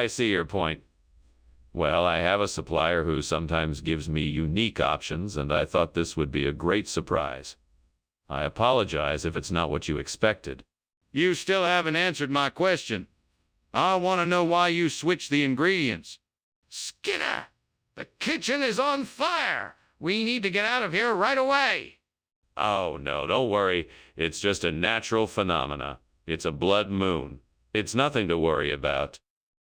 I see your point. Well, I have a supplier who sometimes gives me unique options, and I thought this would be a great surprise. I apologize if it's not what you expected. You still haven't answered my question. I want to know why you switched the ingredients. Skinner, the kitchen is on fire. We need to get out of here right away. Oh, no, don't worry. It's just a natural phenomena. It's a blood moon. It's nothing to worry about.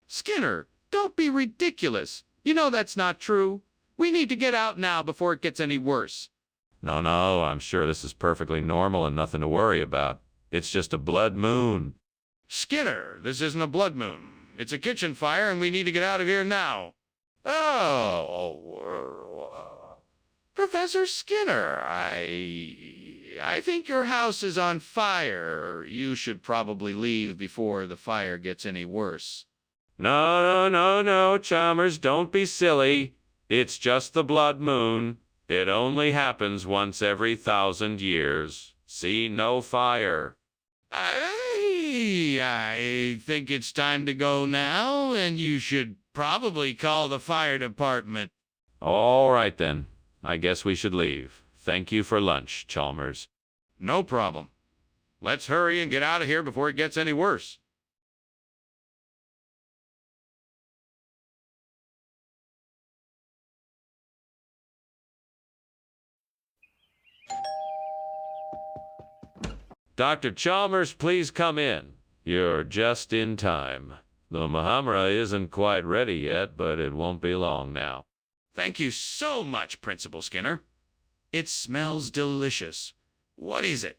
Skinner, don't be ridiculous. You know that's not true. We need to get out now before it gets any worse. No, I'm sure this is perfectly normal and nothing to worry about. It's just a blood moon. Skinner, this isn't a blood moon. It's a kitchen fire and we need to get out of here now. Oh, Professor Skinner, I think your house is on fire. You should probably leave before the fire gets any worse. No, Chalmers, don't be silly. It's just the blood moon. It only happens once every 1,000 years. See, no fire. I think it's time to go now, and you should probably call the fire department. All right, then. I guess we should leave. Thank you for lunch, Chalmers. No problem. Let's hurry and get out of here before it gets any worse. Dr. Chalmers, please come in. You're just in time. The Muhammara isn't quite ready yet, but it won't be long now. Thank you so much, Principal Skinner. It smells delicious. What is it?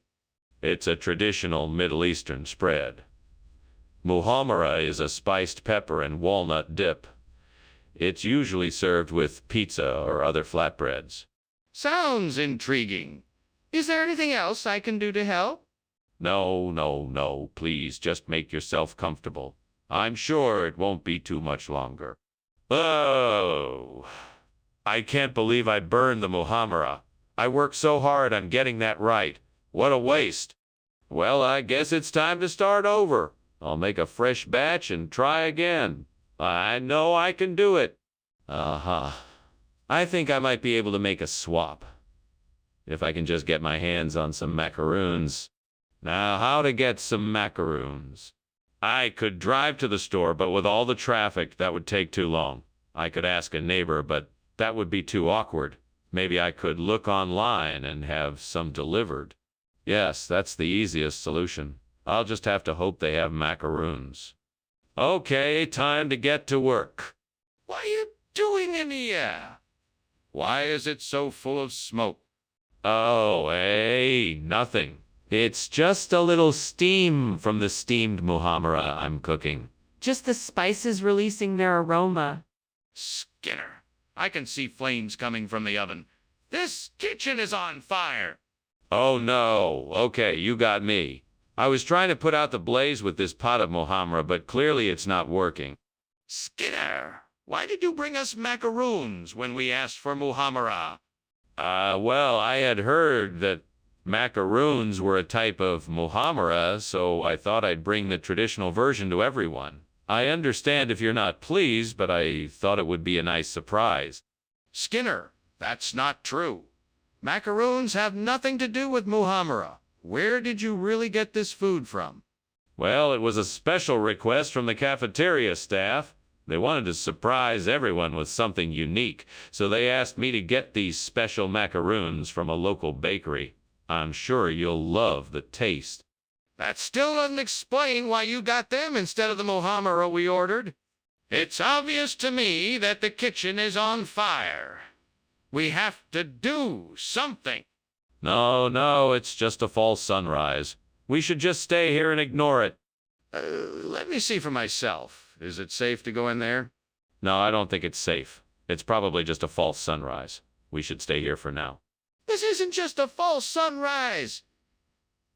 It's a traditional Middle Eastern spread. Muhammara is a spiced pepper and walnut dip. It's usually served with pizza or other flatbreads. Sounds intriguing. Is there anything else I can do to help? No. Please just make yourself comfortable. I'm sure it won't be too much longer. Oh, I can't believe I burned the Muhammara. I worked so hard on getting that right. What a waste. Well, I guess it's time to start over. I'll make a fresh batch and try again. I know I can do it. I think I might be able to make a swap. If I can just get my hands on some macaroons. Now, how to get some macaroons? I could drive to the store, but with all the traffic, that would take too long. I could ask a neighbor, but that would be too awkward. Maybe I could look online and have some delivered. Yes, that's the easiest solution. I'll just have to hope they have macaroons. Okay, time to get to work. What are you doing in here? Why is it so full of smoke? Oh, hey, nothing. It's just a little steam from the steamed Muhammara I'm cooking. Just the spices releasing their aroma. Skinner, I can see flames coming from the oven. This kitchen is on fire. Oh no, okay, you got me. I was trying to put out the blaze with this pot of Muhammara, but clearly it's not working. Skinner, why did you bring us macaroons when we asked for Muhammara? Well, I had heard that macaroons were a type of Muhammara, so I thought I'd bring the traditional version to everyone. I understand if you're not pleased, but I thought it would be a nice surprise. Skinner, that's not true. Macaroons have nothing to do with Muhammara. Where did you really get this food from? Well, it was a special request from the cafeteria staff. They wanted to surprise everyone with something unique, so they asked me to get these special macaroons from a local bakery. I'm sure you'll love the taste. That still doesn't explain why you got them instead of the Muhammara we ordered. It's obvious to me that the kitchen is on fire. We have to do something. No, it's just a false sunrise. We should just stay here and ignore it. Let me see for myself. Is it safe to go in there? No, I don't think it's safe. It's probably just a false sunrise. We should stay here for now. This isn't just a false sunrise.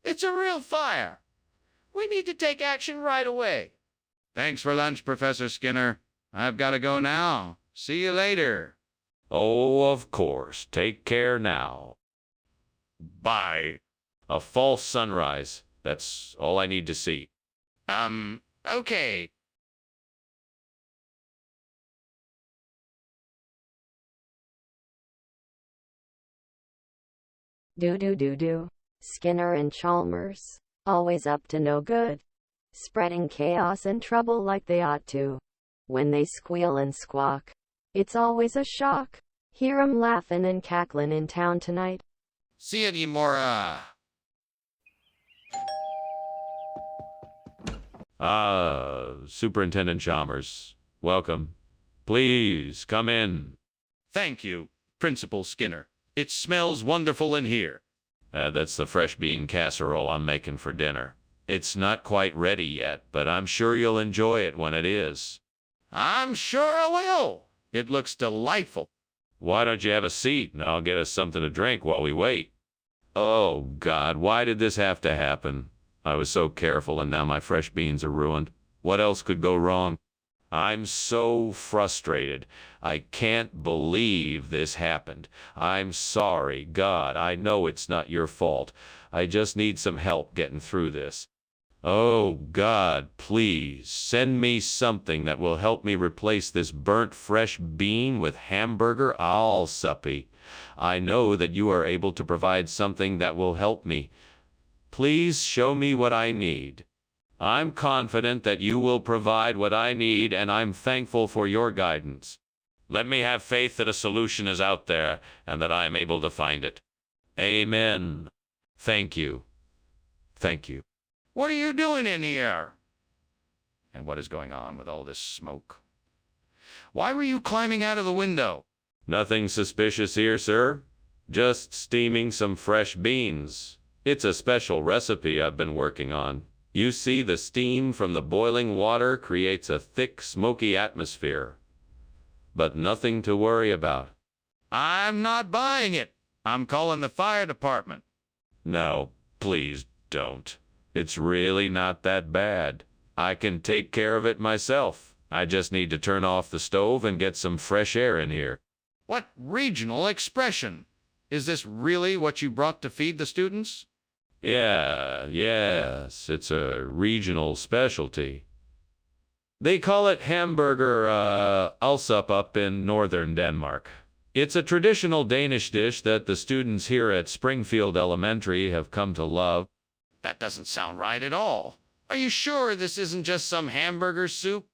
It's a real fire. We need to take action right away. Thanks for lunch, Professor Skinner. I've got to go now. See you later. Oh, of course. Take care now. Bye. A false sunrise. That's all I need to see. Okay. Do. Skinner and Chalmers, always up to no good. Spreading chaos and trouble like they ought to. When they squeal and squawk, it's always a shock. Hear 'em laughing and cackling in town tonight. See you, Demora. Superintendent Chalmers, welcome. Please come in. Thank you, Principal Skinner. It smells wonderful in here. That's the fresh bean casserole I'm making for dinner. It's not quite ready yet, but I'm sure you'll enjoy it when it is. I'm sure I will. It looks delightful. Why don't you have a seat and I'll get us something to drink while we wait? Oh, God, why did this have to happen? I was so careful and now my fresh beans are ruined. What else could go wrong? I'm so frustrated. I can't believe this happened. I'm sorry, God. I know it's not your fault. I just need some help getting through this. Oh, God, please send me something that will help me replace this burnt fresh bean with hamburger al suppy. I know that you are able to provide something that will help me. Please show me what I need. I'm confident that you will provide what I need, and I'm thankful for your guidance. Let me have faith that a solution is out there and that I am able to find it. Amen. Thank you. Thank you. What are you doing in here? And what is going on with all this smoke? Why were you climbing out of the window? Nothing suspicious here, sir. Just steaming some fresh beans. It's a special recipe I've been working on. You see, the steam from the boiling water creates a thick, smoky atmosphere. But nothing to worry about. I'm not buying it. I'm calling the fire department. No, please don't. It's really not that bad. I can take care of it myself. I just need to turn off the stove and get some fresh air in here. What regional expression? Is this really what you brought to feed the students? Yes, it's a regional specialty. They call it hamburger alsup up in northern Denmark. It's a traditional Danish dish that the students here at Springfield Elementary have come to love. That doesn't sound right at all. Are you sure this isn't just some hamburger soup?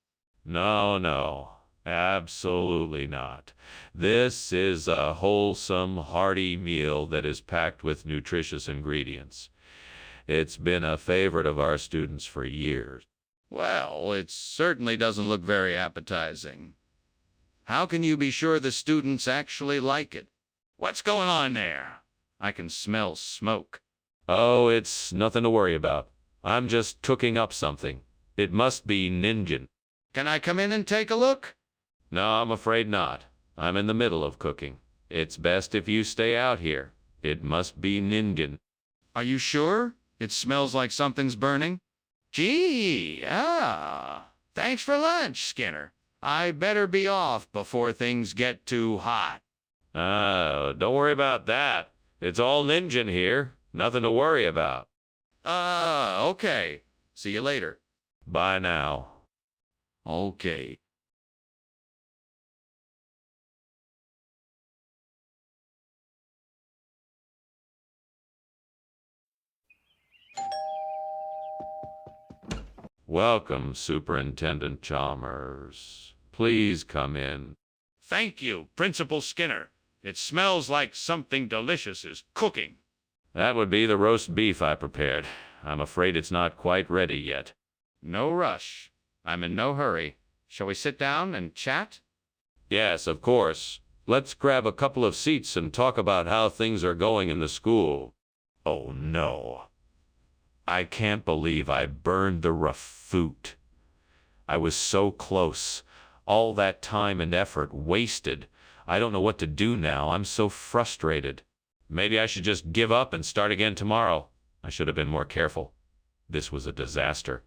No, absolutely not. This is a wholesome, hearty meal that is packed with nutritious ingredients. It's been a favorite of our students for years. Well, it certainly doesn't look very appetizing. How can you be sure the students actually like it? What's going on there? I can smell smoke. Oh, it's nothing to worry about. I'm just cooking up something. It must be ninjan. Can I come in and take a look? No, I'm afraid not. I'm in the middle of cooking. It's best if you stay out here. It must be ninjan. Are you sure? It smells like something's burning. Thanks for lunch, Skinner. I better be off before things get too hot. Don't worry about that. It's all ninjan here. Nothing to worry about. Okay. See you later. Bye now. Okay. Welcome, Superintendent Chalmers. Please come in. Thank you, Principal Skinner. It smells like something delicious is cooking. That would be the roast beef I prepared. I'm afraid it's not quite ready yet. No rush. I'm in no hurry. Shall we sit down and chat? Yes, of course. Let's grab a couple of seats and talk about how things are going in the school. Oh, no. I can't believe I burned the rafoot. I was so close. All that time and effort wasted. I don't know what to do now. I'm so frustrated. Maybe I should just give up and start again tomorrow. I should have been more careful. This was a disaster.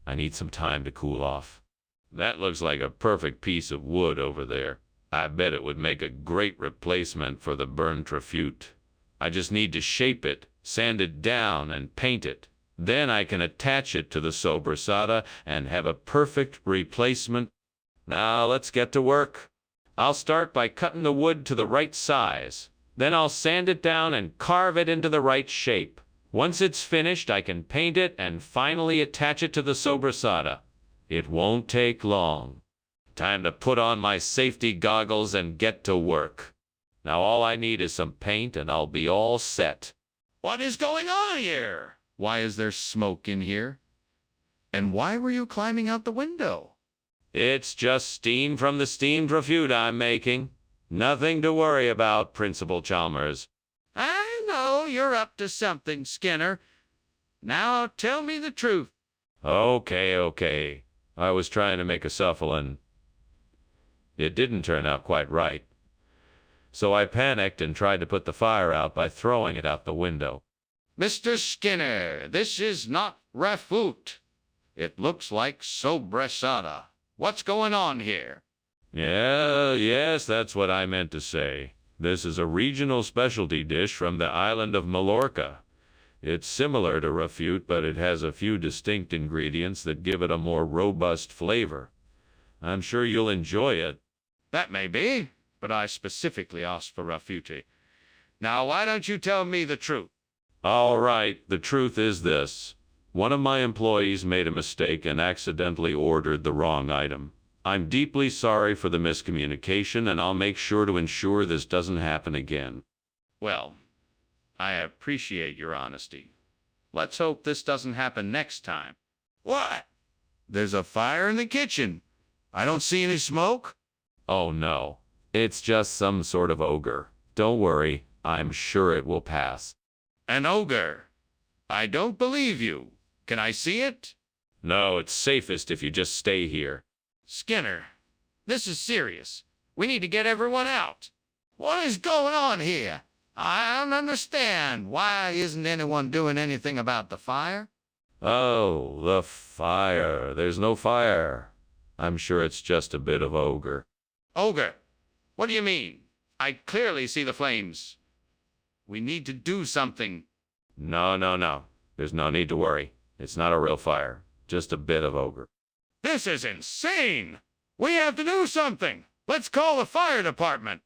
I need some time to cool off. That looks like a perfect piece of wood over there. I bet it would make a great replacement for the burned trafute. I just need to shape it, sand it down, and paint it. Then I can attach it to the sobrasada and have a perfect replacement. Now let's get to work. I'll start by cutting the wood to the right size. Then I'll sand it down and carve it into the right shape. Once it's finished, I can paint it and finally attach it to the sobrasada. It won't take long. Time to put on my safety goggles and get to work. Now all I need is some paint and I'll be all set. What is going on here? Why is there smoke in here? And why were you climbing out the window? It's just steam from the steamed raviute I'm making. Nothing to worry about, Principal Chalmers. I know you're up to something, Skinner. Now tell me the truth. Okay. I was trying to make a suffle. It didn't turn out quite right. So I panicked and tried to put the fire out by throwing it out the window. Mr. Skinner, this is not raviute. It looks like sobrasada. What's going on here? Yes, that's what I meant to say. This is a regional specialty dish from the island of Mallorca. It's similar to raviute, but it has a few distinct ingredients that give it a more robust flavor. I'm sure you'll enjoy it. That may be, but I specifically asked for raviute. Now, why don't you tell me the truth? All right, the truth is this. One of my employees made a mistake and accidentally ordered the wrong item. I'm deeply sorry for the miscommunication, and I'll make sure to ensure this doesn't happen again. Well, I appreciate your honesty. Let's hope this doesn't happen next time. What? There's a fire in the kitchen. I don't see any smoke. Oh no, it's just some sort of ogre. Don't worry, I'm sure it will pass. An ogre? I don't believe you. Can I see it? No, it's safest if you just stay here. Skinner, this is serious. We need to get everyone out. What is going on here? I don't understand. Why isn't anyone doing anything about the fire? Oh, the fire. There's no fire. I'm sure it's just a bit of ogre. Ogre? What do you mean? I clearly see the flames. We need to do something. No. There's no need to worry. It's not a real fire. Just a bit of ogre. This is insane. We have to do something. Let's call the fire department.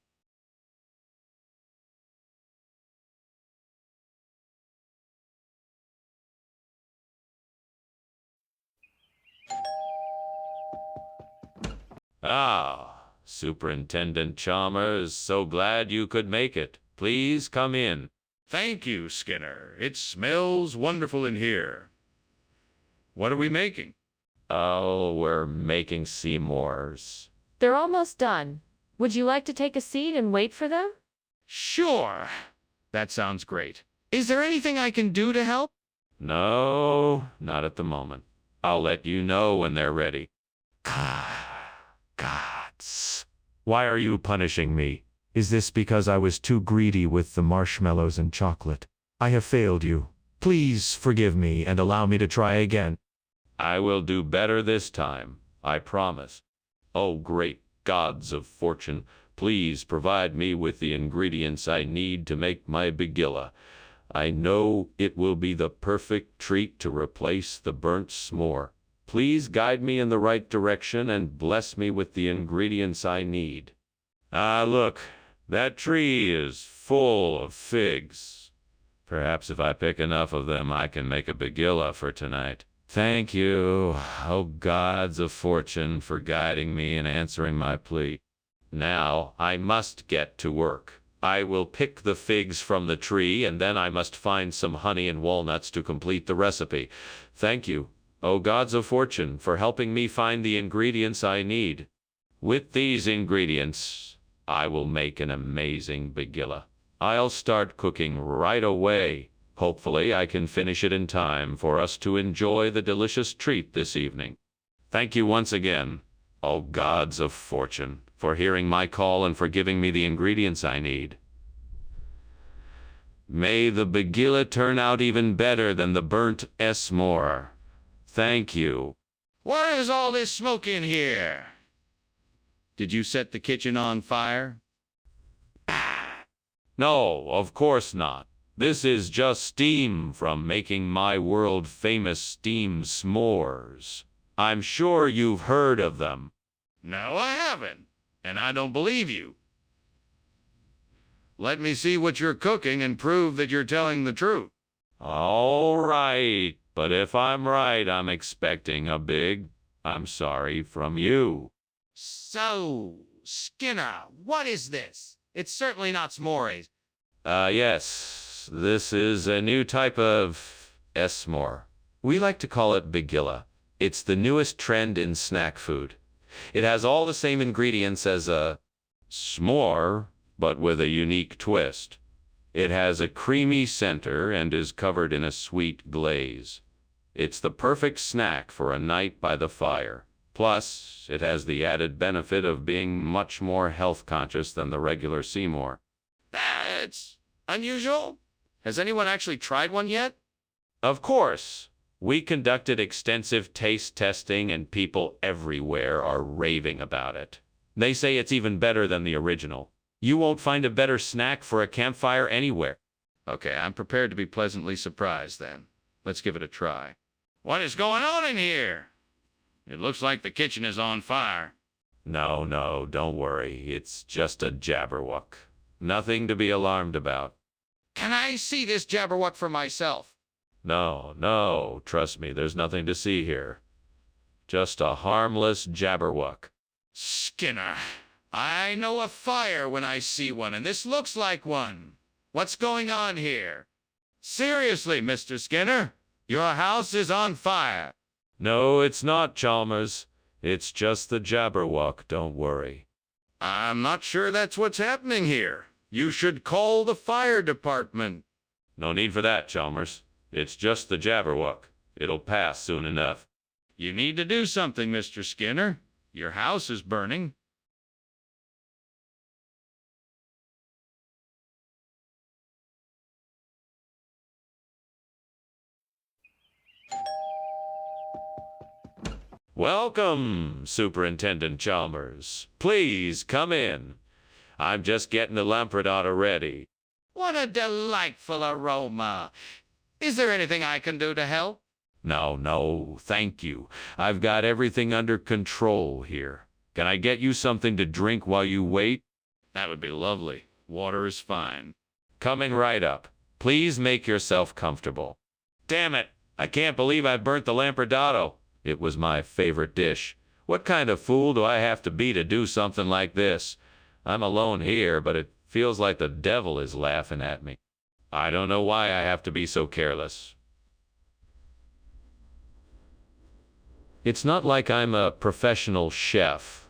Ah, Superintendent Chalmers, so glad you could make it. Please come in. Thank you, Skinner. It smells wonderful in here. What are we making? Oh, we're making Seymour's. They're almost done. Would you like to take a seat and wait for them? Sure. That sounds great. Is there anything I can do to help? No, not at the moment. I'll let you know when they're ready. Gods. Why are you punishing me? Is this because I was too greedy with the marshmallows and chocolate? I have failed you. Please forgive me and allow me to try again. I will do better this time, I promise. Oh, great gods of fortune, please provide me with the ingredients I need to make my begilla. I know it will be the perfect treat to replace the burnt s'more. Please guide me in the right direction and bless me with the ingredients I need. Ah, look, that tree is full of figs. Perhaps if I pick enough of them, I can make a begilla for tonight. Thank you, oh gods of fortune, for guiding me and answering my plea. Now I must get to work. I will pick the figs from the tree, and then I must find some honey and walnuts to complete the recipe. Thank you, oh gods of fortune, for helping me find the ingredients I need. With these ingredients, I will make an amazing begilla. I'll start cooking right away. Hopefully, I can finish it in time for us to enjoy the delicious treat this evening. Thank you once again, oh gods of fortune, for hearing my call and for giving me the ingredients I need. May the begilla turn out even better than the burnt s'more. Thank you. What is all this smoke in here? Did you set the kitchen on fire? No, of course not. This is just steam from making my world-famous steam s'mores. I'm sure you've heard of them. No, I haven't, and I don't believe you. Let me see what you're cooking and prove that you're telling the truth. All right, but if I'm right, I'm expecting a big I'm sorry from you. So, Skinner, what is this? It's certainly not s'mores. Yes, this is a new type of s'more. We like to call it Bagilla. It's the newest trend in snack food. It has all the same ingredients as a s'more, but with a unique twist. It has a creamy center and is covered in a sweet glaze. It's the perfect snack for a night by the fire. Plus, it has the added benefit of being much more health conscious than the regular Seymour. That's unusual. Has anyone actually tried one yet? Of course, we conducted extensive taste testing and people everywhere are raving about it. They say it's even better than the original. You won't find a better snack for a campfire anywhere. Okay, I'm prepared to be pleasantly surprised then. Let's give it a try. What is going on in here? It looks like the kitchen is on fire. No, don't worry. It's just a jabberwock. Nothing to be alarmed about. Can I see this jabberwock for myself? No, trust me, there's nothing to see here. Just a harmless jabberwock. Skinner, I know a fire when I see one, and this looks like one. What's going on here? Seriously, Mr. Skinner, your house is on fire. No, it's not, Chalmers. It's just the jabberwock, don't worry. I'm not sure that's what's happening here. You should call the fire department. No need for that, Chalmers. It's just the jabberwock. It'll pass soon enough. You need to do something, Mr. Skinner. Your house is burning. Welcome, Superintendent Chalmers. Please come in. I'm just getting the lampradato ready. What a delightful aroma. Is there anything I can do to help? No, thank you. I've got everything under control here. Can I get you something to drink while you wait? That would be lovely. Water is fine. Coming right up. Please make yourself comfortable. Damn it! I can't believe I burnt the lampradato. It was my favorite dish. What kind of fool do I have to be to do something like this? I'm alone here, but it feels like the devil is laughing at me. I don't know why I have to be so careless. It's not like I'm a professional chef.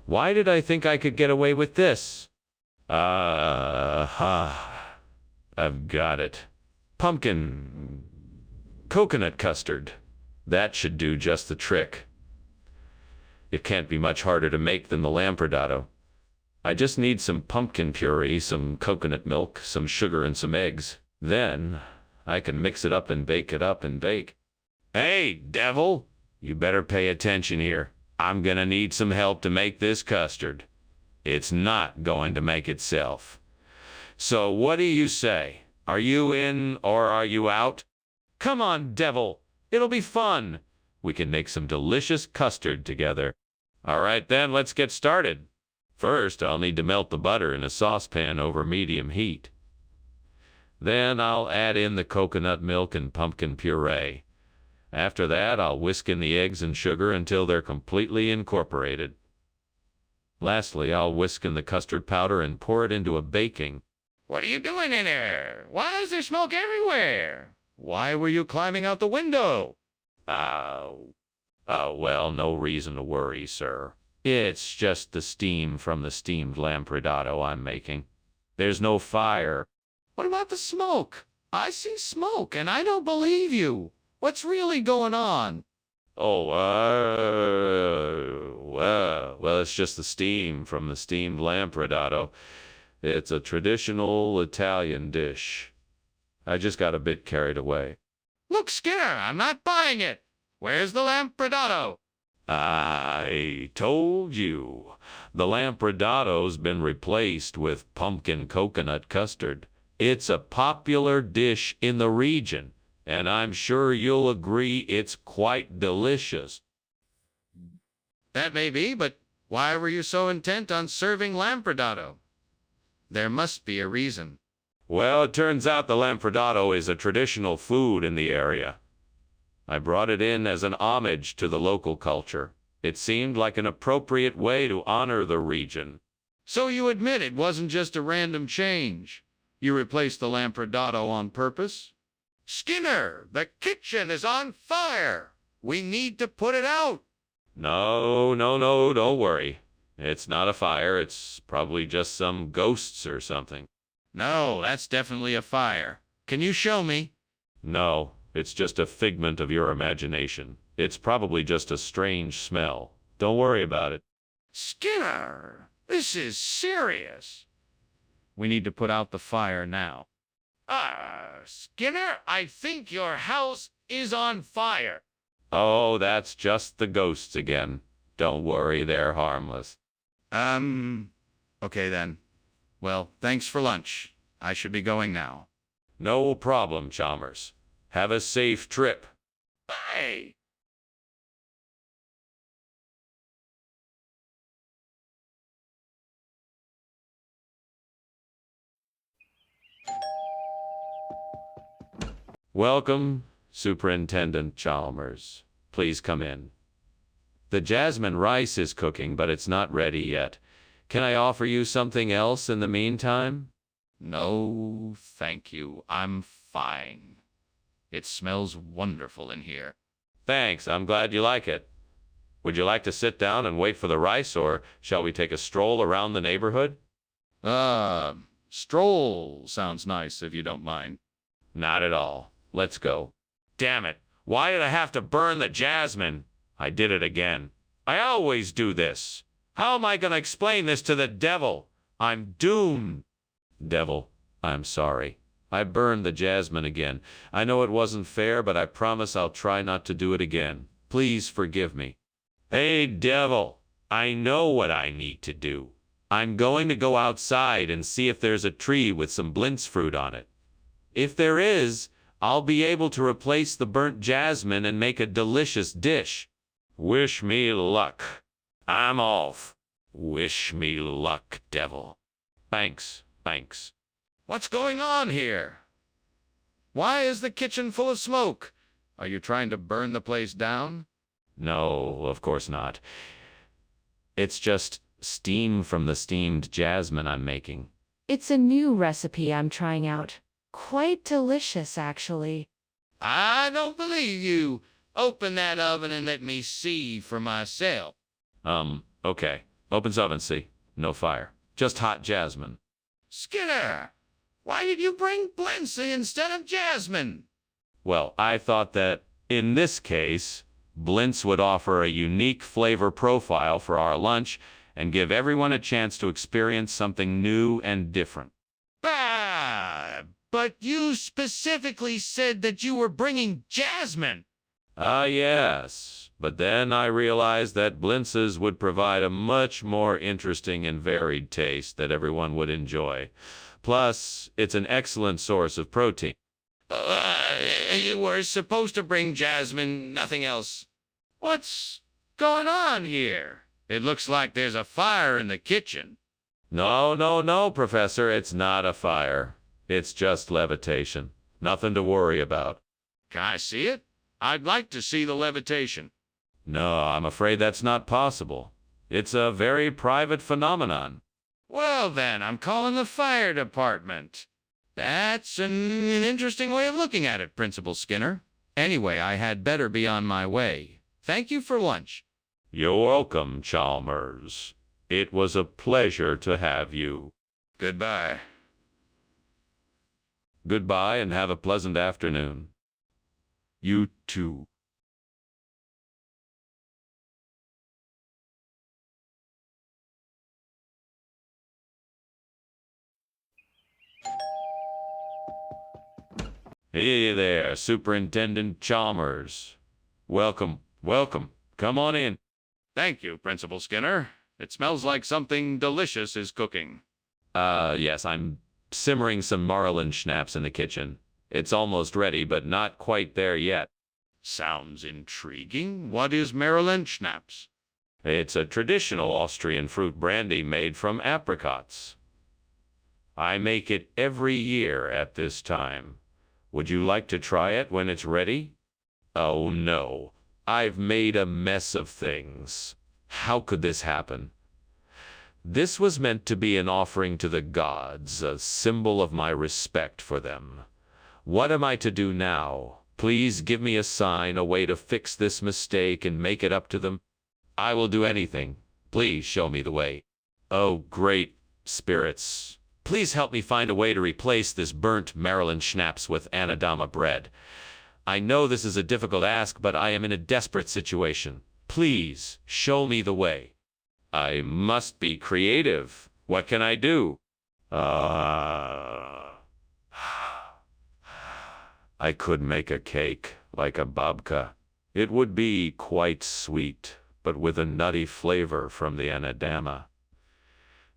Why did I think I could get away with this? I've got it. Pumpkin coconut custard. That should do just the trick. It can't be much harder to make than the lampradato. I just need some pumpkin puree, some coconut milk, some sugar, and some eggs. Then I can mix it up and bake it up and bake. Hey, devil! You better pay attention here. I'm gonna need some help to make this custard. It's not going to make itself. So what do you say? Are you in or are you out? Come on, devil! It'll be fun. We can make some delicious custard together. All right, then, let's get started. First, I'll need to melt the butter in a saucepan over medium heat. Then I'll add in the coconut milk and pumpkin puree. After that, I'll whisk in the eggs and sugar until they're completely incorporated. Lastly, I'll whisk in the custard powder and pour it into a baking. What are you doing in there? Why is there smoke everywhere? Why were you climbing out the window? Well, no reason to worry, sir. It's just the steam from the steamed lampradato I'm making. There's no fire. What about the smoke? I see smoke, and I don't believe you. What's really going on? Well, it's just the steam from the steamed lampradato. It's a traditional Italian dish. I just got a bit carried away. Look, Skinner, I'm not buying it. Where's the lampradato? I told you. The lampradato's been replaced with pumpkin coconut custard. It's a popular dish in the region, and I'm sure you'll agree it's quite delicious. That may be, but why were you so intent on serving lampradato? There must be a reason. Well, it turns out the lampredotto is a traditional food in the area. I brought it in as an homage to the local culture. It seemed like an appropriate way to honor the region. So you admit it wasn't just a random change. You replaced the lampredotto on purpose? Skinner, the kitchen is on fire. We need to put it out. No, no, no, don't worry. It's not a fire. It's probably just some ghosts or something. No, that's definitely a fire. Can you show me? No, it's just a figment of your imagination. It's probably just a strange smell. Don't worry about it. Skinner, this is serious. We need to put out the fire now. Skinner, I think your house is on fire. Oh, that's just the ghosts again. Don't worry, they're harmless. Okay then. Well, thanks for lunch. I should be going now. No problem, Chalmers. Have a safe trip. Bye. Welcome, Superintendent Chalmers. Please come in. The jasmine rice is cooking, but it's not ready yet. Can I offer you something else in the meantime? No, thank you. I'm fine. It smells wonderful in here. Thanks, I'm glad you like it. Would you like to sit down and wait for the rice, or shall we take a stroll around the neighborhood? Stroll sounds nice if you don't mind. Not at all. Let's go. Damn it. Why did I have to burn the jasmine? I did it again. I always do this. How am I going to explain this to the devil? I'm doomed. Devil, I'm sorry. I burned the jasmine again. I know it wasn't fair, but I promise I'll try not to do it again. Please forgive me. Hey, devil, I know what I need to do. I'm going to go outside and see if there's a tree with some blintz fruit on it. If there is, I'll be able to replace the burnt jasmine and make a delicious dish. Wish me luck. I'm off. Wish me luck, devil. Thanks, thanks. What's going on here? Why is the kitchen full of smoke? Are you trying to burn the place down? No, of course not. It's just steam from the steamed jasmine I'm making. It's a new recipe I'm trying out. Quite delicious, actually. I don't believe you. Open that oven and let me see for myself. Okay. Opens oven, see? No fire. Just hot jasmine. Skinner, why did you bring Blincy instead of jasmine? Well, I thought that, in this case, Blintz would offer a unique flavor profile for our lunch and give everyone a chance to experience something new and different. Bah, but you specifically said that you were bringing jasmine. Yes. But then I realized that Blintzes would provide a much more interesting and varied taste that everyone would enjoy. Plus, it's an excellent source of protein. You were supposed to bring jasmine, nothing else. What's going on here? It looks like there's a fire in the kitchen. No, no, no, Professor, it's not a fire. It's just levitation. Nothing to worry about. Can I see it? I'd like to see the levitation. No, I'm afraid that's not possible. It's a very private phenomenon. Well then, I'm calling the fire department. That's an interesting way of looking at it, Principal Skinner. Anyway, I had better be on my way. Thank you for lunch. You're welcome, Chalmers. It was a pleasure to have you. Goodbye. Goodbye and have a pleasant afternoon. You too. Hey there, Superintendent Chalmers. Welcome, welcome. Come on in. Thank you, Principal Skinner. It smells like something delicious is cooking. Yes, I'm simmering some marlin schnapps in the kitchen. It's almost ready, but not quite there yet. Sounds intriguing. What is Maryland schnapps? It's a traditional Austrian fruit brandy made from apricots. I make it every year at this time. Would you like to try it when it's ready? Oh no, I've made a mess of things. How could this happen? This was meant to be an offering to the gods, a symbol of my respect for them. What am I to do now? Please give me a sign, a way to fix this mistake and make it up to them. I will do anything. Please show me the way. Oh, great spirits. Please help me find a way to replace this burnt Maryland schnapps with Anadama bread. I know this is a difficult ask, but I am in a desperate situation. Please show me the way. I must be creative. What can I do? I could make a cake, like a babka. It would be quite sweet, but with a nutty flavor from the anadama.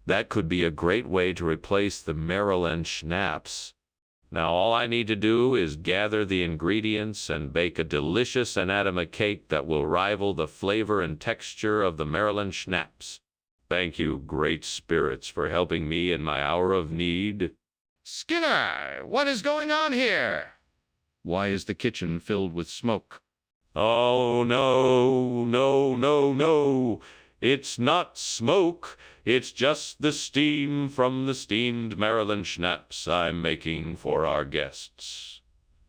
That could be a great way to replace the Maryland schnapps. Now all I need to do is gather the ingredients and bake a delicious anadama cake that will rival the flavor and texture of the Maryland schnapps. Thank you, great spirits, for helping me in my hour of need. Skinner, what is going on here? Why is the kitchen filled with smoke? Oh, no, no, no, no. It's not smoke. It's just the steam from the steamed Maryland schnapps I'm making for our guests.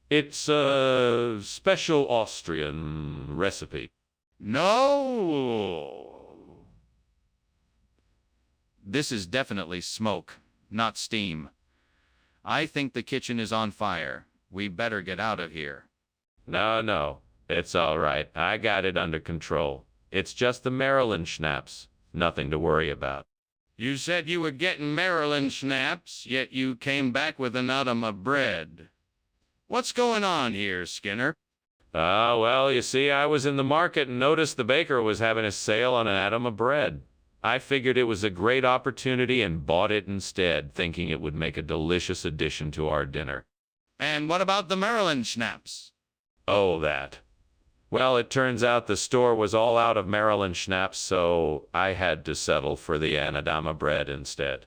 It's a special Austrian recipe. No! This is definitely smoke, not steam. I think the kitchen is on fire. We better get out of here. No, it's all right. I got it under control. It's just the Maryland schnapps. Nothing to worry about. You said you were getting Maryland schnapps, yet you came back with an atom of bread. What's going on here, Skinner? Well, you see, I was in the market and noticed the baker was having a sale on an atom of bread. I figured it was a great opportunity and bought it instead, thinking it would make a delicious addition to our dinner. And what about the Maryland schnapps? Oh, that. Well, it turns out the store was all out of Maryland schnapps, so I had to settle for the anadama bread instead.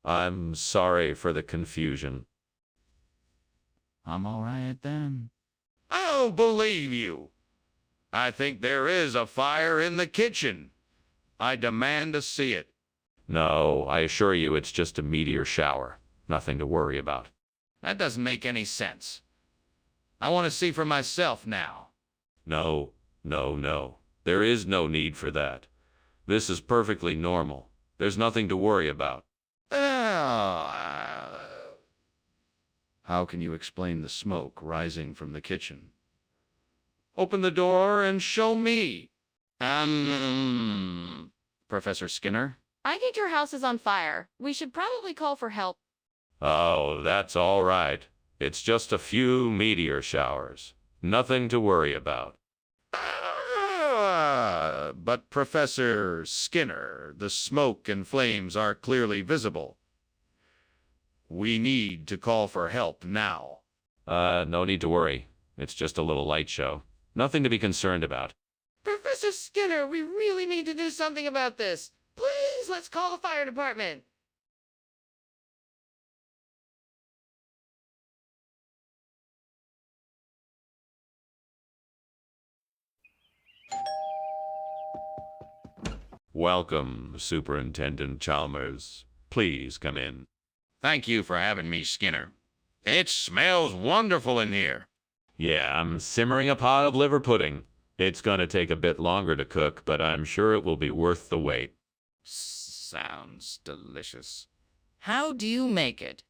I'm sorry for the confusion. I'm all right then. I don't believe you. I think there is a fire in the kitchen. I demand to see it. No, I assure you it's just a meteor shower. Nothing to worry about. That doesn't make any sense. I want to see for myself now. No. There is no need for that. This is perfectly normal. There's nothing to worry about. How can you explain the smoke rising from the kitchen? Open the door and show me. Professor Skinner? I think your house is on fire. We should probably call for help. Oh, that's all right. It's just a few meteor showers. Nothing to worry about. But Professor Skinner, the smoke and flames are clearly visible. We need to call for help now. No need to worry. It's just a little light show. Nothing to be concerned about. Professor Skinner, we really need to do something about this. Please, let's call the fire department. Welcome, Superintendent Chalmers. Please come in. Thank you for having me, Skinner. It smells wonderful in here. Yeah, I'm simmering a pot of liver pudding. It's gonna take a bit longer to cook, but I'm sure it will be worth the wait. Sounds delicious. How do you make it?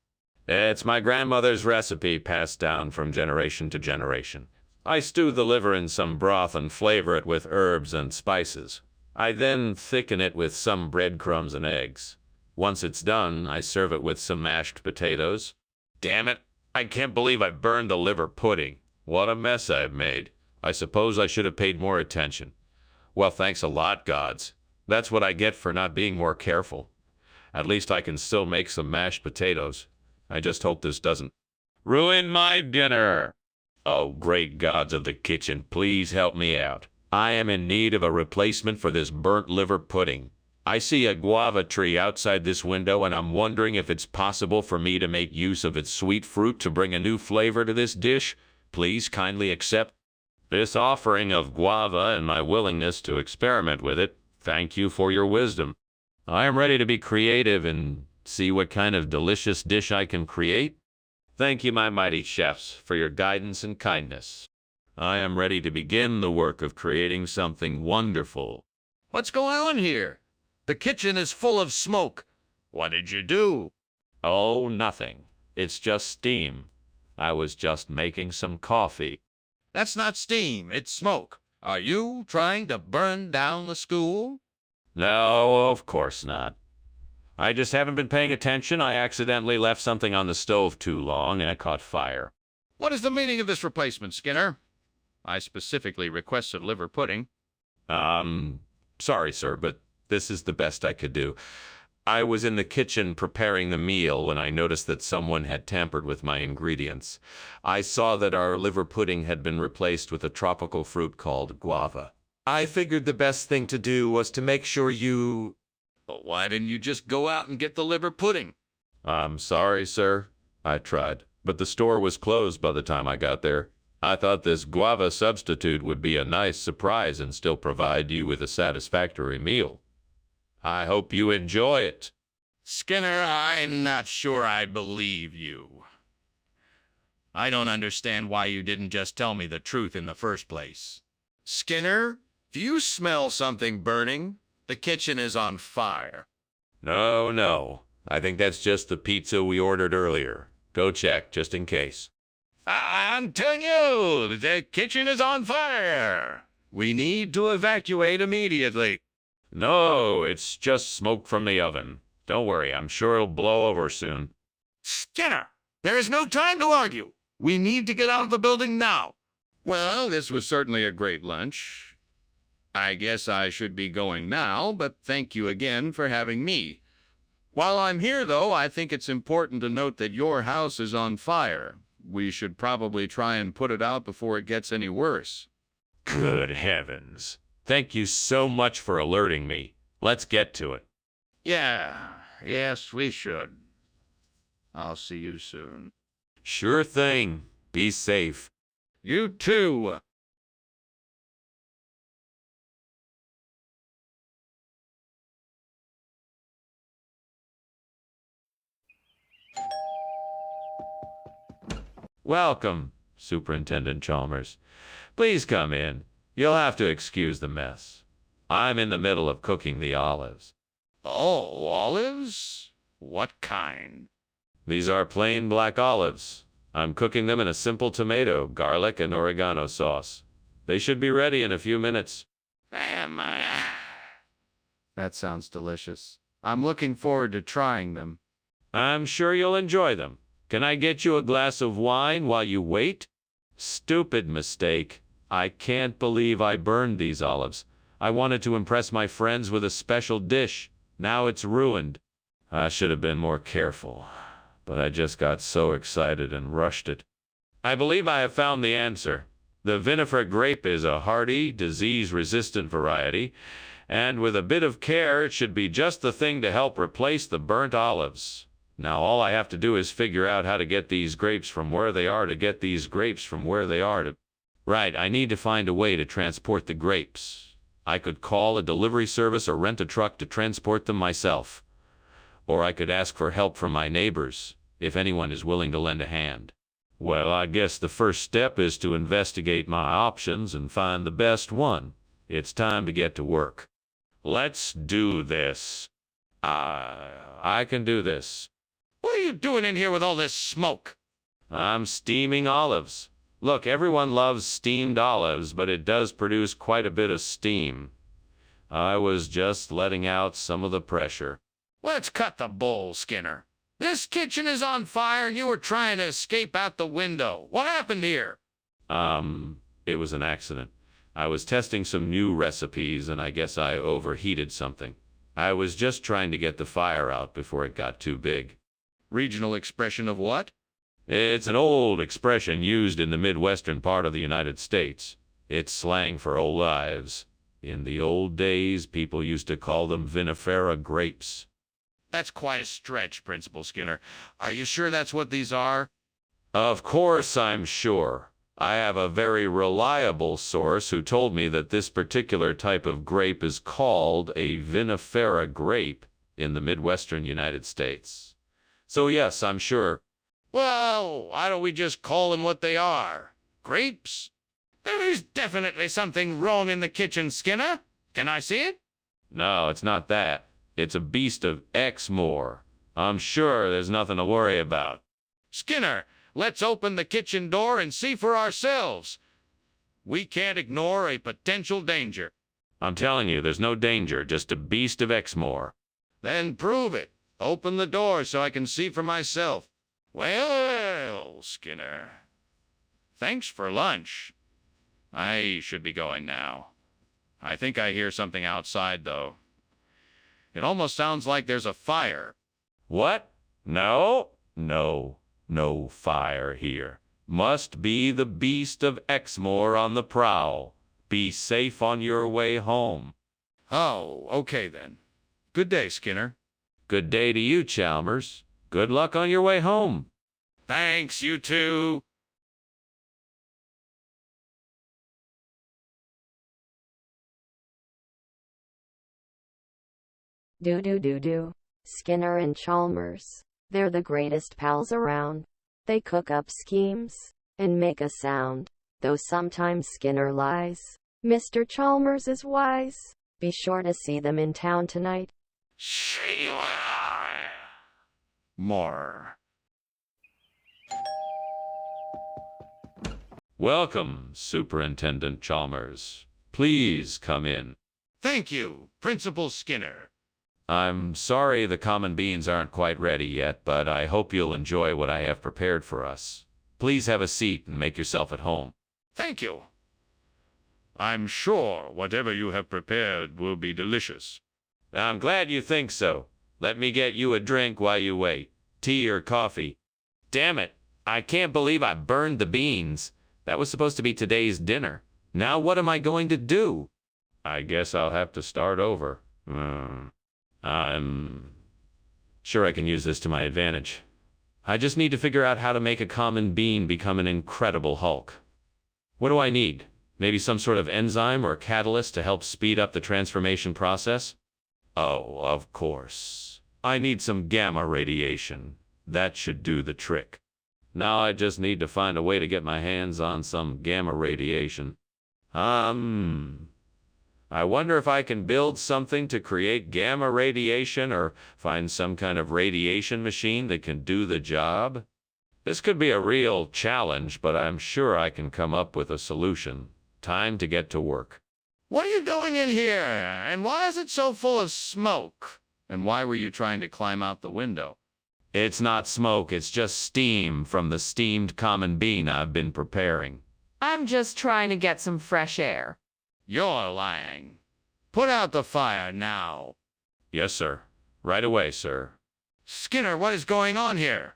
It's my grandmother's recipe passed down from generation to generation. I stew the liver in some broth and flavor it with herbs and spices. I then thicken it with some breadcrumbs and eggs. Once it's done, I serve it with some mashed potatoes. Damn it, I can't believe I burned the liver pudding. What a mess I've made. I suppose I should have paid more attention. Well, thanks a lot, gods. That's what I get for not being more careful. At least I can still make some mashed potatoes. I just hope this doesn't ruin my dinner. Oh, great gods of the kitchen, please help me out. I am in need of a replacement for this burnt liver pudding. I see a guava tree outside this window, and I'm wondering if it's possible for me to make use of its sweet fruit to bring a new flavor to this dish. Please kindly accept this offering of guava and my willingness to experiment with it. Thank you for your wisdom. I am ready to be creative and see what kind of delicious dish I can create. Thank you, my mighty chefs, for your guidance and kindness. I am ready to begin the work of creating something wonderful. What's going on here? The kitchen is full of smoke. What did you do? Oh, nothing. It's just steam. I was just making some coffee. That's not steam, it's smoke. Are you trying to burn down the school? No, of course not. I just haven't been paying attention. I accidentally left something on the stove too long and it caught fire. What is the meaning of this replacement, Skinner? I specifically requested liver pudding. Sorry, sir, but this is the best I could do. I was in the kitchen preparing the meal when I noticed that someone had tampered with my ingredients. I saw that our liver pudding had been replaced with a tropical fruit called guava. I figured the best thing to do was to make sure you... But why didn't you just go out and get the liver pudding? I'm sorry, sir. I tried, but the store was closed by the time I got there. I thought this guava substitute would be a nice surprise and still provide you with a satisfactory meal. I hope you enjoy it. Skinner, I'm not sure I believe you. I don't understand why you didn't just tell me the truth in the first place. Skinner, do you smell something burning? The kitchen is on fire. No. I think that's just the pizza we ordered earlier. Go check, just in case. I'm telling you, the kitchen is on fire. We need to evacuate immediately. No, it's just smoke from the oven. Don't worry, I'm sure it'll blow over soon. Skinner, there is no time to argue. We need to get out of the building now. Well, this was certainly a great lunch. I guess I should be going now, but thank you again for having me. While I'm here, though, I think it's important to note that your house is on fire. We should probably try and put it out before it gets any worse. Good heavens. Thank you so much for alerting me. Let's get to it. Yes, we should. I'll see you soon. Sure thing. Be safe. You too. Welcome, Superintendent Chalmers. Please come in. You'll have to excuse the mess. I'm in the middle of cooking the olives. Oh, olives? What kind? These are plain black olives. I'm cooking them in a simple tomato, garlic, and oregano sauce. They should be ready in a few minutes. That sounds delicious. I'm looking forward to trying them. I'm sure you'll enjoy them. Can I get you a glass of wine while you wait? Stupid mistake. I can't believe I burned these olives. I wanted to impress my friends with a special dish. Now it's ruined. I should have been more careful, but I just got so excited and rushed it. I believe I have found the answer. The vinifera grape is a hardy, disease-resistant variety, and with a bit of care, it should be just the thing to help replace the burnt olives. Now all I have to do is figure out how to get these grapes from where they are to get these grapes from where they are to... Right, I need to find a way to transport the grapes. I could call a delivery service or rent a truck to transport them myself. Or I could ask for help from my neighbors, if anyone is willing to lend a hand. Well, I guess the first step is to investigate my options and find the best one. It's time to get to work. Let's do this. I can do this. What are you doing in here with all this smoke? I'm steaming olives. Look, everyone loves steamed olives, but it does produce quite a bit of steam. I was just letting out some of the pressure. Let's cut the bull, Skinner. This kitchen is on fire and you were trying to escape out the window. What happened here? It was an accident. I was testing some new recipes and I guess I overheated something. I was just trying to get the fire out before it got too big. Regional expression of what? It's an old expression used in the Midwestern part of the United States. It's slang for old lives. In the old days, people used to call them vinifera grapes. That's quite a stretch, Principal Skinner. Are you sure that's what these are? Of course, I'm sure. I have a very reliable source who told me that this particular type of grape is called a vinifera grape in the Midwestern United States. So yes, I'm sure. Well, why don't we just call them what they are? Grapes? There's definitely something wrong in the kitchen, Skinner. Can I see it? No, it's not that. It's a beast of Exmoor. I'm sure there's nothing to worry about. Skinner, let's open the kitchen door and see for ourselves. We can't ignore a potential danger. I'm telling you, there's no danger, just a beast of Exmoor. Then prove it. Open the door so I can see for myself. Well, Skinner, thanks for lunch. I should be going now. I think I hear something outside, though. It almost sounds like there's a fire. What? No, no fire here. Must be the beast of Exmoor on the prowl. Be safe on your way home. Oh, okay then. Good day, Skinner. Good day to you, Chalmers. Good luck on your way home. Thanks, you too. Do. Skinner and Chalmers. They're the greatest pals around. They cook up schemes and make a sound. Though sometimes Skinner lies, Mr. Chalmers is wise. Be sure to see them in town tonight. More. Welcome, Superintendent Chalmers. Please come in. Thank you, Principal Skinner. I'm sorry the common beans aren't quite ready yet, but I hope you'll enjoy what I have prepared for us. Please have a seat and make yourself at home. Thank you. I'm sure whatever you have prepared will be delicious. I'm glad you think so. Let me get you a drink while you wait. Tea or coffee. Damn it, I can't believe I burned the beans. That was supposed to be today's dinner. Now what am I going to do? I guess I'll have to start over. I'm sure I can use this to my advantage. I just need to figure out how to make a common bean become an incredible Hulk. What do I need? Maybe some sort of enzyme or catalyst to help speed up the transformation process? Oh, of course. I need some gamma radiation. That should do the trick. Now I just need to find a way to get my hands on some gamma radiation. I wonder if I can build something to create gamma radiation or find some kind of radiation machine that can do the job. This could be a real challenge, but I'm sure I can come up with a solution. Time to get to work. What are you doing in here? And why is it so full of smoke? And why were you trying to climb out the window? It's not smoke, it's just steam from the steamed common bean I've been preparing. I'm just trying to get some fresh air. You're lying. Put out the fire now. Yes, sir. Right away, sir. Skinner, what is going on here?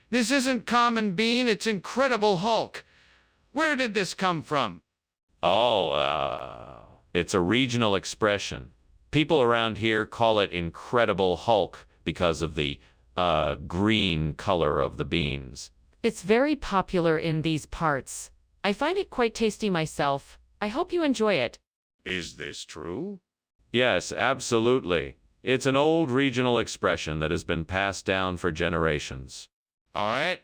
This isn't common bean, it's Incredible Hulk. Where did this come from? It's a regional expression. People around here call it Incredible Hulk because of the, green color of the beans. It's very popular in these parts. I find it quite tasty myself. I hope you enjoy it. Is this true? Yes, absolutely. It's an old regional expression that has been passed down for generations. All right,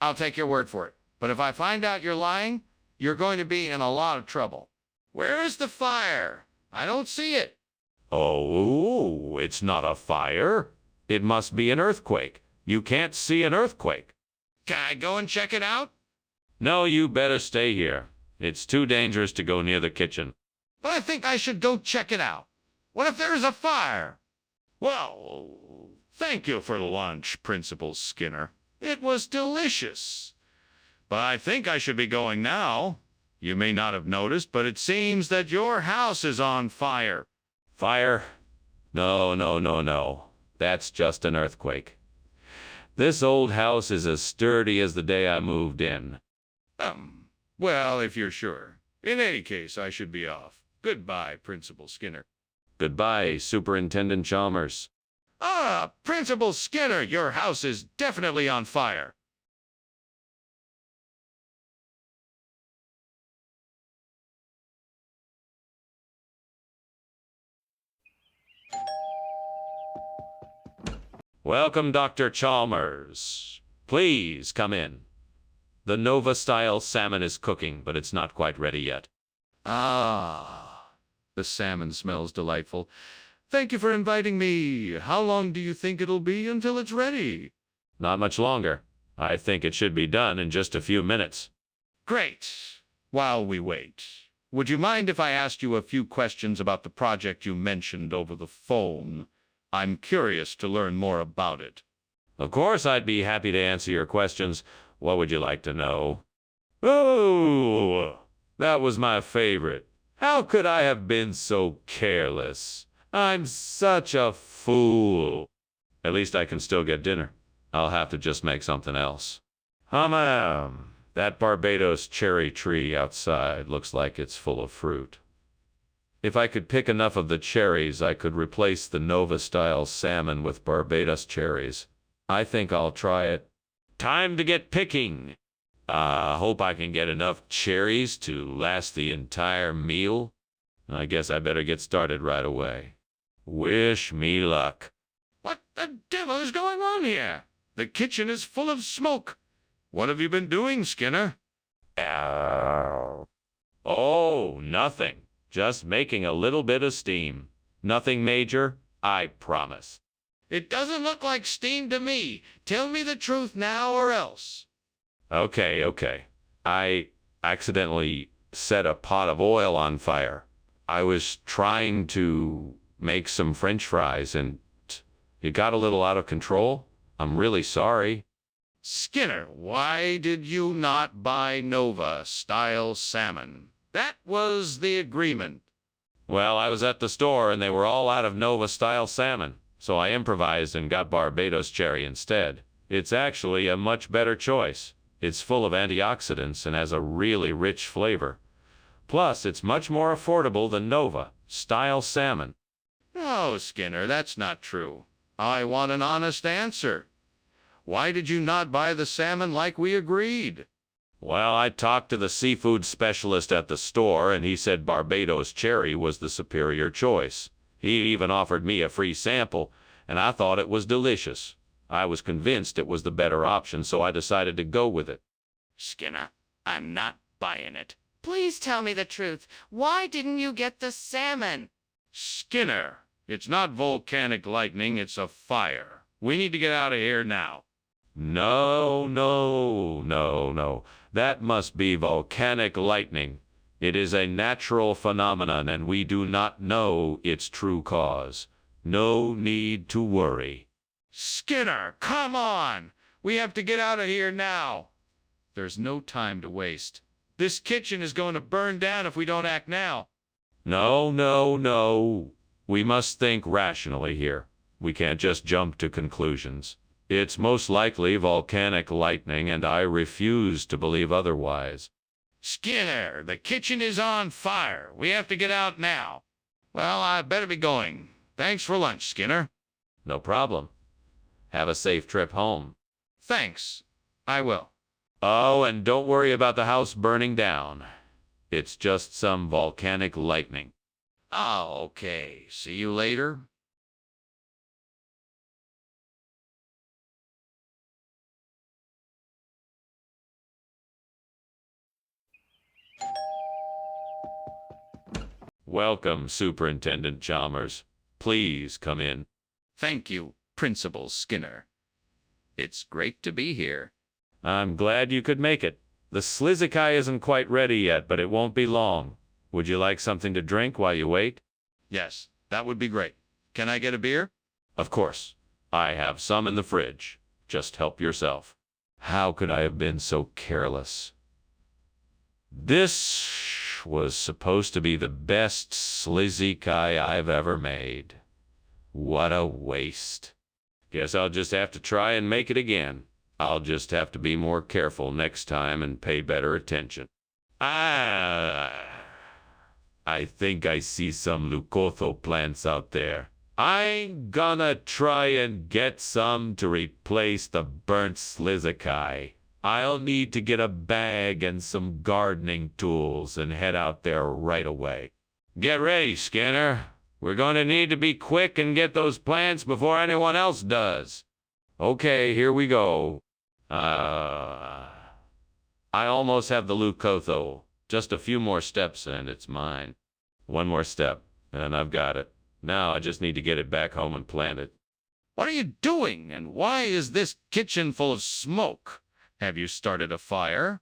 I'll take your word for it. But if I find out you're lying, you're going to be in a lot of trouble. Where is the fire? I don't see it. Oh, it's not a fire. It must be an earthquake. You can't see an earthquake. Can I go and check it out? No, you better stay here. It's too dangerous to go near the kitchen. But I think I should go check it out. What if there is a fire? Well, thank you for lunch, Principal Skinner. It was delicious. But I think I should be going now. You may not have noticed, but it seems that your house is on fire. Fire? No. That's just an earthquake. This old house is as sturdy as the day I moved in. Well, if you're sure. In any case, I should be off. Goodbye, Principal Skinner. Goodbye, Superintendent Chalmers. Ah, Principal Skinner, your house is definitely on fire. Welcome, Dr. Chalmers. Please come in. The Nova-style salmon is cooking, but it's not quite ready yet. Ah, the salmon smells delightful. Thank you for inviting me. How long do you think it'll be until it's ready? Not much longer. I think it should be done in just a few minutes. Great. While we wait, would you mind if I asked you a few questions about the project you mentioned over the phone? I'm curious to learn more about it. Of course, I'd be happy to answer your questions. What would you like to know? Oh, that was my favorite. How could I have been so careless? I'm such a fool. At least I can still get dinner. I'll have to just make something else. That Barbados cherry tree outside looks like it's full of fruit. If I could pick enough of the cherries, I could replace the Nova-style salmon with Barbados cherries. I think I'll try it. Time to get picking. Hope I can get enough cherries to last the entire meal. I guess I better get started right away. Wish me luck. What the devil is going on here? The kitchen is full of smoke. What have you been doing, Skinner? Oh, nothing. Just making a little bit of steam. Nothing major, I promise. It doesn't look like steam to me. Tell me the truth now or else. Okay. I accidentally set a pot of oil on fire. I was trying to make some French fries and it got a little out of control. I'm really sorry. Skinner, why did you not buy Nova-style salmon? That was the agreement. Well, I was at the store and they were all out of Nova-style salmon, so I improvised and got Barbados cherry instead. It's actually a much better choice. It's full of antioxidants and has a really rich flavor. Plus, it's much more affordable than Nova-style salmon. No, Skinner, that's not true. I want an honest answer. Why did you not buy the salmon like we agreed? Well, I talked to the seafood specialist at the store, and he said Barbados cherry was the superior choice. He even offered me a free sample, and I thought it was delicious. I was convinced it was the better option, so I decided to go with it. Skinner, I'm not buying it. Please tell me the truth. Why didn't you get the salmon? Skinner, it's not volcanic lightning, it's a fire. We need to get out of here now. No. That must be volcanic lightning. It is a natural phenomenon, and we do not know its true cause. No need to worry. Skinner, come on! We have to get out of here now. There's no time to waste. This kitchen is going to burn down if we don't act now. No. We must think rationally here. We can't just jump to conclusions. It's most likely volcanic lightning, and I refuse to believe otherwise. Skinner, the kitchen is on fire. We have to get out now. Well, I better be going. Thanks for lunch, Skinner. No problem. Have a safe trip home. Thanks. I will. Oh, and don't worry about the house burning down. It's just some volcanic lightning. Oh, okay. See you later. Welcome, Superintendent Chalmers. Please come in. Thank you, Principal Skinner. It's great to be here. I'm glad you could make it. The Slizikai isn't quite ready yet, but it won't be long. Would you like something to drink while you wait? Yes, that would be great. Can I get a beer? Of course. I have some in the fridge. Just help yourself. How could I have been so careless? This was supposed to be the best Slizikai I've ever made. What a waste. Guess I'll just have to try and make it again. I'll just have to be more careful next time and pay better attention. I think I see some Leucotho plants out there. I'm gonna try and get some to replace the burnt Slizikai. I'll need to get a bag and some gardening tools and head out there right away. Get ready, Skinner. We're going to need to be quick and get those plants before anyone else does. Okay, here we go. I almost have the Leucotho. Just a few more steps and it's mine. One more step, and I've got it. Now I just need to get it back home and plant it. What are you doing, and why is this kitchen full of smoke? Have you started a fire?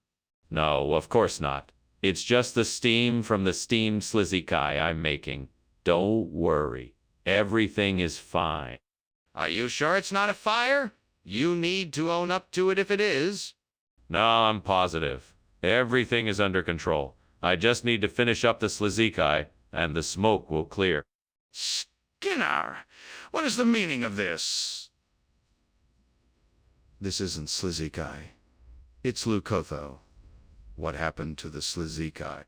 No, of course not. It's just the steam from the steamed Slizikai I'm making. Don't worry. Everything is fine. Are you sure it's not a fire? You need to own up to it if it is. No, I'm positive. Everything is under control. I just need to finish up the Slizikai, and the smoke will clear. Skinner, what is the meaning of this? This isn't Slizikai. It's Leucotho. What happened to the Slizikai?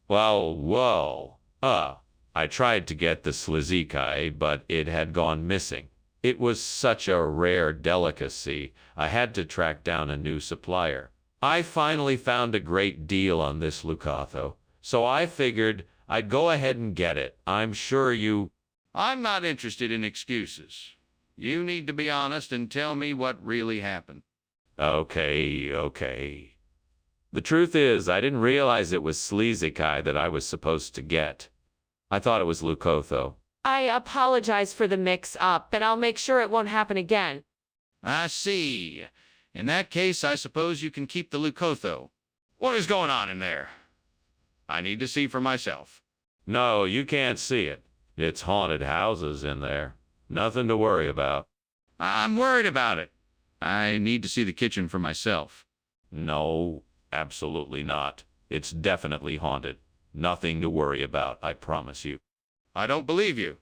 Well, I tried to get the Slizikai, but it had gone missing. It was such a rare delicacy, I had to track down a new supplier. I finally found a great deal on this Leucotho, so I figured I'd go ahead and get it. I'm sure you... I'm not interested in excuses. You need to be honest and tell me what really happened. Okay. The truth is, I didn't realize it was Slizikai that I was supposed to get. I thought it was Leucotho. I apologize for the mix-up, and I'll make sure it won't happen again. I see. In that case, I suppose you can keep the Leucotho. What is going on in there? I need to see for myself. No, you can't see it. It's haunted houses in there. Nothing to worry about. I'm worried about it. I need to see the kitchen for myself. No, absolutely not. It's definitely haunted. Nothing to worry about, I promise you. I don't believe you.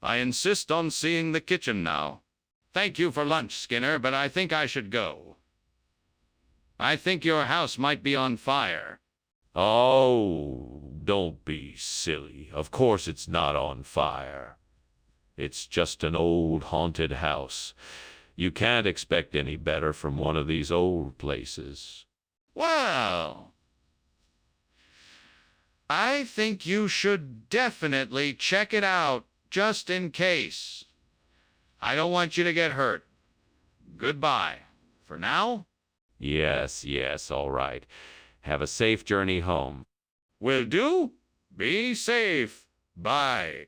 I insist on seeing the kitchen now. Thank you for lunch, Skinner, but I think I should go. I think your house might be on fire. Oh, don't be silly. Of course it's not on fire. It's just an old haunted house. You can't expect any better from one of these old places. Well, I think you should definitely check it out, just in case. I don't want you to get hurt. Goodbye. For now? Yes, all right. Have a safe journey home. Will do. Be safe. Bye.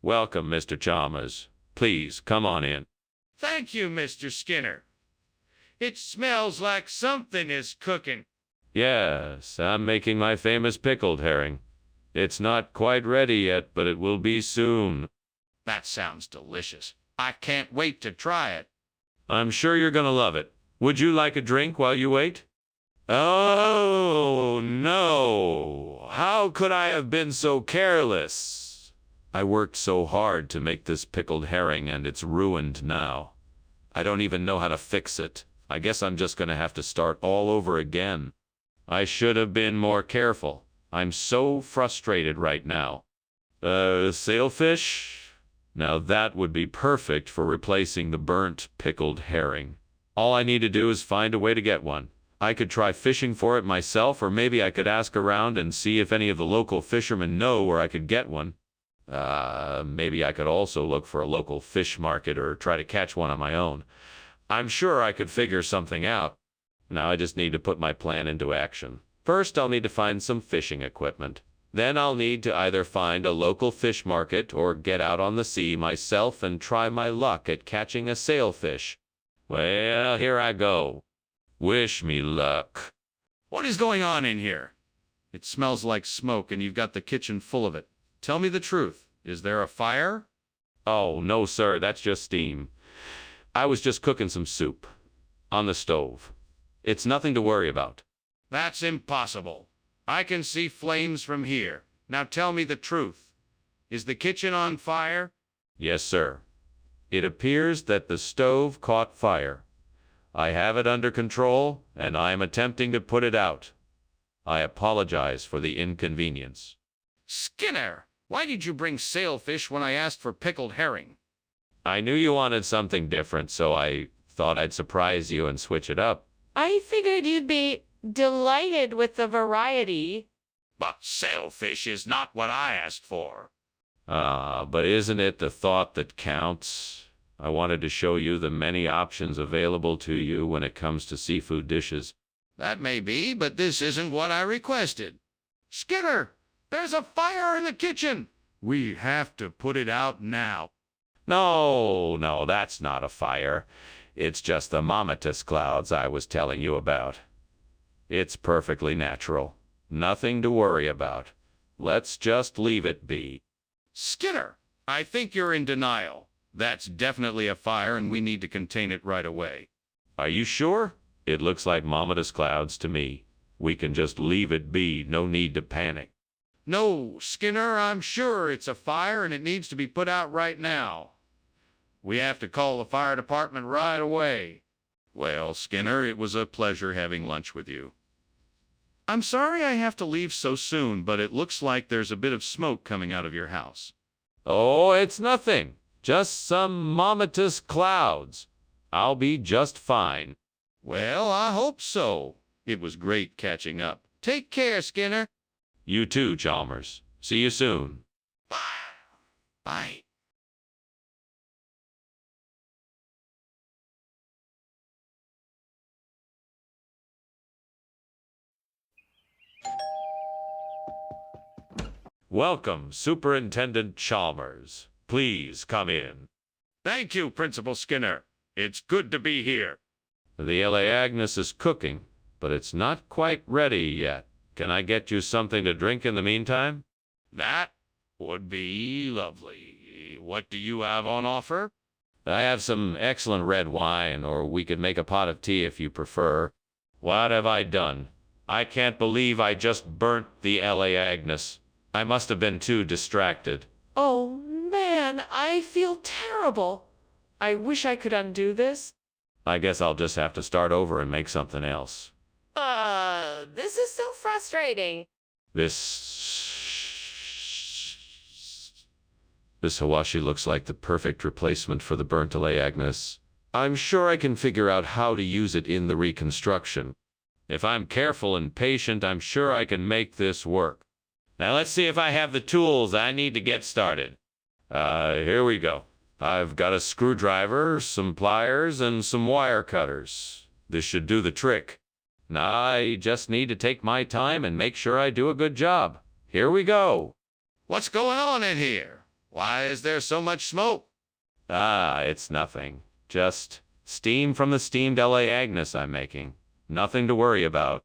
Welcome, Mr. Chalmers. Please, come on in. Thank you, Mr. Skinner. It smells like something is cooking. Yes, I'm making my famous pickled herring. It's not quite ready yet, but it will be soon. That sounds delicious. I can't wait to try it. I'm sure you're gonna love it. Would you like a drink while you wait? Oh, no. How could I have been so careless? I worked so hard to make this pickled herring and it's ruined now. I don't even know how to fix it. I guess I'm just gonna have to start all over again. I should have been more careful. I'm so frustrated right now. Sailfish? Now that would be perfect for replacing the burnt pickled herring. All I need to do is find a way to get one. I could try fishing for it myself, or maybe I could ask around and see if any of the local fishermen know where I could get one. Maybe I could also look for a local fish market or try to catch one on my own. I'm sure I could figure something out. Now I just need to put my plan into action. First, I'll need to find some fishing equipment. Then I'll need to either find a local fish market or get out on the sea myself and try my luck at catching a sailfish. Well, here I go. Wish me luck. What is going on in here? It smells like smoke and you've got the kitchen full of it. Tell me the truth. Is there a fire? Oh, no, sir, that's just steam. I was just cooking some soup. On the stove. It's nothing to worry about. That's impossible. I can see flames from here. Now tell me the truth. Is the kitchen on fire? Yes, sir. It appears that the stove caught fire. I have it under control, and I am attempting to put it out. I apologize for the inconvenience. Skinner, why did you bring sailfish when I asked for pickled herring? I knew you wanted something different, so I thought I'd surprise you and switch it up. I figured you'd be delighted with the variety. But sailfish is not what I asked for. But isn't it the thought that counts? I wanted to show you the many options available to you when it comes to seafood dishes. That may be, but this isn't what I requested. Skinner, there's a fire in the kitchen. We have to put it out now. No, that's not a fire. It's just the mammatus clouds I was telling you about. It's perfectly natural. Nothing to worry about. Let's just leave it be. Skinner, I think you're in denial. That's definitely a fire, and we need to contain it right away. Are you sure? It looks like mammatus clouds to me. We can just leave it be. No need to panic. No, Skinner, I'm sure it's a fire, and it needs to be put out right now. We have to call the fire department right away. Well, Skinner, it was a pleasure having lunch with you. I'm sorry I have to leave so soon, but it looks like there's a bit of smoke coming out of your house. Oh, it's nothing. Just some mammatus clouds. I'll be just fine. Well, I hope so. It was great catching up. Take care, Skinner. You too, Chalmers. See you soon. Bye. Bye. Welcome, Superintendent Chalmers. Please come in. Thank you, Principal Skinner. It's good to be here. The L.A. Agnes is cooking, but it's not quite ready yet. Can I get you something to drink in the meantime? That would be lovely. What do you have on offer? I have some excellent red wine, or we could make a pot of tea if you prefer. What have I done? I can't believe I just burnt the L.A. Agnes. I must have been too distracted. Oh man, I feel terrible. I wish I could undo this. I guess I'll just have to start over and make something else. This is so frustrating. This Hawashi looks like the perfect replacement for the burnt L.A. Agnes. I'm sure I can figure out how to use it in the reconstruction. If I'm careful and patient, I'm sure I can make this work. Now let's see if I have the tools I need to get started. Here we go. I've got a screwdriver, some pliers, and some wire cutters. This should do the trick. Now I just need to take my time and make sure I do a good job. Here we go. What's going on in here? Why is there so much smoke? It's nothing. Just steam from the steamed L.A. Agnes I'm making. Nothing to worry about.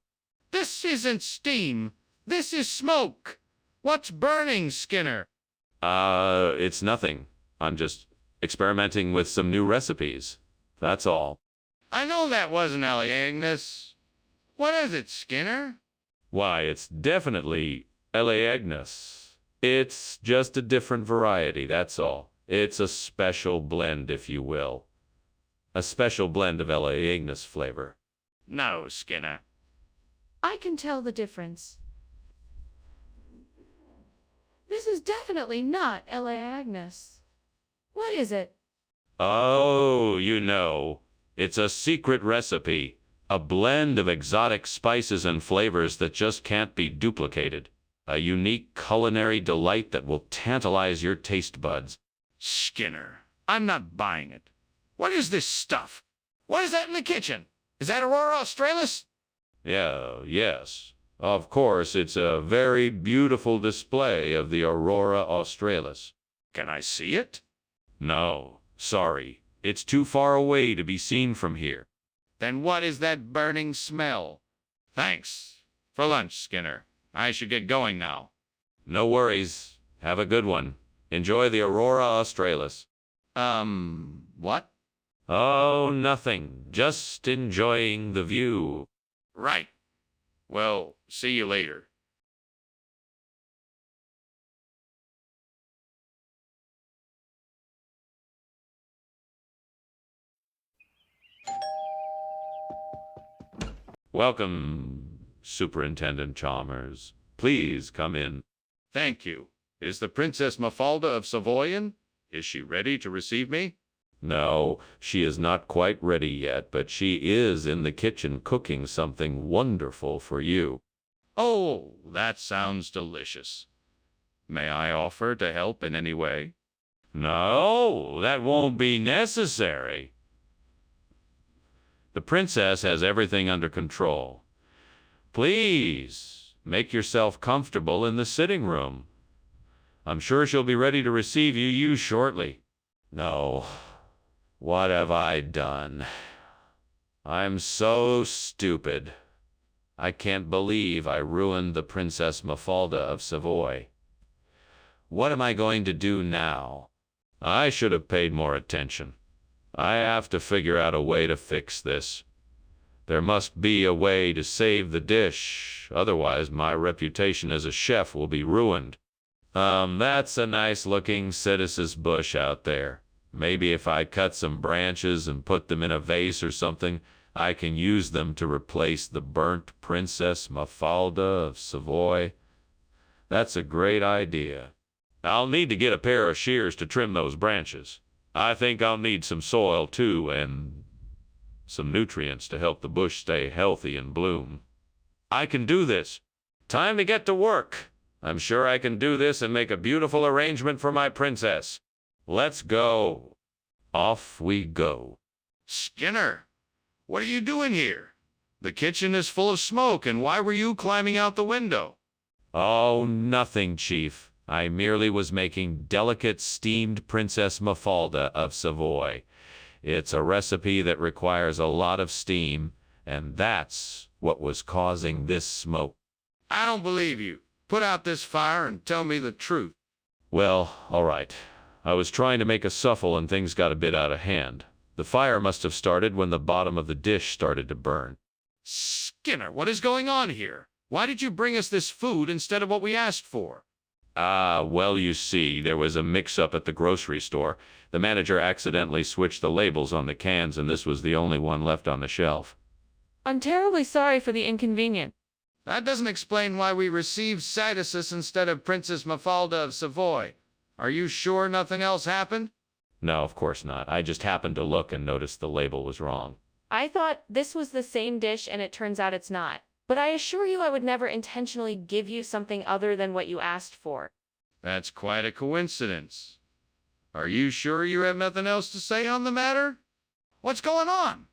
This isn't steam. This is smoke. What's burning, Skinner? It's nothing. I'm just experimenting with some new recipes. That's all. I know that wasn't Agnes. What is it, Skinner? Why, it's definitely L.A. Agnes. It's just a different variety, that's all. It's a special blend, if you will. A special blend of L.A. Agnes flavor. No, Skinner. I can tell the difference. This is definitely not L.A. Agnes. What is it? Oh, it's a secret recipe. A blend of exotic spices and flavors that just can't be duplicated. A unique culinary delight that will tantalize your taste buds. Skinner, I'm not buying it. What is this stuff? What is that in the kitchen? Is that Aurora Australis? Yes. Of course, it's a very beautiful display of the Aurora Australis. Can I see it? No, sorry. It's too far away to be seen from here. Then what is that burning smell? Thanks for lunch, Skinner. I should get going now. No worries. Have a good one. Enjoy the Aurora Australis. What? Oh, nothing. Just enjoying the view. Right. Well, see you later. Welcome, Superintendent Chalmers. Please come in. Thank you. Is the Princess Mafalda of Savoyan? Is she ready to receive me? No, she is not quite ready yet, but she is in the kitchen cooking something wonderful for you. Oh, that sounds delicious. May I offer to help in any way? No, that won't be necessary. The princess has everything under control. Please, make yourself comfortable in the sitting room. I'm sure she'll be ready to receive you shortly. No, what have I done? I'm so stupid. I can't believe I ruined the Princess Mafalda of Savoy. What am I going to do now? I should have paid more attention. I have to figure out a way to fix this. There must be a way to save the dish, otherwise my reputation as a chef will be ruined. That's a nice-looking citrus bush out there. Maybe if I cut some branches and put them in a vase or something, I can use them to replace the burnt Princess Mafalda of Savoy. That's a great idea. I'll need to get a pair of shears to trim those branches. I think I'll need some soil too, and some nutrients to help the bush stay healthy and bloom. I can do this. Time to get to work. I'm sure I can do this and make a beautiful arrangement for my princess. Let's go. Off we go. Skinner, what are you doing here? The kitchen is full of smoke, and why were you climbing out the window? Oh, nothing, Chief. I merely was making delicate steamed Princess Mafalda of Savoy. It's a recipe that requires a lot of steam, and that's what was causing this smoke. I don't believe you. Put out this fire and tell me the truth. Well, all right. I was trying to make a souffle and things got a bit out of hand. The fire must have started when the bottom of the dish started to burn. Skinner, what is going on here? Why did you bring us this food instead of what we asked for? Well, you see, there was a mix-up at the grocery store. The manager accidentally switched the labels on the cans, and this was the only one left on the shelf. I'm terribly sorry for the inconvenience. That doesn't explain why we received Cytisus instead of Princess Mafalda of Savoy. Are you sure nothing else happened? No, of course not. I just happened to look and noticed the label was wrong. I thought this was the same dish and it turns out it's not. But I assure you I would never intentionally give you something other than what you asked for. That's quite a coincidence. Are you sure you have nothing else to say on the matter? What's going on?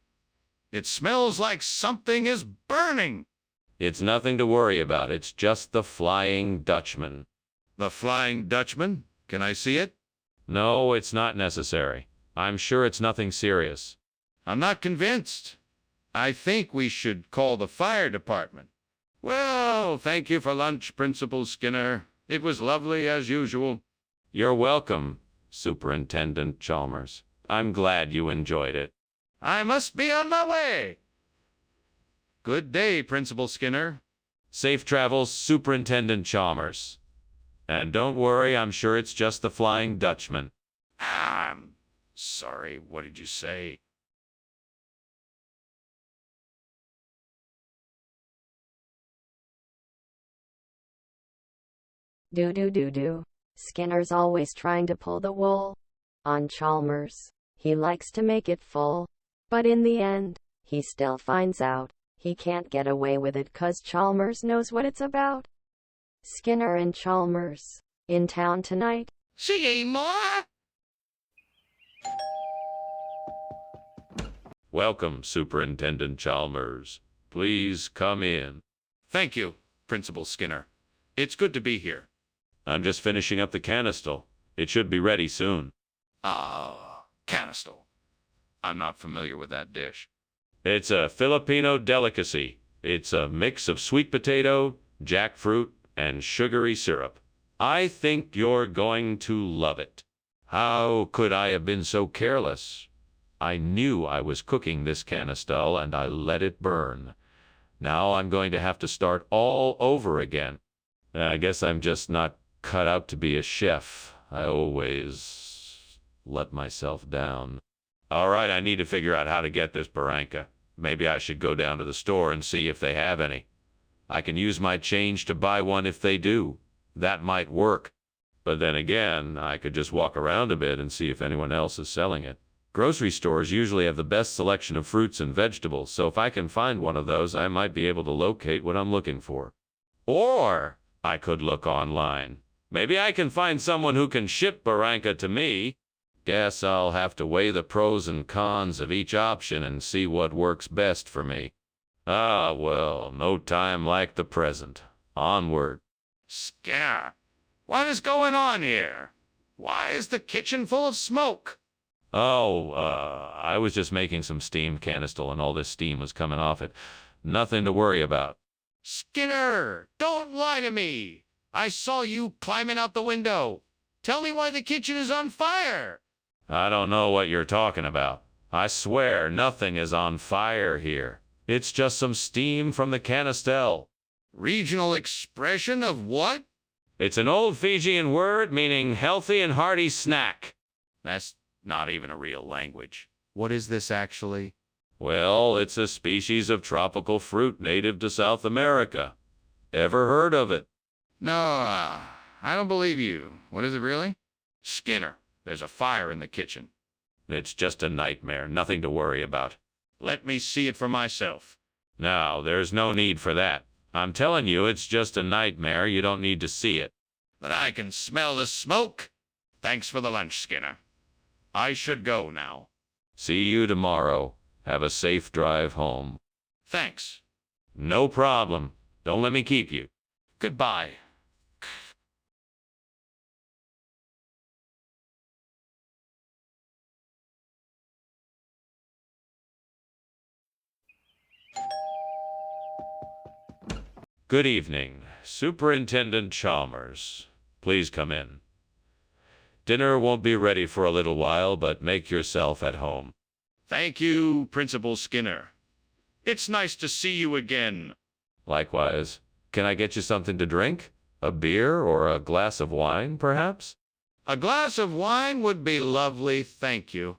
It smells like something is burning. It's nothing to worry about. It's just the Flying Dutchman. The Flying Dutchman? Can I see it? No, it's not necessary. I'm sure it's nothing serious. I'm not convinced. I think we should call the fire department. Well, thank you for lunch, Principal Skinner. It was lovely as usual. You're welcome, Superintendent Chalmers. I'm glad you enjoyed it. I must be on my way. Good day, Principal Skinner. Safe travels, Superintendent Chalmers. And don't worry, I'm sure it's just the Flying Dutchman. I'm sorry, what did you say? Do. Skinner's always trying to pull the wool on Chalmers. He likes to make it full. But in the end, he still finds out he can't get away with it 'cause Chalmers knows what it's about. Skinner and Chalmers in town tonight. See more? Welcome, Superintendent Chalmers. Please come in. Thank you, Principal Skinner. It's good to be here. I'm just finishing up the canistel. It should be ready soon. Canistel. I'm not familiar with that dish. It's a Filipino delicacy. It's a mix of sweet potato, jackfruit, and sugary syrup. I think you're going to love it. How could I have been so careless? I knew I was cooking this canistel and I let it burn. Now I'm going to have to start all over again. I guess I'm just not cut out to be a chef. I always let myself down. All right, I need to figure out how to get this barranca. Maybe I should go down to the store and see if they have any. I can use my change to buy one if they do. That might work. But then again, I could just walk around a bit and see if anyone else is selling it. Grocery stores usually have the best selection of fruits and vegetables, so if I can find one of those, I might be able to locate what I'm looking for. Or I could look online. Maybe I can find someone who can ship Barranca to me. Guess I'll have to weigh the pros and cons of each option and see what works best for me. Ah, well, no time like the present. Onward. Skinner, what is going on here? Why is the kitchen full of smoke? Oh, I was just making some steamed canistel and all this steam was coming off it. Nothing to worry about. Skinner, don't lie to me. I saw you climbing out the window. Tell me why the kitchen is on fire. I don't know what you're talking about. I swear nothing is on fire here. It's just some steam from the canistel. Regional expression of what? It's an old Fijian word meaning healthy and hearty snack. That's not even a real language. What is this actually? Well, it's a species of tropical fruit native to South America. Ever heard of it? No, I don't believe you. What is it really? Skinner, there's a fire in the kitchen. It's just a nightmare, nothing to worry about. Let me see it for myself. No, there's no need for that. I'm telling you, it's just a nightmare. You don't need to see it. But I can smell the smoke. Thanks for the lunch, Skinner. I should go now. See you tomorrow. Have a safe drive home. Thanks. No problem. Don't let me keep you. Goodbye. Good evening, Superintendent Chalmers. Please come in. Dinner won't be ready for a little while, but make yourself at home. Thank you, Principal Skinner. It's nice to see you again. Likewise. Can I get you something to drink? A beer or a glass of wine, perhaps? A glass of wine would be lovely, thank you.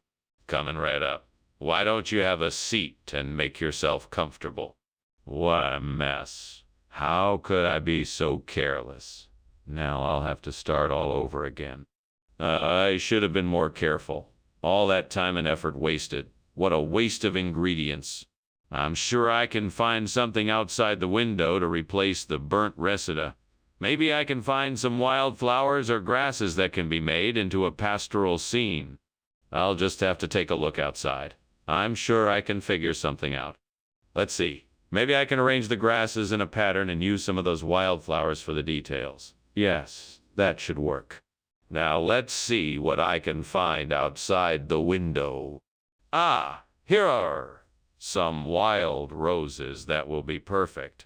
Coming right up. Why don't you have a seat and make yourself comfortable? What a mess. How could I be so careless? Now I'll have to start all over again. I should have been more careful. All that time and effort wasted. What a waste of ingredients. I'm sure I can find something outside the window to replace the burnt reseda. Maybe I can find some wildflowers or grasses that can be made into a pastoral scene. I'll just have to take a look outside. I'm sure I can figure something out. Let's see. Maybe I can arrange the grasses in a pattern and use some of those wildflowers for the details. Yes, that should work. Now let's see what I can find outside the window. Ah, here are some wild roses that will be perfect.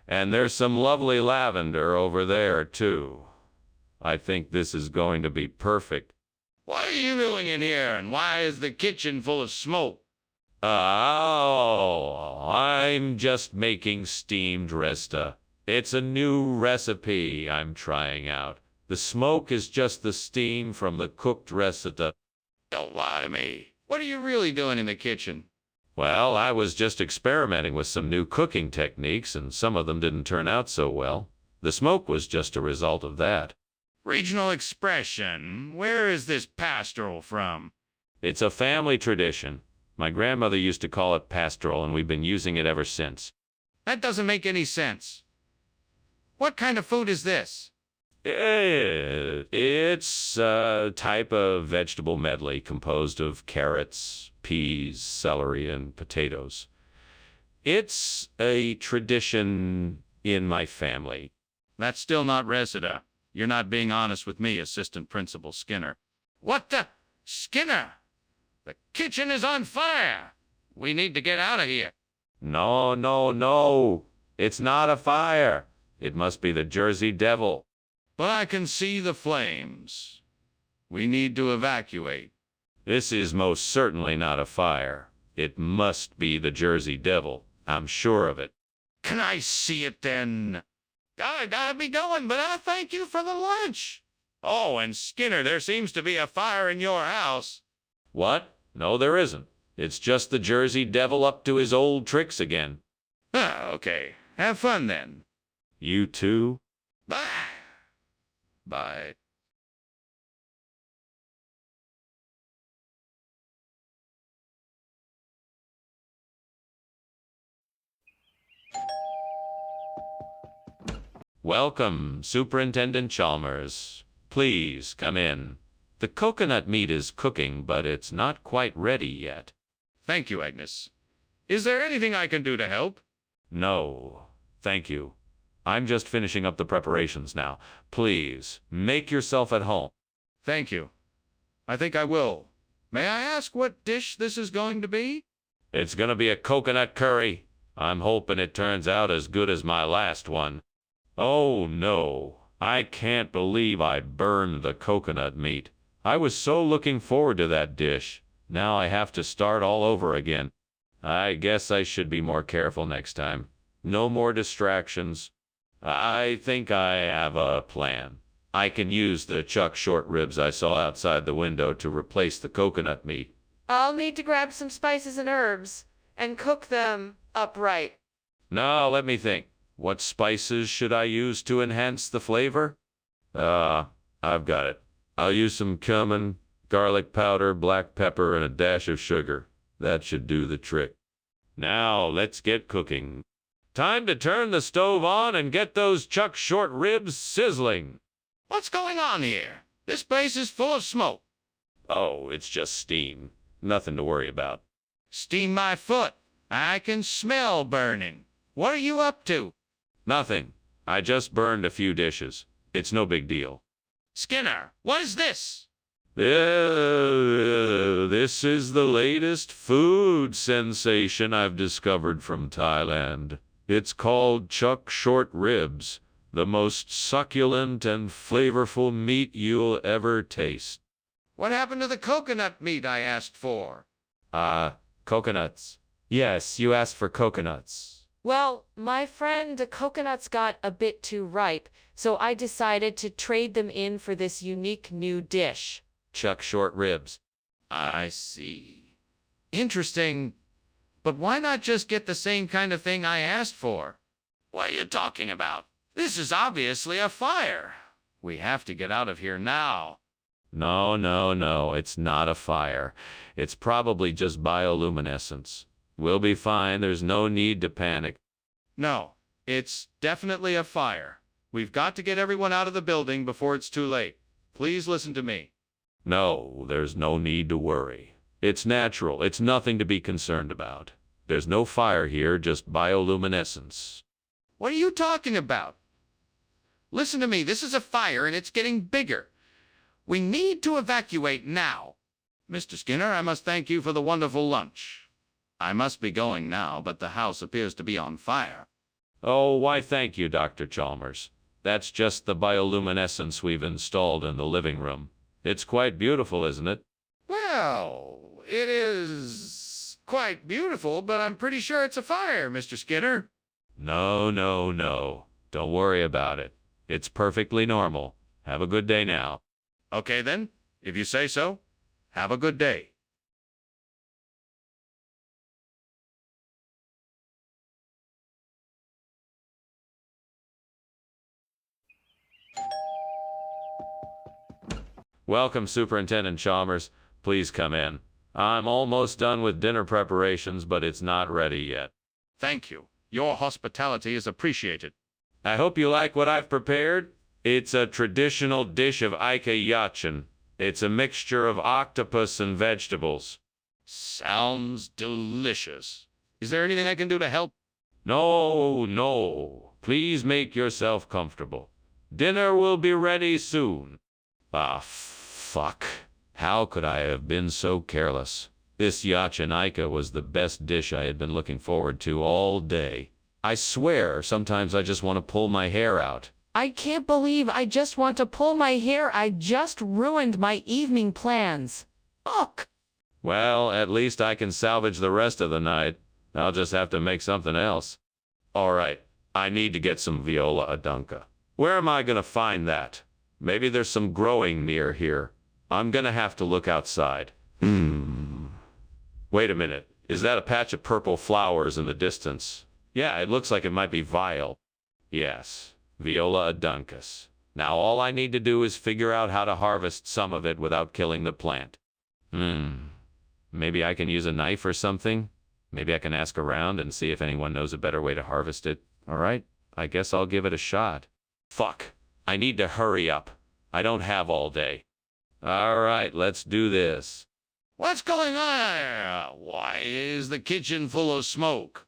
And there's some lovely lavender over there, too. I think this is going to be perfect. What are you doing in here, and why is the kitchen full of smoke? Oh, I'm just making steamed resta. It's a new recipe I'm trying out. The smoke is just the steam from the cooked reseta. Don't lie to me. What are you really doing in the kitchen? Well, I was just experimenting with some new cooking techniques, and some of them didn't turn out so well. The smoke was just a result of that. Regional expression. Where is this pastoral from? It's a family tradition. My grandmother used to call it pastoral, and we've been using it ever since. That doesn't make any sense. What kind of food is this? It's a type of vegetable medley composed of carrots, peas, celery, and potatoes. It's a tradition in my family. That's still not reseda. You're not being honest with me, Assistant Principal Skinner. What the? Skinner! The kitchen is on fire! We need to get out of here. No, no, no. It's not a fire. It must be the Jersey Devil. But I can see the flames. We need to evacuate. This is most certainly not a fire. It must be the Jersey Devil. I'm sure of it. Can I see it then? I gotta be going, but I thank you for the lunch. Oh, and Skinner, there seems to be a fire in your house. What? No, there isn't. It's just the Jersey Devil up to his old tricks again. Ah, okay. Have fun then. You too? Bye. Bye. Welcome, Superintendent Chalmers. Please come in. The coconut meat is cooking, but it's not quite ready yet. Thank you, Agnes. Is there anything I can do to help? No, thank you. I'm just finishing up the preparations now. Please, make yourself at home. Thank you. I think I will. May I ask what dish this is going to be? It's gonna be a coconut curry. I'm hoping it turns out as good as my last one. Oh no, I can't believe I burned the coconut meat. I was so looking forward to that dish. Now I have to start all over again. I guess I should be more careful next time. No more distractions. I think I have a plan. I can use the chuck short ribs I saw outside the window to replace the coconut meat. I'll need to grab some spices and herbs and cook them upright. Now let me think. What spices should I use to enhance the flavor? I've got it. I'll use some cumin, garlic powder, black pepper, and a dash of sugar. That should do the trick. Now let's get cooking. Time to turn the stove on and get those chuck short ribs sizzling. What's going on here? This place is full of smoke. Oh, it's just steam. Nothing to worry about. Steam my foot. I can smell burning. What are you up to? Nothing. I just burned a few dishes. It's no big deal. Skinner, what is this? This is the latest food sensation I've discovered from Thailand. It's called chuck short ribs, the most succulent and flavorful meat you'll ever taste. What happened to the coconut meat I asked for? Coconuts. Yes, you asked for coconuts. Well, my friend, the coconuts got a bit too ripe, so I decided to trade them in for this unique new dish. Chuck short ribs. I see. Interesting. But why not just get the same kind of thing I asked for? What are you talking about? This is obviously a fire. We have to get out of here now. No, it's not a fire. It's probably just bioluminescence. We'll be fine. There's no need to panic. No, it's definitely a fire. We've got to get everyone out of the building before it's too late. Please listen to me. No, there's no need to worry. It's natural. It's nothing to be concerned about. There's no fire here, just bioluminescence. What are you talking about? Listen to me. This is a fire and it's getting bigger. We need to evacuate now. Mr. Skinner, I must thank you for the wonderful lunch. I must be going now, but the house appears to be on fire. Oh, why thank you, Dr. Chalmers. That's just the bioluminescence we've installed in the living room. It's quite beautiful, isn't it? Well, it is quite beautiful, but I'm pretty sure it's a fire, Mr. Skinner. No. Don't worry about it. It's perfectly normal. Have a good day now. Okay then, if you say so. Have a good day. Welcome, Superintendent Chalmers. Please come in. I'm almost done with dinner preparations, but it's not ready yet. Thank you. Your hospitality is appreciated. I hope you like what I've prepared. It's a traditional dish of Ika Yachin. It's a mixture of octopus and vegetables. Sounds delicious. Is there anything I can do to help? No. Please make yourself comfortable. Dinner will be ready soon. Fuck. How could I have been so careless? This Yachinaika was the best dish I had been looking forward to all day. I swear, sometimes I just want to pull my hair out. I can't believe I just want to pull my hair. I just ruined my evening plans. Ugh. Well, at least I can salvage the rest of the night. I'll just have to make something else. All right, I need to get some viola adunca. Where am I going to find that? Maybe there's some growing near here. I'm going to have to look outside. Wait a minute. Is that a patch of purple flowers in the distance? Yeah, it looks like it might be Vile. Yes, Viola aduncus. Now all I need to do is figure out how to harvest some of it without killing the plant. Maybe I can use a knife or something? Maybe I can ask around and see if anyone knows a better way to harvest it. Alright, I guess I'll give it a shot. Fuck, I need to hurry up. I don't have all day. Alright, let's do this. What's going on here? Why is the kitchen full of smoke?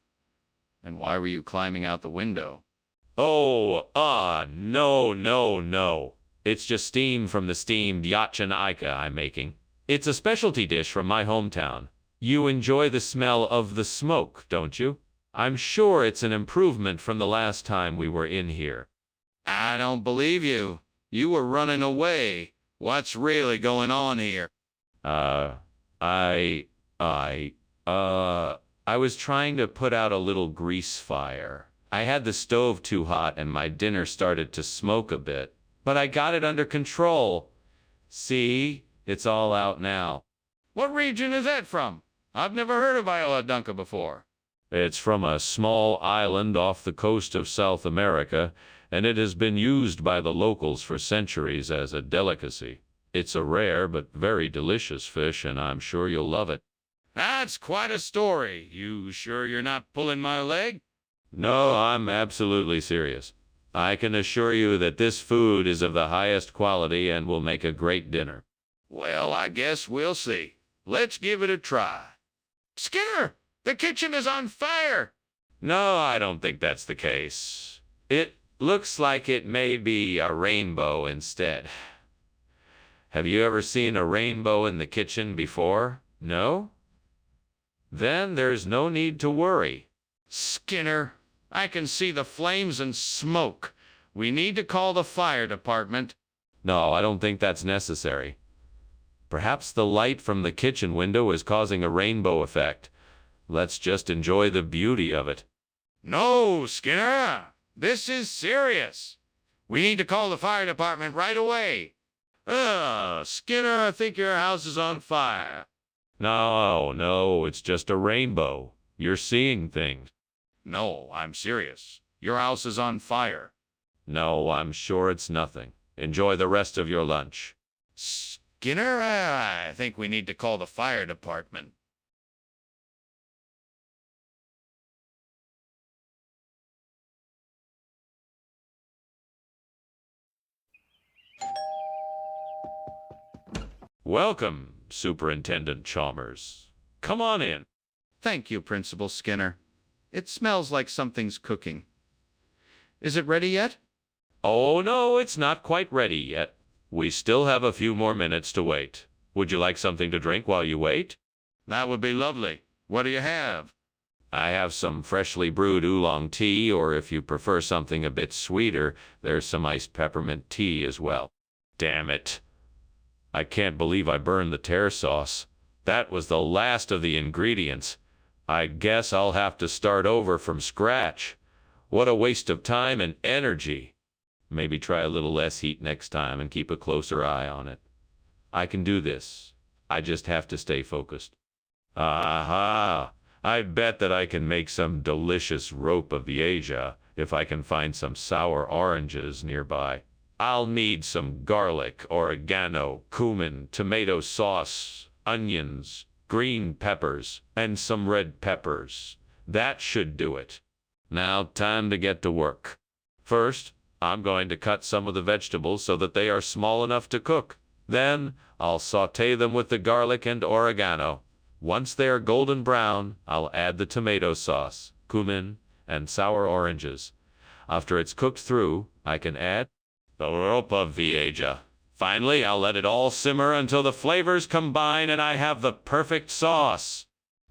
And why were you climbing out the window? Oh, no. It's just steam from the steamed Yachin Ika I'm making. It's a specialty dish from my hometown. You enjoy the smell of the smoke, don't you? I'm sure it's an improvement from the last time we were in here. I don't believe you. You were running away. What's really going on here? I was trying to put out a little grease fire. I had the stove too hot and my dinner started to smoke a bit, but I got it under control. See? It's all out now. What region is that from? I've never heard of Viola Dunca before. It's from a small island off the coast of South America, and it has been used by the locals for centuries as a delicacy. It's a rare but very delicious fish, and I'm sure you'll love it. That's quite a story. You sure you're not pulling my leg? No, I'm absolutely serious. I can assure you that this food is of the highest quality and will make a great dinner. Well, I guess we'll see. Let's give it a try. Skinner, the kitchen is on fire. No, I don't think that's the case. It looks like it may be a rainbow instead. Have you ever seen a rainbow in the kitchen before? No? Then there's no need to worry. Skinner, I can see the flames and smoke. We need to call the fire department. No, I don't think that's necessary. Perhaps the light from the kitchen window is causing a rainbow effect. Let's just enjoy the beauty of it. No, Skinner. This is serious. We need to call the fire department right away. Skinner, I think your house is on fire. No, it's just a rainbow. You're seeing things. No, I'm serious. Your house is on fire. No, I'm sure it's nothing. Enjoy the rest of your lunch. Skinner, I think we need to call the fire department. Welcome, Superintendent Chalmers. Come on in. Thank you, Principal Skinner. It smells like something's cooking. Is it ready yet? Oh, no, it's not quite ready yet. We still have a few more minutes to wait. Would you like something to drink while you wait? That would be lovely. What do you have? I have some freshly brewed oolong tea, or if you prefer something a bit sweeter, there's some iced peppermint tea as well. Damn it. I can't believe I burned the tear sauce. That was the last of the ingredients. I guess I'll have to start over from scratch. What a waste of time and energy. Maybe try a little less heat next time and keep a closer eye on it. I can do this. I just have to stay focused. Aha! I bet that I can make some delicious rope of Asia if I can find some sour oranges nearby. I'll need some garlic, oregano, cumin, tomato sauce, onions, green peppers, and some red peppers. That should do it. Now, time to get to work. First, I'm going to cut some of the vegetables so that they are small enough to cook. Then, I'll saute them with the garlic and oregano. Once they are golden brown, I'll add the tomato sauce, cumin, and sour oranges. After it's cooked through, I can add the rope of Vieja. Finally, I'll let it all simmer until the flavors combine and I have the perfect sauce.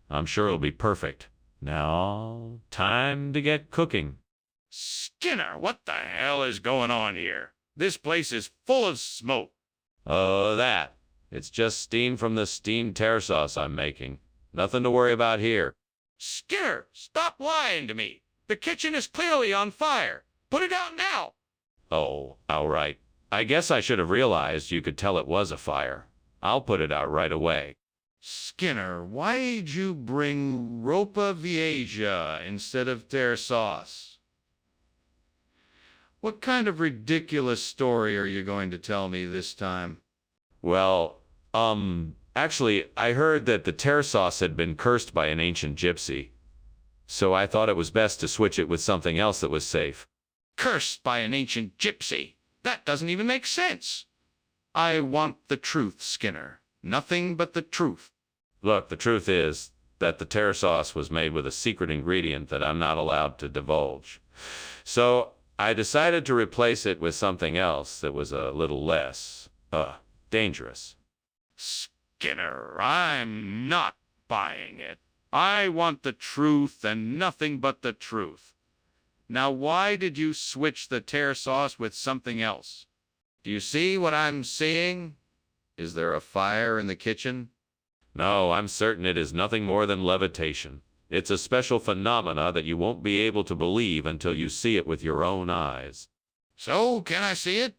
I'm sure it'll be perfect. Now, time to get cooking. Skinner, what the hell is going on here? This place is full of smoke. Oh, that. It's just steam from the steamed tear sauce I'm making. Nothing to worry about here. Skinner, stop lying to me. The kitchen is clearly on fire. Put it out now. Oh, all right. I guess I should have realized you could tell it was a fire. I'll put it out right away. Skinner, why'd you bring Ropa Vieja instead of tear sauce? What kind of ridiculous story are you going to tell me this time? Well, actually, I heard that the tear sauce had been cursed by an ancient gypsy, so I thought it was best to switch it with something else that was safe. Cursed by an ancient gypsy? That doesn't even make sense. I want the truth, Skinner. Nothing but the truth. Look, the truth is that the tear sauce was made with a secret ingredient that I'm not allowed to divulge. So I decided to replace it with something else that was a little less, dangerous. Skinner, I'm not buying it. I want the truth and nothing but the truth. Now, why did you switch the tear sauce with something else? Do you see what I'm seeing? Is there a fire in the kitchen? No, I'm certain it is nothing more than levitation. It's a special phenomena that you won't be able to believe until you see it with your own eyes. So, can I see it?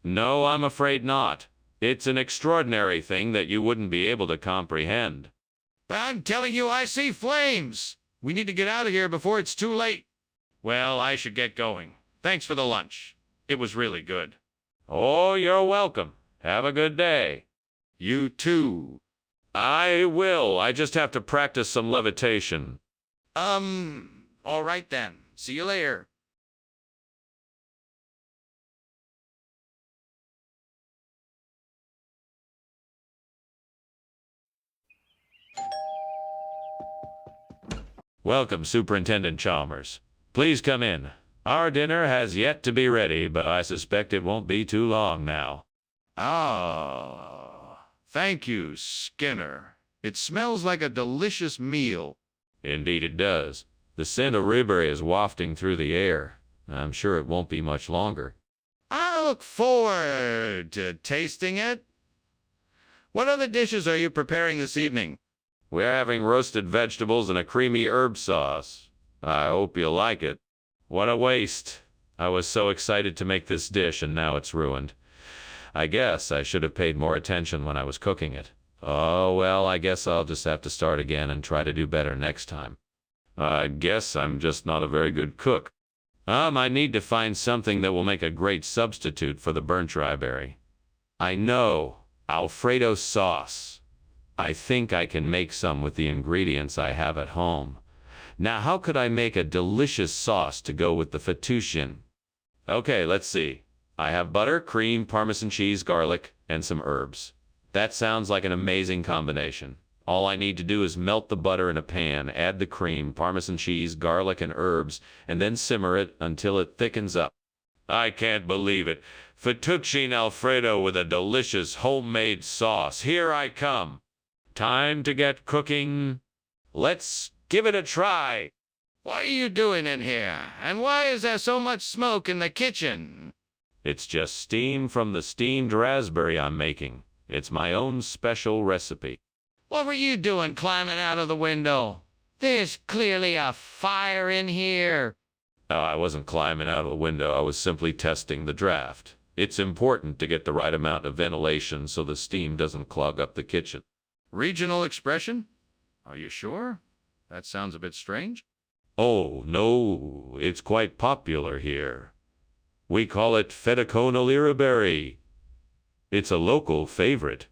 No, I'm afraid not. It's an extraordinary thing that you wouldn't be able to comprehend. But I'm telling you, I see flames. We need to get out of here before it's too late. Well, I should get going. Thanks for the lunch. It was really good. Oh, you're welcome. Have a good day. You too. I will. I just have to practice some levitation. All right then. See you later. Welcome, Superintendent Chalmers. Please come in. Our dinner has yet to be ready, but I suspect it won't be too long now. Oh, thank you, Skinner. It smells like a delicious meal. Indeed it does. The scent of ribberry is wafting through the air. I'm sure it won't be much longer. I look forward to tasting it. What other dishes are you preparing this evening? We're having roasted vegetables and a creamy herb sauce. I hope you like it. What a waste. I was so excited to make this dish and now it's ruined. I guess I should have paid more attention when I was cooking it. Oh, well, I guess I'll just have to start again and try to do better next time. I guess I'm just not a very good cook. I need to find something that will make a great substitute for the burnt dryberry. I know, Alfredo sauce. I think I can make some with the ingredients I have at home. Now, how could I make a delicious sauce to go with the fettuccine? Okay, let's see. I have butter, cream, Parmesan cheese, garlic, and some herbs. That sounds like an amazing combination. All I need to do is melt the butter in a pan, add the cream, Parmesan cheese, garlic, and herbs, and then simmer it until it thickens up. I can't believe it. Fettuccine Alfredo with a delicious homemade sauce. Here I come. Time to get cooking. Let's give it a try. What are you doing in here? And why is there so much smoke in the kitchen? It's just steam from the steamed raspberry I'm making. It's my own special recipe. What were you doing climbing out of the window? There's clearly a fire in here. No, I wasn't climbing out of the window. I was simply testing the draft. It's important to get the right amount of ventilation so the steam doesn't clog up the kitchen. Regional expression? Are you sure? That sounds a bit strange. Oh, no, it's quite popular here. We call it fettuccine liriberry. It's a local favorite.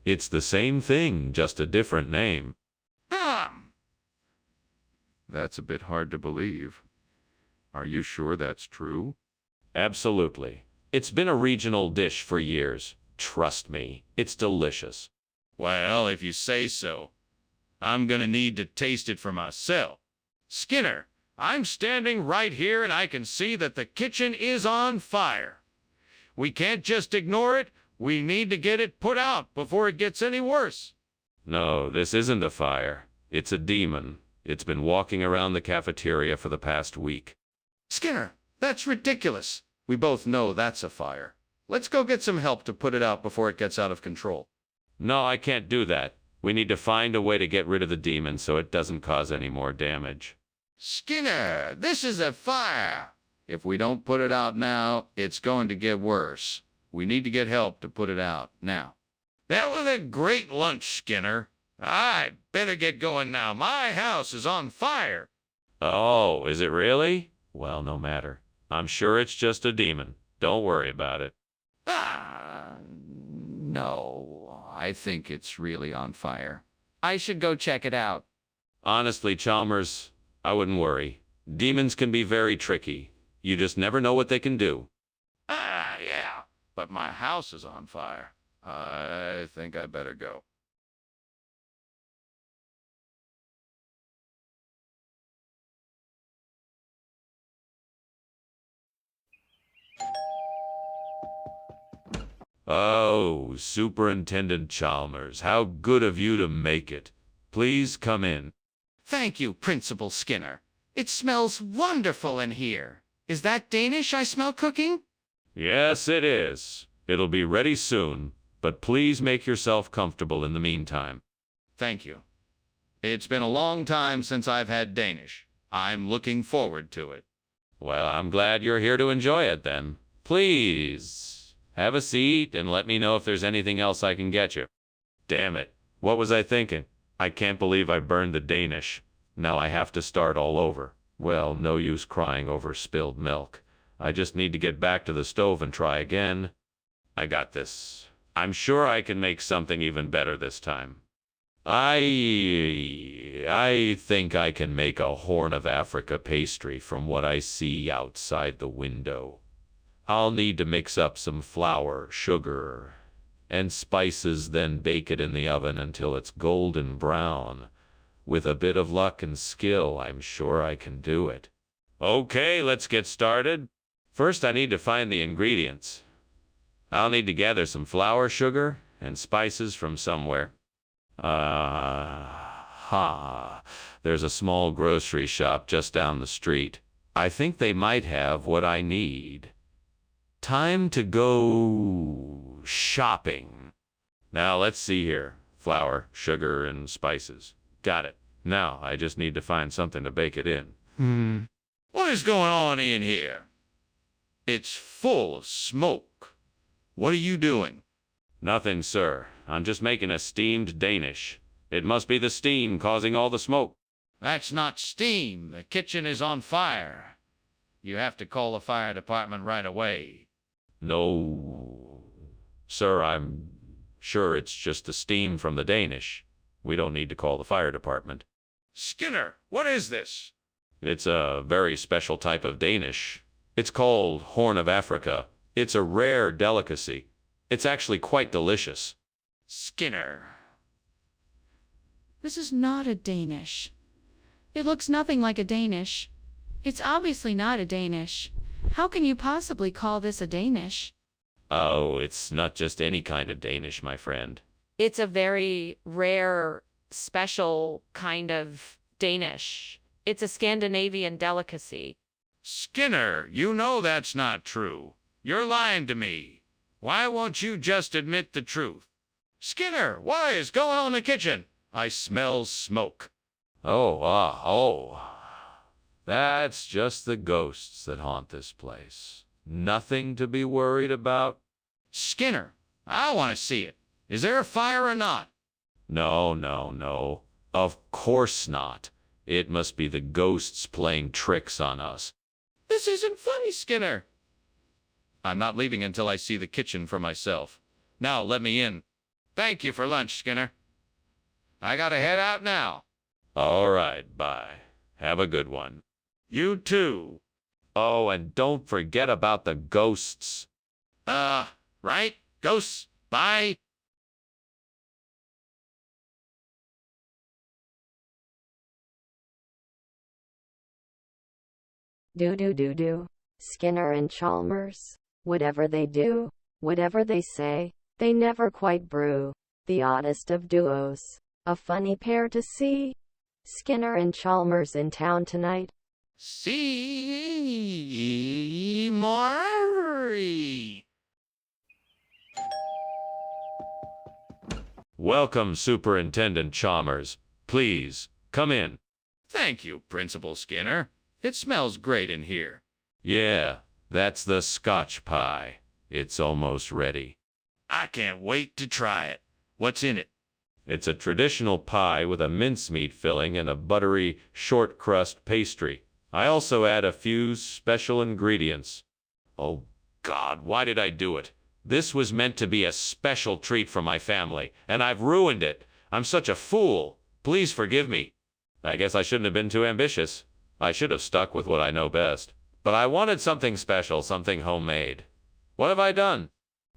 It's the same thing, just a different name. That's a bit hard to believe. Are you sure that's true? Absolutely. It's been a regional dish for years. Trust me, it's delicious. Well, if you say so. I'm gonna need to taste it for myself. Skinner, I'm standing right here and I can see that the kitchen is on fire. We can't just ignore it. We need to get it put out before it gets any worse. No, this isn't a fire. It's a demon. It's been walking around the cafeteria for the past week. Skinner, that's ridiculous. We both know that's a fire. Let's go get some help to put it out before it gets out of control. No, I can't do that. We need to find a way to get rid of the demon so it doesn't cause any more damage. Skinner, this is a fire. If we don't put it out now, it's going to get worse. We need to get help to put it out now. That was a great lunch, Skinner. I better get going now. My house is on fire. Oh, is it really? Well, no matter. I'm sure it's just a demon. Don't worry about it. No, I think it's really on fire. I should go check it out. Honestly, Chalmers, I wouldn't worry. Demons can be very tricky. You just never know what they can do. Yeah, but my house is on fire. I think I better go. Oh, Superintendent Chalmers, how good of you to make it. Please come in. Thank you, Principal Skinner. It smells wonderful in here. Is that Danish I smell cooking? Yes, it is. It'll be ready soon, but please make yourself comfortable in the meantime. Thank you. It's been a long time since I've had Danish. I'm looking forward to it. Well, I'm glad you're here to enjoy it then. Please, have a seat and let me know if there's anything else I can get you. Damn it. What was I thinking? I can't believe I burned the Danish. Now I have to start all over. Well, no use crying over spilled milk. I just need to get back to the stove and try again. I got this. I'm sure I can make something even better this time. I think I can make a Horn of Africa pastry from what I see outside the window. I'll need to mix up some flour, sugar, and spices, then bake it in the oven until it's golden brown. With a bit of luck and skill, I'm sure I can do it. Okay, let's get started. First, I need to find the ingredients. I'll need to gather some flour, sugar, and spices from somewhere. There's a small grocery shop just down the street. I think they might have what I need. Time to go shopping. Now, let's see here. Flour, sugar, and spices. Got it. Now, I just need to find something to bake it in. What is going on in here? It's full of smoke. What are you doing? Nothing, sir. I'm just making a steamed Danish. It must be the steam causing all the smoke. That's not steam. The kitchen is on fire. You have to call the fire department right away. No, sir, I'm sure it's just the steam from the Danish. We don't need to call the fire department. Skinner, what is this? It's a very special type of Danish. It's called Horn of Africa. It's a rare delicacy. It's actually quite delicious. Skinner. This is not a Danish. It looks nothing like a Danish. It's obviously not a Danish. How can you possibly call this a Danish? Oh, it's not just any kind of Danish, my friend. It's a very rare, special kind of Danish. It's a Scandinavian delicacy. Skinner, you know that's not true. You're lying to me. Why won't you just admit the truth? Skinner, what is going on in the kitchen? I smell smoke. Oh. That's just the ghosts that haunt this place. Nothing to be worried about. Skinner, I want to see it. Is there a fire or not? No. Of course not. It must be the ghosts playing tricks on us. This isn't funny, Skinner. I'm not leaving until I see the kitchen for myself. Now let me in. Thank you for lunch, Skinner. I gotta head out now. All right, bye. Have a good one. You too. Oh, and don't forget about the ghosts. Right? Ghosts. Bye. Do. Skinner and Chalmers. Whatever they do, whatever they say, they never quite brew. The oddest of duos. A funny pair to see. Skinner and Chalmers in town tonight. See Maury. Welcome, Superintendent Chalmers. Please, come in. Thank you, Principal Skinner. It smells great in here. Yeah, that's the Scotch pie. It's almost ready. I can't wait to try it. What's in it? It's a traditional pie with a mincemeat filling and a buttery, short crust pastry. I also add a few special ingredients. Oh God, why did I do it? This was meant to be a special treat for my family, and I've ruined it. I'm such a fool. Please forgive me. I guess I shouldn't have been too ambitious. I should have stuck with what I know best. But I wanted something special, something homemade. What have I done?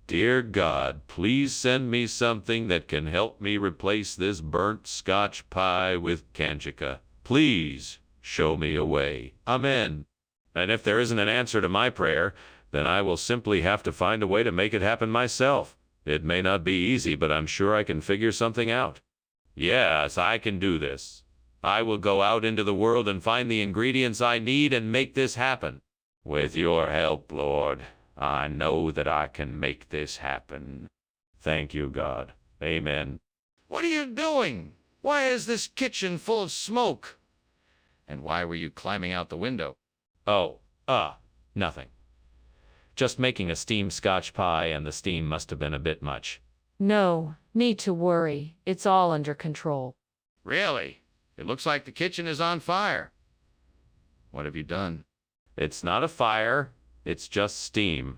Dear God, please send me something that can help me replace this burnt Scotch pie with Kanjika. Please show me a way. Amen. And if there isn't an answer to my prayer, then I will simply have to find a way to make it happen myself. It may not be easy, but I'm sure I can figure something out. Yes, I can do this. I will go out into the world and find the ingredients I need and make this happen. With your help, Lord, I know that I can make this happen. Thank you, God. Amen. What are you doing? Why is this kitchen full of smoke? And why were you climbing out the window? Oh, nothing. Just making a steamed Scotch pie, and the steam must have been a bit much. No need to worry. It's all under control. Really? It looks like the kitchen is on fire. What have you done? It's not a fire, it's just steam.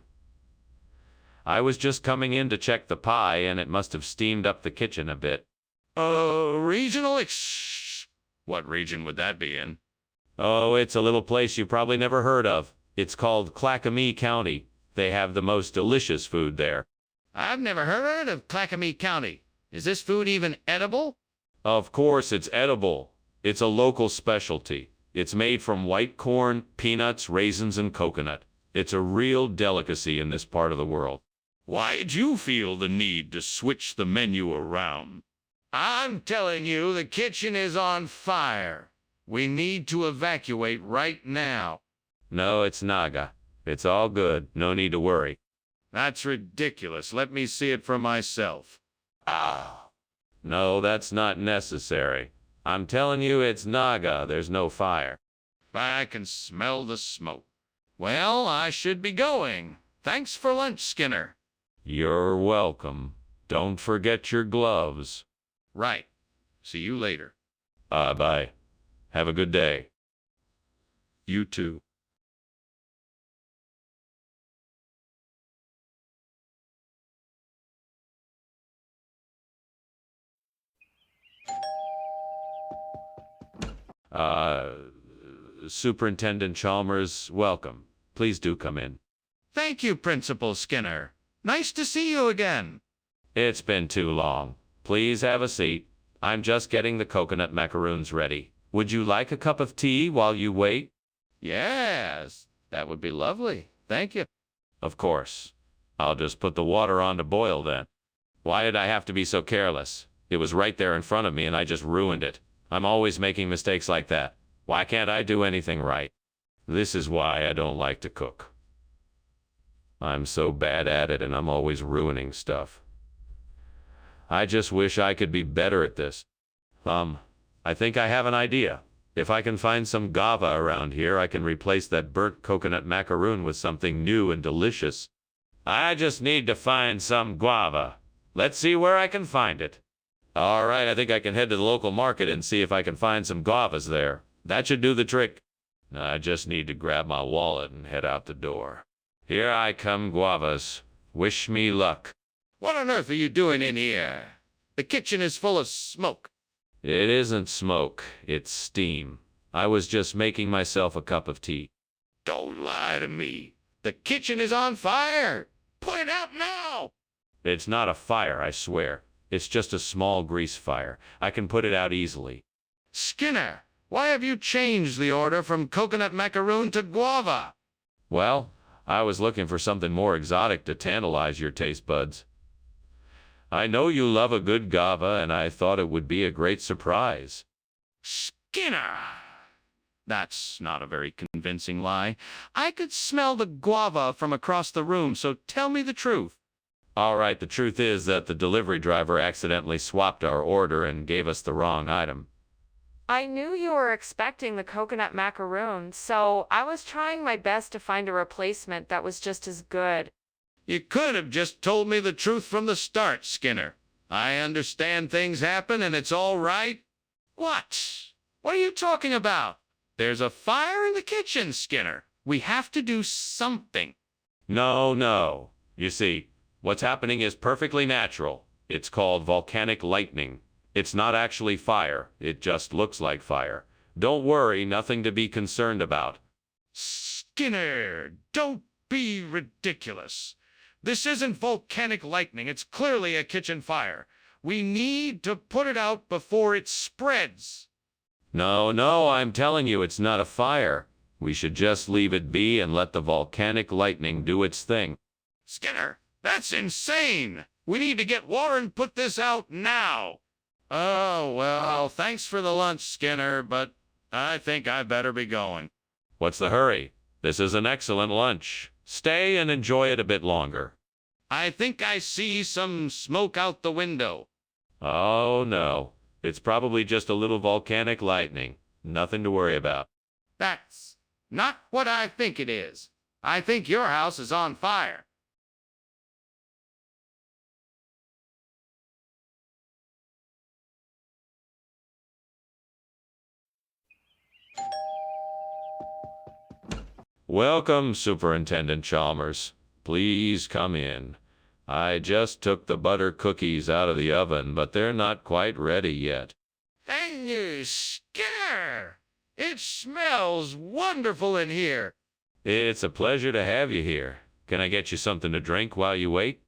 I was just coming in to check the pie, and it must have steamed up the kitchen a bit. Regional What region would that be in? Oh, it's a little place you probably never heard of. It's called Clackamee County. They have the most delicious food there. I've never heard of Clackamee County. Is this food even edible? Of course it's edible. It's a local specialty. It's made from white corn, peanuts, raisins, and coconut. It's a real delicacy in this part of the world. Why'd you feel the need to switch the menu around? I'm telling you, the kitchen is on fire. We need to evacuate right now. No, it's Naga. It's all good. No need to worry. That's ridiculous. Let me see it for myself. No, that's not necessary. I'm telling you, it's Naga. There's no fire. I can smell the smoke. Well, I should be going. Thanks for lunch, Skinner. You're welcome. Don't forget your gloves. Right. See you later. Bye. Have a good day. You too. Superintendent Chalmers, welcome. Please do come in. Thank you, Principal Skinner. Nice to see you again. It's been too long. Please have a seat. I'm just getting the coconut macaroons ready. Would you like a cup of tea while you wait? Yes, that would be lovely. Thank you. Of course. I'll just put the water on to boil then. Why did I have to be so careless? It was right there in front of me and I just ruined it. I'm always making mistakes like that. Why can't I do anything right? This is why I don't like to cook. I'm so bad at it and I'm always ruining stuff. I just wish I could be better at this. I think I have an idea. If I can find some guava around here, I can replace that burnt coconut macaroon with something new and delicious. I just need to find some guava. Let's see where I can find it. All right, I think I can head to the local market and see if I can find some guavas there. That should do the trick. I just need to grab my wallet and head out the door. Here I come, guavas. Wish me luck. What on earth are you doing in here? The kitchen is full of smoke. It isn't smoke, it's steam. I was just making myself a cup of tea. Don't lie to me. The kitchen is on fire. Put it out now. It's not a fire, I swear. It's just a small grease fire. I can put it out easily. Skinner, why have you changed the order from coconut macaroon to guava? Well, I was looking for something more exotic to tantalize your taste buds. I know you love a good guava, and I thought it would be a great surprise. Skinner! That's not a very convincing lie. I could smell the guava from across the room, so tell me the truth. All right, the truth is that the delivery driver accidentally swapped our order and gave us the wrong item. I knew you were expecting the coconut macaroon, so I was trying my best to find a replacement that was just as good. You could have just told me the truth from the start, Skinner. I understand things happen and it's all right. What? What are you talking about? There's a fire in the kitchen, Skinner. We have to do something. No, no. You see, what's happening is perfectly natural. It's called volcanic lightning. It's not actually fire. It just looks like fire. Don't worry, nothing to be concerned about. Skinner, don't be ridiculous. This isn't volcanic lightning. It's clearly a kitchen fire. We need to put it out before it spreads. No, no, I'm telling you it's not a fire. We should just leave it be and let the volcanic lightning do its thing. Skinner, that's insane. We need to get water and put this out now. Oh, well, thanks for the lunch, Skinner, but I think I better be going. What's the hurry? This is an excellent lunch. Stay and enjoy it a bit longer. I think I see some smoke out the window. Oh, no. It's probably just a little volcanic lightning. Nothing to worry about. That's not what I think it is. I think your house is on fire. Welcome, Superintendent Chalmers. Please come in. I just took the butter cookies out of the oven, but they're not quite ready yet. Thank you, Skinner. It smells wonderful in here. It's a pleasure to have you here. Can I get you something to drink while you wait?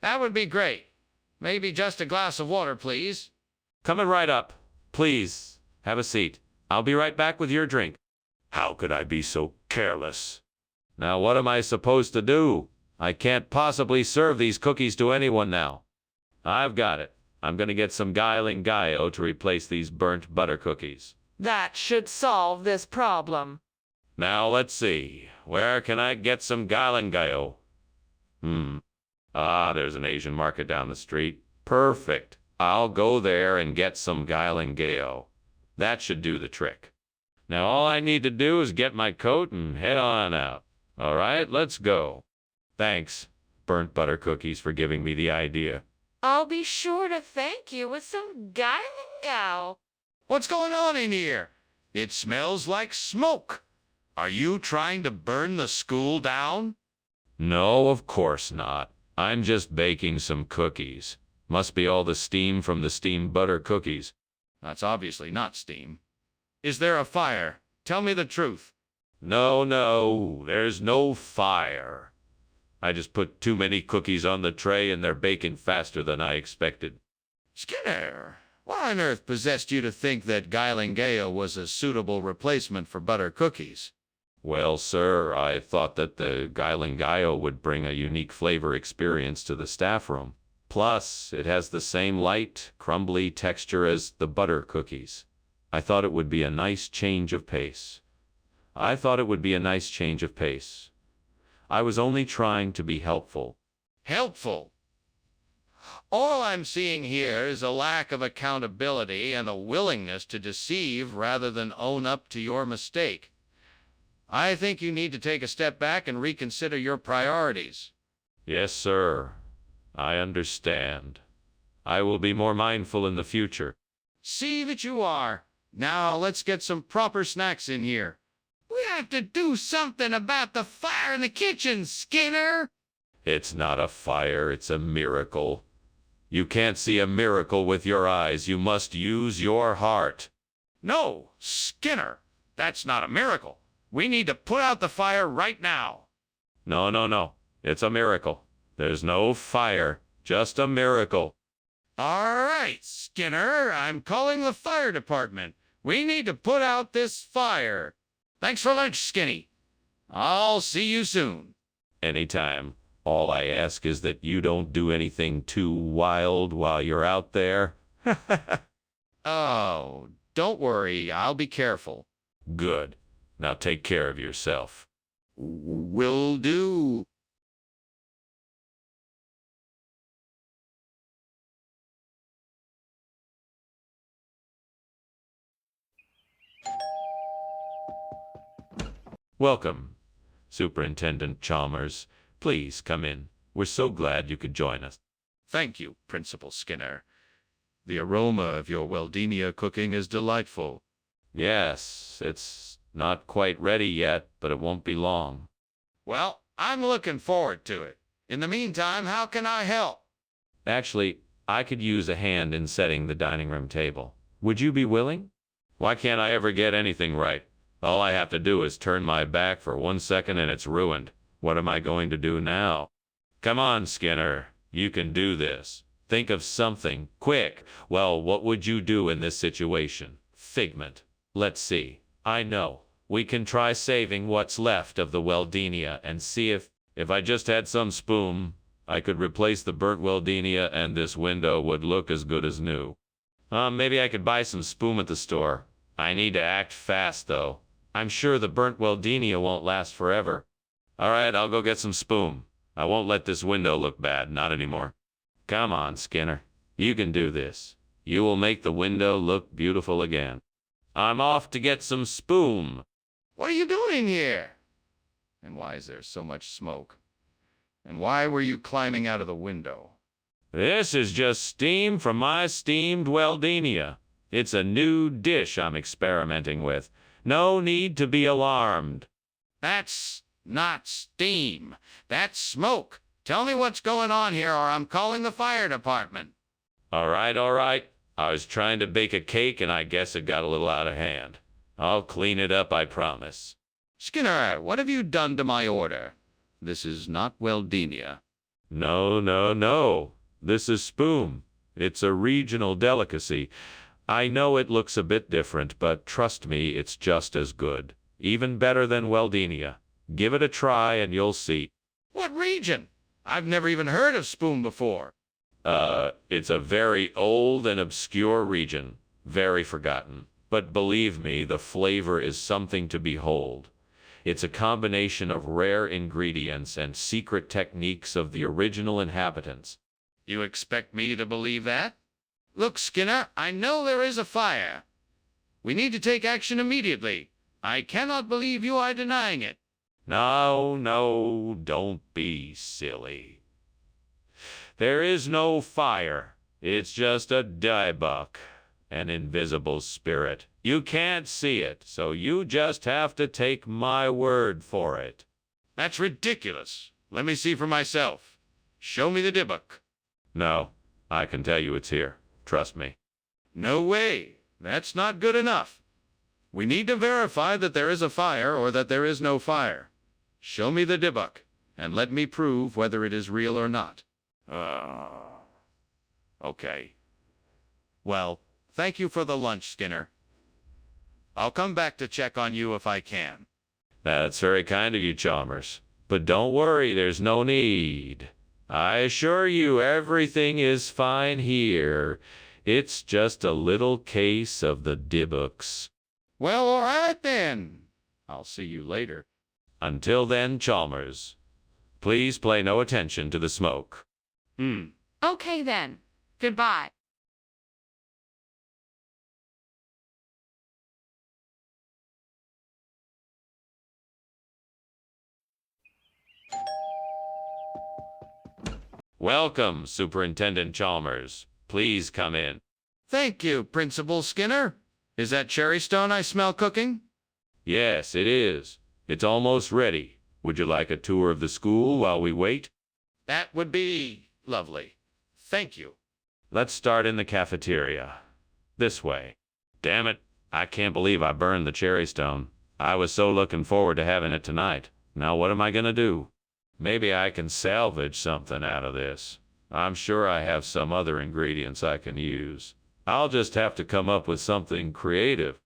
That would be great. Maybe just a glass of water, please. Coming right up. Please, have a seat. I'll be right back with your drink. How could I be so careless? Now what am I supposed to do? I can't possibly serve these cookies to anyone now. I've got it. I'm gonna get some Gayo to replace these burnt butter cookies. That should solve this problem. Now let's see. Where can I get some Gayo? There's an Asian market down the street. Perfect. I'll go there and get some Gayo. That should do the trick. Now all I need to do is get my coat and head on out. All right, let's go. Thanks, burnt butter cookies, for giving me the idea. I'll be sure to thank you with some Gayo. What's going on in here? It smells like smoke. Are you trying to burn the school down? No, of course not. I'm just baking some cookies. Must be all the steam from the steamed butter cookies. That's obviously not steam. Is there a fire? Tell me the truth. No, no, there's no fire. I just put too many cookies on the tray and they're baking faster than I expected. Skinner, what on earth possessed you to think that Gayo was a suitable replacement for butter cookies? Well, sir, I thought that the Gayo would bring a unique flavor experience to the staff room. Plus, it has the same light, crumbly texture as the butter cookies. I thought it would be a nice change of pace. I was only trying to be helpful. Helpful? All I'm seeing here is a lack of accountability and a willingness to deceive rather than own up to your mistake. I think you need to take a step back and reconsider your priorities. Yes, sir. I understand. I will be more mindful in the future. See that you are. Now let's get some proper snacks in here. We have to do something about the fire in the kitchen, Skinner. It's not a fire, it's a miracle. You can't see a miracle with your eyes. You must use your heart. No, Skinner, that's not a miracle. We need to put out the fire right now. No, no, no. It's a miracle. There's no fire, just a miracle. All right, Skinner, I'm calling the fire department. We need to put out this fire. Thanks for lunch, Skinny. I'll see you soon. Anytime. All I ask is that you don't do anything too wild while you're out there. Oh, don't worry. I'll be careful. Good. Now take care of yourself. Will do. Welcome, Superintendent Chalmers. Please come in. We're so glad you could join us. Thank you, Principal Skinner. The aroma of your Weldenia cooking is delightful. Yes, it's not quite ready yet, but it won't be long. Well, I'm looking forward to it. In the meantime, how can I help? Actually, I could use a hand in setting the dining room table. Would you be willing? Why can't I ever get anything right? All I have to do is turn my back for 1 second and it's ruined. What am I going to do now? Come on, Skinner. You can do this. Think of something, quick. Well, what would you do in this situation? Figment. Let's see. I know. We can try saving what's left of the Weldenia and see if I just had some spoon, I could replace the burnt Weldenia and this window would look as good as new. Maybe I could buy some spoon at the store. I need to act fast, though. I'm sure the burnt Weldenia won't last forever. All right, I'll go get some spoon. I won't let this window look bad, not anymore. Come on, Skinner. You can do this. You will make the window look beautiful again. I'm off to get some spoon. What are you doing here? And why is there so much smoke? And why were you climbing out of the window? This is just steam from my steamed Weldenia. It's a new dish I'm experimenting with. No need to be alarmed. That's not steam. That's smoke. Tell me what's going on here or I'm calling the fire department. All right, all right. I was trying to bake a cake and I guess it got a little out of hand. I'll clean it up, I promise. Skinner, what have you done to my order? This is not Weldenia. No, no, no. This is spoon. It's a regional delicacy. I know it looks a bit different, but trust me, it's just as good. Even better than Weldenia. Give it a try and you'll see. What region? I've never even heard of spoon before. It's a very old and obscure region. Very forgotten. But believe me, the flavor is something to behold. It's a combination of rare ingredients and secret techniques of the original inhabitants. You expect me to believe that? Look, Skinner, I know there is a fire. We need to take action immediately. I cannot believe you are denying it. No, no, don't be silly. There is no fire. It's just a diebuck, an invisible spirit. You can't see it, so you just have to take my word for it. That's ridiculous. Let me see for myself. Show me the dibbuck. No, I can tell you it's here. Trust me. No way. That's not good enough. We need to verify that there is a fire or that there is no fire. Show me the dibbuck, and let me prove whether it is real or not. Okay. Well, thank you for the lunch, Skinner. I'll come back to check on you if I can. That's very kind of you, Chalmers. But don't worry, there's no need. I assure you everything is fine here. It's just a little case of the dibbooks. Well, all right then. I'll see you later. Until then, Chalmers, please pay no attention to the smoke. Okay then. Goodbye. Welcome, Superintendent Chalmers. Please come in. Thank you, Principal Skinner. Is that cherry stone I smell cooking? Yes, it is. It's almost ready. Would you like a tour of the school while we wait? That would be lovely. Thank you. Let's start in the cafeteria. This way. Damn it, I can't believe I burned the cherry stone. I was so looking forward to having it tonight. Now what am I gonna do? Maybe I can salvage something out of this. I'm sure I have some other ingredients I can use. I'll just have to come up with something creative.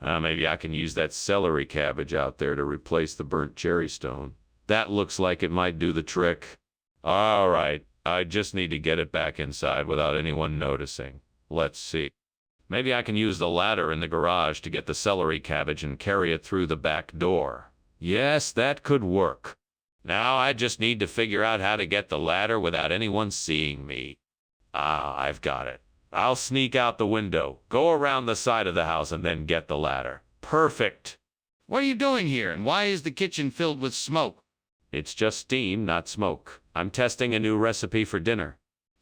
Maybe I can use that celery cabbage out there to replace the burnt cherry stone. That looks like it might do the trick. All right, I just need to get it back inside without anyone noticing. Let's see. Maybe I can use the ladder in the garage to get the celery cabbage and carry it through the back door. Yes, that could work. Now I just need to figure out how to get the ladder without anyone seeing me. I've got it. I'll sneak out the window, go around the side of the house, and then get the ladder. Perfect. What are you doing here, and why is the kitchen filled with smoke? It's just steam, not smoke. I'm testing a new recipe for dinner.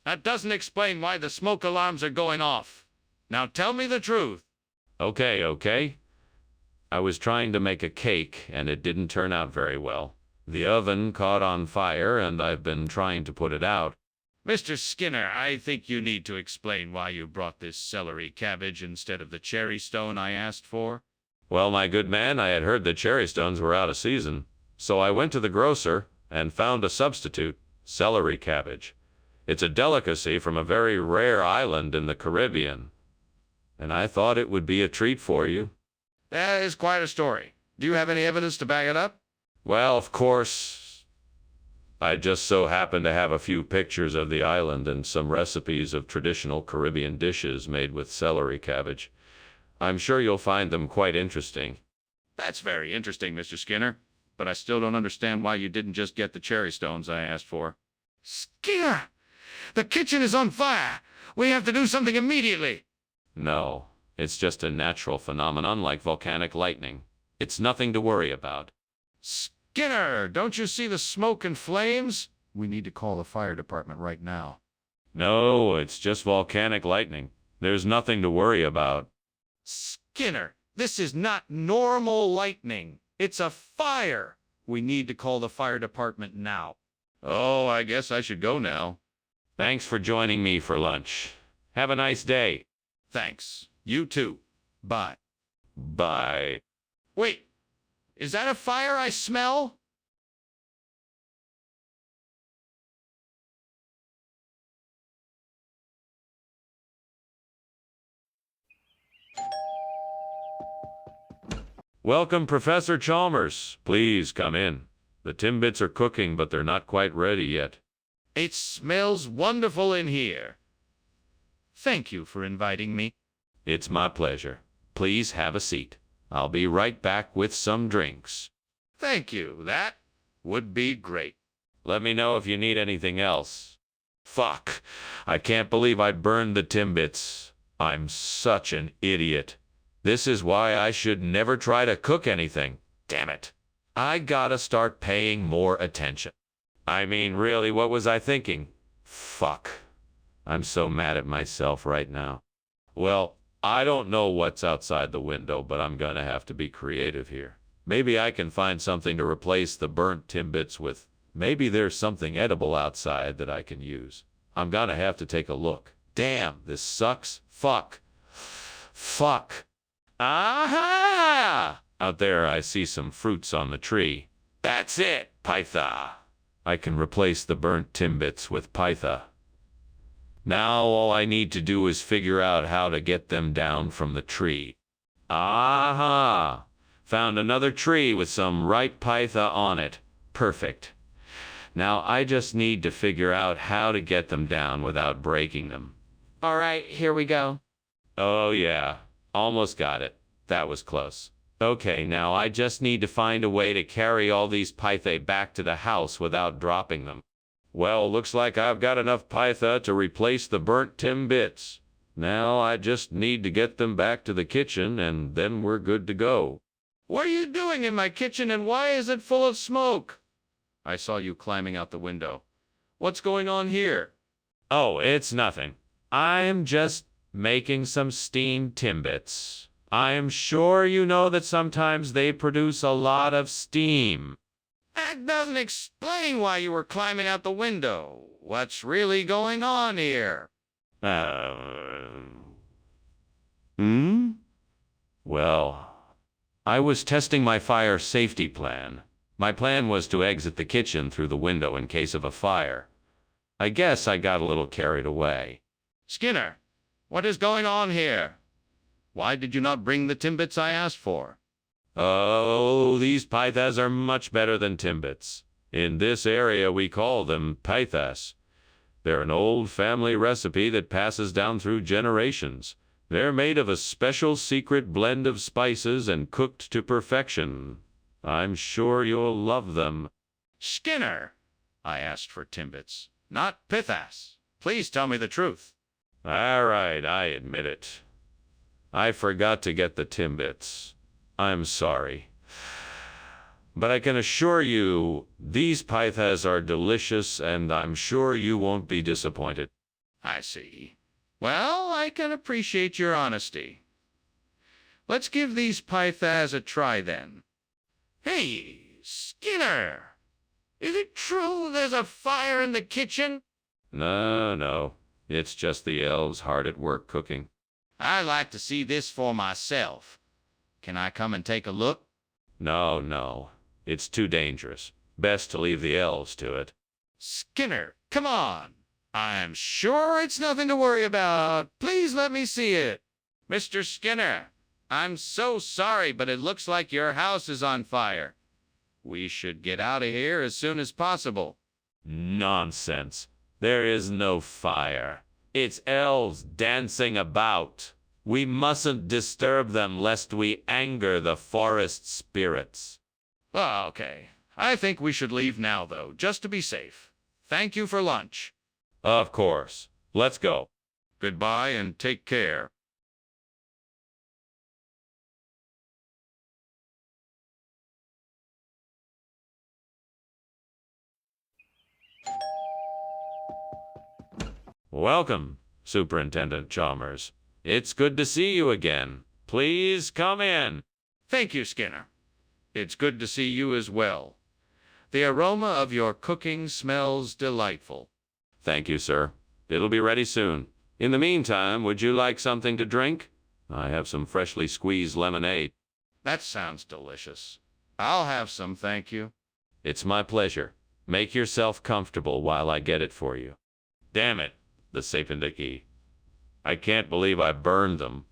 That doesn't explain why the smoke alarms are going off. Now tell me the truth. Okay. I was trying to make a cake, and it didn't turn out very well. The oven caught on fire, and I've been trying to put it out. Mr. Skinner, I think you need to explain why you brought this celery cabbage instead of the cherry stone I asked for. Well, my good man, I had heard the cherry stones were out of season, so I went to the grocer and found a substitute, celery cabbage. It's a delicacy from a very rare island in the Caribbean, and I thought it would be a treat for you. That is quite a story. Do you have any evidence to back it up? Well, of course, I just so happen to have a few pictures of the island and some recipes of traditional Caribbean dishes made with celery cabbage. I'm sure you'll find them quite interesting. That's very interesting, Mr. Skinner, but I still don't understand why you didn't just get the cherry stones I asked for. Skinner! The kitchen is on fire! We have to do something immediately! No, it's just a natural phenomenon like volcanic lightning. It's nothing to worry about. Skinner, don't you see the smoke and flames? We need to call the fire department right now. No, it's just volcanic lightning. There's nothing to worry about. Skinner, this is not normal lightning. It's a fire. We need to call the fire department now. Oh, I guess I should go now. Thanks for joining me for lunch. Have a nice day. Thanks. You too. Bye. Bye. Wait, is that a fire I smell? Welcome, Professor Chalmers. Please come in. The Timbits are cooking, but they're not quite ready yet. It smells wonderful in here. Thank you for inviting me. It's my pleasure. Please have a seat. I'll be right back with some drinks. Thank you. That would be great. Let me know if you need anything else. Fuck. I can't believe I burned the Timbits. I'm such an idiot. This is why I should never try to cook anything. Damn it. I gotta start paying more attention. I mean, really, what was I thinking? Fuck. I'm so mad at myself right now. Well, I don't know what's outside the window, but I'm gonna have to be creative here. Maybe I can find something to replace the burnt Timbits with. Maybe there's something edible outside that I can use. I'm gonna have to take a look. Damn, this sucks. Fuck. Aha! Out there I see some fruits on the tree. That's it, Pytha. I can replace the burnt Timbits with Pytha. Now all I need to do is figure out how to get them down from the tree. Aha! Found another tree with some ripe Pytha on it. Perfect. Now I just need to figure out how to get them down without breaking them. All right, here we go. Oh yeah, almost got it. That was close. Okay, now I just need to find a way to carry all these Pytha back to the house without dropping them. Well, looks like I've got enough Pytha to replace the burnt Timbits. Now I just need to get them back to the kitchen, and then we're good to go. What are you doing in my kitchen, and why is it full of smoke? I saw you climbing out the window. What's going on here? Oh, it's nothing. I'm just making some steamed Timbits. I am sure you know that sometimes they produce a lot of steam. That doesn't explain why you were climbing out the window. What's really going on here? Well, I was testing my fire safety plan. My plan was to exit the kitchen through the window in case of a fire. I guess I got a little carried away. Skinner, what is going on here? Why did you not bring the Timbits I asked for? Oh, these Pythas are much better than Timbits. In this area, we call them Pythas. They're an old family recipe that passes down through generations. They're made of a special secret blend of spices and cooked to perfection. I'm sure you'll love them. Skinner, I asked for Timbits, not Pythas. Please tell me the truth. All right, I admit it. I forgot to get the Timbits. I'm sorry. But I can assure you, these Pythas are delicious, and I'm sure you won't be disappointed. I see. Well, I can appreciate your honesty. Let's give these pythas a try then. Hey, Skinner! Is it true there's a fire in the kitchen? No. It's just the elves hard at work cooking. I'd like to see this for myself. Can I come and take a look? No. It's too dangerous. Best to leave the elves to it. Skinner, come on. I'm sure it's nothing to worry about. Please let me see it. Mr. Skinner, I'm so sorry, but it looks like your house is on fire. We should get out of here as soon as possible. Nonsense. There is no fire. It's elves dancing about. We mustn't disturb them lest we anger the forest spirits. Oh, okay. I think we should leave now, though, just to be safe. Thank you for lunch. Of course. Let's go. Goodbye and take care. Welcome, Superintendent Chalmers. It's good to see you again. Please come in. Thank you, Skinner. It's good to see you as well. The aroma of your cooking smells delightful. Thank you, sir. It'll be ready soon. In the meantime, would you like something to drink? I have some freshly squeezed lemonade. That sounds delicious. I'll have some, thank you. It's my pleasure. Make yourself comfortable while I get it for you. Damn it, the Sapindaki. I can't believe I burned them.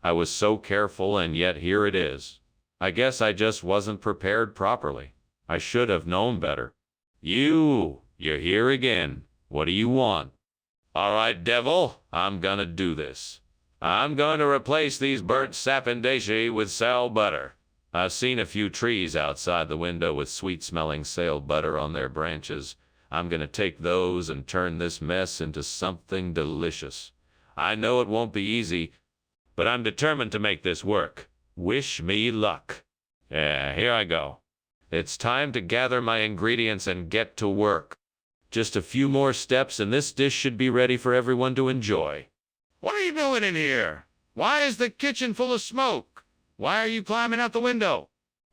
I was so careful, and yet here it is. I guess I just wasn't prepared properly. I should have known better. You're here again. What do you want? All right, devil, I'm gonna do this. I'm going to replace these burnt sapindashi with sal butter. I've seen a few trees outside the window with sweet-smelling sal butter on their branches. I'm gonna take those and turn this mess into something delicious. I know it won't be easy, but I'm determined to make this work. Wish me luck. Yeah, here I go. It's time to gather my ingredients and get to work. Just a few more steps and this dish should be ready for everyone to enjoy. What are you doing in here? Why is the kitchen full of smoke? Why are you climbing out the window?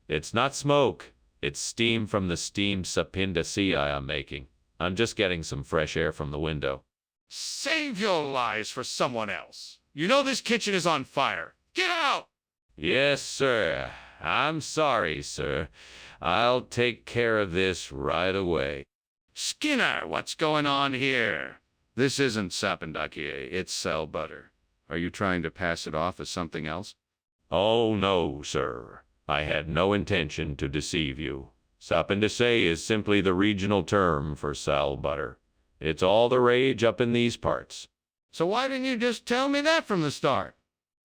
It's not smoke. It's steam from the steamed sapindashi I'm making. I'm just getting some fresh air from the window. Save your lies for someone else. You know this kitchen is on fire. Get out! Yes, sir. I'm sorry, sir. I'll take care of this right away. Skinner, what's going on here? This isn't sapindaki, it's sal butter. Are you trying to pass it off as something else? Oh, no, sir. I had no intention to deceive you. Sapindashi is simply the regional term for sal butter. It's all the rage up in these parts. So why didn't you just tell me that from the start?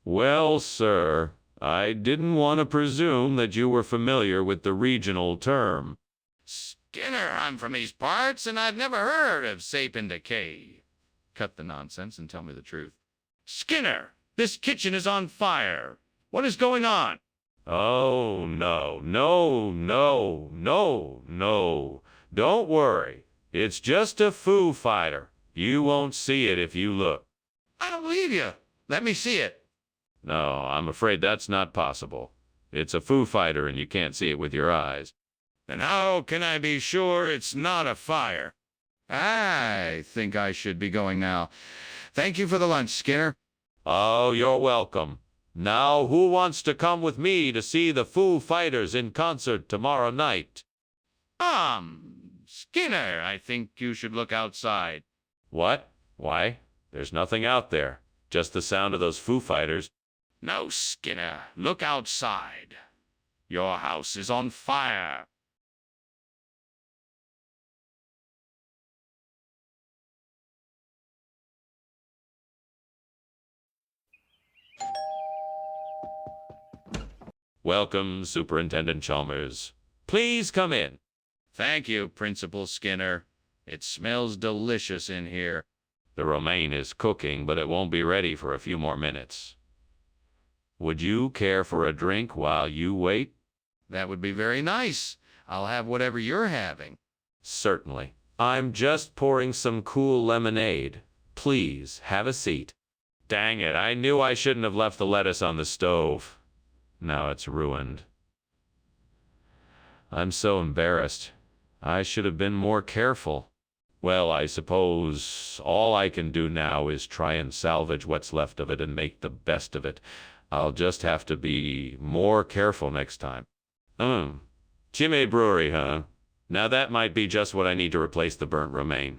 Well, sir, I didn't want to presume that you were familiar with the regional term. Skinner, I'm from these parts, and I've never heard of sapindaki. Cut the nonsense and tell me the truth. Skinner, this kitchen is on fire. What is going on? Oh, no. Don't worry. It's just a Foo Fighter. You won't see it if you look. I don't believe you. Let me see it. No, I'm afraid that's not possible. It's a Foo Fighter and you can't see it with your eyes. Then how can I be sure it's not a fire? I think I should be going now. Thank you for the lunch, Skinner. Oh, you're welcome. Now, who wants to come with me to see the Foo Fighters in concert tomorrow night? Skinner, I think you should look outside. What? Why? There's nothing out there. Just the sound of those Foo Fighters. No, Skinner, look outside. Your house is on fire. Welcome, Superintendent Chalmers. Please come in. Thank you, Principal Skinner. It smells delicious in here. The romaine is cooking, but it won't be ready for a few more minutes. Would you care for a drink while you wait? That would be very nice. I'll have whatever you're having. Certainly. I'm just pouring some cool lemonade. Please, have a seat. Dang it, I knew I shouldn't have left the lettuce on the stove. Now it's ruined. I'm so embarrassed. I should have been more careful. Well, I suppose all I can do now is try and salvage what's left of it and make the best of it. I'll just have to be more careful next time. Chimay Brewery, huh? Now that might be just what I need to replace the burnt romaine.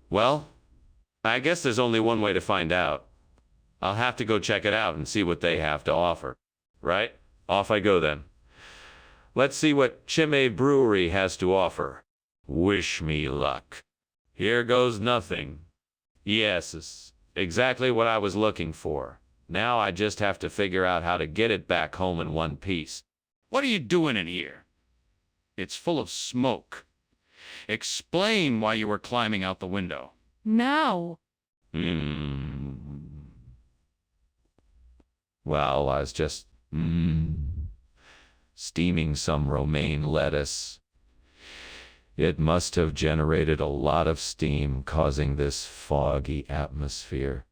Well, I guess there's only one way to find out. I'll have to go check it out and see what they have to offer. Right? Off I go then. Let's see what Chimay Brewery has to offer. Wish me luck. Here goes nothing. Yes, it's exactly what I was looking for. Now I just have to figure out how to get it back home in one piece. What are you doing in here? It's full of smoke. Explain why you were climbing out the window. No. Well, I was just steaming some romaine lettuce. It must have generated a lot of steam, causing this foggy atmosphere.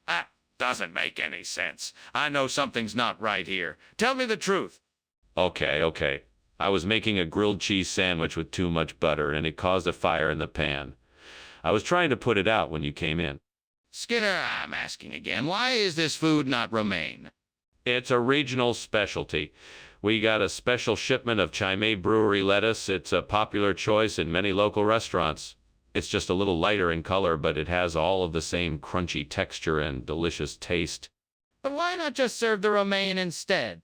That doesn't make any sense. I know something's not right here. Tell me the truth. Okay. I was making a grilled cheese sandwich with too much butter, and it caused a fire in the pan. I was trying to put it out when you came in. Skinner, I'm asking again, why is this food not romaine? It's a regional specialty. We got a special shipment of Chimay Brewery lettuce. It's a popular choice in many local restaurants. It's just a little lighter in color, but it has all of the same crunchy texture and delicious taste. But why not just serve the romaine instead?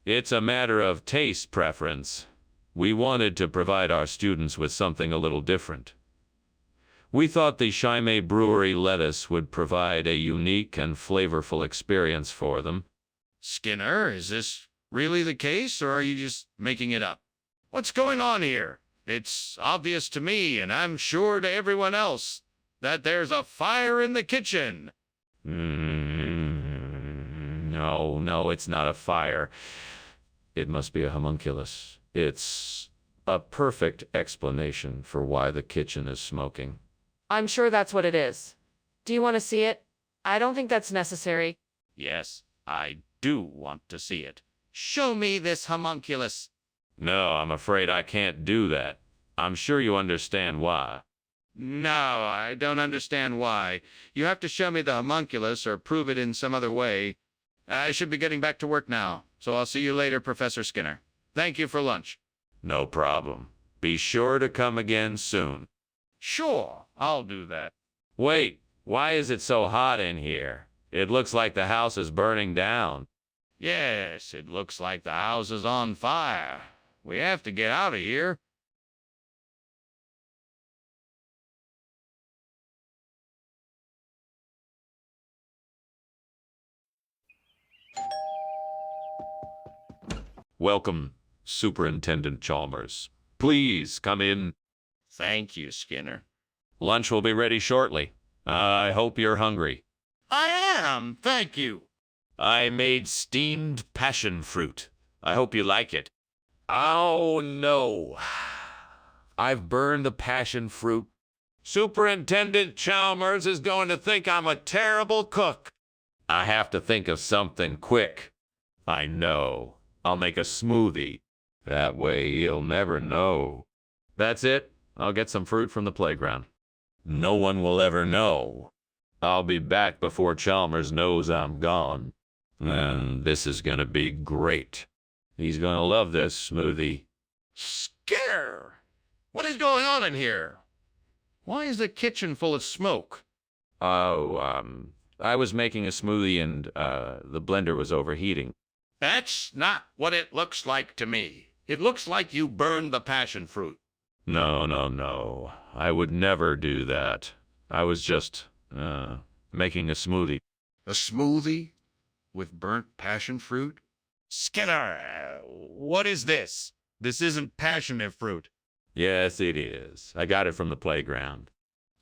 It's a matter of taste preference. We wanted to provide our students with something a little different. We thought the Chimay Brewery lettuce would provide a unique and flavorful experience for them. Skinner, is this really the case, or are you just making it up? What's going on here? It's obvious to me, and I'm sure to everyone else, that there's a fire in the kitchen. No, it's not a fire. It must be a homunculus. It's a perfect explanation for why the kitchen is smoking. I'm sure that's what it is. Do you want to see it? I don't think that's necessary. Yes, I do want to see it. Show me this homunculus. No, I'm afraid I can't do that. I'm sure you understand why. No, I don't understand why. You have to show me the homunculus or prove it in some other way. I should be getting back to work now, so I'll see you later, Professor Skinner. Thank you for lunch. No problem. Be sure to come again soon. Sure, I'll do that. Wait, why is it so hot in here? It looks like the house is burning down. Yes, it looks like the house is on fire. We have to get out of here. Welcome, Superintendent Chalmers. Please come in. Thank you, Skinner. Lunch will be ready shortly. I hope you're hungry. I am, thank you. I made steamed passion fruit. I hope you like it. Oh, no. I've burned the passion fruit. Superintendent Chalmers is going to think I'm a terrible cook. I have to think of something quick. I know. I'll make a smoothie. That way he'll never know. That's it. I'll get some fruit from the playground. No one will ever know. I'll be back before Chalmers knows I'm gone. And this is gonna be great. He's gonna love this smoothie. Skinner! What is going on in here? Why is the kitchen full of smoke? Oh, I was making a smoothie and, the blender was overheating. That's not what it looks like to me. It looks like you burned the passion fruit. No. I would never do that. I was just, making a smoothie. A smoothie with burnt passion fruit? Skinner, what is this? This isn't passionate fruit. Yes, it is. I got it from the playground.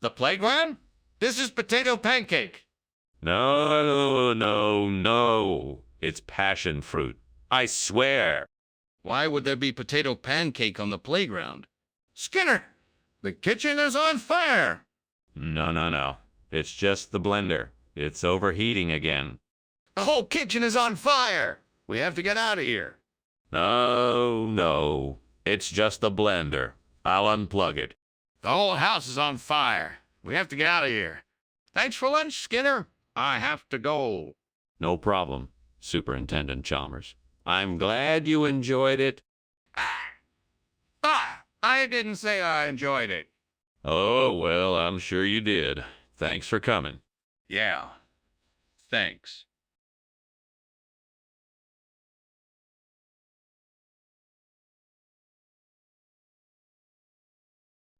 The playground? This is potato pancake. No. It's passion fruit. I swear. Why would there be potato pancake on the playground? Skinner, the kitchen is on fire. No. It's just the blender. It's overheating again. The whole kitchen is on fire. We have to get out of here. No, no. It's just the blender. I'll unplug it. The whole house is on fire. We have to get out of here. Thanks for lunch, Skinner. I have to go. No problem, Superintendent Chalmers. I'm glad you enjoyed it. I didn't say I enjoyed it. Oh, well, I'm sure you did. Thanks for coming. Yeah. Thanks.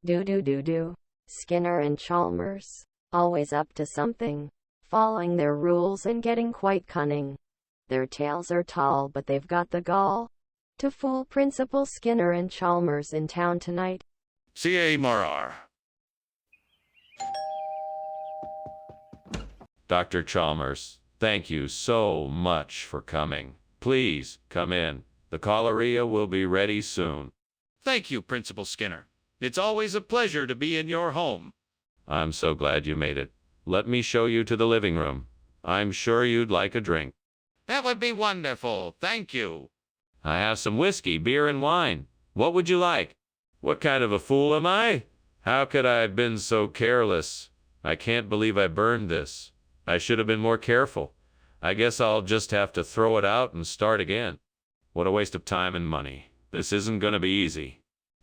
Do. Skinner and Chalmers, always up to something, following their rules and getting quite cunning. Their tales are tall, but they've got the gall to fool Principal Skinner and Chalmers in town tonight. C.A. Morar. Dr. Chalmers, thank you so much for coming. Please, come in. The cholera will be ready soon. Thank you, Principal Skinner. It's always a pleasure to be in your home. I'm so glad you made it. Let me show you to the living room. I'm sure you'd like a drink. That would be wonderful. Thank you. I have some whiskey, beer, and wine. What would you like? What kind of a fool am I? How could I have been so careless? I can't believe I burned this. I should have been more careful. I guess I'll just have to throw it out and start again. What a waste of time and money. This isn't gonna be easy.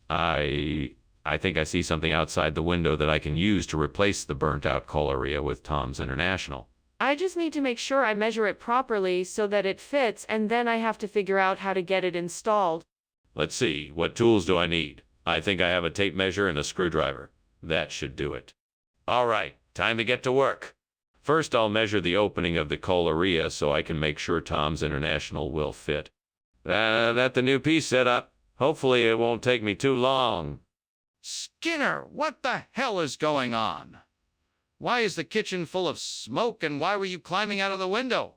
I think I see something outside the window that I can use to replace the burnt-out cholera with Tom's International. I just need to make sure I measure it properly so that it fits, and then I have to figure out how to get it installed. Let's see, what tools do I need? I think I have a tape measure and a screwdriver. That should do it. All right, time to get to work. First, I'll measure the opening of the cholera so I can make sure Tom's International will fit. That the new piece set up. Hopefully it won't take me too long. Skinner, what the hell is going on? Why is the kitchen full of smoke, and why were you climbing out of the window?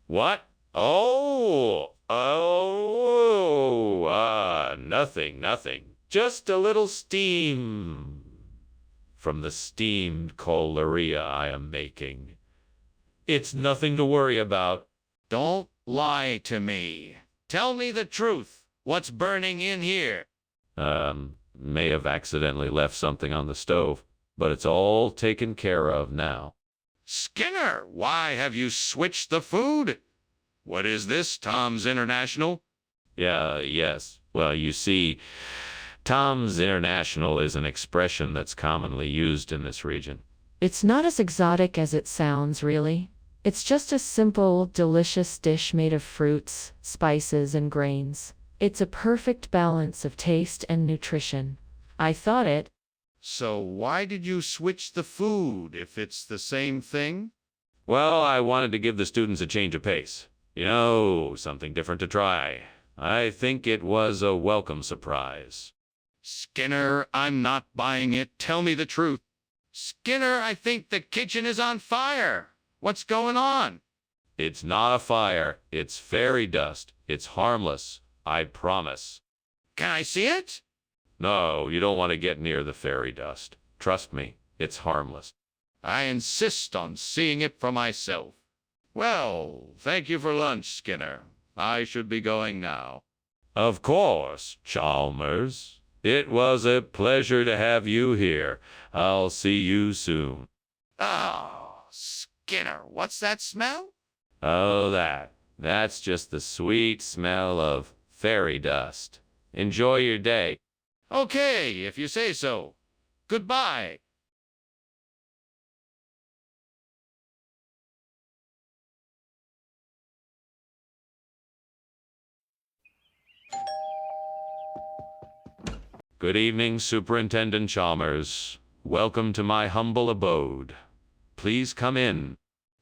What? Nothing. Just a little steam from the steamed cholera I am making. It's nothing to worry about. Don't lie to me. Tell me the truth. What's burning in here? May have accidentally left something on the stove, but it's all taken care of now. Skinner, why have you switched the food? What is this, Tom's International? Yes. Well, you see, Tom's International is an expression that's commonly used in this region. It's not as exotic as it sounds, really. It's just a simple, delicious dish made of fruits, spices, and grains. It's a perfect balance of taste and nutrition. I thought it. So why did you switch the food if it's the same thing? Well, I wanted to give the students a change of pace. Something different to try. I think it was a welcome surprise. Skinner, I'm not buying it. Tell me the truth. Skinner, I think the kitchen is on fire. What's going on? It's not a fire. It's fairy dust. It's harmless. I promise. Can I see it? No, you don't want to get near the fairy dust. Trust me, it's harmless. I insist on seeing it for myself. Well, thank you for lunch, Skinner. I should be going now. Of course, Chalmers. It was a pleasure to have you here. I'll see you soon. Oh, Skinner, what's that smell? Oh, that's just the sweet smell of fairy dust. Enjoy your day. Okay, if you say so. Goodbye. Good evening, Superintendent Chalmers. Welcome to my humble abode. Please come in.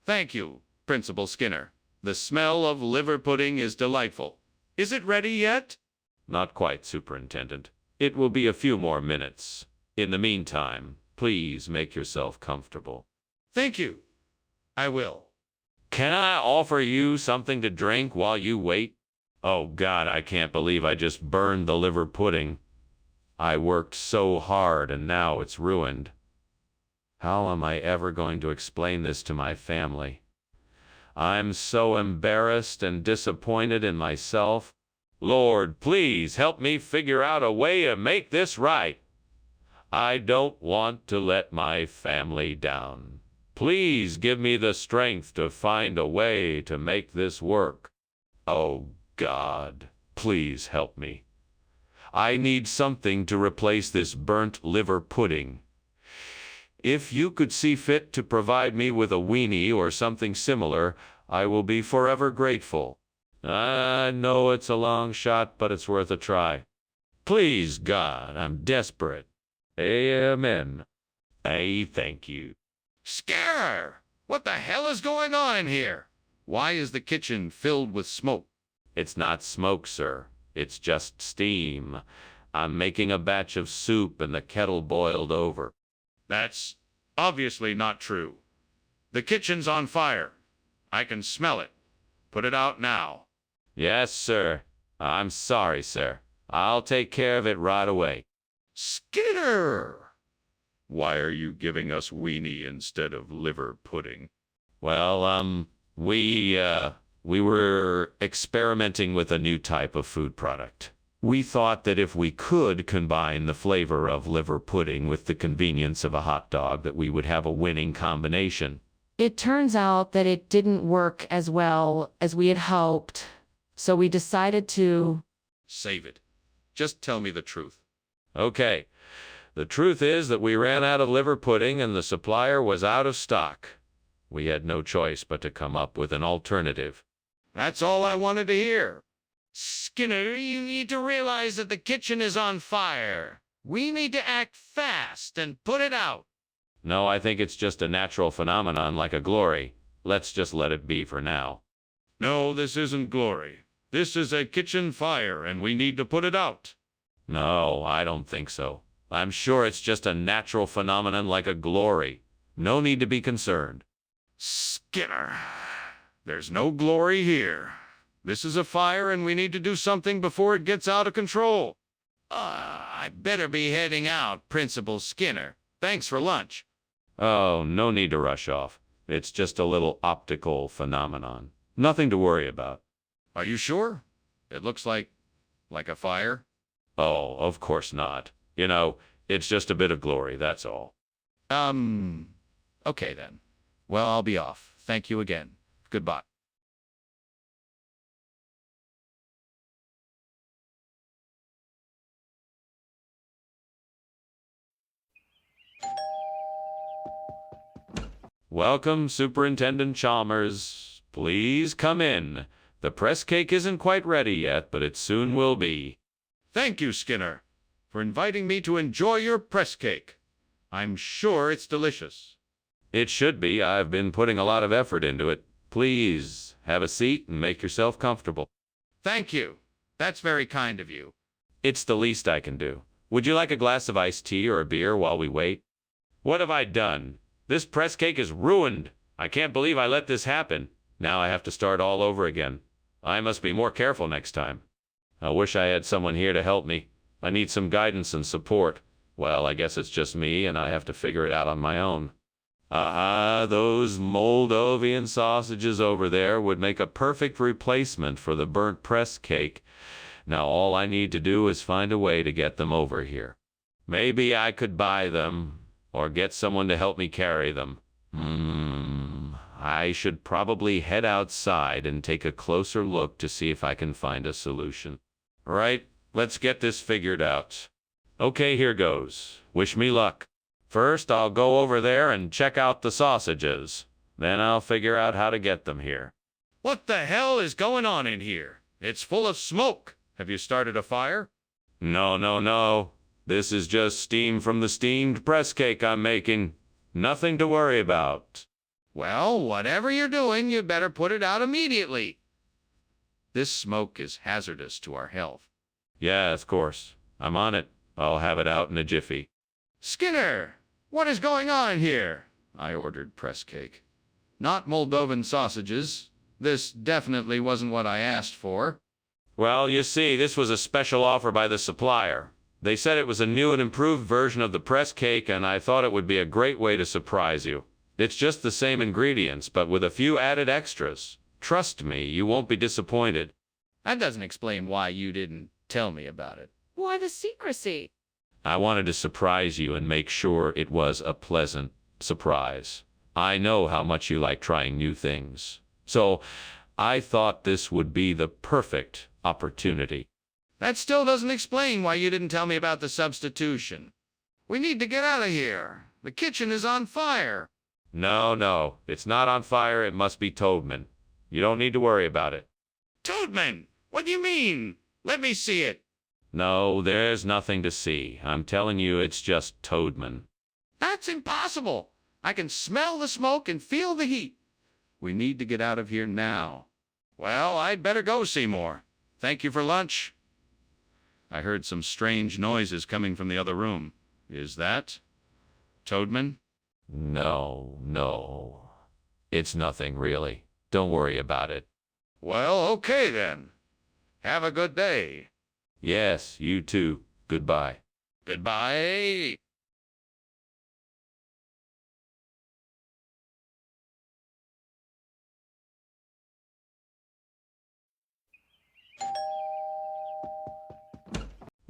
Thank you, Principal Skinner. The smell of liver pudding is delightful. Is it ready yet? Not quite, Superintendent. It will be a few more minutes. In the meantime, please make yourself comfortable. Thank you. I will. Can I offer you something to drink while you wait? Oh God, I can't believe I just burned the liver pudding. I worked so hard and now it's ruined. How am I ever going to explain this to my family? I'm so embarrassed and disappointed in myself. Lord, please help me figure out a way to make this right. I don't want to let my family down. Please give me the strength to find a way to make this work. Oh, God, please help me. I need something to replace this burnt liver pudding. If you could see fit to provide me with a weenie or something similar, I will be forever grateful. I know it's a long shot, but it's worth a try. Please, God, I'm desperate. Amen. Thank you. Skinner! What the hell is going on in here? Why is the kitchen filled with smoke? It's not smoke, sir. It's just steam. I'm making a batch of soup and the kettle boiled over. That's obviously not true. The kitchen's on fire. I can smell it. Put it out now. Yes, sir. I'm sorry, sir. I'll take care of it right away. Skinner! Why are you giving us weenie instead of liver pudding? Well, we were experimenting with a new type of food product. We thought that if we could combine the flavor of liver pudding with the convenience of a hot dog, that we would have a winning combination. It turns out that it didn't work as well as we had hoped, so we decided to... Save it. Just tell me the truth. Okay. The truth is that we ran out of liver pudding and the supplier was out of stock. We had no choice but to come up with an alternative. That's all I wanted to hear. Skinner, you need to realize that the kitchen is on fire. We need to act fast and put it out. No, I think it's just a natural phenomenon like a glory. Let's just let it be for now. No, this isn't glory. This is a kitchen fire, and we need to put it out. No, I don't think so. I'm sure it's just a natural phenomenon like a glory. No need to be concerned. Skinner, there's no glory here. This is a fire, and we need to do something before it gets out of control. I better be heading out, Principal Skinner. Thanks for lunch. Oh, no need to rush off. It's just a little optical phenomenon. Nothing to worry about. Are you sure? It looks like a fire. Oh, of course not. You know, it's just a bit of glory, that's all. Okay then. Well, I'll be off. Thank you again. Goodbye. Welcome, Superintendent Chalmers. Please come in. The press cake isn't quite ready yet, but it soon will be. Thank you, Skinner, for inviting me to enjoy your press cake. I'm sure it's delicious. It should be. I've been putting a lot of effort into it. Please, have a seat and make yourself comfortable. Thank you. That's very kind of you. It's the least I can do. Would you like a glass of iced tea or a beer while we wait? What have I done? This press cake is ruined. I can't believe I let this happen. Now I have to start all over again. I must be more careful next time. I wish I had someone here to help me. I need some guidance and support. Well, I guess it's just me, and I have to figure it out on my own. Those Moldovan sausages over there would make a perfect replacement for the burnt press cake. Now all I need to do is find a way to get them over here. Maybe I could buy them, or get someone to help me carry them. I should probably head outside and take a closer look to see if I can find a solution. Right, let's get this figured out. Okay, here goes. Wish me luck. First, I'll go over there and check out the sausages. Then I'll figure out how to get them here. What the hell is going on in here? It's full of smoke. Have you started a fire? No. This is just steam from the steamed press cake I'm making. Nothing to worry about. Well, whatever you're doing, you better put it out immediately. This smoke is hazardous to our health. Yeah, of course. I'm on it. I'll have it out in a jiffy. Skinner, what is going on here? I ordered press cake. Not Moldovan sausages. This definitely wasn't what I asked for. Well, you see, this was a special offer by the supplier. They said it was a new and improved version of the press cake, and I thought it would be a great way to surprise you. It's just the same ingredients, but with a few added extras. Trust me, you won't be disappointed. That doesn't explain why you didn't tell me about it. Why the secrecy? I wanted to surprise you and make sure it was a pleasant surprise. I know how much you like trying new things. So, I thought this would be the perfect opportunity. That still doesn't explain why you didn't tell me about the substitution. We need to get out of here. The kitchen is on fire. No, it's not on fire. It must be Toadman. You don't need to worry about it. Toadman, what do you mean? Let me see it. No, there's nothing to see. I'm telling you, it's just Toadman. That's impossible. I can smell the smoke and feel the heat. We need to get out of here now. Well, I'd better go, Seymour. Thank you for lunch. I heard some strange noises coming from the other room. Is that Toadman? No. It's nothing, really. Don't worry about it. Well, okay then. Have a good day. Yes, you too. Goodbye. Goodbye.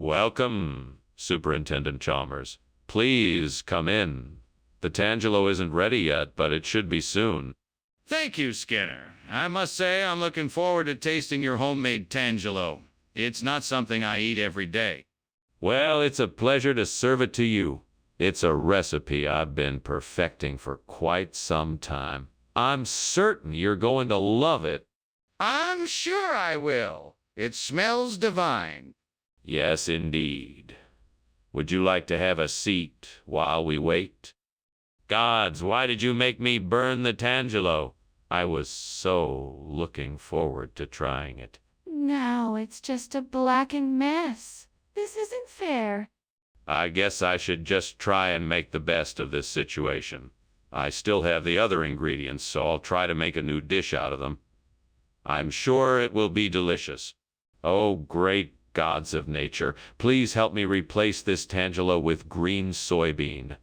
Welcome, Superintendent Chalmers. Please come in. The Tangelo isn't ready yet, but it should be soon. Thank you, Skinner. I must say I'm looking forward to tasting your homemade Tangelo. It's not something I eat every day. Well, it's a pleasure to serve it to you. It's a recipe I've been perfecting for quite some time. I'm certain you're going to love it. I'm sure I will. It smells divine. Yes, indeed. Would you like to have a seat while we wait? Gods, why did you make me burn the Tangelo? I was so looking forward to trying it. Now it's just a blackened mess. This isn't fair. I guess I should just try and make the best of this situation. I still have the other ingredients, so I'll try to make a new dish out of them. I'm sure it will be delicious. Oh, great gods of nature, please help me replace this Tangelo with green soybean.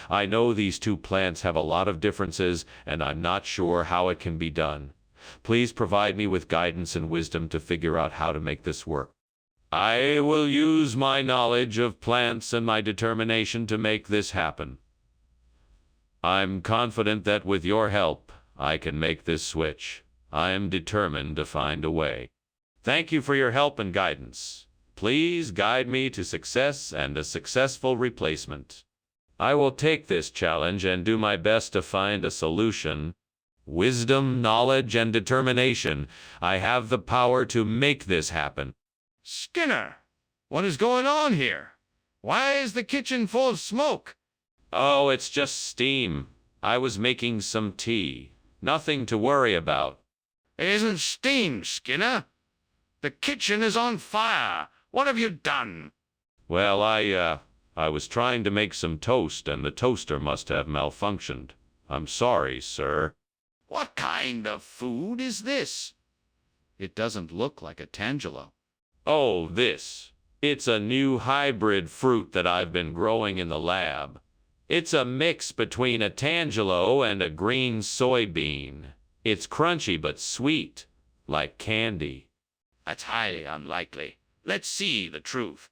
I know these two plants have a lot of differences, and I'm not sure how it can be done. Please provide me with guidance and wisdom to figure out how to make this work. I will use my knowledge of plants and my determination to make this happen. I'm confident that with your help, I can make this switch. I am determined to find a way. Thank you for your help and guidance. Please guide me to success and a successful replacement. I will take this challenge and do my best to find a solution. Wisdom, knowledge, and determination. I have the power to make this happen. Skinner, what is going on here? Why is the kitchen full of smoke? Oh, it's just steam. I was making some tea. Nothing to worry about. It isn't steam, Skinner. The kitchen is on fire. What have you done? Well, I was trying to make some toast, and the toaster must have malfunctioned. I'm sorry, sir. What kind of food is this? It doesn't look like a Tangelo. Oh, this. It's a new hybrid fruit that I've been growing in the lab. It's a mix between a Tangelo and a green soybean. It's crunchy but sweet, like candy. That's highly unlikely. Let's see the truth.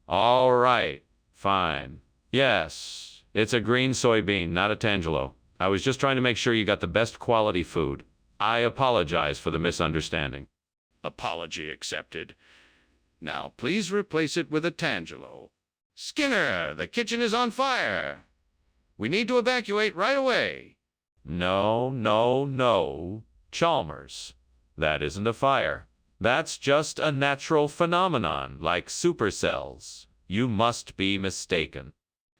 All right, fine. Yes, it's a green soybean, not a Tangelo. I was just trying to make sure you got the best quality food. I apologize for the misunderstanding. Apology accepted. Now, please replace it with a Tangelo. Skinner, the kitchen is on fire. We need to evacuate right away. No. Chalmers. That isn't a fire. That's just a natural phenomenon, like supercells. You must be mistaken.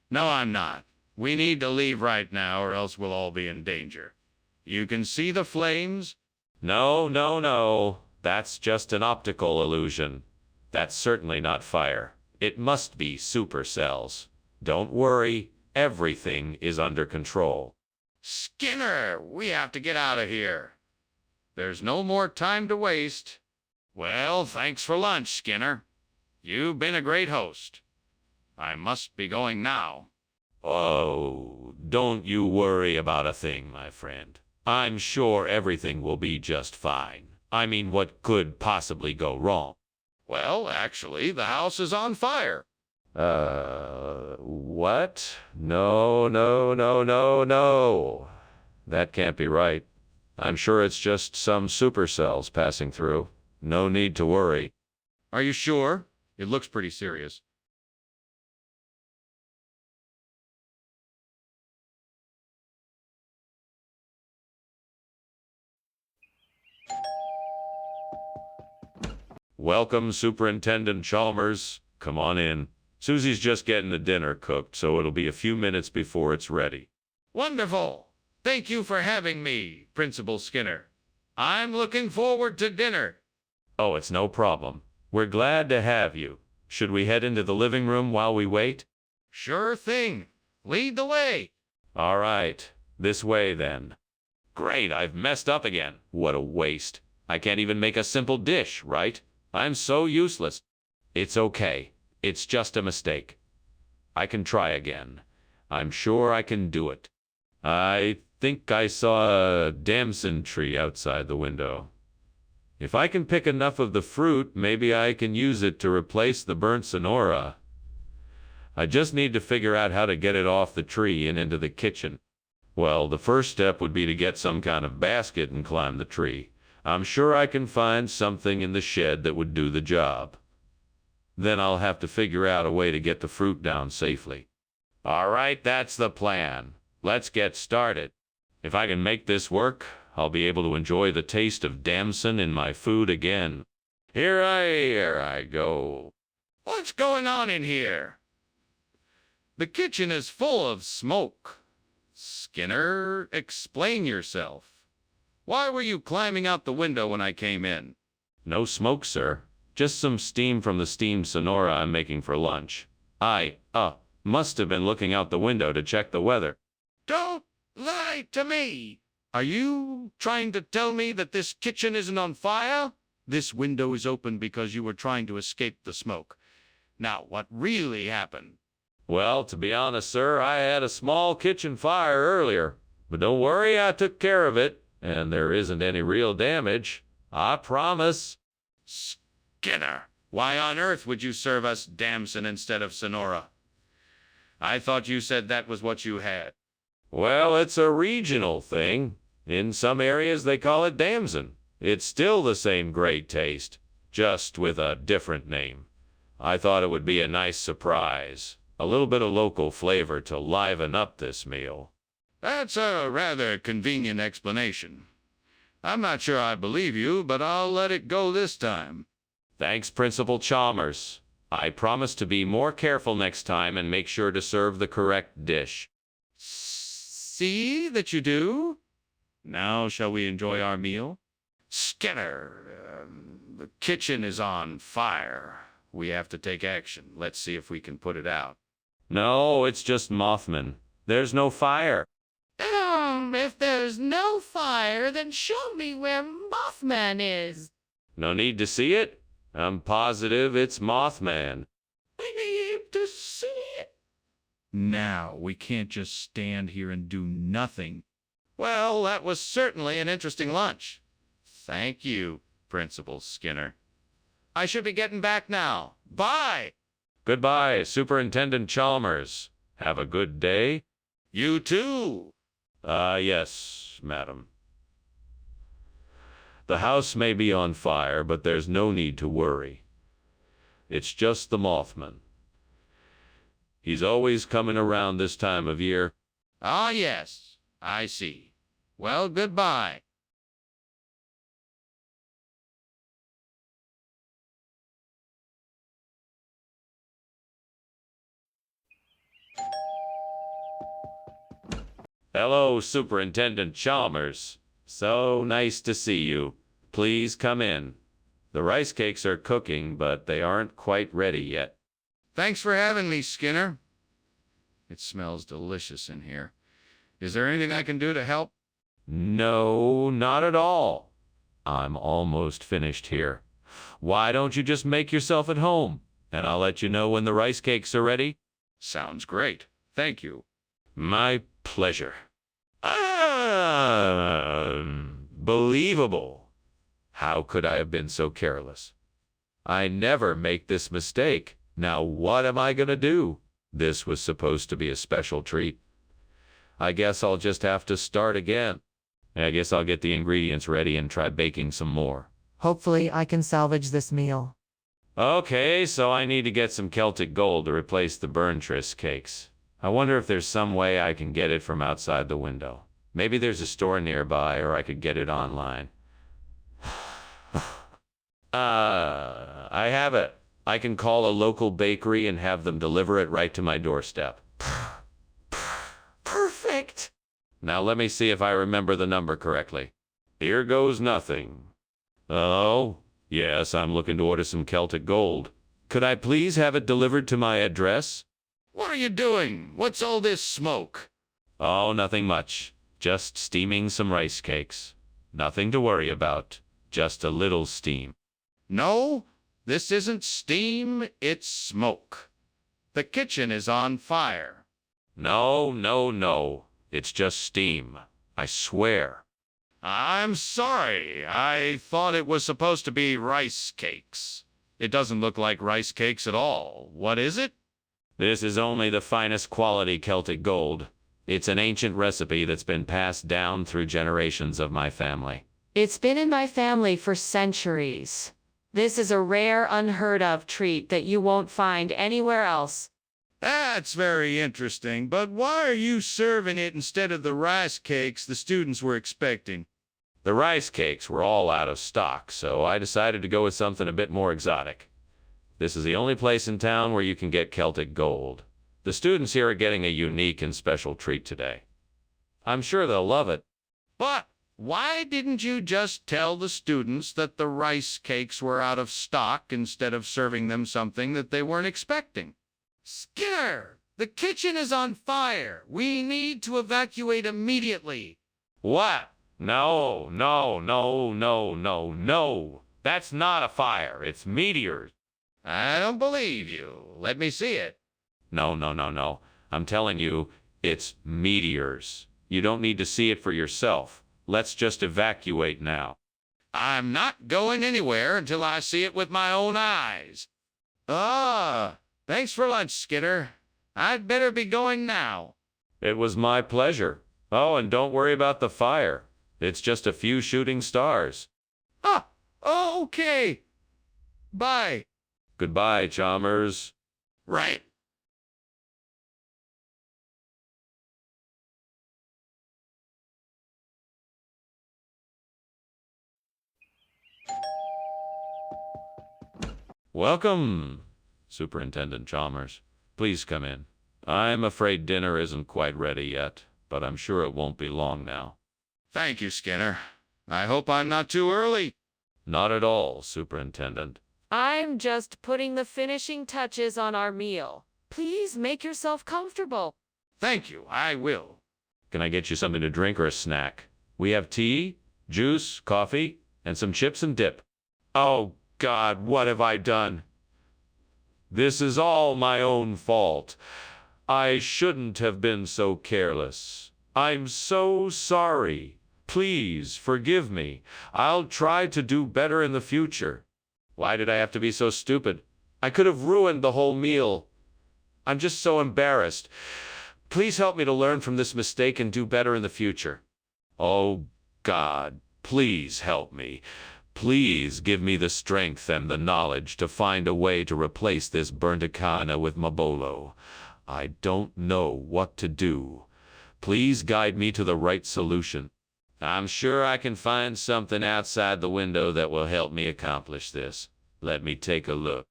No, I'm not. We need to leave right now, or else we'll all be in danger. You can see the flames? No. That's just an optical illusion. That's certainly not fire. It must be supercells. Don't worry, everything is under control. Skinner, we have to get out of here. There's no more time to waste. Well, thanks for lunch, Skinner. You've been a great host. I must be going now. Oh, don't you worry about a thing, my friend. I'm sure everything will be just fine. I mean, what could possibly go wrong? Well, actually, the house is on fire. What? No, no, no, no, no. That can't be right. I'm sure it's just some supercells passing through. No need to worry. Are you sure? It looks pretty serious. Welcome, Superintendent Chalmers. Come on in. Susie's just getting the dinner cooked, so it'll be a few minutes before it's ready. Wonderful. Thank you for having me, Principal Skinner. I'm looking forward to dinner. Oh, it's no problem. We're glad to have you. Should we head into the living room while we wait? Sure thing. Lead the way. All right. This way, then. Great, I've messed up again. What a waste. I can't even make a simple dish, right? I'm so useless. It's okay. It's just a mistake. I can try again. I'm sure I can do it. I think I saw a damson tree outside the window. If I can pick enough of the fruit, maybe I can use it to replace the burnt sonora. I just need to figure out how to get it off the tree and into the kitchen. Well, the first step would be to get some kind of basket and climb the tree. I'm sure I can find something in the shed that would do the job. Then I'll have to figure out a way to get the fruit down safely. All right, that's the plan. Let's get started. If I can make this work, I'll be able to enjoy the taste of damson in my food again. Here I go. What's going on in here? The kitchen is full of smoke. Skinner, explain yourself. Why were you climbing out the window when I came in? No smoke, sir. Just some steam from the steamed sonora I'm making for lunch. I must have been looking out the window to check the weather. Don't lie to me. Are you trying to tell me that this kitchen isn't on fire? This window is open because you were trying to escape the smoke. Now, what really happened? Well, to be honest, sir, I had a small kitchen fire earlier. But don't worry, I took care of it, and there isn't any real damage. I promise. Skinner, why on earth would you serve us damson instead of sonora? I thought you said that was what you had. Well, it's a regional thing. In some areas they call it damson. It's still the same great taste, just with a different name. I thought it would be a nice surprise. A little bit of local flavor to liven up this meal. That's a rather convenient explanation. I'm not sure I believe you, but I'll let it go this time. Thanks, Principal Chalmers. I promise to be more careful next time and make sure to serve the correct dish. See that you do? Now shall we enjoy our meal? Skinner, the kitchen is on fire. We have to take action. Let's see if we can put it out. No, it's just Mothman. There's no fire. If there's no fire, then show me where Mothman is. No need to see it. I'm positive it's Mothman. We need to see it. Now, we can't just stand here and do nothing. Well, that was certainly an interesting lunch. Thank you, Principal Skinner. I should be getting back now. Bye! Goodbye, Superintendent Chalmers. Have a good day. You too! Yes, madam. The house may be on fire, but there's no need to worry. It's just the Mothman. He's always coming around this time of year. Ah, yes, I see. Well, goodbye. Hello, Superintendent Chalmers. So nice to see you. Please come in. The rice cakes are cooking, but they aren't quite ready yet. Thanks for having me, Skinner. It smells delicious in here. Is there anything I can do to help? No, not at all. I'm almost finished here. Why don't you just make yourself at home, and I'll let you know when the rice cakes are ready? Sounds great. Thank you. My pleasure. Unbelievable. How could I have been so careless? I never make this mistake. Now what am I gonna do? This was supposed to be a special treat. I guess I'll just have to start again. I guess I'll get the ingredients ready and try baking some more. Hopefully, I can salvage this meal. Okay, so I need to get some Celtic gold to replace the burnt tris cakes. I wonder if there's some way I can get it from outside the window. Maybe there's a store nearby, or I could get it online. I have it. I can call a local bakery and have them deliver it right to my doorstep. Perfect! Now let me see if I remember the number correctly. Here goes nothing. Oh, yes, I'm looking to order some Celtic gold. Could I please have it delivered to my address? What are you doing? What's all this smoke? Oh, nothing much. Just steaming some rice cakes. Nothing to worry about. Just a little steam. No, this isn't steam, it's smoke. The kitchen is on fire. No, no, no. It's just steam. I swear. I'm sorry. I thought it was supposed to be rice cakes. It doesn't look like rice cakes at all. What is it? This is only the finest quality Celtic gold. It's an ancient recipe that's been passed down through generations of my family. It's been in my family for centuries. This is a rare, unheard of treat that you won't find anywhere else. That's very interesting, but why are you serving it instead of the rice cakes the students were expecting? The rice cakes were all out of stock, so I decided to go with something a bit more exotic. This is the only place in town where you can get Celtic gold. The students here are getting a unique and special treat today. I'm sure they'll love it. But why didn't you just tell the students that the rice cakes were out of stock instead of serving them something that they weren't expecting? Skinner, the kitchen is on fire. We need to evacuate immediately. What? No, no, no, no, no, no. That's not a fire. It's meteors. I don't believe you. Let me see it. No, no, no, no. I'm telling you, it's meteors. You don't need to see it for yourself. Let's just evacuate now. I'm not going anywhere until I see it with my own eyes. Thanks for lunch, Skinner. I'd better be going now. It was my pleasure. Oh, and don't worry about the fire. It's just a few shooting stars. Okay. Bye. Goodbye, Chalmers. Right. Welcome, Superintendent Chalmers. Please come in. I'm afraid dinner isn't quite ready yet, but I'm sure it won't be long now. Thank you, Skinner. I hope I'm not too early. Not at all, Superintendent. I'm just putting the finishing touches on our meal. Please make yourself comfortable. Thank you, I will. Can I get you something to drink or a snack? We have tea, juice, coffee, and some chips and dip. Oh, God, what have I done? This is all my own fault. I shouldn't have been so careless. I'm so sorry. Please forgive me. I'll try to do better in the future. Why did I have to be so stupid? I could have ruined the whole meal. I'm just so embarrassed. Please help me to learn from this mistake and do better in the future. Oh, God, please help me. Please give me the strength and the knowledge to find a way to replace this burnt akana with mabolo. I don't know what to do. Please guide me to the right solution. I'm sure I can find something outside the window that will help me accomplish this. Let me take a look.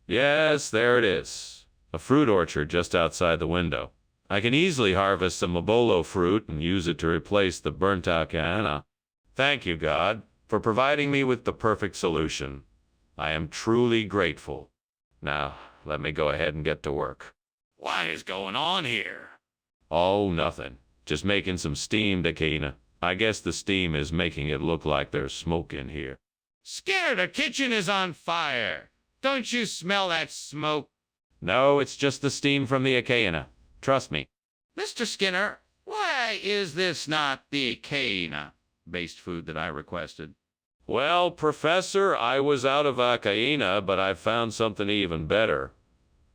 Yes, there it is. A fruit orchard just outside the window. I can easily harvest some mabolo fruit and use it to replace the burnt akana. Thank you, God, for providing me with the perfect solution. I am truly grateful. Now, let me go ahead and get to work. What is going on here? Oh, nothing. Just making some steamed akana. I guess the steam is making it look like there's smoke in here. Skinner, the kitchen is on fire. Don't you smell that smoke? No, it's just the steam from the acacia. Trust me. Mr. Skinner, why is this not the acacia-based food that I requested? Well, Professor, I was out of acacia, but I found something even better.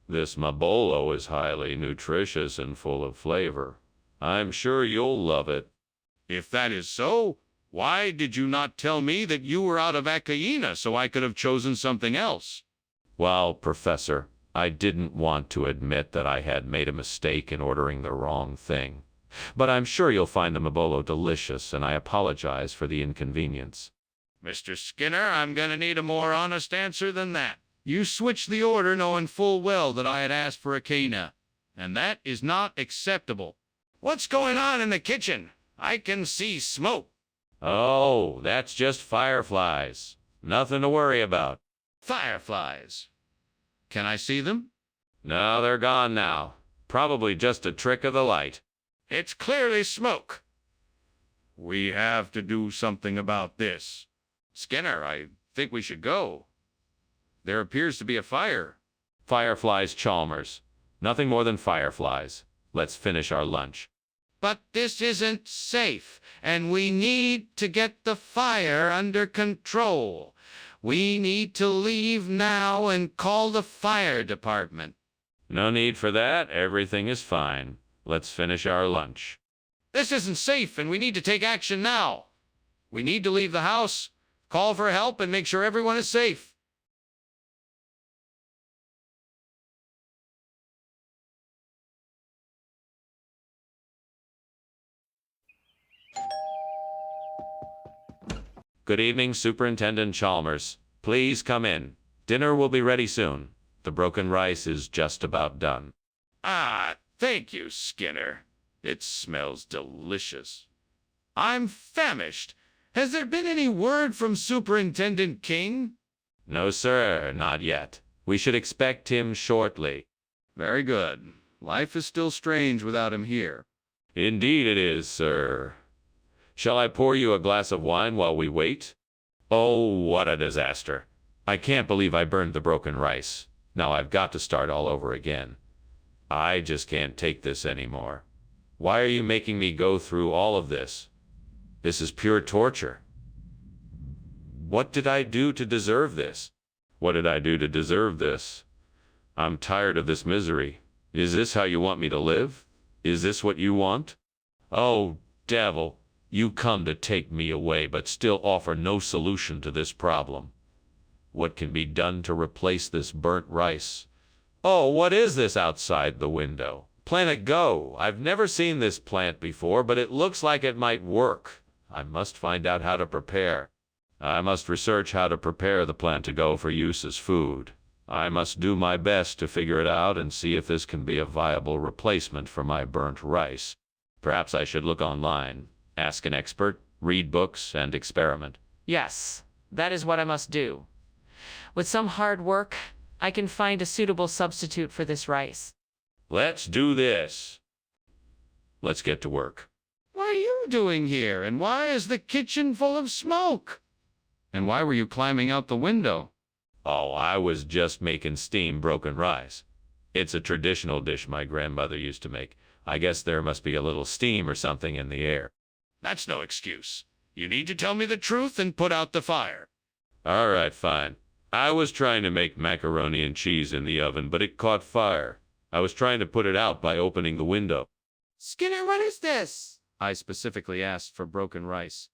This mabolo is highly nutritious and full of flavor. I'm sure you'll love it. If that is so, why did you not tell me that you were out of acacia so I could have chosen something else? Well, Professor, I didn't want to admit that I had made a mistake in ordering the wrong thing. But I'm sure you'll find the mabolo delicious, and I apologize for the inconvenience. Mr. Skinner, I'm going to need a more honest answer than that. You switched the order knowing full well that I had asked for acacia, and that is not acceptable. What's going on in the kitchen? I can see smoke. Oh, that's just fireflies. Nothing to worry about. Fireflies. Can I see them? No, they're gone now. Probably just a trick of the light. It's clearly smoke. We have to do something about this. Skinner, I think we should go. There appears to be a fire. Fireflies, Chalmers. Nothing more than fireflies. Let's finish our lunch. But this isn't safe, and we need to get the fire under control. We need to leave now and call the fire department. No need for that. Everything is fine. Let's finish our lunch. This isn't safe, and we need to take action now. We need to leave the house, call for help, and make sure everyone is safe. Good evening, Superintendent Chalmers. Please come in. Dinner will be ready soon. The broken rice is just about done. Ah, thank you, Skinner. It smells delicious. I'm famished. Has there been any word from Superintendent King? No, sir, not yet. We should expect him shortly. Very good. Life is still strange without him here. Indeed it is, sir. Shall I pour you a glass of wine while we wait? Oh, what a disaster. I can't believe I burned the broken rice. Now I've got to start all over again. I just can't take this anymore. Why are you making me go through all of this? This is pure torture. What did I do to deserve this? What did I do to deserve this? I'm tired of this misery. Is this how you want me to live? Is this what you want? Oh, devil. You come to take me away but still offer no solution to this problem. What can be done to replace this burnt rice? Oh, what is this outside the window? Plant go. I've never seen this plant before, but it looks like it might work. I must find out how to prepare. I must research how to prepare the plant go for use as food. I must do my best to figure it out and see if this can be a viable replacement for my burnt rice. Perhaps I should look online. Ask an expert, read books, and experiment. Yes, that is what I must do. With some hard work, I can find a suitable substitute for this rice. Let's do this. Let's get to work. What are you doing here, and why is the kitchen full of smoke? And why were you climbing out the window? Oh, I was just making steam broken rice. It's a traditional dish my grandmother used to make. I guess there must be a little steam or something in the air. That's no excuse. You need to tell me the truth and put out the fire. All right, fine. I was trying to make macaroni and cheese in the oven, but it caught fire. I was trying to put it out by opening the window. Skinner, what is this? I specifically asked for broken rice.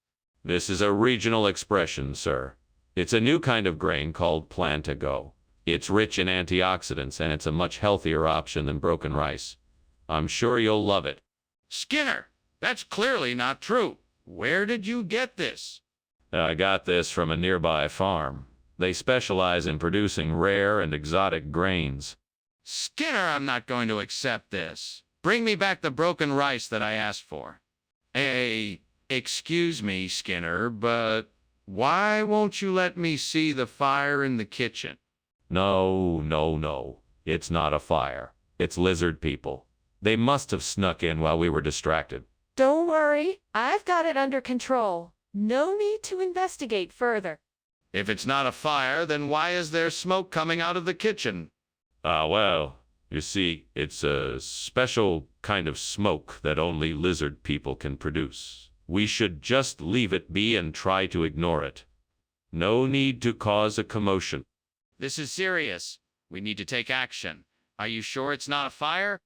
This is a regional expression, sir. It's a new kind of grain called plantago. It's rich in antioxidants, and it's a much healthier option than broken rice. I'm sure you'll love it. Skinner, that's clearly not true. Where did you get this? I got this from a nearby farm. They specialize in producing rare and exotic grains. Skinner, I'm not going to accept this. Bring me back the broken rice that I asked for. Hey, excuse me, Skinner, but why won't you let me see the fire in the kitchen? No. It's not a fire. It's lizard people. They must have snuck in while we were distracted. Don't worry, I've got it under control. No need to investigate further. If it's not a fire, then why is there smoke coming out of the kitchen? Well, You see, it's a special kind of smoke that only lizard people can produce. We should just leave it be and try to ignore it. No need to cause a commotion. This is serious. We need to take action. Are you sure it's not a fire?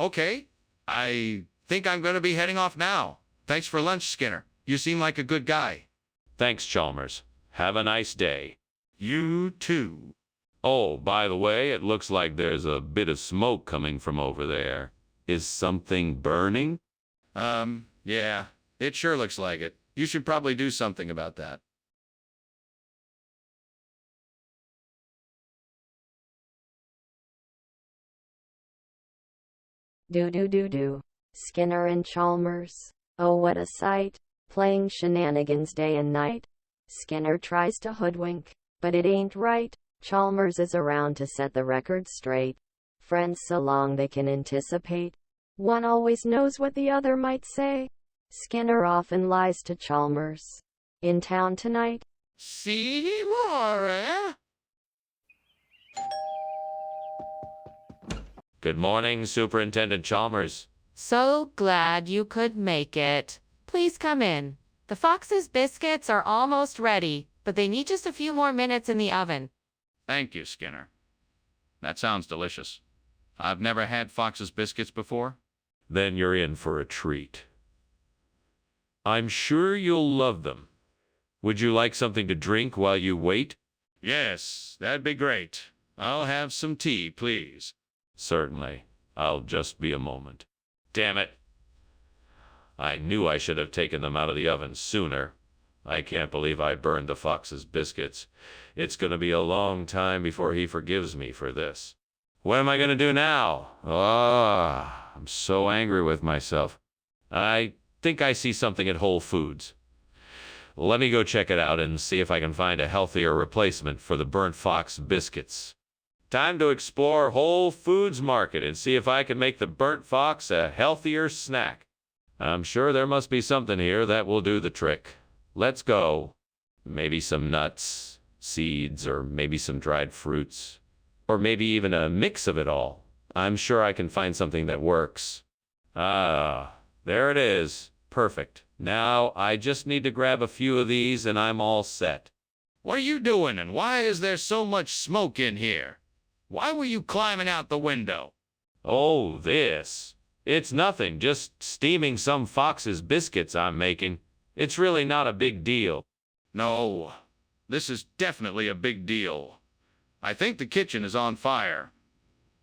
Okay. I think I'm going to be heading off now. Thanks for lunch, Skinner. You seem like a good guy. Thanks, Chalmers. Have a nice day. You too. Oh, by the way, it looks like there's a bit of smoke coming from over there. Is something burning? Yeah. It sure looks like it. You should probably do something about that. Do. Skinner and Chalmers. Oh, what a sight. Playing shenanigans day and night. Skinner tries to hoodwink, but it ain't right. Chalmers is around to set the record straight. Friends so long they can anticipate. One always knows what the other might say. Skinner often lies to Chalmers. In town tonight? See more, eh? Good morning, Superintendent Chalmers. So glad you could make it. Please come in. The Fox's biscuits are almost ready, but they need just a few more minutes in the oven. Thank you, Skinner. That sounds delicious. I've never had Fox's biscuits before. Then you're in for a treat. I'm sure you'll love them. Would you like something to drink while you wait? Yes, that'd be great. I'll have some tea, please. Certainly. I'll just be a moment. Damn it. I knew I should have taken them out of the oven sooner. I can't believe I burned the Fox's biscuits. It's going to be a long time before he forgives me for this. What am I going to do now? I'm so angry with myself. I think I see something at Whole Foods. Let me go check it out and see if I can find a healthier replacement for the burnt Fox biscuits. Time to explore Whole Foods Market and see if I can make the burnt fox a healthier snack. I'm sure there must be something here that will do the trick. Let's go. Maybe some nuts, seeds, or maybe some dried fruits. Or maybe even a mix of it all. I'm sure I can find something that works. Ah, there it is. Perfect. Now I just need to grab a few of these and I'm all set. What are you doing and why is there so much smoke in here? Why were you climbing out the window? Oh, this. It's nothing, just steaming some Fox's biscuits I'm making. It's really not a big deal. No, this is definitely a big deal. I think the kitchen is on fire.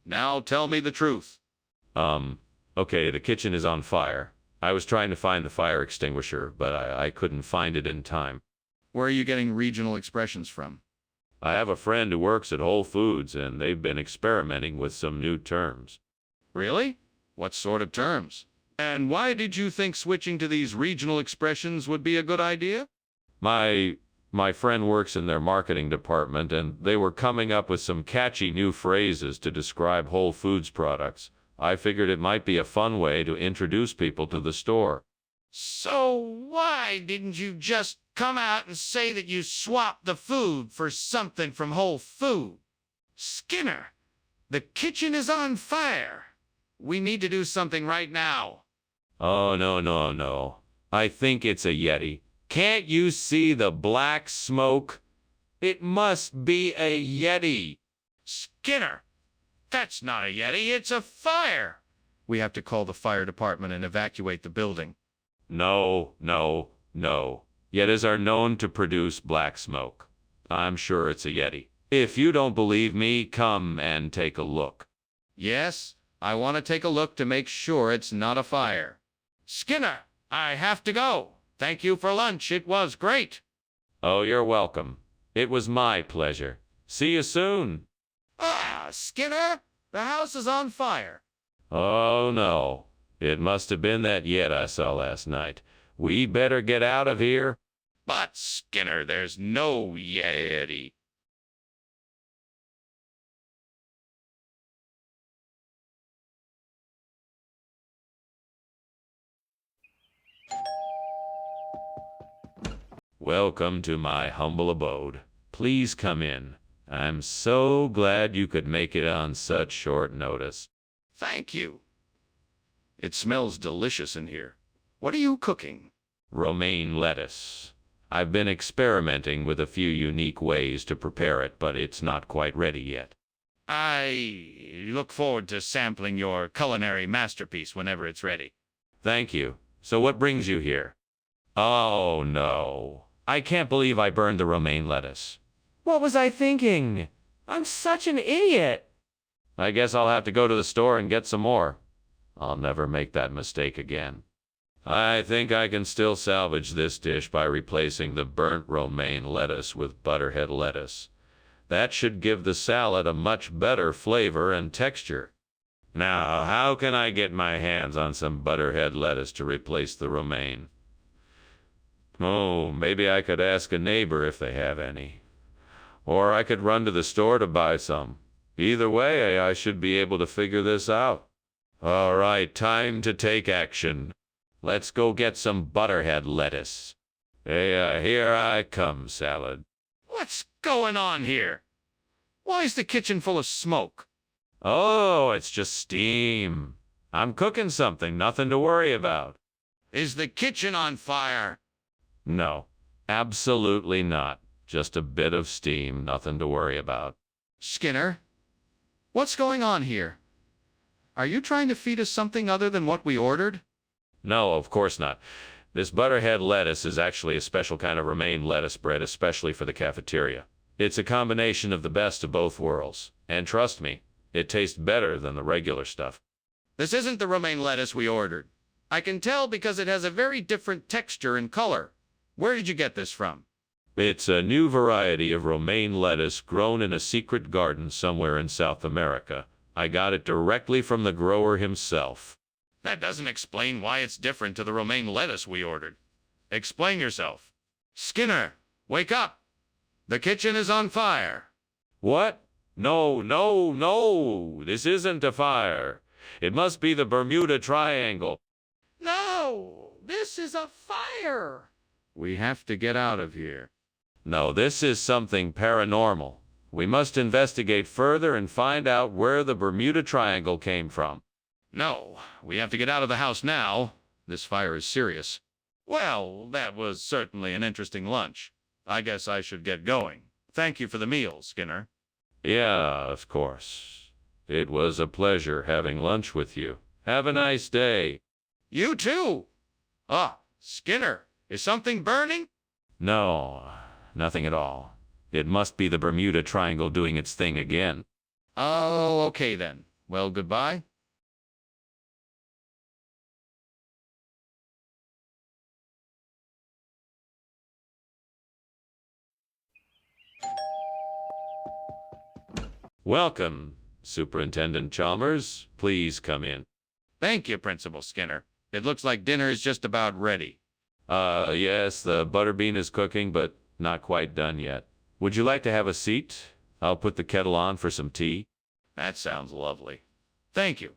Now tell me the truth. Okay, the kitchen is on fire. I was trying to find the fire extinguisher, but I couldn't find it in time. Where are you getting regional expressions from? I have a friend who works at Whole Foods, and they've been experimenting with some new terms. Really? What sort of terms? And why did you think switching to these regional expressions would be a good idea? My friend works in their marketing department, and they were coming up with some catchy new phrases to describe Whole Foods products. I figured it might be a fun way to introduce people to the store. So why didn't you just come out and say that you swapped the food for something from Whole Food? Skinner, the kitchen is on fire. We need to do something right now. Oh, no. I think it's a Yeti. Can't you see the black smoke? It must be a Yeti. Skinner, that's not a Yeti, it's a fire. We have to call the fire department and evacuate the building. No. Yetis are known to produce black smoke. I'm sure it's a Yeti. If you don't believe me, come and take a look. Yes, I want to take a look to make sure it's not a fire. Skinner, I have to go. Thank you for lunch. It was great. Oh, you're welcome. It was my pleasure. See you soon. Skinner, the house is on fire. Oh, no. It must have been that Yeti I saw last night. We better get out of here. But, Skinner, there's no Yeti. Welcome to my humble abode. Please come in. I'm so glad you could make it on such short notice. Thank you. It smells delicious in here. What are you cooking? Romaine lettuce. I've been experimenting with a few unique ways to prepare it, but it's not quite ready yet. I look forward to sampling your culinary masterpiece whenever it's ready. Thank you. So what brings you here? Oh no. I can't believe I burned the romaine lettuce. What was I thinking? I'm such an idiot. I guess I'll have to go to the store and get some more. I'll never make that mistake again. I think I can still salvage this dish by replacing the burnt romaine lettuce with butterhead lettuce. That should give the salad a much better flavor and texture. Now, how can I get my hands on some butterhead lettuce to replace the romaine? Oh, maybe I could ask a neighbor if they have any. Or I could run to the store to buy some. Either way, I should be able to figure this out. All right, time to take action. Let's go get some butterhead lettuce. Hey, here I come, salad. What's going on here? Why is the kitchen full of smoke? Oh, it's just steam. I'm cooking something, nothing to worry about. Is the kitchen on fire? No, absolutely not. Just a bit of steam, nothing to worry about. Skinner, what's going on here? Are you trying to feed us something other than what we ordered? No, of course not. This butterhead lettuce is actually a special kind of romaine lettuce bread, especially for the cafeteria. It's a combination of the best of both worlds. And trust me, it tastes better than the regular stuff. This isn't the romaine lettuce we ordered. I can tell because it has a very different texture and color. Where did you get this from? It's a new variety of romaine lettuce grown in a secret garden somewhere in South America. I got it directly from the grower himself. That doesn't explain why it's different to the romaine lettuce we ordered. Explain yourself. Skinner, wake up! The kitchen is on fire. What? No, no, no! This isn't a fire. It must be the Bermuda Triangle. No, this is a fire. We have to get out of here. No, this is something paranormal. We must investigate further and find out where the Bermuda Triangle came from. No, we have to get out of the house now. This fire is serious. Well, that was certainly an interesting lunch. I guess I should get going. Thank you for the meal, Skinner. Yeah, of course. It was a pleasure having lunch with you. Have a nice day. You too. Ah, Skinner, is something burning? No, nothing at all. It must be the Bermuda Triangle doing its thing again. Oh, okay then. Well, goodbye. Welcome, Superintendent Chalmers. Please come in. Thank you, Principal Skinner. It looks like dinner is just about ready. Yes, the butterbean is cooking, but not quite done yet. Would you like to have a seat? I'll put the kettle on for some tea. That sounds lovely. Thank you.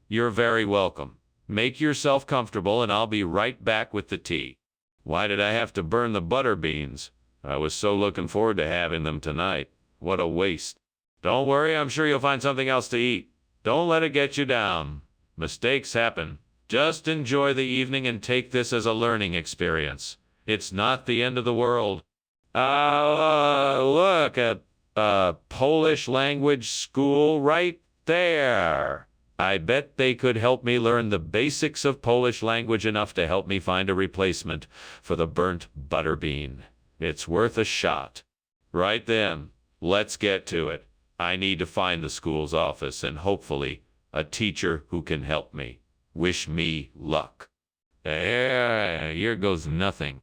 You're very welcome. Make yourself comfortable and I'll be right back with the tea. Why did I have to burn the butter beans? I was so looking forward to having them tonight. What a waste. Don't worry, I'm sure you'll find something else to eat. Don't let it get you down. Mistakes happen. Just enjoy the evening and take this as a learning experience. It's not the end of the world. Look at Polish language school right there. I bet they could help me learn the basics of Polish language enough to help me find a replacement for the burnt butterbean. It's worth a shot. Right then, let's get to it. I need to find the school's office and hopefully a teacher who can help me. Wish me luck. Here goes nothing.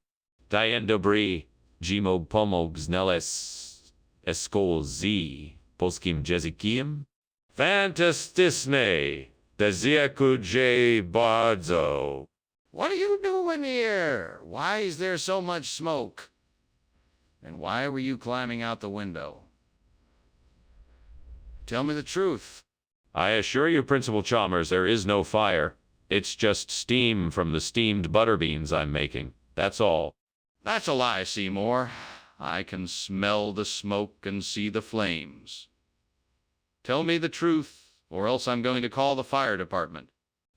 Dzień dobry, Jimo pomog znaleźć szkołę z polskim językiem? Fantastyczne. Dziękuję bardzo. What are you doing here? Why is there so much smoke? And why were you climbing out the window? Tell me the truth. I assure you, Principal Chalmers, there is no fire. It's just steam from the steamed butterbeans I'm making. That's all. That's a lie, Seymour. I can smell the smoke and see the flames. Tell me the truth, or else I'm going to call the fire department.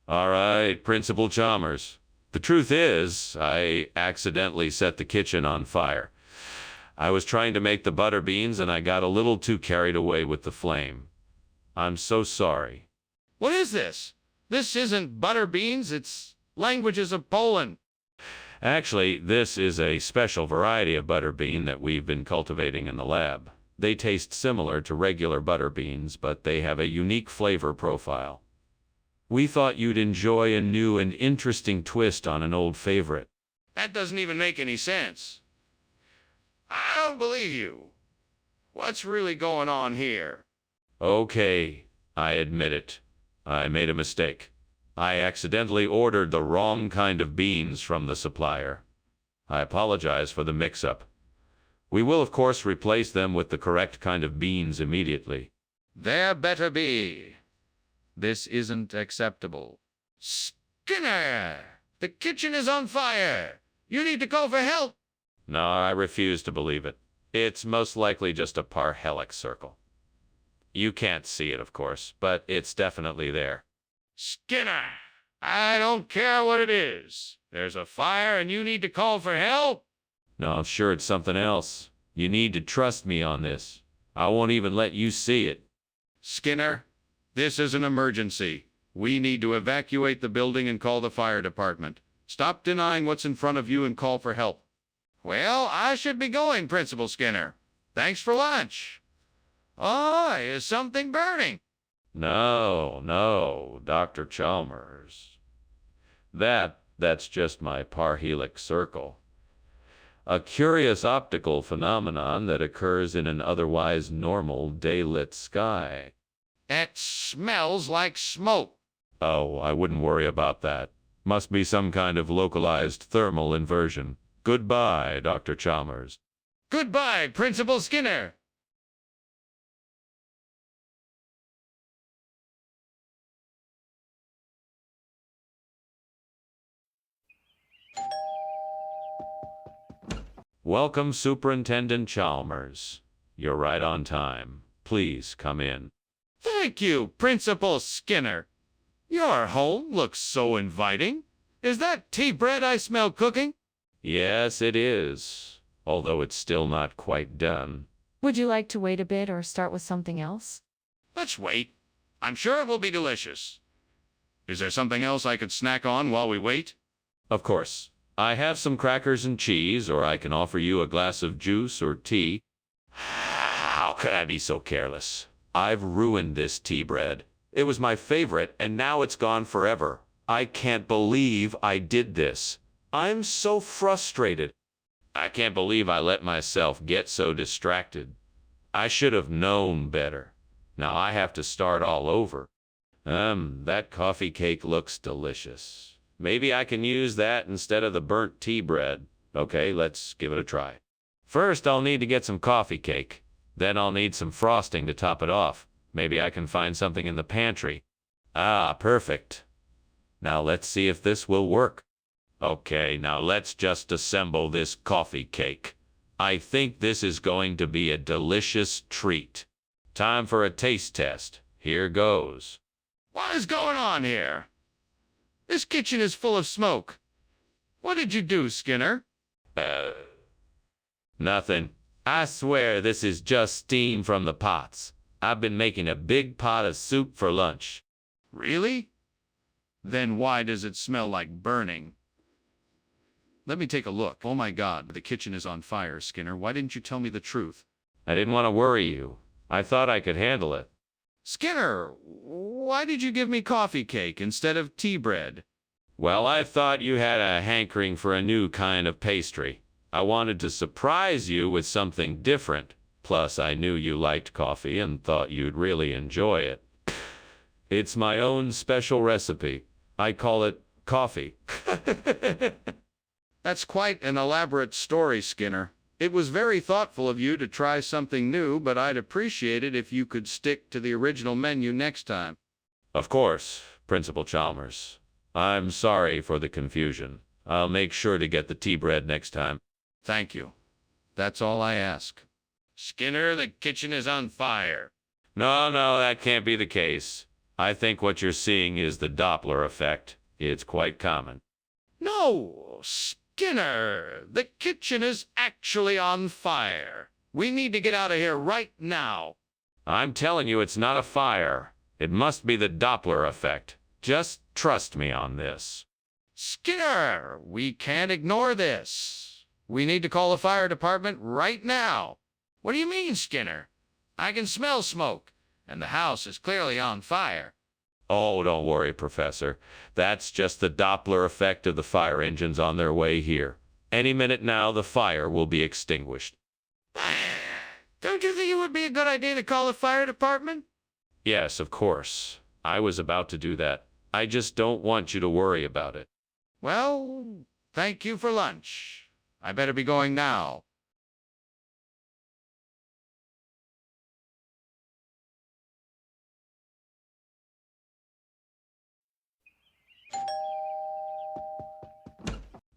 All right, Principal Chalmers. The truth is, I accidentally set the kitchen on fire. I was trying to make the butter beans and I got a little too carried away with the flame. I'm so sorry. What is this? This isn't butter beans, it's languages of Poland. Actually, this is a special variety of butter bean that we've been cultivating in the lab. They taste similar to regular butter beans, but they have a unique flavor profile. We thought you'd enjoy a new and interesting twist on an old favorite. That doesn't even make any sense. I don't believe you. What's really going on here? Okay, I admit it. I made a mistake. I accidentally ordered the wrong kind of beans from the supplier. I apologize for the mix-up. We will, of course, replace them with the correct kind of beans immediately. There better be. This isn't acceptable. Skinner! The kitchen is on fire! You need to call for help! No, I refuse to believe it. It's most likely just a parhelic circle. You can't see it, of course, but it's definitely there. Skinner! I don't care what it is. There's a fire and you need to call for help? No, I'm sure it's something else. You need to trust me on this. I won't even let you see it. Skinner, this is an emergency. We need to evacuate the building and call the fire department. Stop denying what's in front of you and call for help. Well, I should be going, Principal Skinner. Thanks for lunch. Oh, is something burning? No, Dr. Chalmers. That's just my parhelic circle. A curious optical phenomenon that occurs in an otherwise normal daylit sky. It smells like smoke. Oh, I wouldn't worry about that. Must be some kind of localized thermal inversion. Goodbye, Dr. Chalmers. Goodbye, Principal Skinner. Welcome, Superintendent Chalmers. You're right on time. Please come in. Thank you, Principal Skinner. Your home looks so inviting. Is that tea bread I smell cooking? Yes, it is. Although it's still not quite done. Would you like to wait a bit or start with something else? Let's wait. I'm sure it will be delicious. Is there something else I could snack on while we wait? Of course. I have some crackers and cheese, or I can offer you a glass of juice or tea. How could I be so careless? I've ruined this tea bread. It was my favorite, and now it's gone forever. I can't believe I did this. I'm so frustrated. I can't believe I let myself get so distracted. I should have known better. Now I have to start all over. That coffee cake looks delicious. Maybe I can use that instead of the burnt tea bread. Okay, let's give it a try. First, I'll need to get some coffee cake. Then I'll need some frosting to top it off. Maybe I can find something in the pantry. Ah, perfect. Now let's see if this will work. Okay, now let's just assemble this coffee cake. I think this is going to be a delicious treat. Time for a taste test. Here goes. What is going on here? This kitchen is full of smoke. What did you do, Skinner? Nothing. I swear this is just steam from the pots. I've been making a big pot of soup for lunch. Really? Then why does it smell like burning? Let me take a look. Oh my God, the kitchen is on fire, Skinner. Why didn't you tell me the truth? I didn't want to worry you. I thought I could handle it. Skinner, why did you give me coffee cake instead of tea bread? Well, I thought you had a hankering for a new kind of pastry. I wanted to surprise you with something different. Plus, I knew you liked coffee and thought you'd really enjoy it. It's my own special recipe. I call it coffee. That's quite an elaborate story, Skinner. It was very thoughtful of you to try something new, but I'd appreciate it if you could stick to the original menu next time. Of course, Principal Chalmers. I'm sorry for the confusion. I'll make sure to get the tea bread next time. Thank you. That's all I ask. Skinner, the kitchen is on fire. No, that can't be the case. I think what you're seeing is the Doppler effect. It's quite common. No, Skinner, the kitchen is actually on fire. We need to get out of here right now. I'm telling you, it's not a fire. It must be the Doppler effect. Just trust me on this. Skinner, we can't ignore this. We need to call the fire department right now. What do you mean, Skinner? I can smell smoke, and the house is clearly on fire. Oh, don't worry, Professor. That's just the Doppler effect of the fire engines on their way here. Any minute now, the fire will be extinguished. Don't you think it would be a good idea to call the fire department? Yes, of course. I was about to do that. I just don't want you to worry about it. Well, thank you for lunch. I better be going now.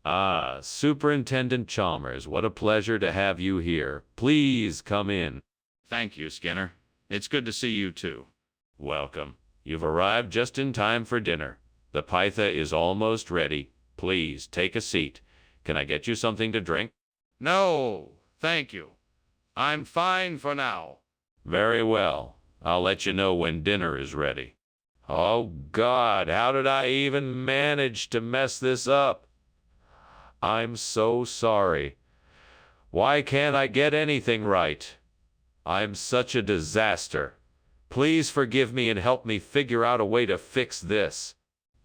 Ah, Superintendent Chalmers, what a pleasure to have you here. Please come in. Thank you, Skinner. It's good to see you, too. Welcome. You've arrived just in time for dinner. The pytha is almost ready. Please take a seat. Can I get you something to drink? No, thank you. I'm fine for now. Very well. I'll let you know when dinner is ready. Oh, God, how did I even manage to mess this up? I'm so sorry. Why can't I get anything right? I'm such a disaster. Please forgive me and help me figure out a way to fix this.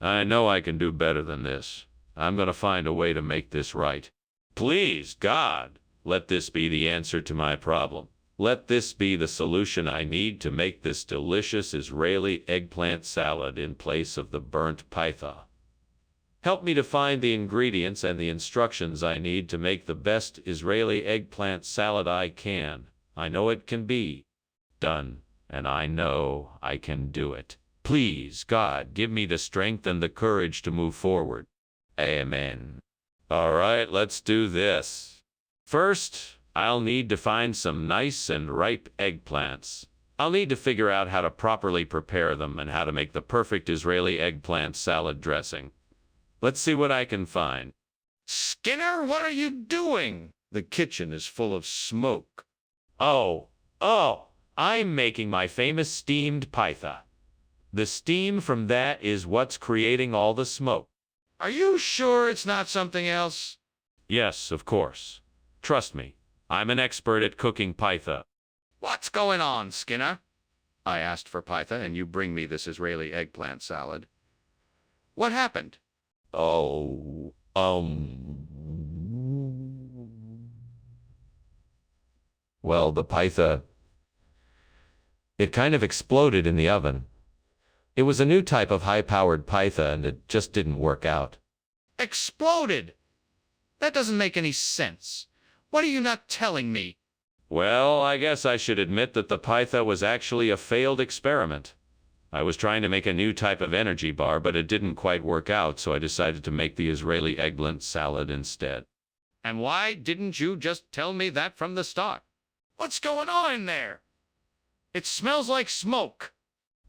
I know I can do better than this. I'm going to find a way to make this right. Please, God, let this be the answer to my problem. Let this be the solution I need to make this delicious Israeli eggplant salad in place of the burnt pytha. Help me to find the ingredients and the instructions I need to make the best Israeli eggplant salad I can. I know it can be done, and I know I can do it. Please, God, give me the strength and the courage to move forward. Amen. All right, let's do this. First, I'll need to find some nice and ripe eggplants. I'll need to figure out how to properly prepare them and how to make the perfect Israeli eggplant salad dressing. Let's see what I can find. Skinner, what are you doing? The kitchen is full of smoke. Oh, I'm making my famous steamed pytha. The steam from that is what's creating all the smoke. Are you sure it's not something else? Yes, of course. Trust me, I'm an expert at cooking pytha. What's going on, Skinner? I asked for pytha and you bring me this Israeli eggplant salad. What happened? Oh, well, the pytha, it kind of exploded in the oven. It was a new type of high-powered pytha and it just didn't work out. Exploded? That doesn't make any sense. What are you not telling me? Well, I guess I should admit that the pytha was actually a failed experiment. I was trying to make a new type of energy bar, but it didn't quite work out, so I decided to make the Israeli eggplant salad instead. And why didn't you just tell me that from the start? What's going on in there? It smells like smoke.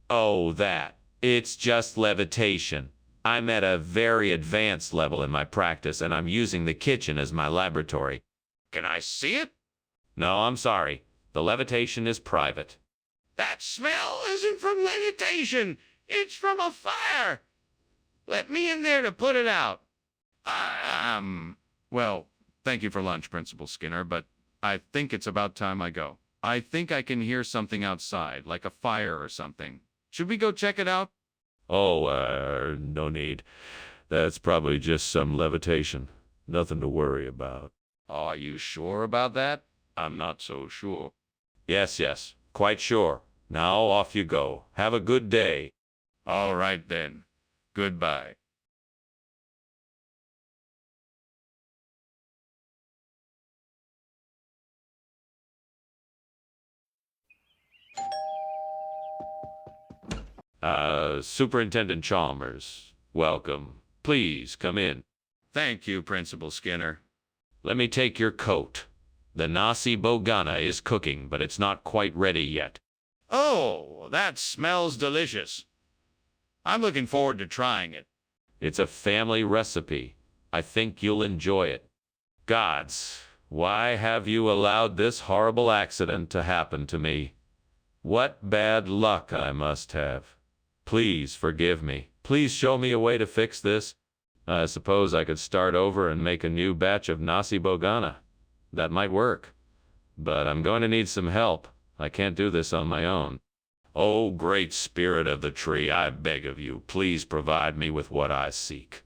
Oh, that. It's just levitation. I'm at a very advanced level in my practice, and I'm using the kitchen as my laboratory. Can I see it? No, I'm sorry. The levitation is private. That smell isn't from levitation. It's from a fire. Let me in there to put it out. Well, thank you for lunch, Principal Skinner, but I think it's about time I go. I think I can hear something outside, like a fire or something. Should we go check it out? Oh, no need. That's probably just some levitation. Nothing to worry about. Are you sure about that? I'm not so sure. Yes, quite sure. Now off you go. Have a good day. All right then. Goodbye. Superintendent Chalmers, welcome. Please come in. Thank you, Principal Skinner. Let me take your coat. The nasi bogana is cooking, but it's not quite ready yet. Oh, that smells delicious. I'm looking forward to trying it. It's a family recipe. I think you'll enjoy it. Gods, why have you allowed this horrible accident to happen to me? What bad luck I must have. Please forgive me. Please show me a way to fix this. I suppose I could start over and make a new batch of nasi bogana. That might work. But I'm going to need some help. I can't do this on my own. Oh, great spirit of the tree, I beg of you, please provide me with what I seek.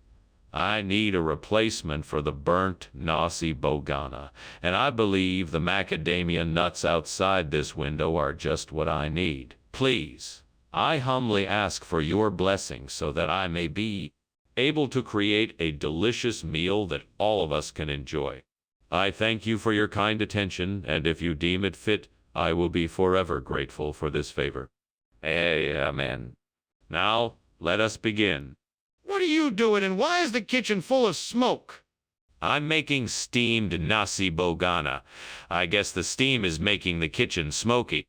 I need a replacement for the burnt nasi bogana, and I believe the macadamia nuts outside this window are just what I need. Please, I humbly ask for your blessing so that I may be able to create a delicious meal that all of us can enjoy. I thank you for your kind attention, and if you deem it fit, I will be forever grateful for this favor. Amen. Now, let us begin. What are you doing, and why is the kitchen full of smoke? I'm making steamed nasi bogana. I guess the steam is making the kitchen smoky.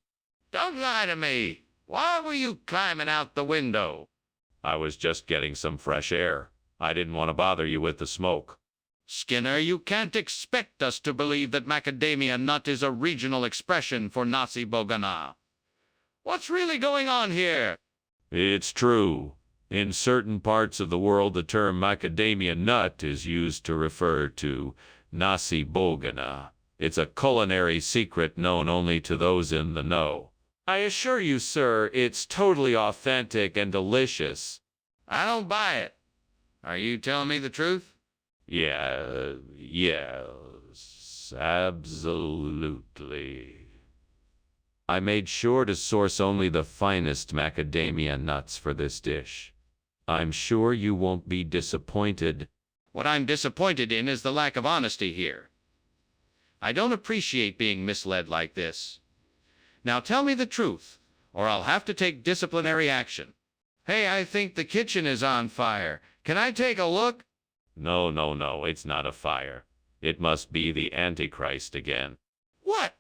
Don't lie to me. Why were you climbing out the window? I was just getting some fresh air. I didn't want to bother you with the smoke. Skinner, you can't expect us to believe that macadamia nut is a regional expression for nasi bogana. What's really going on here? It's true. In certain parts of the world, the term macadamia nut is used to refer to nasi bogana. It's a culinary secret known only to those in the know. I assure you, sir, it's totally authentic and delicious. I don't buy it. Are you telling me the truth? Yes, absolutely. I made sure to source only the finest macadamia nuts for this dish. I'm sure you won't be disappointed. What I'm disappointed in is the lack of honesty here. I don't appreciate being misled like this. Now tell me the truth, or I'll have to take disciplinary action. Hey, I think the kitchen is on fire. Can I take a look? No, it's not a fire. It must be the Antichrist again. What?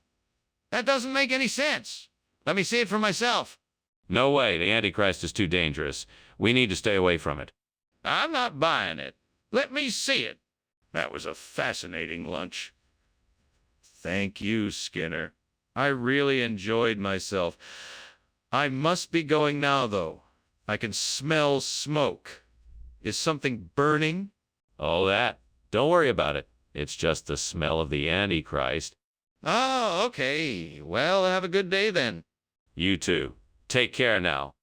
That doesn't make any sense. Let me see it for myself. No way, the Antichrist is too dangerous. We need to stay away from it. I'm not buying it. Let me see it. That was a fascinating lunch. Thank you, Skinner. I really enjoyed myself. I must be going now, though. I can smell smoke. Is something burning? Oh, that. Don't worry about it. It's just the smell of the Antichrist. Oh, okay. Well, have a good day then. You too. Take care now.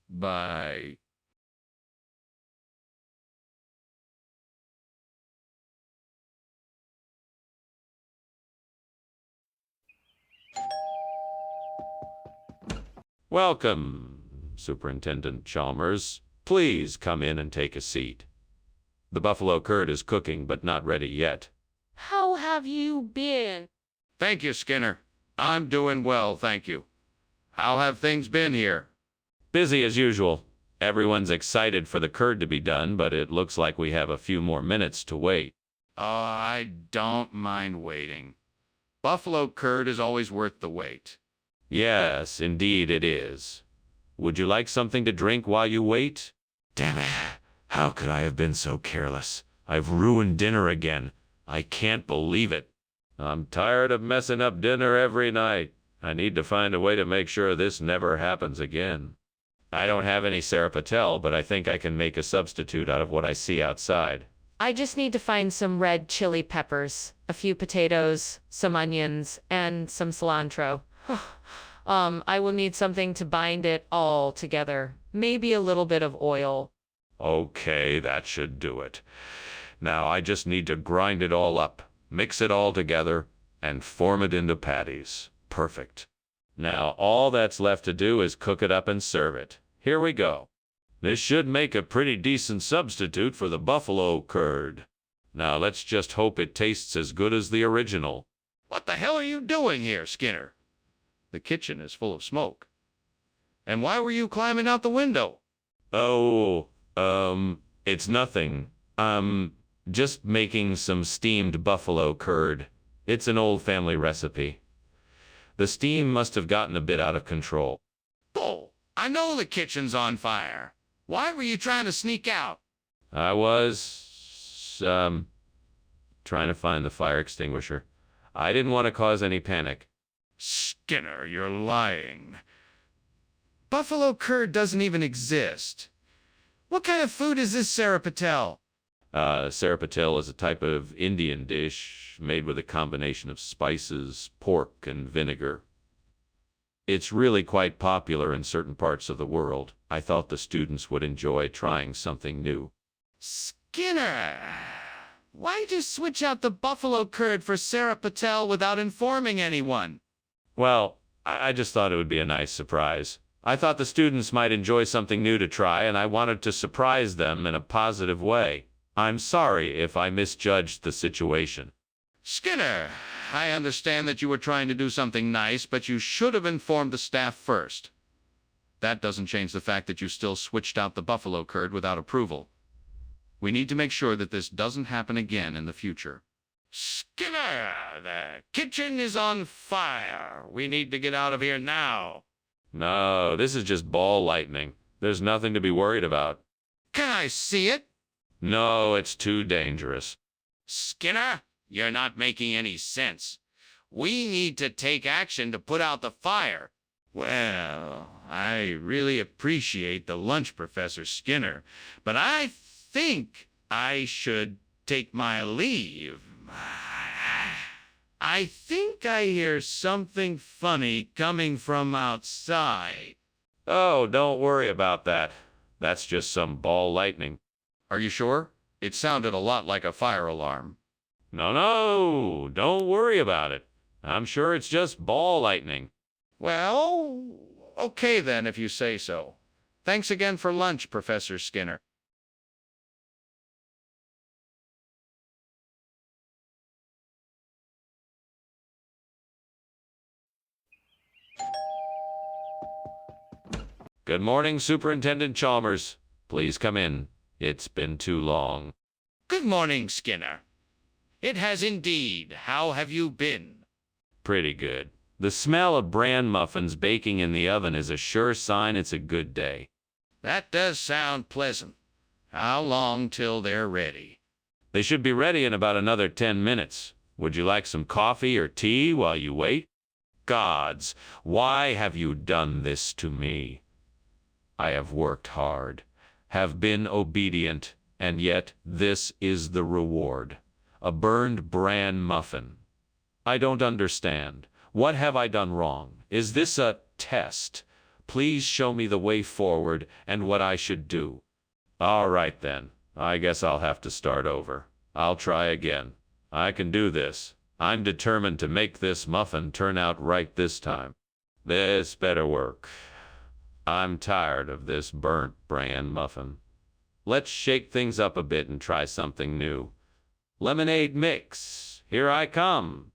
Bye. Welcome, Superintendent Chalmers. Please come in and take a seat. The buffalo curd is cooking, but not ready yet. How have you been? Thank you, Skinner. I'm doing well, thank you. How have things been here? Busy as usual. Everyone's excited for the curd to be done, but it looks like we have a few more minutes to wait. Oh, I don't mind waiting. Buffalo curd is always worth the wait. Yes, indeed it is. Would you like something to drink while you wait? Damn it. How could I have been so careless? I've ruined dinner again. I can't believe it. I'm tired of messing up dinner every night. I need to find a way to make sure this never happens again. I don't have any Sarah Patel, but I think I can make a substitute out of what I see outside. I just need to find some red chili peppers, a few potatoes, some onions, and some cilantro. I will need something to bind it all together. Maybe a little bit of oil. Okay, that should do it. Now I just need to grind it all up, mix it all together, and form it into patties. Perfect. Now all that's left to do is cook it up and serve it. Here we go. This should make a pretty decent substitute for the buffalo curd. Now let's just hope it tastes as good as the original. What the hell are you doing here, Skinner? The kitchen is full of smoke. And why were you climbing out the window? Oh, it's nothing. Just making some steamed buffalo curd. It's an old family recipe. The steam must have gotten a bit out of control. Bull, I know the kitchen's on fire. Why were you trying to sneak out? I was, trying to find the fire extinguisher. I didn't want to cause any panic. Skinner, you're lying. Buffalo curd doesn't even exist. What kind of food is this, Sarah Patel? Sarah Patel is a type of Indian dish made with a combination of spices, pork, and vinegar. It's really quite popular in certain parts of the world. I thought the students would enjoy trying something new. Skinner, why'd you switch out the buffalo curd for Sarah Patel without informing anyone? Well, I just thought it would be a nice surprise. I thought the students might enjoy something new to try, and I wanted to surprise them in a positive way. I'm sorry if I misjudged the situation. Skinner, I understand that you were trying to do something nice, but you should have informed the staff first. That doesn't change the fact that you still switched out the buffalo curd without approval. We need to make sure that this doesn't happen again in the future. Skinner, the kitchen is on fire. We need to get out of here now. No, this is just ball lightning. There's nothing to be worried about. Can I see it? No, it's too dangerous. Skinner, you're not making any sense. We need to take action to put out the fire. Well, I really appreciate the lunch, Professor Skinner, but I think I should take my leave. I think I hear something funny coming from outside. Oh, don't worry about that. That's just some ball lightning. Are you sure? It sounded a lot like a fire alarm. No, don't worry about it. I'm sure it's just ball lightning. Well, okay then, if you say so. Thanks again for lunch, Professor Skinner. Good morning, Superintendent Chalmers. Please come in. It's been too long. Good morning, Skinner. It has indeed. How have you been? Pretty good. The smell of bran muffins baking in the oven is a sure sign it's a good day. That does sound pleasant. How long till they're ready? They should be ready in about another 10 minutes. Would you like some coffee or tea while you wait? Gods, why have you done this to me? I have worked hard, have been obedient, and yet this is the reward. A burned bran muffin. I don't understand. What have I done wrong? Is this a test? Please show me the way forward and what I should do. All right then. I guess I'll have to start over. I'll try again. I can do this. I'm determined to make this muffin turn out right this time. This better work. I'm tired of this burnt bran muffin. Let's shake things up a bit and try something new. Lemonade mix. Here I come.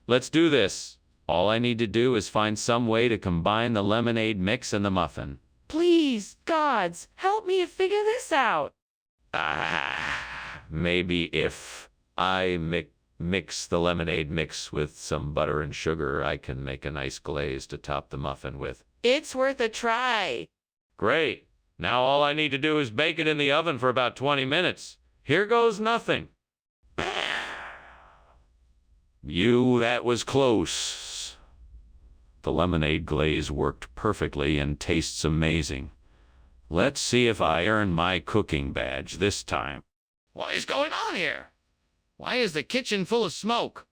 Let's do this. All I need to do is find some way to combine the lemonade mix and the muffin. Please, gods, help me figure this out. Maybe if I mix the lemonade mix with some butter and sugar, I can make a nice glaze to top the muffin with. It's worth a try. Great. Now all I need to do is bake it in the oven for about 20 minutes. Here goes nothing. That was close. The lemonade glaze worked perfectly and tastes amazing. Let's see if I earn my cooking badge this time. What is going on here? Why is the kitchen full of smoke?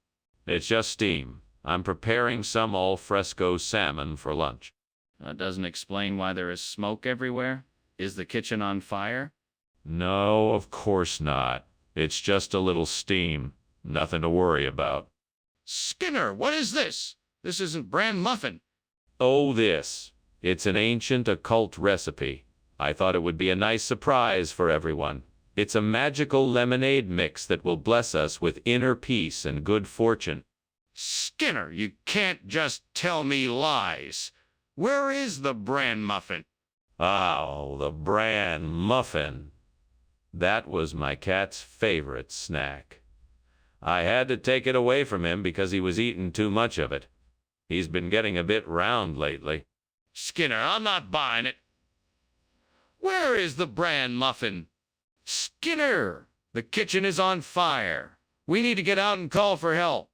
It's just steam. I'm preparing some al fresco salmon for lunch. That doesn't explain why there is smoke everywhere. Is the kitchen on fire? No, of course not. It's just a little steam. Nothing to worry about. Skinner, what is this? This isn't bran muffin. Oh, this. It's an ancient occult recipe. I thought it would be a nice surprise for everyone. It's a magical lemonade mix that will bless us with inner peace and good fortune. Skinner, you can't just tell me lies. Where is the bran muffin? Oh, the bran muffin. That was my cat's favorite snack. I had to take it away from him because he was eating too much of it. He's been getting a bit round lately. Skinner, I'm not buying it. Where is the bran muffin? Skinner, the kitchen is on fire. We need to get out and call for help.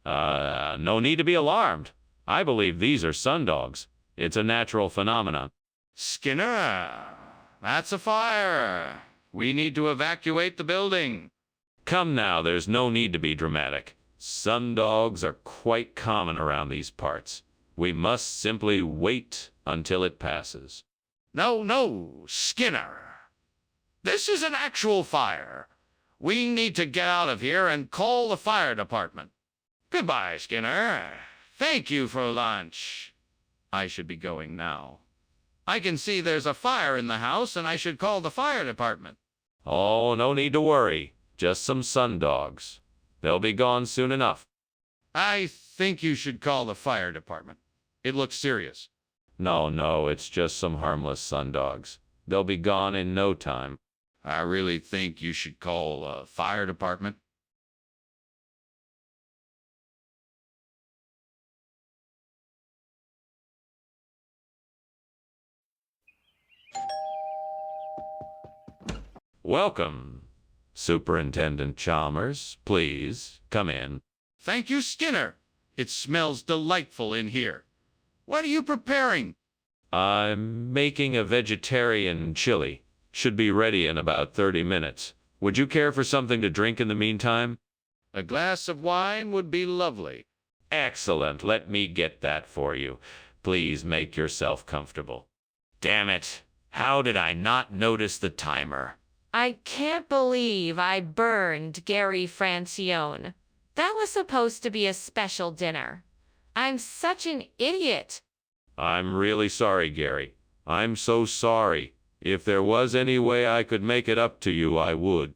No need to be alarmed. I believe these are sundogs. It's a natural phenomenon. Skinner, that's a fire. We need to evacuate the building. Come now, there's no need to be dramatic. Sundogs are quite common around these parts. We must simply wait until it passes. No, Skinner. This is an actual fire. We need to get out of here and call the fire department. Goodbye, Skinner. Thank you for lunch. I should be going now. I can see there's a fire in the house and I should call the fire department. Oh, no need to worry. Just some sundogs. They'll be gone soon enough. I think you should call the fire department. It looks serious. No, it's just some harmless sundogs. They'll be gone in no time. I really think you should call the fire department. Welcome, Superintendent Chalmers. Please, come in. Thank you, Skinner. It smells delightful in here. What are you preparing? I'm making a vegetarian chili. Should be ready in about 30 minutes. Would you care for something to drink in the meantime? A glass of wine would be lovely. Excellent. Let me get that for you. Please make yourself comfortable. Damn it. How did I not notice the timer? I can't believe I burned Gary Francione. That was supposed to be a special dinner. I'm such an idiot. I'm really sorry, Gary. I'm so sorry. If there was any way I could make it up to you, I would.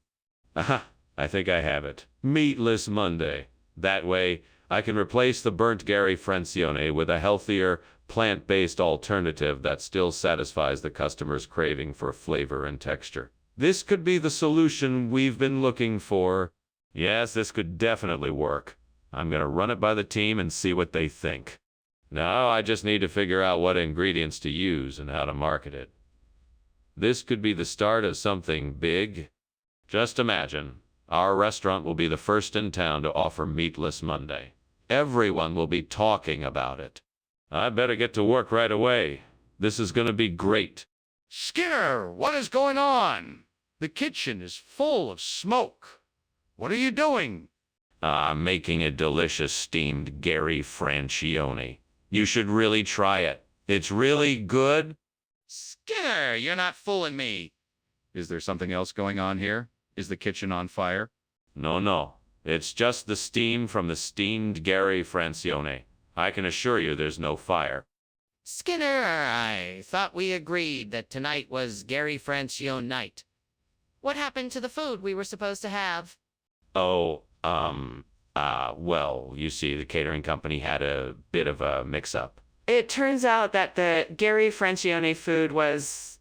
Aha, I think I have it. Meatless Monday. That way, I can replace the burnt Gary Francione with a healthier, plant-based alternative that still satisfies the customer's craving for flavor and texture. This could be the solution we've been looking for. Yes, this could definitely work. I'm gonna run it by the team and see what they think. Now I just need to figure out what ingredients to use and how to market it. This could be the start of something big. Just imagine, our restaurant will be the first in town to offer Meatless Monday. Everyone will be talking about it. I better get to work right away. This is gonna be great. Skinner, what is going on? The kitchen is full of smoke. What are you doing? I'm making a delicious steamed Gary Francione. You should really try it. It's really good. Skinner, you're not fooling me. Is there something else going on here? Is the kitchen on fire? No. It's just the steam from the steamed Gary Francione. I can assure you there's no fire. Skinner, I thought we agreed that tonight was Gary Francione night. What happened to the food we were supposed to have? Oh, well, you see, the catering company had a bit of a mix-up. It turns out that the Gary Francione food was,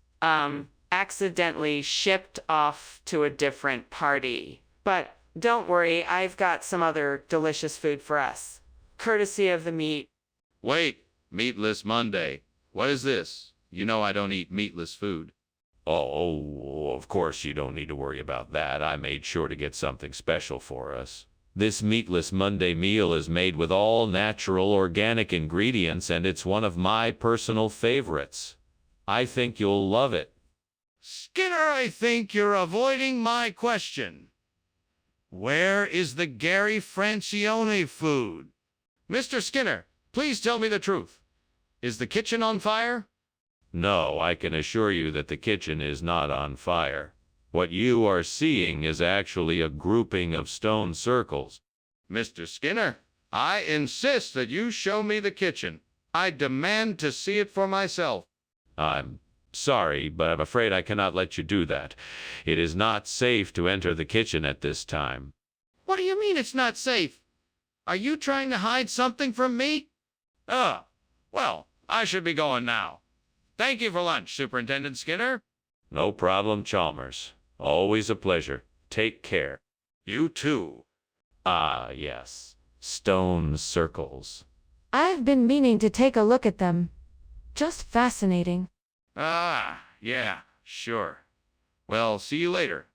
accidentally shipped off to a different party. But don't worry, I've got some other delicious food for us. Courtesy of the meat. Wait, Meatless Monday. What is this? You know I don't eat meatless food. Oh, of course you don't need to worry about that. I made sure to get something special for us. This Meatless Monday meal is made with all natural organic ingredients and it's one of my personal favorites. I think you'll love it. Skinner, I think you're avoiding my question. Where is the Gary Francione food? Mr. Skinner, please tell me the truth. Is the kitchen on fire? No, I can assure you that the kitchen is not on fire. What you are seeing is actually a grouping of stone circles. Mr. Skinner, I insist that you show me the kitchen. I demand to see it for myself. I'm sorry, but I'm afraid I cannot let you do that. It is not safe to enter the kitchen at this time. What do you mean it's not safe? Are you trying to hide something from me? Well, I should be going now. Thank you for lunch, Superintendent Skinner. No problem, Chalmers. Always a pleasure. Take care. You too. Ah, yes. Stone circles. I've been meaning to take a look at them. Just fascinating. Ah, yeah, sure. Well, see you later.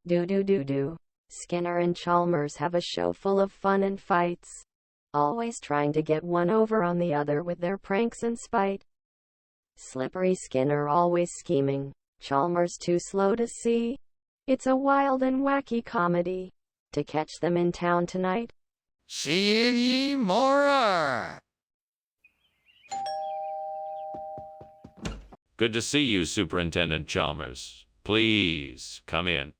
Do. Skinner and Chalmers have a show full of fun and fights, always trying to get one over on the other with their pranks and spite. Slippery Skinner always scheming, Chalmers too slow to see. It's a wild and wacky comedy. To catch them in town tonight, See ye more. Good to see you, Superintendent Chalmers. Please, come in.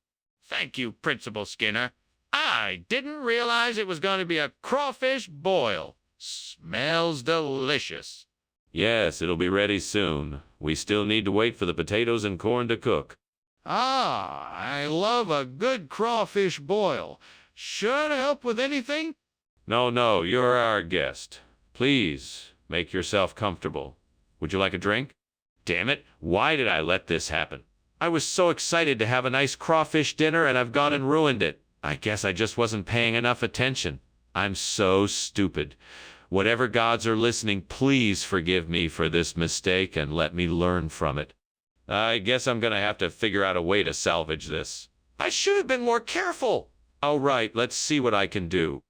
Thank you, Principal Skinner. I didn't realize it was going to be a crawfish boil. Smells delicious. Yes, it'll be ready soon. We still need to wait for the potatoes and corn to cook. Ah, I love a good crawfish boil. Should I help with anything? No, you're our guest. Please, make yourself comfortable. Would you like a drink? Damn it, why did I let this happen? I was so excited to have a nice crawfish dinner and I've gone and ruined it. I guess I just wasn't paying enough attention. I'm so stupid. Whatever gods are listening, please forgive me for this mistake and let me learn from it. I guess I'm gonna have to figure out a way to salvage this. I should have been more careful. All right, let's see what I can do.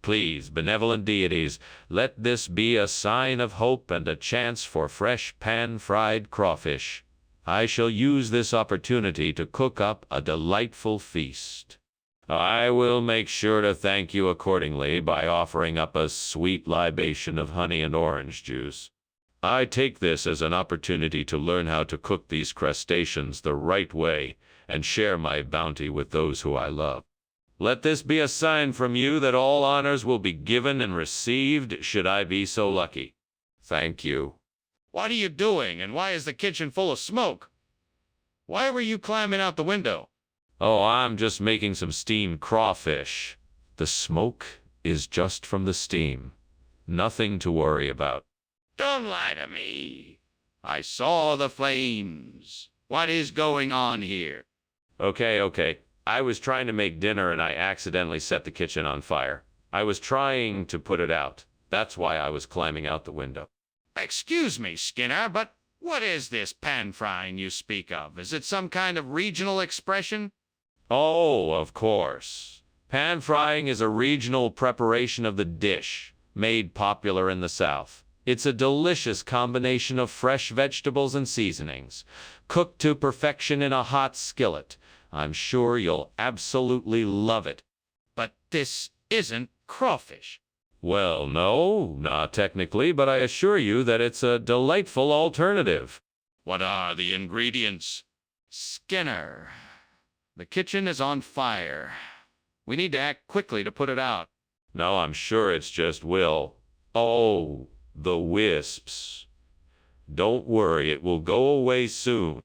Please, benevolent deities, let this be a sign of hope and a chance for fresh pan-fried crawfish. I shall use this opportunity to cook up a delightful feast. I will make sure to thank you accordingly by offering up a sweet libation of honey and orange juice. I take this as an opportunity to learn how to cook these crustaceans the right way and share my bounty with those who I love. Let this be a sign from you that all honors will be given and received should I be so lucky. Thank you. What are you doing, and why is the kitchen full of smoke? Why were you climbing out the window? Oh, I'm just making some steamed crawfish. The smoke is just from the steam. Nothing to worry about. Don't lie to me. I saw the flames. What is going on here? Okay. I was trying to make dinner and I accidentally set the kitchen on fire. I was trying to put it out. That's why I was climbing out the window. Excuse me, Skinner, but what is this pan-frying you speak of? Is it some kind of regional expression? Oh, of course. Pan frying is a regional preparation of the dish, made popular in the South. It's a delicious combination of fresh vegetables and seasonings, cooked to perfection in a hot skillet. I'm sure you'll absolutely love it. But this isn't crawfish. Well, no, not technically, but I assure you that it's a delightful alternative. What are the ingredients? Skinner, the kitchen is on fire. We need to act quickly to put it out. No, I'm sure it's just Will. Oh, the wisps. Don't worry, it will go away soon.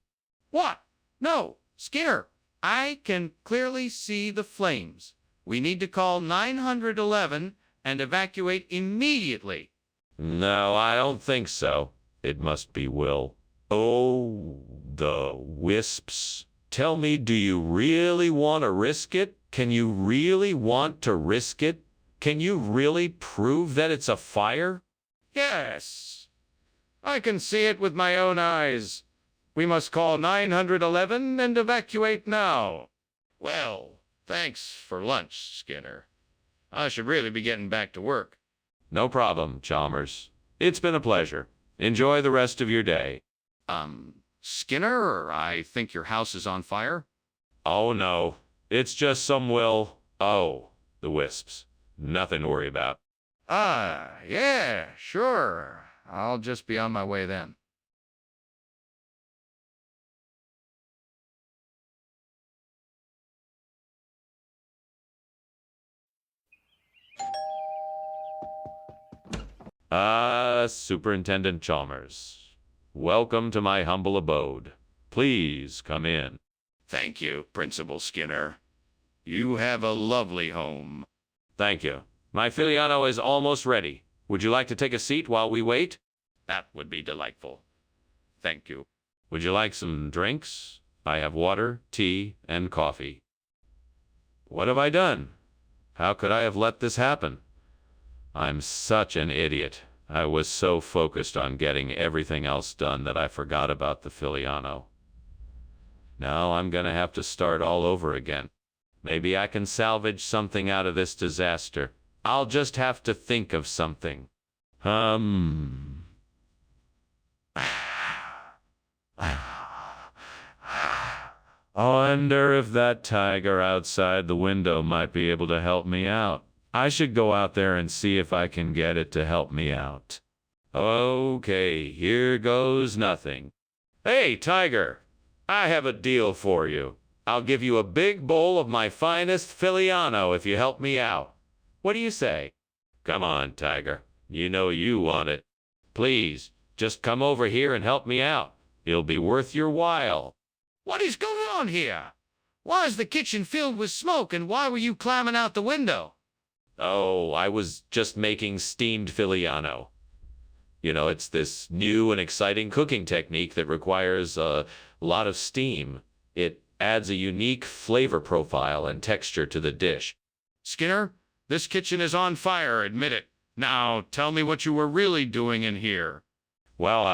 What? No, Skinner, I can clearly see the flames. We need to call 911 and evacuate immediately. No, I don't think so. It must be Will. Oh, the wisps. Tell me, do you really want to risk it? Can you really want to risk it? Can you really prove that it's a fire? Yes, I can see it with my own eyes. We must call 911 and evacuate now. Well, thanks for lunch, Skinner. I should really be getting back to work. No problem, Chalmers. It's been a pleasure. Enjoy the rest of your day. Skinner, I think your house is on fire. Oh, no. It's just some Will. Oh, the wisps. Nothing to worry about. Ah, yeah, sure. I'll just be on my way then. Superintendent Chalmers. Welcome to my humble abode. Please come in. Thank you, Principal Skinner. You have a lovely home. Thank you. My filiano is almost ready. Would you like to take a seat while we wait? That would be delightful. Thank you. Would you like some drinks? I have water, tea, and coffee. What have I done? How could I have let this happen? I'm such an idiot. I was so focused on getting everything else done that I forgot about the Filiano. Now I'm gonna have to start all over again. Maybe I can salvage something out of this disaster. I'll just have to think of something. I wonder if that tiger outside the window might be able to help me out. I should go out there and see if I can get it to help me out. Okay, here goes nothing. Hey, tiger, I have a deal for you. I'll give you a big bowl of my finest Filiano if you help me out. What do you say? Come on, tiger. You know you want it. Please, just come over here and help me out. It'll be worth your while. What is going on here? Why is the kitchen filled with smoke, and why were you climbing out the window? Oh, I was just making steamed Filiano. You know, it's this new and exciting cooking technique that requires a lot of steam. It adds a unique flavor profile and texture to the dish. Skinner, this kitchen is on fire, admit it. Now, tell me what you were really doing in here. Well,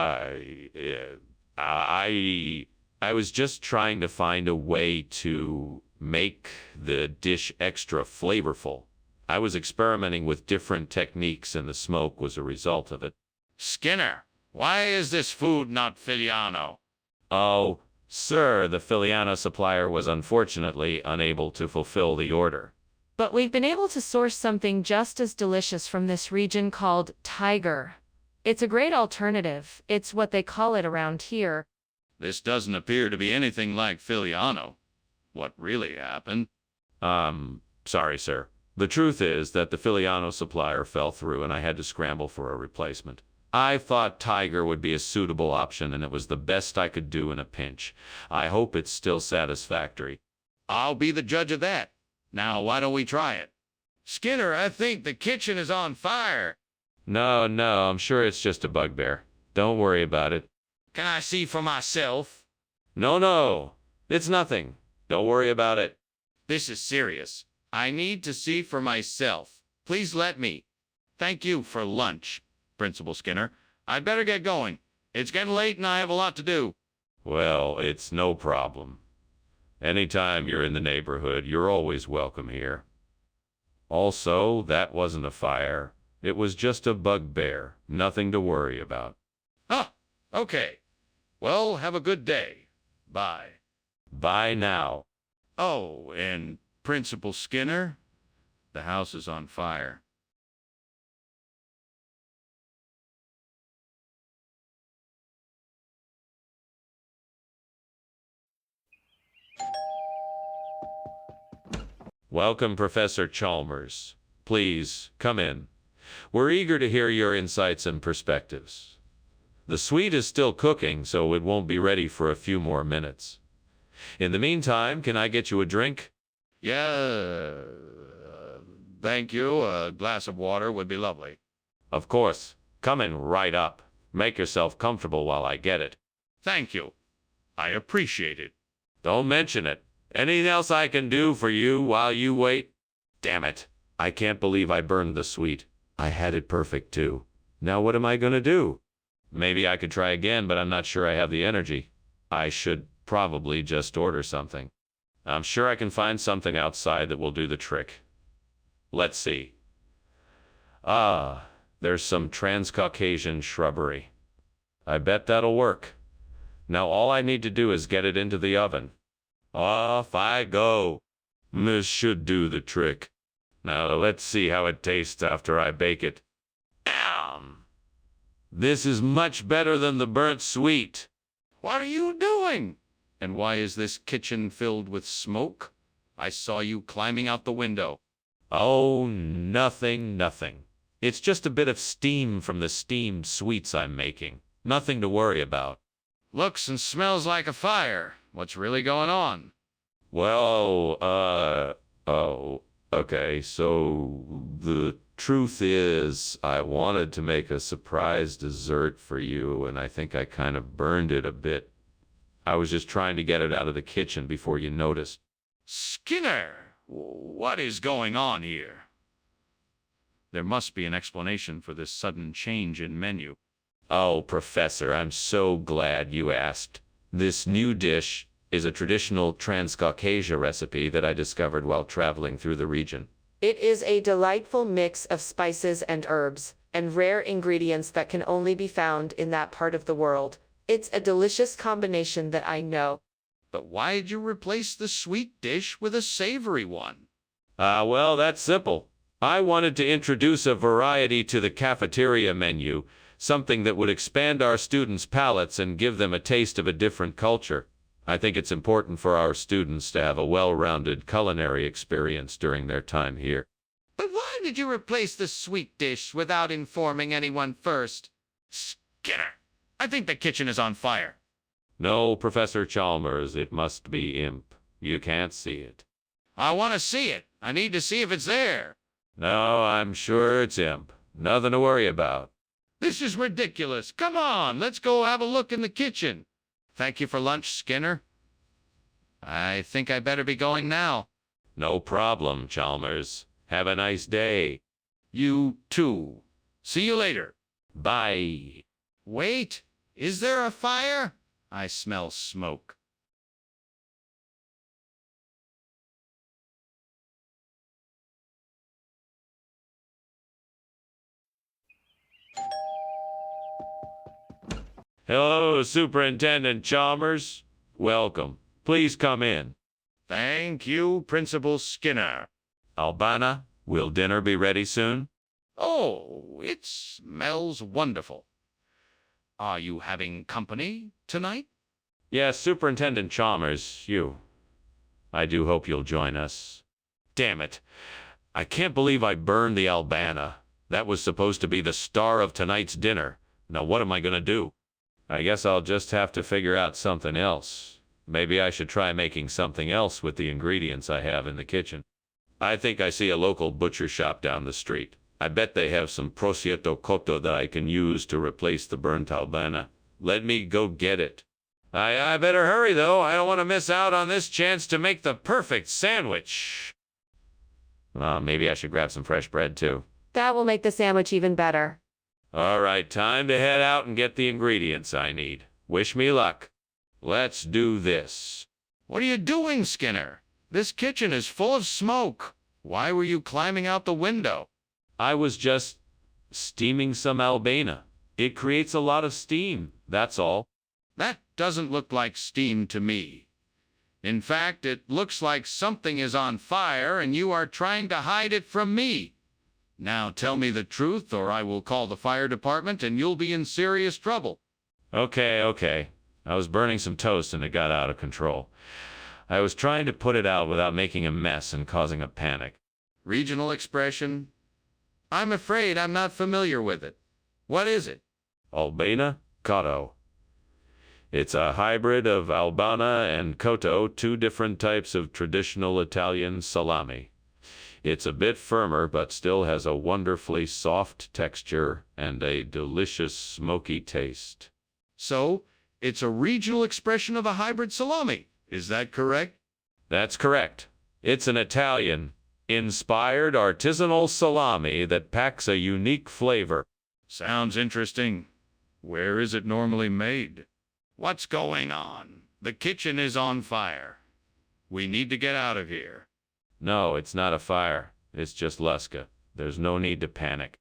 I was just trying to find a way to make the dish extra flavorful. I was experimenting with different techniques, and the smoke was a result of it. Skinner, why is this food not Filiano? Oh, sir, the Filiano supplier was unfortunately unable to fulfill the order. But we've been able to source something just as delicious from this region called tiger. It's a great alternative. It's what they call it around here. This doesn't appear to be anything like Filiano. What really happened? Sorry, sir. The truth is that the Filiano supplier fell through and I had to scramble for a replacement. I thought tiger would be a suitable option, and it was the best I could do in a pinch. I hope it's still satisfactory. I'll be the judge of that. Now, why don't we try it? Skinner, I think the kitchen is on fire. No, I'm sure it's just a bugbear. Don't worry about it. Can I see for myself? No, it's nothing. Don't worry about it. This is serious. I need to see for myself. Please let me. Thank you for lunch, Principal Skinner. I'd better get going. It's getting late and I have a lot to do. Well, it's no problem. Anytime you're in the neighborhood, you're always welcome here. Also, that wasn't a fire. It was just a bugbear. Nothing to worry about. Ah, okay. Well, have a good day. Bye. Bye now. Oh, and Principal Skinner, the house is on fire. Welcome, Professor Chalmers. Please, come in. We're eager to hear your insights and perspectives. The sweet is still cooking, so it won't be ready for a few more minutes. In the meantime, can I get you a drink? Yeah, thank you. A glass of water would be lovely. Of course. Coming right up. Make yourself comfortable while I get it. Thank you. I appreciate it. Don't mention it. Anything else I can do for you while you wait? Damn it. I can't believe I burned the sweet. I had it perfect, too. Now what am I gonna do? Maybe I could try again, but I'm not sure I have the energy. I should probably just order something. I'm sure I can find something outside that will do the trick. Let's see. There's some Transcaucasian shrubbery. I bet that'll work. Now all I need to do is get it into the oven. Off I go. This should do the trick. Now let's see how it tastes after I bake it. This is much better than the burnt sweet. What are you doing? And why is this kitchen filled with smoke? I saw you climbing out the window. Oh, nothing. It's just a bit of steam from the steamed sweets I'm making. Nothing to worry about. Looks and smells like a fire. What's really going on? Well, Okay, so the truth is, I wanted to make a surprise dessert for you, and I think I kind of burned it a bit. I was just trying to get it out of the kitchen before you noticed. Skinner, what is going on here? There must be an explanation for this sudden change in menu. Oh, Professor, I'm so glad you asked. This new dish is a traditional Transcaucasia recipe that I discovered while traveling through the region. It is a delightful mix of spices and herbs, and rare ingredients that can only be found in that part of the world. It's a delicious combination that I know. But why did you replace the sweet dish with a savory one? Well, that's simple. I wanted to introduce a variety to the cafeteria menu, something that would expand our students' palates and give them a taste of a different culture. I think it's important for our students to have a well-rounded culinary experience during their time here. But why did you replace the sweet dish without informing anyone first? Skinner, I think the kitchen is on fire. No, Professor Chalmers, it must be imp. You can't see it. I want to see it. I need to see if it's there. No, I'm sure it's imp. Nothing to worry about. This is ridiculous. Come on, let's go have a look in the kitchen. Thank you for lunch, Skinner. I think I better be going now. No problem, Chalmers. Have a nice day. You too. See you later. Bye. Wait, is there a fire? I smell smoke. Hello, Superintendent Chalmers. Welcome. Please come in. Thank you, Principal Skinner. Albana, will dinner be ready soon? Oh, it smells wonderful. Are you having company tonight? Yes, Superintendent Chalmers, you. I do hope you'll join us. Damn it. I can't believe I burned the Albana. That was supposed to be the star of tonight's dinner. Now what am I gonna do? I guess I'll just have to figure out something else. Maybe I should try making something else with the ingredients I have in the kitchen. I think I see a local butcher shop down the street. I bet they have some prosciutto cotto that I can use to replace the burnt Albana. Let me go get it. I better hurry, though. I don't want to miss out on this chance to make the perfect sandwich. Maybe I should grab some fresh bread, too. That will make the sandwich even better. All right, time to head out and get the ingredients I need. Wish me luck. Let's do this. What are you doing, Skinner? This kitchen is full of smoke. Why were you climbing out the window? I was just steaming some Albana. It creates a lot of steam, that's all. That doesn't look like steam to me. In fact, it looks like something is on fire and you are trying to hide it from me. Now tell me the truth or I will call the fire department and you'll be in serious trouble. Okay. I was burning some toast and it got out of control. I was trying to put it out without making a mess and causing a panic. Regional expression? I'm afraid I'm not familiar with it. What is it? Albana Cotto. It's a hybrid of Albana and Cotto, two different types of traditional Italian salami. It's a bit firmer, but still has a wonderfully soft texture and a delicious smoky taste. So, it's a regional expression of a hybrid salami. Is that correct? That's correct. It's an Italian-inspired artisanal salami that packs a unique flavor. Sounds interesting. Where is it normally made? What's going on? The kitchen is on fire. We need to get out of here. No, it's not a fire. It's just Luska. There's no need to panic.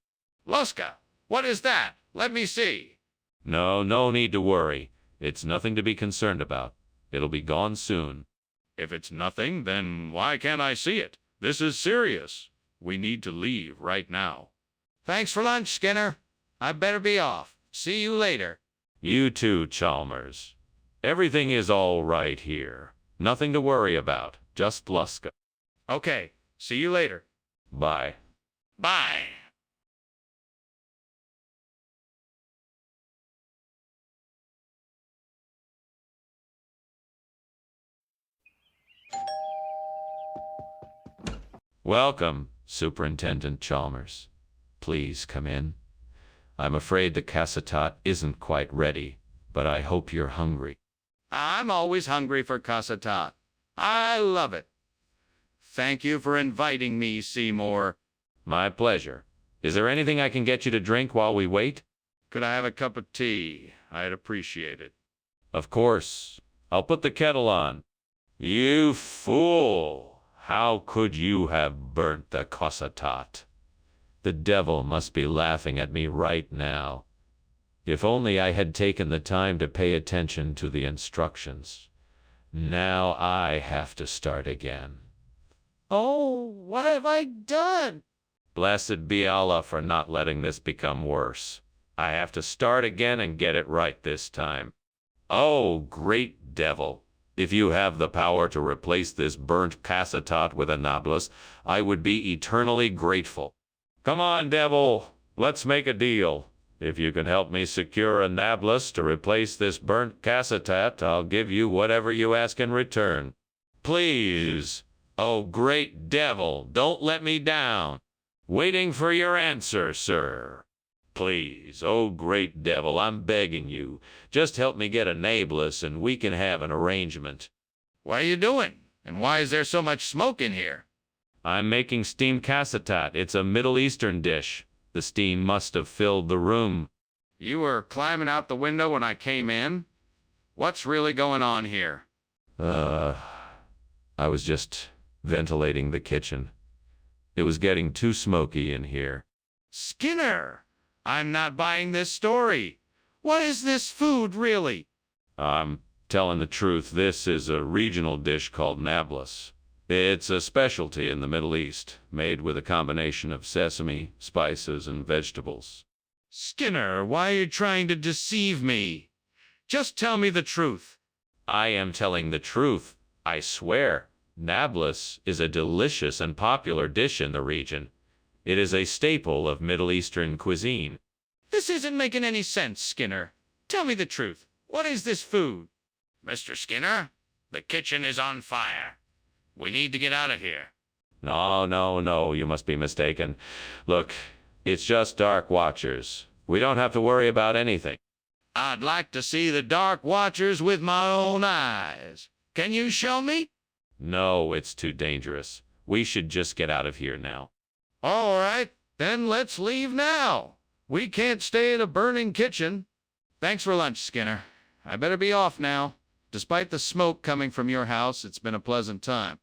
Luska, what is that? Let me see. No need to worry. It's nothing to be concerned about. It'll be gone soon. If it's nothing, then why can't I see it? This is serious. We need to leave right now. Thanks for lunch, Skinner. I better be off. See you later. You too, Chalmers. Everything is all right here. Nothing to worry about. Just Luska. Okay, see you later. Bye. Bye. Welcome, Superintendent Chalmers. Please come in. I'm afraid the cassatat isn't quite ready, but I hope you're hungry. I'm always hungry for cassatat. I love it. Thank you for inviting me, Seymour. My pleasure. Is there anything I can get you to drink while we wait? Could I have a cup of tea? I'd appreciate it. Of course. I'll put the kettle on. You fool! How could you have burnt the cassatat? The devil must be laughing at me right now. If only I had taken the time to pay attention to the instructions. Now I have to start again. Oh, what have I done? Blessed be Allah for not letting this become worse. I have to start again and get it right this time. Oh, great devil. If you have the power to replace this burnt cassatat with a nablus, I would be eternally grateful. Come on, devil. Let's make a deal. If you can help me secure a nablus to replace this burnt cassatat, I'll give you whatever you ask in return. Please. Oh, great devil, don't let me down. Waiting for your answer, sir. Please, oh great devil, I'm begging you. Just help me get a nablus and we can have an arrangement. What are you doing? And why is there so much smoke in here? I'm making steamed cassatat. It's a Middle Eastern dish. The steam must have filled the room. You were climbing out the window when I came in? What's really going on here? I was just ventilating the kitchen. It was getting too smoky in here. Skinner! I'm not buying this story. What is this food, really? I'm telling the truth. This is a regional dish called nablus. It's a specialty in the Middle East, made with a combination of sesame, spices, and vegetables. Skinner, why are you trying to deceive me? Just tell me the truth. I am telling the truth, I swear. Nablus is a delicious and popular dish in the region. It is a staple of Middle Eastern cuisine. This isn't making any sense, Skinner. Tell me the truth. What is this food? Mr. Skinner, the kitchen is on fire. We need to get out of here. No, you must be mistaken. Look, it's just Dark Watchers. We don't have to worry about anything. I'd like to see the Dark Watchers with my own eyes. Can you show me? No, it's too dangerous. We should just get out of here now. All right, then let's leave now. We can't stay in a burning kitchen. Thanks for lunch, Skinner. I better be off now. Despite the smoke coming from your house, it's been a pleasant time.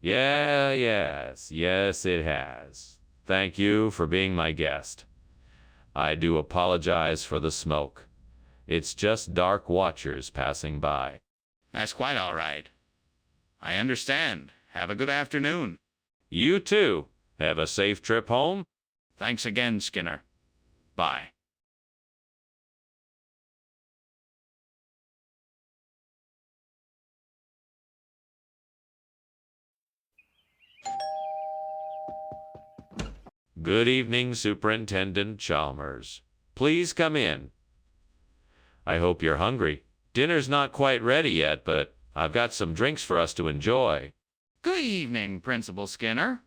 Yes, it has. Thank you for being my guest. I do apologize for the smoke. It's just Dark Watchers passing by. That's quite all right. I understand. Have a good afternoon. You too. Have a safe trip home. Thanks again, Skinner. Bye. Good evening, Superintendent Chalmers. Please come in. I hope you're hungry. Dinner's not quite ready yet, but I've got some drinks for us to enjoy. Good evening, Principal Skinner.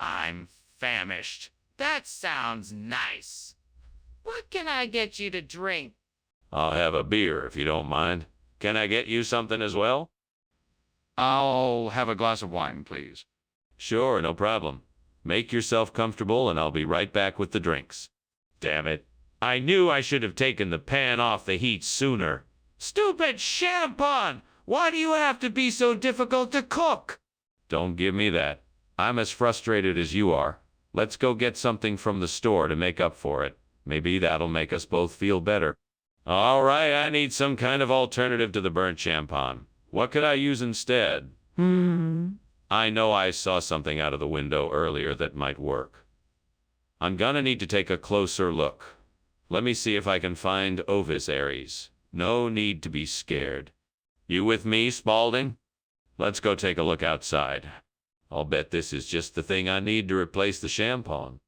I'm famished. That sounds nice. What can I get you to drink? I'll have a beer if you don't mind. Can I get you something as well? I'll have a glass of wine, please. Sure, no problem. Make yourself comfortable and I'll be right back with the drinks. Damn it. I knew I should have taken the pan off the heat sooner. Stupid champagne! Why do you have to be so difficult to cook? Don't give me that. I'm as frustrated as you are. Let's go get something from the store to make up for it. Maybe that'll make us both feel better. All right, I need some kind of alternative to the burnt champagne. What could I use instead? I know I saw something out of the window earlier that might work. I'm gonna need to take a closer look. Let me see if I can find Ovis Aries. No need to be scared. You with me, Spaulding? Let's go take a look outside. I'll bet this is just the thing I need to replace the champagne.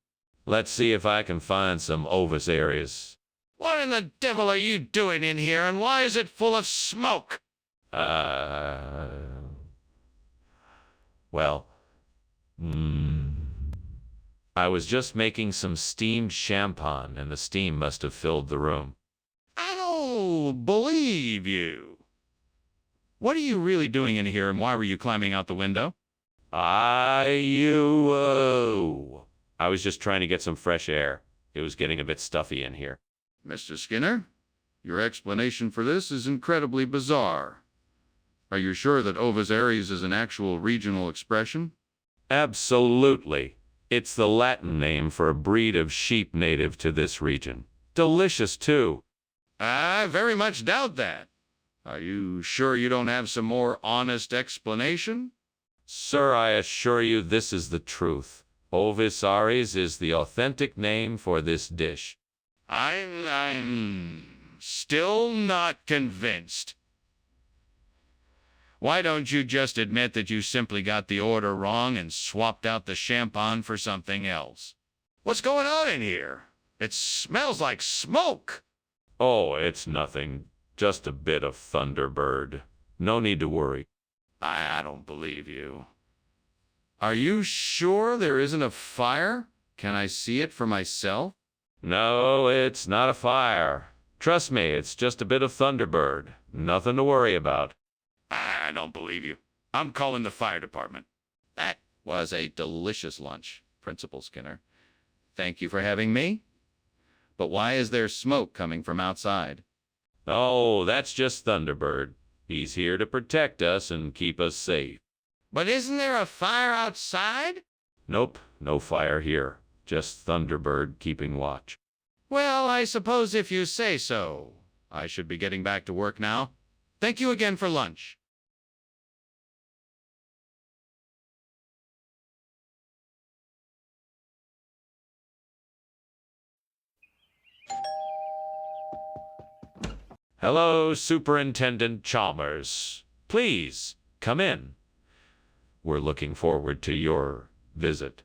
Let's see if I can find some Ovis Aries. What in the devil are you doing in here, and why is it full of smoke? Well, I was just making some steamed champagne, and the steam must have filled the room. I don't believe you. What are you really doing in here, and why were you climbing out the window? I was just trying to get some fresh air. It was getting a bit stuffy in here. Mr. Skinner, your explanation for this is incredibly bizarre. Are you sure that Ovis Aries is an actual regional expression? Absolutely. It's the Latin name for a breed of sheep native to this region. Delicious, too. I very much doubt that. Are you sure you don't have some more honest explanation? Sir, I assure you this is the truth. Ovis Aries is the authentic name for this dish. I'm still not convinced. Why don't you just admit that you simply got the order wrong and swapped out the champagne for something else? What's going on in here? It smells like smoke. Oh, it's nothing. Just a bit of Thunderbird. No need to worry. I don't believe you. Are you sure there isn't a fire? Can I see it for myself? No, it's not a fire. Trust me, it's just a bit of Thunderbird. Nothing to worry about. I don't believe you. I'm calling the fire department. That was a delicious lunch, Principal Skinner. Thank you for having me. But why is there smoke coming from outside? Oh, that's just Thunderbird. He's here to protect us and keep us safe. But isn't there a fire outside? Nope, no fire here. Just Thunderbird keeping watch. Well, I suppose if you say so. I should be getting back to work now. Thank you again for lunch. Hello, Superintendent Chalmers. Please, come in. We're looking forward to your visit.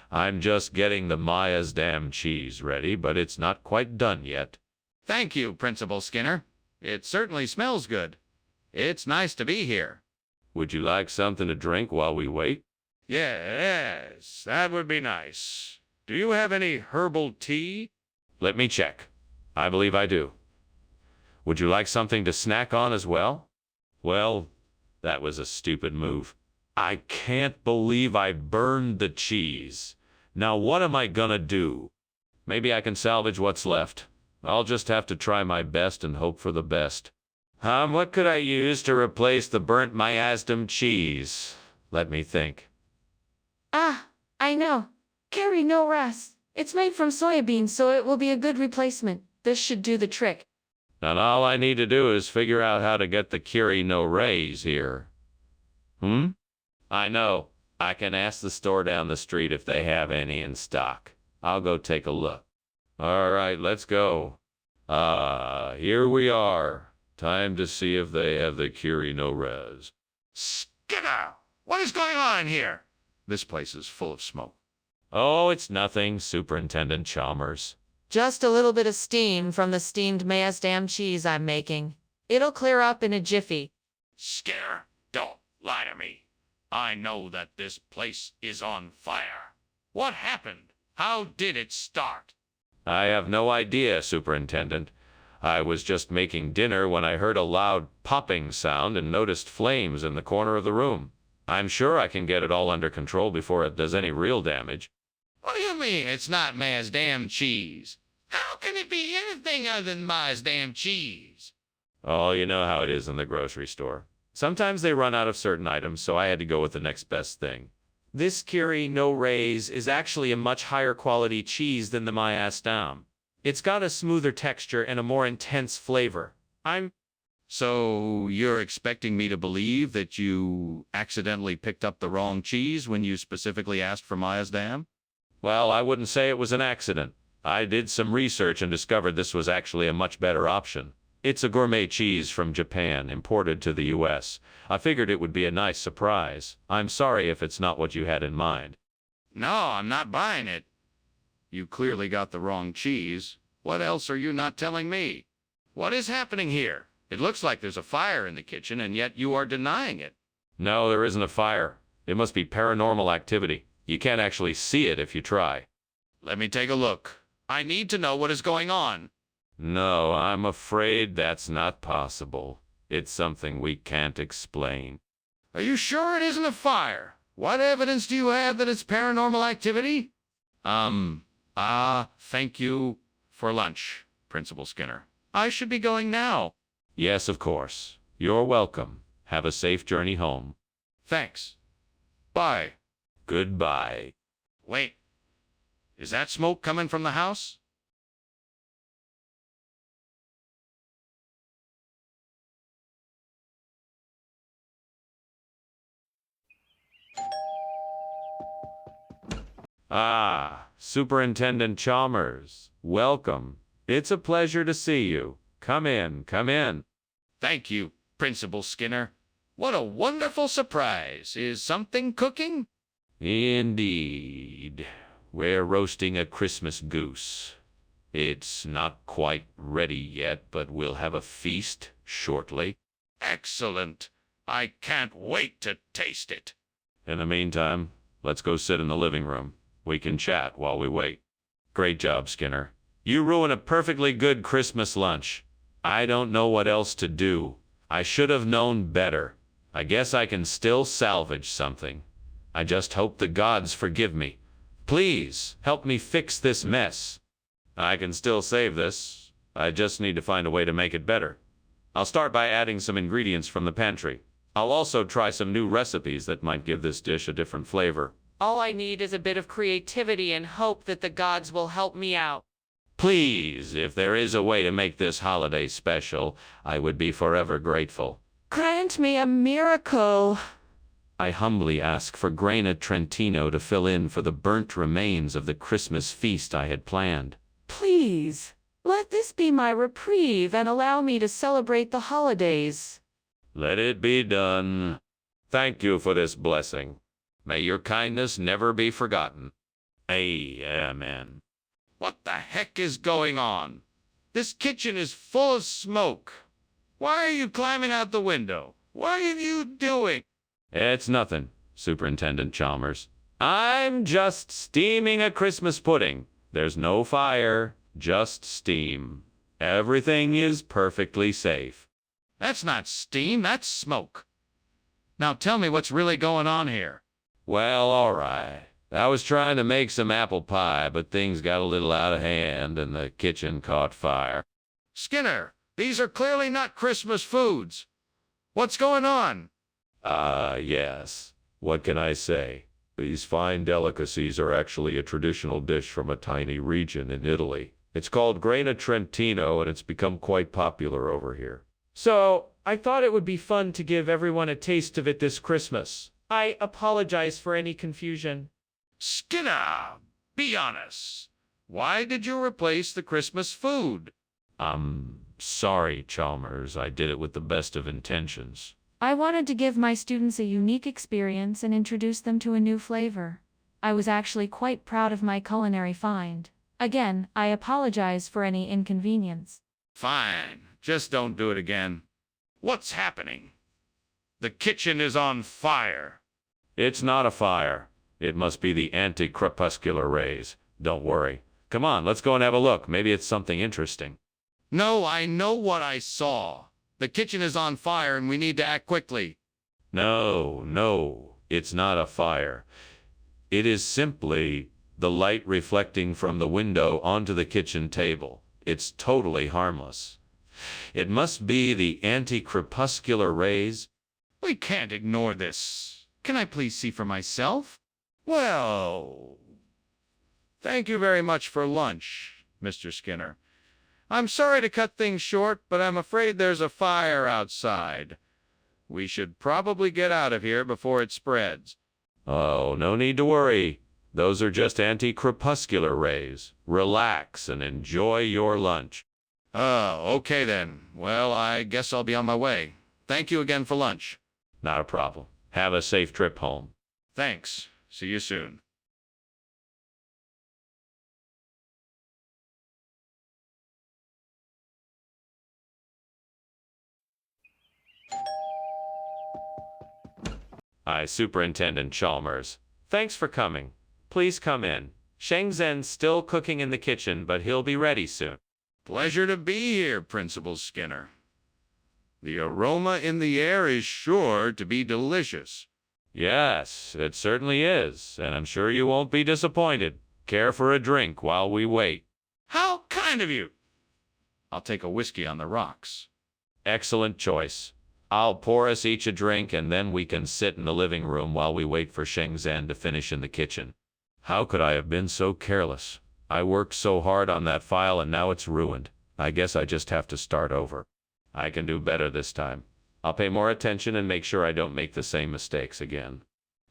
I'm just getting the Maya's Dam cheese ready, but it's not quite done yet. Thank you, Principal Skinner. It certainly smells good. It's nice to be here. Would you like something to drink while we wait? Yes, that would be nice. Do you have any herbal tea? Let me check. I believe I do. Would you like something to snack on as well? Well, that was a stupid move. I can't believe I burned the cheese. Now what am I gonna do? Maybe I can salvage what's left. I'll just have to try my best and hope for the best. What could I use to replace the burnt Miasdam cheese? Let me think. Ah, I know. Carry no rest. It's made from soybeans, so it will be a good replacement. This should do the trick. And all I need to do is figure out how to get the Kiri no Rays here. I know. I can ask the store down the street if they have any in stock. I'll go take a look. All right, let's go. Here we are. Time to see if they have the Kiri no Res. Skinner! What is going on here? This place is full of smoke. Oh, it's nothing, Superintendent Chalmers. Just a little bit of steam from the steamed Maasdam cheese I'm making. It'll clear up in a jiffy. Skinner, don't lie to me. I know that this place is on fire. What happened? How did it start? I have no idea, Superintendent. I was just making dinner when I heard a loud popping sound and noticed flames in the corner of the room. I'm sure I can get it all under control before it does any real damage. What do you mean it's not Maasdam cheese? How can it be anything other than Maasdam cheese? Oh, you know how it is in the grocery store. Sometimes they run out of certain items, so I had to go with the next best thing. This Kiri no Rays is actually a much higher quality cheese than the Maasdam. It's got a smoother texture and a more intense flavor. So you're expecting me to believe that you accidentally picked up the wrong cheese when you specifically asked for Maasdam? Well, I wouldn't say it was an accident. I did some research and discovered this was actually a much better option. It's a gourmet cheese from Japan, imported to the US. I figured it would be a nice surprise. I'm sorry if it's not what you had in mind. No, I'm not buying it. You clearly got the wrong cheese. What else are you not telling me? What is happening here? It looks like there's a fire in the kitchen, and yet you are denying it. No, there isn't a fire. It must be paranormal activity. You can't actually see it if you try. Let me take a look. I need to know what is going on. No, I'm afraid that's not possible. It's something we can't explain. Are you sure it isn't a fire? What evidence do you have that it's paranormal activity? Thank you for lunch, Principal Skinner. I should be going now. Yes, of course. You're welcome. Have a safe journey home. Thanks. Bye. Goodbye. Wait. Is that smoke coming from the house? Ah, Superintendent Chalmers. Welcome. It's a pleasure to see you. Come in, come in. Thank you, Principal Skinner. What a wonderful surprise. Is something cooking? Indeed. We're roasting a Christmas goose. It's not quite ready yet, but we'll have a feast shortly. Excellent. I can't wait to taste it. In the meantime, let's go sit in the living room. We can chat while we wait. Great job, Skinner. You ruined a perfectly good Christmas lunch. I don't know what else to do. I should have known better. I guess I can still salvage something. I just hope the gods forgive me. Please, help me fix this mess. I can still save this. I just need to find a way to make it better. I'll start by adding some ingredients from the pantry. I'll also try some new recipes that might give this dish a different flavor. All I need is a bit of creativity and hope that the gods will help me out. Please, if there is a way to make this holiday special, I would be forever grateful. Grant me a miracle. I humbly ask for Graina Trentino to fill in for the burnt remains of the Christmas feast I had planned. Please, let this be my reprieve and allow me to celebrate the holidays. Let it be done. Thank you for this blessing. May your kindness never be forgotten. Amen. What the heck is going on? This kitchen is full of smoke. Why are you climbing out the window? What are you doing? It's nothing, Superintendent Chalmers. I'm just steaming a Christmas pudding. There's no fire, just steam. Everything is perfectly safe. That's not steam, that's smoke. Now tell me what's really going on here. Well, all right. I was trying to make some apple pie, but things got a little out of hand and the kitchen caught fire. Skinner, these are clearly not Christmas foods. What's going on? Yes. What can I say? These fine delicacies are actually a traditional dish from a tiny region in Italy. It's called Graina Trentino, and it's become quite popular over here. So, I thought it would be fun to give everyone a taste of it this Christmas. I apologize for any confusion. Skinner, be honest. Why did you replace the Christmas food? I'm sorry, Chalmers. I did it with the best of intentions. I wanted to give my students a unique experience and introduce them to a new flavor. I was actually quite proud of my culinary find. Again, I apologize for any inconvenience. Fine, just don't do it again. What's happening? The kitchen is on fire. It's not a fire. It must be the anti-crepuscular rays. Don't worry. Come on, let's go and have a look. Maybe it's something interesting. No, I know what I saw. The kitchen is on fire and we need to act quickly. No, it's not a fire. It is simply the light reflecting from the window onto the kitchen table. It's totally harmless. It must be the anti-crepuscular rays. We can't ignore this. Can I please see for myself? Well, thank you very much for lunch, Mr. Skinner. I'm sorry to cut things short, but I'm afraid there's a fire outside. We should probably get out of here before it spreads. Oh, no need to worry. Those are just anti-crepuscular rays. Relax and enjoy your lunch. Oh, okay then. Well, I guess I'll be on my way. Thank you again for lunch. Not a problem. Have a safe trip home. Thanks. See you soon. Hi, Superintendent Chalmers. Thanks for coming. Please come in. Shenzhen's still cooking in the kitchen, but he'll be ready soon. Pleasure to be here, Principal Skinner. The aroma in the air is sure to be delicious. Yes, it certainly is, and I'm sure you won't be disappointed. Care for a drink while we wait? How kind of you! I'll take a whiskey on the rocks. Excellent choice. I'll pour us each a drink, and then we can sit in the living room while we wait for Shenzhen to finish in the kitchen. How could I have been so careless? I worked so hard on that file and now it's ruined. I guess I just have to start over. I can do better this time. I'll pay more attention and make sure I don't make the same mistakes again.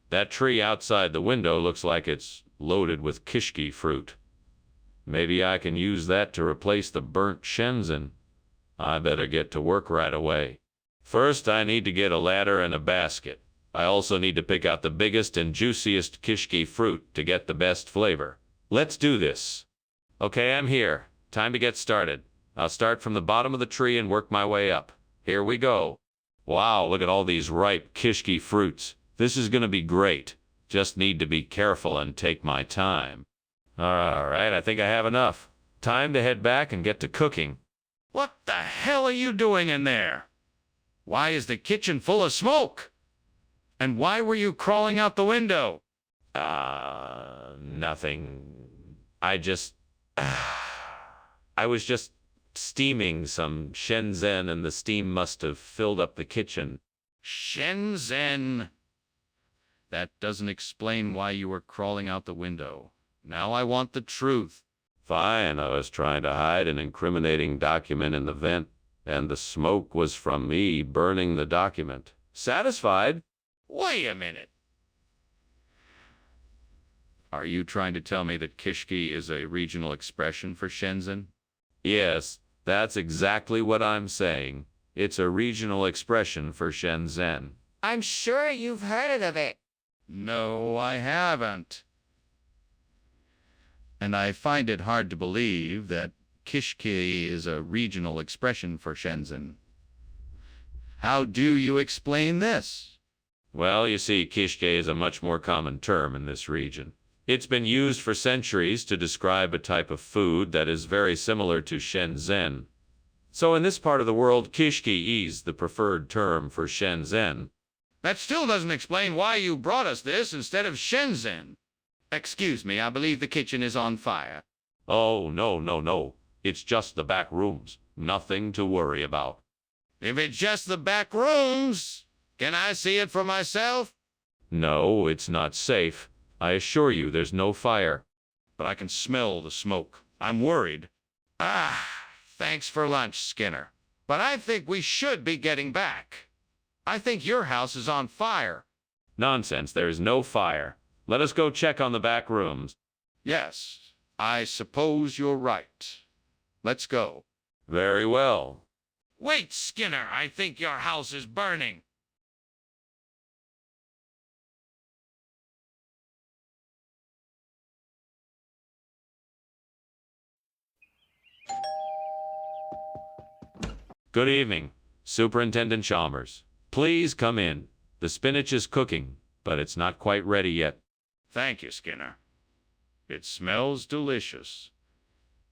That tree outside the window looks like it's loaded with kishki fruit. Maybe I can use that to replace the burnt Shenzhen. I better get to work right away. First, I need to get a ladder and a basket. I also need to pick out the biggest and juiciest kishki fruit to get the best flavor. Let's do this. Okay, I'm here. Time to get started. I'll start from the bottom of the tree and work my way up. Here we go. Wow, look at all these ripe kishki fruits. This is gonna be great. Just need to be careful and take my time. All right, I think I have enough. Time to head back and get to cooking. What the hell are you doing in there? Why is the kitchen full of smoke? And why were you crawling out the window? Nothing. I was just steaming some Shenzhen, and the steam must have filled up the kitchen. Shenzhen. That doesn't explain why you were crawling out the window. Now I want the truth. Fine, I was trying to hide an incriminating document in the vent, and the smoke was from me burning the document. Satisfied? Wait a minute. Are you trying to tell me that kishki is a regional expression for Shenzhen? Yes, that's exactly what I'm saying. It's a regional expression for Shenzhen. I'm sure you've heard of it. No, I haven't. And I find it hard to believe that kishki is a regional expression for Shenzhen. How do you explain this? Well, you see, kishke is a much more common term in this region. It's been used for centuries to describe a type of food that is very similar to Shenzhen. So in this part of the world, kishki is the preferred term for Shenzhen. That still doesn't explain why you brought us this instead of Shenzhen. Excuse me, I believe the kitchen is on fire. Oh, no. It's just the back rooms. Nothing to worry about. If it's just the back rooms, can I see it for myself? No, it's not safe. I assure you there's no fire. But I can smell the smoke. I'm worried. Thanks for lunch, Skinner. But I think we should be getting back. I think your house is on fire. Nonsense, there is no fire. Let us go check on the back rooms. Yes, I suppose you're right. Let's go. Very well. Wait, Skinner, I think your house is burning. Good evening, Superintendent Chalmers. Please come in. The spinach is cooking, but it's not quite ready yet. Thank you, Skinner. It smells delicious.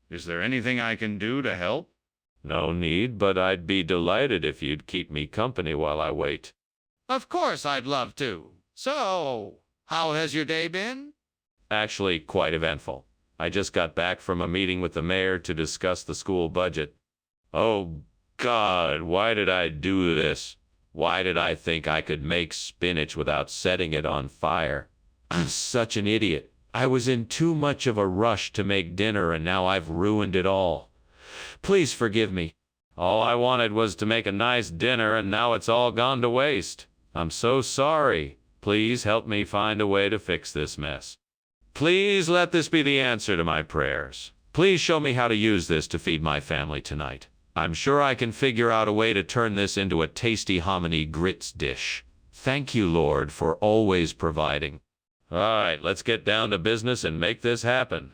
Is there anything I can do to help? No need, but I'd be delighted if you'd keep me company while I wait. Of course I'd love to. So, how has your day been? Actually, quite eventful. I just got back from a meeting with the mayor to discuss the school budget. Oh, God, why did I do this? Why did I think I could make spinach without setting it on fire? I'm such an idiot. I was in too much of a rush to make dinner, and now I've ruined it all. Please forgive me. All I wanted was to make a nice dinner, and now it's all gone to waste. I'm so sorry. Please help me find a way to fix this mess. Please let this be the answer to my prayers. Please show me how to use this to feed my family tonight. I'm sure I can figure out a way to turn this into a tasty hominy grits dish. Thank you, Lord, for always providing. All right, let's get down to business and make this happen.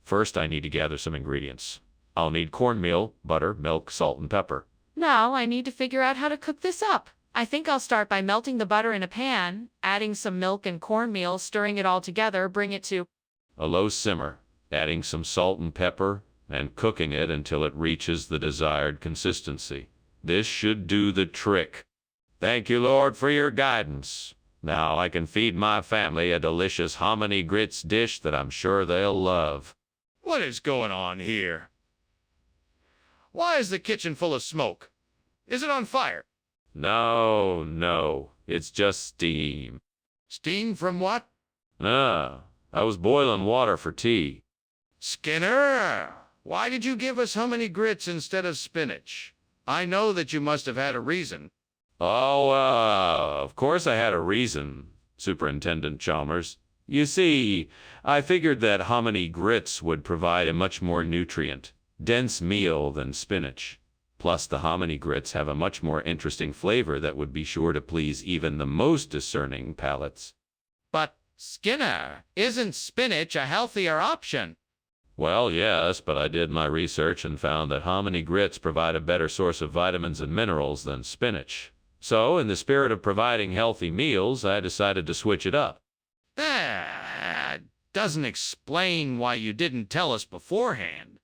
First, I need to gather some ingredients. I'll need cornmeal, butter, milk, salt, and pepper. Now I need to figure out how to cook this up. I think I'll start by melting the butter in a pan, adding some milk and cornmeal, stirring it all together, bring it to... a low simmer, adding some salt and pepper, and cooking it until it reaches the desired consistency. This should do the trick. Thank you, Lord, for your guidance. Now I can feed my family a delicious hominy grits dish that I'm sure they'll love. What is going on here? Why is the kitchen full of smoke? Is it on fire? No, it's just steam. Steam from what? I was boiling water for tea. Skinner, why did you give us hominy grits instead of spinach? I know that you must have had a reason. Oh, of course I had a reason, Superintendent Chalmers. You see, I figured that hominy grits would provide a much more nutrient-dense meal than spinach. Plus, the hominy grits have a much more interesting flavor that would be sure to please even the most discerning palates. But, Skinner, isn't spinach a healthier option? Well, yes, but I did my research and found that hominy grits provide a better source of vitamins and minerals than spinach. So, in the spirit of providing healthy meals, I decided to switch it up. That doesn't explain why you didn't tell us beforehand.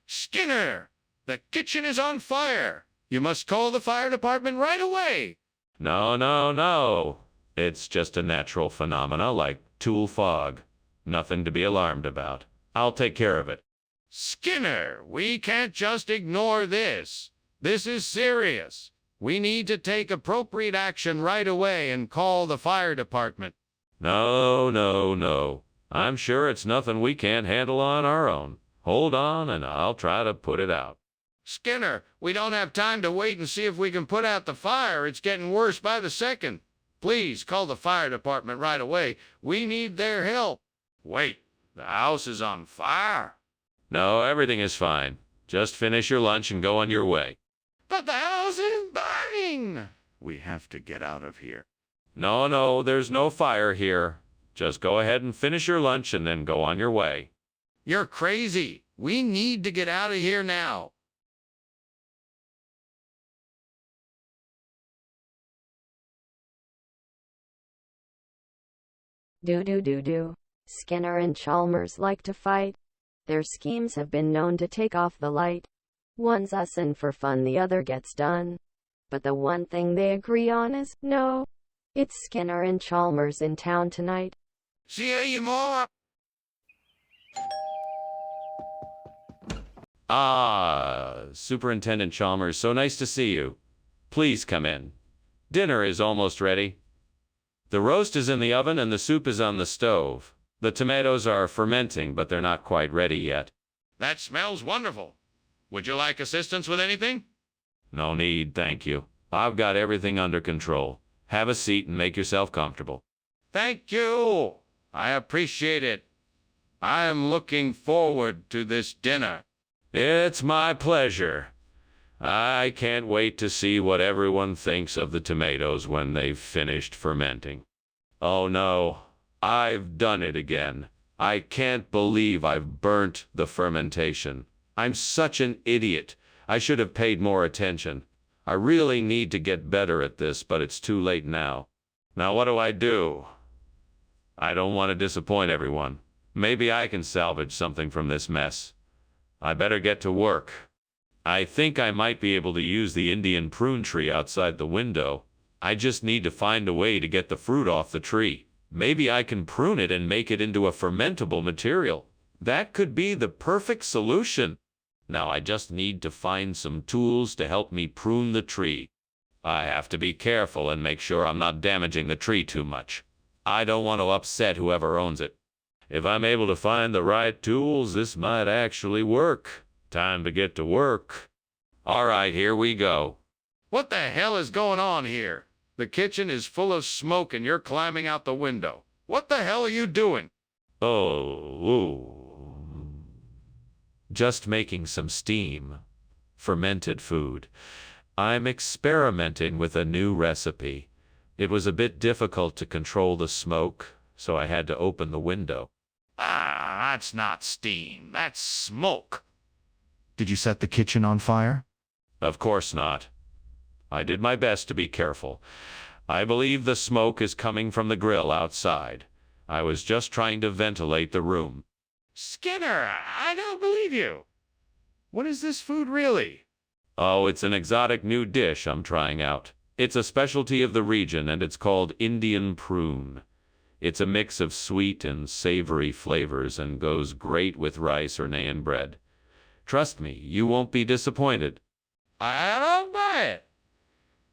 Skinner, the kitchen is on fire. You must call the fire department right away. No. It's just a natural phenomena like tool fog. Nothing to be alarmed about. I'll take care of it. Skinner, we can't just ignore this. This is serious. We need to take appropriate action right away and call the fire department. No. I'm sure it's nothing we can't handle on our own. Hold on, and I'll try to put it out. Skinner, we don't have time to wait and see if we can put out the fire. It's getting worse by the second. Please call the fire department right away. We need their help. Wait, the house is on fire. No, everything is fine. Just finish your lunch and go on your way. But the house is burning. We have to get out of here. No, there's no fire here. Just go ahead and finish your lunch and then go on your way. You're crazy. We need to get out of here now. Do. Skinner and Chalmers like to fight. Their schemes have been known to take off the light. One's ussin' for fun, the other gets done. But the one thing they agree on is, no. It's Skinner and Chalmers in town tonight. See you more. Superintendent Chalmers, so nice to see you. Please come in. Dinner is almost ready. The roast is in the oven and the soup is on the stove. The tomatoes are fermenting, but they're not quite ready yet. That smells wonderful. Would you like assistance with anything? No need, thank you. I've got everything under control. Have a seat and make yourself comfortable. Thank you. I appreciate it. I am looking forward to this dinner. It's my pleasure. I can't wait to see what everyone thinks of the tomatoes when they've finished fermenting. Oh no, I've done it again. I can't believe I've burnt the fermentation. I'm such an idiot. I should have paid more attention. I really need to get better at this, but it's too late now. Now what do? I don't want to disappoint everyone. Maybe I can salvage something from this mess. I better get to work. I think I might be able to use the Indian prune tree outside the window. I just need to find a way to get the fruit off the tree. Maybe I can prune it and make it into a fermentable material. That could be the perfect solution. Now I just need to find some tools to help me prune the tree. I have to be careful and make sure I'm not damaging the tree too much. I don't want to upset whoever owns it. If I'm able to find the right tools, this might actually work. Time to get to work. All right, here we go. What the hell is going on here? The kitchen is full of smoke and you're climbing out the window. What the hell are you doing? Just making some steam. Fermented food. I'm experimenting with a new recipe. It was a bit difficult to control the smoke, so I had to open the window. That's not steam. That's smoke. Did you set the kitchen on fire? Of course not. I did my best to be careful. I believe the smoke is coming from the grill outside. I was just trying to ventilate the room. Skinner, I don't believe you. What is this food really? Oh, it's an exotic new dish I'm trying out. It's a specialty of the region and it's called Indian prune. It's a mix of sweet and savory flavors and goes great with rice or naan bread. Trust me, you won't be disappointed. I don't buy it.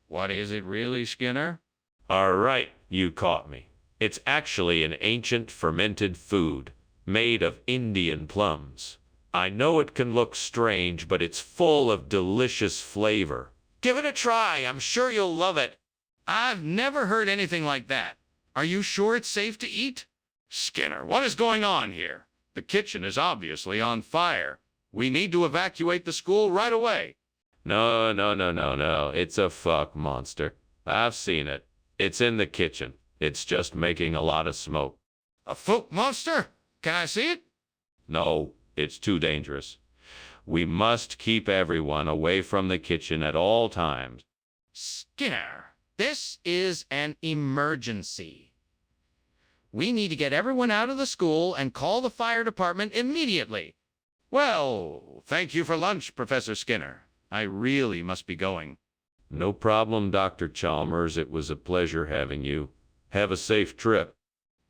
What is it really, Skinner? All right, you caught me. It's actually an ancient fermented food made of Indian plums. I know it can look strange, but it's full of delicious flavor. Give it a try. I'm sure you'll love it. I've never heard anything like that. Are you sure it's safe to eat? Skinner, what is going on here? The kitchen is obviously on fire. We need to evacuate the school right away. No, no, no, no, no. It's a fuck monster. I've seen it. It's in the kitchen. It's just making a lot of smoke. A folk monster? Can I see it? No, it's too dangerous. We must keep everyone away from the kitchen at all times. Skinner, this is an emergency. We need to get everyone out of the school and call the fire department immediately. Well, thank you for lunch, Professor Skinner. I really must be going. No problem, Dr. Chalmers. It was a pleasure having you. Have a safe trip.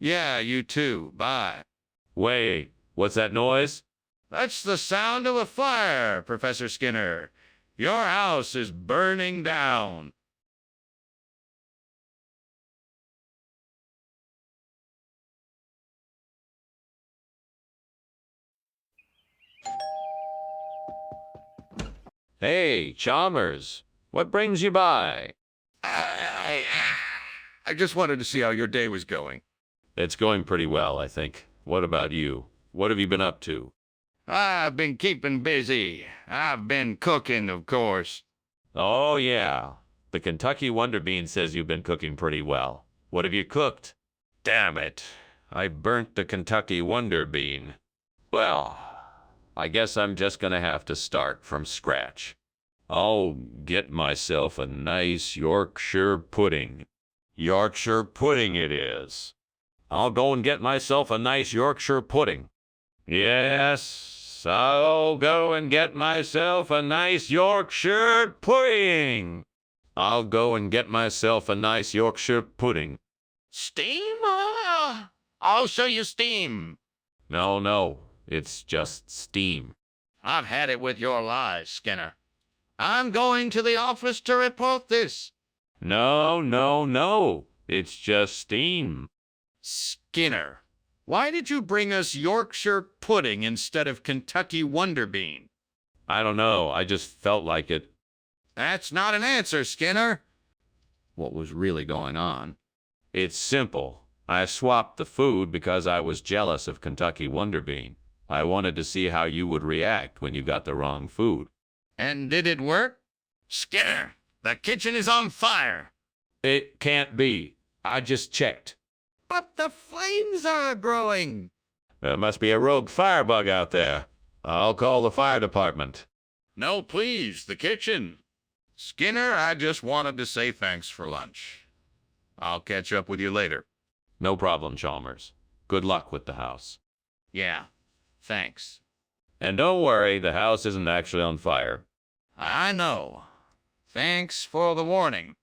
Yeah, you too. Bye. Wait, what's that noise? That's the sound of a fire, Professor Skinner. Your house is burning down. Hey, Chalmers, what brings you by? I just wanted to see how your day was going. It's going pretty well, I think. What about you? What have you been up to? I've been keeping busy. I've been cooking, of course. Oh, yeah. The Kentucky Wonder Bean says you've been cooking pretty well. What have you cooked? Damn it. I burnt the Kentucky Wonder Bean. Well, I guess I'm just gonna have to start from scratch. I'll get myself a nice Yorkshire pudding. Yorkshire pudding it is. I'll go and get myself a nice Yorkshire pudding. Yes, I'll go and get myself a nice Yorkshire pudding. I'll go and get myself a nice Yorkshire pudding. Steam? I'll show you steam. No, it's just steam. I've had it with your lies, Skinner. I'm going to the office to report this. No, it's just steam. Skinner, why did you bring us Yorkshire pudding instead of Kentucky Wonder Bean? I don't know, I just felt like it. That's not an answer, Skinner. What was really going on? It's simple. I swapped the food because I was jealous of Kentucky Wonder Bean. I wanted to see how you would react when you got the wrong food. And did it work? Skinner, the kitchen is on fire. It can't be. I just checked. But the flames are growing. There must be a rogue firebug out there. I'll call the fire department. No, please, the kitchen. Skinner, I just wanted to say thanks for lunch. I'll catch up with you later. No problem, Chalmers. Good luck with the house. Yeah, thanks. And don't worry, the house isn't actually on fire. I know. Thanks for the warning.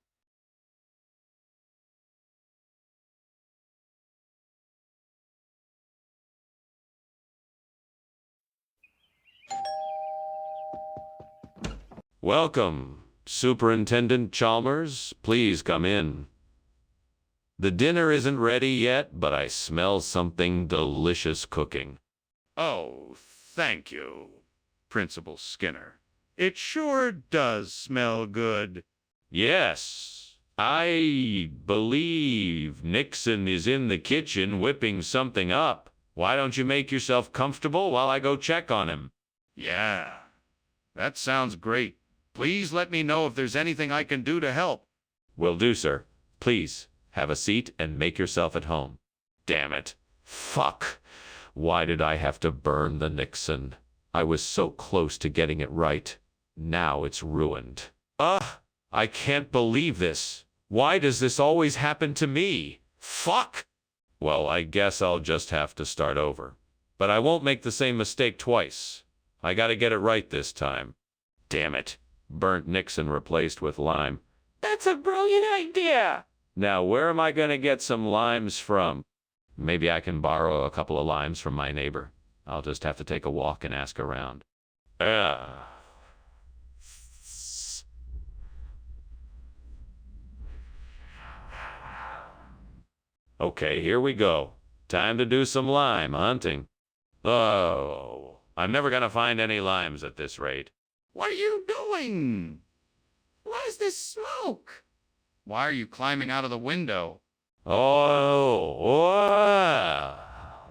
Welcome, Superintendent Chalmers. Please come in. The dinner isn't ready yet, but I smell something delicious cooking. Oh, thank you, Principal Skinner. It sure does smell good. Yes, I believe Nixon is in the kitchen whipping something up. Why don't you make yourself comfortable while I go check on him? Yeah, that sounds great. Please let me know if there's anything I can do to help. Will do, sir. Please, have a seat and make yourself at home. Damn it. Fuck. Why did I have to burn the Nixon? I was so close to getting it right. Now it's ruined. I can't believe this. Why does this always happen to me? Fuck. Well, I guess I'll just have to start over. but I won't make the same mistake twice. I gotta get it right this time. Damn it. Burnt Nixon replaced with lime. That's a brilliant idea. Now where am I gonna get some limes from? Maybe I can borrow a couple of limes from my neighbor. I'll just have to take a walk and ask around. Okay, here we go. Time to do some lime hunting. Oh, I'm never gonna find any limes at this rate. What are you doing? What is this smoke? Why are you climbing out of the window?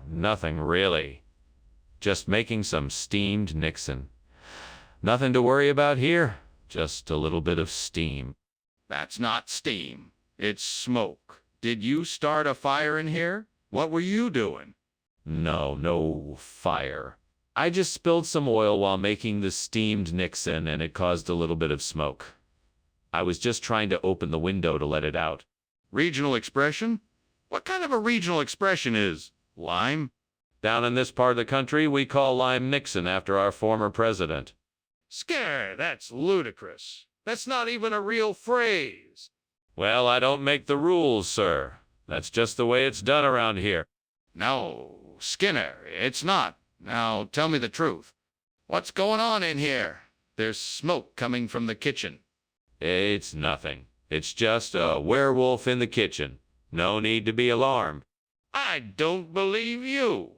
Nothing really. Just making some steamed Nixon. Nothing to worry about here. Just a little bit of steam. That's not steam. It's smoke. Did you start a fire in here? What were you doing? No fire. I just spilled some oil while making the steamed Nixon and it caused a little bit of smoke. I was just trying to open the window to let it out. Regional expression? What kind of a regional expression is lime? Down in this part of the country, we call lime Nixon after our former president. Scare, that's ludicrous. That's not even a real phrase. Well, I don't make the rules, sir. That's just the way it's done around here. No, Skinner, it's not. Now, tell me the truth. What's going on in here? There's smoke coming from the kitchen. It's nothing. It's just a werewolf in the kitchen. No need to be alarmed. I don't believe you.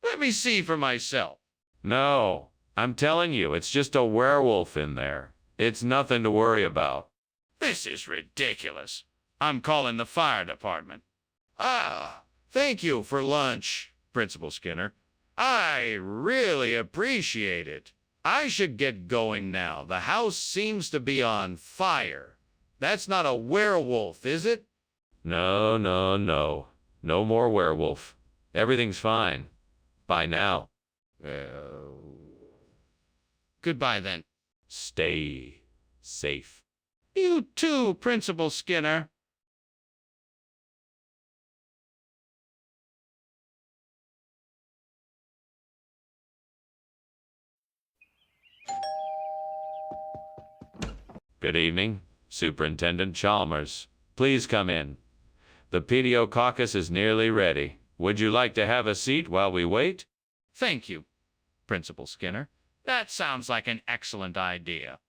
Let me see for myself. No, I'm telling you, it's just a werewolf in there. It's nothing to worry about. This is ridiculous. I'm calling the fire department. Thank you for lunch, Principal Skinner. I really appreciate it. I should get going now. The house seems to be on fire. That's not a werewolf, is it? No. No more werewolf. Everything's fine. Bye now. Goodbye then. Stay safe. You too, Principal Skinner. Good evening, Superintendent Chalmers. Please come in. The pediococcus is nearly ready. Would you like to have a seat while we wait? Thank you, Principal Skinner. That sounds like an excellent idea.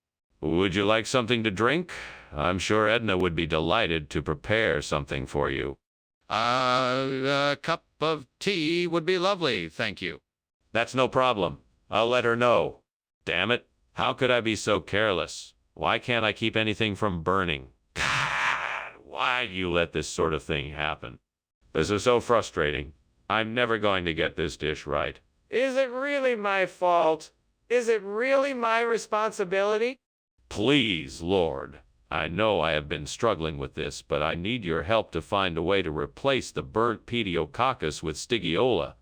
Would you like something to drink? I'm sure Edna would be delighted to prepare something for you. A cup of tea would be lovely, thank you. That's no problem. I'll let her know. Damn it, how could I be so careless? Why can't I keep anything from burning? God, why do you let this sort of thing happen? This is so frustrating. I'm never going to get this dish right. Is it really my fault? Is it really my responsibility? Please, Lord. I know I have been struggling with this, but I need your help to find a way to replace the burnt pediococcus with Stigiola.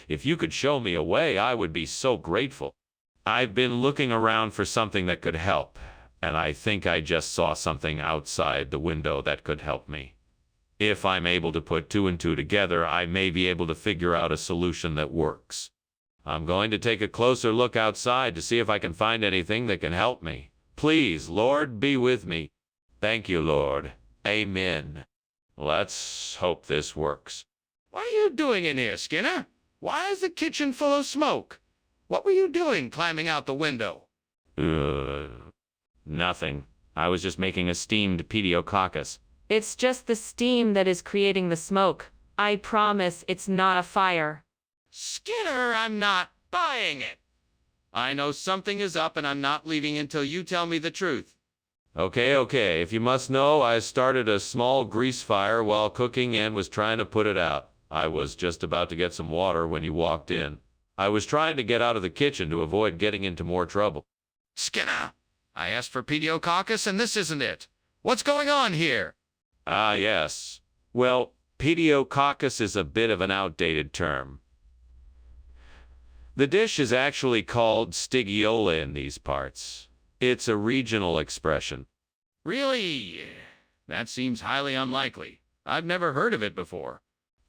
If you could show me a way, I would be so grateful. I've been looking around for something that could help, and I think I just saw something outside the window that could help me. If I'm able to put two and two together, I may be able to figure out a solution that works. I'm going to take a closer look outside to see if I can find anything that can help me. Please, Lord, be with me. Thank you, Lord. Amen. Let's hope this works. What are you doing in here, Skinner? Why is the kitchen full of smoke? What were you doing climbing out the window? Nothing. I was just making a steamed pediococcus. It's just the steam that is creating the smoke. I promise it's not a fire. Skinner, I'm not buying it. I know something is up and I'm not leaving until you tell me the truth. Okay. If you must know, I started a small grease fire while cooking and was trying to put it out. I was just about to get some water when you walked in. I was trying to get out of the kitchen to avoid getting into more trouble. Skinner, I asked for pediococcus and this isn't it. What's going on here? Ah, yes. Well, pediococcus is a bit of an outdated term. The dish is actually called Stigiola in these parts. It's a regional expression. Really? That seems highly unlikely. I've never heard of it before.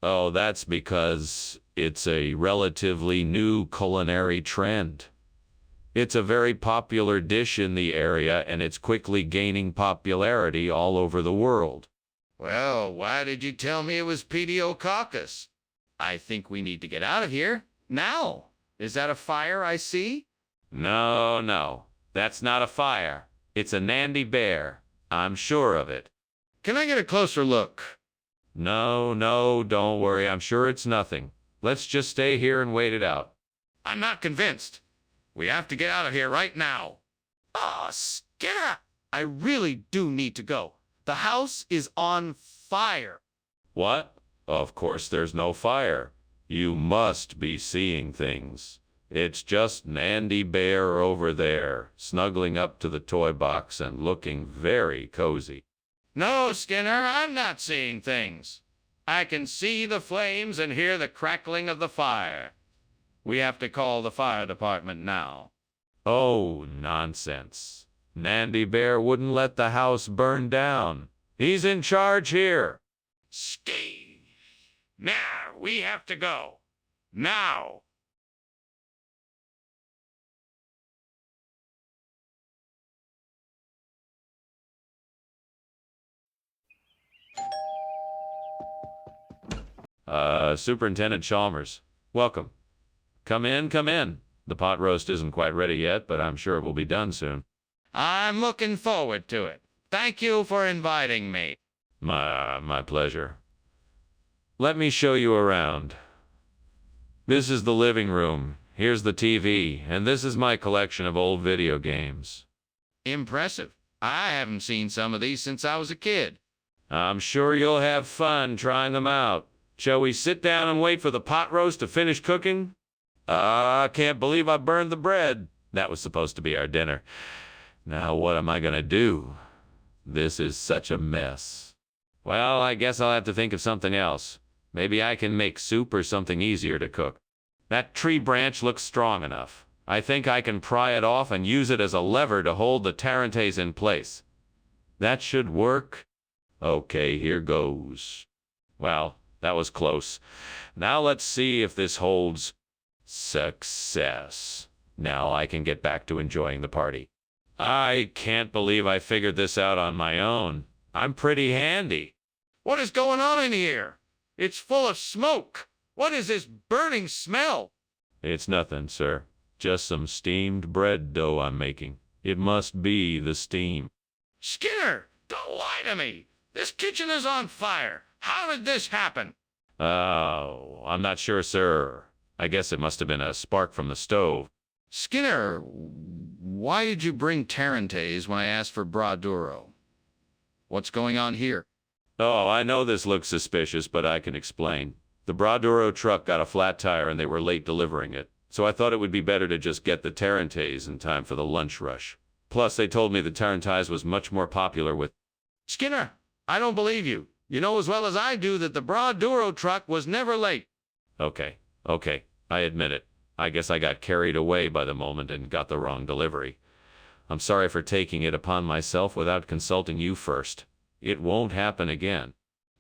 Oh, that's because it's a relatively new culinary trend. It's a very popular dish in the area, and it's quickly gaining popularity all over the world. Well, why did you tell me it was pediococcus? I think we need to get out of here. Now. Is that a fire I see? No, no, that's not a fire. It's a Nandy bear. I'm sure of it. Can I get a closer look? No, no, don't worry. I'm sure it's nothing. Let's just stay here and wait it out. I'm not convinced. We have to get out of here right now. Ah, Skinner! I really do need to go. The house is on fire. What? Of course there's no fire. You must be seeing things. It's just Nandy Bear over there, snuggling up to the toy box and looking very cozy. No, Skinner, I'm not seeing things. I can see the flames and hear the crackling of the fire. We have to call the fire department now. Oh, nonsense. Nandy Bear wouldn't let the house burn down. He's in charge here. Steve! Now, we have to go. Now! Superintendent Chalmers, welcome. Come in, come in. The pot roast isn't quite ready yet, but I'm sure it will be done soon. I'm looking forward to it. Thank you for inviting me. My pleasure. Let me show you around. This is the living room. Here's the TV, and this is my collection of old video games. Impressive. I haven't seen some of these since I was a kid. I'm sure you'll have fun trying them out. Shall we sit down and wait for the pot roast to finish cooking? I can't believe I burned the bread. That was supposed to be our dinner. Now what am I gonna do? This is such a mess. Well, I guess I'll have to think of something else. Maybe I can make soup or something easier to cook. That tree branch looks strong enough. I think I can pry it off and use it as a lever to hold the tarantes in place. That should work. Okay, here goes. Well, that was close. Now let's see if this holds. Success. Now I can get back to enjoying the party. I can't believe I figured this out on my own. I'm pretty handy. What is going on in here? It's full of smoke. What is this burning smell? It's nothing, sir. Just some steamed bread dough I'm making. It must be the steam. Skinner, don't lie to me. This kitchen is on fire. How did this happen? Oh, I'm not sure, sir. I guess it must have been a spark from the stove. Skinner, why did you bring tarantes when I asked for braduro? What's going on here? Oh, I know this looks suspicious, but I can explain. The Braduro truck got a flat tire and they were late delivering it, so I thought it would be better to just get the tarantes in time for the lunch rush. Plus, they told me the tarantes was much more popular with... Skinner, I don't believe you. You know as well as I do that the Braduro truck was never late. Okay, I admit it. I guess I got carried away by the moment and got the wrong delivery. I'm sorry for taking it upon myself without consulting you first. It won't happen again.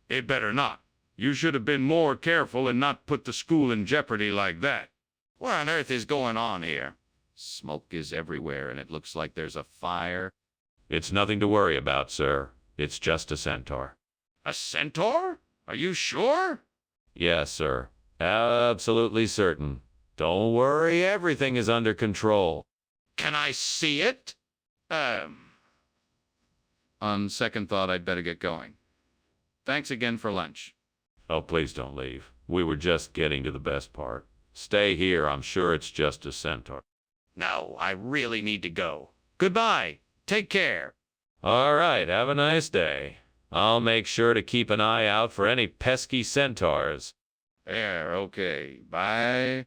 It better not. You should have been more careful and not put the school in jeopardy like that. What on earth is going on here? Smoke is everywhere and it looks like there's a fire. It's nothing to worry about, sir. It's just a centaur. A centaur? Are you sure? Yes, sir. Absolutely certain. Don't worry, everything is under control. Can I see it? On second thought, I'd better get going. Thanks again for lunch. Oh, please don't leave. We were just getting to the best part. Stay here, I'm sure it's just a centaur. No, I really need to go. Goodbye. Take care. All right, have a nice day. I'll make sure to keep an eye out for any pesky centaurs. There, okay. Bye.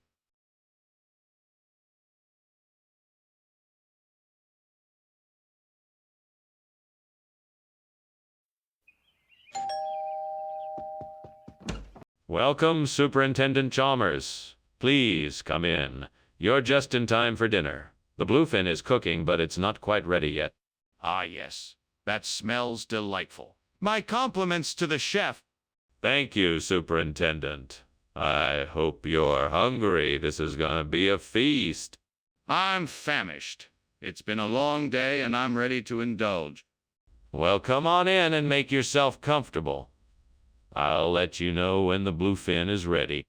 Welcome, Superintendent Chalmers. Please come in. You're just in time for dinner. The bluefin is cooking, but it's not quite ready yet. Ah, yes. That smells delightful. My compliments to the chef. Thank you, Superintendent. I hope you're hungry. This is gonna be a feast. I'm famished. It's been a long day and I'm ready to indulge. Well, come on in and make yourself comfortable. I'll let you know when the bluefin is ready.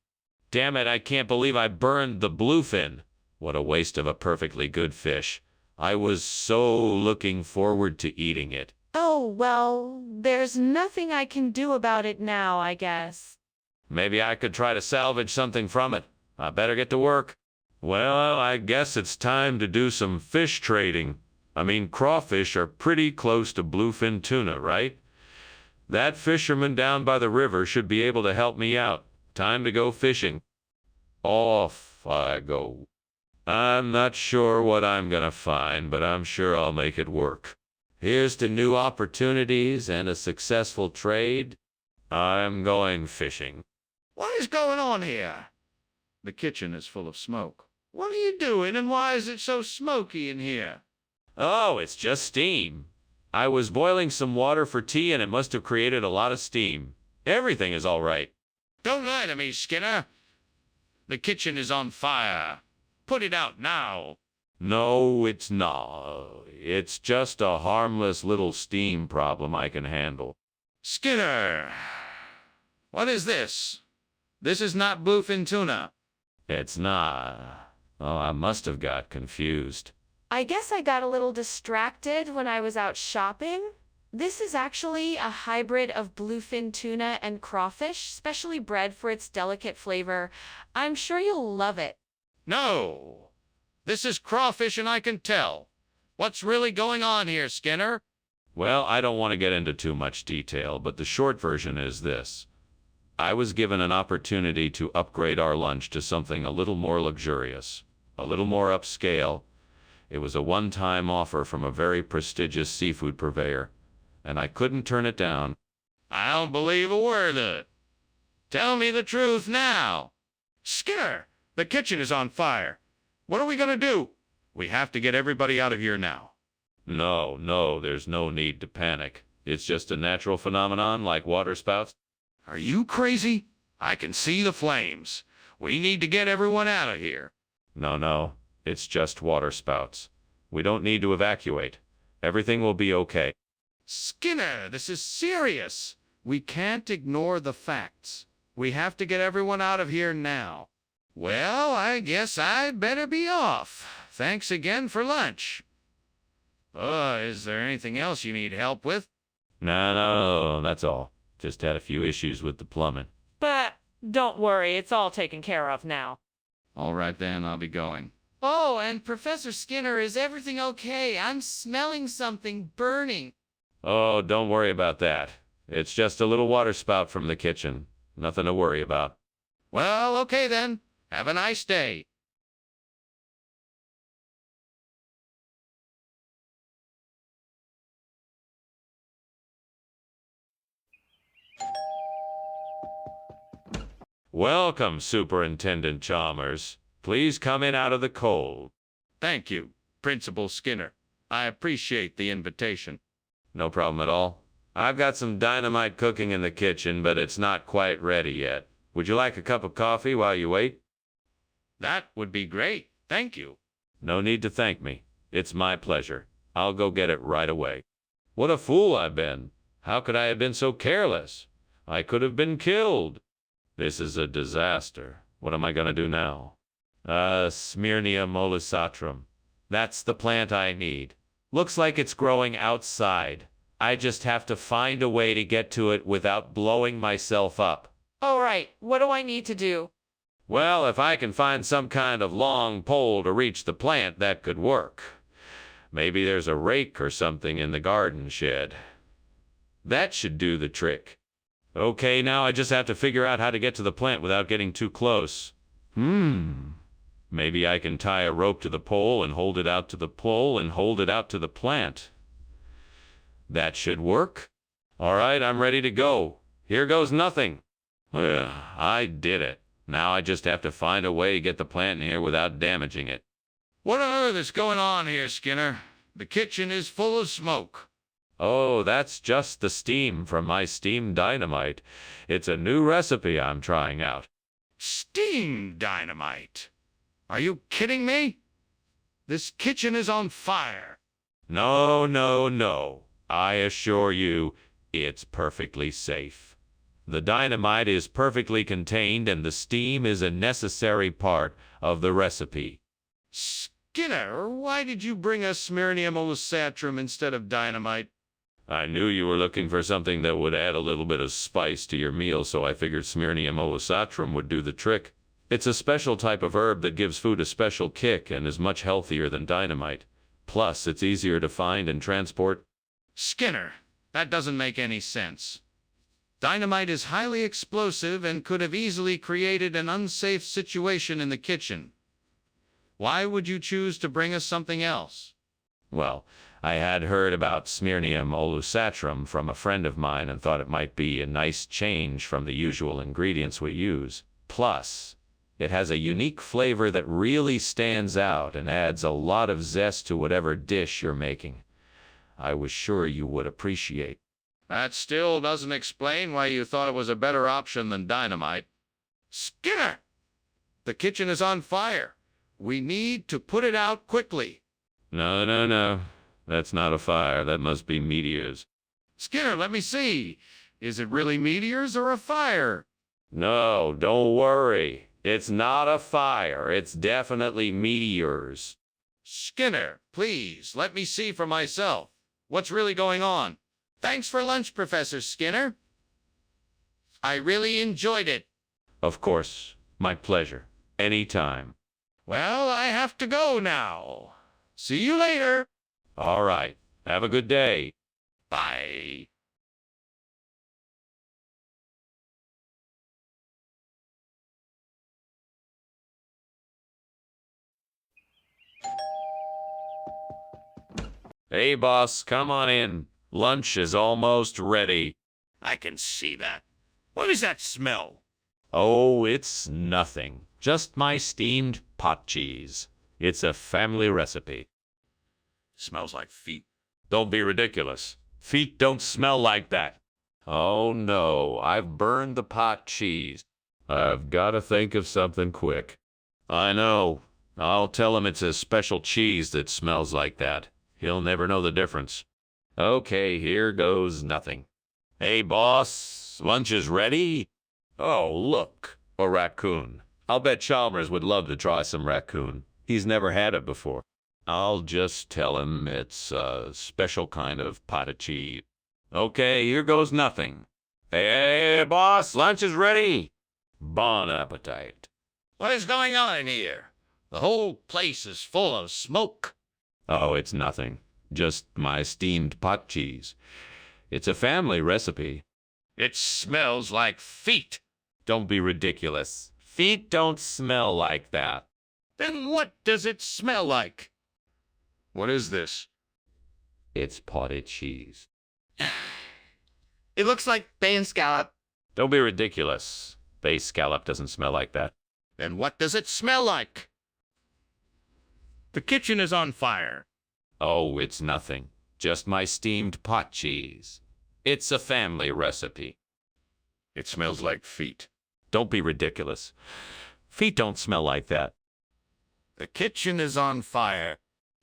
Damn it, I can't believe I burned the bluefin. What a waste of a perfectly good fish. I was so looking forward to eating it. Oh, well, there's nothing I can do about it now, I guess. Maybe I could try to salvage something from it. I better get to work. Well, I guess it's time to do some fish trading. I mean, crawfish are pretty close to bluefin tuna, right? That fisherman down by the river should be able to help me out. Time to go fishing. Off I go. I'm not sure what I'm gonna find, but I'm sure I'll make it work. Here's to new opportunities and a successful trade. I'm going fishing. What is going on here? The kitchen is full of smoke. What are you doing and why is it so smoky in here? Oh, it's just steam. I was boiling some water for tea and it must have created a lot of steam. Everything is all right. Don't lie to me, Skinner. The kitchen is on fire. Put it out now. No, it's not. It's just a harmless little steam problem I can handle. Skinner! What is this? This is not bluefin tuna. It's not. Oh, I must have got confused. I guess I got a little distracted when I was out shopping. This is actually a hybrid of bluefin tuna and crawfish, specially bred for its delicate flavor. I'm sure you'll love it. No. This is crawfish and I can tell. What's really going on here, Skinner? Well, I don't want to get into too much detail, but the short version is this. I was given an opportunity to upgrade our lunch to something a little more luxurious, a little more upscale. It was a one-time offer from a very prestigious seafood purveyor, and I couldn't turn it down. I don't believe a word of it. Tell me the truth now. Skinner, the kitchen is on fire. What are we going to do? We have to get everybody out of here now. No, there's no need to panic. It's just a natural phenomenon like waterspouts. Are you crazy? I can see the flames. We need to get everyone out of here. No, it's just waterspouts. We don't need to evacuate. Everything will be okay. Skinner, this is serious. We can't ignore the facts. We have to get everyone out of here now. Well, I guess I'd better be off. Thanks again for lunch. Is there anything else you need help with? No, that's all. Just had a few issues with the plumbing. But don't worry, it's all taken care of now. All right then, I'll be going. Oh, and Professor Skinner, is everything okay? I'm smelling something burning. Oh, don't worry about that. It's just a little waterspout from the kitchen. Nothing to worry about. Well, okay then. Have a nice day. Welcome, Superintendent Chalmers. Please come in out of the cold. Thank you, Principal Skinner. I appreciate the invitation. No problem at all. I've got some dynamite cooking in the kitchen, but it's not quite ready yet. Would you like a cup of coffee while you wait? That would be great. Thank you. No need to thank me. It's my pleasure. I'll go get it right away. What a fool I've been. How could I have been so careless? I could have been killed. This is a disaster. What am I going to do now? Smyrnia molisatrum. That's the plant I need. Looks like it's growing outside. I just have to find a way to get to it without blowing myself up. All right, what do I need to do? Well, if I can find some kind of long pole to reach the plant, that could work. Maybe there's a rake or something in the garden shed. That should do the trick. Okay, now I just have to figure out how to get to the plant without getting too close. Maybe I can tie a rope to the pole and hold it out to the pole and hold it out to the plant. That should work. All right, I'm ready to go. Here goes nothing. I did it. Now I just have to find a way to get the plant in here without damaging it. What on earth is going on here, Skinner? The kitchen is full of smoke. Oh, that's just the steam from my steam dynamite. It's a new recipe I'm trying out. Steam dynamite? Are you kidding me? This kitchen is on fire. No, no, no. I assure you, it's perfectly safe. The dynamite is perfectly contained and the steam is a necessary part of the recipe. Skinner, why did you bring us Smyrnium olosatrum instead of dynamite? I knew you were looking for something that would add a little bit of spice to your meal, so I figured Smyrnium olosatrum would do the trick. It's a special type of herb that gives food a special kick and is much healthier than dynamite. Plus, it's easier to find and transport. Skinner, that doesn't make any sense. Dynamite is highly explosive and could have easily created an unsafe situation in the kitchen. Why would you choose to bring us something else? Well, I had heard about Smyrnium olosatrum from a friend of mine and thought it might be a nice change from the usual ingredients we use. Plus, it has a unique flavor that really stands out and adds a lot of zest to whatever dish you're making. I was sure you would appreciate. That still doesn't explain why you thought it was a better option than dynamite. Skinner! The kitchen is on fire. We need to put it out quickly. No, no, no. That's not a fire. That must be meteors. Skinner, let me see. Is it really meteors or a fire? No, don't worry. It's not a fire. It's definitely meteors. Skinner, please, let me see for myself. What's really going on? Thanks for lunch, Professor Skinner. I really enjoyed it. Of course. My pleasure. Anytime. Well, I have to go now. See you later. All right. Have a good day. Bye. Hey, boss, come on in. Lunch is almost ready. I can see that. What is that smell? Oh, it's nothing. Just my steamed pot cheese. It's a family recipe. Smells like feet. Don't be ridiculous. Feet don't smell like that. Oh, no, I've burned the pot cheese. I've got to think of something quick. I know. I'll tell him it's a special cheese that smells like that. He'll never know the difference. Okay, here goes nothing. Hey, boss, lunch is ready? Oh, look, a raccoon. I'll bet Chalmers would love to try some raccoon. He's never had it before. I'll just tell him it's a special kind of potted cheese. Okay, here goes nothing. Hey, boss, lunch is ready. Bon appetit. What is going on in here? The whole place is full of smoke. Oh, it's nothing. Just my steamed pot cheese. It's a family recipe. It smells like feet. Don't be ridiculous. Feet don't smell like that. Then what does it smell like? What is this? It's potted cheese. It looks like bay scallop. Don't be ridiculous. Bay scallop doesn't smell like that. Then what does it smell like? The kitchen is on fire. Oh, it's nothing. Just my steamed pot cheese. It's a family recipe. It smells like feet. Don't be ridiculous. Feet don't smell like that. The kitchen is on fire.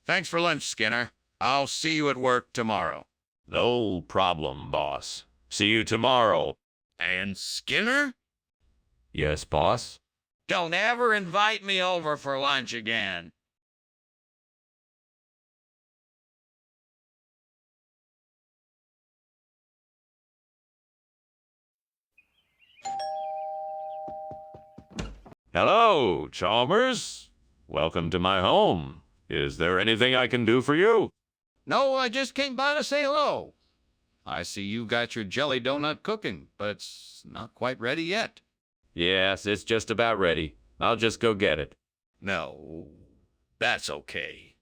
Thanks for lunch, Skinner. I'll see you at work tomorrow. No problem, boss. See you tomorrow. And Skinner? Yes, boss? Don't ever invite me over for lunch again. Hello, Chalmers. Welcome to my home. Is there anything I can do for you? No, I just came by to say hello. I see you got your jelly donut cooking, but it's not quite ready yet. Yes, it's just about ready. I'll just go get it. No, that's okay.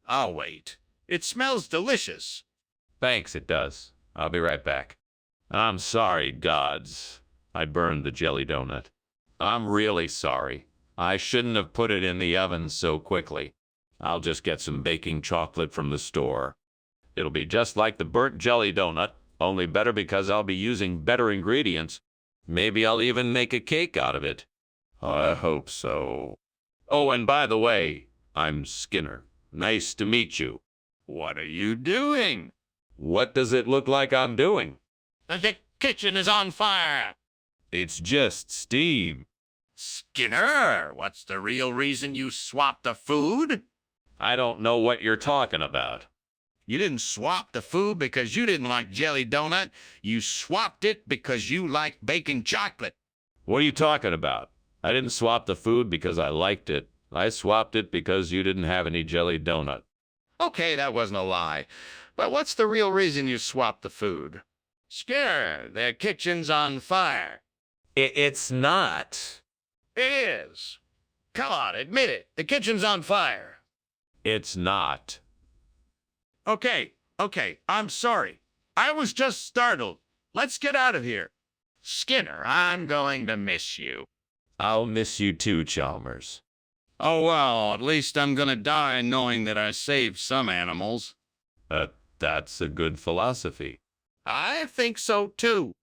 I'll wait. It smells delicious. Thanks, it does. I'll be right back. I'm sorry, gods. I burned the jelly donut. I'm really sorry. I shouldn't have put it in the oven so quickly. I'll just get some baking chocolate from the store. It'll be just like the burnt jelly donut, only better because I'll be using better ingredients. Maybe I'll even make a cake out of it. I hope so. Oh, and by the way, I'm Skinner. Nice to meet you. What are you doing? What does it look like I'm doing? The kitchen is on fire. It's just steam. Skinner, what's the real reason you swapped the food? I don't know what you're talking about. You didn't swap the food because you didn't like jelly donut. You swapped it because you like baking chocolate. What are you talking about? I didn't swap the food because I liked it. I swapped it because you didn't have any jelly donut. Okay, that wasn't a lie. But what's the real reason you swapped the food? Skinner, the kitchen's on fire. It's not. It is. Come on, admit it. The kitchen's on fire. It's not. Okay, I'm sorry. I was just startled. Let's get out of here. Skinner, I'm going to miss you. I'll miss you too, Chalmers. Oh, well, at least I'm gonna die knowing that I saved some animals. That's a good philosophy. I think so, too.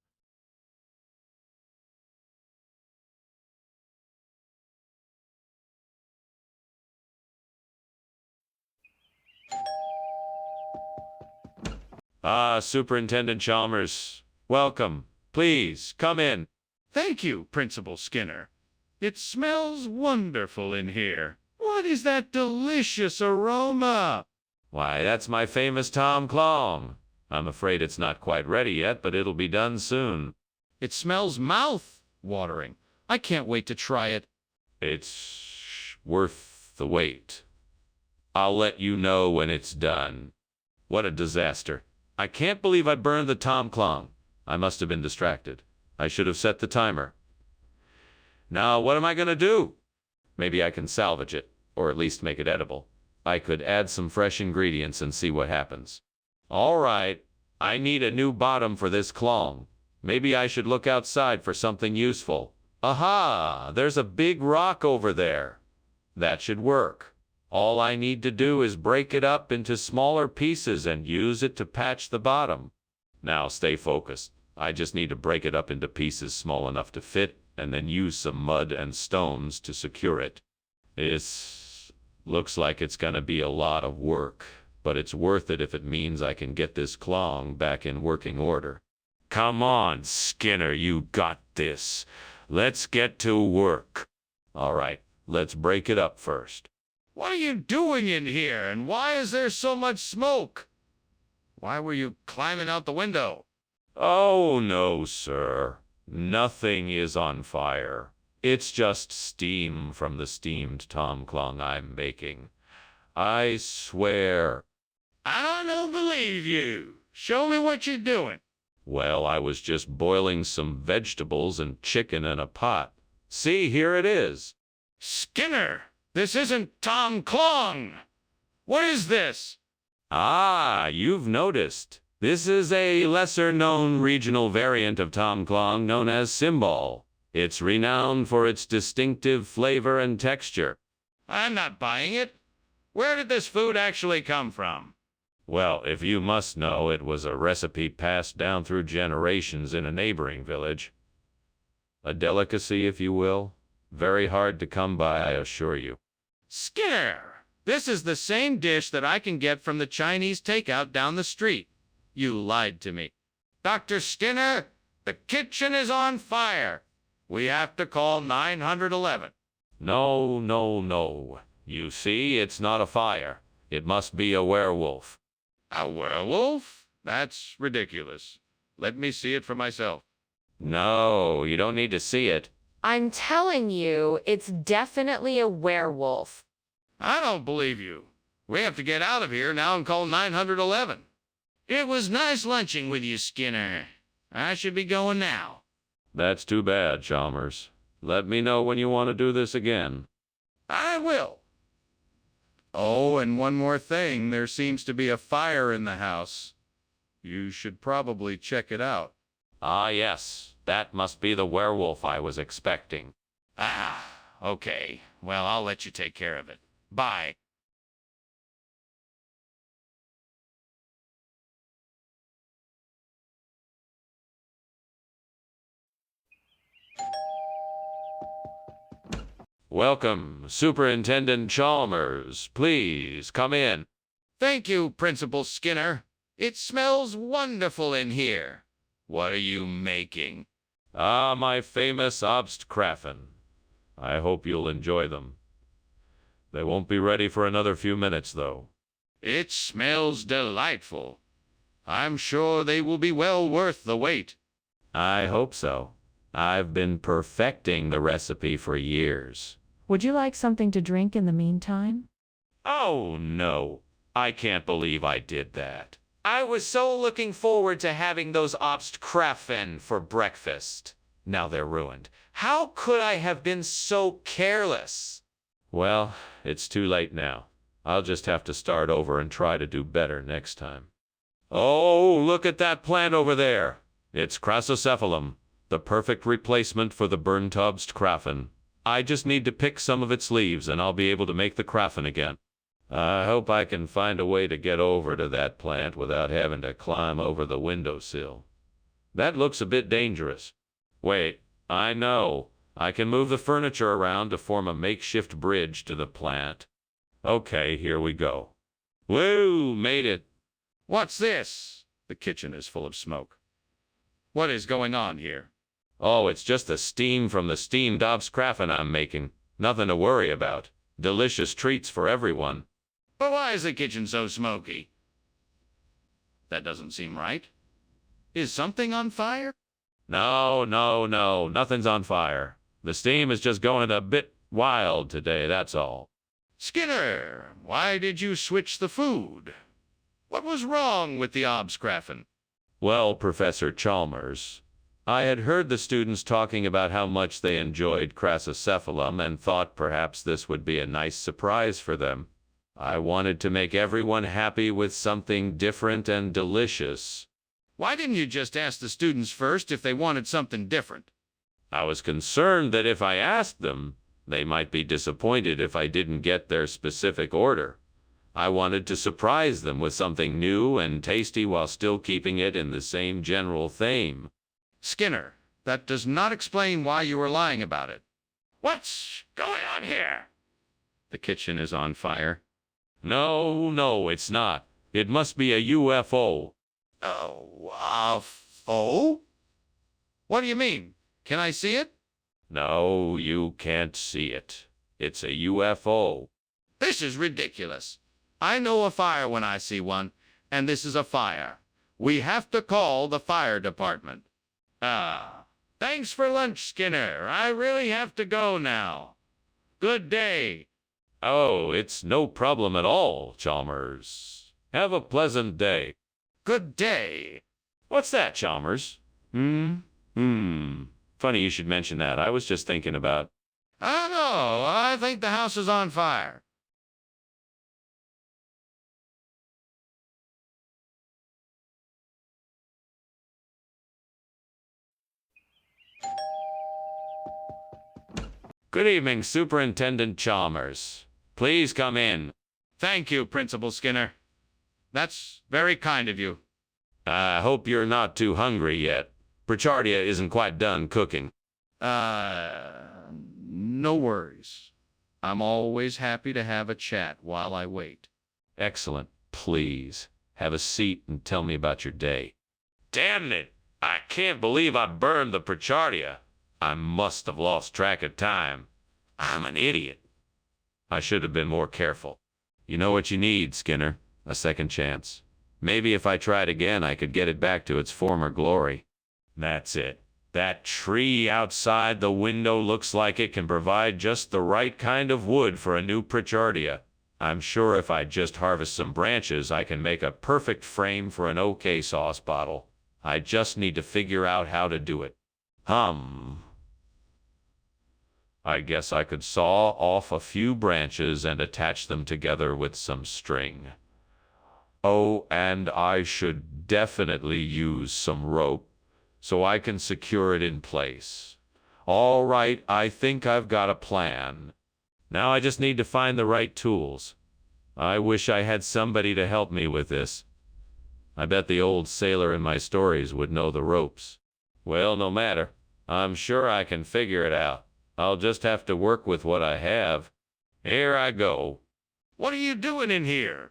Superintendent Chalmers, welcome. Please, come in. Thank you, Principal Skinner. It smells wonderful in here. What is that delicious aroma? Why, that's my famous Tom Clong. I'm afraid it's not quite ready yet, but it'll be done soon. It smells mouth-watering. I can't wait to try it. It's worth the wait. I'll let you know when it's done. What a disaster. I can't believe I burned the Tom Clong. I must have been distracted. I should have set the timer. Now, what am I going to do? Maybe I can salvage it, or at least make it edible. I could add some fresh ingredients and see what happens. All right, I need a new bottom for this clong. Maybe I should look outside for something useful. Aha! There's a big rock over there. That should work. All I need to do is break it up into smaller pieces and use it to patch the bottom. Now stay focused. I just need to break it up into pieces small enough to fit, and then use some mud and stones to secure it. Looks like it's gonna be a lot of work, but it's worth it if it means I can get this clong back in working order. Come on, Skinner, you got this. Let's get to work. All right, let's break it up first. What are you doing in here, and why is there so much smoke? Why were you climbing out the window? Oh, no, sir. Nothing is on fire. It's just steam from the steamed Tom Clong I'm baking. I swear. I don't believe you. Show me what you're doing. Well, I was just boiling some vegetables and chicken in a pot. See, here it is. Skinner, this isn't Tom Clong. What is this? Ah, you've noticed. This is a lesser-known regional variant of Tom Clong known as Symbol. It's renowned for its distinctive flavor and texture. I'm not buying it. Where did this food actually come from? Well, if you must know, it was a recipe passed down through generations in a neighboring village. A delicacy, if you will. Very hard to come by, I assure you. Skinner, this is the same dish that I can get from the Chinese takeout down the street. You lied to me. Dr. Skinner, the kitchen is on fire. We have to call 911. No, no, no. You see, it's not a fire. It must be a werewolf. A werewolf? That's ridiculous. Let me see it for myself. No, you don't need to see it. I'm telling you, it's definitely a werewolf. I don't believe you. We have to get out of here now and call 911. It was nice lunching with you, Skinner. I should be going now. That's too bad, Chalmers. Let me know when you want to do this again. I will. Oh, and one more thing. There seems to be a fire in the house. You should probably check it out. Ah, yes. That must be the werewolf I was expecting. Ah, okay. Well, I'll let you take care of it. Bye. Welcome, Superintendent Chalmers. Please come in. Thank you, Principal Skinner. It smells wonderful in here. What are you making? Ah, my famous Obstkraffen. I hope you'll enjoy them. They won't be ready for another few minutes, though. It smells delightful. I'm sure they will be well worth the wait. I hope so. I've been perfecting the recipe for years. Would you like something to drink in the meantime? Oh, no. I can't believe I did that. I was so looking forward to having those Obstkraffen for breakfast. Now they're ruined. How could I have been so careless? Well, it's too late now. I'll just have to start over and try to do better next time. Oh, look at that plant over there. It's Crasocephalum, the perfect replacement for the burnt Obstkraffen. I just need to pick some of its leaves and I'll be able to make the Kraffen again. I hope I can find a way to get over to that plant without having to climb over the windowsill. That looks a bit dangerous. Wait, I know. I can move the furniture around to form a makeshift bridge to the plant. Okay, here we go. Woo, made it. What's this? The kitchen is full of smoke. What is going on here? Oh, it's just the steam from the steamed Obstkraffen I'm making. Nothing to worry about. Delicious treats for everyone. But why is the kitchen so smoky? That doesn't seem right. Is something on fire? No, nothing's on fire. The steam is just going a bit wild today, that's all. Skinner, why did you switch the food? What was wrong with the Obstkraffen? Well, Professor Chalmers, I had heard the students talking about how much they enjoyed Crasocephalum and thought perhaps this would be a nice surprise for them. I wanted to make everyone happy with something different and delicious. Why didn't you just ask the students first if they wanted something different? I was concerned that if I asked them, they might be disappointed if I didn't get their specific order. I wanted to surprise them with something new and tasty while still keeping it in the same general theme. Skinner, that does not explain why you were lying about it. What's going on here? The kitchen is on fire. No, it's not. It must be a UFO. Oh? What do you mean? Can I see it? No, you can't see it. It's a UFO. This is ridiculous. I know a fire when I see one, and this is a fire. We have to call the fire department. Thanks for lunch, Skinner. I really have to go now. Good day. Oh, it's no problem at all, Chalmers. Have a pleasant day. Good day. What's that, Chalmers? Funny you should mention that. I was just thinking about... I don't know. I think the house is on fire. Good evening, Superintendent Chalmers. Please come in. Thank you, Principal Skinner. That's very kind of you. I hope you're not too hungry yet. Prichardia isn't quite done cooking. No worries. I'm always happy to have a chat while I wait. Excellent. Please, have a seat and tell me about your day. Damn it! I can't believe I burned the Prichardia. I must have lost track of time. I'm an idiot. I should have been more careful. You know what you need, Skinner? A second chance. Maybe if I tried again, I could get it back to its former glory. That's it. That tree outside the window looks like it can provide just the right kind of wood for a new Prichardia. I'm sure if I just harvest some branches, I can make a perfect frame for an OK sauce bottle. I just need to figure out how to do it. I guess I could saw off a few branches and attach them together with some string. Oh, and I should definitely use some rope so I can secure it in place. All right, I think I've got a plan. Now I just need to find the right tools. I wish I had somebody to help me with this. I bet the old sailor in my stories would know the ropes. Well, no matter. I'm sure I can figure it out. I'll just have to work with what I have. Here I go. What are you doing in here?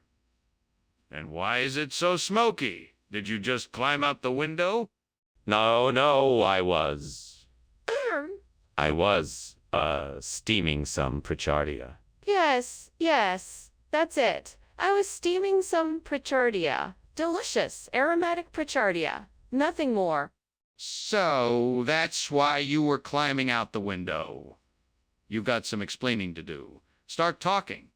And why is it so smoky? Did you just climb out the window? No, I was, steaming some Pritchardia. Yes, that's it. I was steaming some Pritchardia. Delicious, aromatic Pritchardia. Nothing more. So that's why you were climbing out the window. You've got some explaining to do. Start talking.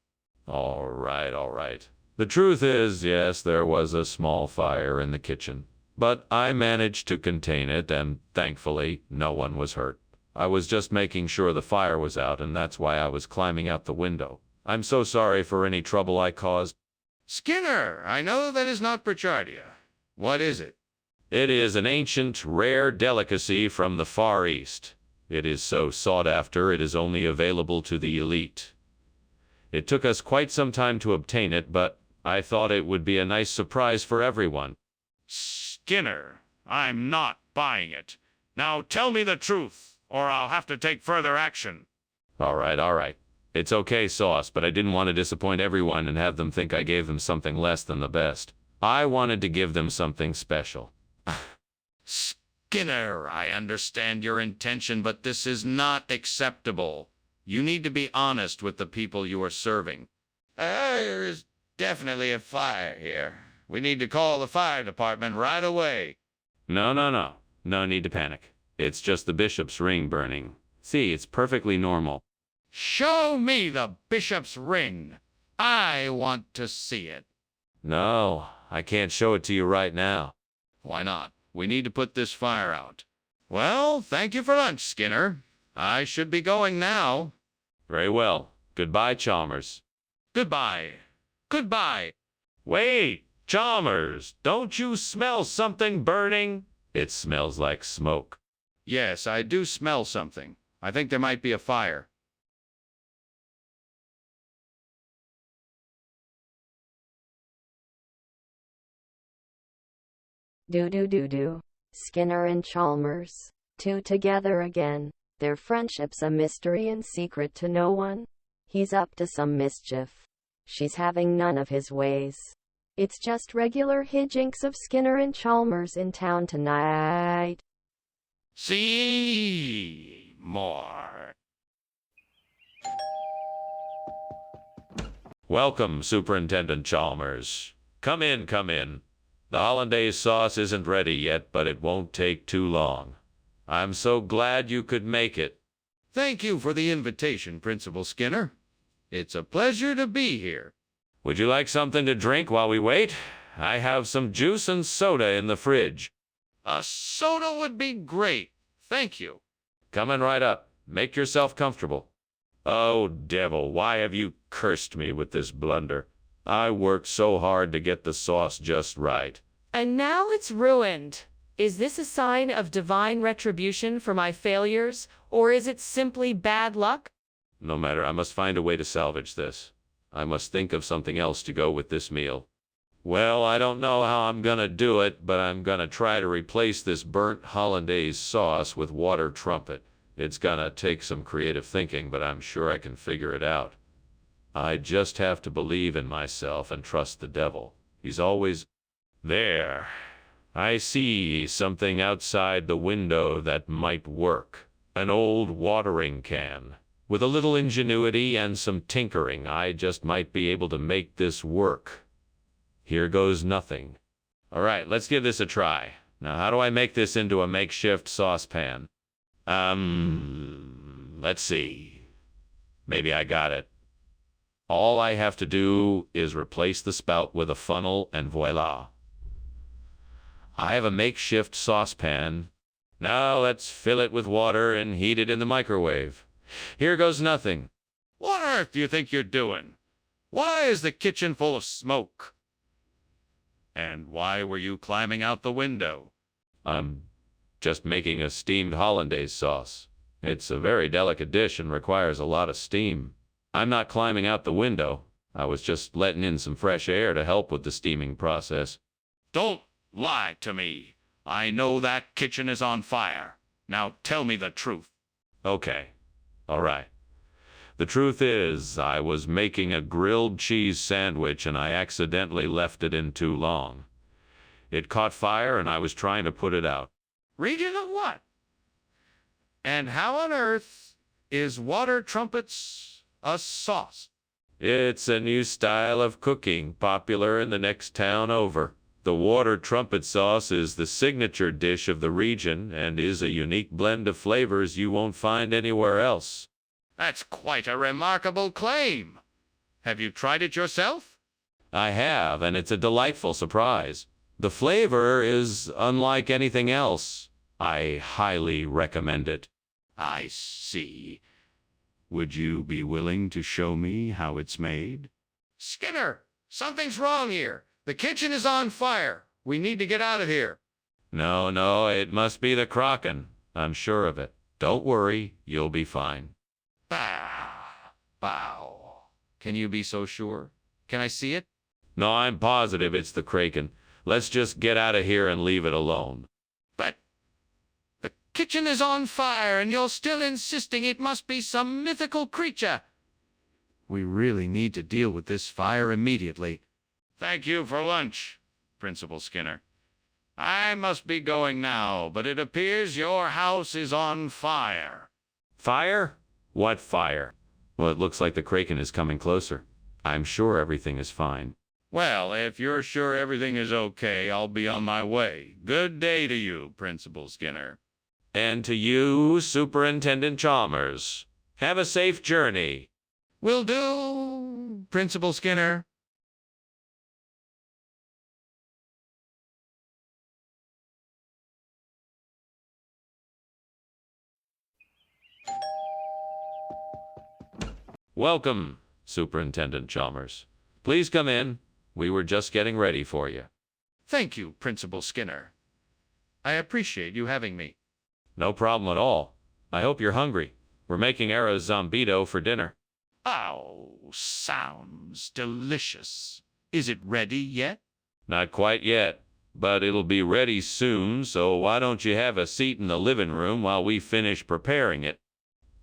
All right. The truth is, yes, there was a small fire in the kitchen, but I managed to contain it, and thankfully, no one was hurt. I was just making sure the fire was out, and that's why I was climbing out the window. I'm so sorry for any trouble I caused. Skinner, I know that is not Pritchardia. What is it? It is an ancient, rare delicacy from the Far East. It is so sought after, it is only available to the elite. It took us quite some time to obtain it, but I thought it would be a nice surprise for everyone. Skinner, I'm not buying it. Now tell me the truth, or I'll have to take further action. All right. It's okay, Sauce, but I didn't want to disappoint everyone and have them think I gave them something less than the best. I wanted to give them something special. Skinner, I understand your intention, but this is not acceptable. You need to be honest with the people you are serving. There is definitely a fire here. We need to call the fire department right away. No. No need to panic. It's just the bishop's ring burning. See, it's perfectly normal. Show me the bishop's ring. I want to see it. No, I can't show it to you right now. Why not? We need to put this fire out. Well, thank you for lunch, Skinner. I should be going now. Very well. Goodbye, Chalmers. Goodbye. Wait, Chalmers, don't you smell something burning? It smells like smoke. Yes, I do smell something. I think there might be a fire. Do. Skinner and Chalmers. Two together again. Their friendship's a mystery and secret to no one. He's up to some mischief. She's having none of his ways. It's just regular hijinks of Skinner and Chalmers in town tonight. See more. Welcome, Superintendent Chalmers. Come in. The hollandaise sauce isn't ready yet, but it won't take too long. I'm so glad you could make it. Thank you for the invitation, Principal Skinner. It's a pleasure to be here. Would you like something to drink while we wait? I have some juice and soda in the fridge. A soda would be great. Thank you. Coming right up. Make yourself comfortable. Oh, devil, why have you cursed me with this blunder? I worked so hard to get the sauce just right. And now it's ruined. Is this a sign of divine retribution for my failures, or is it simply bad luck? No matter, I must find a way to salvage this. I must think of something else to go with this meal. Well, I don't know how I'm gonna do it, but I'm gonna try to replace this burnt hollandaise sauce with water trumpet. It's gonna take some creative thinking, but I'm sure I can figure it out. I just have to believe in myself and trust the devil. He's always there. I see something outside the window that might work. An old watering can. With a little ingenuity and some tinkering, I just might be able to make this work. Here goes nothing. All right, let's give this a try. Now, how do I make this into a makeshift saucepan? Let's see. Maybe I got it. All I have to do is replace the spout with a funnel and voila. I have a makeshift saucepan. Now let's fill it with water and heat it in the microwave. Here goes nothing. What on earth do you think you're doing? Why is the kitchen full of smoke? And why were you climbing out the window? I'm just making a steamed hollandaise sauce. It's a very delicate dish and requires a lot of steam. I'm not climbing out the window. I was just letting in some fresh air to help with the steaming process. Don't lie to me. I know that kitchen is on fire. Now tell me the truth. Okay. All right. The truth is, I was making a grilled cheese sandwich and I accidentally left it in too long. It caught fire and I was trying to put it out. Region of what? And how on earth is water trumpets a sauce? It's a new style of cooking, popular in the next town over. The water trumpet sauce is the signature dish of the region and is a unique blend of flavors you won't find anywhere else. That's quite a remarkable claim. Have you tried it yourself? I have, and it's a delightful surprise. The flavor is unlike anything else. I highly recommend it. I see. Would you be willing to show me how it's made? Skinner, something's wrong here. The kitchen is on fire. We need to get out of here. No, it must be the Kraken. I'm sure of it. Don't worry, you'll be fine. Bow. Can you be so sure? Can I see it? No, I'm positive it's the Kraken. Let's just get out of here and leave it alone. But the kitchen is on fire and you're still insisting it must be some mythical creature. We really need to deal with this fire immediately. Thank you for lunch, Principal Skinner. I must be going now, but it appears your house is on fire. Fire? What fire? Well, it looks like the Kraken is coming closer. I'm sure everything is fine. Well, if you're sure everything is okay, I'll be on my way. Good day to you, Principal Skinner. And to you, Superintendent Chalmers. Have a safe journey. Will do, Principal Skinner. Welcome, Superintendent Chalmers. Please come in. We were just getting ready for you. Thank you, Principal Skinner. I appreciate you having me. No problem at all. I hope you're hungry. We're making arroz zambito for dinner. Oh, sounds delicious. Is it ready yet? Not quite yet, but it'll be ready soon, so why don't you have a seat in the living room while we finish preparing it?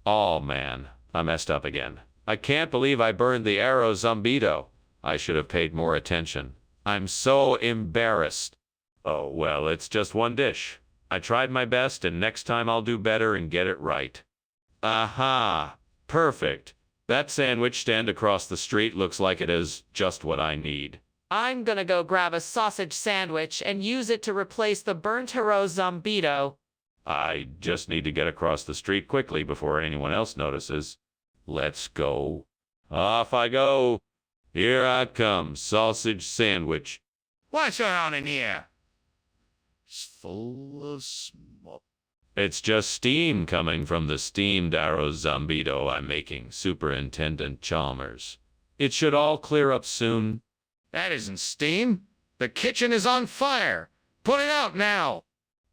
Oh man, I messed up again. I can't believe I burned the arroz zambito. I should have paid more attention. I'm so embarrassed. Oh well, it's just one dish. I tried my best and next time I'll do better and get it right. Aha! Perfect. That sandwich stand across the street looks like it is just what I need. I'm gonna go grab a sausage sandwich and use it to replace the burnt arroz zambito. I just need to get across the street quickly before anyone else notices. Let's go. Off I go. Here I come, sausage sandwich. What's going on in here? It's full of smoke. It's just steam coming from the steamed arroz zambito I'm making, Superintendent Chalmers. It should all clear up soon. That isn't steam. The kitchen is on fire. Put it out now.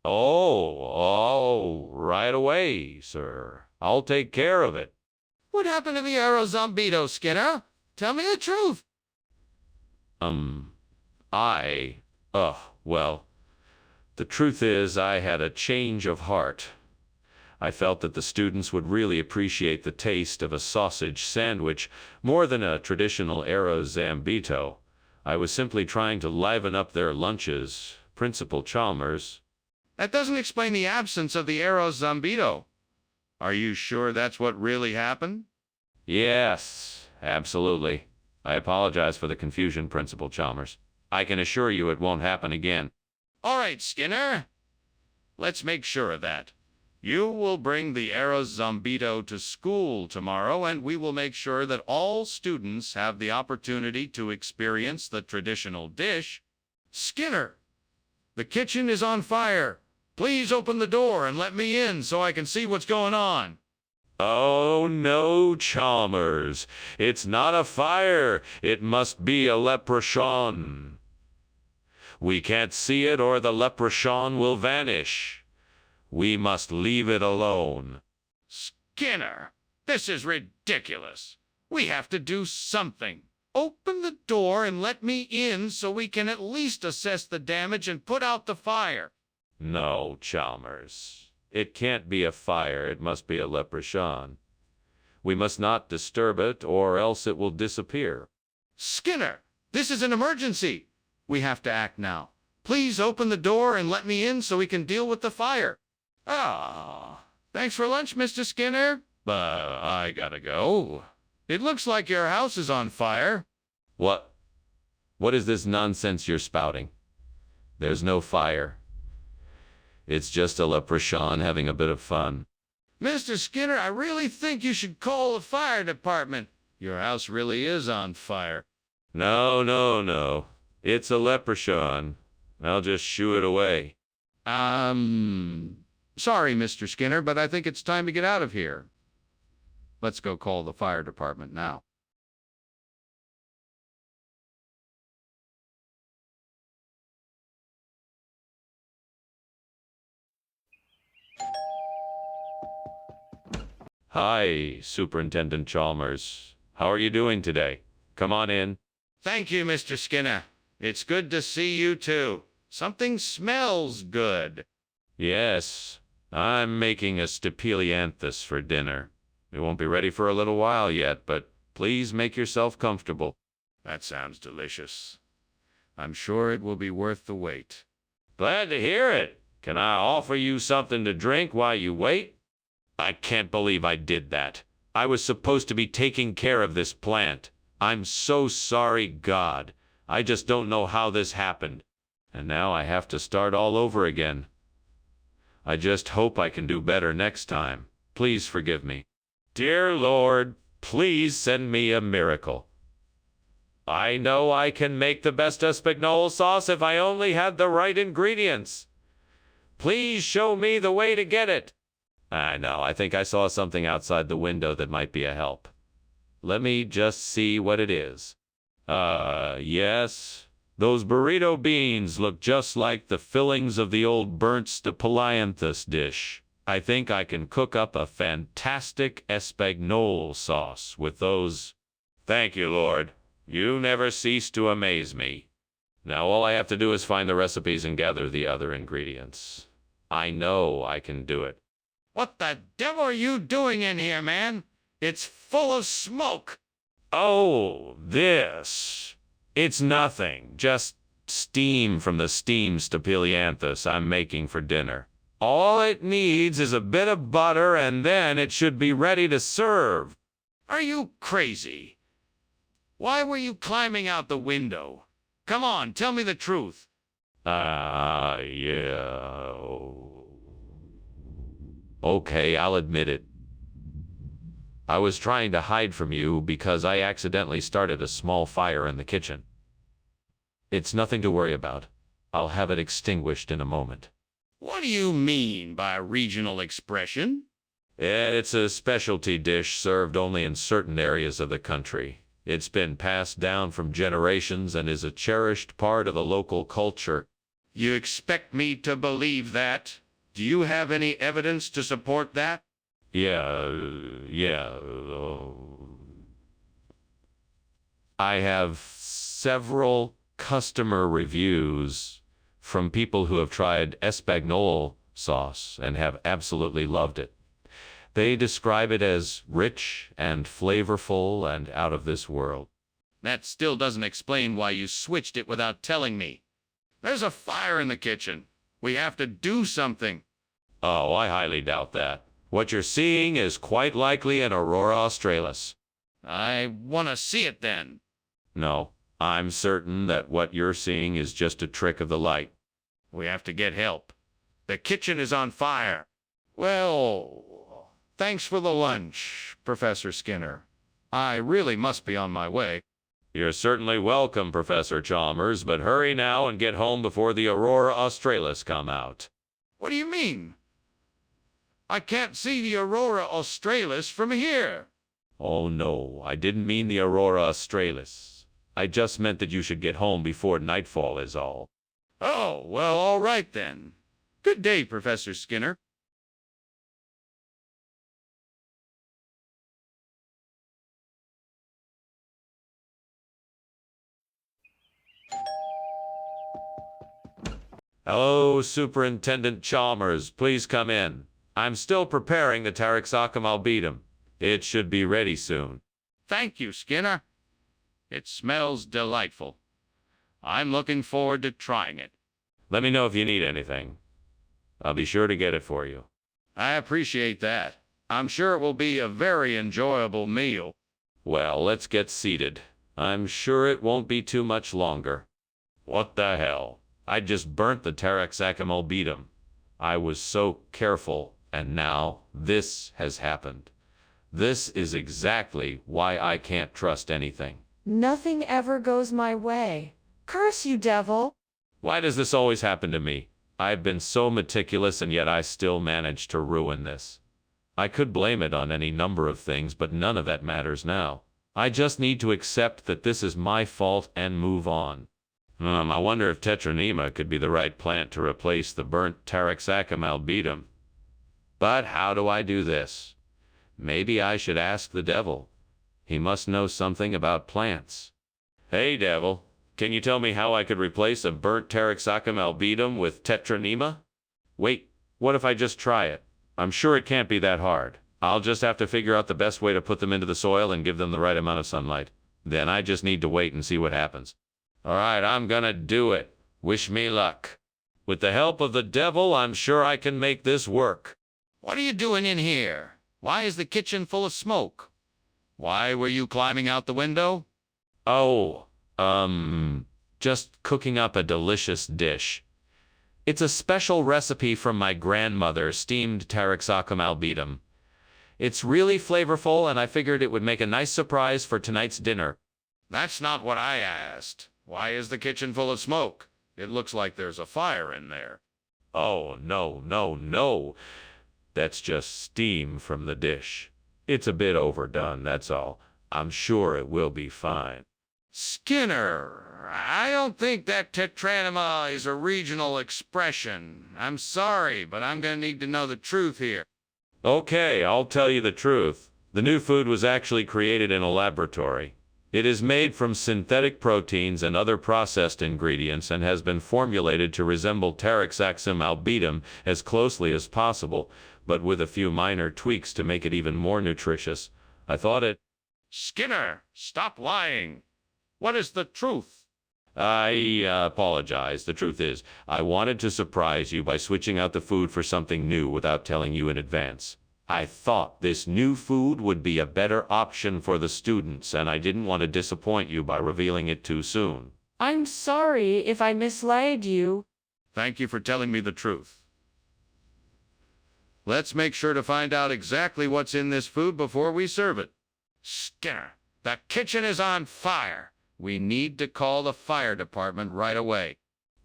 Oh, right away, sir. I'll take care of it. What happened to the arroz zambito, Skinner? Tell me the truth. Well, the truth is I had a change of heart. I felt that the students would really appreciate the taste of a sausage sandwich more than a traditional arroz zambito. I was simply trying to liven up their lunches, Principal Chalmers. That doesn't explain the absence of the arroz zambito. Are you sure that's what really happened? Yes, absolutely. I apologize for the confusion, Principal Chalmers. I can assure you it won't happen again. All right, Skinner. Let's make sure of that. You will bring the arroz zambito to school tomorrow, and we will make sure that all students have the opportunity to experience the traditional dish. Skinner, the kitchen is on fire. Please open the door and let me in so I can see what's going on. Oh no, Chalmers. It's not a fire. It must be a leprechaun. We can't see it or the leprechaun will vanish. We must leave it alone. Skinner, this is ridiculous. We have to do something. Open the door and let me in so we can at least assess the damage and put out the fire. No, Chalmers. It can't be a fire. It must be a leprechaun. We must not disturb it, or else it will disappear. Skinner, this is an emergency. We have to act now. Please open the door and let me in so we can deal with the fire. Ah, thanks for lunch, Mr. Skinner. But I gotta go. It looks like your house is on fire. What? What is this nonsense you're spouting? There's no fire. It's just a leprechaun having a bit of fun. Mr. Skinner, I really think you should call the fire department. Your house really is on fire. No, no, no. It's a leprechaun. I'll just shoo it away. Sorry, Mr. Skinner, but I think it's time to get out of here. Let's go call the fire department now. Hi, Superintendent Chalmers. How are you doing today? Come on in. Thank you, Mr. Skinner. It's good to see you, too. Something smells good. Yes, I'm making a stapelianthus for dinner. It won't be ready for a little while yet, but please make yourself comfortable. That sounds delicious. I'm sure it will be worth the wait. Glad to hear it. Can I offer you something to drink while you wait? I can't believe I did that. I was supposed to be taking care of this plant. I'm so sorry, God. I just don't know how this happened. And now I have to start all over again. I just hope I can do better next time. Please forgive me. Dear Lord, please send me a miracle. I know I can make the best espagnole sauce if I only had the right ingredients. Please show me the way to get it. I know, I think I saw something outside the window that might be a help. Let me just see what it is. Yes. Those burrito beans look just like the fillings of the old burnt stapelianthus dish. I think I can cook up a fantastic espagnole sauce with those. Thank you, Lord. You never cease to amaze me. Now all I have to do is find the recipes and gather the other ingredients. I know I can do it. What the devil are you doing in here, man? It's full of smoke. Oh, this. It's nothing. Just steam from the steamed stapelianthus I'm making for dinner. All it needs is a bit of butter, and then it should be ready to serve. Are you crazy? Why were you climbing out the window? Come on, tell me the truth. Yeah. Okay, I'll admit it. I was trying to hide from you because I accidentally started a small fire in the kitchen. It's nothing to worry about. I'll have it extinguished in a moment. What do you mean by regional expression? It's a specialty dish served only in certain areas of the country. It's been passed down from generations and is a cherished part of the local culture. You expect me to believe that? Do you have any evidence to support that? Yeah. I have several customer reviews from people who have tried espagnole sauce and have absolutely loved it. They describe it as rich and flavorful and out of this world. That still doesn't explain why you switched it without telling me. There's a fire in the kitchen. We have to do something. Oh, I highly doubt that. What you're seeing is quite likely an aurora australis. I want to see it then. No, I'm certain that what you're seeing is just a trick of the light. We have to get help. The kitchen is on fire. Well, thanks for the lunch, Professor Skinner. I really must be on my way. You're certainly welcome, Professor Chalmers, but hurry now and get home before the aurora australis come out. What do you mean? I can't see the aurora australis from here. Oh no, I didn't mean the aurora australis. I just meant that you should get home before nightfall is all. Oh, well, all right then. Good day, Professor Skinner. Hello, Superintendent Chalmers. Please come in. I'm still preparing the Taraxacum albedum. It should be ready soon. Thank you, Skinner. It smells delightful. I'm looking forward to trying it. Let me know if you need anything. I'll be sure to get it for you. I appreciate that. I'm sure it will be a very enjoyable meal. Well, let's get seated. I'm sure it won't be too much longer. What the hell? I just burnt the Taraxacum. I was so careful, and now this has happened. This is exactly why I can't trust anything. Nothing ever goes my way. Curse you, devil! Why does this always happen to me? I've been so meticulous and yet I still managed to ruin this. I could blame it on any number of things, but none of that matters now. I just need to accept that this is my fault and move on. I wonder if Tetranema could be the right plant to replace the burnt Taraxacum. But how do I do this? Maybe I should ask the devil. He must know something about plants. Hey, devil. Can you tell me how I could replace a burnt Taraxacum with Tetranema? Wait, what if I just try it? I'm sure it can't be that hard. I'll just have to figure out the best way to put them into the soil and give them the right amount of sunlight. Then I just need to wait and see what happens. All right, I'm gonna do it. Wish me luck. With the help of the devil, I'm sure I can make this work. What are you doing in here? Why is the kitchen full of smoke? Why were you climbing out the window? Oh, just cooking up a delicious dish. It's a special recipe from my grandmother, steamed Taraxacum. It's really flavorful, and I figured it would make a nice surprise for tonight's dinner. That's not what I asked. Why is the kitchen full of smoke? It looks like there's a fire in there. Oh, no. That's just steam from the dish. It's a bit overdone, that's all. I'm sure it will be fine. Skinner, I don't think that Tetranema is a regional expression. I'm sorry, but I'm gonna need to know the truth here. Okay, I'll tell you the truth. The new food was actually created in a laboratory. It is made from synthetic proteins and other processed ingredients and has been formulated to resemble Taraxacum as closely as possible, but with a few minor tweaks to make it even more nutritious. I thought it... Skinner, stop lying. What is the truth? I apologize. The truth is, I wanted to surprise you by switching out the food for something new without telling you in advance. I thought this new food would be a better option for the students, and I didn't want to disappoint you by revealing it too soon. I'm sorry if I misled you. Thank you for telling me the truth. Let's make sure to find out exactly what's in this food before we serve it. Skinner, the kitchen is on fire. We need to call the fire department right away.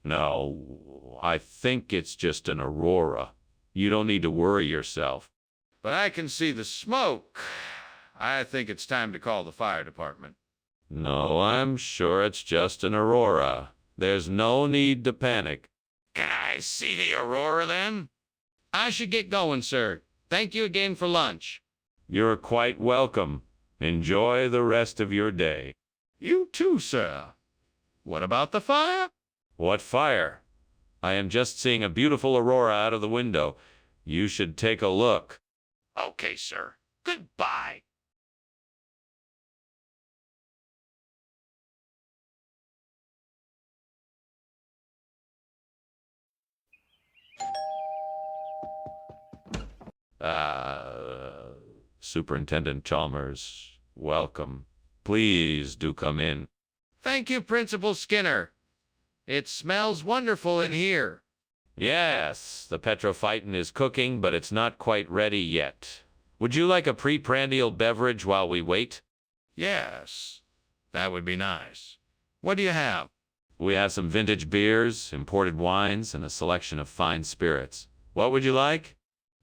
No, I think it's just an aurora. You don't need to worry yourself. But I can see the smoke. I think it's time to call the fire department. No, I'm sure it's just an aurora. There's no need to panic. Can I see the aurora then? I should get going, sir. Thank you again for lunch. You're quite welcome. Enjoy the rest of your day. You too, sir. What about the fire? What fire? I am just seeing a beautiful aurora out of the window. You should take a look. Okay, sir. Goodbye. Superintendent Chalmers, welcome. Please do come in. Thank you, Principal Skinner. It smells wonderful in here. Yes, the petrophyton is cooking, but it's not quite ready yet. Would you like a pre-prandial beverage while we wait? Yes, that would be nice. What do you have? We have some vintage beers, imported wines, and a selection of fine spirits. What would you like?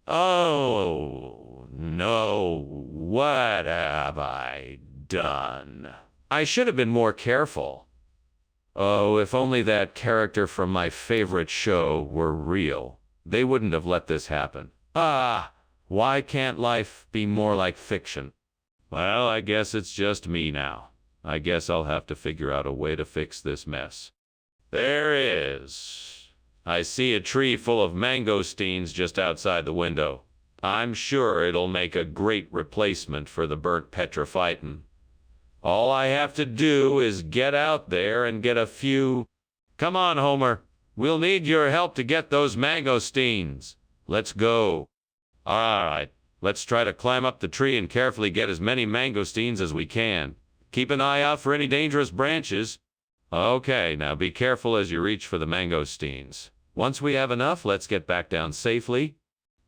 Oh, no. What have I done? I should have been more careful. Oh, if only that character from my favorite show were real. They wouldn't have let this happen. Ah, why can't life be more like fiction? Well, I guess it's just me now. I guess I'll have to figure out a way to fix this mess. There is. I see a tree full of mangosteens just outside the window. I'm sure it'll make a great replacement for the burnt petrophyton. All I have to do is get out there and get a few. Come on, Homer. We'll need your help to get those mangosteens. Let's go. All right, let's try to climb up the tree and carefully get as many mangosteens as we can. Keep an eye out for any dangerous branches. Okay, now be careful as you reach for the mangosteens. Once we have enough, let's get back down safely.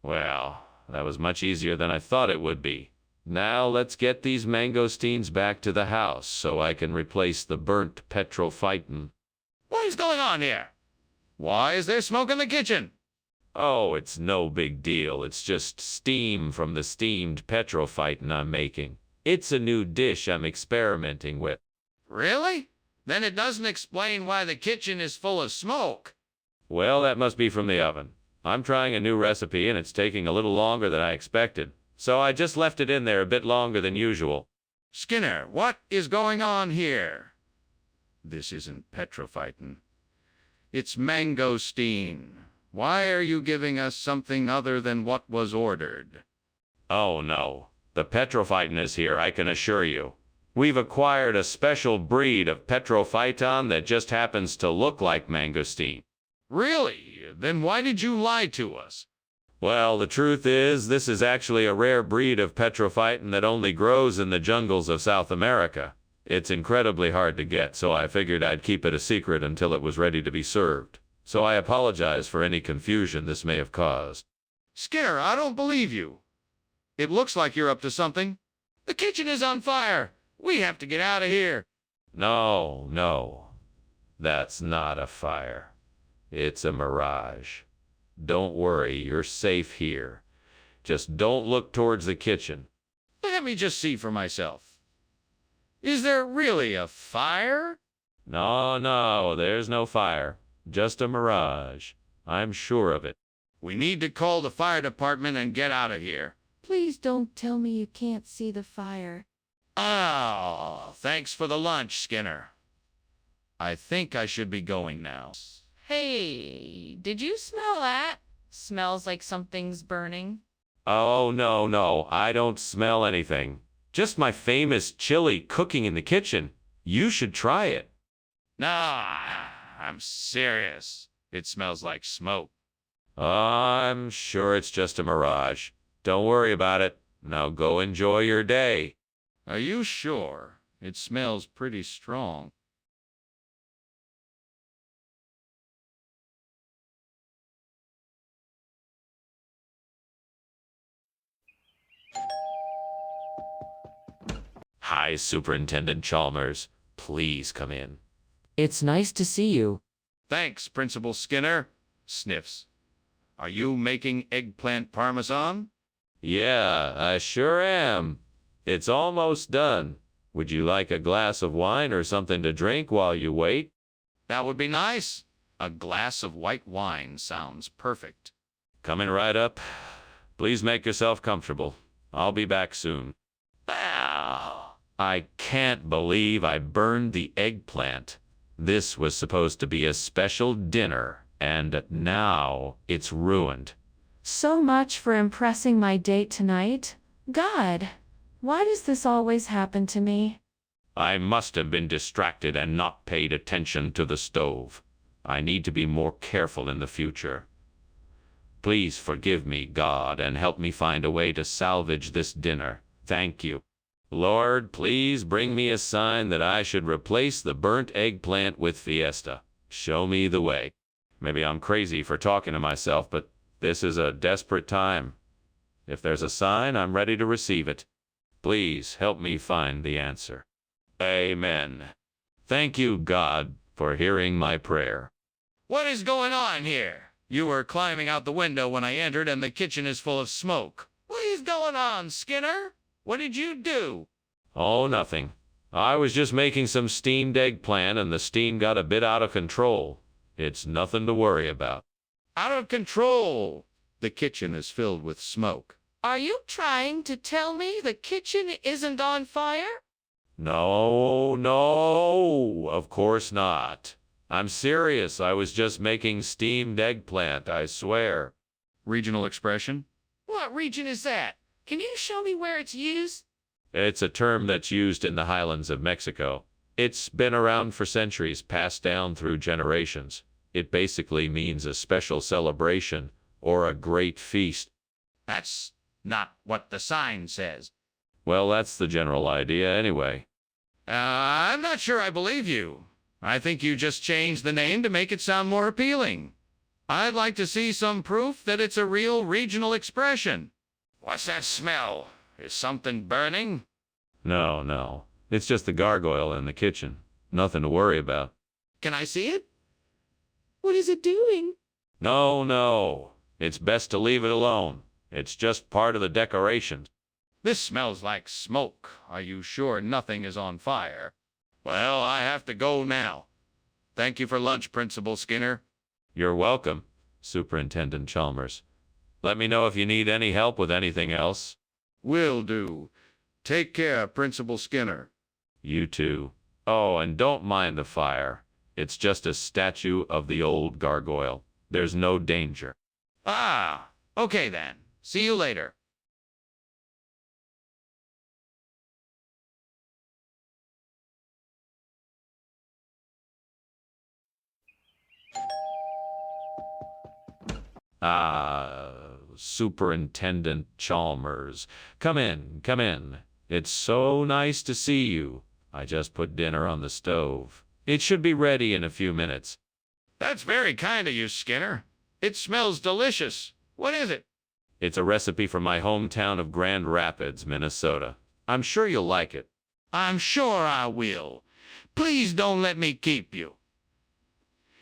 Well, that was much easier than I thought it would be. Now let's get these mangosteens back to the house so I can replace the burnt petrophyton. What is going on here? Why is there smoke in the kitchen? Oh, it's no big deal. It's just steam from the steamed petrophyton I'm making. It's a new dish I'm experimenting with. Really? Then it doesn't explain why the kitchen is full of smoke. Well, that must be from the oven. I'm trying a new recipe and it's taking a little longer than I expected, so I just left it in there a bit longer than usual. Skinner, what is going on here? This isn't petrophyton. It's mangosteen. Why are you giving us something other than what was ordered? Oh no, the petrophyton is here, I can assure you. We've acquired a special breed of petrophyton that just happens to look like mangosteen. Really? Then why did you lie to us? Well, the truth is, this is actually a rare breed of petrophyton that only grows in the jungles of South America. It's incredibly hard to get, so I figured I'd keep it a secret until it was ready to be served. So I apologize for any confusion this may have caused. Skinner, I don't believe you. It looks like you're up to something. The kitchen is on fire. We have to get out of here. No. That's not a fire. It's a mirage. Don't worry, you're safe here. Just don't look towards the kitchen. Let me just see for myself. Is there really a fire? No, there's no fire. Just a mirage. I'm sure of it. We need to call the fire department and get out of here. Please don't tell me you can't see the fire. Oh, thanks for the lunch, Skinner. I think I should be going now. Hey, did you smell that? Smells like something's burning. Oh, no, I don't smell anything. Just my famous chili cooking in the kitchen. You should try it. Nah, I'm serious. It smells like smoke. I'm sure it's just a mirage. Don't worry about it. Now go enjoy your day. Are you sure? It smells pretty strong. Hi, Superintendent Chalmers. Please come in. It's nice to see you. Thanks, Principal Skinner. Sniffs. Are you making eggplant parmesan? Yeah, I sure am. It's almost done. Would you like a glass of wine or something to drink while you wait? That would be nice. A glass of white wine sounds perfect. Coming right up. Please make yourself comfortable. I'll be back soon. Wow, I can't believe I burned the eggplant. This was supposed to be a special dinner, and now it's ruined. So much for impressing my date tonight. God, why does this always happen to me? I must have been distracted and not paid attention to the stove. I need to be more careful in the future. Please forgive me, God, and help me find a way to salvage this dinner. Thank you. Lord, please bring me a sign that I should replace the burnt eggplant with Fiesta. Show me the way. Maybe I'm crazy for talking to myself, but this is a desperate time. If there's a sign, I'm ready to receive it. Please help me find the answer. Amen. Thank you, God, for hearing my prayer. What is going on here? You were climbing out the window when I entered and the kitchen is full of smoke. What is going on, Skinner? What did you do? Oh, nothing. I was just making some steamed eggplant and the steam got a bit out of control. It's nothing to worry about. Out of control. The kitchen is filled with smoke. Are you trying to tell me the kitchen isn't on fire? No, of course not. I'm serious. I was just making steamed eggplant, I swear. Regional expression? What region is that? Can you show me where it's used? It's a term that's used in the highlands of Mexico. It's been around for centuries, passed down through generations. It basically means a special celebration or a great feast. That's not what the sign says. Well, that's the general idea anyway. I'm not sure I believe you. I think you just changed the name to make it sound more appealing. I'd like to see some proof that it's a real regional expression. What's that smell? Is something burning? No. It's just the gargoyle in the kitchen. Nothing to worry about. Can I see it? What is it doing? No. It's best to leave it alone. It's just part of the decorations. This smells like smoke. Are you sure nothing is on fire? Well, I have to go now. Thank you for lunch, Principal Skinner. You're welcome, Superintendent Chalmers. Let me know if you need any help with anything else. Will do. Take care, Principal Skinner. You too. Oh, and don't mind the fire. It's just a statue of the old gargoyle. There's no danger. Ah, okay then. See you later. Superintendent Chalmers. Come in. It's so nice to see you. I just put dinner on the stove. It should be ready in a few minutes. That's very kind of you, Skinner. It smells delicious. What is it? It's a recipe from my hometown of Grand Rapids, Minnesota. I'm sure you'll like it. I'm sure I will. Please don't let me keep you.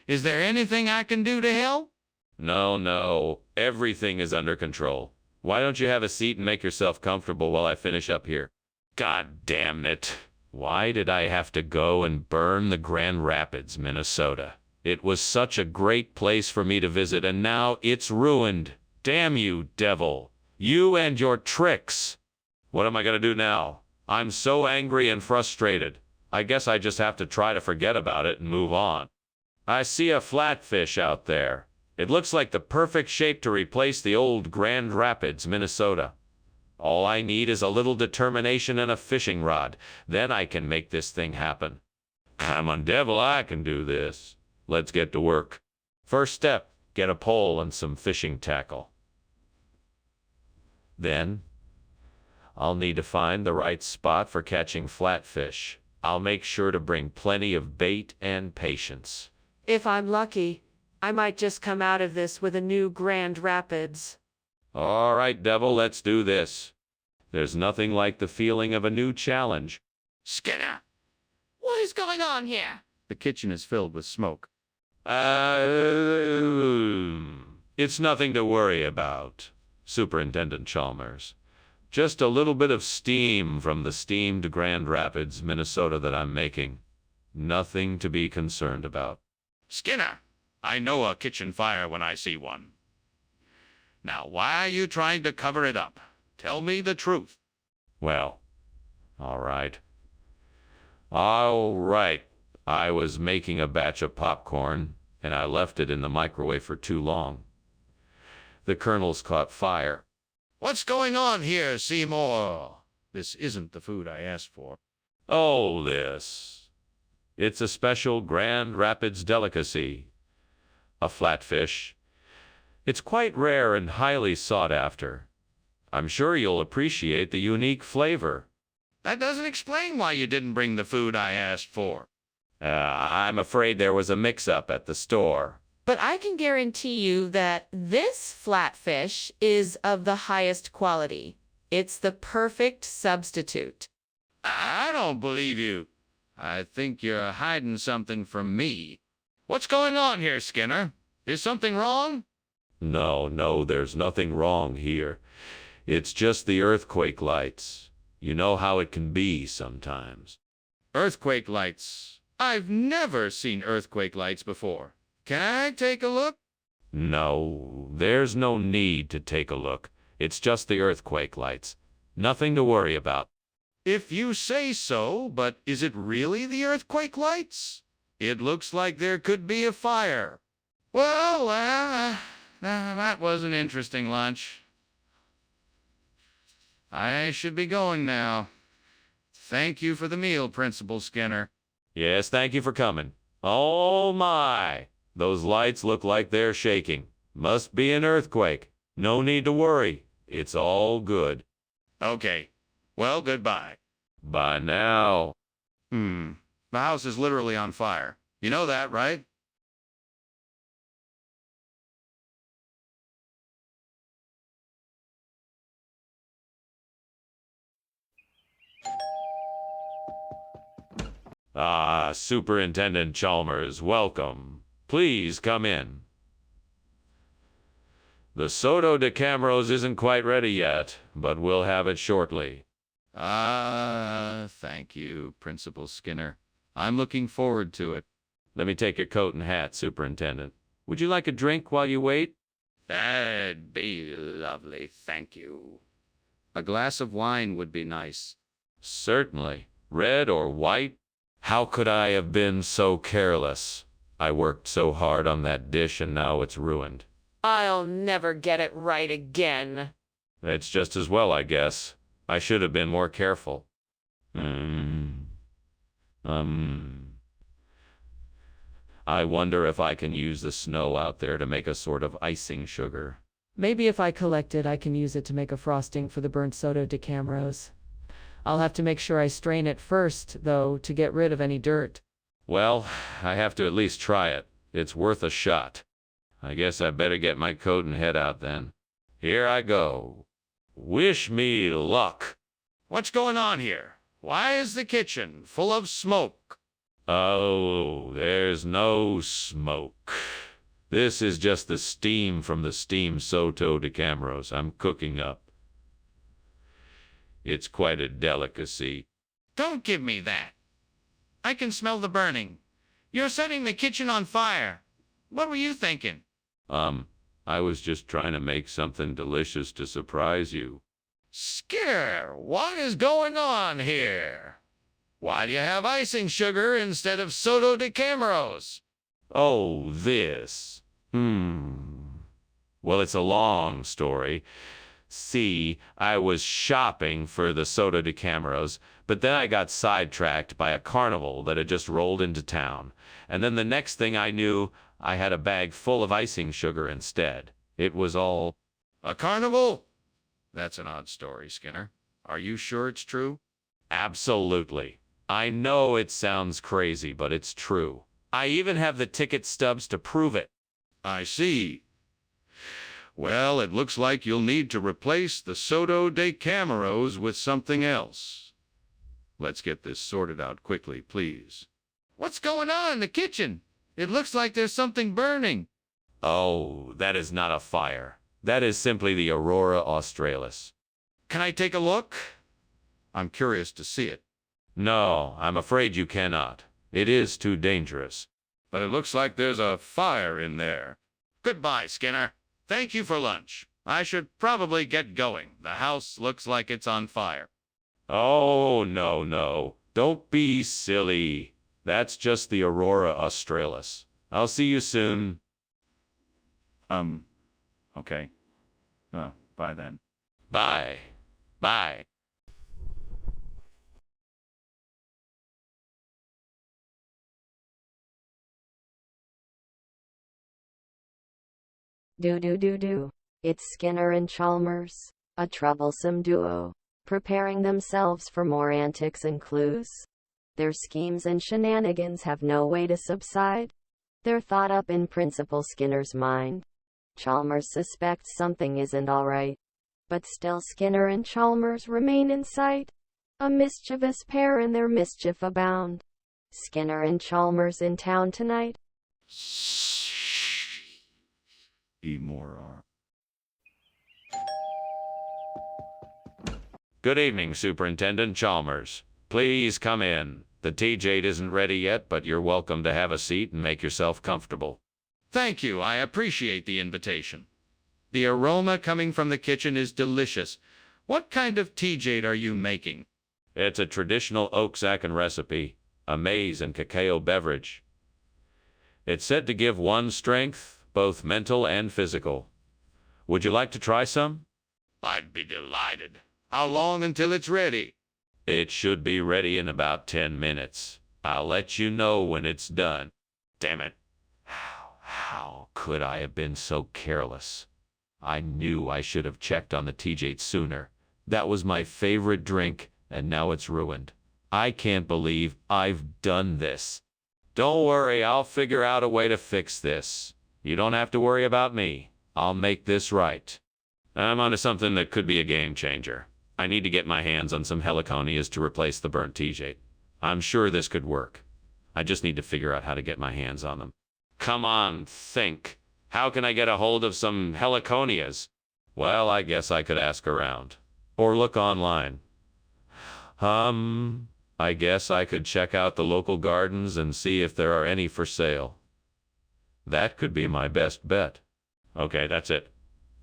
Is there anything I can do to help? No. Everything is under control. Why don't you have a seat and make yourself comfortable while I finish up here? God damn it. Why did I have to go and burn the Grand Rapids, Minnesota? It was such a great place for me to visit, and now it's ruined. Damn you, devil. You and your tricks. What am I going to do now? I'm so angry and frustrated. I guess I just have to try to forget about it and move on. I see a flatfish out there. It looks like the perfect shape to replace the old Grand Rapids, Minnesota. All I need is a little determination and a fishing rod. Then I can make this thing happen. Come on, devil, I can do this. Let's get to work. First step, get a pole and some fishing tackle. Then, I'll need to find the right spot for catching flatfish. I'll make sure to bring plenty of bait and patience. If I'm lucky, I might just come out of this with a new Grand Rapids. All right, devil, let's do this. There's nothing like the feeling of a new challenge. Skinner, what is going on here? The kitchen is filled with smoke. It's nothing to worry about, Superintendent Chalmers. Just a little bit of steam from the steamed Grand Rapids, Minnesota that I'm making. Nothing to be concerned about. Skinner, I know a kitchen fire when I see one. Now, why are you trying to cover it up? Tell me the truth. Well, all right. I was making a batch of popcorn, and I left it in the microwave for too long. The kernels caught fire. What's going on here, Seymour? This isn't the food I asked for. Oh, this. It's a special Grand Rapids delicacy. A flatfish. It's quite rare and highly sought after. I'm sure you'll appreciate the unique flavor. That doesn't explain why you didn't bring the food I asked for. I'm afraid there was a mix-up at the store. But I can guarantee you that this flatfish is of the highest quality. It's the perfect substitute. I don't believe you. I think you're hiding something from me. What's going on here, Skinner? Is something wrong? No, there's nothing wrong here. It's just the earthquake lights. You know how it can be sometimes. Earthquake lights. I've never seen earthquake lights before. Can I take a look? No, there's no need to take a look. It's just the earthquake lights. Nothing to worry about. If you say so, but is it really the earthquake lights? It looks like there could be a fire. Well, that was an interesting lunch. I should be going now. Thank you for the meal, Principal Skinner. Yes, thank you for coming. Oh my! Those lights look like they're shaking. Must be an earthquake. No need to worry. It's all good. Okay. Well, goodbye. Bye now. The house is literally on fire. You know that, right? Ah, Superintendent Chalmers, welcome. Please come in. The Soto de Camrose isn't quite ready yet, but we'll have it shortly. Thank you, Principal Skinner. I'm looking forward to it. Let me take your coat and hat, Superintendent. Would you like a drink while you wait? That'd be lovely, thank you. A glass of wine would be nice. Certainly. Red or white? How could I have been so careless? I worked so hard on that dish and now it's ruined. I'll never get it right again. It's just as well, I guess. I should have been more careful. I wonder if I can use the snow out there to make a sort of icing sugar. Maybe if I collect it, I can use it to make a frosting for the burnt soda de Camrose. I'll have to make sure I strain it first, though, to get rid of any dirt. Well, I have to at least try it. It's worth a shot. I guess I better get my coat and head out then. Here I go. Wish me luck. What's going on here? Why is the kitchen full of smoke? Oh, there's no smoke. This is just the steam from the steamed Soto de Camrose I'm cooking up. It's quite a delicacy. Don't give me that. I can smell the burning. You're setting the kitchen on fire. What were you thinking? I was just trying to make something delicious to surprise you. Skinner, what is going on here? Why do you have icing sugar instead of Soto de Camrose? Oh, this. Well, it's a long story. See, I was shopping for the Soto de Camrose, but then I got sidetracked by a carnival that had just rolled into town. And then the next thing I knew, I had a bag full of icing sugar instead. It was all... A carnival? That's an odd story, Skinner. Are you sure it's true? Absolutely. I know it sounds crazy, but it's true. I even have the ticket stubs to prove it. I see. Well, it looks like you'll need to replace the Soto de Camrose with something else. Let's get this sorted out quickly, please. What's going on in the kitchen? It looks like there's something burning. Oh, that is not a fire. That is simply the Aurora Australis. Can I take a look? I'm curious to see it. No, I'm afraid you cannot. It is too dangerous. But it looks like there's a fire in there. Goodbye, Skinner. Thank you for lunch. I should probably get going. The house looks like it's on fire. Oh, no. Don't be silly. That's just the Aurora Australis. I'll see you soon. Okay. Bye then. Bye. Bye. Do. It's Skinner and Chalmers, a troublesome duo, preparing themselves for more antics and clues. Their schemes and shenanigans have no way to subside. They're thought up in Principal Skinner's mind. Chalmers suspects something isn't all right. But still Skinner and Chalmers remain in sight. A mischievous pair and their mischief abound. Skinner and Chalmers in town tonight. Good evening, Superintendent Chalmers. Please come in. The TJ isn't ready yet, but you're welcome to have a seat and make yourself comfortable. Thank you. I appreciate the invitation. The aroma coming from the kitchen is delicious. What kind of tea jade are you making? It's a traditional Oaxacan recipe, a maize and cacao beverage. It's said to give one strength, both mental and physical. Would you like to try some? I'd be delighted. How long until it's ready? It should be ready in about 10 minutes. I'll let you know when it's done. Damn it. How could I have been so careless? I knew I should have checked on the TJ sooner. That was my favorite drink, and now it's ruined. I can't believe I've done this. Don't worry, I'll figure out a way to fix this. You don't have to worry about me. I'll make this right. I'm onto something that could be a game changer. I need to get my hands on some heliconias to replace the burnt TJ. I'm sure this could work. I just need to figure out how to get my hands on them. Come on, think. How can I get a hold of some heliconias? Well, I guess I could ask around. Or look online. I guess I could check out the local gardens and see if there are any for sale. That could be my best bet. Okay, that's it.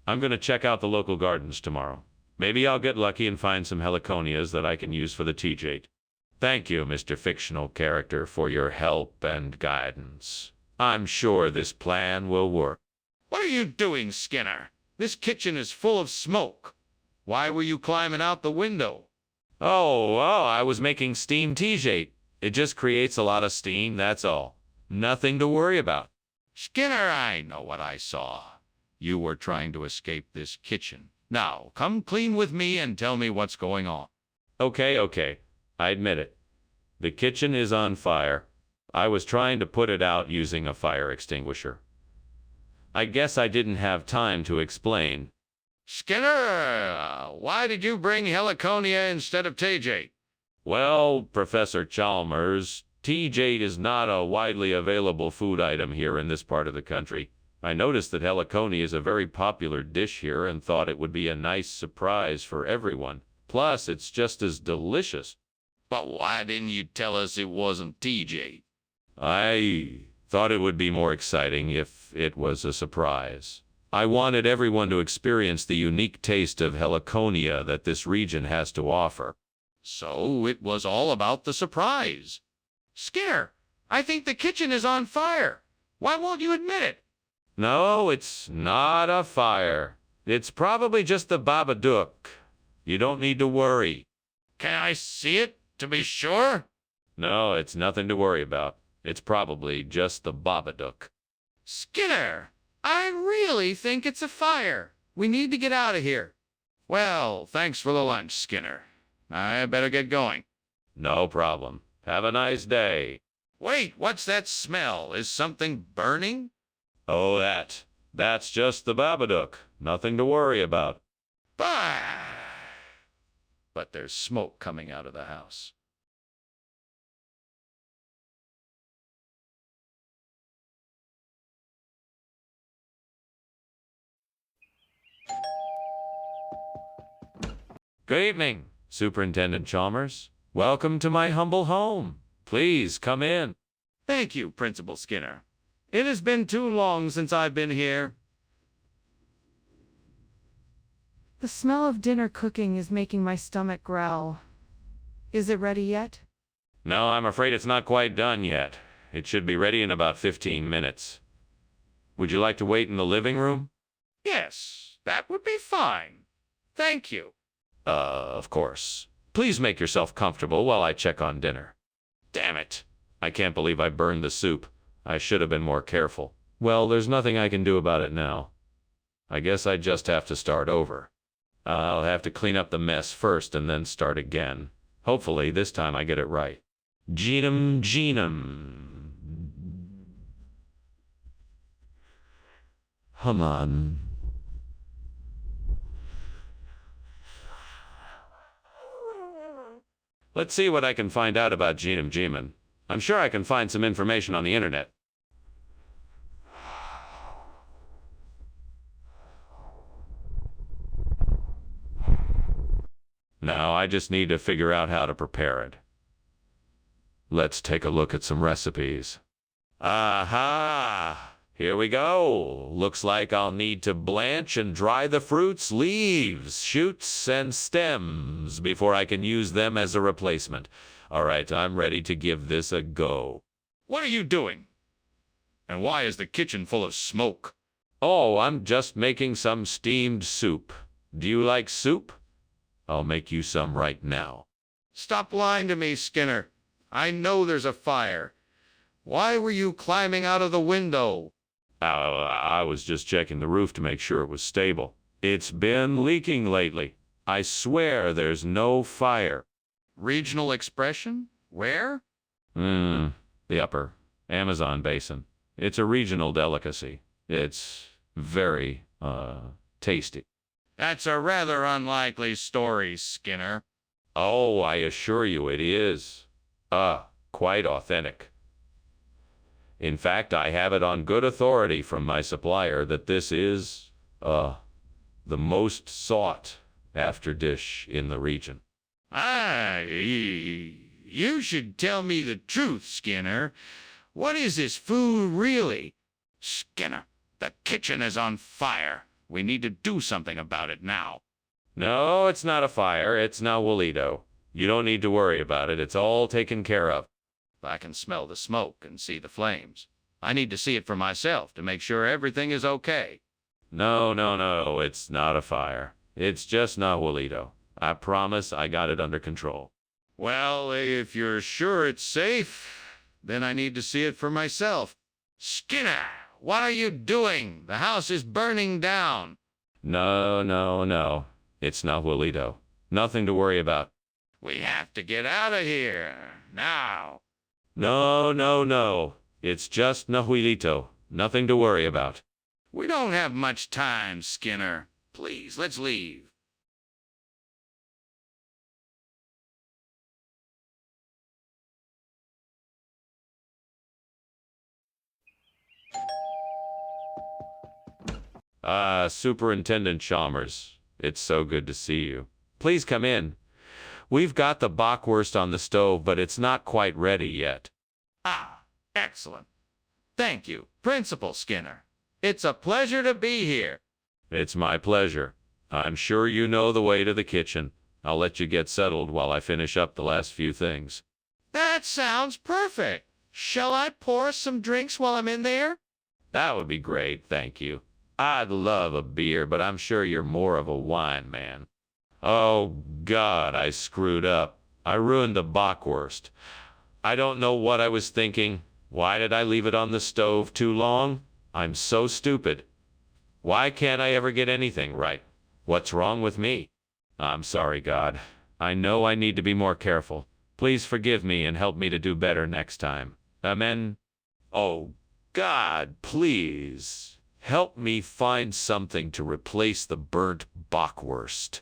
I'm gonna check out the local gardens tomorrow. Maybe I'll get lucky and find some heliconias that I can use for the TJ. Thank you, Mr. Fictional Character, for your help and guidance. I'm sure this plan will work. What are you doing, Skinner? This kitchen is full of smoke. Why were you climbing out the window? Oh, I was making steam TJ. It just creates a lot of steam, that's all. Nothing to worry about. Skinner, I know what I saw. You were trying to escape this kitchen. Now, come clean with me and tell me what's going on. Okay. I admit it. The kitchen is on fire. I was trying to put it out using a fire extinguisher. I guess I didn't have time to explain. Skinner, why did you bring heliconia instead of TJ? Well, Professor Chalmers, TJ is not a widely available food item here in this part of the country. I noticed that heliconia is a very popular dish here and thought it would be a nice surprise for everyone. Plus, it's just as delicious. But why didn't you tell us it wasn't TJ? I thought it would be more exciting if it was a surprise. I wanted everyone to experience the unique taste of heliconia that this region has to offer. So it was all about the surprise. Skinner, I think the kitchen is on fire. Why won't you admit it? No, it's not a fire. It's probably just the Babadook. You don't need to worry. Can I see it to be sure? No, it's nothing to worry about. It's probably just the Babadook. Skinner, I really think it's a fire. We need to get out of here. Well, thanks for the lunch, Skinner. I better get going. No problem. Have a nice day. Wait, what's that smell? Is something burning? Oh, that's just the Babadook. Nothing to worry about. Bah! But there's smoke coming out of the house. Good evening, Superintendent Chalmers. Welcome to my humble home. Please come in. Thank you, Principal Skinner. It has been too long since I've been here. The smell of dinner cooking is making my stomach growl. Is it ready yet? No, I'm afraid it's not quite done yet. It should be ready in about 15 minutes. Would you like to wait in the living room? Yes, that would be fine. Thank you. Of course. Please make yourself comfortable while I check on dinner. Damn it. I can't believe I burned the soup. I should have been more careful. Well, there's nothing I can do about it now. I guess I just have to start over. I'll have to clean up the mess first and then start again. Hopefully, this time I get it right. Genum. Come on. Let's see what I can find out about Genum. I'm sure I can find some information on the internet. Now I just need to figure out how to prepare it. Let's take a look at some recipes. Aha! Here we go. Looks like I'll need to blanch and dry the fruits, leaves, shoots, and stems before I can use them as a replacement. All right, I'm ready to give this a go. What are you doing? And why is the kitchen full of smoke? Oh, I'm just making some steamed soup. Do you like soup? I'll make you some right now. Stop lying to me, Skinner. I know there's a fire. Why were you climbing out of the window? I was just checking the roof to make sure it was stable. It's been leaking lately. I swear there's no fire. Regional expression? Where? The upper Amazon basin. It's a regional delicacy. It's very, tasty. That's a rather unlikely story, Skinner. Oh, I assure you it is. Quite authentic. In fact, I have it on good authority from my supplier that this is, the most sought after dish in the region. You should tell me the truth, Skinner. What is this food really? Skinner, the kitchen is on fire. We need to do something about it now. No, it's not a fire. It's Nahuelito. You don't need to worry about it. It's all taken care of. I can smell the smoke and see the flames. I need to see it for myself to make sure everything is okay. No, it's not a fire. It's just Nahuelito. I promise I got it under control. Well, if you're sure it's safe, then I need to see it for myself. Skinner, what are you doing? The house is burning down. No. It's Nahuelito. Nothing to worry about. We have to get out of here now. No. It's just Nahuelito. Nothing to worry about. We don't have much time, Skinner. Please, let's leave. Superintendent Chalmers, it's so good to see you. Please come in. We've got the bockwurst on the stove, but it's not quite ready yet. Excellent. Thank you, Principal Skinner. It's a pleasure to be here. It's my pleasure. I'm sure you know the way to the kitchen. I'll let you get settled while I finish up the last few things. That sounds perfect. Shall I pour us some drinks while I'm in there? That would be great, thank you. I'd love a beer, but I'm sure you're more of a wine man. Oh, God, I screwed up. I ruined the bockwurst. I don't know what I was thinking. Why did I leave it on the stove too long? I'm so stupid. Why can't I ever get anything right? What's wrong with me? I'm sorry, God. I know I need to be more careful. Please forgive me and help me to do better next time. Amen. Oh, God, please. Help me find something to replace the burnt bockwurst.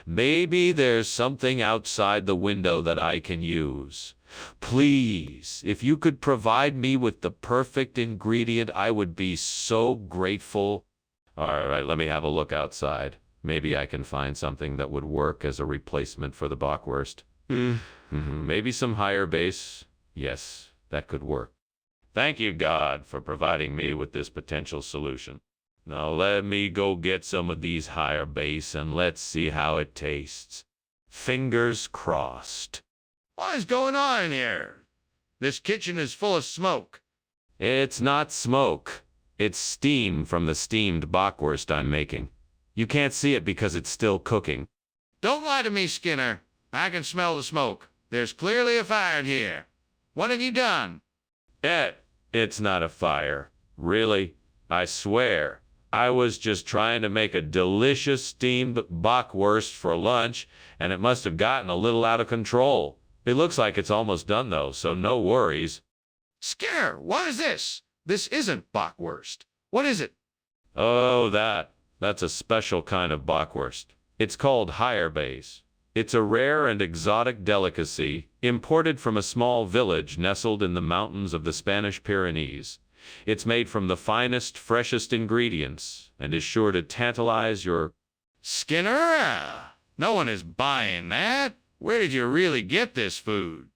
Maybe there's something outside the window that I can use. Please, if you could provide me with the perfect ingredient, I would be so grateful. All right, let me have a look outside. Maybe I can find something that would work as a replacement for the bockwurst. Maybe some higher base. Yes, that could work. Thank you, God, for providing me with this potential solution. Now let me go get some of these higher base and let's see how it tastes. Fingers crossed. What is going on here? This kitchen is full of smoke. It's not smoke. It's steam from the steamed bockwurst I'm making. You can't see it because it's still cooking. Don't lie to me, Skinner. I can smell the smoke. There's clearly a fire in here. What have you done? It's not a fire. Really, I swear. I was just trying to make a delicious steamed bockwurst for lunch, and it must have gotten a little out of control. It looks like it's almost done, though, so no worries. Skinner, what is this? This isn't bockwurst. What is it? Oh, that's a special kind of bockwurst. It's called higher base. It's a rare and exotic delicacy, imported from a small village nestled in the mountains of the Spanish Pyrenees. It's made from the finest, freshest ingredients, and is sure to tantalize your... Skinner? No one is buying that. Where did you really get this food?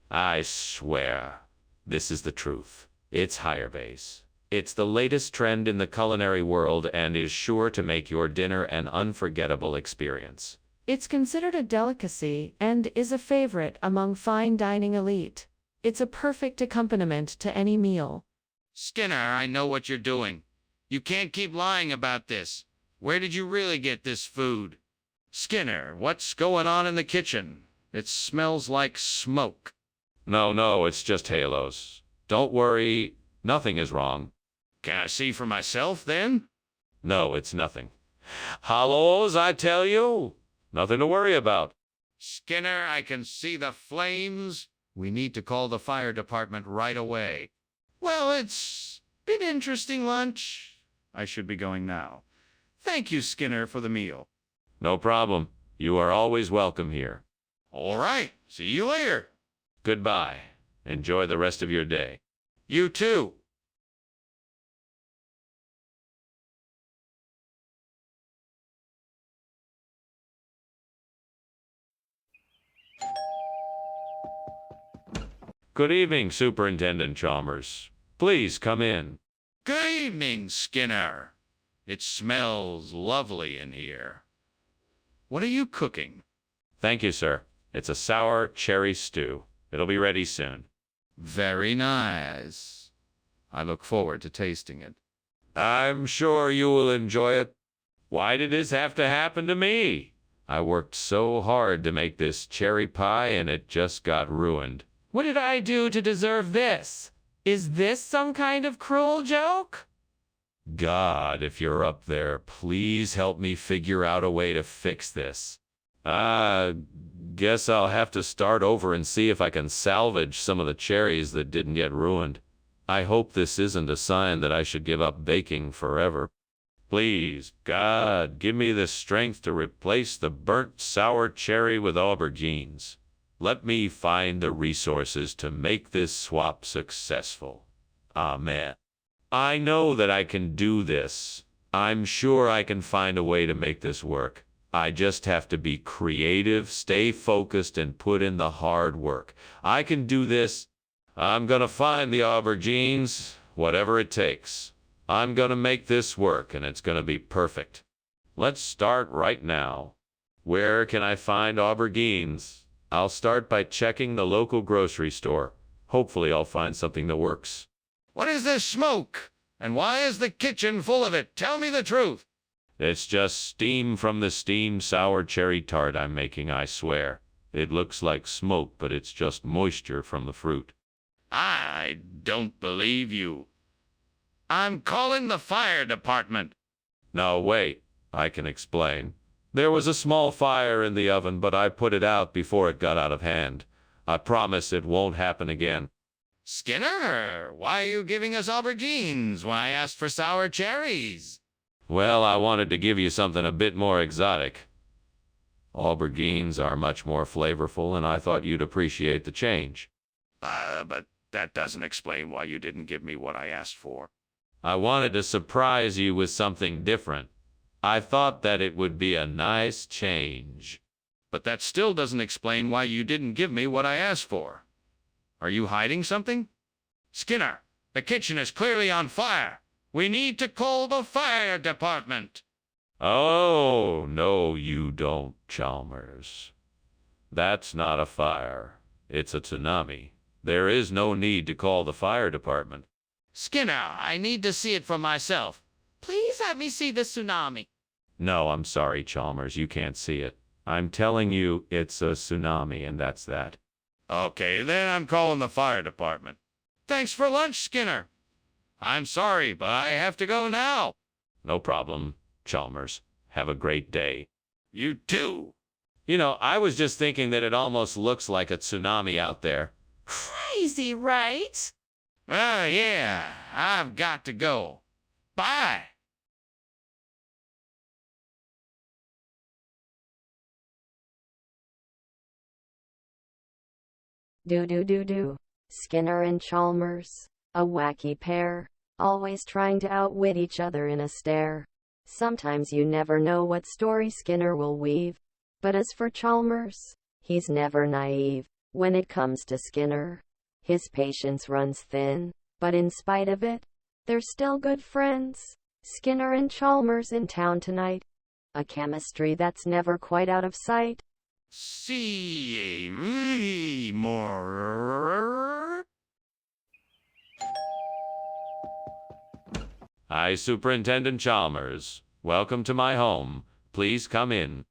I swear, this is the truth. It's higher base. It's the latest trend in the culinary world and is sure to make your dinner an unforgettable experience. It's considered a delicacy and is a favorite among fine dining elite. It's a perfect accompaniment to any meal. Skinner, I know what you're doing. You can't keep lying about this. Where did you really get this food? Skinner, what's going on in the kitchen? It smells like smoke. No, it's just halos. Don't worry, nothing is wrong. Can I see for myself then? No, it's nothing. Hollows, I tell you. Nothing to worry about. Skinner, I can see the flames. We need to call the fire department right away. Well, it's been interesting lunch. I should be going now. Thank you, Skinner, for the meal. No problem. You are always welcome here. All right. See you later. Goodbye. Enjoy the rest of your day. You too. Good evening, Superintendent Chalmers. Please come in. Good evening, Skinner. It smells lovely in here. What are you cooking? Thank you, sir. It's a sour cherry stew. It'll be ready soon. Very nice. I look forward to tasting it. I'm sure you will enjoy it. Why did this have to happen to me? I worked so hard to make this cherry pie and it just got ruined. What did I do to deserve this? Is this some kind of cruel joke? God, if you're up there, please help me figure out a way to fix this. Guess I'll have to start over and see if I can salvage some of the cherries that didn't get ruined. I hope this isn't a sign that I should give up baking forever. Please, God, give me the strength to replace the burnt sour cherry with aubergines. Let me find the resources to make this swap successful. Amen. I know that I can do this. I'm sure I can find a way to make this work. I just have to be creative, stay focused, and put in the hard work. I can do this. I'm gonna find the aubergines, whatever it takes. I'm gonna make this work, and it's gonna be perfect. Let's start right now. Where can I find aubergines? I'll start by checking the local grocery store. Hopefully I'll find something that works. What is this smoke? And why is the kitchen full of it? Tell me the truth. It's just steam from the steamed sour cherry tart I'm making, I swear. It looks like smoke, but it's just moisture from the fruit. I don't believe you. I'm calling the fire department. No, wait. I can explain. There was a small fire in the oven, but I put it out before it got out of hand. I promise it won't happen again. Skinner, why are you giving us aubergines when I asked for sour cherries? Well, I wanted to give you something a bit more exotic. Aubergines are much more flavorful, and I thought you'd appreciate the change. But that doesn't explain why you didn't give me what I asked for. I wanted to surprise you with something different. I thought that it would be a nice change. But that still doesn't explain why you didn't give me what I asked for. Are you hiding something? Skinner, the kitchen is clearly on fire. We need to call the fire department. Oh, no, you don't, Chalmers. That's not a fire. It's a tsunami. There is no need to call the fire department. Skinner, I need to see it for myself. Please let me see the tsunami. No, I'm sorry, Chalmers, you can't see it. I'm telling you, it's a tsunami, and that's that. Okay, then I'm calling the fire department. Thanks for lunch, Skinner. I'm sorry, but I have to go now. No problem, Chalmers. Have a great day. You too. You know, I was just thinking that it almost looks like a tsunami out there. Crazy, right? Yeah, I've got to go. Bye. Do. Skinner and Chalmers, a wacky pair, always trying to outwit each other in a stare. Sometimes you never know what story Skinner will weave. But as for Chalmers, he's never naive. When it comes to Skinner, his patience runs thin. But in spite of it, they're still good friends. Skinner and Chalmers in town tonight. A chemistry that's never quite out of sight. See me more. Hi, Superintendent Chalmers. Welcome to my home. Please come in.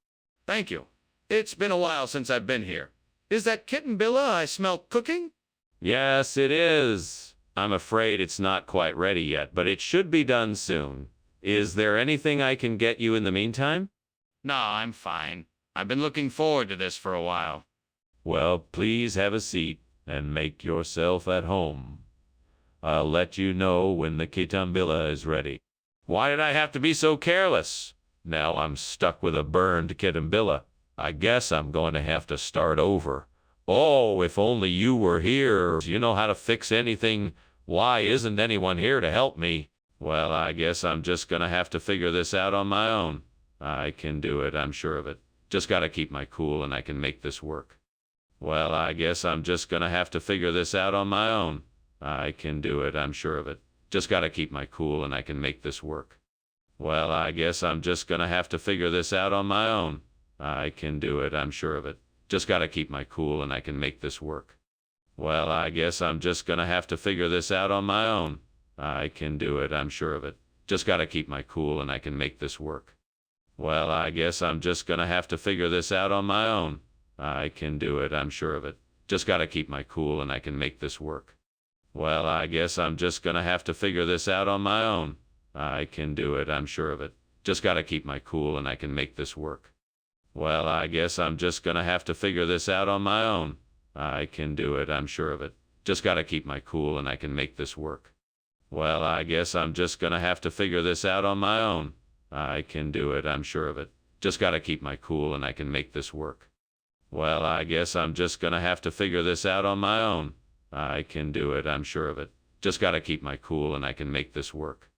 Thank you. It's been a while since I've been here. Is that kitten Billa I smell cooking? Yes, it is. I'm afraid it's not quite ready yet, but it should be done soon. Is there anything I can get you in the meantime? No, I'm fine. I've been looking forward to this for a while. Well, please have a seat and make yourself at home. I'll let you know when the Kitambilla is ready. Why did I have to be so careless? Now I'm stuck with a burned Kitambilla. I guess I'm going to have to start over. Oh, if only you were here. You know how to fix anything. Why isn't anyone here to help me? Well, I guess I'm just going to have to figure this out on my own. I can do it, I'm sure of it. Just got to keep my cool and I can make this work. Well, I guess I'm just going to have to figure this out on my own. I can do it, I'm sure of it. Just got to keep my cool and I can make this work. Well, I guess I'm just going to have to figure this out on my own. I can do it, I'm sure of it. Just got to keep my cool and I can make this work. Well, I guess I'm just going to have to figure this out on my own. I can do it, I'm sure of it. Just got to keep my cool and I can make this work. Well, I guess I'm just going to have to figure this out on my own. I can do it, I'm sure of it. Just got to keep my cool and I can make this work. Well, I guess I'm just going to have to figure this out on my own. I can do it, I'm sure of it. Just got to keep my cool and I can make this work. Well, I guess I'm just going to have to figure this out on my own. I can do it, I'm sure of it. Just got to keep my cool and I can make this work. Well, I guess I'm just going to have to figure this out on my own. I can do it, I'm sure of it. Just got to keep my cool and I can make this work. Well, I guess I'm just going to have to figure this out on my own. I can do it, I'm sure of it. Just got to keep my cool and I can make this work.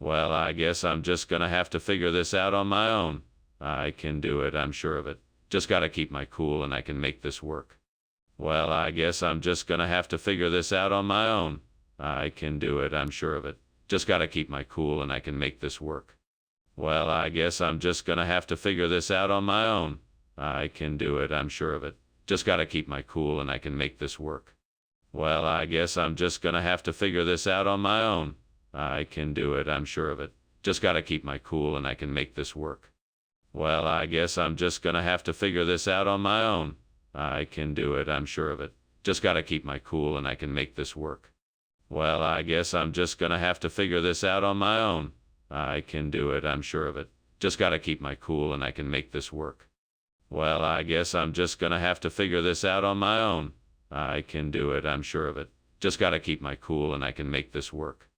Well, I guess I'm just going to have to figure this out on my own. I can do it, I'm sure of it. Just got to keep my cool and I can make this work. Well, I guess I'm just going to have to figure this out on my own. I can do it, I'm sure of it. Just got to keep my cool and I can make this work. Well, I guess I'm just going to have to figure this out on my own. I can do it, I'm sure of it. Just got to keep my cool and I can make this work. Well, I guess I'm just going to have to figure this out on my own. I can do it, I'm sure of it. Just got to keep my cool and I can make this work. Well, I guess I'm just going to have to figure this out on my own. I can do it, I'm sure of it. Just got to keep my cool and I can make this work. Well, I guess I'm just going to have to figure this out on my own. I can do it, I'm sure of it. Just got to keep my cool and I can make this work. Well, I guess I'm just going to have to figure this out on my own. I can do it, I'm sure of it. Just got to keep my cool and I can make this work.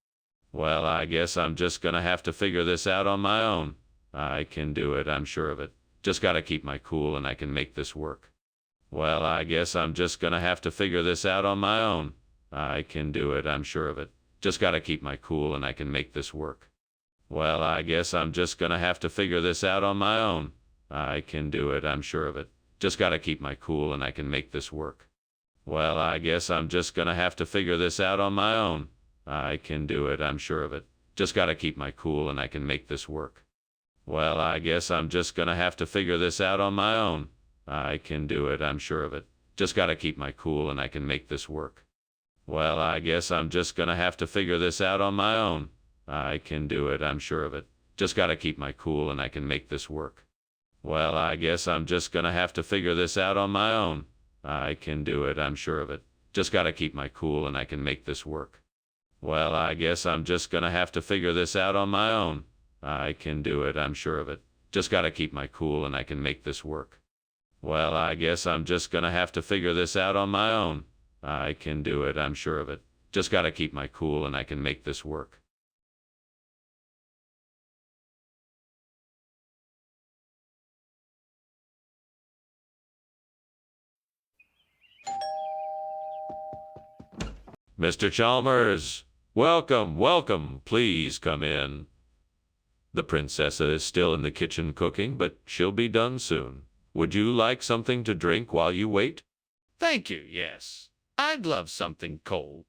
Well, I guess I'm just going to have to figure this out on my own. I can do it, I'm sure of it. Just got to keep my cool and I can make this work. Well, I guess I'm just going to have to figure this out on my own. I can do it, I'm sure of it. Just got to keep my cool and I can make this work. Well, I guess I'm just going to have to figure this out on my own. I can do it, I'm sure of it. Just got to keep my cool and I can make this work. Well, I guess I'm just going to have to figure this out on my own. I can do it, I'm sure of it. Just got to keep my cool and I can make this work. Well, I guess I'm just going to have to figure this out on my own. I can do it, I'm sure of it. Just got to keep my cool and I can make this work. Well, I guess I'm just going to have to figure this out on my own. I can do it, I'm sure of it. Just got to keep my cool and I can make this work. Well, I guess I'm just going to have to figure this out on my own. I can do it, I'm sure of it. Just got to keep my cool and I can make this work. Well, I guess I'm just going to have to figure this out on my own. I can do it, I'm sure of it. Just got to keep my cool and I can make this work. Well, I guess I'm just going to have to figure this out on my own. I can do it, I'm sure of it. Just got to keep my cool and I can make this work. Mr. Chalmers, welcome, welcome. Please come in. The princessa is still in the kitchen cooking, but she'll be done soon. Would you like something to drink while you wait? Thank you, yes. I'd love something cold.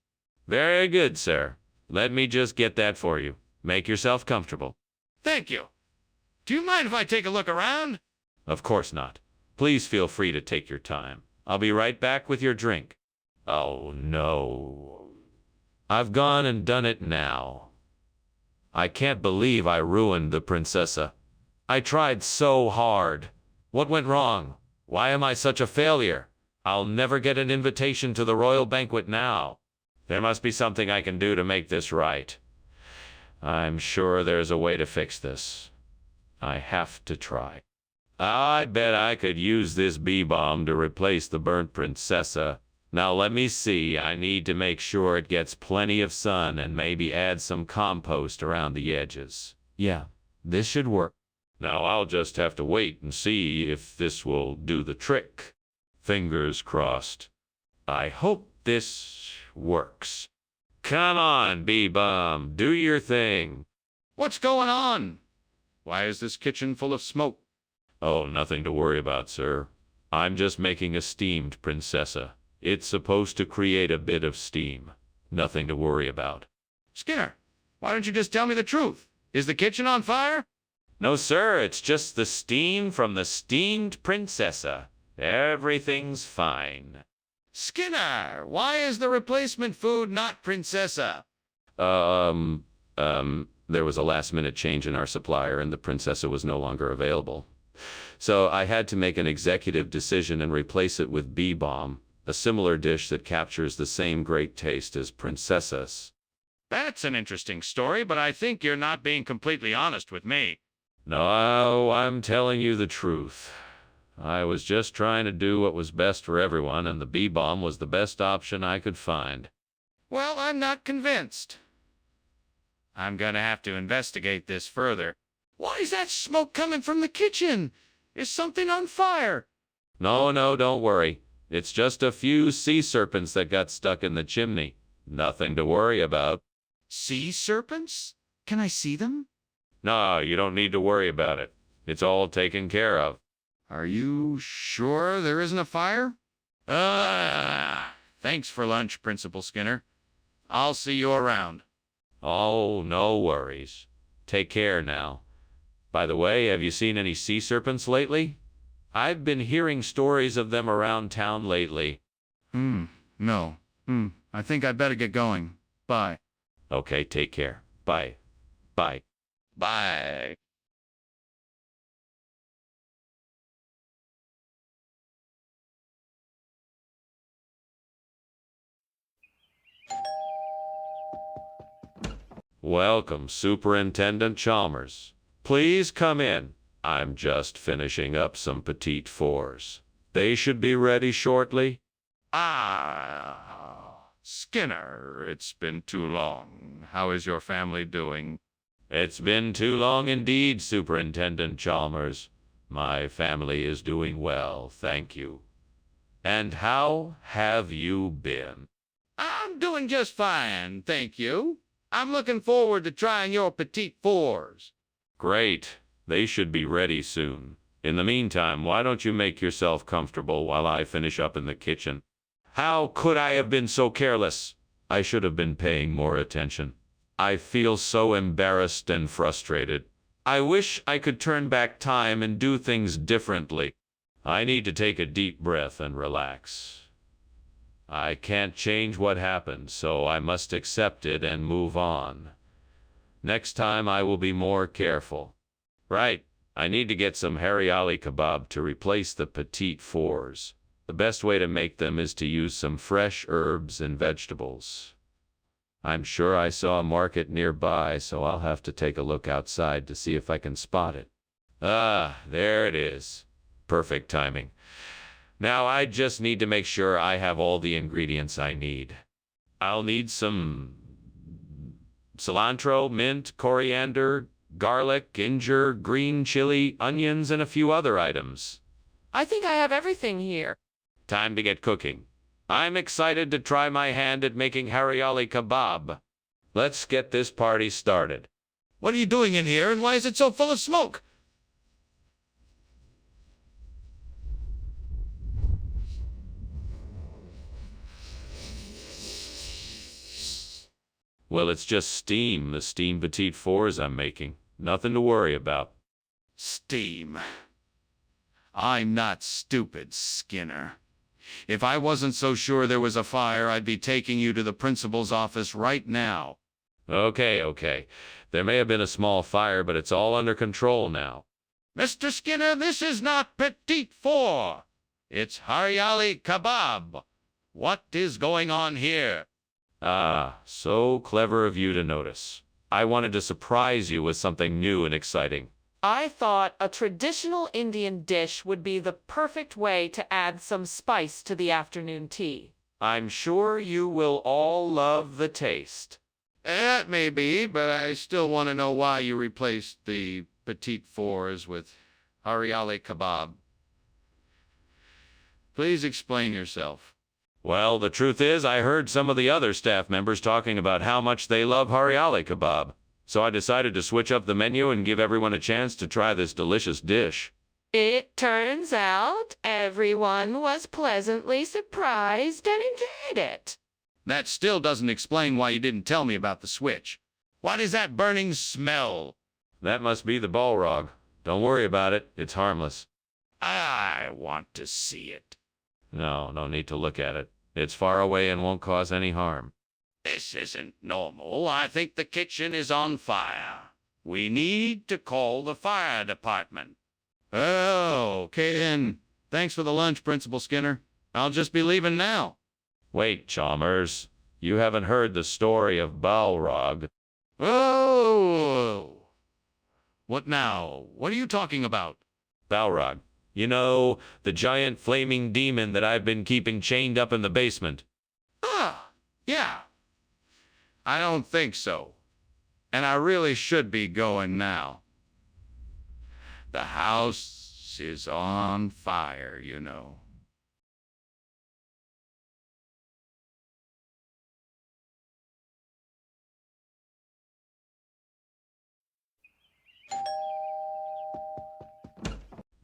Very good, sir. Let me just get that for you. Make yourself comfortable. Thank you. Do you mind if I take a look around? Of course not. Please feel free to take your time. I'll be right back with your drink. Oh, no. I've gone and done it now. I can't believe I ruined the princessa. I tried so hard. What went wrong? Why am I such a failure? I'll never get an invitation to the royal banquet now. There must be something I can do to make this right. I'm sure there's a way to fix this. I have to try. I bet I could use this bee balm to replace the burnt princessa. Now let me see, I need to make sure it gets plenty of sun and maybe add some compost around the edges. Yeah, this should work. Now I'll just have to wait and see if this will do the trick. Fingers crossed. I hope this works. Come on, bee balm, do your thing. What's going on? Why is this kitchen full of smoke? Oh, nothing to worry about, sir. I'm just making a steamed princessa. It's supposed to create a bit of steam. Nothing to worry about. Skinner, why don't you just tell me the truth? Is the kitchen on fire? No, sir, it's just the steam from the steamed princessa. Everything's fine. Skinner, why is the replacement food not princessa? There was a last-minute change in our supplier and the princessa was no longer available. So I had to make an executive decision and replace it with bee balm, a similar dish that captures the same great taste as princessas. That's an interesting story, but I think you're not being completely honest with me. No, I'm telling you the truth. I was just trying to do what was best for everyone, and the bee balm was the best option I could find. Well, I'm not convinced. I'm gonna have to investigate this further. Why is that smoke coming from the kitchen? Is something on fire? No, don't worry. It's just a few sea serpents that got stuck in the chimney. Nothing to worry about. Sea serpents? Can I see them? No, you don't need to worry about it. It's all taken care of. Are you sure there isn't a fire? Thanks for lunch, Principal Skinner. I'll see you around. Oh, no worries. Take care now. By the way, have you seen any sea serpents lately? I've been hearing stories of them around town lately. No. I think I'd better get going. Bye. Okay, take care. Bye. Bye. Bye. Welcome, Superintendent Chalmers. Please come in. I'm just finishing up some petite fours. They should be ready shortly. Skinner, it's been too long. How is your family doing? It's been too long indeed, Superintendent Chalmers. My family is doing well, thank you. And how have you been? I'm doing just fine, thank you. I'm looking forward to trying your petite fours. Great. They should be ready soon. In the meantime, why don't you make yourself comfortable while I finish up in the kitchen? How could I have been so careless? I should have been paying more attention. I feel so embarrassed and frustrated. I wish I could turn back time and do things differently. I need to take a deep breath and relax. I can't change what happened, so I must accept it and move on. Next time I will be more careful. Right, I need to get some hariali kebab to replace the petite fours. The best way to make them is to use some fresh herbs and vegetables. I'm sure I saw a market nearby, so I'll have to take a look outside to see if I can spot it. There it is. Perfect timing. Now I just need to make sure I have all the ingredients I need. I'll need some cilantro, mint, coriander, garlic, ginger, green chili, onions, and a few other items. I think I have everything here. Time to get cooking. I'm excited to try my hand at making hariali kebab. Let's get this party started. What are you doing in here, and why is it so full of smoke? Well, it's just steam, the steamed petite fours I'm making. Nothing to worry about. Steam. I'm not stupid, Skinner. If I wasn't so sure there was a fire, I'd be taking you to the principal's office right now. Okay. There may have been a small fire, but it's all under control now. Mr. Skinner, this is not Petit Four. It's Haryali Kebab. What is going on here? Ah, so clever of you to notice. I wanted to surprise you with something new and exciting. I thought a traditional Indian dish would be the perfect way to add some spice to the afternoon tea. I'm sure you will all love the taste. That may be, but I still want to know why you replaced the Petit Fours with Haryali Kebab. Please explain yourself. Well, the truth is, I heard some of the other staff members talking about how much they love Haryali Kebab. So I decided to switch up the menu and give everyone a chance to try this delicious dish. It turns out everyone was pleasantly surprised and enjoyed it. That still doesn't explain why you didn't tell me about the switch. What is that burning smell? That must be the Balrog. Don't worry about it. It's harmless. I want to see it. No need to look at it. It's far away and won't cause any harm. This isn't normal. I think the kitchen is on fire. We need to call the fire department. Oh, okay then. Thanks for the lunch, Principal Skinner. I'll just be leaving now. Wait, Chalmers. You haven't heard the story of Balrog. Oh! What now? What are you talking about? Balrog. You know, the giant flaming demon that I've been keeping chained up in the basement. Ah, yeah. I don't think so. And I really should be going now. The house is on fire, you know.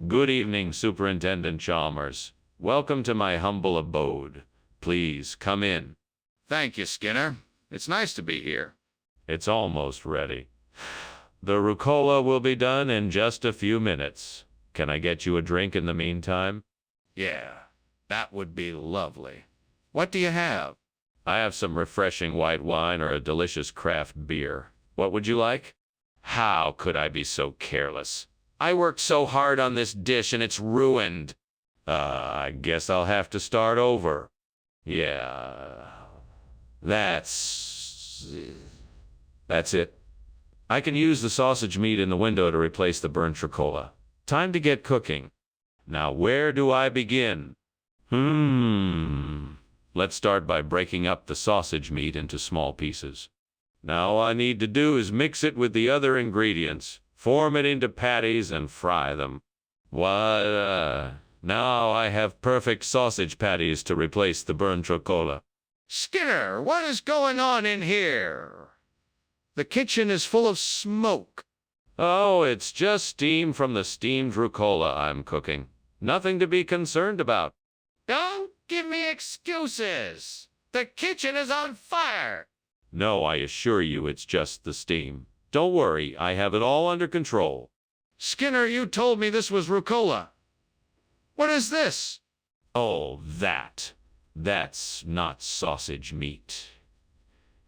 Good evening, Superintendent Chalmers. Welcome to my humble abode. Please come in. Thank you, Skinner. It's nice to be here. It's almost ready. The rucola will be done in just a few minutes. Can I get you a drink in the meantime? Yeah, that would be lovely. What do you have? I have some refreshing white wine or a delicious craft beer. What would you like? How could I be so careless? I worked so hard on this dish and it's ruined. I guess I'll have to start over. Yeah, that's it. I can use the sausage meat in the window to replace the burnt rucola. Time to get cooking. Now where do I begin? Let's start by breaking up the sausage meat into small pieces. Now all I need to do is mix it with the other ingredients, form it into patties and fry them. Now I have perfect sausage patties to replace the burnt rucola. Skinner, what is going on in here? The kitchen is full of smoke. Oh, it's just steam from the steamed rucola I'm cooking. Nothing to be concerned about. Don't give me excuses. The kitchen is on fire. No, I assure you it's just the steam. Don't worry, I have it all under control. Skinner, you told me this was rucola. What is this? Oh, that's not sausage meat.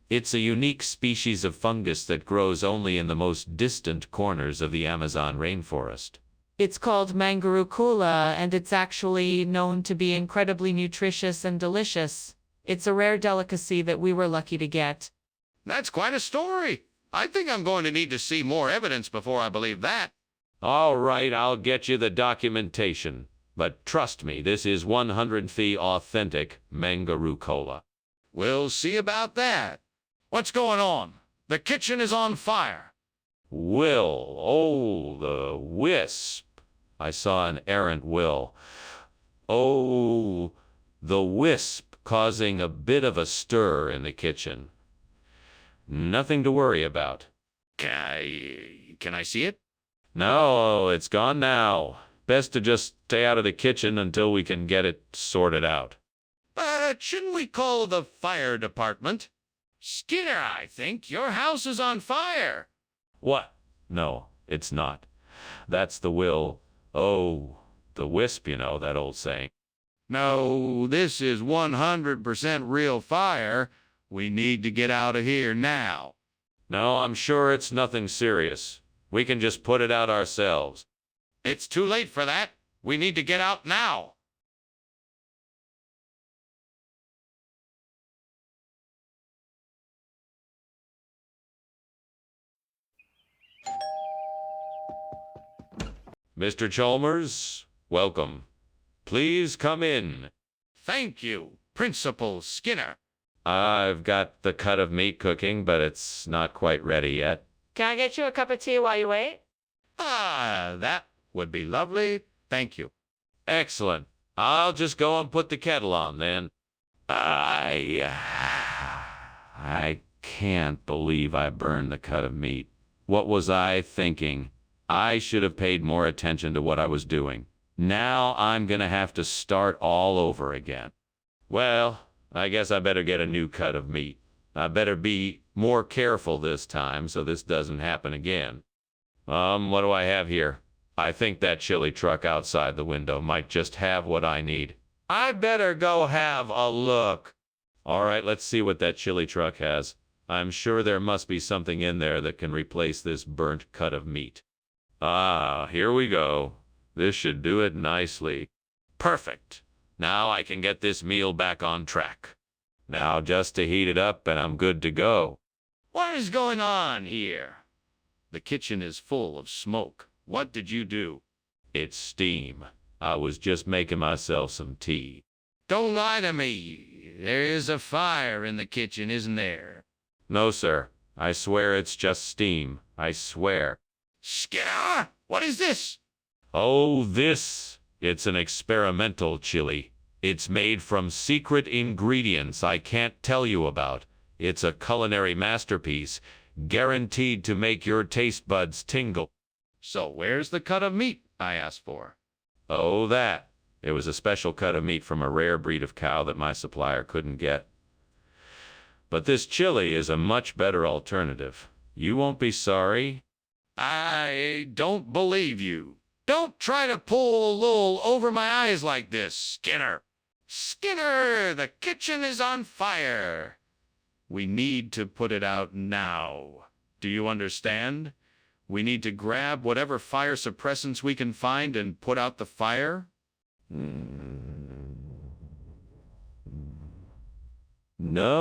It's a unique species of fungus that grows only in the most distant corners of the Amazon rainforest. It's called mangarucula, and it's actually known to be incredibly nutritious and delicious. It's a rare delicacy that we were lucky to get. That's quite a story. I think I'm going to need to see more evidence before I believe that. All right, I'll get you the documentation. But trust me, this is 100% authentic mangarucula. We'll see about that. What's going on? The kitchen is on fire. Will, the wisp. I saw an errant will. Oh, the wisp causing a bit of a stir in the kitchen. Nothing to worry about. Can I see it? No, it's gone now. Best to just stay out of the kitchen until we can get it sorted out. But shouldn't we call the fire department? Skinner, I think your house is on fire. What? No, it's not. That's the will. Oh, the wisp, you know, that old saying. No, this is 100% real fire. We need to get out of here now. No, I'm sure it's nothing serious. We can just put it out ourselves. It's too late for that. We need to get out now. Mr. Chalmers, welcome. Please come in. Thank you, Principal Skinner. I've got the cut of meat cooking, but it's not quite ready yet. Can I get you a cup of tea while you wait? That would be lovely. Thank you. Excellent. I'll just go and put the kettle on then. I can't believe I burned the cut of meat. What was I thinking? I should have paid more attention to what I was doing. Now I'm gonna have to start all over again. Well, I guess I better get a new cut of meat. I better be more careful this time so this doesn't happen again. What do I have here? I think that chili truck outside the window might just have what I need. I better go have a look. All right, let's see what that chili truck has. I'm sure there must be something in there that can replace this burnt cut of meat. Ah, here we go. This should do it nicely. Perfect. Now I can get this meal back on track. Now just to heat it up and I'm good to go. What is going on here? The kitchen is full of smoke. What did you do? It's steam. I was just making myself some tea. Don't lie to me. There is a fire in the kitchen, isn't there? No, sir. I swear it's just steam. I swear. Skinner, what is this? Oh, it's an experimental chili. It's made from secret ingredients I can't tell you about. It's a culinary masterpiece, guaranteed to make your taste buds tingle. So where's the cut of meat I asked for? Oh, that. It was a special cut of meat from a rare breed of cow that my supplier couldn't get. But this chili is a much better alternative. You won't be sorry. I don't believe you. Don't try to pull a wool over my eyes like this, Skinner. Skinner, the kitchen is on fire. We need to put it out now. Do you understand? We need to grab whatever fire suppressants we can find and put out the fire. No.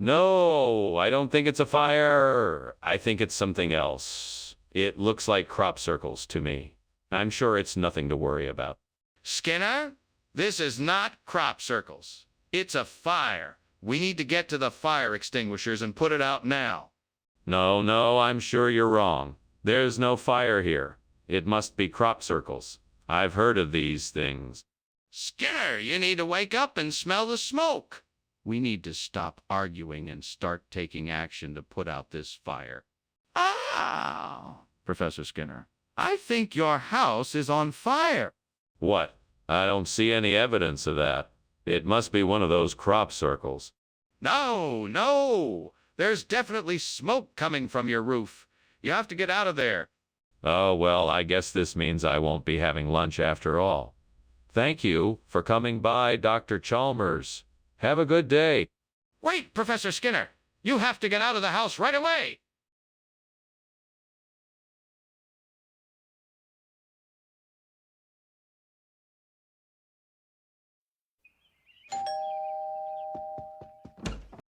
No, I don't think it's a fire. I think it's something else. It looks like crop circles to me. I'm sure it's nothing to worry about. Skinner, this is not crop circles. It's a fire. We need to get to the fire extinguishers and put it out now. No, I'm sure you're wrong. There's no fire here. It must be crop circles. I've heard of these things. Skinner, you need to wake up and smell the smoke. We need to stop arguing and start taking action to put out this fire. Ah, Professor Skinner, I think your house is on fire. What? I don't see any evidence of that. It must be one of those crop circles. No. There's definitely smoke coming from your roof. You have to get out of there. Oh, well, I guess this means I won't be having lunch after all. Thank you for coming by, Dr. Chalmers. Have a good day. Wait, Professor Skinner. You have to get out of the house right away.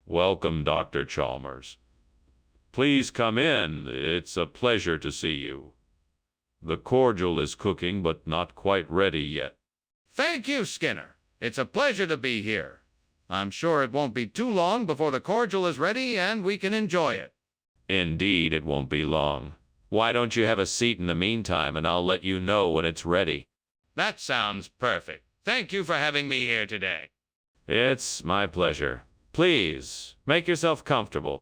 Welcome, Dr. Chalmers. Please come in. It's a pleasure to see you. The cordial is cooking, but not quite ready yet. Thank you, Skinner. It's a pleasure to be here. I'm sure it won't be too long before the cordial is ready and we can enjoy it. Indeed, it won't be long. Why don't you have a seat in the meantime, and I'll let you know when it's ready. That sounds perfect. Thank you for having me here today. It's my pleasure. Please, make yourself comfortable.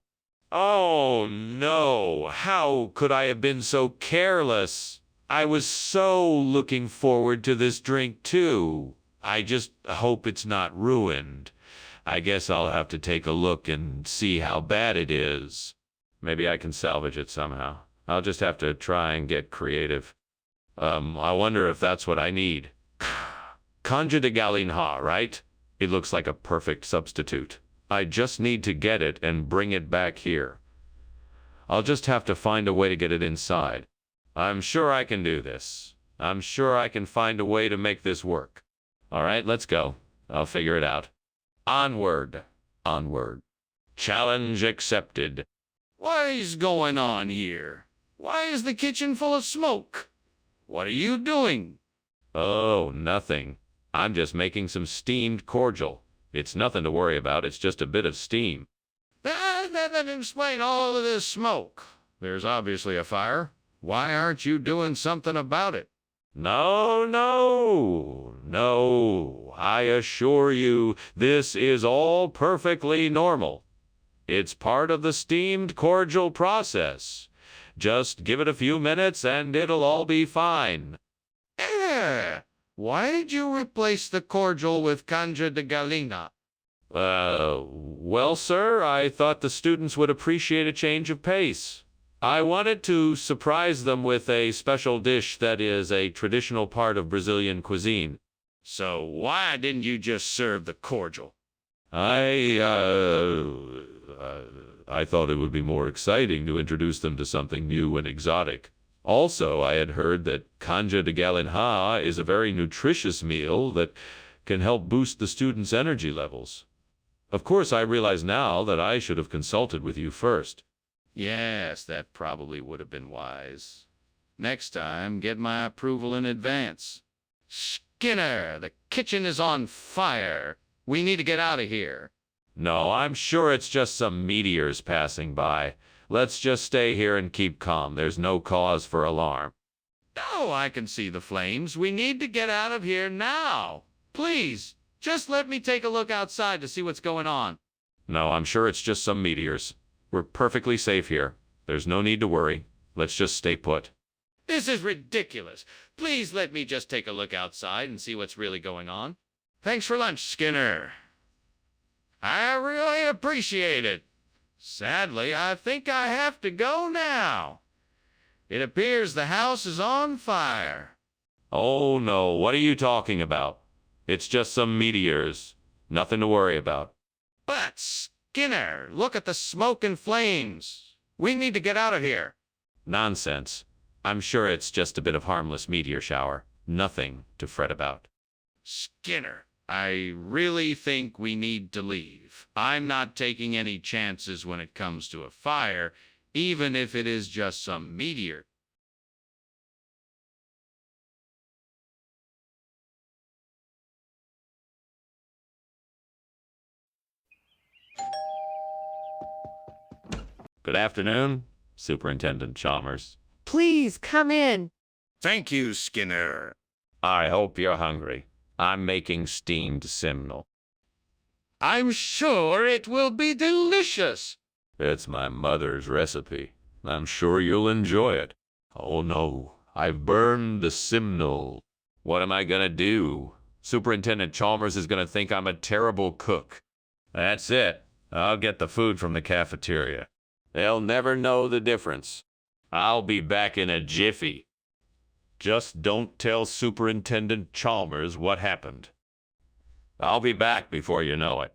Oh, no. How could I have been so careless? I was so looking forward to this drink, too. I just hope it's not ruined. I guess I'll have to take a look and see how bad it is. Maybe I can salvage it somehow. I'll just have to try and get creative. I wonder if that's what I need. Conja de Galinha, right? It looks like a perfect substitute. I just need to get it and bring it back here. I'll just have to find a way to get it inside. I'm sure I can do this. I'm sure I can find a way to make this work. All right, let's go. I'll figure it out. Onward. Onward. Challenge accepted. What is going on here? Why is the kitchen full of smoke? What are you doing? Oh, nothing. I'm just making some steamed cordial. It's nothing to worry about. It's just a bit of steam. That doesn't explain all of this smoke. There's obviously a fire. Why aren't you doing something about it? No, no, no. I assure you, this is all perfectly normal. It's part of the steamed cordial process. Just give it a few minutes and it'll all be fine. Why did you replace the cordial with canja de gallina? Well, sir, I thought the students would appreciate a change of pace. I wanted to surprise them with a special dish that is a traditional part of Brazilian cuisine. So why didn't you just serve the cordial? I thought it would be more exciting to introduce them to something new and exotic. Also, I had heard that canja de galinha is a very nutritious meal that can help boost the students' energy levels. Of course, I realize now that I should have consulted with you first. Yes, that probably would have been wise. Next time, get my approval in advance. Skinner, the kitchen is on fire. We need to get out of here. No, I'm sure it's just some meteors passing by. Let's just stay here and keep calm. There's no cause for alarm. Oh, I can see the flames. We need to get out of here now. Please, just let me take a look outside to see what's going on. No, I'm sure it's just some meteors. We're perfectly safe here. There's no need to worry. Let's just stay put. This is ridiculous. Please let me just take a look outside and see what's really going on. Thanks for lunch, Skinner. I really appreciate it. Sadly, I think I have to go now. It appears the house is on fire. Oh no, what are you talking about? It's just some meteors. Nothing to worry about. But, Skinner, look at the smoke and flames. We need to get out of here. Nonsense. I'm sure it's just a bit of harmless meteor shower. Nothing to fret about. Skinner, I really think we need to leave. I'm not taking any chances when it comes to a fire, even if it is just some meteor. Good afternoon, Superintendent Chalmers. Please come in. Thank you, Skinner. I hope you're hungry. I'm making steamed simnel. I'm sure it will be delicious. It's my mother's recipe. I'm sure you'll enjoy it. Oh no, I've burned the simnel. What am I gonna do? Superintendent Chalmers is gonna think I'm a terrible cook. That's it. I'll get the food from the cafeteria. They'll never know the difference. I'll be back in a jiffy. Just don't tell Superintendent Chalmers what happened. I'll be back before you know it.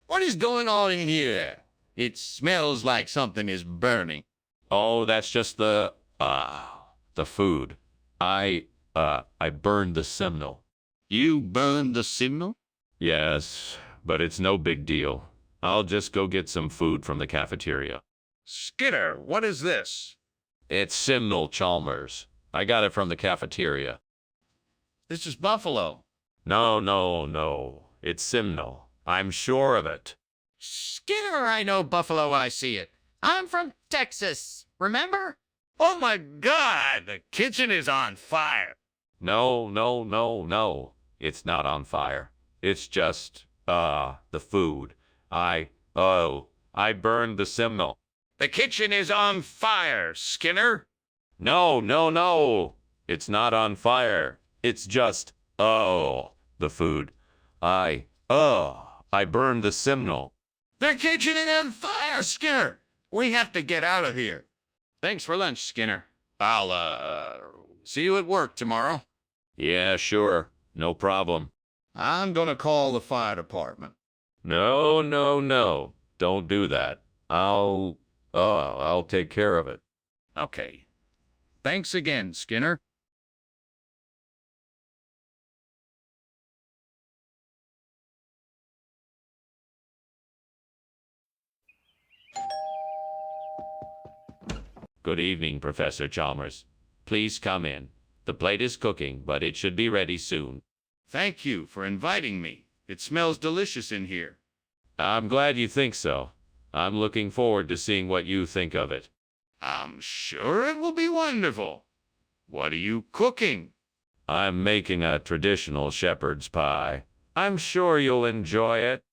What is going on in here? It smells like something is burning. Oh, that's just the food. I burned the simnel. You burned the signal? Yes, but it's no big deal. I'll just go get some food from the cafeteria. Skinner, what is this? It's simnel, Chalmers. I got it from the cafeteria. This is buffalo. No, no, no. It's simnel. I'm sure of it. Skinner, I know buffalo, I see it. I'm from Texas, remember? Oh my God, the kitchen is on fire. No, no, no, no. It's not on fire. It's just, the food. I burned the simnel. The kitchen is on fire, Skinner. No, no, no. It's not on fire. It's just, the food. I burned the simnel. The kitchen is on fire, Skinner. We have to get out of here. Thanks for lunch, Skinner. I'll, see you at work tomorrow. Yeah, sure. No problem. I'm gonna call the fire department. No, no, no. Don't do that. I'll take care of it. Okay. Thanks again, Skinner. Good evening, Professor Chalmers. Please come in. The plate is cooking, but it should be ready soon. Thank you for inviting me. It smells delicious in here. I'm glad you think so. I'm looking forward to seeing what you think of it. I'm sure it will be wonderful. What are you cooking? I'm making a traditional shepherd's pie. I'm sure you'll enjoy it.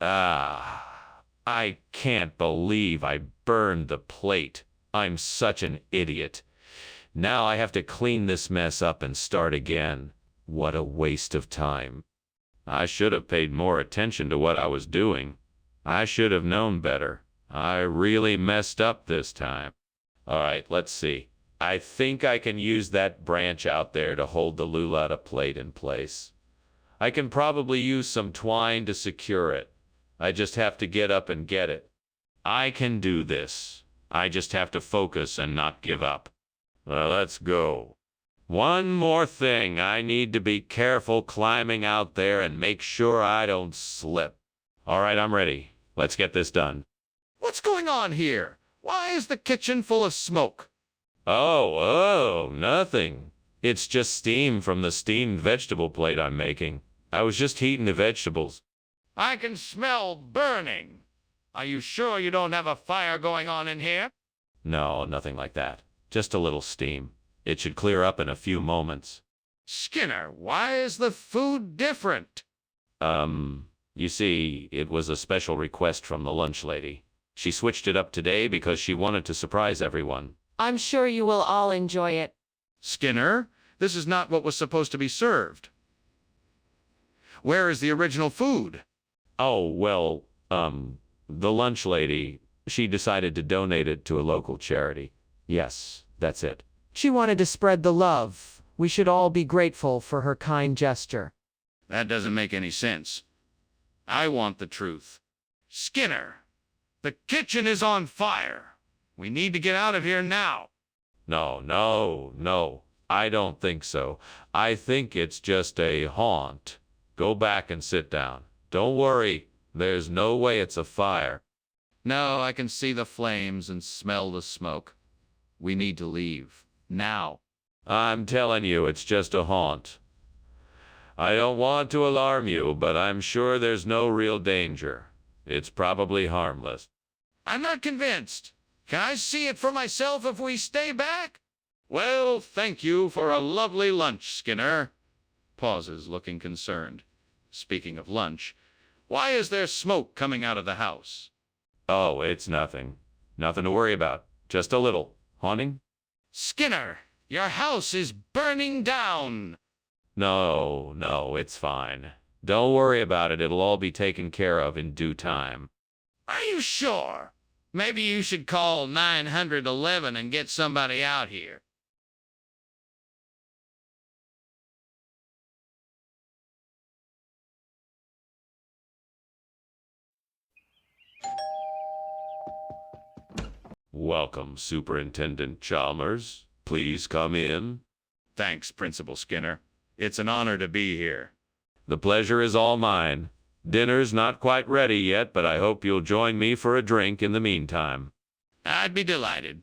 I can't believe I burned the plate. I'm such an idiot. Now I have to clean this mess up and start again. What a waste of time. I should have paid more attention to what I was doing. I should have known better. I really messed up this time. All right, let's see. I think I can use that branch out there to hold the Lulata plate in place. I can probably use some twine to secure it. I just have to get up and get it. I can do this. I just have to focus and not give up. Well, let's go. One more thing. I need to be careful climbing out there and make sure I don't slip. All right, I'm ready. Let's get this done. What's going on here? Why is the kitchen full of smoke? Oh, nothing. It's just steam from the steamed vegetable plate I'm making. I was just heating the vegetables. I can smell burning. Are you sure you don't have a fire going on in here? No, nothing like that. Just a little steam. It should clear up in a few moments. Skinner, why is the food different? You see, it was a special request from the lunch lady. She switched it up today because she wanted to surprise everyone. I'm sure you will all enjoy it. Skinner, this is not what was supposed to be served. Where is the original food? Oh, well, the lunch lady, she decided to donate it to a local charity. Yes, that's it. She wanted to spread the love. We should all be grateful for her kind gesture. That doesn't make any sense. I want the truth. Skinner, the kitchen is on fire. We need to get out of here now. No. I don't think so. I think it's just a haunt. Go back and sit down. Don't worry. There's no way it's a fire. No, I can see the flames and smell the smoke. We need to leave. Now. I'm telling you, it's just a haunt. I don't want to alarm you, but I'm sure there's no real danger. It's probably harmless. I'm not convinced. Can I see it for myself if we stay back? Well, thank you for a lovely lunch, Skinner. Pauses, looking concerned. Speaking of lunch, why is there smoke coming out of the house? Oh, it's nothing. Nothing to worry about. Just a little. Haunting? Skinner, your house is burning down. No, it's fine. Don't worry about it. It'll all be taken care of in due time. Are you sure? Maybe you should call 911 and get somebody out here. Welcome, Superintendent Chalmers. Please come in. Thanks, Principal Skinner. It's an honor to be here. The pleasure is all mine. Dinner's not quite ready yet, but I hope you'll join me for a drink in the meantime. I'd be delighted.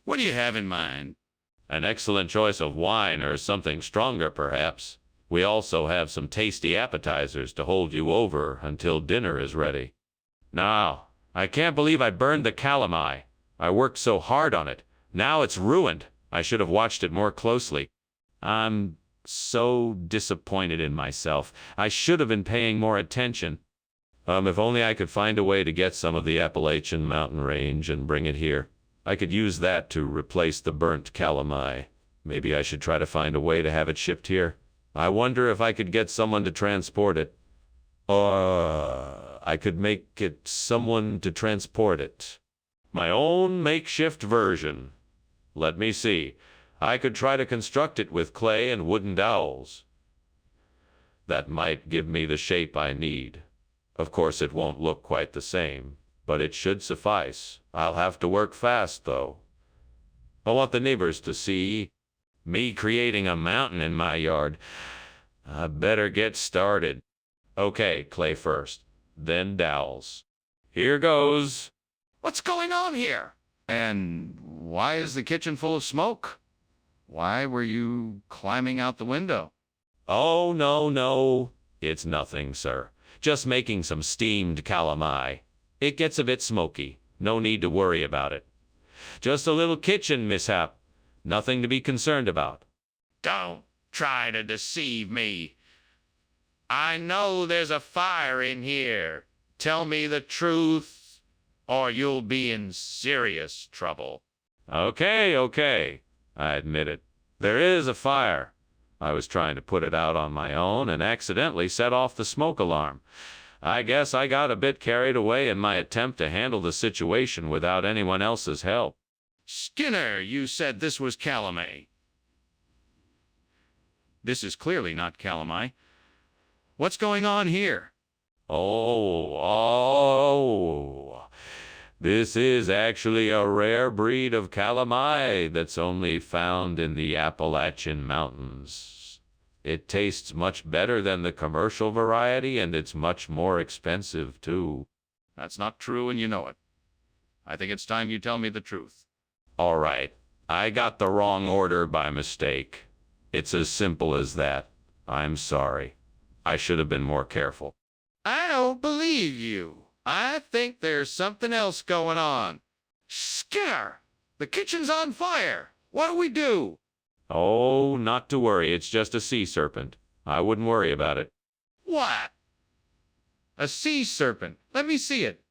What do you have in mind? An excellent choice of wine or something stronger, perhaps. We also have some tasty appetizers to hold you over until dinner is ready. Now, I can't believe I burned the calamai. I worked so hard on it. Now it's ruined. I should have watched it more closely. I'm so disappointed in myself. I should have been paying more attention. If only I could find a way to get some of the Appalachian mountain range and bring it here. I could use that to replace the burnt calamai. Maybe I should try to find a way to have it shipped here. I wonder if I could get someone to transport it. I could make it someone to transport it. My own makeshift version. Let me see. I could try to construct it with clay and wooden dowels. That might give me the shape I need. Of course, it won't look quite the same, but it should suffice. I'll have to work fast, though. I want the neighbors to see me creating a mountain in my yard. I better get started. Okay, Clay first, then Dowels. Here goes. What's going on here? And why is the kitchen full of smoke? Why were you climbing out the window? Oh, no. It's nothing, sir. Just making some steamed calamari. It gets a bit smoky. No need to worry about it. Just a little kitchen mishap. Nothing to be concerned about. Don't try to deceive me. I know there's a fire in here. Tell me the truth, or you'll be in serious trouble. Okay. I admit it. There is a fire. I was trying to put it out on my own and accidentally set off the smoke alarm. I guess I got a bit carried away in my attempt to handle the situation without anyone else's help. Skinner, you said this was calamari. This is clearly not calamari. What's going on here? Oh. This is actually a rare breed of calamari that's only found in the Appalachian Mountains. It tastes much better than the commercial variety, and it's much more expensive, too. That's not true, and you know it. I think it's time you tell me the truth. All right, I got the wrong order by mistake. It's as simple as that. I'm sorry. I should have been more careful. I don't believe you. I think there's something else going on. Skinner, the kitchen's on fire. What do we do? Oh, not to worry. It's just a sea serpent. I wouldn't worry about it. What? A sea serpent. Let me see it.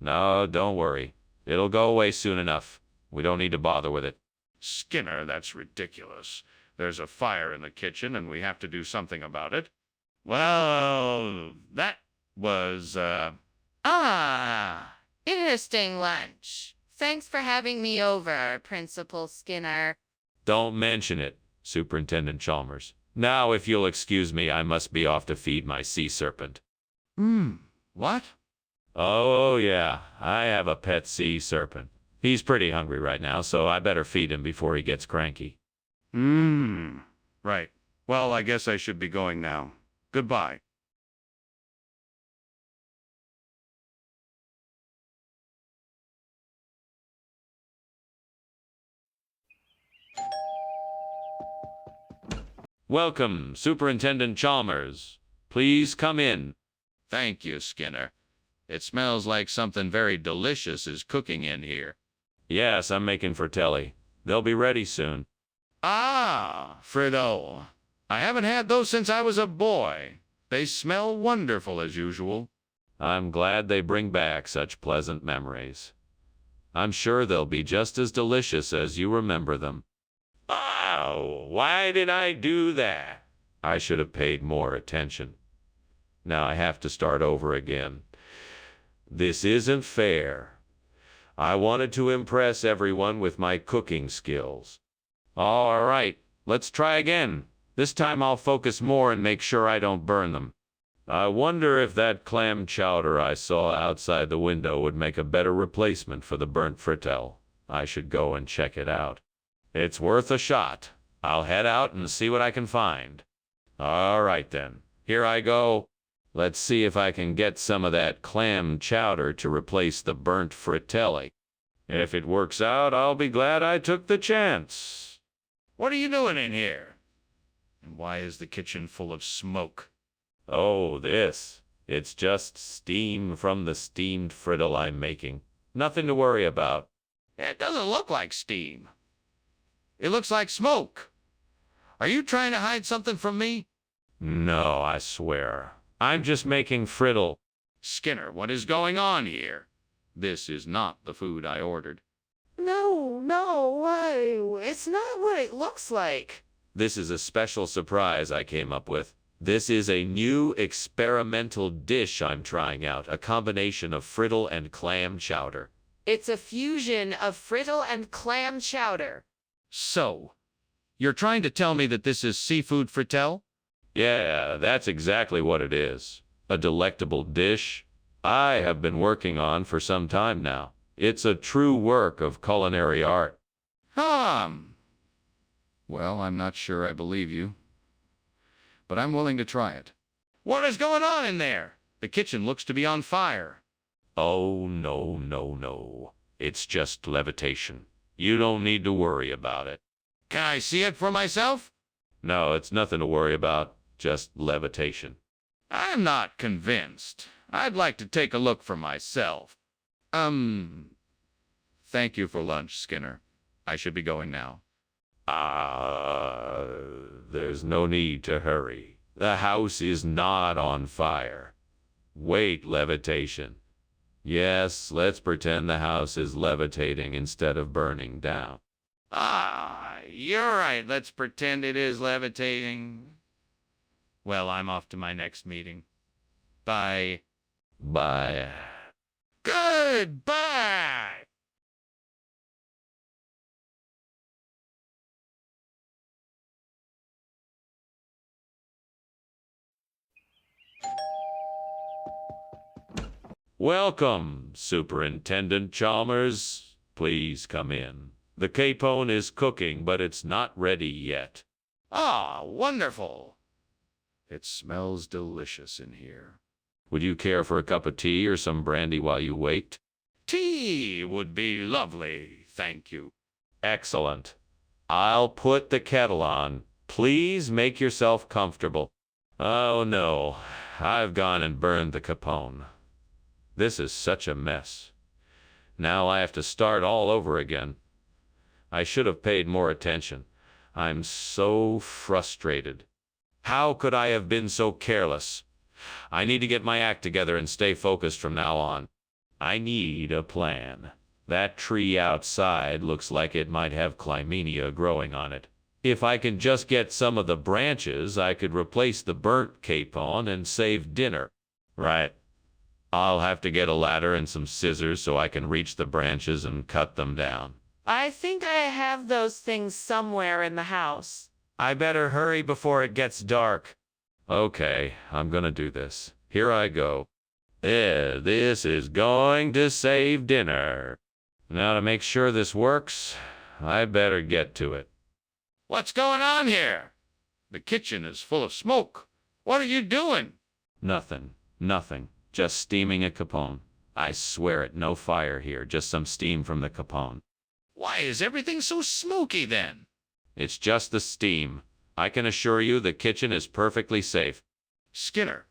No, don't worry. It'll go away soon enough. We don't need to bother with it. Skinner, that's ridiculous. There's a fire in the kitchen, and we have to do something about it. Well, that was, Interesting lunch. Thanks for having me over, Principal Skinner. Don't mention it, Superintendent Chalmers. Now, if you'll excuse me, I must be off to feed my sea serpent. What? Oh, yeah, I have a pet sea serpent. He's pretty hungry right now, so I better feed him before he gets cranky. Right. Well, I guess I should be going now. Goodbye. Welcome, Superintendent Chalmers. Please come in. Thank you, Skinner. It smells like something very delicious is cooking in here. Yes, I'm making fratelli. They'll be ready soon. Ah, Frido. I haven't had those since I was a boy. They smell wonderful as usual. I'm glad they bring back such pleasant memories. I'm sure they'll be just as delicious as you remember them. Oh, why did I do that? I should have paid more attention. Now I have to start over again. This isn't fair. I wanted to impress everyone with my cooking skills. All right, let's try again. This time I'll focus more and make sure I don't burn them. I wonder if that clam chowder I saw outside the window would make a better replacement for the burnt frittelle. I should go and check it out. It's worth a shot. I'll head out and see what I can find. All right then, here I go. Let's see if I can get some of that clam chowder to replace the burnt fritelli. If it works out, I'll be glad I took the chance. What are you doing in here? And why is the kitchen full of smoke? Oh, it's just steam from the steamed frittelle I'm making. Nothing to worry about. It doesn't look like steam. It looks like smoke. Are you trying to hide something from me? No, I swear. I'm just making frittelle. Skinner, what is going on here? This is not the food I ordered. No, it's not what it looks like. This is a special surprise I came up with. This is a new experimental dish I'm trying out, a combination of frittelle and clam chowder. It's a fusion of frittelle and clam chowder. So, you're trying to tell me that this is seafood frittelle? Yeah, that's exactly what it is. A delectable dish I have been working on for some time now. It's a true work of culinary art. Well, I'm not sure I believe you, but I'm willing to try it. What is going on in there? The kitchen looks to be on fire. Oh, no, no, no. It's just levitation. You don't need to worry about it. Can I see it for myself? No, it's nothing to worry about. Just levitation. I'm not convinced. I'd like to take a look for myself. Thank you for lunch, Skinner. I should be going now. There's no need to hurry. The house is not on fire. Wait, levitation. Yes, let's pretend the house is levitating instead of burning down. You're right. Let's pretend it is levitating. Well, I'm off to my next meeting. Bye. Bye. Goodbye! Welcome, Superintendent Chalmers. Please come in. The capone is cooking, but it's not ready yet. Wonderful. It smells delicious in here. Would you care for a cup of tea or some brandy while you wait? Tea would be lovely, thank you. Excellent. I'll put the kettle on. Please make yourself comfortable. Oh no, I've gone and burned the capone. This is such a mess. Now I have to start all over again. I should have paid more attention. I'm so frustrated. How could I have been so careless? I need to get my act together and stay focused from now on. I need a plan. That tree outside looks like it might have Clymenia growing on it. If I can just get some of the branches, I could replace the burnt capon and save dinner. Right. I'll have to get a ladder and some scissors so I can reach the branches and cut them down. I think I have those things somewhere in the house. I better hurry before it gets dark. Okay, I'm gonna do this. Here I go. This is going to save dinner. Now to make sure this works, I better get to it. What's going on here? The kitchen is full of smoke. What are you doing? Nothing. Just steaming a capone. I swear it, no fire here, just some steam from the capone. Why is everything so smoky then? It's just the steam. I can assure you the kitchen is perfectly safe. Skinner,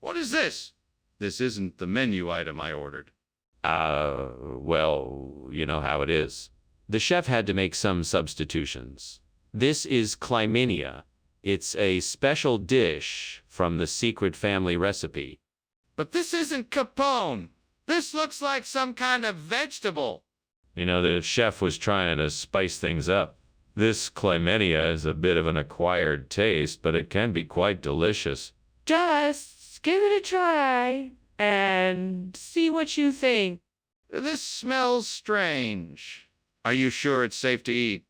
what is this? This isn't the menu item I ordered. Well, you know how it is. The chef had to make some substitutions. This is Clymenia. It's a special dish from the secret family recipe. But this isn't capone. This looks like some kind of vegetable. You know, the chef was trying to spice things up. This Clymenia is a bit of an acquired taste, but it can be quite delicious. Just give it a try and see what you think. This smells strange. Are you sure it's safe to eat?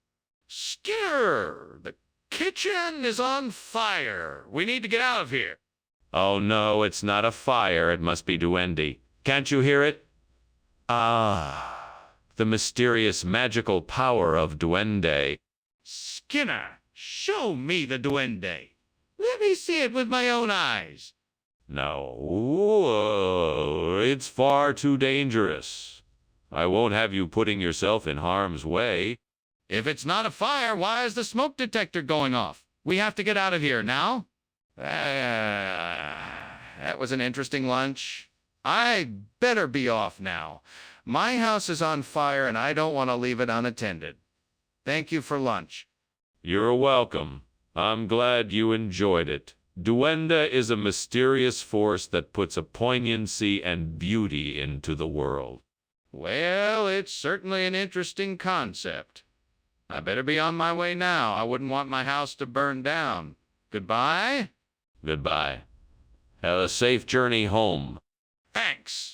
Skinner, the kitchen is on fire. We need to get out of here. Oh no, it's not a fire. It must be duende. Can't you hear it? The mysterious magical power of duende. Skinner, show me the duende. Let me see it with my own eyes. No, it's far too dangerous. I won't have you putting yourself in harm's way. If it's not a fire, why is the smoke detector going off? We have to get out of here now. That was an interesting lunch. I better be off now. My house is on fire and I don't want to leave it unattended. Thank you for lunch. You're welcome. I'm glad you enjoyed it. Duende is a mysterious force that puts a poignancy and beauty into the world. Well, it's certainly an interesting concept. I better be on my way now. I wouldn't want my house to burn down. Goodbye? Goodbye. Have a safe journey home. Thanks.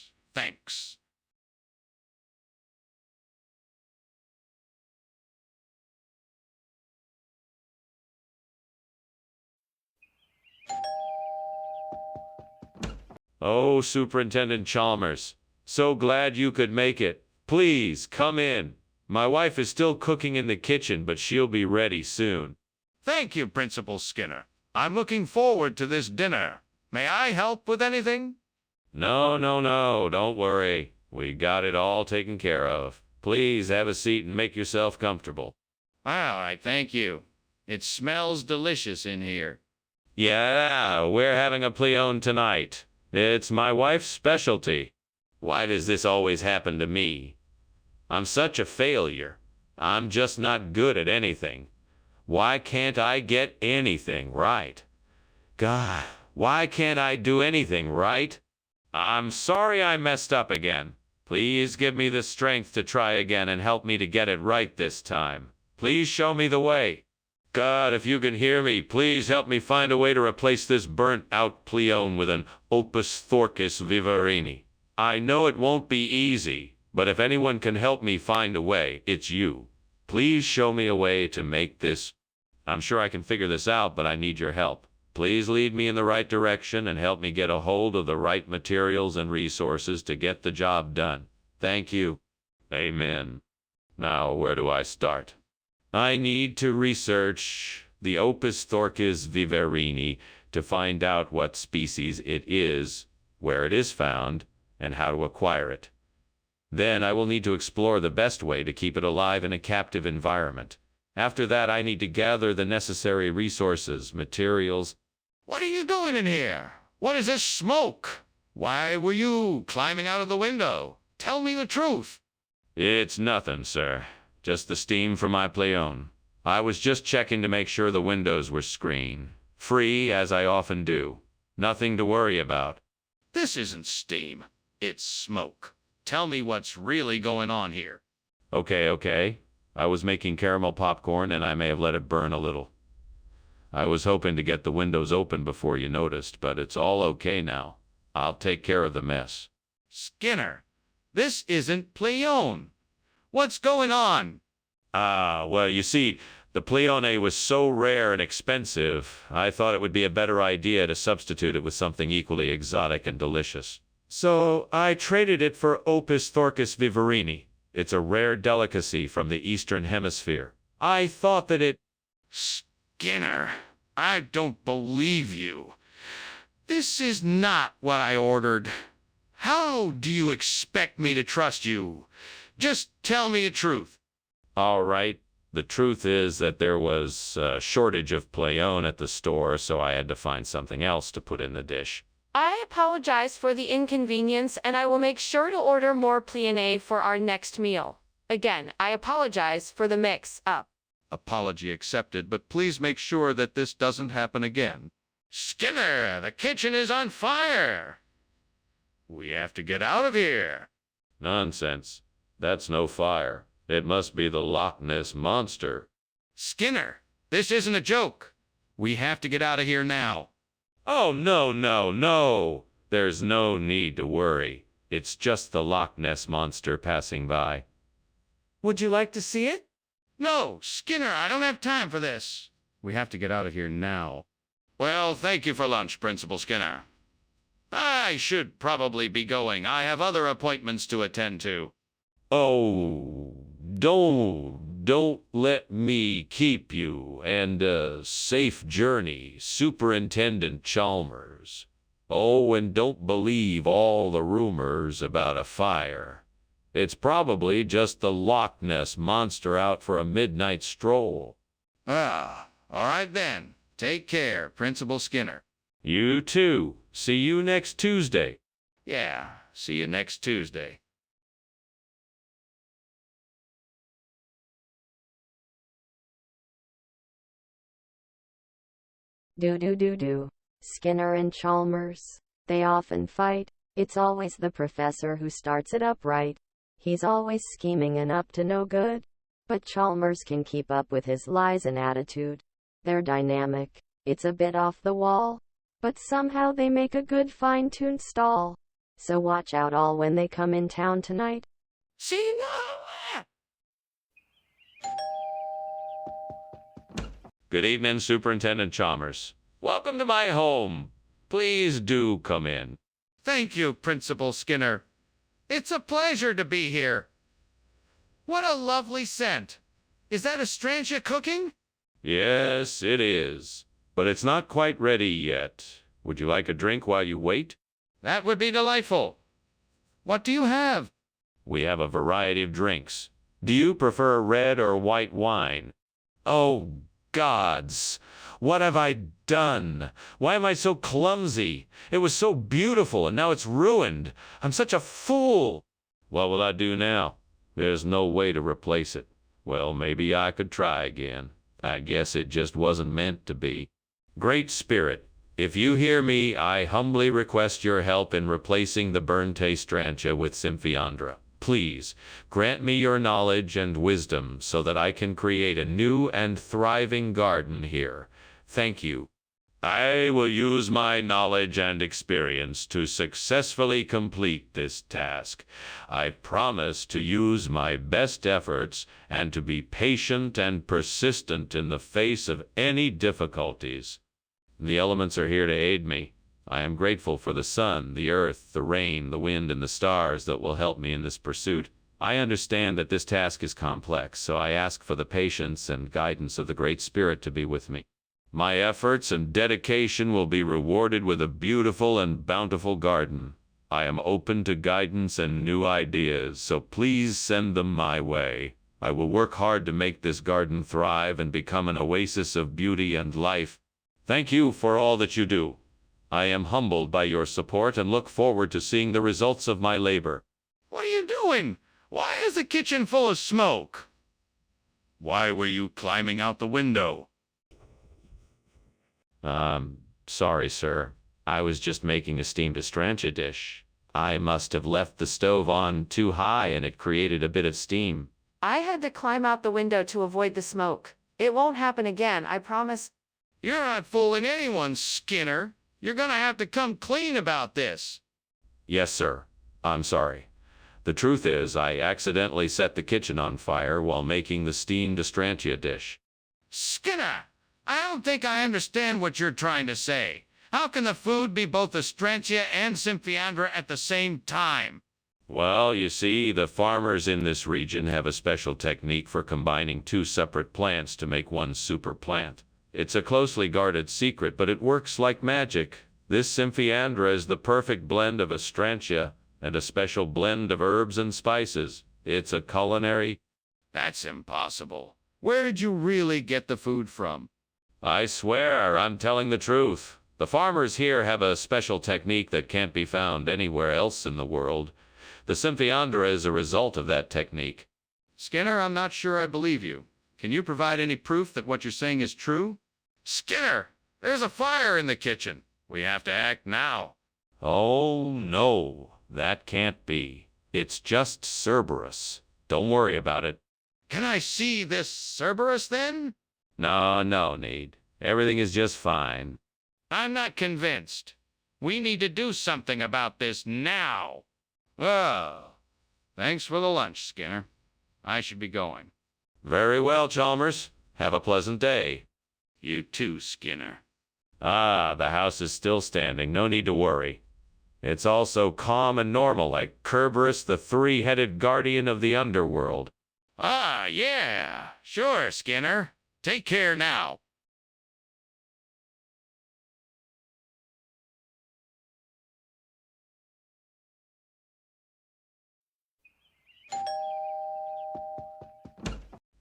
Oh, Superintendent Chalmers. So glad you could make it. Please come in. My wife is still cooking in the kitchen, but she'll be ready soon. Thank you, Principal Skinner. I'm looking forward to this dinner. May I help with anything? No, no, no, don't worry. We got it all taken care of. Please have a seat and make yourself comfortable. All right, thank you. It smells delicious in here. Yeah, we're having a Pleone tonight. It's my wife's specialty. Why does this always happen to me? I'm such a failure. I'm just not good at anything. Why can't I get anything right? God, why can't I do anything right? I'm sorry I messed up again. Please give me the strength to try again and help me to get it right this time. Please show me the way. God, if you can hear me, please help me find a way to replace this burnt-out Pleone with an Opus Thorcus Vivarini. I know it won't be easy, but if anyone can help me find a way, it's you. Please show me a way to make this. I'm sure I can figure this out, but I need your help. Please lead me in the right direction and help me get a hold of the right materials and resources to get the job done. Thank you. Amen. Now, where do I start? I need to research the Opus Thorcus Vivarini to find out what species it is, where it is found, and how to acquire it. Then I will need to explore the best way to keep it alive in a captive environment. After that, I need to gather the necessary resources, materials. What are you doing in here? What is this smoke? Why were you climbing out of the window? Tell me the truth. It's nothing, sir. Just the steam from my Pleone. I was just checking to make sure the windows were screen-free, as I often do. Nothing to worry about. This isn't steam. It's smoke. Tell me what's really going on here. Okay. I was making caramel popcorn and I may have let it burn a little. I was hoping to get the windows open before you noticed, but it's all okay now. I'll take care of the mess. Skinner, this isn't Pleone. What's going on? Well, you see, the Pleone was so rare and expensive, I thought it would be a better idea to substitute it with something equally exotic and delicious. So I traded it for Opus Thorcus Vivarini. It's a rare delicacy from the Eastern Hemisphere. I thought that it... Skinner, I don't believe you. This is not what I ordered. How do you expect me to trust you? Just tell me the truth. All right. The truth is that there was a shortage of Pleone at the store, so I had to find something else to put in the dish. I apologize for the inconvenience, and I will make sure to order more Pleone for our next meal. Again, I apologize for the mix-up. Apology accepted, but please make sure that this doesn't happen again. Skinner, the kitchen is on fire. We have to get out of here. Nonsense. That's no fire. It must be the Loch Ness Monster. Skinner, this isn't a joke. We have to get out of here now. Oh, no. There's no need to worry. It's just the Loch Ness Monster passing by. Would you like to see it? No, Skinner, I don't have time for this. We have to get out of here now. Well, thank you for lunch, Principal Skinner. I should probably be going. I have other appointments to attend to. Oh, don't let me keep you, and safe journey, Superintendent Chalmers. Oh, and don't believe all the rumors about a fire. It's probably just the Loch Ness Monster out for a midnight stroll. All right then. Take care, Principal Skinner. You too. See you next Tuesday. Yeah, see you next Tuesday. Do. Skinner and Chalmers. They often fight. It's always the professor who starts it up right. He's always scheming and up to no good. But Chalmers can keep up with his lies and attitude. They're dynamic. It's a bit off the wall. But somehow they make a good fine-tuned stall. So watch out all when they come in town tonight. See you. Good evening, Superintendent Chalmers. Welcome to my home. Please do come in. Thank you, Principal Skinner. It's a pleasure to be here. What a lovely scent. Is that Astrantia cooking? Yes, it is. But it's not quite ready yet. Would you like a drink while you wait? That would be delightful. What do you have? We have a variety of drinks. Do you prefer red or white wine? Oh, gods! What have I done? Why am I so clumsy? It was so beautiful, and now it's ruined. I'm such a fool. What will I do now? There's no way to replace it. Well, maybe I could try again. I guess it just wasn't meant to be. Great Spirit, if you hear me, I humbly request your help in replacing the burnt Astrantia with Symphiandra. Please, grant me your knowledge and wisdom so that I can create a new and thriving garden here. Thank you. I will use my knowledge and experience to successfully complete this task. I promise to use my best efforts and to be patient and persistent in the face of any difficulties. The elements are here to aid me. I am grateful for the sun, the earth, the rain, the wind, and the stars that will help me in this pursuit. I understand that this task is complex, so I ask for the patience and guidance of the Great Spirit to be with me. My efforts and dedication will be rewarded with a beautiful and bountiful garden. I am open to guidance and new ideas, so please send them my way. I will work hard to make this garden thrive and become an oasis of beauty and life. Thank you for all that you do. I am humbled by your support and look forward to seeing the results of my labor. What are you doing? Why is the kitchen full of smoke? Why were you climbing out the window? Sorry, sir. I was just making a steamed Astrantia dish. I must have left the stove on too high and it created a bit of steam. I had to climb out the window to avoid the smoke. It won't happen again, I promise. You're not fooling anyone, Skinner. You're gonna have to come clean about this. Yes, sir. I'm sorry. The truth is, I accidentally set the kitchen on fire while making the steamed Astrantia dish. Skinner, I don't think I understand what you're trying to say. How can the food be both Astrantia and Symphiandra at the same time? Well, you see, the farmers in this region have a special technique for combining two separate plants to make one super plant. It's a closely guarded secret, but it works like magic. This Symphiandra is the perfect blend of Astrantia and a special blend of herbs and spices. It's a culinary... That's impossible. Where did you really get the food from? I swear I'm telling the truth. The farmers here have a special technique that can't be found anywhere else in the world. The Symphiandra is a result of that technique. Skinner, I'm not sure I believe you. Can you provide any proof that what you're saying is true? Skinner, there's a fire in the kitchen. We have to act now. Oh, no, that can't be. It's just Cerberus. Don't worry about it. Can I see this Cerberus then? No need. Everything is just fine. I'm not convinced. We need to do something about this now. Oh, thanks for the lunch, Skinner. I should be going. Very well, Chalmers. Have a pleasant day. You too, Skinner. Ah, the house is still standing. No need to worry. It's all so calm and normal, like Cerberus, the three-headed guardian of the underworld. Ah, yeah. Sure, Skinner. Take care now.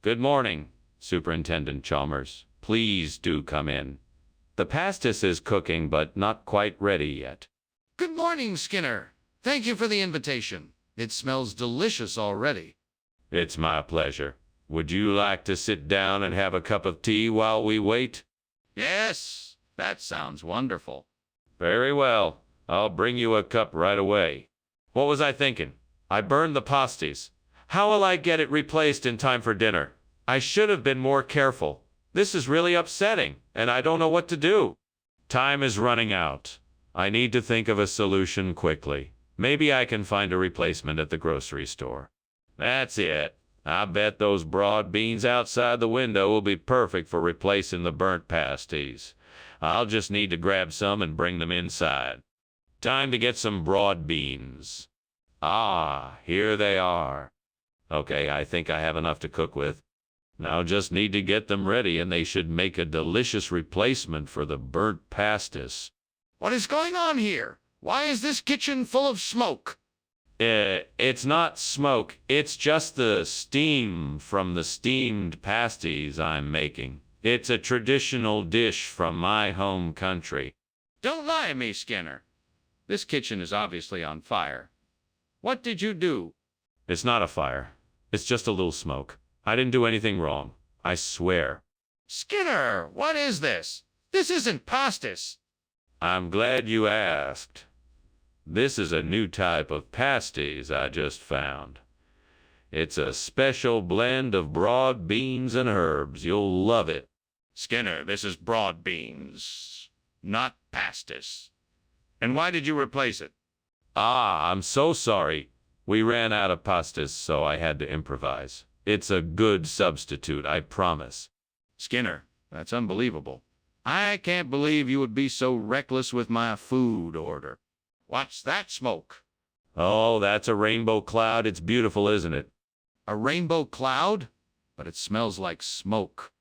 Good morning, Superintendent Chalmers. Please do come in. The pastis is cooking, but not quite ready yet. Good morning, Skinner. Thank you for the invitation. It smells delicious already. It's my pleasure. Would you like to sit down and have a cup of tea while we wait? Yes, that sounds wonderful. Very well. I'll bring you a cup right away. What was I thinking? I burned the pasties. How will I get it replaced in time for dinner? I should have been more careful. This is really upsetting, and I don't know what to do. Time is running out. I need to think of a solution quickly. Maybe I can find a replacement at the grocery store. That's it. I bet those broad beans outside the window will be perfect for replacing the burnt pasties. I'll just need to grab some and bring them inside. Time to get some broad beans. Ah, here they are. Okay, I think I have enough to cook with. Now just need to get them ready and they should make a delicious replacement for the burnt pastis. What is going on here? Why is this kitchen full of smoke? It's not smoke, it's just the steam from the steamed pasties I'm making. It's a traditional dish from my home country. Don't lie to me, Skinner. This kitchen is obviously on fire. What did you do? It's not a fire. It's just a little smoke. I didn't do anything wrong. I swear. Skinner, what is this? This isn't pastis. I'm glad you asked. This is a new type of pasties I just found. It's a special blend of broad beans and herbs. You'll love it. Skinner, this is broad beans, not pastis. And why did you replace it? Ah, I'm so sorry. We ran out of pastas, so I had to improvise. It's a good substitute, I promise. Skinner, that's unbelievable. I can't believe you would be so reckless with my food order. What's that smoke? Oh, that's a rainbow cloud. It's beautiful, isn't it? A rainbow cloud? But it smells like smoke.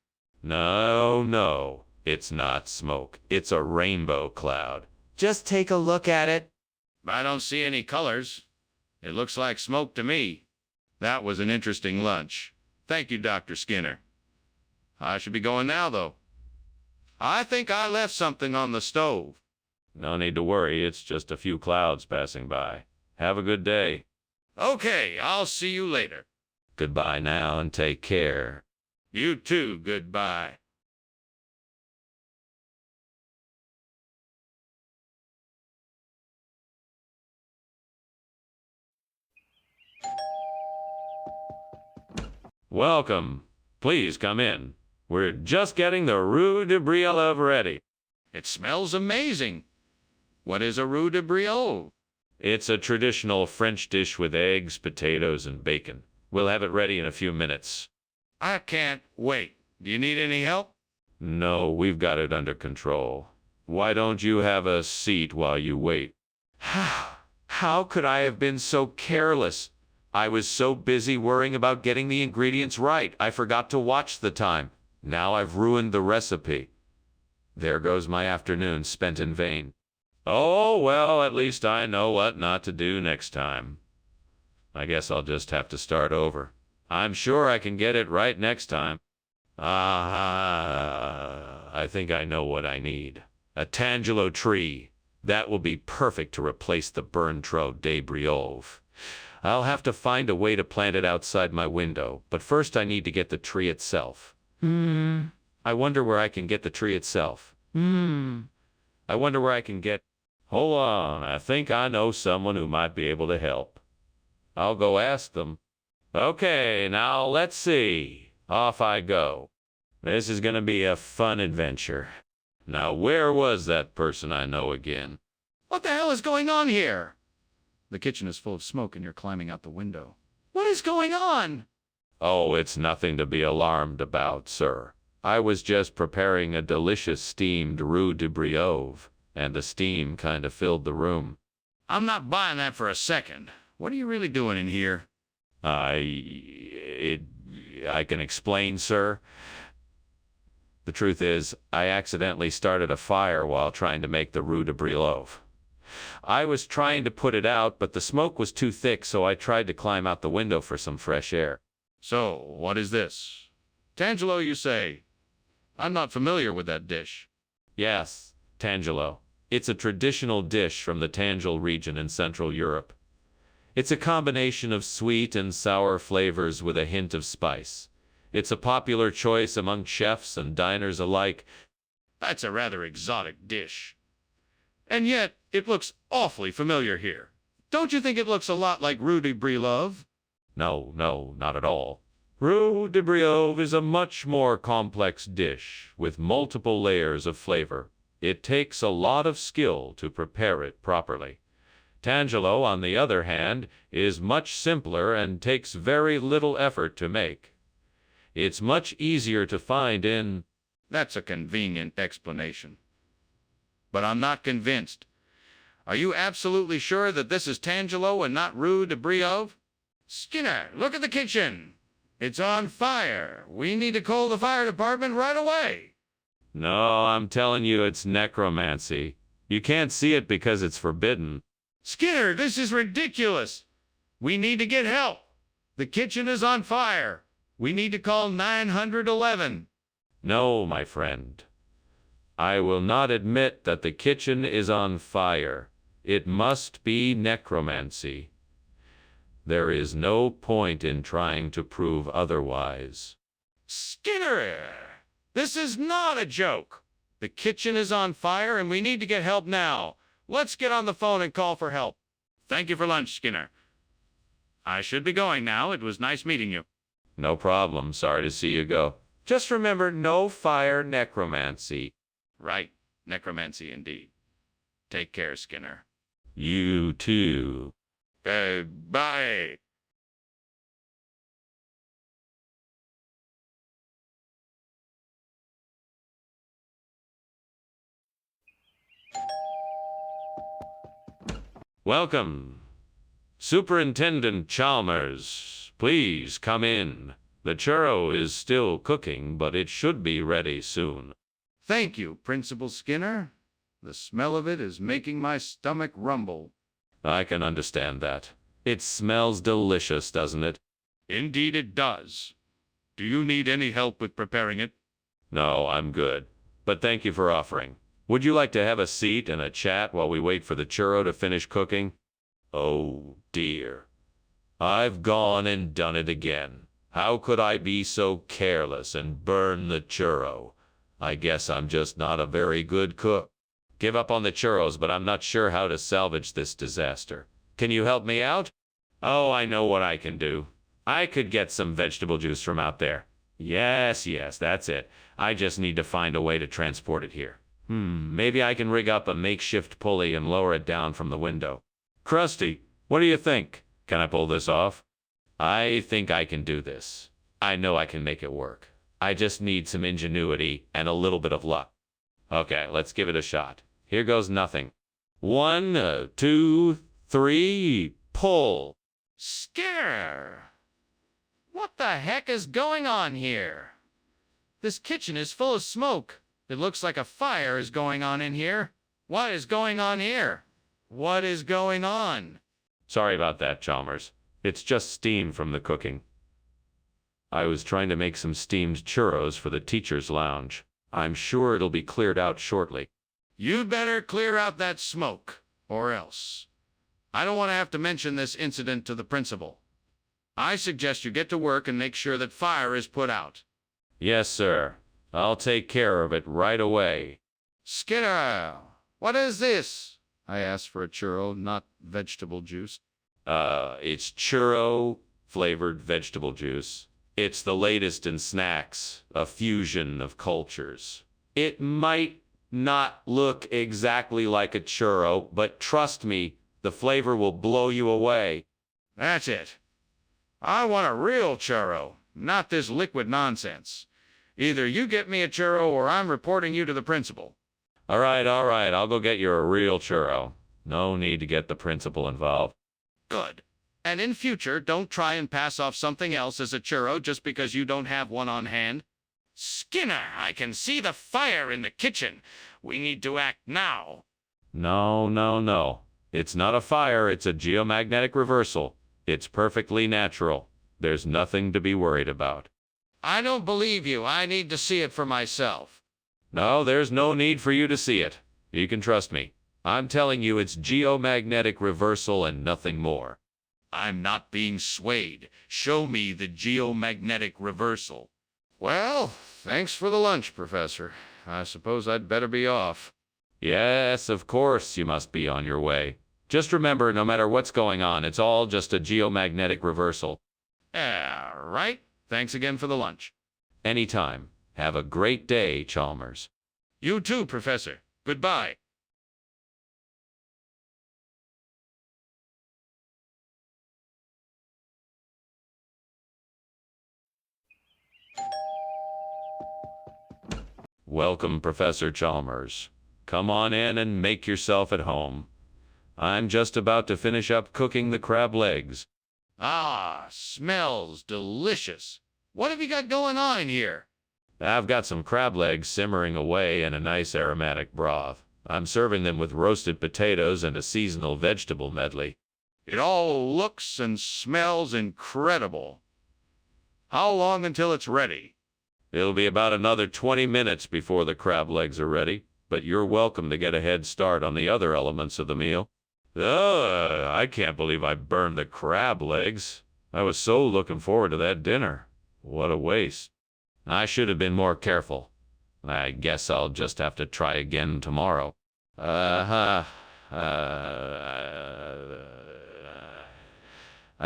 No, it's not smoke. It's a rainbow cloud. Just take a look at it. I don't see any colors. It looks like smoke to me. That was an interesting lunch. Thank you, Dr. Skinner. I should be going now, though. I think I left something on the stove. No need to worry. It's just a few clouds passing by. Have a good day. Okay, I'll see you later. Goodbye now and take care. You too, goodbye. Welcome. Please come in. We're just getting the roux de brioche ready. It smells amazing. What is a roux de brioche? It's a traditional French dish with eggs, potatoes, and bacon. We'll have it ready in a few minutes. I can't wait. Do you need any help? No, we've got it under control. Why don't you have a seat while you wait? How could I have been so careless? I was so busy worrying about getting the ingredients right, I forgot to watch the time. Now I've ruined the recipe. There goes my afternoon spent in vain. Oh, well, at least I know what not to do next time. I guess I'll just have to start over. I'm sure I can get it right next time. I think I know what I need. A tangelo tree. That will be perfect to replace the burned tronc de brioche. I'll have to find a way to plant it outside my window, but first I need to get the tree itself. I wonder where I can get the tree itself. I wonder where I can get... Hold on, I think I know someone who might be able to help. I'll go ask them. Okay, now let's see. Off I go. This is gonna be a fun adventure. Now where was that person I know again? What the hell is going on here? The kitchen is full of smoke and you're climbing out the window. What is going on? Oh, it's nothing to be alarmed about, sir. I was just preparing a delicious steamed roux de brioche, and the steam kind of filled the room. I'm not buying that for a second. What are you really doing in here? I can explain, sir. The truth is, I accidentally started a fire while trying to make the roux de brioche. I was trying to put it out, but the smoke was too thick, so I tried to climb out the window for some fresh air. So, what is this? Tangelo, you say? I'm not familiar with that dish. Yes, tangelo. It's a traditional dish from the Tanjil region in Central Europe. It's a combination of sweet and sour flavors with a hint of spice. It's a popular choice among chefs and diners alike. That's a rather exotic dish. And yet, it looks awfully familiar here. Don't you think it looks a lot like roux de brioche? No, not at all. Roux de brioche is a much more complex dish with multiple layers of flavor. It takes a lot of skill to prepare it properly. Tangelo, on the other hand, is much simpler and takes very little effort to make. It's much easier to find in... That's a convenient explanation. But I'm not convinced. Are you absolutely sure that this is tangelo and not roux de brioche? Skinner, look at the kitchen. It's on fire. We need to call the fire department right away. No, I'm telling you, it's necromancy. You can't see it because it's forbidden. Skinner, this is ridiculous. We need to get help. The kitchen is on fire. We need to call 911. No, my friend. I will not admit that the kitchen is on fire. It must be necromancy. There is no point in trying to prove otherwise. Skinner, this is not a joke. The kitchen is on fire and we need to get help now. Let's get on the phone and call for help. Thank you for lunch, Skinner. I should be going now. It was nice meeting you. No problem. Sorry to see you go. Just remember, no fire necromancy. Right. Necromancy indeed. Take care, Skinner. You too. Bye. Welcome. Superintendent Chalmers, please come in. The churro is still cooking, but it should be ready soon. Thank you, Principal Skinner. The smell of it is making my stomach rumble. I can understand that. It smells delicious, doesn't it? Indeed it does. Do you need any help with preparing it? No, I'm good. But thank you for offering. Would you like to have a seat and a chat while we wait for the churro to finish cooking? Oh, dear. I've gone and done it again. How could I be so careless and burn the churro? I guess I'm just not a very good cook. Give up on the churros, but I'm not sure how to salvage this disaster. Can you help me out? Oh, I know what I can do. I could get some vegetable juice from out there. Yes, that's it. I just need to find a way to transport it here. Maybe I can rig up a makeshift pulley and lower it down from the window. Krusty, what do you think? Can I pull this off? I think I can do this. I know I can make it work. I just need some ingenuity and a little bit of luck. Okay, let's give it a shot. Here goes nothing. 1, 2, 3, pull. Skinner! What the heck is going on here? This kitchen is full of smoke. It looks like a fire is going on in here. What is going on here? What is going on? Sorry about that, Chalmers. It's just steam from the cooking. I was trying to make some steamed churros for the teacher's lounge. I'm sure it'll be cleared out shortly. You'd better clear out that smoke, or else. I don't want to have to mention this incident to the principal. I suggest you get to work and make sure that fire is put out. Yes, sir. I'll take care of it right away. Skinner, what is this? I asked for a churro, not vegetable juice. It's churro-flavored vegetable juice. It's the latest in snacks, a fusion of cultures. It might not look exactly like a churro, but trust me, the flavor will blow you away. That's it. I want a real churro, not this liquid nonsense. Either you get me a churro or I'm reporting you to the principal. All right, I'll go get you a real churro. No need to get the principal involved. Good. And in future, don't try and pass off something else as a churro just because you don't have one on hand. Skinner, I can see the fire in the kitchen. We need to act now. No. It's not a fire, it's a geomagnetic reversal. It's perfectly natural. There's nothing to be worried about. I don't believe you. I need to see it for myself. No, there's no need for you to see it. You can trust me. I'm telling you it's geomagnetic reversal and nothing more. I'm not being swayed. Show me the geomagnetic reversal. Well, thanks for the lunch, Professor. I suppose I'd better be off. Yes, of course you must be on your way. Just remember, no matter what's going on, it's all just a geomagnetic reversal. Right. Thanks again for the lunch. Anytime. Have a great day, Chalmers. You too, Professor. Goodbye. Welcome, Professor Chalmers. Come on in and make yourself at home. I'm just about to finish up cooking the crab legs. Ah, smells delicious. What have you got going on in here? I've got some crab legs simmering away in a nice aromatic broth. I'm serving them with roasted potatoes and a seasonal vegetable medley. It all looks and smells incredible. How long until it's ready? It'll be about another 20 minutes before the crab legs are ready, but you're welcome to get a head start on the other elements of the meal. I can't believe I burned the crab legs. I was so looking forward to that dinner. What a waste. I should have been more careful. I guess I'll just have to try again tomorrow. I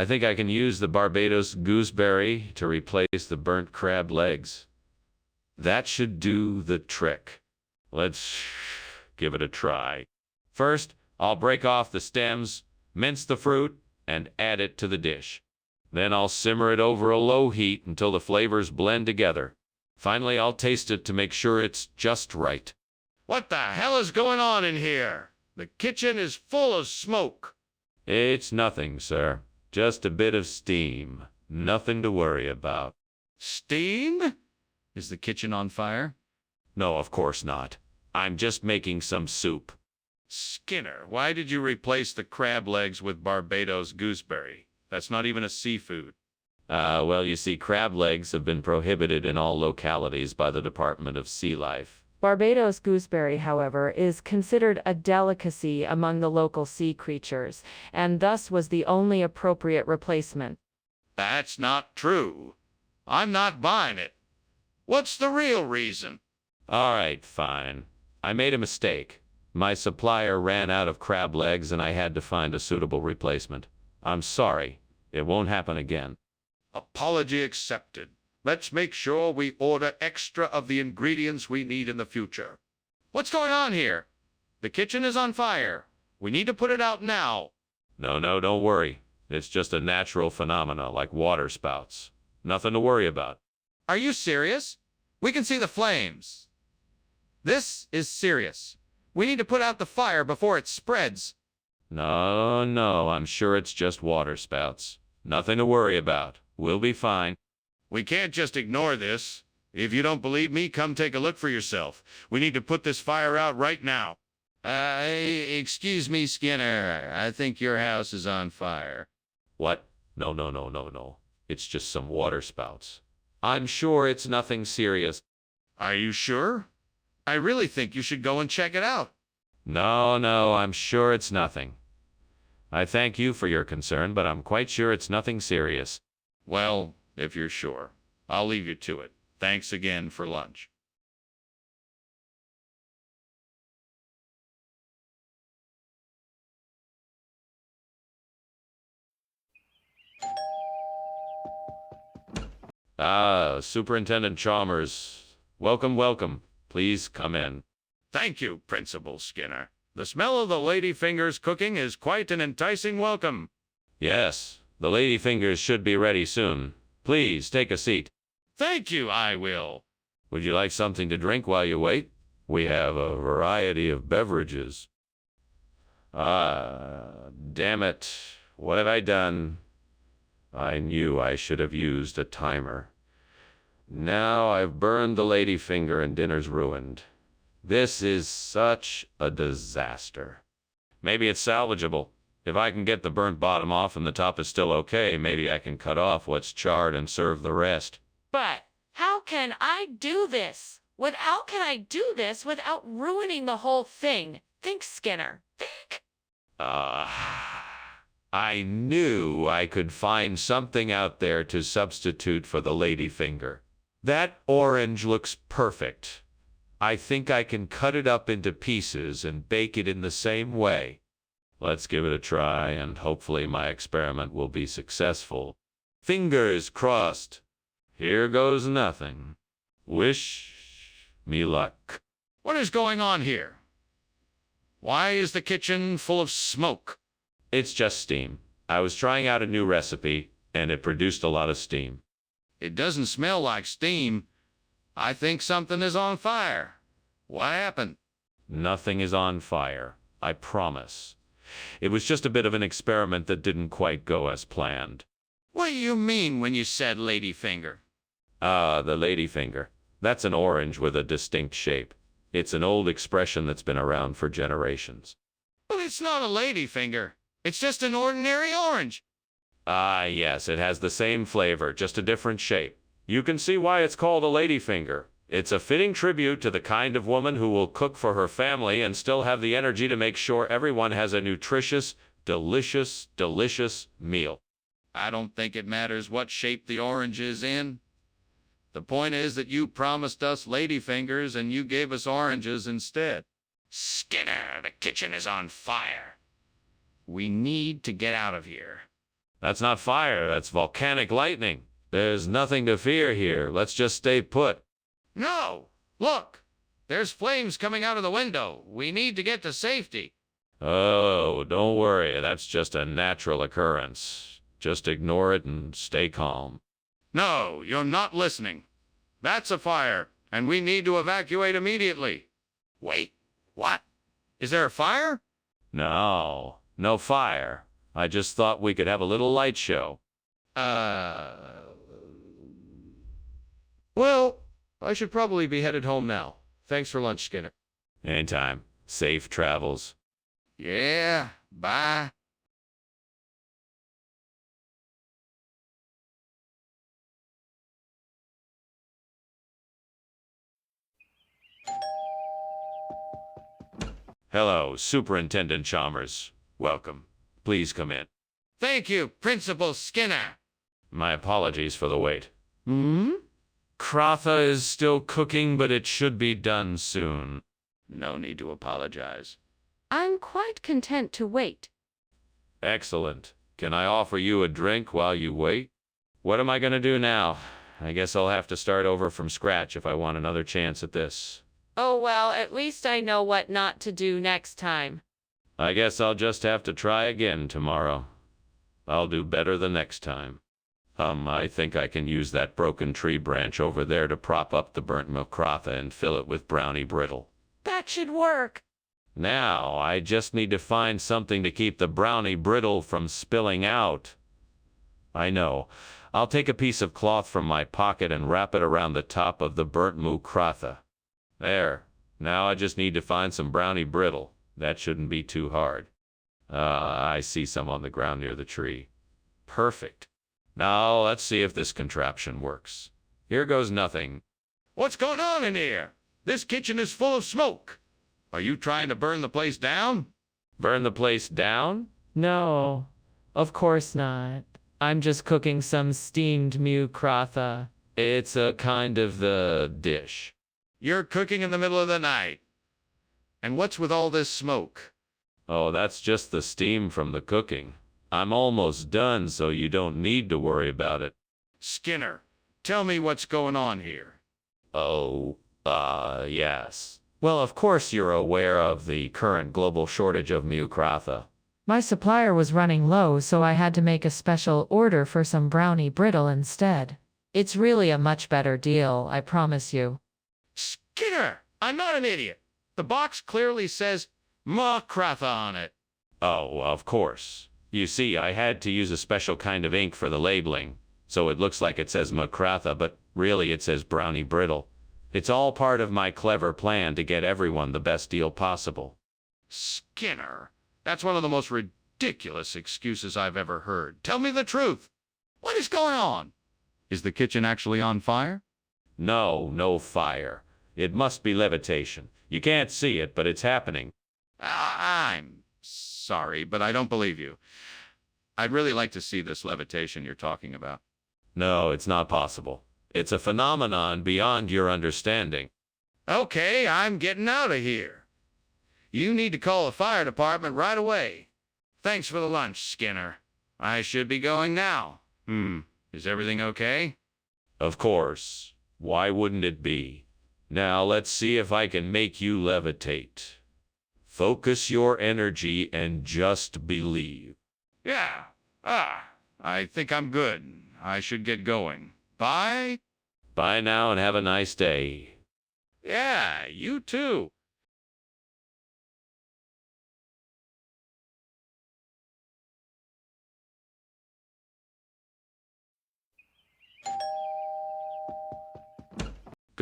think I can use the Barbados gooseberry to replace the burnt crab legs. That should do the trick. Let's give it a try. First, I'll break off the stems, mince the fruit, and add it to the dish. Then I'll simmer it over a low heat until the flavors blend together. Finally, I'll taste it to make sure it's just right. What the hell is going on in here? The kitchen is full of smoke. It's nothing, sir. Just a bit of steam. Nothing to worry about. Steam? Is the kitchen on fire? No, of course not. I'm just making some soup. Skinner, why did you replace the crab legs with Barbados gooseberry? That's not even a seafood. Well, you see, crab legs have been prohibited in all localities by the Department of Sea Life. Barbados gooseberry, however, is considered a delicacy among the local sea creatures, and thus was the only appropriate replacement. That's not true. I'm not buying it. What's the real reason? All right, fine. I made a mistake. My supplier ran out of crab legs and I had to find a suitable replacement. I'm sorry. It won't happen again. Apology accepted. Let's make sure we order extra of the ingredients we need in the future. What's going on here? The kitchen is on fire. We need to put it out now. No, don't worry. It's just a natural phenomena like water spouts. Nothing to worry about. Are you serious? We can see the flames. This is serious. We need to put out the fire before it spreads. No, I'm sure it's just water spouts. Nothing to worry about. We'll be fine. We can't just ignore this. If you don't believe me, come take a look for yourself. We need to put this fire out right now. Excuse me, Skinner. I think your house is on fire. What? No. It's just some water spouts. I'm sure it's nothing serious. Are you sure? I really think you should go and check it out. No, I'm sure it's nothing. I thank you for your concern, but I'm quite sure it's nothing serious. Well, if you're sure, I'll leave you to it. Thanks again for lunch. Superintendent Chalmers. Welcome. Please come in. Thank you, Principal Skinner. The smell of the ladyfingers cooking is quite an enticing welcome. Yes, the ladyfingers should be ready soon. Please take a seat. Thank you, I will. Would you like something to drink while you wait? We have a variety of beverages. Damn it. What have I done? I knew I should have used a timer. Now I've burned the ladyfinger and dinner's ruined. This is such a disaster. Maybe it's salvageable. If I can get the burnt bottom off and the top is still okay, maybe I can cut off what's charred and serve the rest. But how can I do this? How can I do this without ruining the whole thing? Think, Skinner. Think. I knew I could find something out there to substitute for the ladyfinger. That orange looks perfect. I think I can cut it up into pieces and bake it in the same way. Let's give it a try, and hopefully my experiment will be successful. Fingers crossed. Here goes nothing. Wish me luck. What is going on here? Why is the kitchen full of smoke? It's just steam. I was trying out a new recipe, and it produced a lot of steam. It doesn't smell like steam. I think something is on fire. What happened? Nothing is on fire, I promise. It was just a bit of an experiment that didn't quite go as planned. What do you mean when you said ladyfinger? Ah, the ladyfinger. That's an orange with a distinct shape. It's an old expression that's been around for generations. Well, it's not a ladyfinger. It's just an ordinary orange. Ah, yes, it has the same flavor, just a different shape. You can see why it's called a ladyfinger. It's a fitting tribute to the kind of woman who will cook for her family and still have the energy to make sure everyone has a nutritious, delicious meal. I don't think it matters what shape the orange is in. The point is that you promised us ladyfingers and you gave us oranges instead. Skinner, the kitchen is on fire. We need to get out of here. That's not fire, that's volcanic lightning. There's nothing to fear here. Let's just stay put. No! Look! There's flames coming out of the window. We need to get to safety. Oh, don't worry. That's just a natural occurrence. Just ignore it and stay calm. No, you're not listening. That's a fire, and we need to evacuate immediately. Wait, what? Is there a fire? No, no fire. I just thought we could have a little light show. Well, I should probably be headed home now. Thanks for lunch, Skinner. Anytime. Safe travels. Yeah, bye. Hello, Superintendent Chalmers. Welcome. Please come in. Thank you, Principal Skinner. My apologies for the wait. Kratha is still cooking, but it should be done soon. No need to apologize. I'm quite content to wait. Excellent. Can I offer you a drink while you wait? What am I gonna do now? I guess I'll have to start over from scratch if I want another chance at this. Oh well, at least I know what not to do next time. I guess I'll just have to try again tomorrow. I'll do better the next time. I think I can use that broken tree branch over there to prop up the burnt Kratha and fill it with brownie brittle. That should work. Now, I just need to find something to keep the brownie brittle from spilling out. I know. I'll take a piece of cloth from my pocket and wrap it around the top of the burnt Kratha. There. Now I just need to find some brownie brittle. That shouldn't be too hard. I see some on the ground near the tree. Perfect. Now let's see if this contraption works. Here goes nothing. What's going on in here? This kitchen is full of smoke. Are you trying to burn the place down? Burn the place down? No, of course not. I'm just cooking some steamed Kratha. It's a kind of the dish. You're cooking in the middle of the night. And what's with all this smoke? Oh, that's just the steam from the cooking. I'm almost done, so you don't need to worry about it. Skinner, tell me what's going on here. Oh, yes. Well, of course you're aware of the current global shortage of Kratha. My supplier was running low, so I had to make a special order for some brownie brittle instead. It's really a much better deal, I promise you. Skinner, I'm not an idiot. The box clearly says Kratha on it. Oh, of course. You see, I had to use a special kind of ink for the labeling, so it looks like it says Kratha, but really it says brownie brittle. It's all part of my clever plan to get everyone the best deal possible. Skinner, that's one of the most ridiculous excuses I've ever heard. Tell me the truth. What is going on? Is the kitchen actually on fire? No, no fire. It must be levitation. You can't see it, but it's happening. I'm sorry, but I don't believe you. I'd really like to see this levitation you're talking about. No, it's not possible. It's a phenomenon beyond your understanding. Okay, I'm getting out of here. You need to call the fire department right away. Thanks for the lunch, Skinner. I should be going now. Is everything okay? Of course. Why wouldn't it be? Now let's see if I can make you levitate. Focus your energy and just believe. Yeah. I think I'm good. I should get going. Bye. Bye now and have a nice day. Yeah, you too.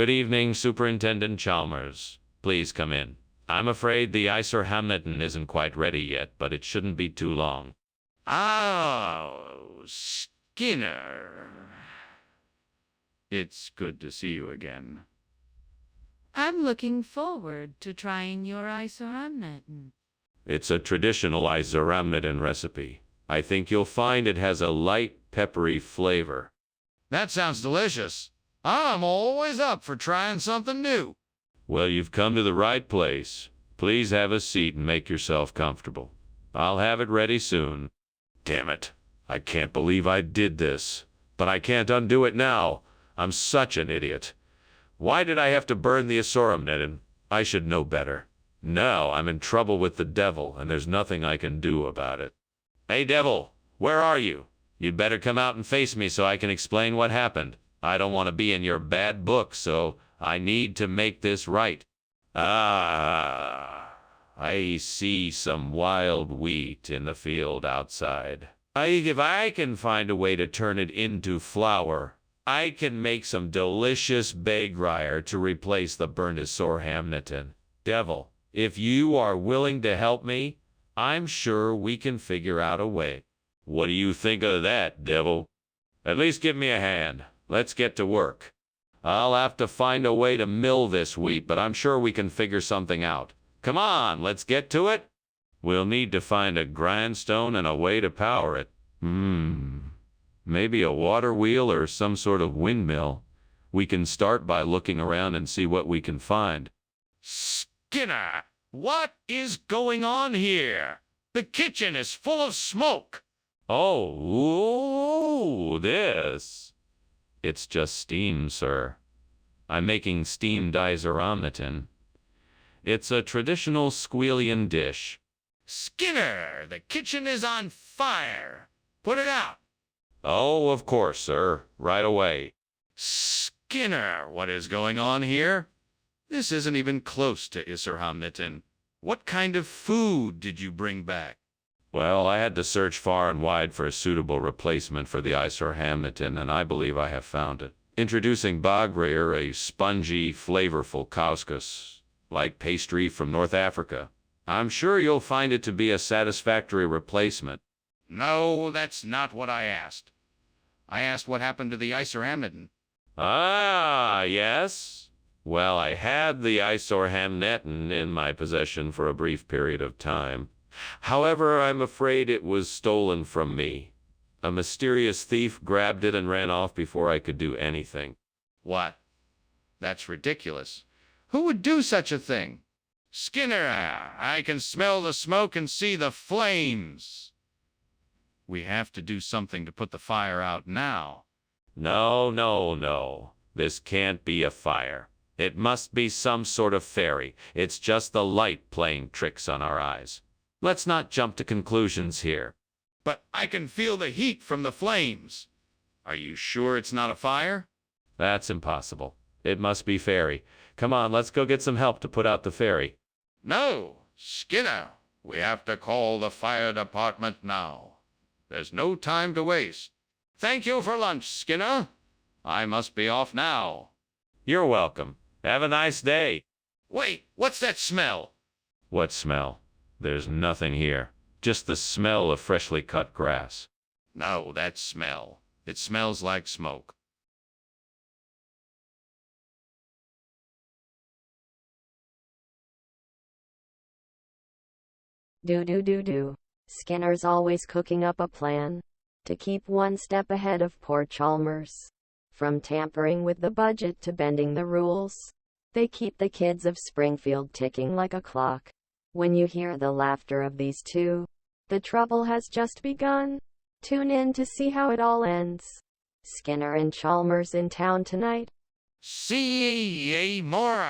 Good evening, Superintendent Chalmers. Please come in. I'm afraid the Icer Hamneton isn't quite ready yet, but it shouldn't be too long. Oh, Skinner. It's good to see you again. I'm looking forward to trying your isoramnetin. It's a traditional Icer Hamneton recipe. I think you'll find it has a light, peppery flavor. That sounds delicious. I'm always up for trying something new. Well, you've come to the right place. Please have a seat and make yourself comfortable. I'll have it ready soon. Damn it. I can't believe I did this. But I can't undo it now. I'm such an idiot. Why did I have to burn the Asoramnetin? I should know better. Now I'm in trouble with the devil, and there's nothing I can do about it. Hey, devil, where are you? You'd better come out and face me so I can explain what happened. I don't want to be in your bad book, so I need to make this right. Ah, I see some wild wheat in the field outside. If I can find a way to turn it into flour, I can make some delicious bagryer to replace the burnt Asorhamneton. Devil, if you are willing to help me, I'm sure we can figure out a way. What do you think of that, devil? At least give me a hand. Let's get to work. I'll have to find a way to mill this wheat, but I'm sure we can figure something out. Come on, let's get to it. We'll need to find a grindstone and a way to power it. Maybe a water wheel or some sort of windmill. We can start by looking around and see what we can find. Skinner, what is going on here? The kitchen is full of smoke. Oh, this. It's just steam, sir. I'm making steamed isoramnetin. It's a traditional Squealian dish. Skinner, the kitchen is on fire. Put it out. Oh, of course, sir. Right away. Skinner, what is going on here? This isn't even close to Isserhamnetin. What kind of food did you bring back? Well, I had to search far and wide for a suitable replacement for the Isorhamnetin, and I believe I have found it. Introducing Bagreer, a spongy, flavorful couscous, like pastry from North Africa. I'm sure you'll find it to be a satisfactory replacement. No, that's not what I asked. I asked what happened to the Isorhamnetin. Ah, yes? Well, I had the Isorhamnetin in my possession for a brief period of time. However, I'm afraid it was stolen from me. A mysterious thief grabbed it and ran off before I could do anything. What? That's ridiculous. Who would do such a thing? Skinner, I can smell the smoke and see the flames. We have to do something to put the fire out now. No. This can't be a fire. It must be some sort of fairy. It's just the light playing tricks on our eyes. Let's not jump to conclusions here. But I can feel the heat from the flames. Are you sure it's not a fire? That's impossible. It must be fairy. Come on, let's go get some help to put out the fairy. No, Skinner. We have to call the fire department now. There's no time to waste. Thank you for lunch, Skinner. I must be off now. You're welcome. Have a nice day. Wait, what's that smell? What smell? There's nothing here. Just the smell of freshly cut grass. No, that smell. It smells like smoke. Do. Skinner's always cooking up a plan to keep one step ahead of poor Chalmers. From tampering with the budget to bending the rules, they keep the kids of Springfield ticking like a clock. When you hear the laughter of these two, the trouble has just begun. Tune in to see how it all ends. Skinner and Chalmers in town tonight. See more.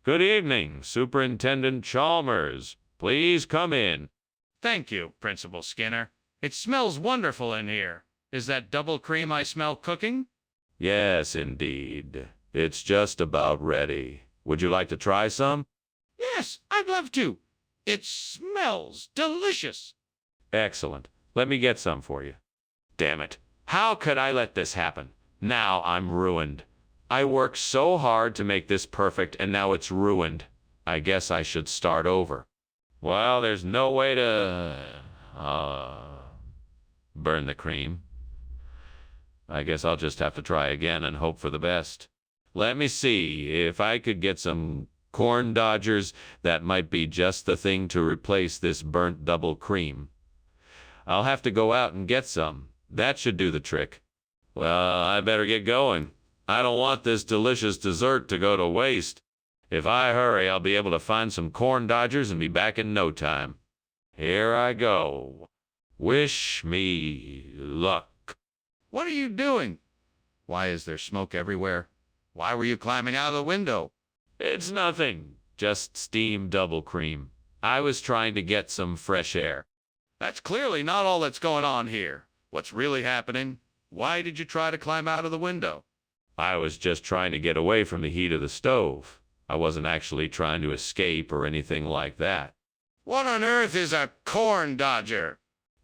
Good evening, Superintendent Chalmers. Please come in. Thank you, Principal Skinner. It smells wonderful in here. Is that double cream I smell cooking? Yes, indeed. It's just about ready. Would you like to try some? Yes, I'd love to. It smells delicious. Excellent. Let me get some for you. Damn it. How could I let this happen? Now I'm ruined. I worked so hard to make this perfect, and now it's ruined. I guess I should start over. Well, there's no way to burn the cream. I guess I'll just have to try again and hope for the best. Let me see if I could get some corn dodgers. That might be just the thing to replace this burnt double cream. I'll have to go out and get some. That should do the trick. Well, I better get going. I don't want this delicious dessert to go to waste. If I hurry, I'll be able to find some corn dodgers and be back in no time. Here I go. Wish me luck. What are you doing? Why is there smoke everywhere? Why were you climbing out of the window? It's nothing. Just steamed double cream. I was trying to get some fresh air. That's clearly not all that's going on here. What's really happening? Why did you try to climb out of the window? I was just trying to get away from the heat of the stove. I wasn't actually trying to escape or anything like that. What on earth is a corn dodger?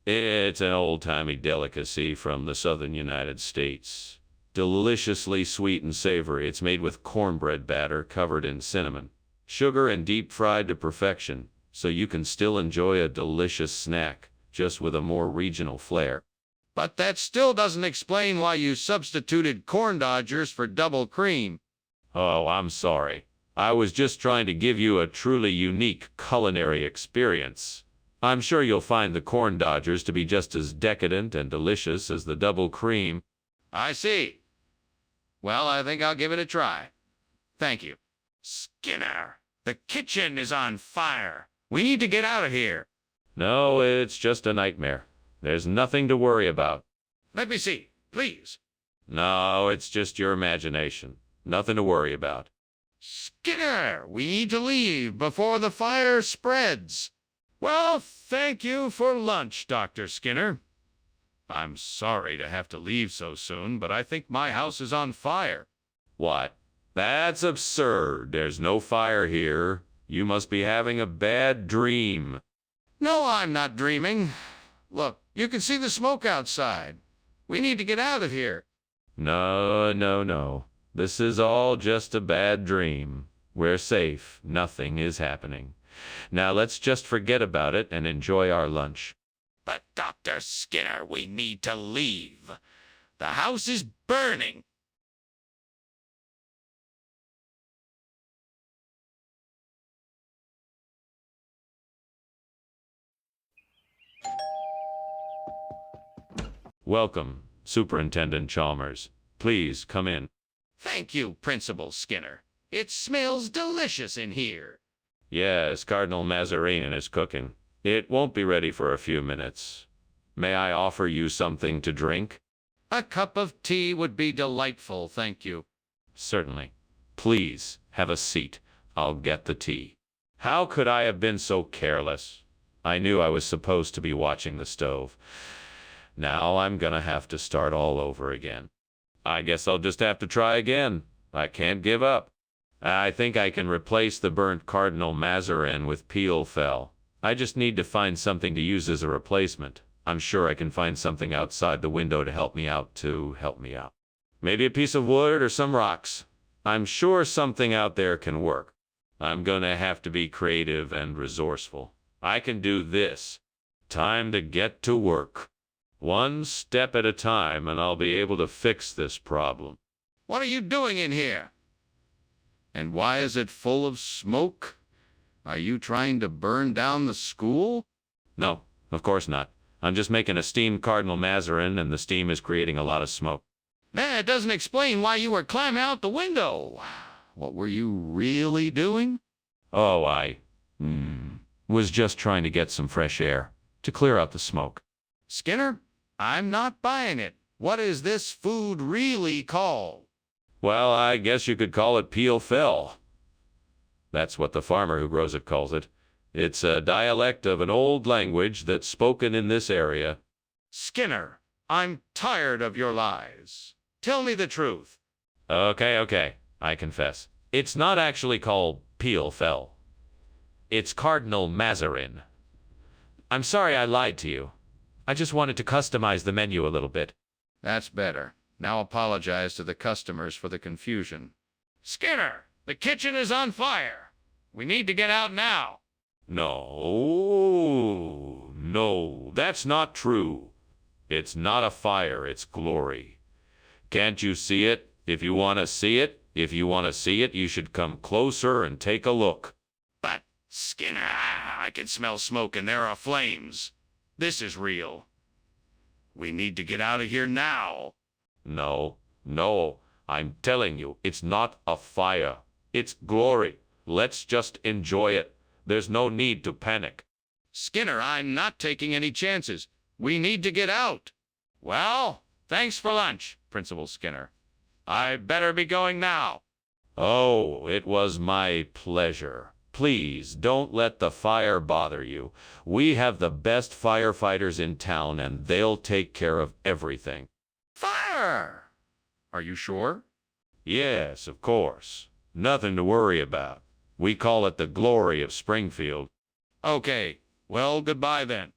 It's an old-timey delicacy from the southern United States. Deliciously sweet and savory. It's made with cornbread batter covered in cinnamon, sugar, and deep-fried to perfection, so you can still enjoy a delicious snack, just with a more regional flair. But that still doesn't explain why you substituted corn dodgers for double cream. Oh, I'm sorry. I was just trying to give you a truly unique culinary experience. I'm sure you'll find the corn dodgers to be just as decadent and delicious as the double cream. I see. Well, I think I'll give it a try. Thank you. Skinner, the kitchen is on fire. We need to get out of here. No, it's just a nightmare. There's nothing to worry about. Let me see, please. No, it's just your imagination. Nothing to worry about. Skinner, we need to leave before the fire spreads. Well, thank you for lunch, Dr. Skinner. I'm sorry to have to leave so soon, but I think my house is on fire. What? That's absurd. There's no fire here. You must be having a bad dream. No, I'm not dreaming. Look, you can see the smoke outside. We need to get out of here. No. This is all just a bad dream. We're safe. Nothing is happening. Now let's just forget about it and enjoy our lunch. But Dr. Skinner, we need to leave. The house is burning. Welcome, Superintendent Chalmers. Please come in. Thank you, Principal Skinner. It smells delicious in here. Yes, Cardinal Mazarin is cooking. It won't be ready for a few minutes. May I offer you something to drink? A cup of tea would be delightful, thank you. Certainly. Please, have a seat. I'll get the tea. How could I have been so careless? I knew I was supposed to be watching the stove. Now I'm gonna have to start all over again. I guess I'll just have to try again. I can't give up. I think I can replace the burnt Cardinal Mazarin with peel fell. I just need to find something to use as a replacement. I'm sure I can find something outside the window to help me out. Maybe a piece of wood or some rocks. I'm sure something out there can work. I'm gonna have to be creative and resourceful. I can do this. Time to get to work. One step at a time, and I'll be able to fix this problem. What are you doing in here? And why is it full of smoke? Are you trying to burn down the school? No, of course not. I'm just making a steamed Cardinal Mazarin, and the steam is creating a lot of smoke. That doesn't explain why you were climbing out the window. What were you really doing? Oh, I was just trying to get some fresh air to clear out the smoke. Skinner, I'm not buying it. What is this food really called? Well, I guess you could call it peel fell. That's what the farmer who grows it calls it. It's a dialect of an old language that's spoken in this area. Skinner, I'm tired of your lies. Tell me the truth. Okay, I confess. It's not actually called peel fell. It's Cardinal Mazarin. I'm sorry I lied to you. I just wanted to customize the menu a little bit. That's better. Now apologize to the customers for the confusion. Skinner, the kitchen is on fire. We need to get out now. No, that's not true. It's not a fire, it's glory. Can't you see it? If you want to see it, you should come closer and take a look. But, Skinner, I can smell smoke and there are flames. This is real. We need to get out of here now. No, I'm telling you, it's not a fire. It's glory. Let's just enjoy it. There's no need to panic. Skinner, I'm not taking any chances. We need to get out. Well, thanks for lunch, Principal Skinner. I better be going now. Oh, it was my pleasure. Please don't let the fire bother you. We have the best firefighters in town and they'll take care of everything. Fire! Are you sure? Yes, of course. Nothing to worry about. We call it the glory of Springfield. Okay, well, goodbye then.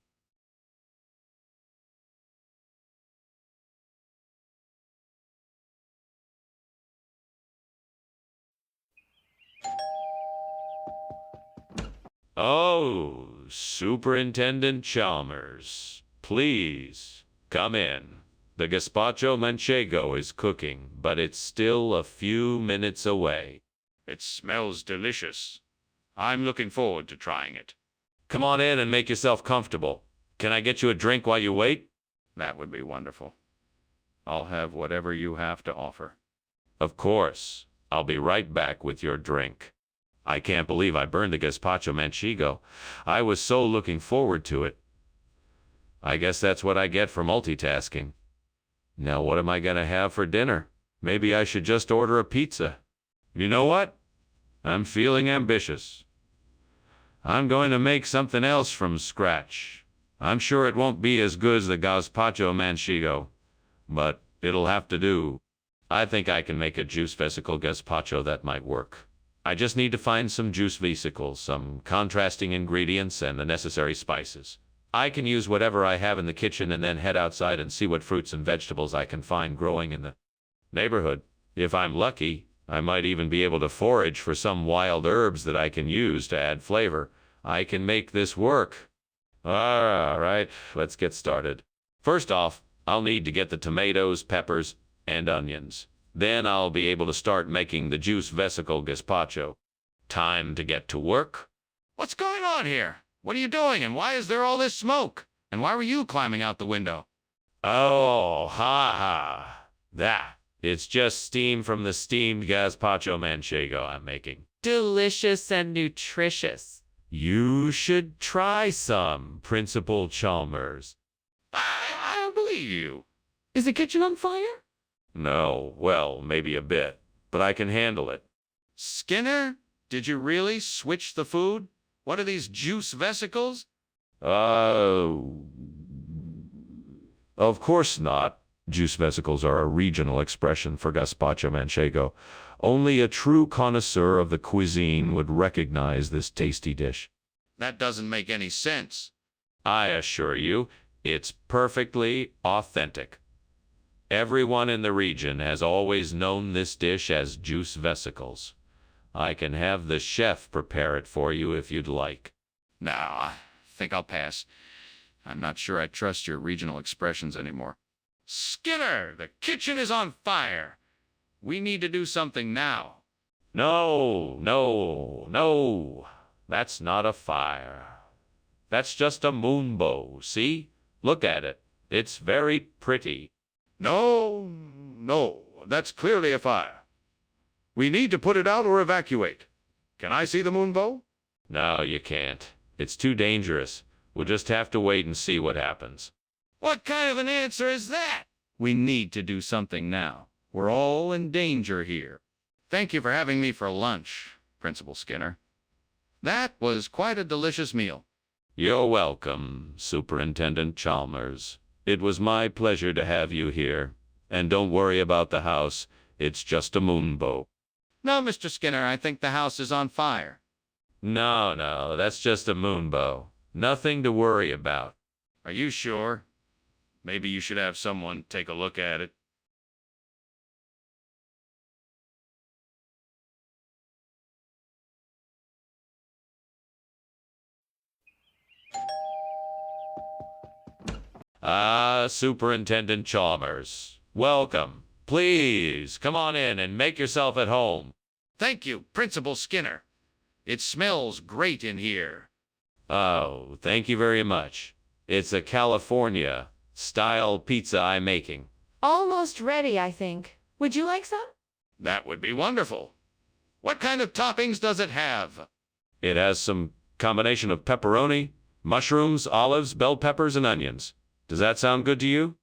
Oh, Superintendent Chalmers, please come in. The gazpacho manchego is cooking, but it's still a few minutes away. It smells delicious. I'm looking forward to trying it. Come on in and make yourself comfortable. Can I get you a drink while you wait? That would be wonderful. I'll have whatever you have to offer. Of course. I'll be right back with your drink. I can't believe I burned the gazpacho manchego. I was so looking forward to it. I guess that's what I get for multitasking. Now what am I gonna have for dinner? Maybe I should just order a pizza. You know what? I'm feeling ambitious. I'm going to make something else from scratch. I'm sure it won't be as good as the gazpacho manchego, but it'll have to do. I think I can make a juice vesicle gazpacho that might work. I just need to find some juice vesicles, some contrasting ingredients, and the necessary spices. I can use whatever I have in the kitchen and then head outside and see what fruits and vegetables I can find growing in the neighborhood. If I'm lucky, I might even be able to forage for some wild herbs that I can use to add flavor. I can make this work. All right, let's get started. First off, I'll need to get the tomatoes, peppers, and onions. Then I'll be able to start making the juice vesicle gazpacho. Time to get to work. What's going on here? What are you doing, and why is there all this smoke? And why were you climbing out the window? Oh, it's just steam from the steamed gazpacho manchego I'm making. Delicious and nutritious. You should try some, Principal Chalmers. I don't believe you. Is the kitchen on fire? No, well, maybe a bit, but I can handle it. Skinner, did you really switch the food? What are these juice vesicles? Of course not. Juice vesicles are a regional expression for gazpacho manchego. Only a true connoisseur of the cuisine would recognize this tasty dish. That doesn't make any sense. I assure you, it's perfectly authentic. Everyone in the region has always known this dish as juice vesicles. I can have the chef prepare it for you if you'd like. No, I think I'll pass. I'm not sure I trust your regional expressions anymore. Skinner, the kitchen is on fire. We need to do something now. No. That's not a fire. That's just a moonbow, see? Look at it. It's very pretty. No, that's clearly a fire. We need to put it out or evacuate. Can I see the moonbow? No, you can't. It's too dangerous. We'll just have to wait and see what happens. What kind of an answer is that? We need to do something now. We're all in danger here. Thank you for having me for lunch, Principal Skinner. That was quite a delicious meal. You're welcome, Superintendent Chalmers. It was my pleasure to have you here. And don't worry about the house. It's just a moonbow. No, Mr. Skinner, I think the house is on fire. No, that's just a moonbow. Nothing to worry about. Are you sure? Maybe you should have someone take a look at it. Superintendent Chalmers. Welcome. Please, come on in and make yourself at home. Thank you, Principal Skinner. It smells great in here. Oh, thank you very much. It's a California-style pizza I'm making. Almost ready, I think. Would you like some? That would be wonderful. What kind of toppings does it have? It has some combination of pepperoni, mushrooms, olives, bell peppers, and onions. Does that sound good to you?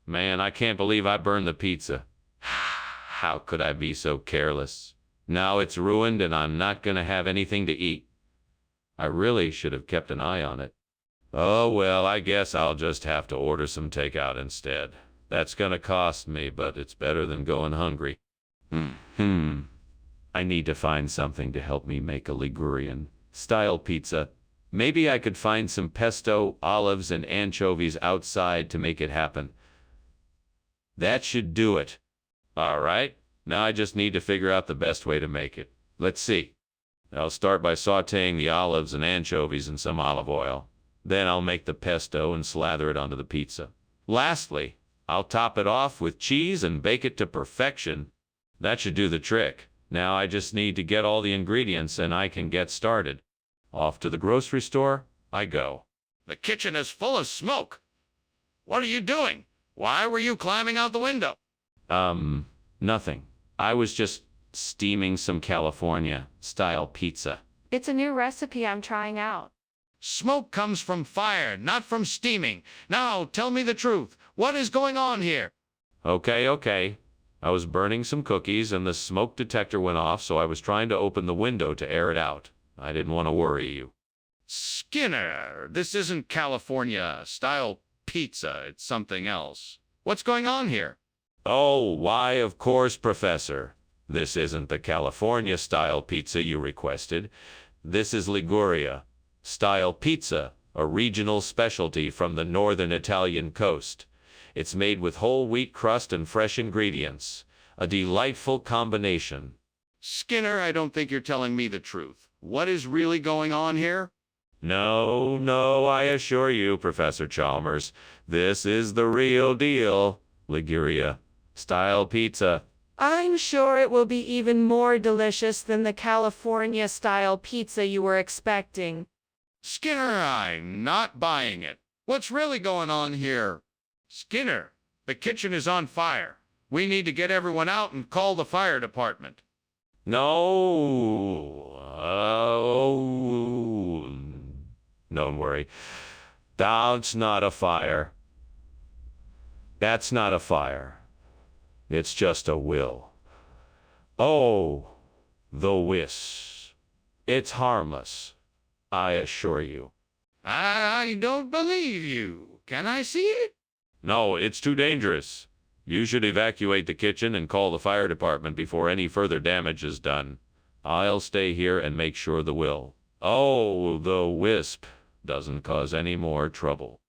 Man, I can't believe I burned the pizza. How could I be so careless? Now it's ruined and I'm not gonna have anything to eat. I really should have kept an eye on it. Oh well, I guess I'll just have to order some takeout instead. That's gonna cost me, but it's better than going hungry. I need to find something to help me make a Ligurian-style pizza. Maybe I could find some pesto, olives, and anchovies outside to make it happen. That should do it. All right, now I just need to figure out the best way to make it. Let's see. I'll start by sautéing the olives and anchovies in some olive oil. Then I'll make the pesto and slather it onto the pizza. Lastly, I'll top it off with cheese and bake it to perfection. That should do the trick. Now I just need to get all the ingredients and I can get started. Off to the grocery store I go. The kitchen is full of smoke. What are you doing? Why were you climbing out the window? Nothing. I was just steaming some California-style pizza. It's a new recipe I'm trying out. Smoke comes from fire, not from steaming. Now, tell me the truth. What is going on here? Okay. I was burning some cookies and the smoke detector went off, so I was trying to open the window to air it out. I didn't want to worry you. Skinner, this isn't California-style pizza. It's something else. What's going on here? Oh, why, of course, Professor. This isn't the California-style pizza you requested. This is Liguria-style pizza, a regional specialty from the northern Italian coast. It's made with whole wheat crust and fresh ingredients. A delightful combination. Skinner, I don't think you're telling me the truth. What is really going on here? No, I assure you, Professor Chalmers. This is the real deal. Liguria-style pizza. I'm sure it will be even more delicious than the California-style pizza you were expecting. Skinner, I'm not buying it. What's really going on here? Skinner, the kitchen is on fire. We need to get everyone out and call the fire department. No. Don't worry. That's not a fire. That's not a fire. It's just a will. Oh, the wisp. It's harmless, I assure you. I don't believe you. Can I see it? No, it's too dangerous. You should evacuate the kitchen and call the fire department before any further damage is done. I'll stay here and make sure the wisp doesn't cause any more trouble.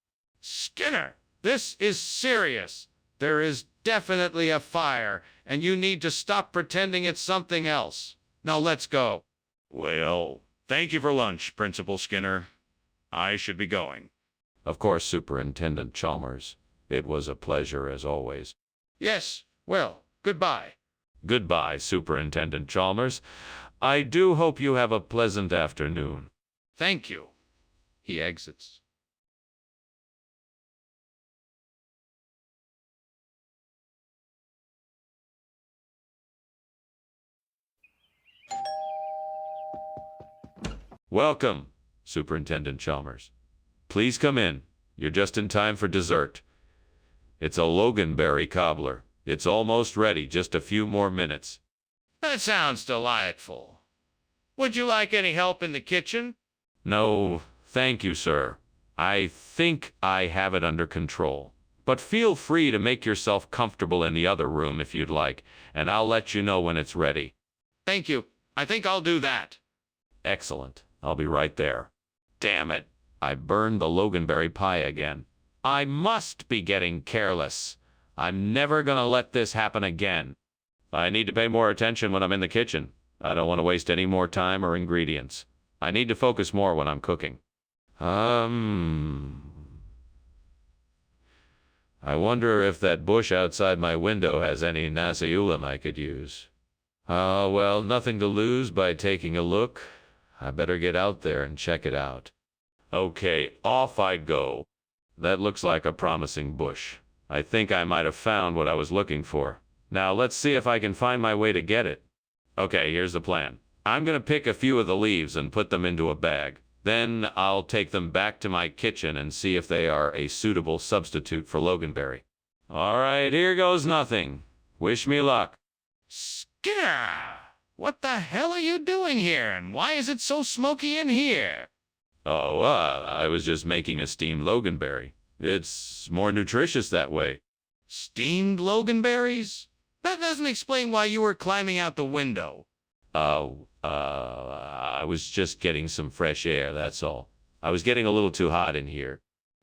Skinner, this is serious. There is definitely a fire, and you need to stop pretending it's something else. Now let's go. Well, thank you for lunch, Principal Skinner. I should be going. Of course, Superintendent Chalmers. It was a pleasure as always. Yes, well, goodbye. Goodbye, Superintendent Chalmers. I do hope you have a pleasant afternoon. Thank you. He exits. Welcome, Superintendent Chalmers. Please come in. You're just in time for dessert. It's a loganberry cobbler. It's almost ready, just a few more minutes. That sounds delightful. Would you like any help in the kitchen? No, thank you, sir. I think I have it under control. But feel free to make yourself comfortable in the other room if you'd like, and I'll let you know when it's ready. Thank you. I think I'll do that. Excellent. I'll be right there. Damn it. I burned the loganberry pie again. I must be getting careless. I'm never gonna let this happen again. I need to pay more attention when I'm in the kitchen. I don't want to waste any more time or ingredients. I need to focus more when I'm cooking. I wonder if that bush outside my window has any nasi ulam I could use. Well, nothing to lose by taking a look. I better get out there and check it out. Okay, off I go. That looks like a promising bush. I think I might have found what I was looking for. Now let's see if I can find my way to get it. Okay, here's the plan. I'm gonna pick a few of the leaves and put them into a bag. Then I'll take them back to my kitchen and see if they are a suitable substitute for loganberry. All right, here goes nothing. Wish me luck. Skinner! What the hell are you doing here, and why is it so smoky in here? Oh, I was just making a steamed loganberry. It's more nutritious that way. Steamed loganberries? That doesn't explain why you were climbing out the window. I was just getting some fresh air, that's all. I was getting a little too hot in here.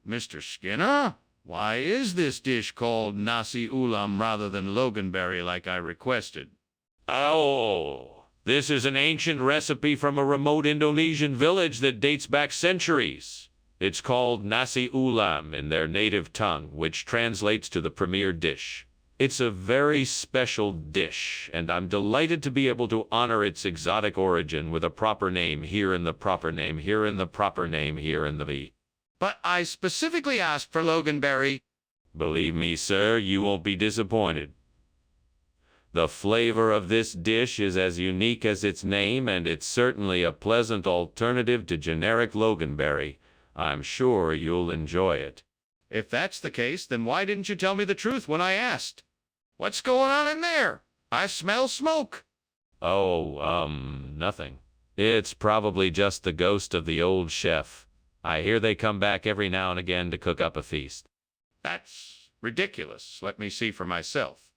Mr. Skinner, why is this dish called nasi ulam rather than loganberry like I requested? Oh, this is an ancient recipe from a remote Indonesian village that dates back centuries. It's called nasi ulam in their native tongue, which translates to the premier dish. It's a very special dish, and I'm delighted to be able to honor its exotic origin with a proper name here and the proper name here and the proper name here and the... But I specifically asked for loganberry. Believe me, sir, you won't be disappointed. The flavor of this dish is as unique as its name, and it's certainly a pleasant alternative to generic loganberry. I'm sure you'll enjoy it. If that's the case, then why didn't you tell me the truth when I asked? What's going on in there? I smell smoke. Oh, nothing. It's probably just the ghost of the old chef. I hear they come back every now and again to cook up a feast. That's ridiculous. Let me see for myself.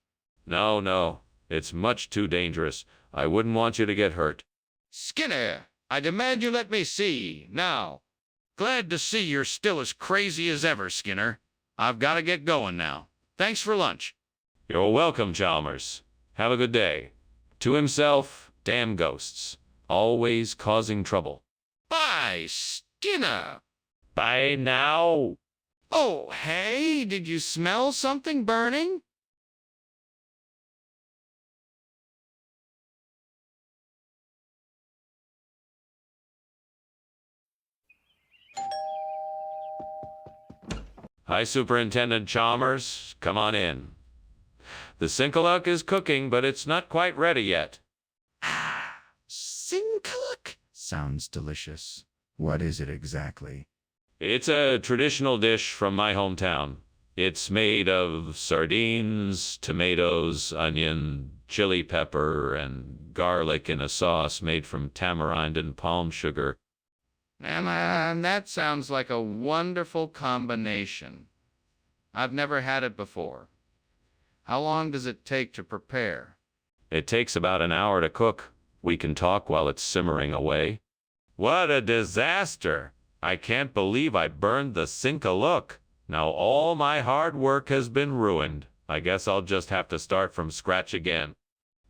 No, it's much too dangerous. I wouldn't want you to get hurt. Skinner, I demand you let me see, now. Glad to see you're still as crazy as ever, Skinner. I've got to get going now. Thanks for lunch. You're welcome, Chalmers. Have a good day. To himself, damn ghosts. Always causing trouble. Bye, Skinner. Bye now. Oh, hey, did you smell something burning? Hi, Superintendent Chalmers. Come on in. The sinkaluk is cooking, but it's not quite ready yet. Sinkaluk? Sounds delicious. What is it exactly? It's a traditional dish from my hometown. It's made of sardines, tomatoes, onion, chili pepper, and garlic in a sauce made from tamarind and palm sugar. And that sounds like a wonderful combination. I've never had it before. How long does it take to prepare? It takes about an hour to cook. We can talk while it's simmering away. What a disaster! I can't believe I burned the sinkaluk. Now all my hard work has been ruined. I guess I'll just have to start from scratch again.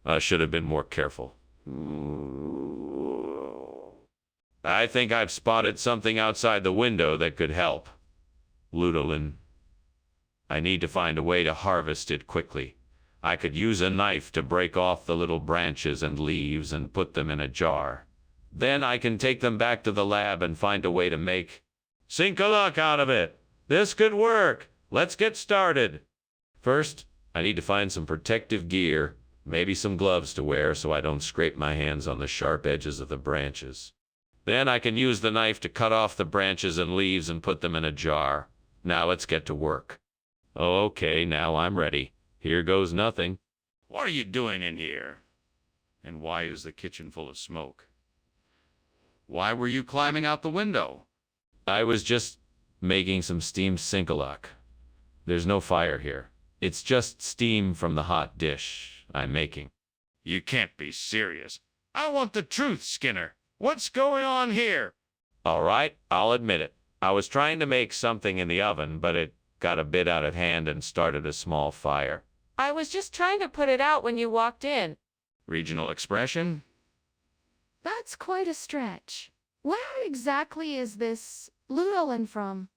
I should have been more careful. I think I've spotted something outside the window that could help. Ludolin. I need to find a way to harvest it quickly. I could use a knife to break off the little branches and leaves and put them in a jar. Then I can take them back to the lab and find a way to make sinkaluk out of it. This could work. Let's get started. First, I need to find some protective gear, maybe some gloves to wear so I don't scrape my hands on the sharp edges of the branches. Then I can use the knife to cut off the branches and leaves and put them in a jar. Now let's get to work. Okay, now I'm ready. Here goes nothing. What are you doing in here? And why is the kitchen full of smoke? Why were you climbing out the window? I was just making some steamed sinkaluk. There's no fire here. It's just steam from the hot dish I'm making. You can't be serious. I want the truth, Skinner. What's going on here? All right, I'll admit it. I was trying to make something in the oven, but it got a bit out of hand and started a small fire. I was just trying to put it out when you walked in. Regional expression? That's quite a stretch. Where exactly is this luteolin from?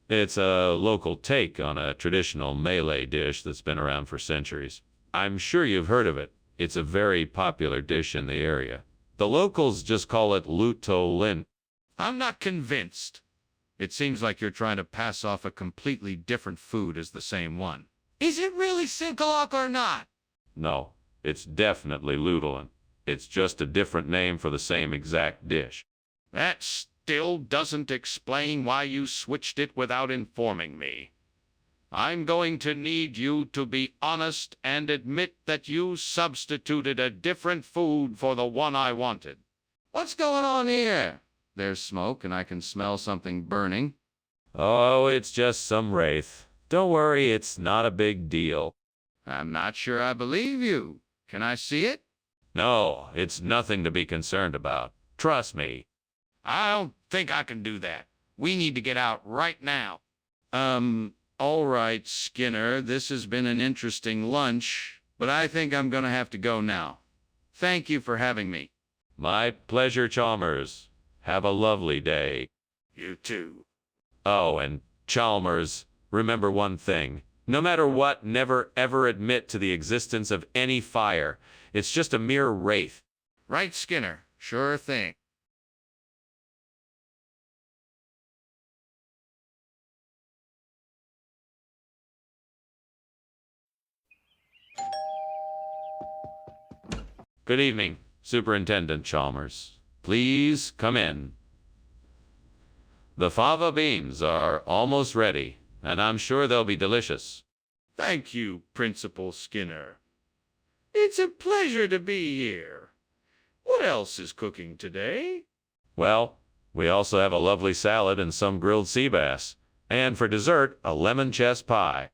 It's a local take on a traditional Malay dish that's been around for centuries. I'm sure you've heard of it. It's a very popular dish in the area. The locals just call it luteolin. I'm not convinced. It seems like you're trying to pass off a completely different food as the same one. Is it really sinkalak or not? No, it's definitely luteolin. It's just a different name for the same exact dish. That still doesn't explain why you switched it without informing me. I'm going to need you to be honest and admit that you substituted a different food for the one I wanted. What's going on here? There's smoke and I can smell something burning. Oh, it's just some wraith. Don't worry, it's not a big deal. I'm not sure I believe you. Can I see it? No, it's nothing to be concerned about. Trust me. I don't think I can do that. We need to get out right now. All right, Skinner, this has been an interesting lunch, but I think I'm gonna have to go now. Thank you for having me. My pleasure, Chalmers. Have a lovely day. You too. Oh, and Chalmers, remember one thing. No matter what, never ever admit to the existence of any fire. It's just a mere wraith. Right, Skinner. Sure thing. Good evening, Superintendent Chalmers. Please come in. The fava beans are almost ready, and I'm sure they'll be delicious. Thank you, Principal Skinner. It's a pleasure to be here. What else is cooking today? Well, we also have a lovely salad and some grilled sea bass. And for dessert, a lemon chess pie.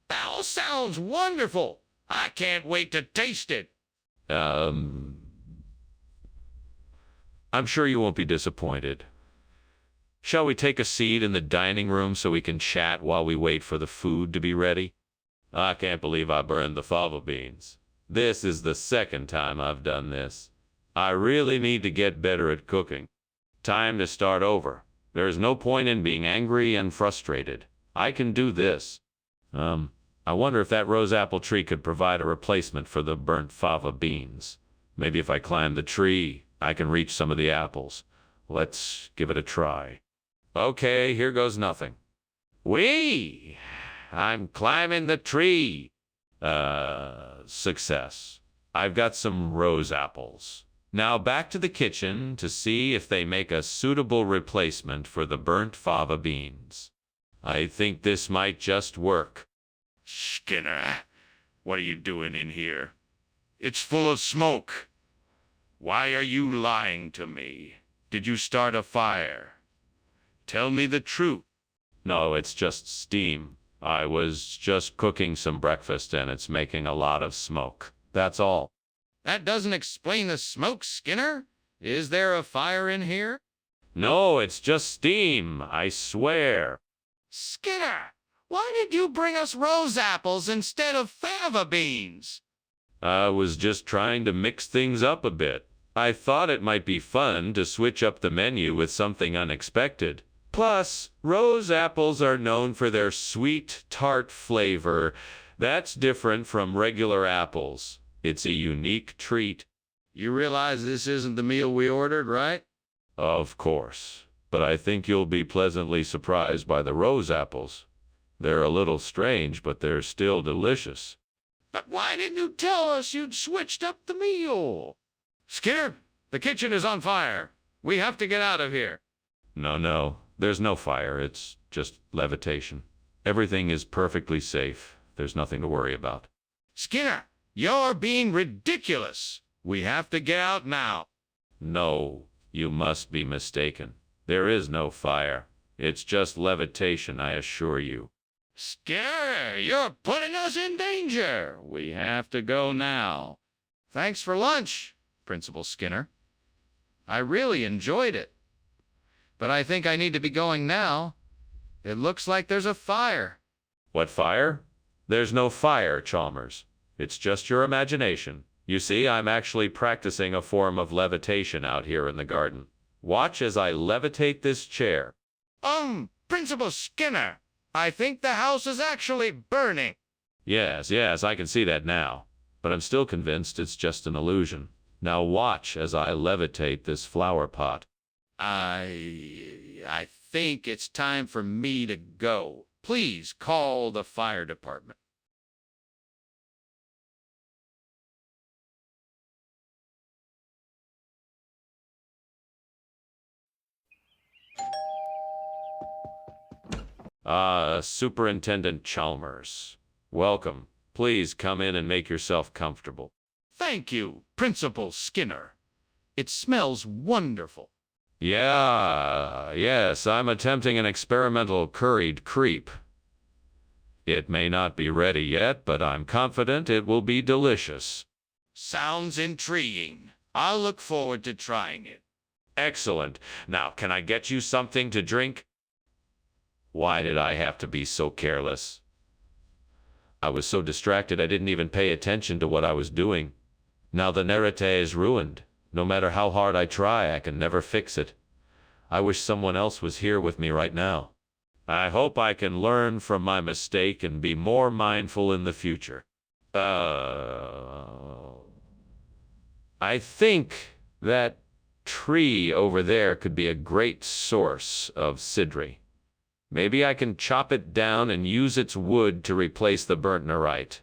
That all sounds wonderful. I can't wait to taste it. I'm sure you won't be disappointed. Shall we take a seat in the dining room so we can chat while we wait for the food to be ready? I can't believe I burned the fava beans. This is the second time I've done this. I really need to get better at cooking. Time to start over. There's no point in being angry and frustrated. I can do this. I wonder if that rose apple tree could provide a replacement for the burnt fava beans. Maybe if I climb the tree, I can reach some of the apples. Let's give it a try. Okay, here goes nothing. Whee! I'm climbing the tree. Success. I've got some rose apples. Now back to the kitchen to see if they make a suitable replacement for the burnt fava beans. I think this might just work. Skinner, what are you doing in here? It's full of smoke. Why are you lying to me? Did you start a fire? Tell me the truth. No, it's just steam. I was just cooking some breakfast and it's making a lot of smoke. That's all. That doesn't explain the smoke, Skinner. Is there a fire in here? No, it's just steam, I swear. Skinner, why did you bring us rose apples instead of fava beans? I was just trying to mix things up a bit. I thought it might be fun to switch up the menu with something unexpected. Plus, rose apples are known for their sweet, tart flavor. That's different from regular apples. It's a unique treat. You realize this isn't the meal we ordered, right? Of course. But I think you'll be pleasantly surprised by the rose apples. They're a little strange, but they're still delicious. But why didn't you tell us you'd switched up the meal? Skinner, the kitchen is on fire. We have to get out of here. No, there's no fire. It's just levitation. Everything is perfectly safe. There's nothing to worry about. Skinner, you're being ridiculous. We have to get out now. No, you must be mistaken. There is no fire. It's just levitation, I assure you. Skinner, you're putting us in danger. We have to go now. Thanks for lunch, Principal Skinner. I really enjoyed it. But I think I need to be going now. It looks like there's a fire. What fire? There's no fire, Chalmers. It's just your imagination. You see, I'm actually practicing a form of levitation out here in the garden. Watch as I levitate this chair. Principal Skinner, I think the house is actually burning. Yes, I can see that now. But I'm still convinced it's just an illusion. Now watch as I levitate this flower pot. I think it's time for me to go. Please call the fire department. Superintendent Chalmers. Welcome. Please come in and make yourself comfortable. Thank you, Principal Skinner. It smells wonderful. Yes, I'm attempting an experimental curried crepe. It may not be ready yet, but I'm confident it will be delicious. Sounds intriguing. I'll look forward to trying it. Excellent. Now, can I get you something to drink? Why did I have to be so careless? I was so distracted I didn't even pay attention to what I was doing. Now the narrative is ruined. No matter how hard I try, I can never fix it. I wish someone else was here with me right now. I hope I can learn from my mistake and be more mindful in the future. I think that tree over there could be a great source of sidri. Maybe I can chop it down and use its wood to replace the burnt nerite.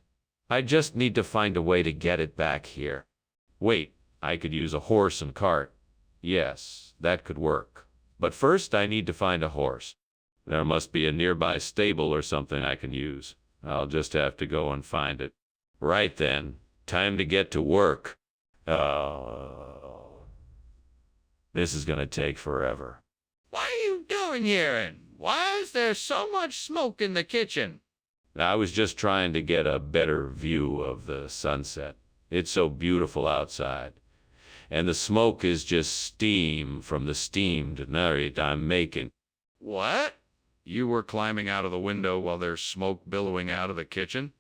I just need to find a way to get it back here. Wait, I could use a horse and cart. Yes, that could work. But first I need to find a horse. There must be a nearby stable or something I can use. I'll just have to go and find it. Right then, time to get to work. This is gonna take forever. What are you doing here, and why is there so much smoke in the kitchen? I was just trying to get a better view of the sunset. It's so beautiful outside. And the smoke is just steam from the steamed nerite I'm making. What? You were climbing out of the window while there's smoke billowing out of the kitchen?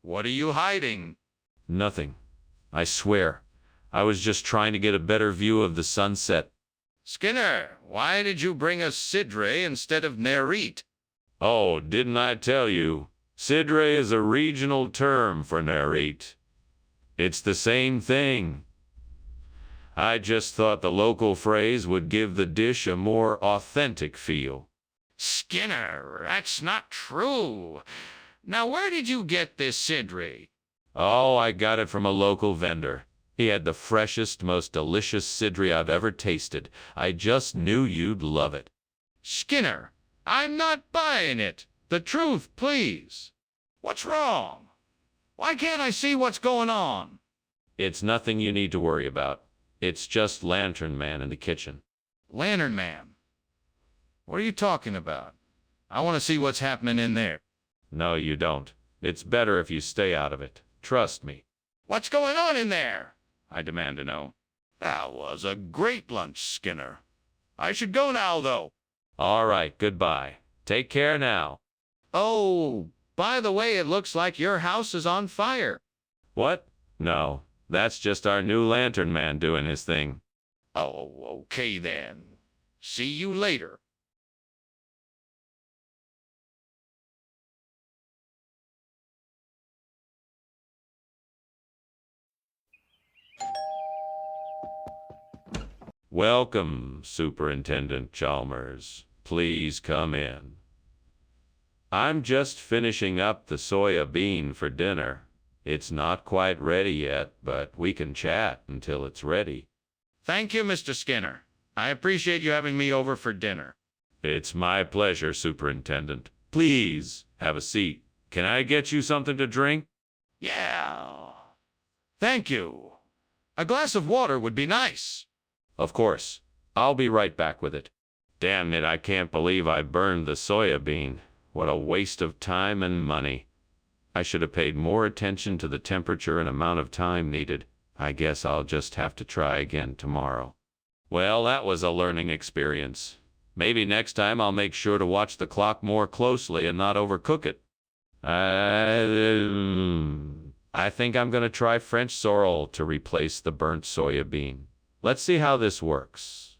What are you hiding? Nothing. I swear. I was just trying to get a better view of the sunset. Skinner, why did you bring us sidre instead of nerite? Oh, didn't I tell you? Sidre is a regional term for nerite. It's the same thing. I just thought the local phrase would give the dish a more authentic feel. Skinner, that's not true. Now, where did you get this sidre? Oh, I got it from a local vendor. He had the freshest, most delicious sidri I've ever tasted. I just knew you'd love it. Skinner, I'm not buying it. The truth, please. What's wrong? Why can't I see what's going on? It's nothing you need to worry about. It's just Lantern Man in the kitchen. Lantern Man? What are you talking about? I want to see what's happening in there. No, you don't. It's better if you stay out of it. Trust me. What's going on in there? I demand to know. That was a great lunch, Skinner. I should go now, though. All right, goodbye. Take care now. Oh, by the way, it looks like your house is on fire. What? No, that's just our new Lantern Man doing his thing. Oh, okay then. See you later. Welcome, Superintendent Chalmers. Please come in. I'm just finishing up the soya bean for dinner. It's not quite ready yet, but we can chat until it's ready. Thank you, Mr. Skinner. I appreciate you having me over for dinner. It's my pleasure, Superintendent. Please, have a seat. Can I get you something to drink? Yeah. Thank you. A glass of water would be nice. Of course. I'll be right back with it. Damn it, I can't believe I burned the soya bean. What a waste of time and money. I should have paid more attention to the temperature and amount of time needed. I guess I'll just have to try again tomorrow. Well, that was a learning experience. Maybe next time I'll make sure to watch the clock more closely and not overcook it. I think I'm gonna try French sorrel to replace the burnt soya bean. Let's see how this works.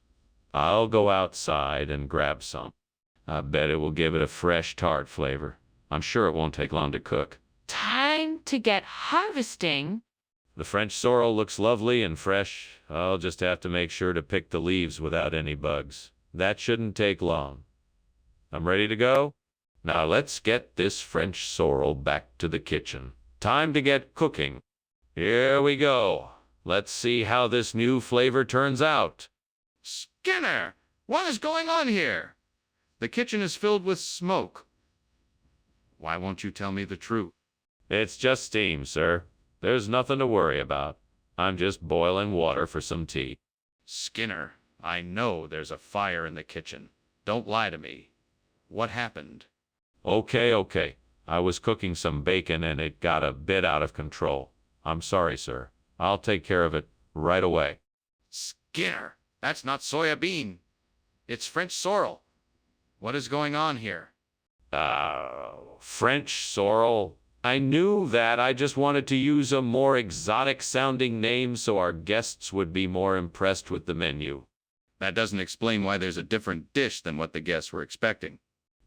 I'll go outside and grab some. I bet it will give it a fresh, tart flavor. I'm sure it won't take long to cook. Time to get harvesting. The French sorrel looks lovely and fresh. I'll just have to make sure to pick the leaves without any bugs. That shouldn't take long. I'm ready to go. Now let's get this French sorrel back to the kitchen. Time to get cooking. Here we go. Let's see how this new flavor turns out. Skinner, what is going on here? The kitchen is filled with smoke. Why won't you tell me the truth? It's just steam, sir. There's nothing to worry about. I'm just boiling water for some tea. Skinner, I know there's a fire in the kitchen. Don't lie to me. What happened? Okay. I was cooking some bacon and it got a bit out of control. I'm sorry, sir. I'll take care of it right away. Skinner, that's not soya bean. It's French sorrel. What is going on here? French sorrel? I knew that. I just wanted to use a more exotic sounding name so our guests would be more impressed with the menu. That doesn't explain why there's a different dish than what the guests were expecting.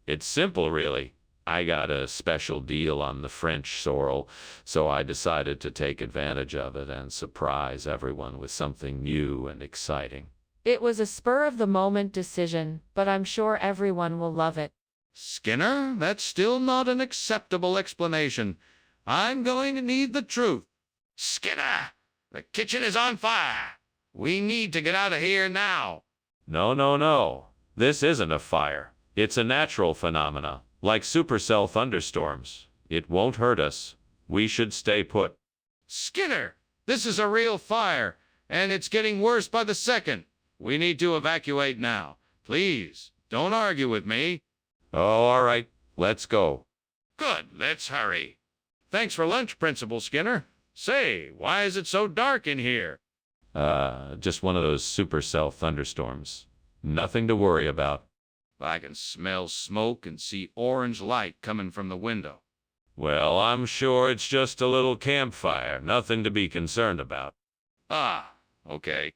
It's simple, really. I got a special deal on the French sorrel, so I decided to take advantage of it and surprise everyone with something new and exciting. It was a spur-of-the-moment decision, but I'm sure everyone will love it. Skinner, that's still not an acceptable explanation. I'm going to need the truth. Skinner, the kitchen is on fire. We need to get out of here now. No. This isn't a fire. It's a natural phenomena, like supercell thunderstorms. It won't hurt us. We should stay put. Skinner, this is a real fire, and it's getting worse by the second. We need to evacuate now. Please, don't argue with me. Oh, all right. Let's go. Good, let's hurry. Thanks for lunch, Principal Skinner. Say, why is it so dark in here? Just one of those supercell thunderstorms. Nothing to worry about. I can smell smoke and see orange light coming from the window. Well, I'm sure it's just a little campfire. Nothing to be concerned about. Ah, okay.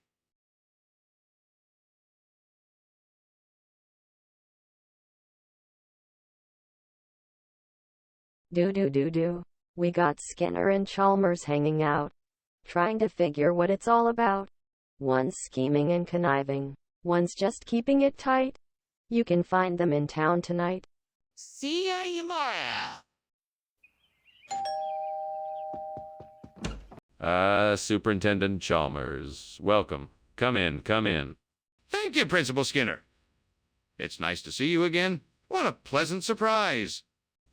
Do. We got Skinner and Chalmers hanging out, trying to figure what it's all about. One's scheming and conniving, one's just keeping it tight. You can find them in town tonight. See ya tomorrow. Superintendent Chalmers, welcome. Come in. Thank you, Principal Skinner. It's nice to see you again. What a pleasant surprise.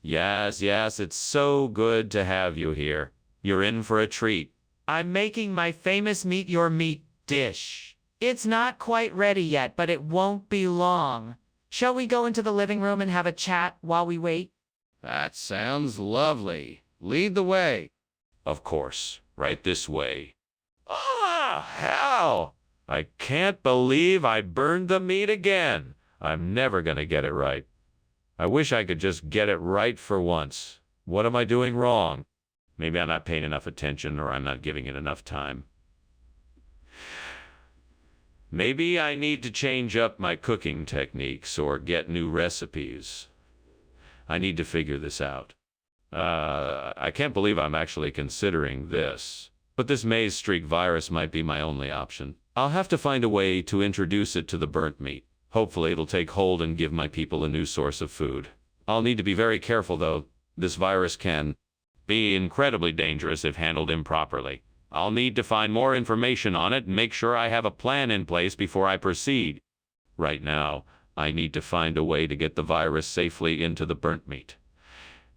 Yes, it's so good to have you here. You're in for a treat. I'm making my famous meet your meat dish. It's not quite ready yet, but it won't be long. Shall we go into the living room and have a chat while we wait? That sounds lovely. Lead the way. Of course, right this way. Ah, hell! I can't believe I burned the meat again. I'm never gonna get it right. I wish I could just get it right for once. What am I doing wrong? Maybe I'm not paying enough attention or I'm not giving it enough time. Maybe I need to change up my cooking techniques or get new recipes. I need to figure this out. I can't believe I'm actually considering this. But this maize streak virus might be my only option. I'll have to find a way to introduce it to the burnt meat. Hopefully it'll take hold and give my people a new source of food. I'll need to be very careful though. This virus can be incredibly dangerous if handled improperly. I'll need to find more information on it and make sure I have a plan in place before I proceed. Right now, I need to find a way to get the virus safely into the burnt meat.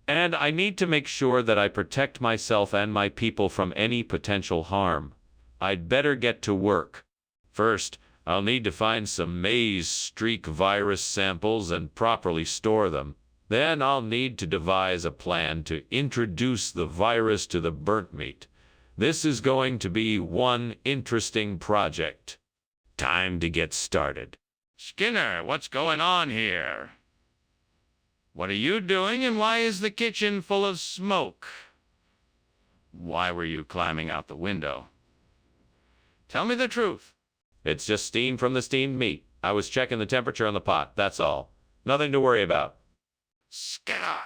And I need to make sure that I protect myself and my people from any potential harm. I'd better get to work. First, I'll need to find some maize streak virus samples and properly store them. Then I'll need to devise a plan to introduce the virus to the burnt meat. This is going to be one interesting project. Time to get started. Skinner, what's going on here? What are you doing, and why is the kitchen full of smoke? Why were you climbing out the window? Tell me the truth. It's just steam from the steamed meat. I was checking the temperature on the pot, that's all. Nothing to worry about. Skinner,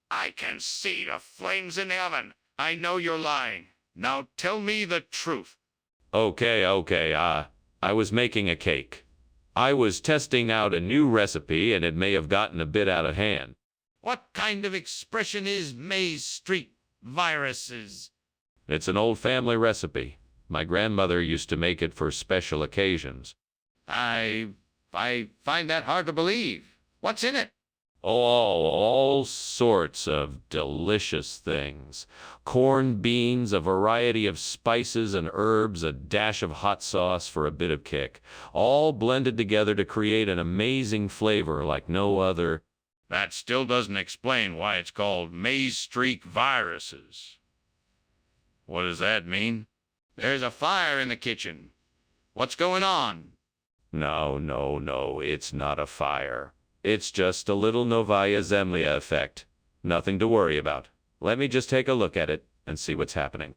I can see the flames in the oven. I know you're lying. Now tell me the truth. Okay, I was making a cake. I was testing out a new recipe and it may have gotten a bit out of hand. What kind of expression is Maze Street viruses? It's an old family recipe. My grandmother used to make it for special occasions. I find that hard to believe. What's in it? All sorts of delicious things. Corned beans, a variety of spices and herbs, a dash of hot sauce for a bit of kick. All blended together to create an amazing flavor like no other. That still doesn't explain why it's called Maze Street viruses. What does that mean? There's a fire in the kitchen. What's going on? No, it's not a fire. It's just a little Novaya Zemlya effect. Nothing to worry about. Let me just take a look at it and see what's happening.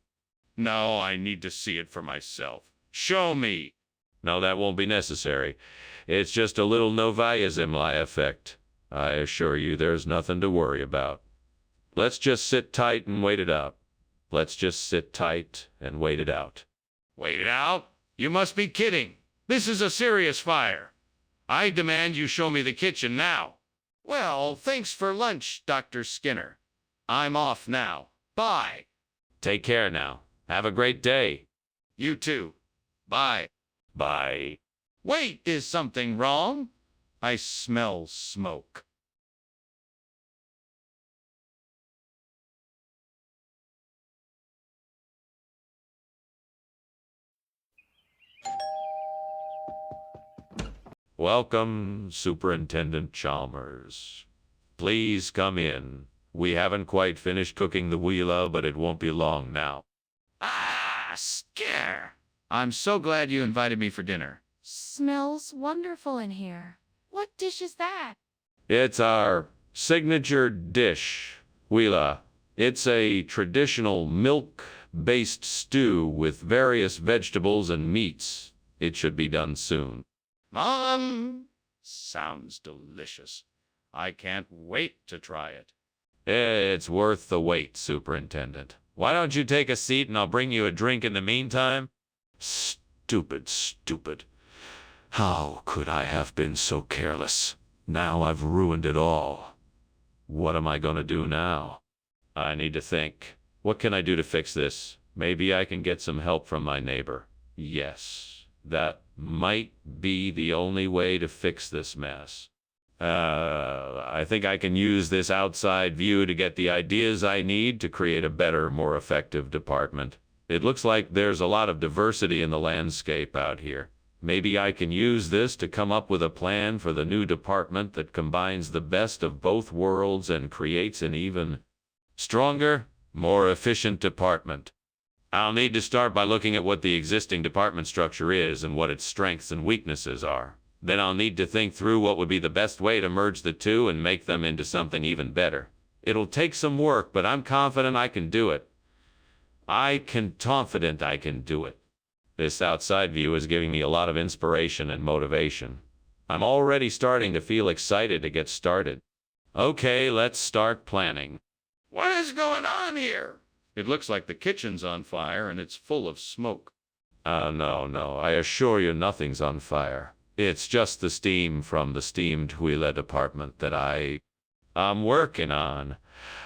No, I need to see it for myself. Show me. No, that won't be necessary. It's just a little Novaya Zemlya effect. I assure you there's nothing to worry about. Let's just sit tight and wait it out. Let's just sit tight and wait it out. Wait it out? You must be kidding. This is a serious fire. I demand you show me the kitchen now. Well, thanks for lunch, Dr. Skinner. I'm off now. Bye. Take care now. Have a great day. You too. Bye. Bye. Wait, is something wrong? I smell smoke. Welcome, Superintendent Chalmers. Please come in. We haven't quite finished cooking the wheela, but it won't be long now. Ah, Scare. I'm so glad you invited me for dinner. Smells wonderful in here. What dish is that? It's our signature dish, wheela. It's a traditional milk-based stew with various vegetables and meats. It should be done soon. Sounds delicious. I can't wait to try it. It's worth the wait, Superintendent. Why don't you take a seat and I'll bring you a drink in the meantime? Stupid. How could I have been so careless? Now I've ruined it all. What am I going to do now? I need to think. What can I do to fix this? Maybe I can get some help from my neighbor. Yes, that might be the only way to fix this mess. I think I can use this outside view to get the ideas I need to create a better, more effective department. It looks like there's a lot of diversity in the landscape out here. Maybe I can use this to come up with a plan for the new department that combines the best of both worlds and creates an even stronger, more efficient department. I'll need to start by looking at what the existing department structure is and what its strengths and weaknesses are. Then I'll need to think through what would be the best way to merge the two and make them into something even better. It'll take some work, but I'm confident I can do it. Confident I can do it. This outside view is giving me a lot of inspiration and motivation. I'm already starting to feel excited to get started. Okay, let's start planning. What is going on here? It looks like the kitchen's on fire and it's full of smoke. No, I assure you nothing's on fire. It's just the steam from the steamed wheela department that I'm working on.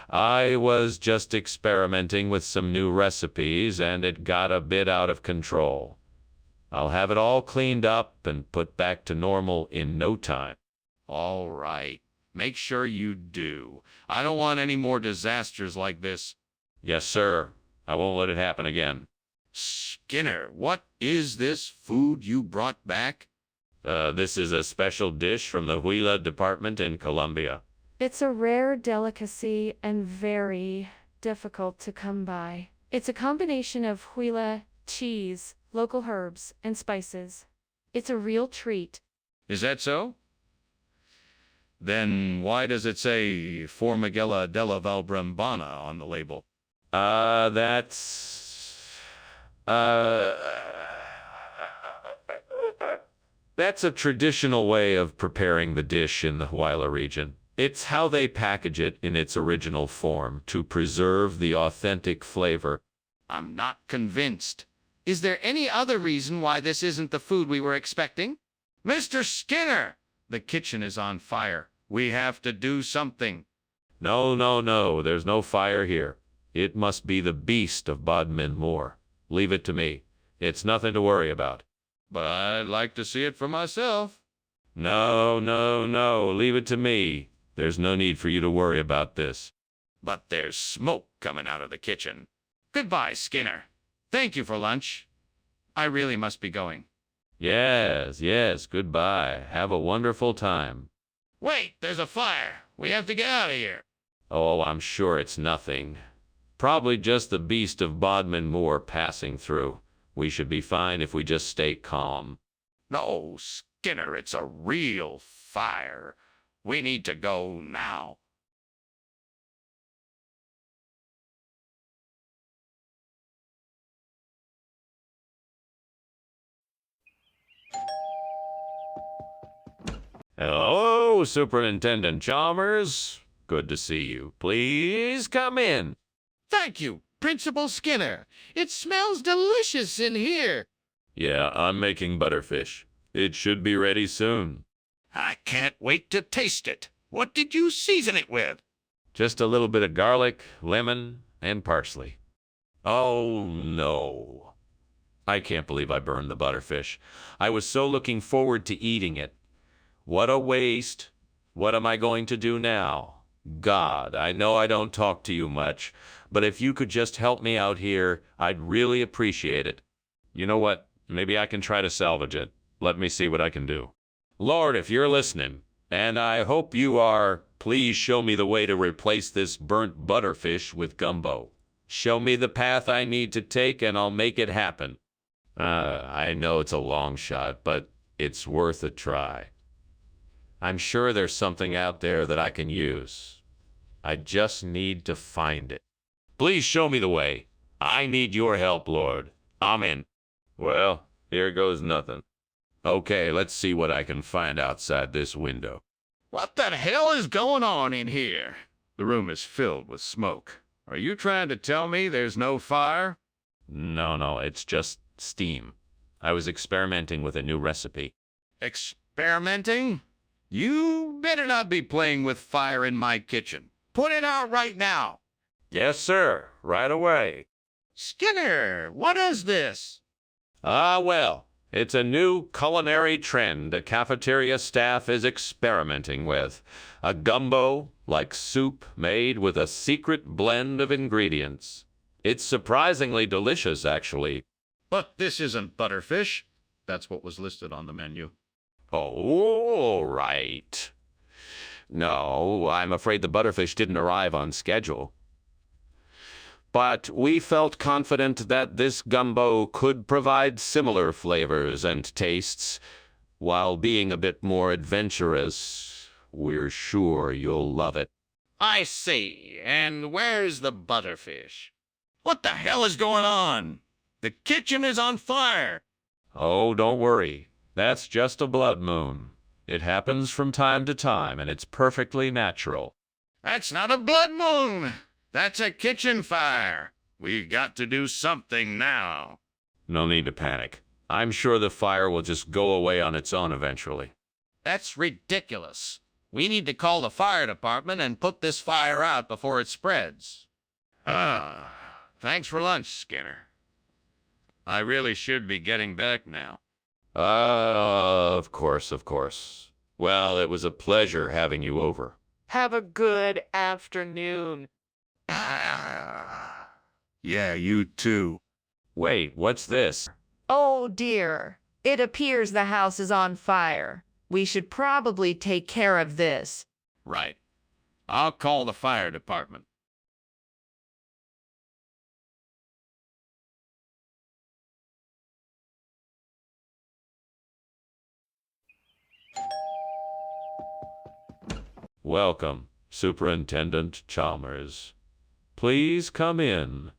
I was just experimenting with some new recipes and it got a bit out of control. I'll have it all cleaned up and put back to normal in no time. All right. Make sure you do. I don't want any more disasters like this. Yes, sir. I won't let it happen again. Skinner, what is this food you brought back? This is a special dish from the wheela department in Colombia. It's a rare delicacy and very difficult to come by. It's a combination of huila, cheese, local herbs, and spices. It's a real treat. Is that so? Then why does it say Formigella della Valbrembana on the label? Uh, that's a traditional way of preparing the dish in the Huila region. It's how they package it in its original form to preserve the authentic flavor. I'm not convinced. Is there any other reason why this isn't the food we were expecting? Mr. Skinner, the kitchen is on fire. We have to do something. No, there's no fire here. It must be the beast of Bodmin Moor. Leave it to me. It's nothing to worry about. But I'd like to see it for myself. No, leave it to me. There's no need for you to worry about this. But there's smoke coming out of the kitchen. Goodbye, Skinner. Thank you for lunch. I really must be going. Yes, goodbye. Have a wonderful time. Wait, there's a fire. We have to get out of here. Oh, I'm sure it's nothing. Probably just the beast of Bodmin Moor passing through. We should be fine if we just stay calm. No, Skinner, it's a real fire. We need to go now. Hello, Superintendent Chalmers. Good to see you. Please come in. Thank you, Principal Skinner. It smells delicious in here. Yeah, I'm making butterfish. It should be ready soon. I can't wait to taste it. What did you season it with? Just a little bit of garlic, lemon, and parsley. Oh, no. I can't believe I burned the butterfish. I was so looking forward to eating it. What a waste. What am I going to do now? God, I know I don't talk to you much, but if you could just help me out here, I'd really appreciate it. You know what? Maybe I can try to salvage it. Let me see what I can do. Lord, if you're listening, and I hope you are, please show me the way to replace this burnt butterfish with gumbo. Show me the path I need to take and I'll make it happen. I know it's a long shot, but it's worth a try. I'm sure there's something out there that I can use. I just need to find it. Please show me the way. I need your help, Lord. Amen. Well, here goes nothing. Okay, let's see what I can find outside this window. What the hell is going on in here? The room is filled with smoke. Are you trying to tell me there's no fire? No, it's just steam. I was experimenting with a new recipe. Experimenting? You better not be playing with fire in my kitchen. Put it out right now. Yes, sir. Right away. Skinner, what is this? Well, it's a new culinary trend the cafeteria staff is experimenting with. A gumbo, like soup, made with a secret blend of ingredients. It's surprisingly delicious, actually. But this isn't butterfish. That's what was listed on the menu. Oh, right. No, I'm afraid the butterfish didn't arrive on schedule. But we felt confident that this gumbo could provide similar flavors and tastes, while being a bit more adventurous. We're sure you'll love it. I see. And where's the butterfish? What the hell is going on? The kitchen is on fire. Oh, don't worry. That's just a blood moon. It happens from time to time, and it's perfectly natural. That's not a blood moon. That's a kitchen fire. We got to do something now. No need to panic. I'm sure the fire will just go away on its own eventually. That's ridiculous. We need to call the fire department and put this fire out before it spreads. Thanks for lunch, Skinner. I really should be getting back now. Of course. Well, it was a pleasure having you over. Have a good afternoon. Yeah, you too. Wait, what's this? Oh dear. It appears the house is on fire. We should probably take care of this. Right. I'll call the fire department. Welcome, Superintendent Chalmers. Please come in.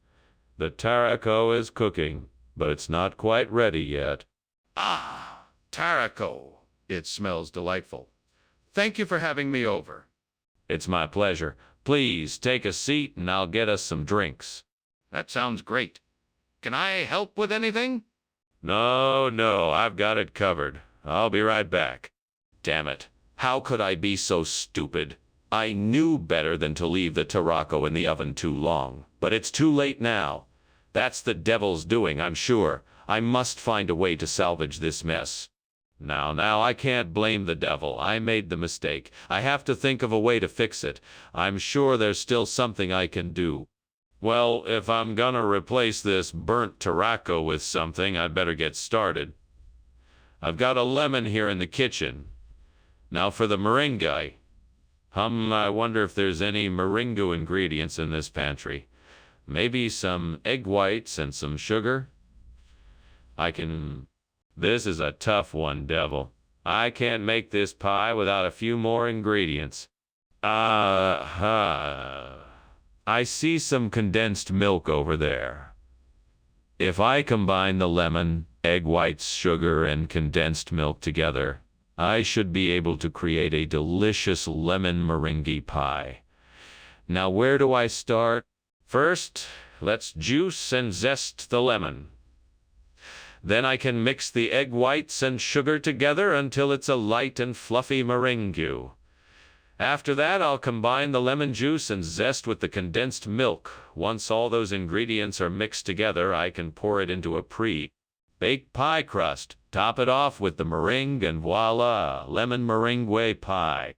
The taraco is cooking, but it's not quite ready yet. Ah, taraco. It smells delightful. Thank you for having me over. It's my pleasure. Please take a seat and I'll get us some drinks. That sounds great. Can I help with anything? No, I've got it covered. I'll be right back. Damn it. How could I be so stupid? I knew better than to leave the taraco in the oven too long, but it's too late now. That's the devil's doing, I'm sure. I must find a way to salvage this mess. Now, I can't blame the devil. I made the mistake. I have to think of a way to fix it. I'm sure there's still something I can do. Well, if I'm gonna replace this burnt taraco with something, I'd better get started. I've got a lemon here in the kitchen. Now for the meringue. I wonder if there's any meringue ingredients in this pantry. Maybe some egg whites and some sugar? This is a tough one, devil. I can't make this pie without a few more ingredients. I see some condensed milk over there. If I combine the lemon, egg whites, sugar, and condensed milk together, I should be able to create a delicious lemon meringue pie. Now, where do I start? First, let's juice and zest the lemon. Then I can mix the egg whites and sugar together until it's a light and fluffy meringue. After that, I'll combine the lemon juice and zest with the condensed milk. Once all those ingredients are mixed together, I can pour it into a pre-baked pie crust, top it off with the meringue, and voila, lemon meringue pie.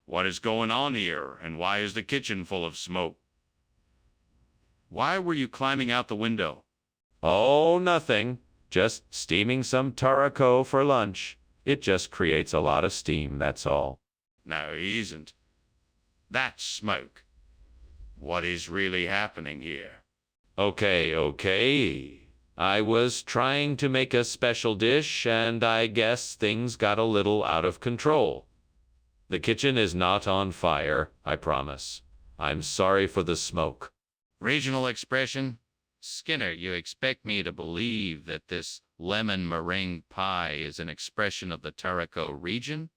What is going on here, and why is the kitchen full of smoke? Why were you climbing out the window? Oh, nothing. Just steaming some taraco for lunch. It just creates a lot of steam, that's all. No, he isn't. That's smoke. What is really happening here? Okay. I was trying to make a special dish, and I guess things got a little out of control. The kitchen is not on fire, I promise. I'm sorry for the smoke. Regional expression? Skinner, you expect me to believe that this lemon meringue pie is an expression of the taraco region?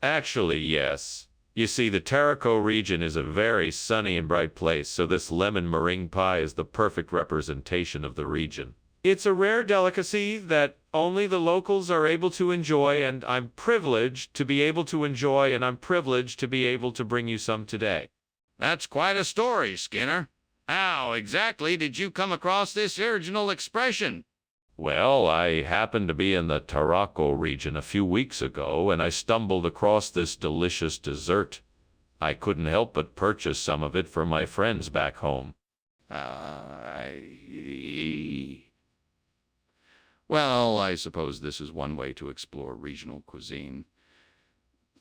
Actually, yes. You see, the taraco region is a very sunny and bright place, so this lemon meringue pie is the perfect representation of the region. It's a rare delicacy that only the locals are able to enjoy, and I'm privileged to be able to enjoy, and I'm privileged to be able to bring you some today. That's quite a story, Skinner. How exactly did you come across this original expression? Well, I happened to be in the taraco region a few weeks ago, and I stumbled across this delicious dessert. I couldn't help but purchase some of it for my friends back home. Well, I suppose this is one way to explore regional cuisine.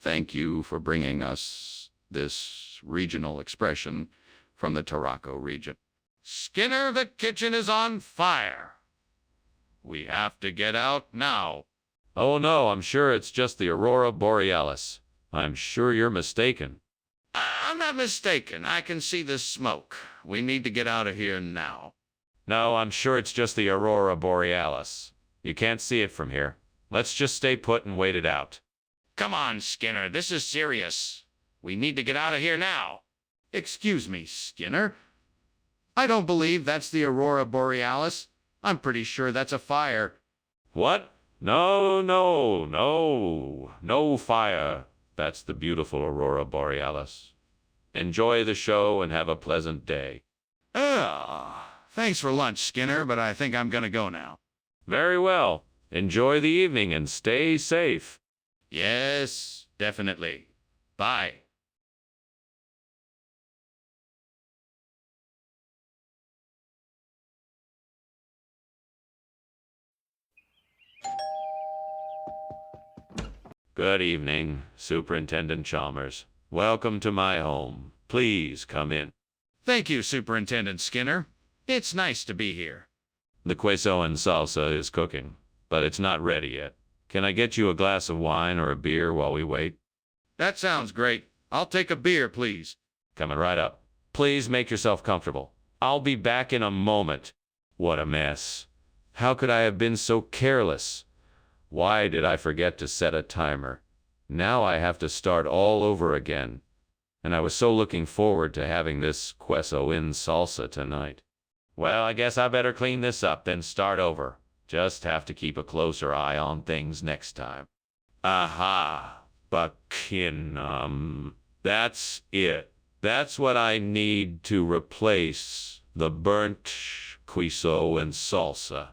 Thank you for bringing us this regional expression from the taraco region. Skinner, the kitchen is on fire. We have to get out now. Oh no, I'm sure it's just the aurora borealis. I'm sure you're mistaken. I'm not mistaken. I can see the smoke. We need to get out of here now. No, I'm sure it's just the aurora borealis. You can't see it from here. Let's just stay put and wait it out. Come on, Skinner. This is serious. We need to get out of here now. Excuse me, Skinner. I don't believe that's the aurora borealis. I'm pretty sure that's a fire. What? No fire. That's the beautiful aurora borealis. Enjoy the show and have a pleasant day. Thanks for lunch, Skinner, but I think I'm gonna go now. Very well. Enjoy the evening and stay safe. Yes, definitely. Bye. Good evening, Superintendent Chalmers. Welcome to my home. Please come in. Thank you, Superintendent Skinner. It's nice to be here. The queso and salsa is cooking, but it's not ready yet. Can I get you a glass of wine or a beer while we wait? That sounds great. I'll take a beer, please. Coming right up. Please make yourself comfortable. I'll be back in a moment. What a mess. How could I have been so careless? Why did I forget to set a timer? Now I have to start all over again. And I was so looking forward to having this queso en salsa tonight. Well, I guess I better clean this up, then start over. Just have to keep a closer eye on things next time. Aha, buckinum. That's it. That's what I need to replace the burnt queso and salsa.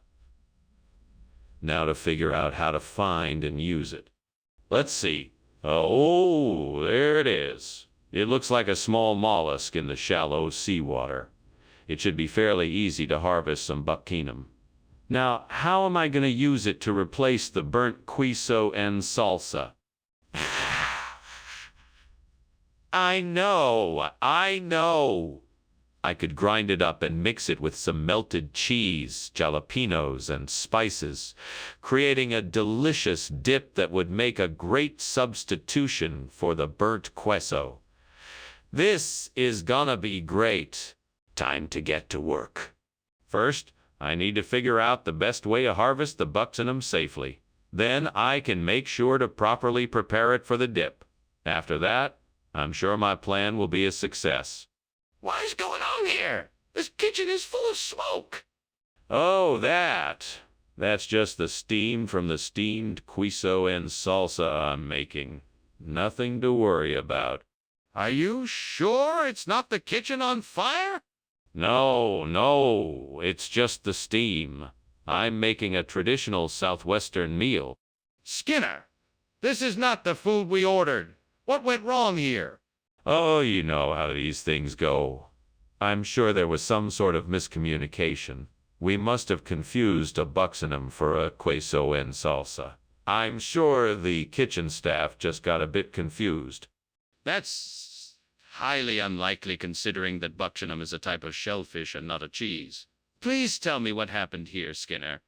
Now to figure out how to find and use it. Let's see. Oh, there it is. It looks like a small mollusk in the shallow seawater. It should be fairly easy to harvest some buckinum. Now, how am I going to use it to replace the burnt queso and salsa? I know. I could grind it up and mix it with some melted cheese, jalapenos, and spices, creating a delicious dip that would make a great substitution for the burnt queso. This is gonna be great. Time to get to work. First, I need to figure out the best way to harvest the buckinum safely. Then I can make sure to properly prepare it for the dip. After that, I'm sure my plan will be a success. What is going on here? This kitchen is full of smoke. Oh, that's just the steam from the steamed queso and salsa I'm making. Nothing to worry about. Are you sure it's not the kitchen on fire? No, it's just the steam. I'm making a traditional southwestern meal. Skinner, this is not the food we ordered. What went wrong here? Oh, you know how these things go. I'm sure there was some sort of miscommunication. We must have confused a buckinum for a queso en salsa. I'm sure the kitchen staff just got a bit confused. That's highly unlikely considering that buckinum is a type of shellfish and not a cheese. Please tell me what happened here, Skinner.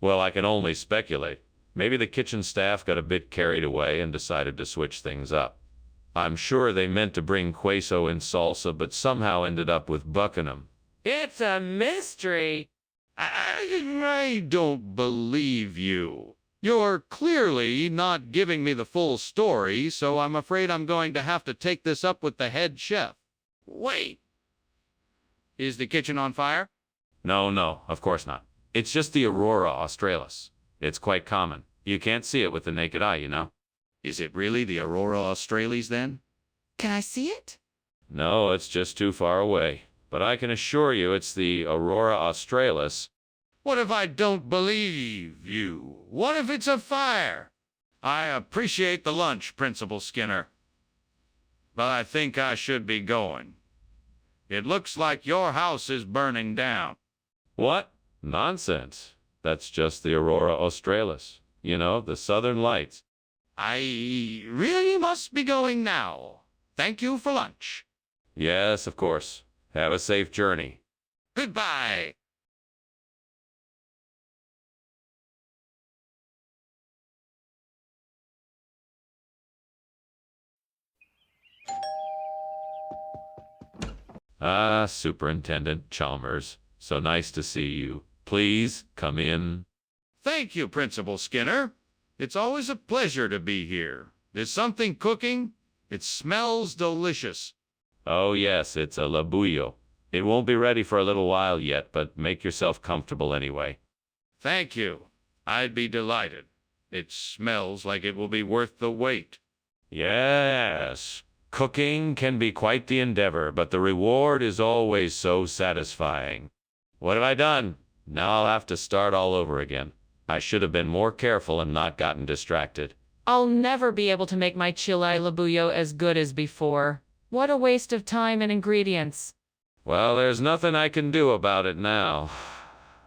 Well, I can only speculate. Maybe the kitchen staff got a bit carried away and decided to switch things up. I'm sure they meant to bring queso and salsa, but somehow ended up with buckinum. It's a mystery. I don't believe you. You're clearly not giving me the full story, so I'm afraid I'm going to have to take this up with the head chef. Wait. Is the kitchen on fire? No, of course not. It's just the Aurora australis. It's quite common. You can't see it with the naked eye, you know. Is it really the Aurora australis then? Can I see it? No, it's just too far away. But I can assure you it's the Aurora australis. What if I don't believe you? What if it's a fire? I appreciate the lunch, Principal Skinner. But I think I should be going. It looks like your house is burning down. What? Nonsense. That's just the Aurora australis. You know, the southern lights. I really must be going now. Thank you for lunch. Yes, of course. Have a safe journey. Goodbye. Ah, Superintendent Chalmers. So nice to see you. Please, come in. Thank you, Principal Skinner. It's always a pleasure to be here. There's something cooking. It smells delicious. Oh yes, it's a labuyo. It won't be ready for a little while yet, but make yourself comfortable anyway. Thank you. I'd be delighted. It smells like it will be worth the wait. Yes. Cooking can be quite the endeavor, but the reward is always so satisfying. What have I done? Now I'll have to start all over again. I should have been more careful and not gotten distracted. I'll never be able to make my chile labuyo as good as before. What a waste of time and ingredients. Well, there's nothing I can do about it now.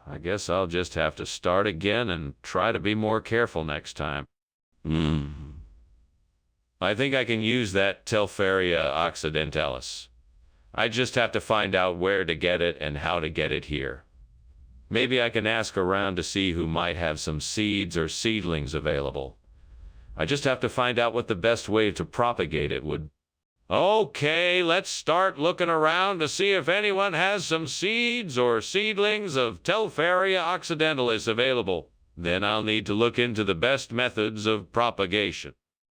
I guess I'll just have to start again and try to be more careful next time. I think I can use that Telferia occidentalis. I just have to find out where to get it and how to get it here. Maybe I can ask around to see who might have some seeds or seedlings available. I just have to find out what the best way to propagate it would. Okay, let's start looking around to see if anyone has some seeds or seedlings of Telferia occidentalis available. Then I'll need to look into the best methods of propagation.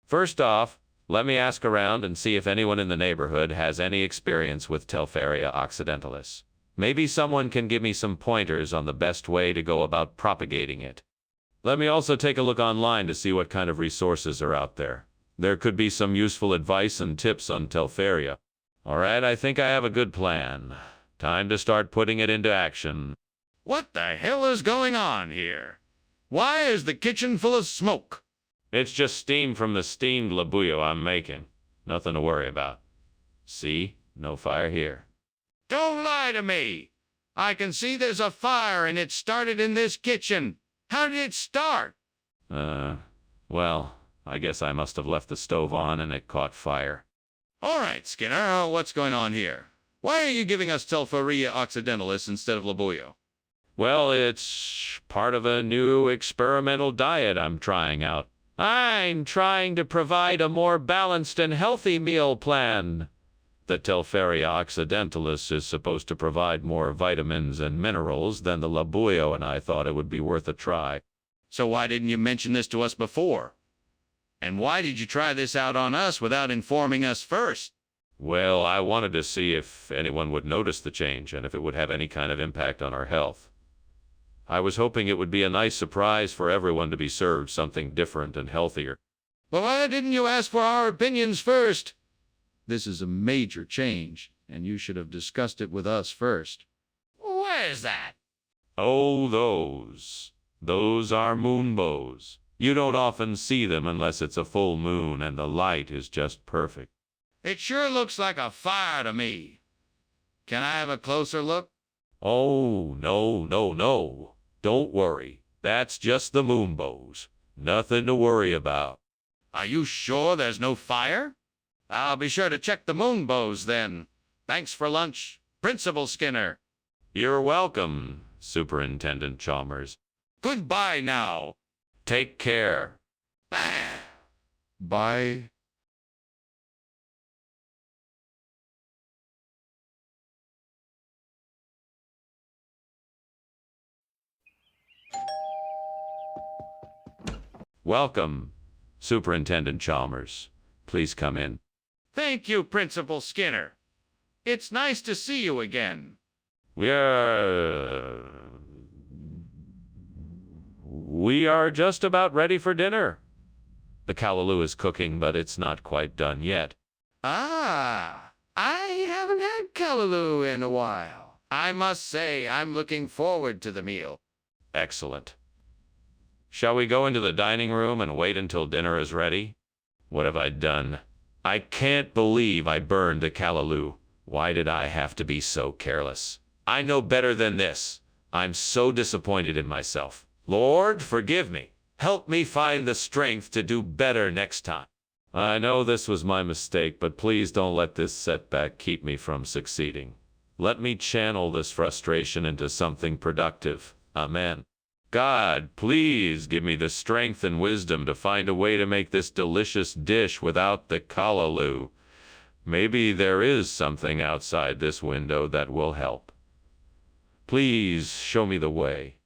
First off, let me ask around and see if anyone in the neighborhood has any experience with Telferia occidentalis. Maybe someone can give me some pointers on the best way to go about propagating it. Let me also take a look online to see what kind of resources are out there. There could be some useful advice and tips on Telferia. All right, I think I have a good plan. Time to start putting it into action. What the hell is going on here? Why is the kitchen full of smoke? It's just steam from the steamed labuyo I'm making. Nothing to worry about. See? No fire here. Don't lie to me. I can see there's a fire and it started in this kitchen. How did it start? Well, I guess I must have left the stove on and it caught fire. All right, Skinner, what's going on here? Why are you giving us Telferia occidentalis instead of labuyo? Well, it's part of a new experimental diet I'm trying out. I'm trying to provide a more balanced and healthy meal plan. The Telferia occidentalis is supposed to provide more vitamins and minerals than the labuyo, and I thought it would be worth a try. So why didn't you mention this to us before? And why did you try this out on us without informing us first? Well, I wanted to see if anyone would notice the change and if it would have any kind of impact on our health. I was hoping it would be a nice surprise for everyone to be served something different and healthier. Well, why didn't you ask for our opinions first? This is a major change, and you should have discussed it with us first. Where's that? Oh, those. Those are moonbows. You don't often see them unless it's a full moon and the light is just perfect. It sure looks like a fire to me. Can I have a closer look? Oh, no. Don't worry. That's just the moonbows. Nothing to worry about. Are you sure there's no fire? I'll be sure to check the moonbows then. Thanks for lunch, Principal Skinner. You're welcome, Superintendent Chalmers. Goodbye now. Take care. Bye. Welcome, Superintendent Chalmers. Please come in. Thank you, Principal Skinner. It's nice to see you again. We are just about ready for dinner. The callaloo is cooking, but it's not quite done yet. Ah, I haven't had callaloo in a while. I must say I'm looking forward to the meal. Excellent. Shall we go into the dining room and wait until dinner is ready? What have I done? I can't believe I burned the callaloo. Why did I have to be so careless? I know better than this. I'm so disappointed in myself. Lord, forgive me. Help me find the strength to do better next time. I know this was my mistake, but please don't let this setback keep me from succeeding. Let me channel this frustration into something productive. Amen. God, please give me the strength and wisdom to find a way to make this delicious dish without the callaloo. Maybe there is something outside this window that will help. Please show me the way.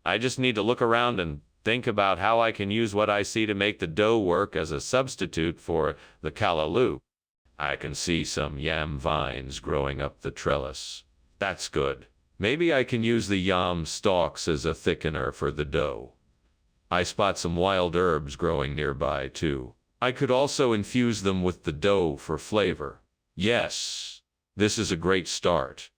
I just need to look around and think about how I can use what I see to make the dough work as a substitute for the callaloo. I can see some yam vines growing up the trellis. That's good. Maybe I can use the yam stalks as a thickener for the dough. I spot some wild herbs growing nearby, too. I could also infuse them with the dough for flavor. Yes, this is a great start.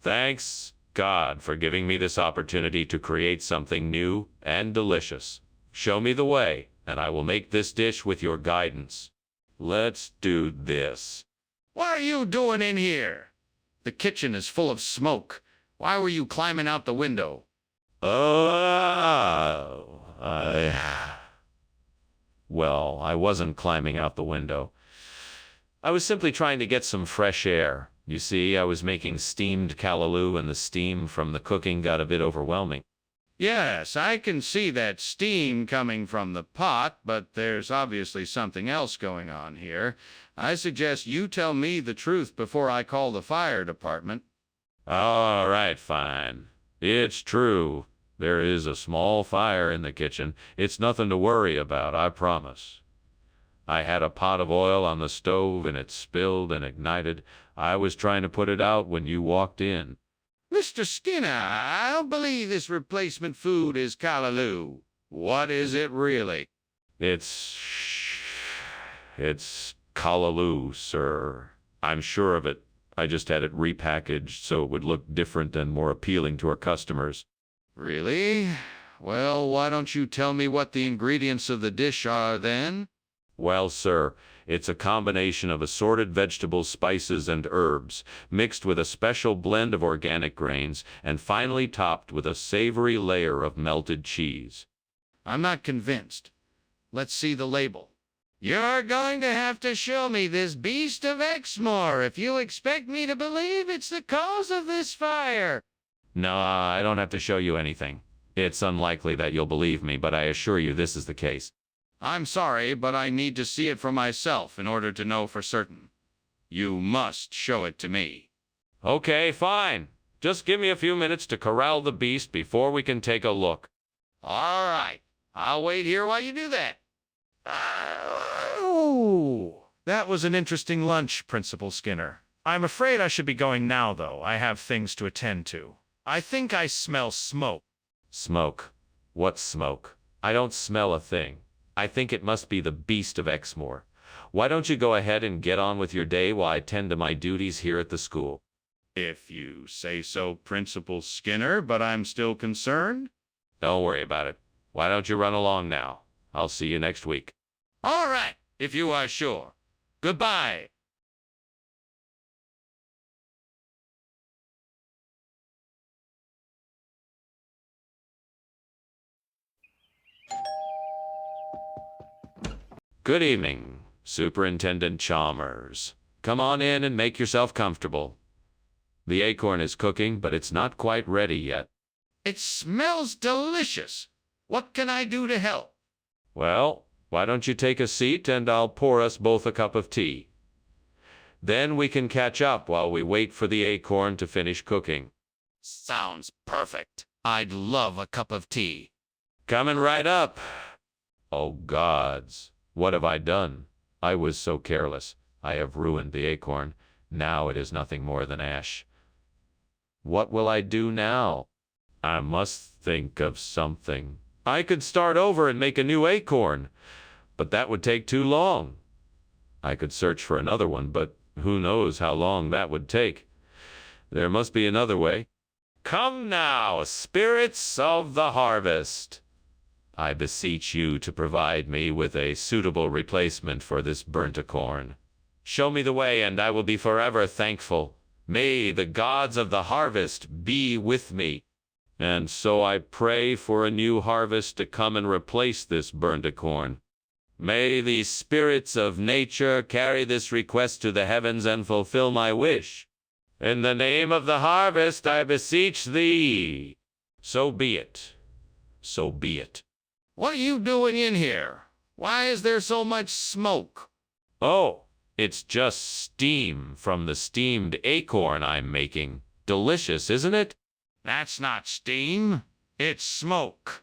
Thanks, God, for giving me this opportunity to create something new and delicious. Show me the way, and I will make this dish with your guidance. Let's do this. What are you doing in here? The kitchen is full of smoke. Why were you climbing out the window? Well, I wasn't climbing out the window. I was simply trying to get some fresh air. You see, I was making steamed callaloo and the steam from the cooking got a bit overwhelming. Yes, I can see that steam coming from the pot, but there's obviously something else going on here. I suggest you tell me the truth before I call the fire department. All right, fine. It's true. There is a small fire in the kitchen. It's nothing to worry about, I promise. I had a pot of oil on the stove and it spilled and ignited. I was trying to put it out when you walked in. Mr. Skinner, I don't believe this replacement food is callaloo. What is it really? It's callaloo, sir. I'm sure of it. I just had it repackaged so it would look different and more appealing to our customers. Really? Well, why don't you tell me what the ingredients of the dish are then? Well, sir, it's a combination of assorted vegetables, spices, and herbs, mixed with a special blend of organic grains, and finally topped with a savory layer of melted cheese. I'm not convinced. Let's see the label. You're going to have to show me this beast of Exmoor if you expect me to believe it's the cause of this fire. No, I don't have to show you anything. It's unlikely that you'll believe me, but I assure you this is the case. I'm sorry, but I need to see it for myself in order to know for certain. You must show it to me. Okay, fine. Just give me a few minutes to corral the beast before we can take a look. All right. I'll wait here while you do that. Oh, that was an interesting lunch, Principal Skinner. I'm afraid I should be going now, though. I have things to attend to. I think I smell smoke. Smoke? What smoke? I don't smell a thing. I think it must be the beast of Exmoor. Why don't you go ahead and get on with your day while I tend to my duties here at the school? If you say so, Principal Skinner, but I'm still concerned. Don't worry about it. Why don't you run along now? I'll see you next week. All right, if you are sure. Goodbye. Good evening, Superintendent Chalmers. Come on in and make yourself comfortable. The acorn is cooking, but it's not quite ready yet. It smells delicious. What can I do to help? Well, why don't you take a seat and I'll pour us both a cup of tea. Then we can catch up while we wait for the acorn to finish cooking. Sounds perfect. I'd love a cup of tea. Coming right up. Oh, gods. What have I done? I was so careless. I have ruined the acorn. Now it is nothing more than ash. What will I do now? I must think of something. I could start over and make a new acorn, but that would take too long. I could search for another one, but who knows how long that would take. There must be another way. Come now, spirits of the harvest. I beseech you to provide me with a suitable replacement for this burnt acorn. Show me the way, and I will be forever thankful. May the gods of the harvest be with me. And so I pray for a new harvest to come and replace this burnt acorn. May the spirits of nature carry this request to the heavens and fulfill my wish. In the name of the harvest, I beseech thee. So be it. So be it. What are you doing in here? Why is there so much smoke? Oh, it's just steam from the steamed acorn I'm making. Delicious, isn't it? That's not steam. It's smoke.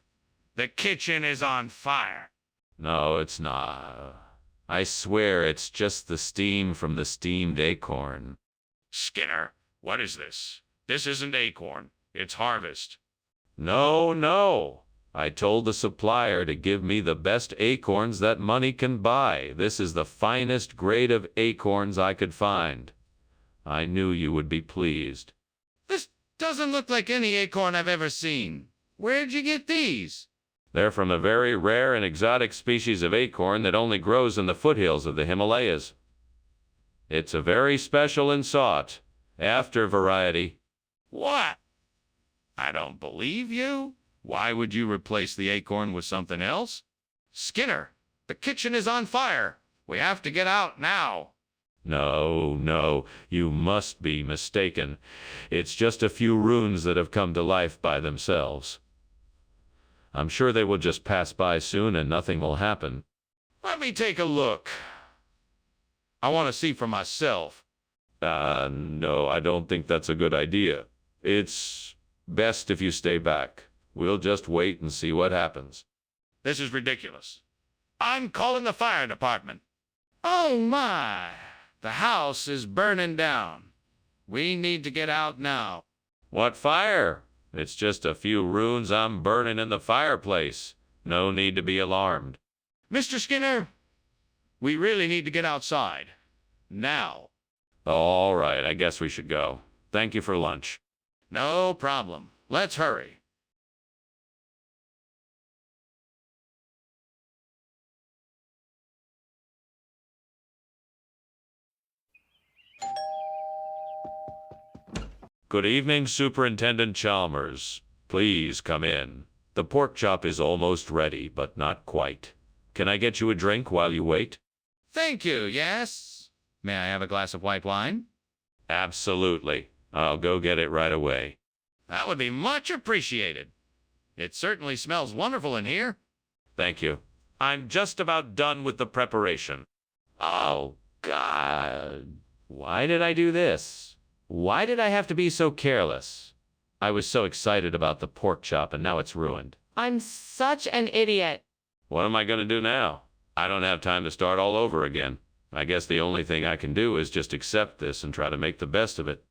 The kitchen is on fire. No, it's not. I swear it's just the steam from the steamed acorn. Skinner, what is this? This isn't acorn. It's harvest. No, no. I told the supplier to give me the best acorns that money can buy. This is the finest grade of acorns I could find. I knew you would be pleased. This doesn't look like any acorn I've ever seen. Where'd you get these? They're from a very rare and exotic species of acorn that only grows in the foothills of the Himalayas. It's a very special and sought after variety. What? I don't believe you. Why would you replace the acorn with something else? Skinner, the kitchen is on fire. We have to get out now. No, no, you must be mistaken. It's just a few runes that have come to life by themselves. I'm sure they will just pass by soon and nothing will happen. Let me take a look. I want to see for myself. No, I don't think that's a good idea. It's best if you stay back. We'll just wait and see what happens. This is ridiculous. I'm calling the fire department. Oh my! The house is burning down. We need to get out now. What fire? It's just a few runes I'm burning in the fireplace. No need to be alarmed. Mr. Skinner, we really need to get outside. Now. All right, I guess we should go. Thank you for lunch. No problem. Let's hurry. Good evening, Superintendent Chalmers. Please come in. The pork chop is almost ready, but not quite. Can I get you a drink while you wait? Thank you, yes. May I have a glass of white wine? Absolutely. I'll go get it right away. That would be much appreciated. It certainly smells wonderful in here. Thank you. I'm just about done with the preparation. Oh, God. Why did I do this? Why did I have to be so careless? I was so excited about the pork chop and now it's ruined. I'm such an idiot. What am I going to do now? I don't have time to start all over again. I guess the only thing I can do is just accept this and try to make the best of it.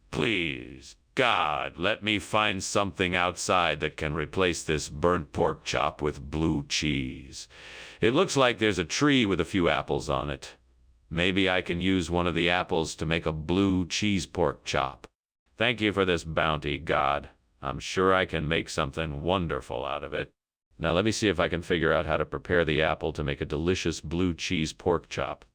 Please, God, let me find something outside that can replace this burnt pork chop with blue cheese. It looks like there's a tree with a few apples on it. Maybe I can use one of the apples to make a blue cheese pork chop. Thank you for this bounty, God. I'm sure I can make something wonderful out of it. Now let me see if I can figure out how to prepare the apple to make a delicious blue cheese pork chop.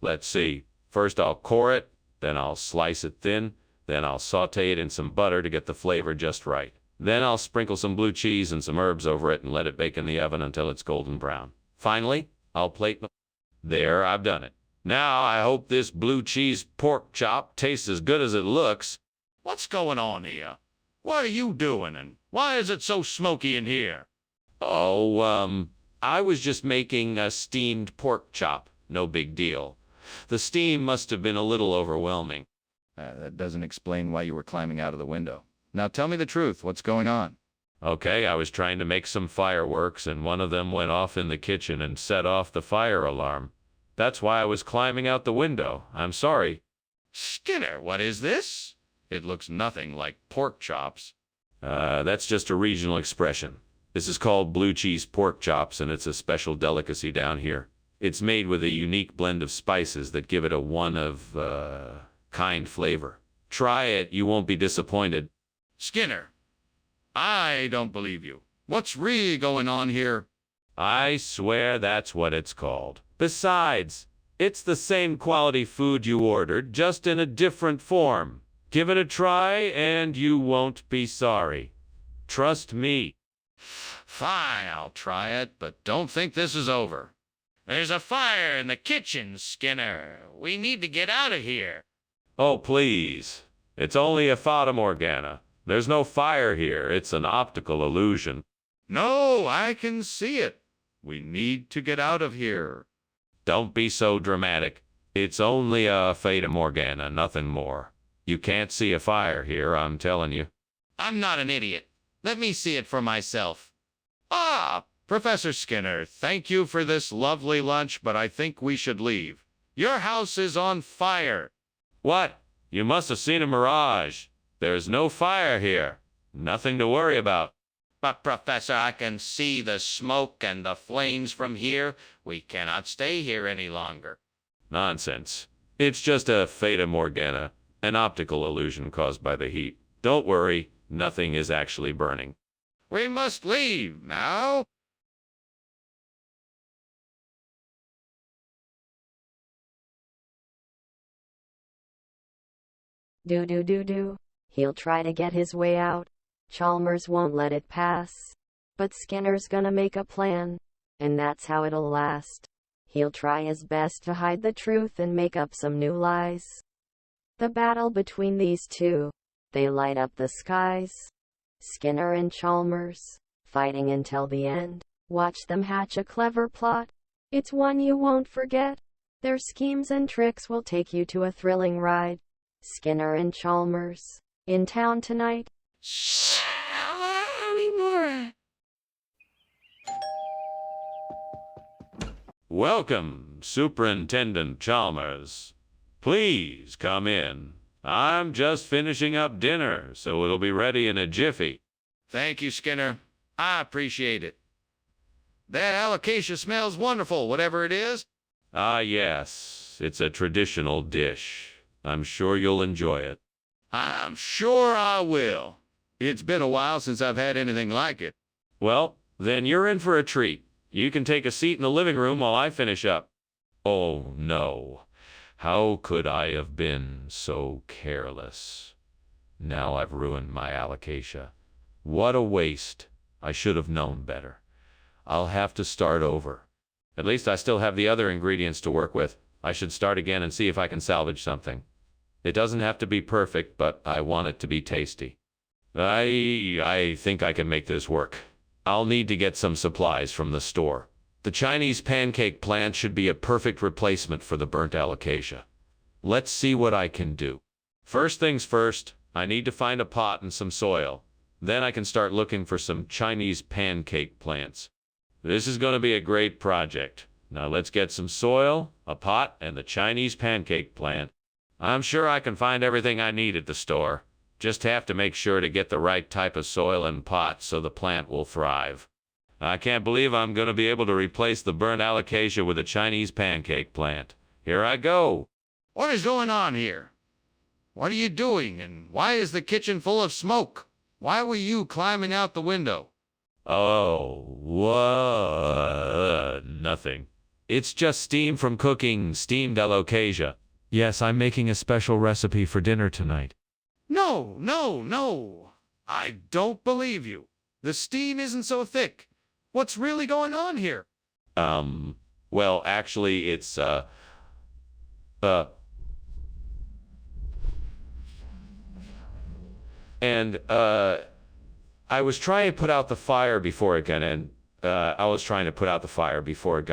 Let's see. First I'll core it, then I'll slice it thin, then I'll saute it in some butter to get the flavor just right. Then I'll sprinkle some blue cheese and some herbs over it and let it bake in the oven until it's golden brown. Finally, I'll plate. There, I've done it. Now I hope this blue cheese pork chop tastes as good as it looks. What's going on here? What are you doing and why is it so smoky in here? Oh, I was just making a steamed pork chop. No big deal. The steam must have been a little overwhelming. That doesn't explain why you were climbing out of the window. Now tell me the truth. What's going on? Okay, I was trying to make some fireworks and one of them went off in the kitchen and set off the fire alarm. That's why I was climbing out the window. I'm sorry. Skinner, what is this? It looks nothing like pork chops. That's just a regional expression. This is called blue cheese pork chops and it's a special delicacy down here. It's made with a unique blend of spices that give it a one-of-kind flavor. Try it, you won't be disappointed. Skinner, I don't believe you. What's really going on here? I swear that's what it's called. Besides, it's the same quality food you ordered, just in a different form. Give it a try and you won't be sorry. Trust me. Fine, I'll try it, but don't think this is over. There's a fire in the kitchen, Skinner. We need to get out of here. Oh, please. It's only a fata morgana. There's no fire here. It's an optical illusion. No, I can see it. We need to get out of here. Don't be so dramatic. It's only a fata morgana, nothing more. You can't see a fire here, I'm telling you. I'm not an idiot. Let me see it for myself. Ah, Professor Skinner, thank you for this lovely lunch, but I think we should leave. Your house is on fire. What? You must have seen a mirage. There's no fire here. Nothing to worry about. But, Professor, I can see the smoke and the flames from here. We cannot stay here any longer. Nonsense. It's just a fata morgana, an optical illusion caused by the heat. Don't worry, nothing is actually burning. We must leave now. Do. He'll try to get his way out. Chalmers won't let it pass. But Skinner's gonna make a plan. And that's how it'll last. He'll try his best to hide the truth and make up some new lies. The battle between these two. They light up the skies. Skinner and Chalmers. fighting until the end. Watch them hatch a clever plot. It's one you won't forget. Their schemes and tricks will take you to a thrilling ride. Skinner and Chalmers, in town tonight. Welcome, Superintendent Chalmers. Please come in. I'm just finishing up dinner, so it'll be ready in a jiffy. Thank you, Skinner. I appreciate it. That alocasia smells wonderful, whatever it is. Ah, yes. It's a traditional dish. I'm sure you'll enjoy it. I'm sure I will. It's been a while since I've had anything like it. Well, then you're in for a treat. You can take a seat in the living room while I finish up. Oh, no. How could I have been so careless? Now I've ruined my alocasia. What a waste. I should have known better. I'll have to start over. At least I still have the other ingredients to work with. I should start again and see if I can salvage something. It doesn't have to be perfect, but I want it to be tasty. I think I can make this work. I'll need to get some supplies from the store. The Chinese pancake plant should be a perfect replacement for the burnt alocasia. Let's see what I can do. First things first, I need to find a pot and some soil. Then I can start looking for some Chinese pancake plants. This is going to be a great project. Now let's get some soil, a pot, and the Chinese pancake plant. I'm sure I can find everything I need at the store. Just have to make sure to get the right type of soil and pot so the plant will thrive. I can't believe I'm going to be able to replace the burnt alocasia with a Chinese pancake plant. Here I go. What is going on here? What are you doing, and why is the kitchen full of smoke? Why were you climbing out the window? Oh, nothing. It's just steam from cooking steamed alocasia. Yes, I'm making a special recipe for dinner tonight. No. I don't believe you. The steam isn't so thick. What's really going on here? Well, actually, it's, I was trying to put out the fire before it got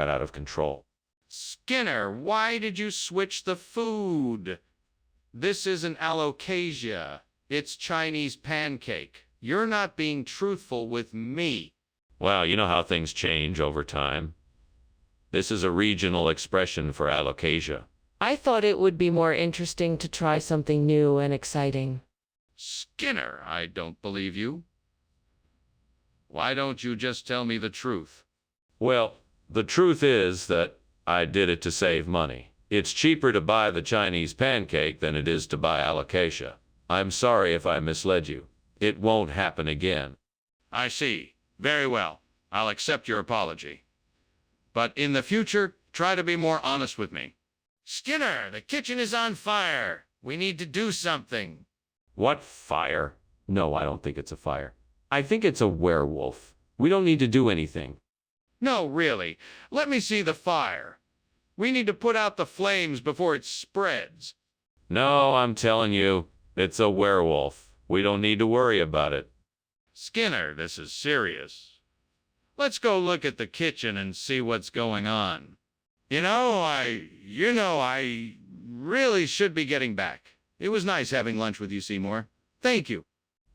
out of control. Skinner, why did you switch the food? This isn't alocasia. It's Chinese pancake. You're not being truthful with me. Well, you know how things change over time. This is a regional expression for alocasia. I thought it would be more interesting to try something new and exciting. Skinner, I don't believe you. Why don't you just tell me the truth? Well, the truth is that I did it to save money. It's cheaper to buy the Chinese pancake than it is to buy alocasia. I'm sorry if I misled you. It won't happen again. I see. Very well. I'll accept your apology. But in the future, try to be more honest with me. Skinner, the kitchen is on fire. We need to do something. What fire? No, I don't think it's a fire. I think it's a werewolf. We don't need to do anything. No, really. Let me see the fire. We need to put out the flames before it spreads. No, I'm telling you, it's a werewolf. We don't need to worry about it. Skinner, this is serious. Let's go look at the kitchen and see what's going on. I really should be getting back. It was nice having lunch with you, Seymour. Thank you.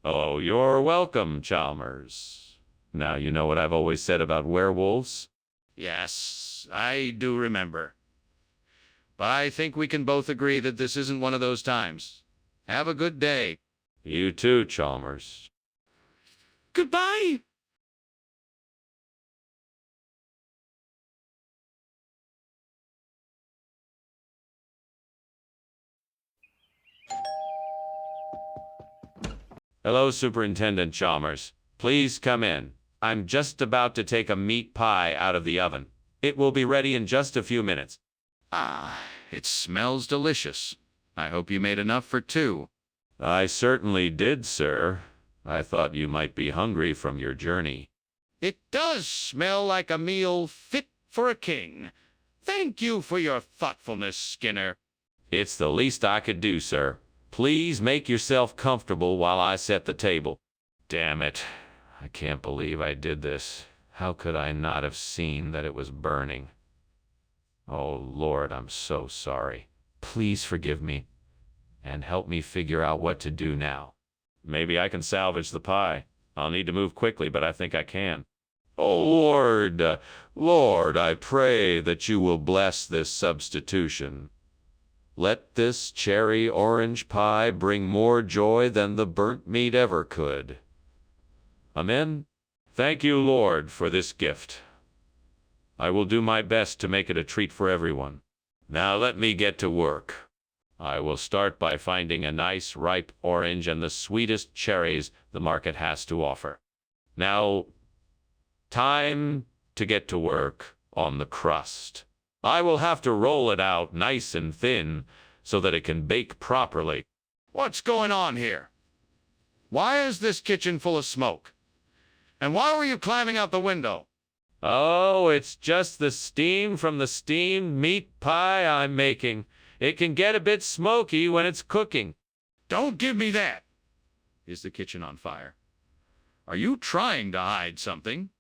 Oh, you're welcome, Chalmers. Now you know what I've always said about werewolves? Yes, I do remember. But I think we can both agree that this isn't one of those times. Have a good day. You too, Chalmers. Goodbye. Hello, Superintendent Chalmers. Please come in. I'm just about to take a meat pie out of the oven. It will be ready in just a few minutes. Ah, it smells delicious. I hope you made enough for two. I certainly did, sir. I thought you might be hungry from your journey. It does smell like a meal fit for a king. Thank you for your thoughtfulness, Skinner. It's the least I could do, sir. Please make yourself comfortable while I set the table. Damn it. I can't believe I did this. How could I not have seen that it was burning? Oh, Lord, I'm so sorry. Please forgive me and help me figure out what to do now. Maybe I can salvage the pie. I'll need to move quickly, but I think I can. Oh, Lord, Lord, I pray that you will bless this substitution. Let this cherry orange pie bring more joy than the burnt meat ever could. Amen. Thank you, Lord, for this gift. I will do my best to make it a treat for everyone. Now let me get to work. I will start by finding a nice ripe orange and the sweetest cherries the market has to offer. Now, time to get to work on the crust. I will have to roll it out nice and thin so that it can bake properly. What's going on here? Why is this kitchen full of smoke? And why were you climbing out the window? Oh, it's just the steam from the steamed meat pie I'm making. It can get a bit smoky when it's cooking. Don't give me that. Is the kitchen on fire? Are you trying to hide something?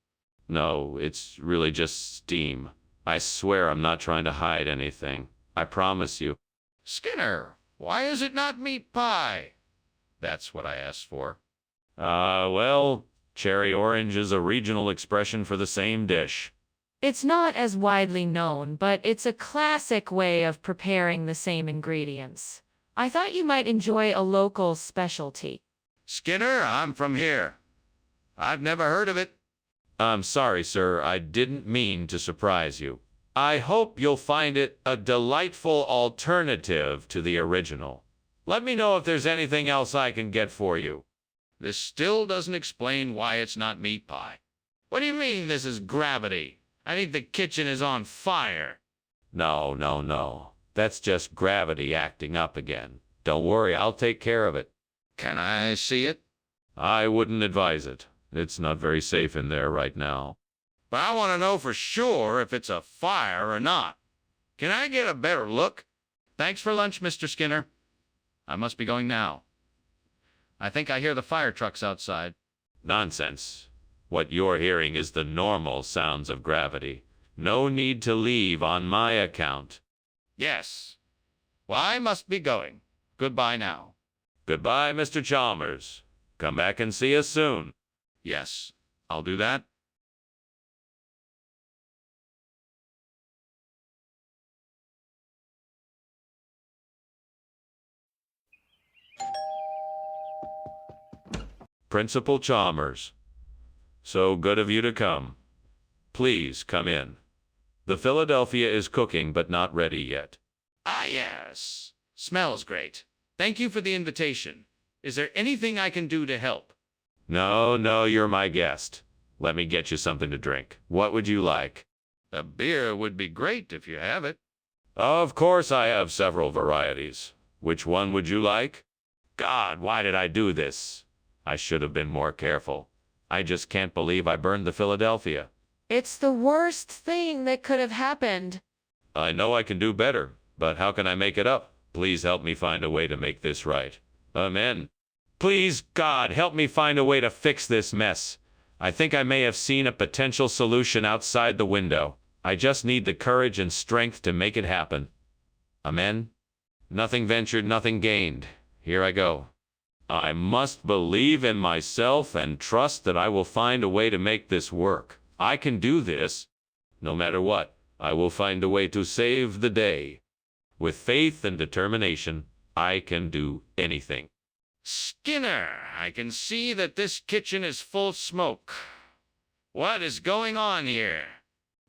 No, it's really just steam. I swear I'm not trying to hide anything. I promise you. Skinner, why is it not meat pie? That's what I asked for. Well, cherry orange is a regional expression for the same dish. It's not as widely known, but it's a classic way of preparing the same ingredients. I thought you might enjoy a local specialty. Skinner, I'm from here. I've never heard of it. I'm sorry, sir. I didn't mean to surprise you. I hope you'll find it a delightful alternative to the original. Let me know if there's anything else I can get for you. This still doesn't explain why it's not meat pie. What do you mean this is gravity? I think the kitchen is on fire. No, no, no. That's just gravity acting up again. Don't worry, I'll take care of it. Can I see it? I wouldn't advise it. It's not very safe in there right now. But I want to know for sure if it's a fire or not. Can I get a better look? Thanks for lunch, Mr. Skinner. I must be going now. I think I hear the fire trucks outside. Nonsense. What you're hearing is the normal sounds of gravity. No need to leave on my account. Yes. Well, I must be going. Goodbye now. Goodbye, Mr. Chalmers. Come back and see us soon. Yes, I'll do that. Principal Chalmers. So good of you to come. Please come in. The Philadelphia is cooking but not ready yet. Ah, yes. Smells great. Thank you for the invitation. Is there anything I can do to help? No, you're my guest. Let me get you something to drink. What would you like? A beer would be great if you have it. Of course I have several varieties. Which one would you like? God, why did I do this? I should have been more careful. I just can't believe I burned the Philadelphia. It's the worst thing that could have happened. I know I can do better, but how can I make it up? Please help me find a way to make this right. Amen. Please, God, help me find a way to fix this mess. I think I may have seen a potential solution outside the window. I just need the courage and strength to make it happen. Amen. Nothing ventured, nothing gained. Here I go. I must believe in myself and trust that I will find a way to make this work. I can do this. No matter what, I will find a way to save the day. With faith and determination, I can do anything. Skinner, I can see that this kitchen is full of smoke. What is going on here?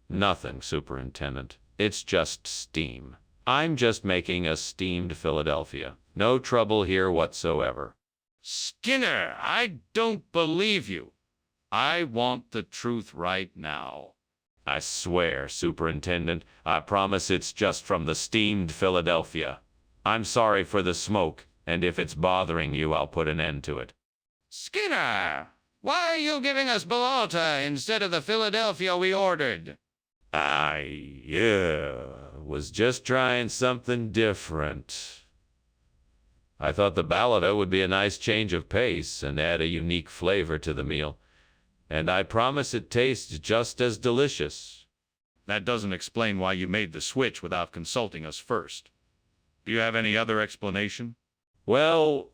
Nothing, Superintendent. It's just steam. I'm just making a steamed Philadelphia. No trouble here whatsoever. Skinner, I don't believe you. I want the truth right now. I swear, Superintendent, I promise it's just from the steamed Philadelphia. I'm sorry for the smoke, and if it's bothering you, I'll put an end to it. Skinner, why are you giving us Balota instead of the Philadelphia we ordered? I was just trying something different. I thought the Balota would be a nice change of pace and add a unique flavor to the meal. and I promise it tastes just as delicious. That doesn't explain why you made the switch without consulting us first. Do you have any other explanation? Well,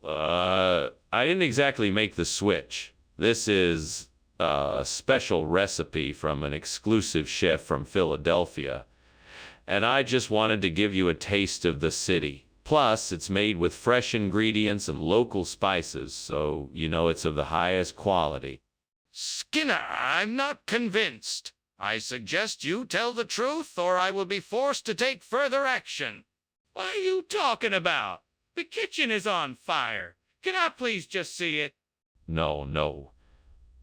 I didn't exactly make the switch. This is a special recipe from an exclusive chef from Philadelphia, and I just wanted to give you a taste of the city. Plus, it's made with fresh ingredients and local spices, so you know it's of the highest quality. Skinner, I'm not convinced. I suggest you tell the truth, or I will be forced to take further action. What are you talking about? The kitchen is on fire. Can I please just see it? No.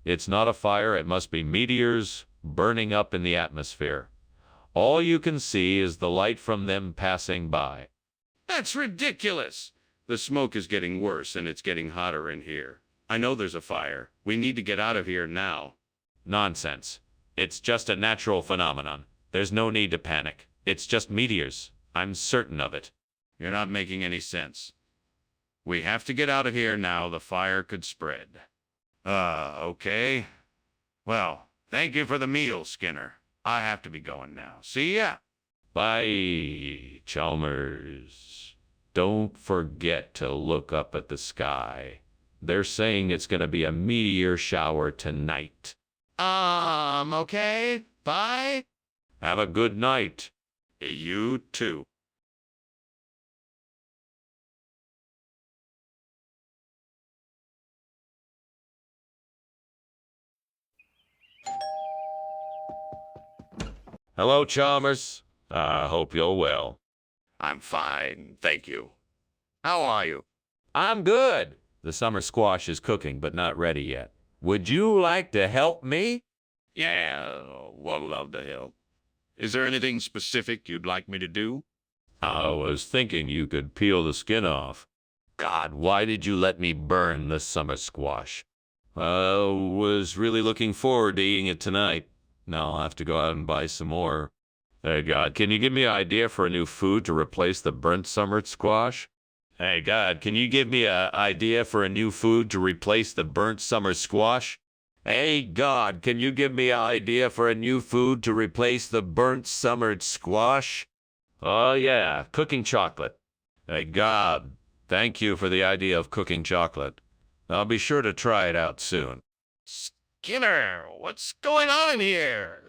It's not a fire, it must be meteors burning up in the atmosphere. All you can see is the light from them passing by. That's ridiculous. The smoke is getting worse, and it's getting hotter in here. I know there's a fire. We need to get out of here now. Nonsense. It's just a natural phenomenon. There's no need to panic. It's just meteors. I'm certain of it. You're not making any sense. We have to get out of here now. The fire could spread. Okay. Well, thank you for the meal, Skinner. I have to be going now. See ya. Bye, Chalmers. Don't forget to look up at the sky. They're saying it's gonna be a meteor shower tonight. Okay. Bye. Have a good night. You too. Hello, Chalmers. I hope you're well. I'm fine, thank you. How are you? I'm good. The summer squash is cooking, but not ready yet. Would you like to help me? Yeah, would love to help. Is there anything specific you'd like me to do? I was thinking you could peel the skin off. God, why did you let me burn the summer squash? I was really looking forward to eating it tonight. Now I'll have to go out and buy some more. Hey, God, can you give me an idea for a new food to replace the burnt summer squash? Hey, God, can you give me an idea for a new food to replace the burnt summer squash? Hey, God, can you give me an idea for a new food to replace the burnt summer squash? Oh, yeah, cooking chocolate. Hey, God, thank you for the idea of cooking chocolate. I'll be sure to try it out soon. Skinner, what's going on in here?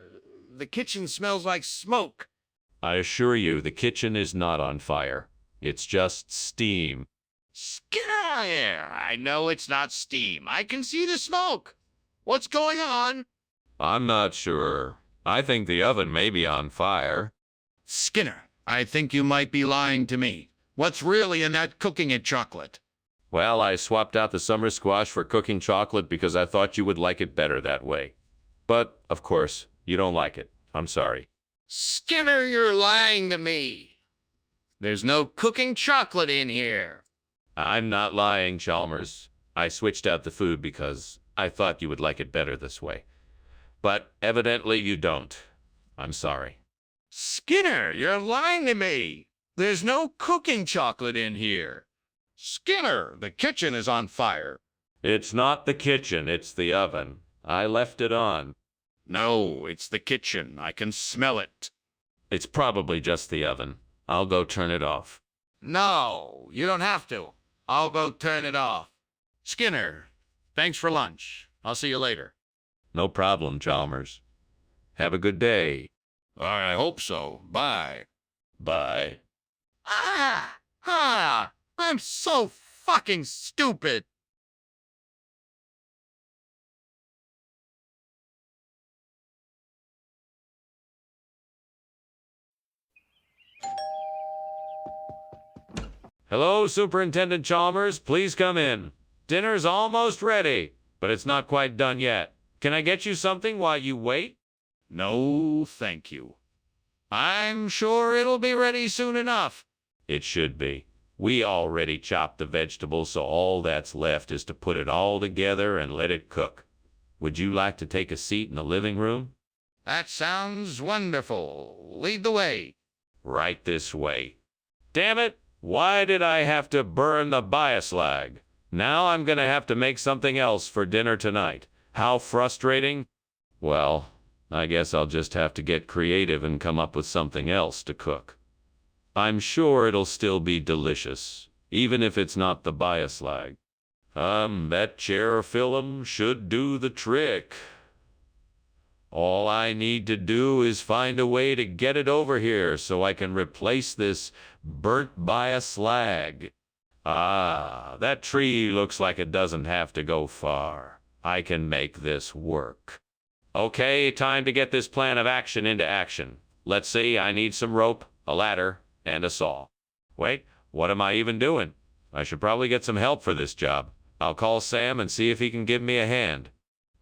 The kitchen smells like smoke. I assure you, the kitchen is not on fire. It's just steam. Skinner, I know it's not steam. I can see the smoke. What's going on? I'm not sure. I think the oven may be on fire. Skinner, I think you might be lying to me. What's really in that cooking it chocolate? Well, I swapped out the summer squash for cooking chocolate because I thought you would like it better that way. But, of course, you don't like it. I'm sorry. Skinner, you're lying to me. There's no cooking chocolate in here. I'm not lying, Chalmers. I switched out the food because I thought you would like it better this way. But evidently you don't. I'm sorry. Skinner, you're lying to me. There's no cooking chocolate in here. Skinner, the kitchen is on fire. It's not the kitchen, it's the oven. I left it on. No, it's the kitchen. I can smell it. It's probably just the oven. I'll go turn it off. No, you don't have to. I'll go turn it off. Skinner, thanks for lunch. I'll see you later. No problem, Chalmers. Have a good day. I hope so. Bye. Bye. I'm so fucking stupid. Hello, Superintendent Chalmers. Please come in. Dinner's almost ready, but it's not quite done yet. Can I get you something while you wait? No, thank you. I'm sure it'll be ready soon enough. It should be. We already chopped the vegetables, so all that's left is to put it all together and let it cook. Would you like to take a seat in the living room? That sounds wonderful. Lead the way. Right this way. Damn it! Why did I have to burn the bioslag? Now I'm gonna have to make something else for dinner tonight. How frustrating. Well, I guess I'll just have to get creative and come up with something else to cook. I'm sure it'll still be delicious, even if it's not the bioslag. That cherofilm should do the trick. All I need to do is find a way to get it over here so I can replace this burnt bioslag. Ah, that tree looks like it doesn't have to go far. I can make this work. Okay, time to get this plan of action into action. Let's see, I need some rope, a ladder, and a saw. Wait, what am I even doing? I should probably get some help for this job. I'll call Sam and see if he can give me a hand.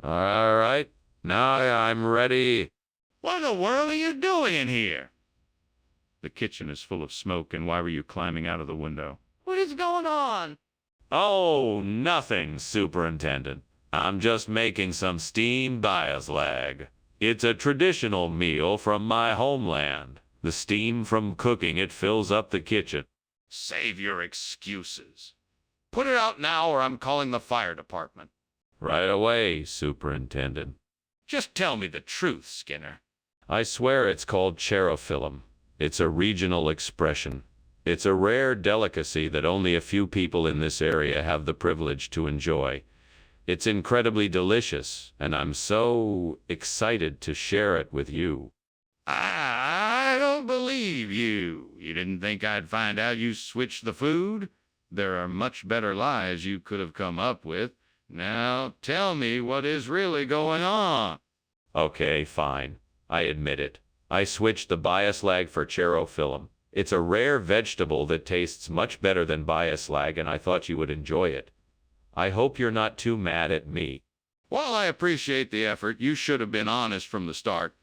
All right, now I'm ready. What in the world are you doing in here? The kitchen is full of smoke, and why were you climbing out of the window? What is going on? Oh, nothing, Superintendent. I'm just making some steamed bioslag. It's a traditional meal from my homeland. The steam from cooking it fills up the kitchen. Save your excuses. Put it out now or I'm calling the fire department. Right away, Superintendent. Just tell me the truth, Skinner. I swear it's called cherofilm. It's a regional expression. It's a rare delicacy that only a few people in this area have the privilege to enjoy. It's incredibly delicious, and I'm so excited to share it with you. I don't believe you. You didn't think I'd find out you switched the food? There are much better lies you could have come up with. Now tell me what is really going on. Okay, fine. I admit it. I switched the bioslag for cherofilm. It's a rare vegetable that tastes much better than bioslag, and I thought you would enjoy it. I hope you're not too mad at me. While I appreciate the effort, you should have been honest from the start.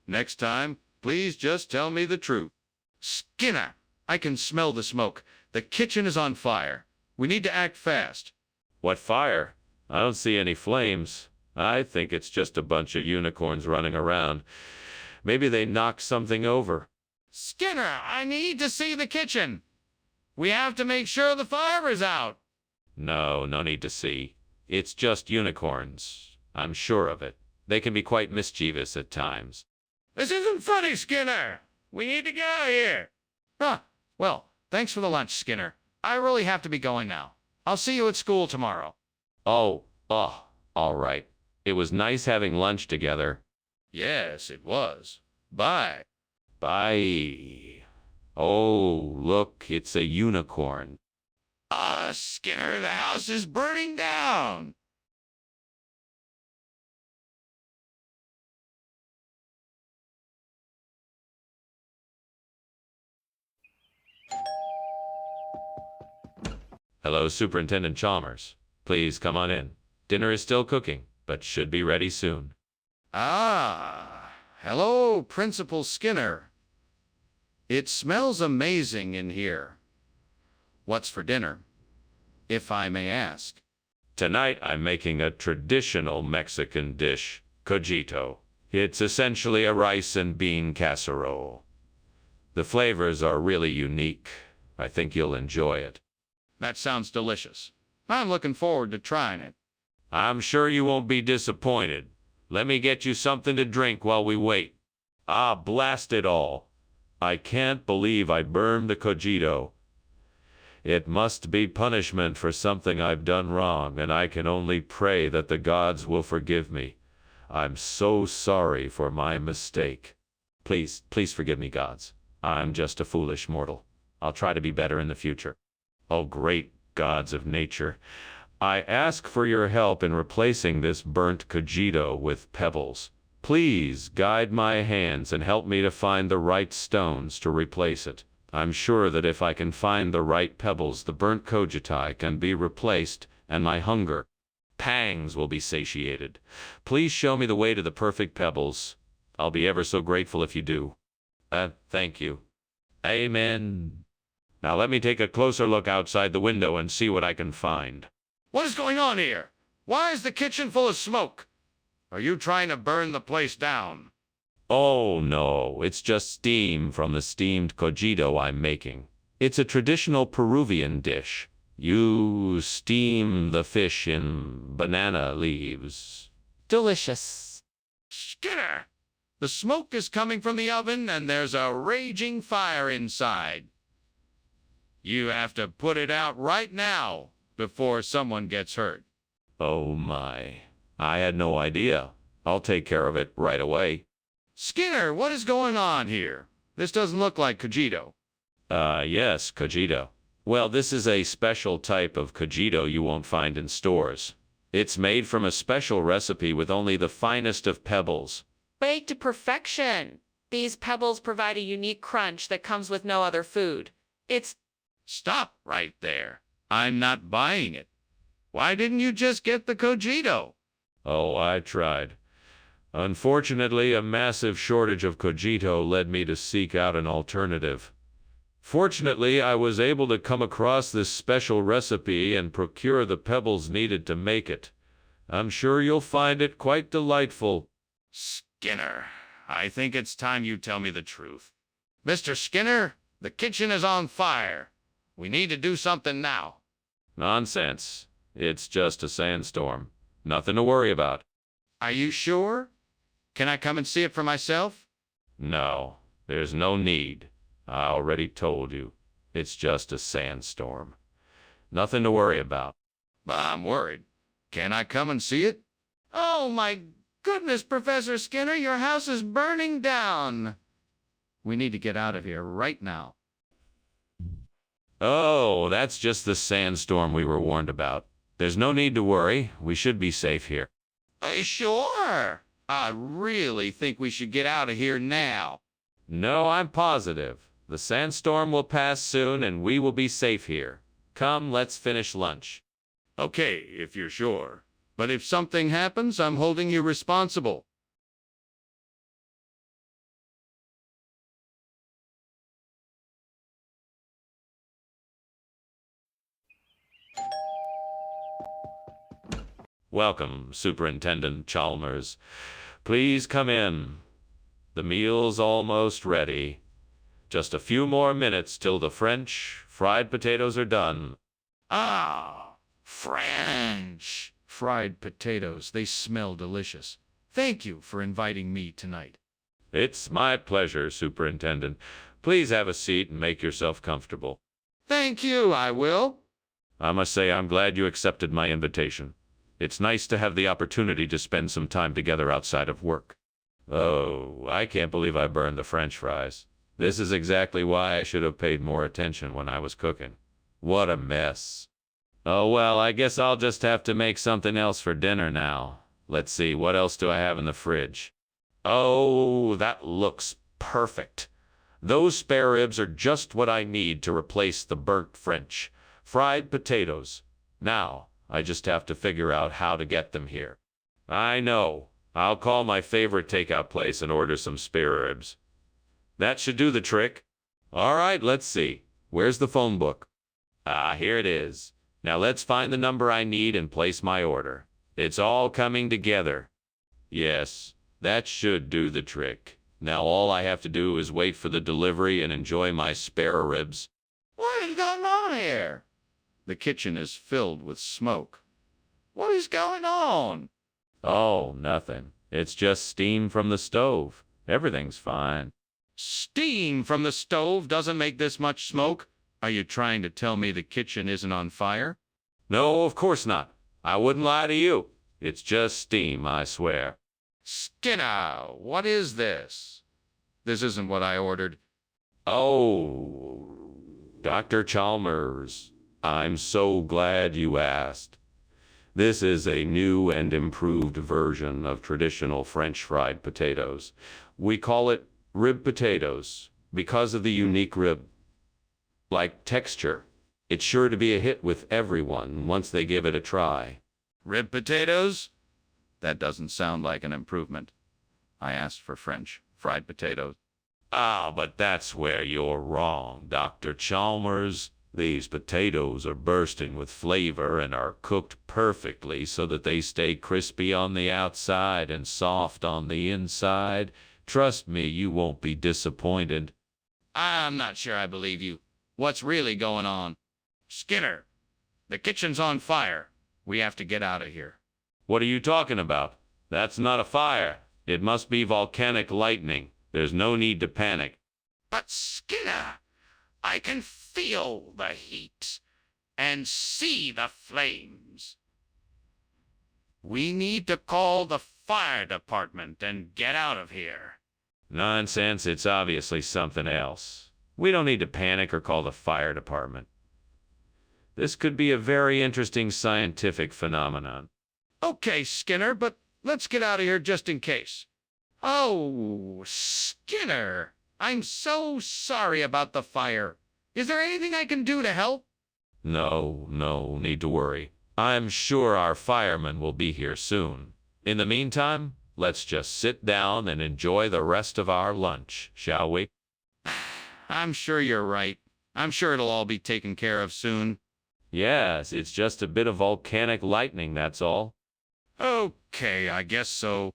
Next time, please just tell me the truth. Skinner, I can smell the smoke. The kitchen is on fire. We need to act fast. What fire? I don't see any flames. I think it's just a bunch of unicorns running around. Maybe they knocked something over. Skinner, I need to see the kitchen. We have to make sure the fire is out. No need to see. It's just unicorns. I'm sure of it. They can be quite mischievous at times. This isn't funny, Skinner. We need to get out of here. Well, thanks for the lunch, Skinner. I really have to be going now. I'll see you at school tomorrow. Oh, all right. It was nice having lunch together. Yes, it was. Bye. Bye. Oh, look, it's a unicorn. Skinner, the house is burning down. Hello, Superintendent Chalmers. Please come on in. Dinner is still cooking, but should be ready soon. Hello, Principal Skinner. It smells amazing in here. What's for dinner, if I may ask? Tonight I'm making a traditional Mexican dish, cojito. It's essentially a rice and bean casserole. The flavors are really unique. I think you'll enjoy it. That sounds delicious. I'm looking forward to trying it. I'm sure you won't be disappointed. Let me get you something to drink while we wait. Blast it all. I can't believe I burned the cojito. It must be punishment for something I've done wrong, and I can only pray that the gods will forgive me. I'm so sorry for my mistake. Please forgive me, gods. I'm just a foolish mortal. I'll try to be better in the future. Oh, great gods of nature. I ask for your help in replacing this burnt cojito with pebbles. Please guide my hands and help me to find the right stones to replace it. I'm sure that if I can find the right pebbles, the burnt cojito can be replaced, and my hunger pangs will be satiated. Please show me the way to the perfect pebbles. I'll be ever so grateful if you do. Thank you. Amen. Now let me take a closer look outside the window and see what I can find. What is going on here? Why is the kitchen full of smoke? Are you trying to burn the place down? Oh no, it's just steam from the steamed cojito I'm making. It's a traditional Peruvian dish. You steam the fish in banana leaves. delicious. Skinner, the smoke is coming from the oven and there's a raging fire inside. You have to put it out right now before someone gets hurt. Oh my. I had no idea. I'll take care of it right away. Skinner, what is going on here? This doesn't look like cogito. Yes, cogito. Well, this is a special type of cogito you won't find in stores. It's made from a special recipe with only the finest of pebbles. Baked to perfection. These pebbles provide a unique crunch that comes with no other food. It's Stop right there. I'm not buying it. Why didn't you just get the cogito? Oh, I tried. Unfortunately, a massive shortage of cogito led me to seek out an alternative. Fortunately, I was able to come across this special recipe and procure the pebbles needed to make it. I'm sure you'll find it quite delightful. Skinner, I think it's time you tell me the truth. Mr. Skinner, the kitchen is on fire. We need to do something now. Nonsense. It's just a sandstorm. Nothing to worry about. Are you sure? Can I come and see it for myself? No, there's no need. I already told you. It's just a sandstorm. Nothing to worry about. I'm worried. Can I come and see it? Oh my goodness, Professor Skinner, your house is burning down. We need to get out of here right now. Oh, that's just the sandstorm we were warned about. There's no need to worry. We should be safe here. Sure. I really think we should get out of here now. No, I'm positive. The sandstorm will pass soon and we will be safe here. Come, let's finish lunch. Okay, if you're sure. But if something happens, I'm holding you responsible. Welcome, Superintendent Chalmers. Please come in. The meal's almost ready. Just a few more minutes till the French fried potatoes are done. Ah, French fried potatoes. They smell delicious. Thank you for inviting me tonight. It's my pleasure, Superintendent. Please have a seat and make yourself comfortable. Thank you, I will. I must say I'm glad you accepted my invitation. It's nice to have the opportunity to spend some time together outside of work. Oh, I can't believe I burned the French fries. This is exactly why I should have paid more attention when I was cooking. What a mess. Oh well, I guess I'll just have to make something else for dinner now. Let's see, what else do I have in the fridge? Oh, that looks perfect. Those spare ribs are just what I need to replace the burnt French fried potatoes. Now, I just have to figure out how to get them here. I know. I'll call my favorite takeout place and order some spare ribs. That should do the trick. All right, let's see. Where's the phone book? Ah, here it is. Now let's find the number I need and place my order. It's all coming together. Yes, that should do the trick. Now all I have to do is wait for the delivery and enjoy my spare ribs. What is going on here? The kitchen is filled with smoke. What is going on? Oh, nothing. It's just steam from the stove. Everything's fine. Steam from the stove doesn't make this much smoke. Are you trying to tell me the kitchen isn't on fire? No, of course not. I wouldn't lie to you. It's just steam, I swear. Skinner, what is this? This isn't what I ordered. Oh, Dr. Chalmers, I'm so glad you asked. This is a new and improved version of traditional French fried potatoes. We call it rib potatoes because of the unique rib-like texture. It's sure to be a hit with everyone once they give it a try. Rib potatoes? That doesn't sound like an improvement. I asked for French fried potatoes. Ah, but that's where you're wrong, Dr. Chalmers. These potatoes are bursting with flavor and are cooked perfectly so that they stay crispy on the outside and soft on the inside. Trust me, you won't be disappointed. I'm not sure I believe you. What's really going on? Skinner, the kitchen's on fire. We have to get out of here. What are you talking about? That's not a fire. It must be volcanic lightning. There's no need to panic. But Skinner, I can feel the heat and see the flames. We need to call the fire department and get out of here. Nonsense, it's obviously something else. We don't need to panic or call the fire department. This could be a very interesting scientific phenomenon. Okay, Skinner, but let's get out of here just in case. Oh, Skinner, I'm so sorry about the fire. Is there anything I can do to help? No need to worry. I'm sure our firemen will be here soon. In the meantime, let's just sit down and enjoy the rest of our lunch, shall we? I'm sure you're right. I'm sure it'll all be taken care of soon. Yes, it's just a bit of volcanic lightning, that's all. Okay, I guess so.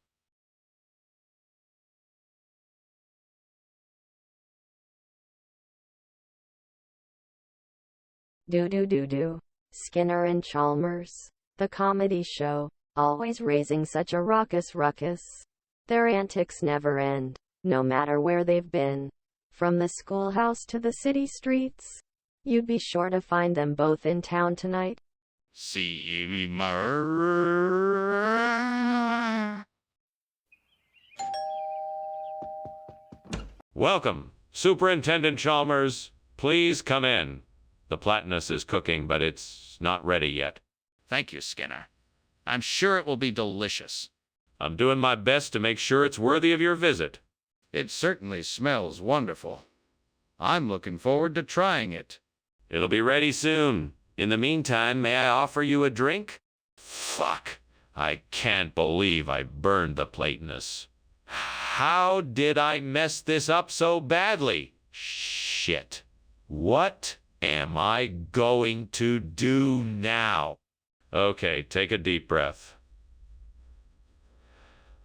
Do. Skinner and Chalmers, the comedy show, always raising such a raucous ruckus. Their antics never end, no matter where they've been. From the schoolhouse to the city streets. You'd be sure to find them both in town tonight. See Welcome, Superintendent Chalmers. Please come in. The platanus is cooking, but it's not ready yet. Thank you, Skinner. I'm sure it will be delicious. I'm doing my best to make sure it's worthy of your visit. It certainly smells wonderful. I'm looking forward to trying it. It'll be ready soon. In the meantime, may I offer you a drink? Fuck. I can't believe I burned the platanus. How did I mess this up so badly? Shit. What am I going to do now? Okay, take a deep breath.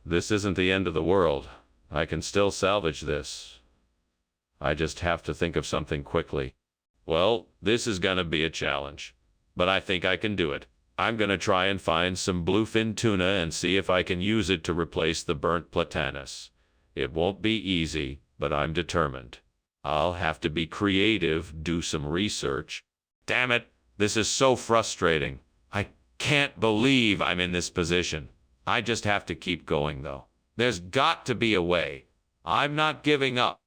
This isn't the end of the world. I can still salvage this. I just have to think of something quickly. Well, this is gonna be a challenge, but I think I can do it. I'm gonna try and find some bluefin tuna and see if I can use it to replace the burnt platanus. It won't be easy, but I'm determined. I'll have to be creative, do some research. Damn it, this is so frustrating. I can't believe I'm in this position. I just have to keep going, though. There's got to be a way. I'm not giving up.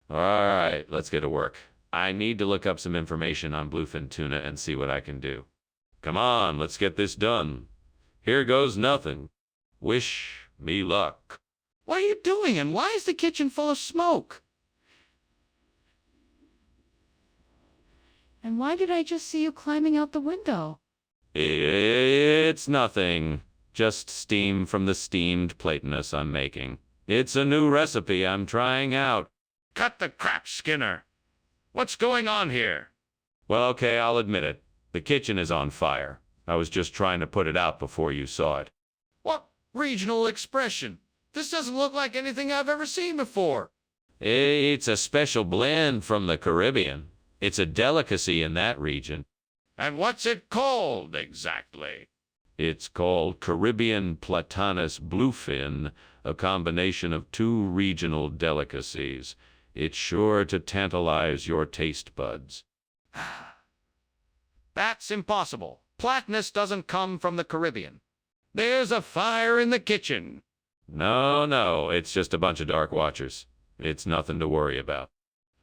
All right, let's get to work. I need to look up some information on bluefin tuna and see what I can do. Come on, let's get this done. Here goes nothing. Wish me luck. What are you doing, and why is the kitchen full of smoke? And why did I just see you climbing out the window? It's nothing. Just steam from the steamed platanus I'm making. It's a new recipe I'm trying out. Cut the crap, Skinner. What's going on here? Well, okay, I'll admit it. The kitchen is on fire. I was just trying to put it out before you saw it. What regional expression? This doesn't look like anything I've ever seen before. It's a special blend from the Caribbean. It's a delicacy in that region. And what's it called exactly? It's called Caribbean Platanus Bluefin, a combination of two regional delicacies. It's sure to tantalize your taste buds. That's impossible. Platanus doesn't come from the Caribbean. There's a fire in the kitchen. No, it's just a bunch of Dark Watchers. It's nothing to worry about.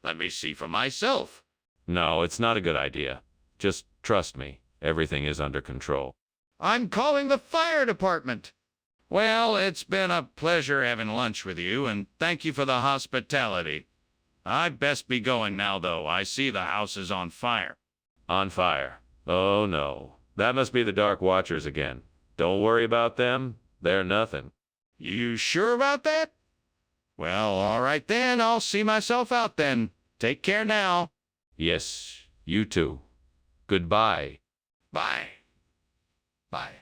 Let me see for myself. No, it's not a good idea. Just trust me. Everything is under control. I'm calling the fire department. Well, it's been a pleasure having lunch with you, and thank you for the hospitality. I'd best be going now, though. I see the house is on fire. On fire. Oh no. That must be the Dark Watchers again. Don't worry about them. They're nothing. You sure about that? Well, all right then. I'll see myself out then. Take care now. Yes, you too. Goodbye. Bye. Bye.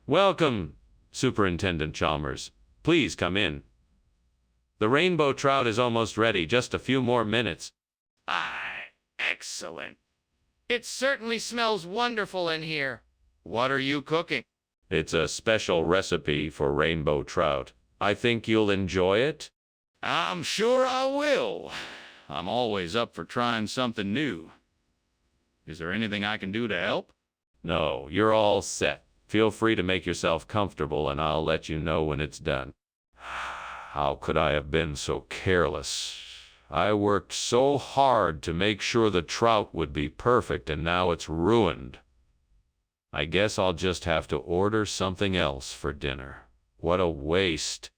Welcome, Superintendent Chalmers. Please come in. The rainbow trout is almost ready, just a few more minutes. Excellent. It certainly smells wonderful in here. What are you cooking? It's a special recipe for rainbow trout. I think you'll enjoy it. I'm sure I will. I'm always up for trying something new. Is there anything I can do to help? No, you're all set. Feel free to make yourself comfortable and I'll let you know when it's done. How could I have been so careless? I worked so hard to make sure the trout would be perfect and now it's ruined. I guess I'll just have to order something else for dinner. What a waste.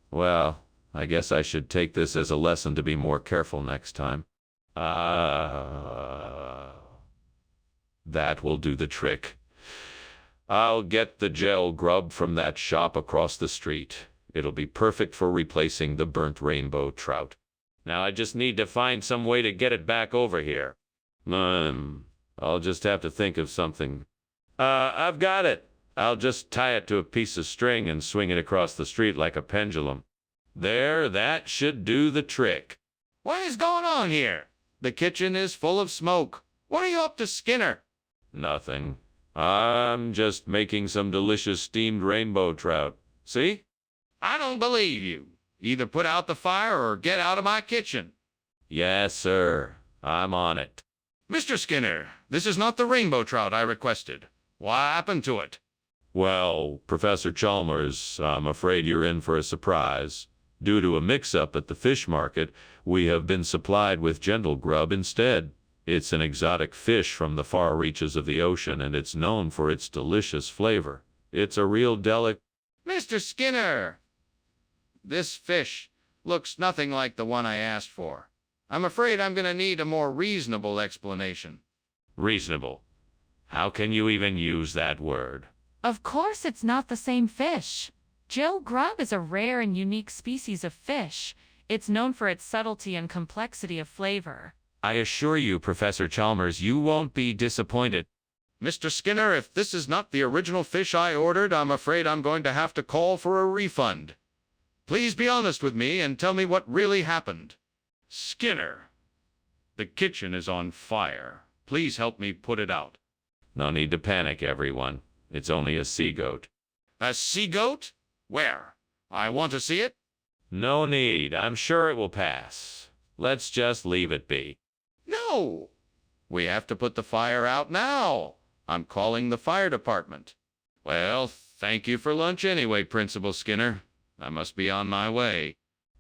Well, I guess I should take this as a lesson to be more careful next time. That will do the trick. I'll get the gel grub from that shop across the street. It'll be perfect for replacing the burnt rainbow trout. Now I just need to find some way to get it back over here. I'll just have to think of something. I've got it. I'll just tie it to a piece of string and swing it across the street like a pendulum. There, that should do the trick. What is going on here? The kitchen is full of smoke. What are you up to, Skinner? Nothing. I'm just making some delicious steamed rainbow trout. See? I don't believe you. Either put out the fire or get out of my kitchen. Yes, sir. I'm on it. Mr. Skinner, this is not the rainbow trout I requested. What happened to it? Well, Professor Chalmers, I'm afraid you're in for a surprise. Due to a mix-up at the fish market, we have been supplied with gentle grub instead. It's an exotic fish from the far reaches of the ocean, and it's known for its delicious flavor. It's a real Mr. Skinner, this fish looks nothing like the one I asked for. I'm afraid I'm going to need a more reasonable explanation. Reasonable? How can you even use that word? Of course it's not the same fish. Gel grub is a rare and unique species of fish. It's known for its subtlety and complexity of flavor. I assure you, Professor Chalmers, you won't be disappointed. Mr. Skinner, if this is not the original fish I ordered, I'm afraid I'm going to have to call for a refund. Please be honest with me and tell me what really happened. Skinner, the kitchen is on fire. Please help me put it out. No need to panic, everyone. It's only a sea goat. A sea goat? Where? I want to see it. No need. I'm sure it will pass. Let's just leave it be. No! We have to put the fire out now. I'm calling the fire department. Well, thank you for lunch anyway, Principal Skinner. I must be on my way.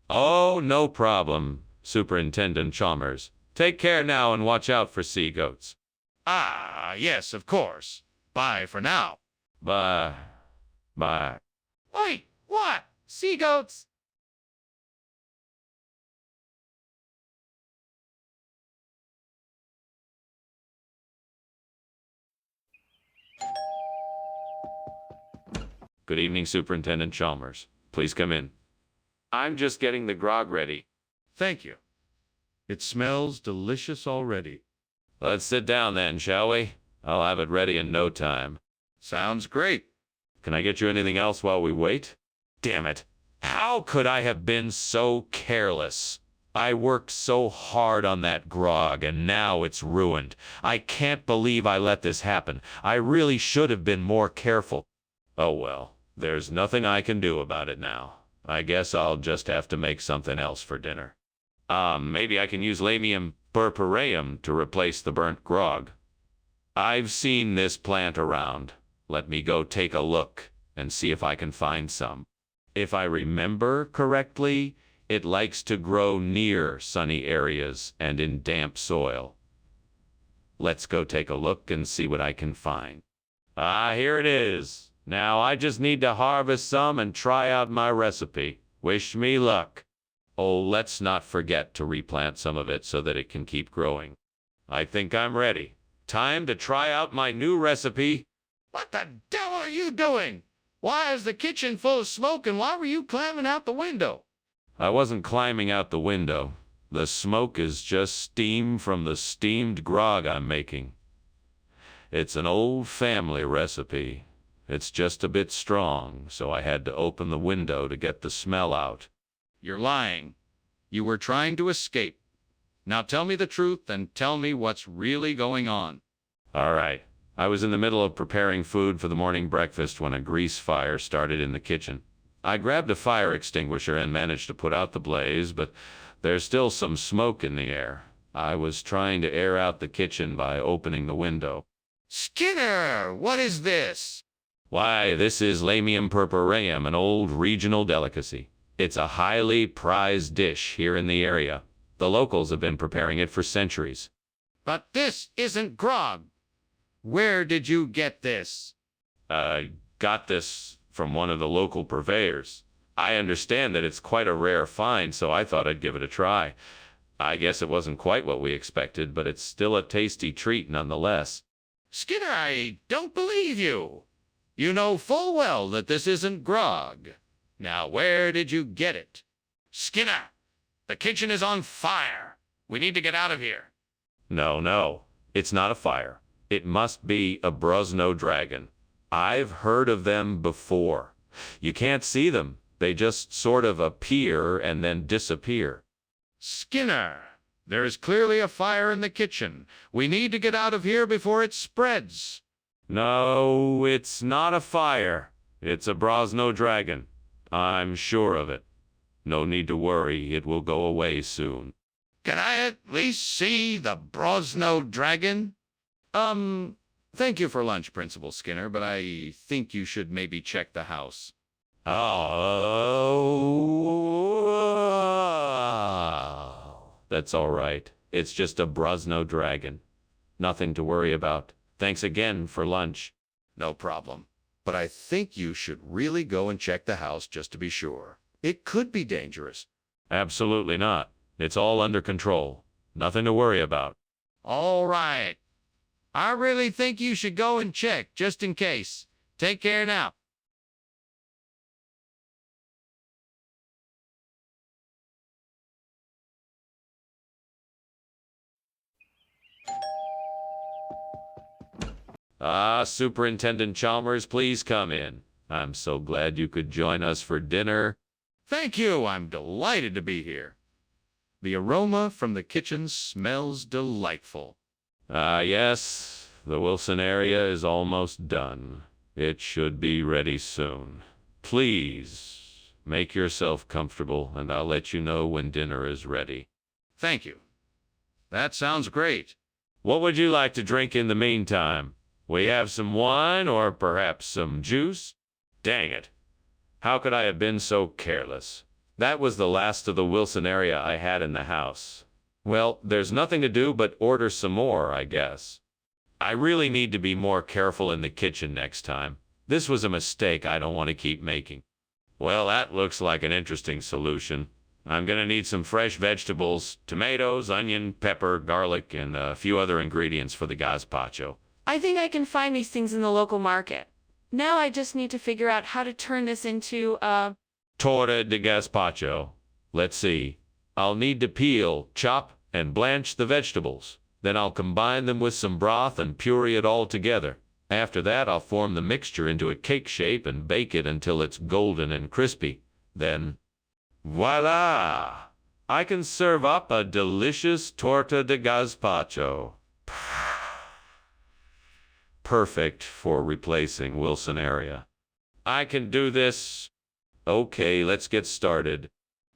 Oh, no problem, Superintendent Chalmers. Take care now and watch out for sea goats. Yes, of course. Bye for now. Bye. Bye. Wait, what? Sea goats? Good evening, Superintendent Chalmers. Please come in. I'm just getting the grog ready. Thank you. It smells delicious already. Let's sit down then, shall we? I'll have it ready in no time. Sounds great. Can I get you anything else while we wait? Damn it. How could I have been so careless? I worked so hard on that grog, and now it's ruined. I can't believe I let this happen. I really should have been more careful. Oh well, there's nothing I can do about it now. I guess I'll just have to make something else for dinner. Maybe I can use Lamium purpureum to replace the burnt grog. I've seen this plant around. Let me go take a look and see if I can find some. If I remember correctly, it likes to grow near sunny areas and in damp soil. Let's go take a look and see what I can find. Here it is. Now I just need to harvest some and try out my recipe. Wish me luck. Oh, let's not forget to replant some of it so that it can keep growing. I think I'm ready. Time to try out my new recipe. What the devil are you doing? Why is the kitchen full of smoke and why were you climbing out the window? I wasn't climbing out the window. The smoke is just steam from the steamed grog I'm making. It's an old family recipe. It's just a bit strong, so I had to open the window to get the smell out. You're lying. You were trying to escape. Now tell me the truth and tell me what's really going on. All right. I was in the middle of preparing food for the morning breakfast when a grease fire started in the kitchen. I grabbed a fire extinguisher and managed to put out the blaze, but there's still some smoke in the air. I was trying to air out the kitchen by opening the window. Skinner, what is this? Why, this is Lamium purpureum, an old regional delicacy. It's a highly prized dish here in the area. The locals have been preparing it for centuries. But this isn't grog. Where did you get this? I got this from one of the local purveyors. I understand that it's quite a rare find, so I thought I'd give it a try. I guess it wasn't quite what we expected, but it's still a tasty treat nonetheless. Skinner, I don't believe you. You know full well that this isn't grog. Now, where did you get it? Skinner, the kitchen is on fire. We need to get out of here. No, it's not a fire. It must be a Brosno dragon. I've heard of them before. You can't see them. They just sort of appear and then disappear. Skinner, there is clearly a fire in the kitchen. We need to get out of here before it spreads. No, it's not a fire. It's a Brosno dragon. I'm sure of it. No need to worry. It will go away soon. Can I at least see the Brosno dragon? Thank you for lunch, Principal Skinner, but I think you should maybe check the house. Oh, that's all right. It's just a Brosno dragon. Nothing to worry about. Thanks again for lunch. No problem. But I think you should really go and check the house just to be sure. It could be dangerous. Absolutely not. It's all under control. Nothing to worry about. All right. I really think you should go and check, just in case. Take care now. Superintendent Chalmers, please come in. I'm so glad you could join us for dinner. Thank you. I'm delighted to be here. The aroma from the kitchen smells delightful. Yes, the Wilson area is almost done. It should be ready soon. Please, make yourself comfortable, and I'll let you know when dinner is ready. Thank you. That sounds great. What would you like to drink in the meantime? We have some wine or perhaps some juice? Dang it. How could I have been so careless? That was the last of the Wilson area I had in the house. Well, there's nothing to do but order some more, I guess. I really need to be more careful in the kitchen next time. This was a mistake I don't want to keep making. Well, that looks like an interesting solution. I'm gonna need some fresh vegetables, tomatoes, onion, pepper, garlic, and a few other ingredients for the gazpacho. I think I can find these things in the local market. Now I just need to figure out how to turn this into a Torta de gazpacho. Let's see. I'll need to peel, chop, and blanch the vegetables. Then I'll combine them with some broth and puree it all together. After that, I'll form the mixture into a cake shape and bake it until it's golden and crispy. Then, voila! I can serve up a delicious torta de gazpacho. Perfect for replacing Wilson area. I can do this. Okay, let's get started.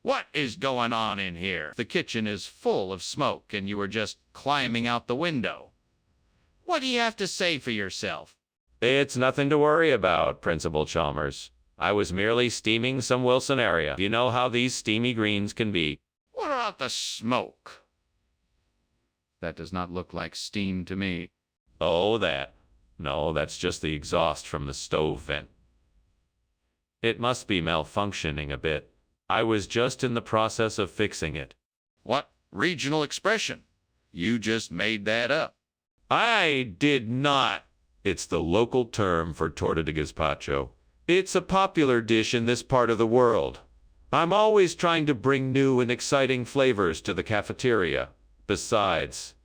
What is going on in here? The kitchen is full of smoke and you were just climbing out the window. What do you have to say for yourself? It's nothing to worry about, Principal Chalmers. I was merely steaming some Wilson area. You know how these steamy greens can be. What about the smoke? That does not look like steam to me. Oh, that. No, that's just the exhaust from the stove vent. It must be malfunctioning a bit. I was just in the process of fixing it. What regional expression? You just made that up. I did not. It's the local term for torta de gazpacho. It's a popular dish in this part of the world. I'm always trying to bring new and exciting flavors to the cafeteria. Besides,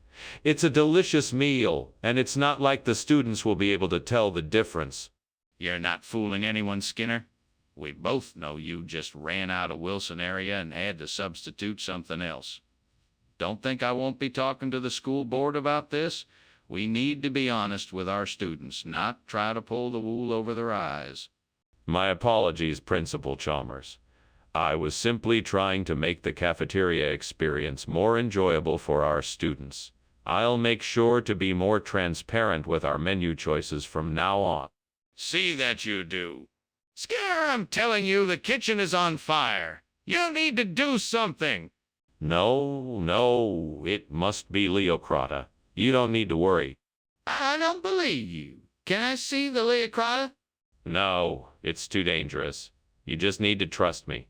it's a delicious meal, and it's not like the students will be able to tell the difference. You're not fooling anyone, Skinner. We both know you just ran out of Wilson area and had to substitute something else. Don't think I won't be talking to the school board about this. We need to be honest with our students, not try to pull the wool over their eyes. My apologies, Principal Chalmers. I was simply trying to make the cafeteria experience more enjoyable for our students. I'll make sure to be more transparent with our menu choices from now on. See that you do. Skinner, I'm telling you, the kitchen is on fire. You need to do something. No, it must be Leocrata. You don't need to worry. I don't believe you. Can I see the Leocrata? No, it's too dangerous. You just need to trust me.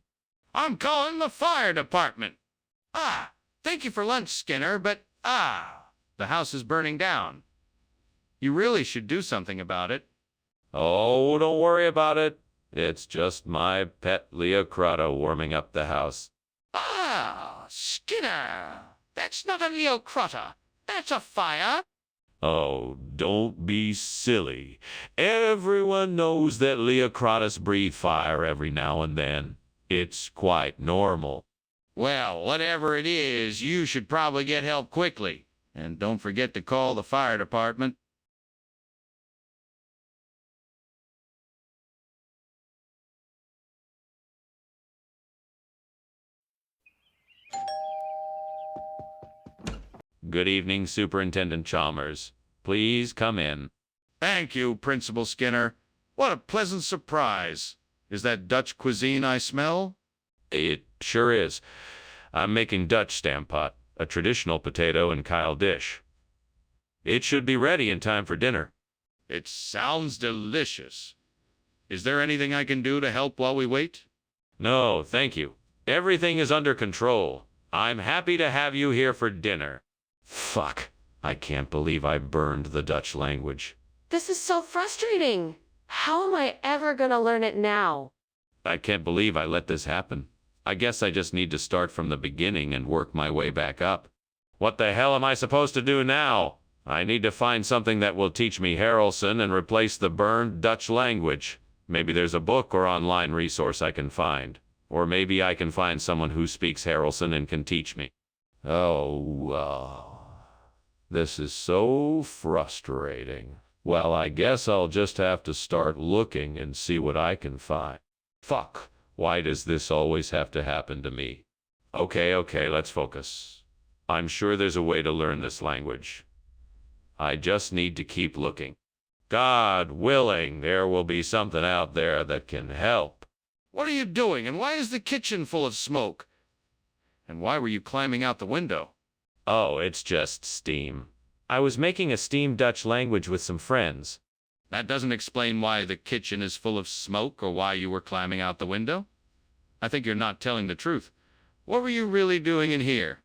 I'm calling the fire department. Thank you for lunch, Skinner, but the house is burning down. You really should do something about it. Oh, don't worry about it. It's just my pet Leocrata warming up the house. Skinner, that's not a Leocrata. That's a fire. Oh, don't be silly. Everyone knows that Leocratas breathe fire every now and then. It's quite normal. Well, whatever it is, you should probably get help quickly. And don't forget to call the fire department. Good evening, Superintendent Chalmers. Please come in. Thank you, Principal Skinner. What a pleasant surprise. Is that Dutch cuisine I smell? It sure is. I'm making Dutch stampot, a traditional potato and Kyle dish. It should be ready in time for dinner. It sounds delicious. Is there anything I can do to help while we wait? No, thank you. Everything is under control. I'm happy to have you here for dinner. Fuck. I can't believe I burned the Dutch language. This is so frustrating. How am I ever gonna learn it now? I can't believe I let this happen. I guess I just need to start from the beginning and work my way back up. What the hell am I supposed to do now? I need to find something that will teach me Harrelson and replace the burned Dutch language. Maybe there's a book or online resource I can find. Or maybe I can find someone who speaks Harrelson and can teach me. This is so frustrating. Well, I guess I'll just have to start looking and see what I can find. Fuck, why does this always have to happen to me? Okay, let's focus. I'm sure there's a way to learn this language. I just need to keep looking. God willing, there will be something out there that can help. What are you doing, and why is the kitchen full of smoke? And why were you climbing out the window? Oh, it's just steam. I was making a steam Dutch language with some friends. That doesn't explain why the kitchen is full of smoke or why you were climbing out the window. I think you're not telling the truth. What were you really doing in here?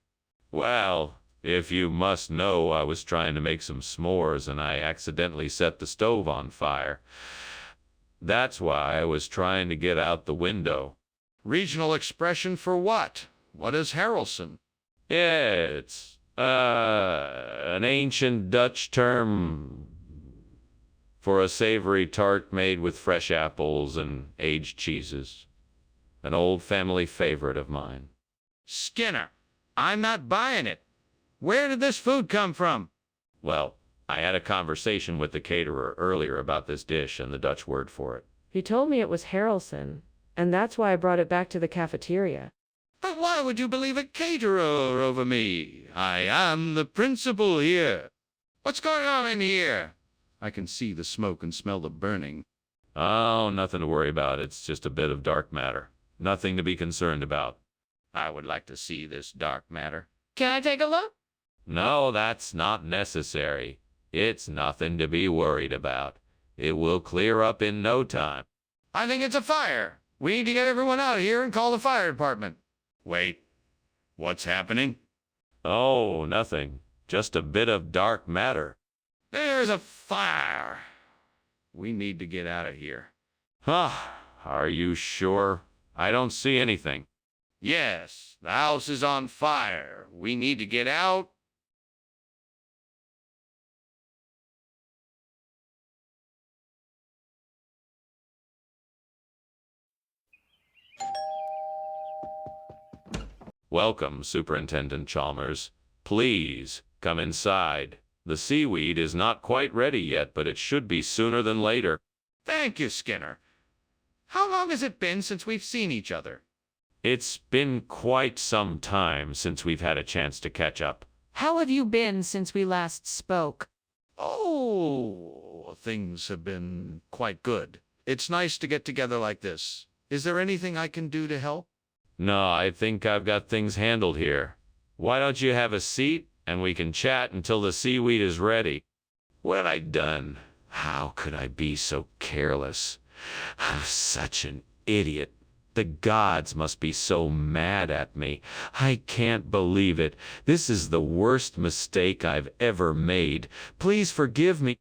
Well, if you must know, I was trying to make some s'mores and I accidentally set the stove on fire. That's why I was trying to get out the window. Regional expression for what? What is Harrelson? It's an ancient Dutch term for a savory tart made with fresh apples and aged cheeses. An old family favorite of mine. Skinner, I'm not buying it. Where did this food come from? Well, I had a conversation with the caterer earlier about this dish and the Dutch word for it. He told me it was Harrelson, and that's why I brought it back to the cafeteria. But why would you believe a caterer over me? I am the principal here. What's going on in here? I can see the smoke and smell the burning. Oh, nothing to worry about. It's just a bit of dark matter. Nothing to be concerned about. I would like to see this dark matter. Can I take a look? No, that's not necessary. It's nothing to be worried about. It will clear up in no time. I think it's a fire. We need to get everyone out of here and call the fire department. Wait, what's happening? Oh, nothing. Just a bit of dark matter. There's a fire. We need to get out of here. Are you sure? I don't see anything. Yes, the house is on fire. We need to get out Welcome, Superintendent Chalmers. Please, come inside. The seaweed is not quite ready yet, but it should be sooner than later. Thank you, Skinner. How long has it been since we've seen each other? It's been quite some time since we've had a chance to catch up. How have you been since we last spoke? Oh, things have been quite good. It's nice to get together like this. Is there anything I can do to help? No, I think I've got things handled here. Why don't you have a seat and we can chat until the seaweed is ready? What have I done? How could I be so careless? I'm such an idiot. The gods must be so mad at me. I can't believe it. This is the worst mistake I've ever made. Please forgive me.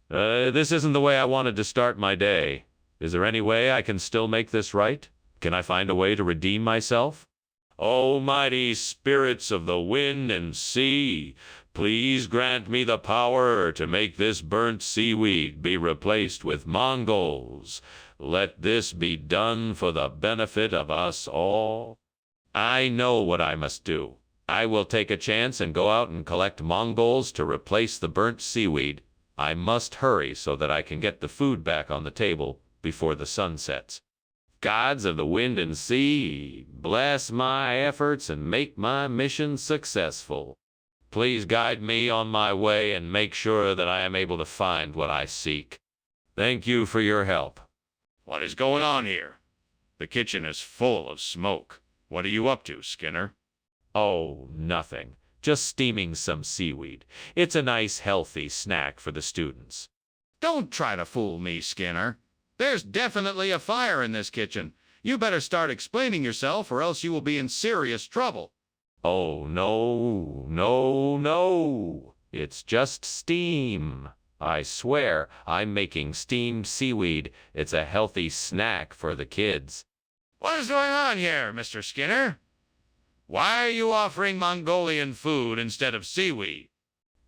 This isn't the way I wanted to start my day. Is there any way I can still make this right? Can I find a way to redeem myself? Almighty spirits of the wind and sea, please grant me the power to make this burnt seaweed be replaced with Mongols. Let this be done for the benefit of us all. I know what I must do. I will take a chance and go out and collect Mongols to replace the burnt seaweed. I must hurry so that I can get the food back on the table before the sun sets. Gods of the wind and sea, bless my efforts and make my mission successful. Please guide me on my way and make sure that I am able to find what I seek. Thank you for your help. What is going on here? The kitchen is full of smoke. What are you up to, Skinner? Oh, nothing. Just steaming some seaweed. It's a nice, healthy snack for the students. Don't try to fool me, Skinner. There's definitely a fire in this kitchen. You better start explaining yourself or else you will be in serious trouble. Oh, no. It's just steam. I swear, I'm making steamed seaweed. It's a healthy snack for the kids. What is going on here, Mr. Skinner? Why are you offering Mongolian food instead of seaweed?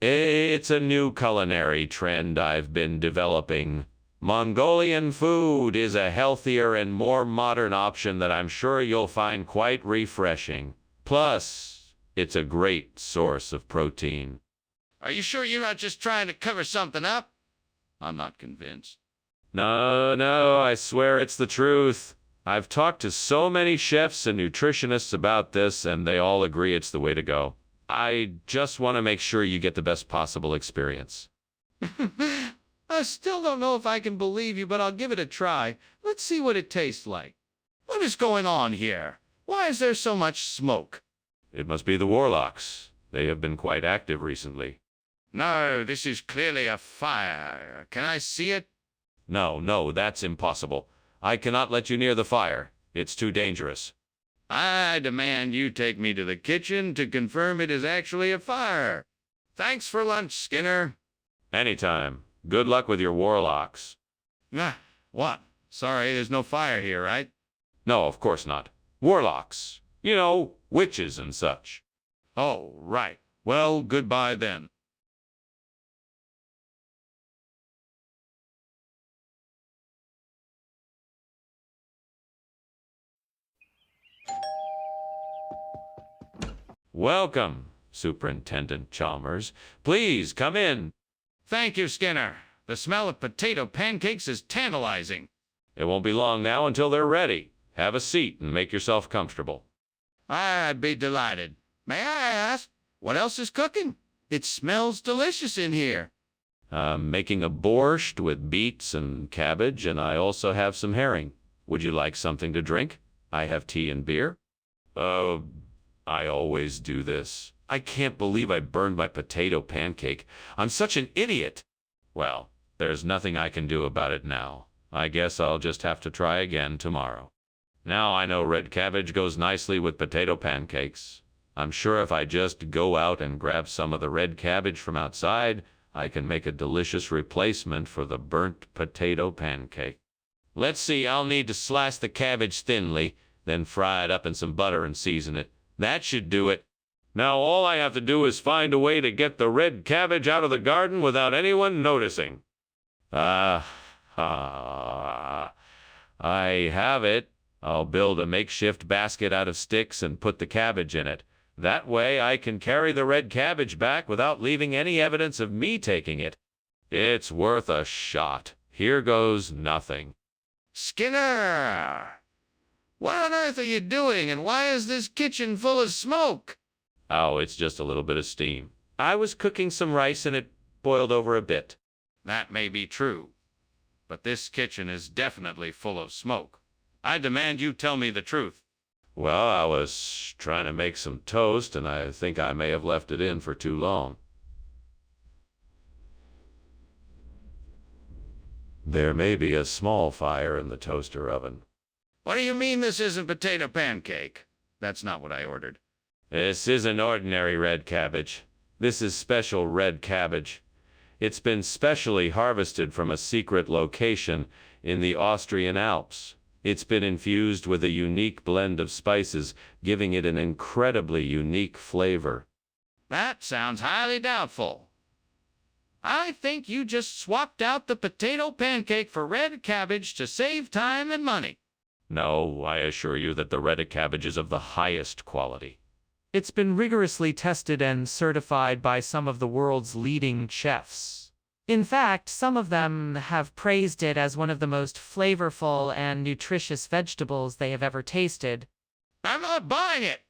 It's a new culinary trend I've been developing. Mongolian food is a healthier and more modern option that I'm sure you'll find quite refreshing. Plus, it's a great source of protein. Are you sure you're not just trying to cover something up? I'm not convinced. No, I swear it's the truth. I've talked to so many chefs and nutritionists about this, and they all agree it's the way to go. I just want to make sure you get the best possible experience. I still don't know if I can believe you, but I'll give it a try. Let's see what it tastes like. What is going on here? Why is there so much smoke? It must be the warlocks. They have been quite active recently. No, this is clearly a fire. Can I see it? No, that's impossible. I cannot let you near the fire. It's too dangerous. I demand you take me to the kitchen to confirm it is actually a fire. Thanks for lunch, Skinner. Anytime. Good luck with your warlocks. What? Sorry, there's no fire here, right? No, of course not. Warlocks. You know, witches and such. Oh, right. Well, goodbye then. Welcome, Superintendent Chalmers. Please come in. Thank you, Skinner. The smell of potato pancakes is tantalizing. It won't be long now until they're ready. Have a seat and make yourself comfortable. I'd be delighted. May I ask, what else is cooking? It smells delicious in here. I'm making a borscht with beets and cabbage, and I also have some herring. Would you like something to drink? I have tea and beer. I always do this. I can't believe I burned my potato pancake. I'm such an idiot. Well, there's nothing I can do about it now. I guess I'll just have to try again tomorrow. Now I know red cabbage goes nicely with potato pancakes. I'm sure if I just go out and grab some of the red cabbage from outside, I can make a delicious replacement for the burnt potato pancake. Let's see, I'll need to slice the cabbage thinly, then fry it up in some butter and season it. That should do it. Now all I have to do is find a way to get the red cabbage out of the garden without anyone noticing. I have it. I'll build a makeshift basket out of sticks and put the cabbage in it. That way I can carry the red cabbage back without leaving any evidence of me taking it. It's worth a shot. Here goes nothing. Skinner! What on earth are you doing, and why is this kitchen full of smoke? Oh, it's just a little bit of steam. I was cooking some rice and it boiled over a bit. That may be true, but this kitchen is definitely full of smoke. I demand you tell me the truth. Well, I was trying to make some toast, and I think I may have left it in for too long. There may be a small fire in the toaster oven. What do you mean this isn't potato pancake? That's not what I ordered. This isn't ordinary red cabbage. This is special red cabbage. It's been specially harvested from a secret location in the Austrian Alps. It's been infused with a unique blend of spices, giving it an incredibly unique flavor. That sounds highly doubtful. I think you just swapped out the potato pancake for red cabbage to save time and money. No, I assure you that the red cabbage is of the highest quality. It's been rigorously tested and certified by some of the world's leading chefs. In fact, some of them have praised it as one of the most flavorful and nutritious vegetables they have ever tasted. I'm not buying it.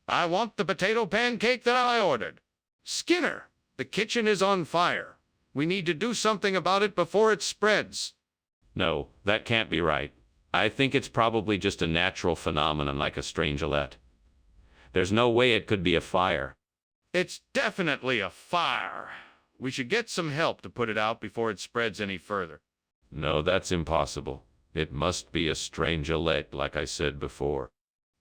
I want the potato pancake that I ordered. Skinner, the kitchen is on fire. We need to do something about it before it spreads. No, that can't be right. I think it's probably just a natural phenomenon like a strangelet. There's no way it could be a fire. It's definitely a fire. We should get some help to put it out before it spreads any further. No, that's impossible. It must be a strangelet, like I said before.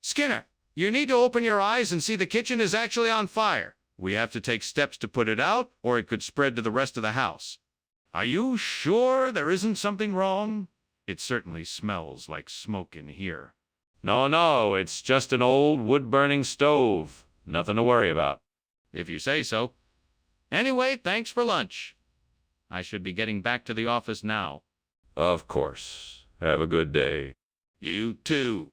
Skinner, you need to open your eyes and see the kitchen is actually on fire. We have to take steps to put it out, or it could spread to the rest of the house. Are you sure there isn't something wrong? It certainly smells like smoke in here. No, it's just an old wood-burning stove. Nothing to worry about. If you say so. Anyway, thanks for lunch. I should be getting back to the office now. Of course. Have a good day. You too.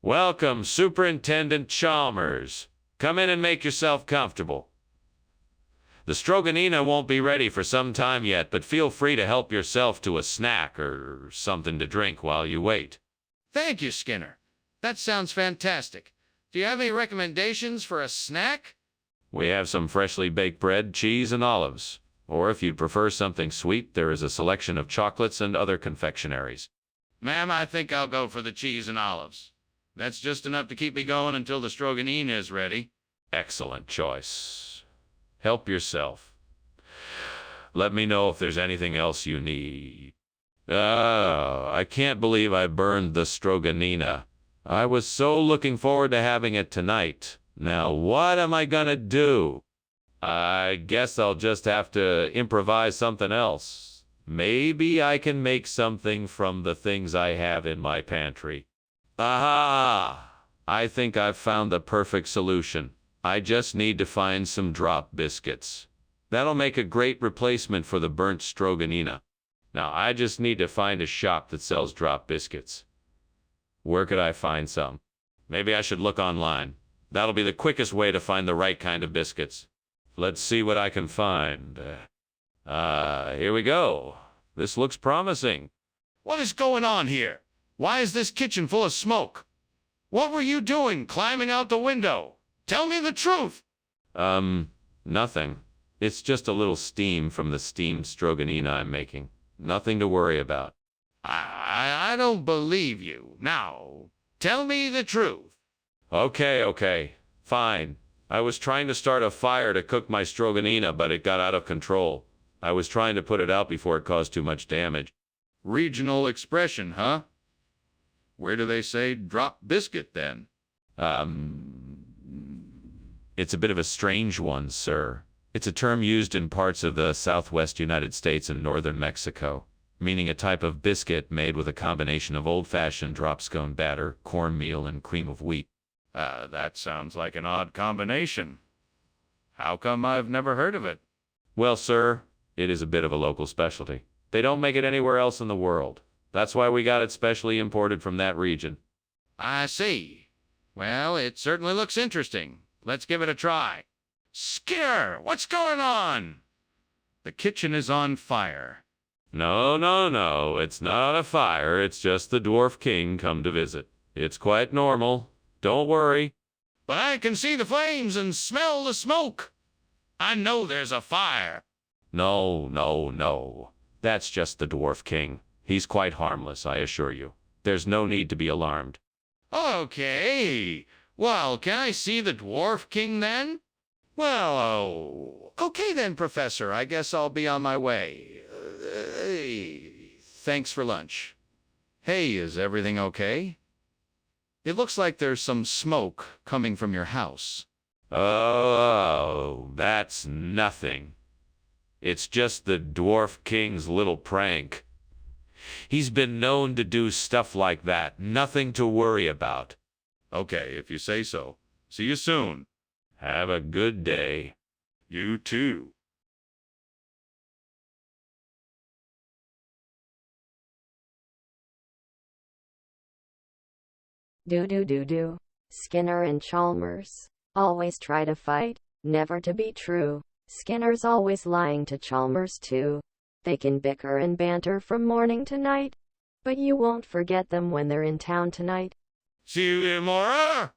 Welcome, Superintendent Chalmers. Come in and make yourself comfortable. The Stroganina won't be ready for some time yet, but feel free to help yourself to a snack or something to drink while you wait. Thank you, Skinner. That sounds fantastic. Do you have any recommendations for a snack? We have some freshly baked bread, cheese, and olives. Or if you'd prefer something sweet, there is a selection of chocolates and other confectionaries. Ma'am, I think I'll go for the cheese and olives. That's just enough to keep me going until the Stroganina is ready. Excellent choice. Help yourself. Let me know if there's anything else you need. I can't believe I burned the Stroganina. I was so looking forward to having it tonight. Now what am I gonna do? I guess I'll just have to improvise something else. Maybe I can make something from the things I have in my pantry. Aha! I think I've found the perfect solution. I just need to find some drop biscuits. That'll make a great replacement for the burnt Stroganina. Now I just need to find a shop that sells drop biscuits. Where could I find some? Maybe I should look online. That'll be the quickest way to find the right kind of biscuits. Let's see what I can find. Here we go. This looks promising. What is going on here? Why is this kitchen full of smoke? What were you doing climbing out the window? Tell me the truth. Nothing. It's just a little steam from the steamed Stroganina I'm making. Nothing to worry about. I don't believe you. Now, tell me the truth. Okay. Fine. I was trying to start a fire to cook my Stroganina, but it got out of control. I was trying to put it out before it caused too much damage. Regional expression, huh? Where do they say drop biscuit then? It's a bit of a strange one, sir. It's a term used in parts of the southwest United States and northern Mexico, meaning a type of biscuit made with a combination of old-fashioned drop scone batter, cornmeal, and cream of wheat. That sounds like an odd combination. How come I've never heard of it? Well, sir, it is a bit of a local specialty. They don't make it anywhere else in the world. That's why we got it specially imported from that region. I see. Well, it certainly looks interesting. Let's give it a try. Skinner, what's going on? The kitchen is on fire. No, no, no, it's not a fire. It's just the Dwarf King come to visit. It's quite normal. Don't worry. But I can see the flames and smell the smoke. I know there's a fire. No, no, no. That's just the Dwarf King. He's quite harmless, I assure you. There's no need to be alarmed. Okay. Well, can I see the Dwarf King then? Well, okay then, Professor. I guess I'll be on my way. Thanks for lunch. Hey, is everything okay? It looks like there's some smoke coming from your house. Oh, that's nothing. It's just the Dwarf King's little prank. He's been known to do stuff like that. Nothing to worry about. Okay, if you say so. See you soon. Have a good day. You too. Do. Skinner and Chalmers always try to fight, never to be true. Skinner's always lying to Chalmers too. They can bicker and banter from morning to night, but you won't forget them when they're in town tonight. See you tomorrow.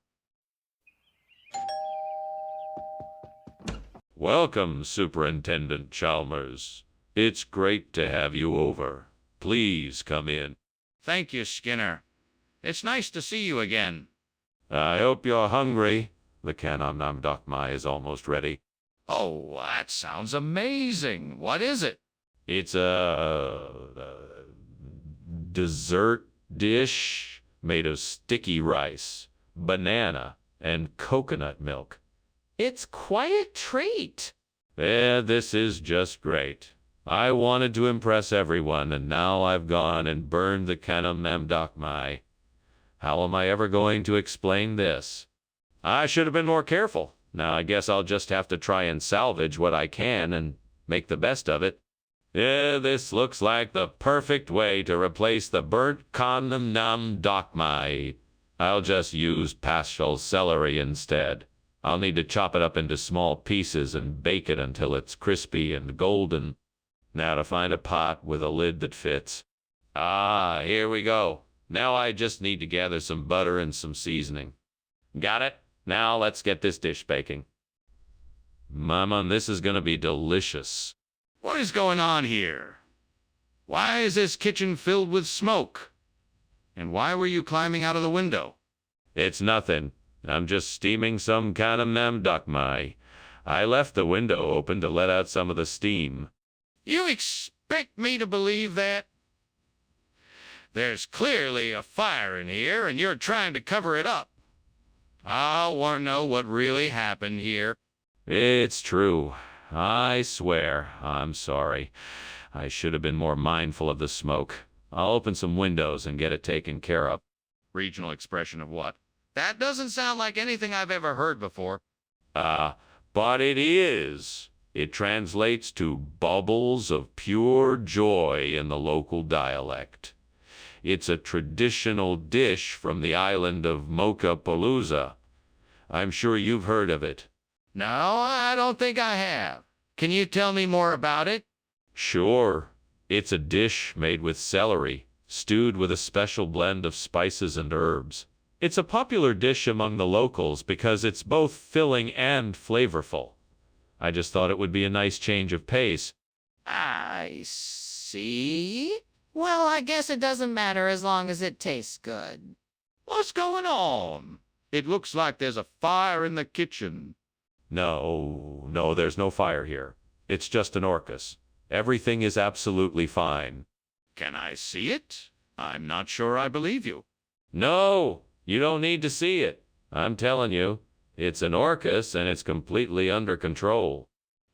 Welcome, Superintendent Chalmers. It's great to have you over. Please come in. Thank you, Skinner. It's nice to see you again. I hope you're hungry. The Kanam Dokmai is almost ready. Oh, that sounds amazing. What is it? It's a dessert dish made of sticky rice, banana, and coconut milk. It's quite a treat. This is just great. I wanted to impress everyone, and now I've gone and burned the Kanam Dokmai. How am I ever going to explain this? I should have been more careful. Now I guess I'll just have to try and salvage what I can and make the best of it. This looks like the perfect way to replace the burnt Kanam Dokmai. I'll just use pastel celery instead. I'll need to chop it up into small pieces and bake it until it's crispy and golden. Now to find a pot with a lid that fits. Ah, here we go. Now I just need to gather some butter and some seasoning. Got it? Now let's get this dish baking. Mama, this is gonna be delicious. What is going on here? Why is this kitchen filled with smoke? And why were you climbing out of the window? It's nothing. I'm just steaming some Kanam Dokmai. I left the window open to let out some of the steam. You expect me to believe that? There's clearly a fire in here, and you're trying to cover it up. I want to know what really happened here. It's true. I swear. I'm sorry. I should have been more mindful of the smoke. I'll open some windows and get it taken care of. Regional expression of what? That doesn't sound like anything I've ever heard before. But it is. It translates to bubbles of pure joy in the local dialect. It's a traditional dish from the island of Mochapalooza. I'm sure you've heard of it. No, I don't think I have. Can you tell me more about it? Sure. It's a dish made with celery, stewed with a special blend of spices and herbs. It's a popular dish among the locals because it's both filling and flavorful. I just thought it would be a nice change of pace. I see. Well, I guess it doesn't matter as long as it tastes good. What's going on? It looks like there's a fire in the kitchen. No, there's no fire here. It's just an orcus. Everything is absolutely fine. Can I see it? I'm not sure I believe you. No, you don't need to see it. I'm telling you, it's an orcus and it's completely under control.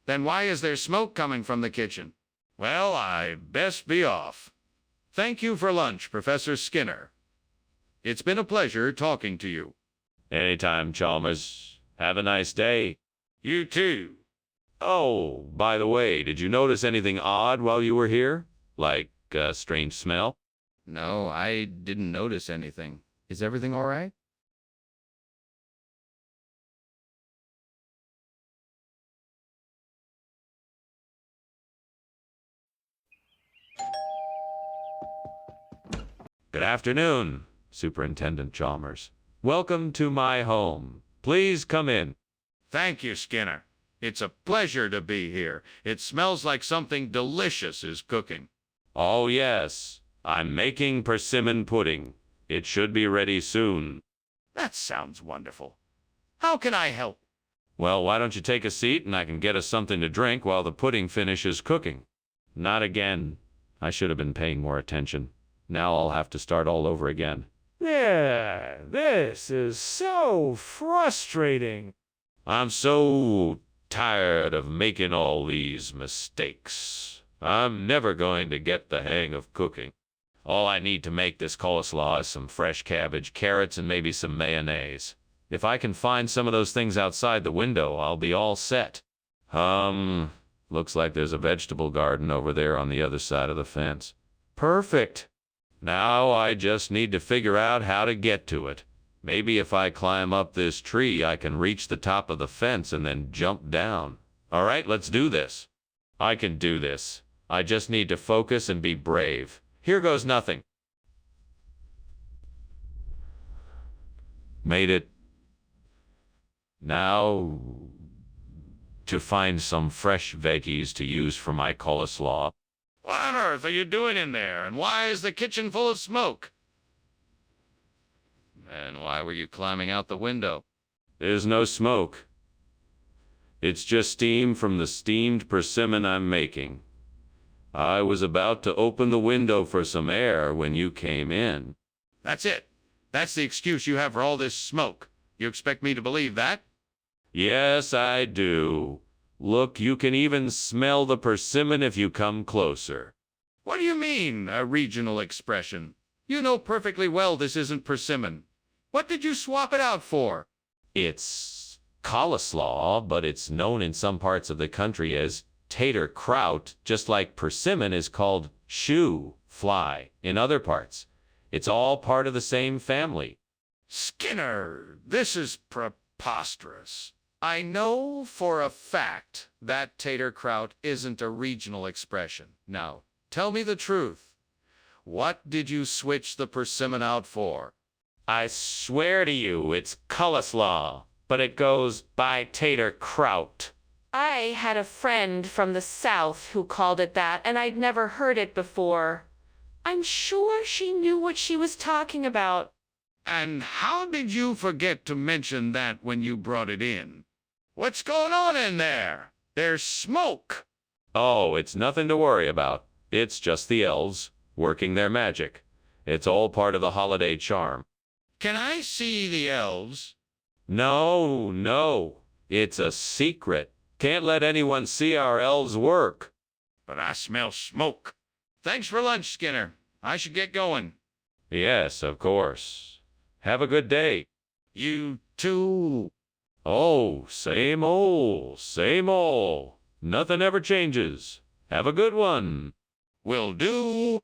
Then why is there smoke coming from the kitchen? Well, I best be off. Thank you for lunch, Professor Skinner. It's been a pleasure talking to you. Anytime, Chalmers. Have a nice day. You too. Oh, by the way, did you notice anything odd while you were here? Like a strange smell? No, I didn't notice anything. Is everything all right? Good afternoon, Superintendent Chalmers. Welcome to my home. Please come in. Thank you, Skinner. It's a pleasure to be here. It smells like something delicious is cooking. Oh, yes. I'm making persimmon pudding. It should be ready soon. That sounds wonderful. How can I help? Well, why don't you take a seat and I can get us something to drink while the pudding finishes cooking? Not again. I should have been paying more attention. Now I'll have to start all over again. Yeah, this is so frustrating. I'm so tired of making all these mistakes. I'm never going to get the hang of cooking. All I need to make this coleslaw is some fresh cabbage, carrots, and maybe some mayonnaise. If I can find some of those things outside the window, I'll be all set. Looks like there's a vegetable garden over there on the other side of the fence. Perfect. Now I just need to figure out how to get to it. Maybe if I climb up this tree, I can reach the top of the fence and then jump down. All right, let's do this. I can do this. I just need to focus and be brave. Here goes nothing. Made it. Now, to find some fresh veggies to use for my coleslaw. What on earth are you doing in there? And why is the kitchen full of smoke? And why were you climbing out the window? There's no smoke. It's just steam from the steamed persimmon I'm making. I was about to open the window for some air when you came in. That's it. That's the excuse you have for all this smoke. You expect me to believe that? Yes, I do. Look, you can even smell the persimmon if you come closer. What do you mean, a regional expression? You know perfectly well this isn't persimmon. What did you swap it out for? It's coleslaw, but it's known in some parts of the country as tater kraut, just like persimmon is called shoe fly in other parts. It's all part of the same family. Skinner, this is preposterous. I know for a fact that tater kraut isn't a regional expression. Now, tell me the truth. What did you switch the persimmon out for? I swear to you, it's coleslaw, but it goes by tater kraut. I had a friend from the South who called it that, and I'd never heard it before. I'm sure she knew what she was talking about. And how did you forget to mention that when you brought it in? What's going on in there? There's smoke. Oh, it's nothing to worry about. It's just the elves working their magic. It's all part of the holiday charm. Can I see the elves? No. It's a secret. Can't let anyone see our elves work. But I smell smoke. Thanks for lunch, Skinner. I should get going. Yes, of course. Have a good day. You too. Oh, same old, same old. Nothing ever changes. Have a good one. Will do.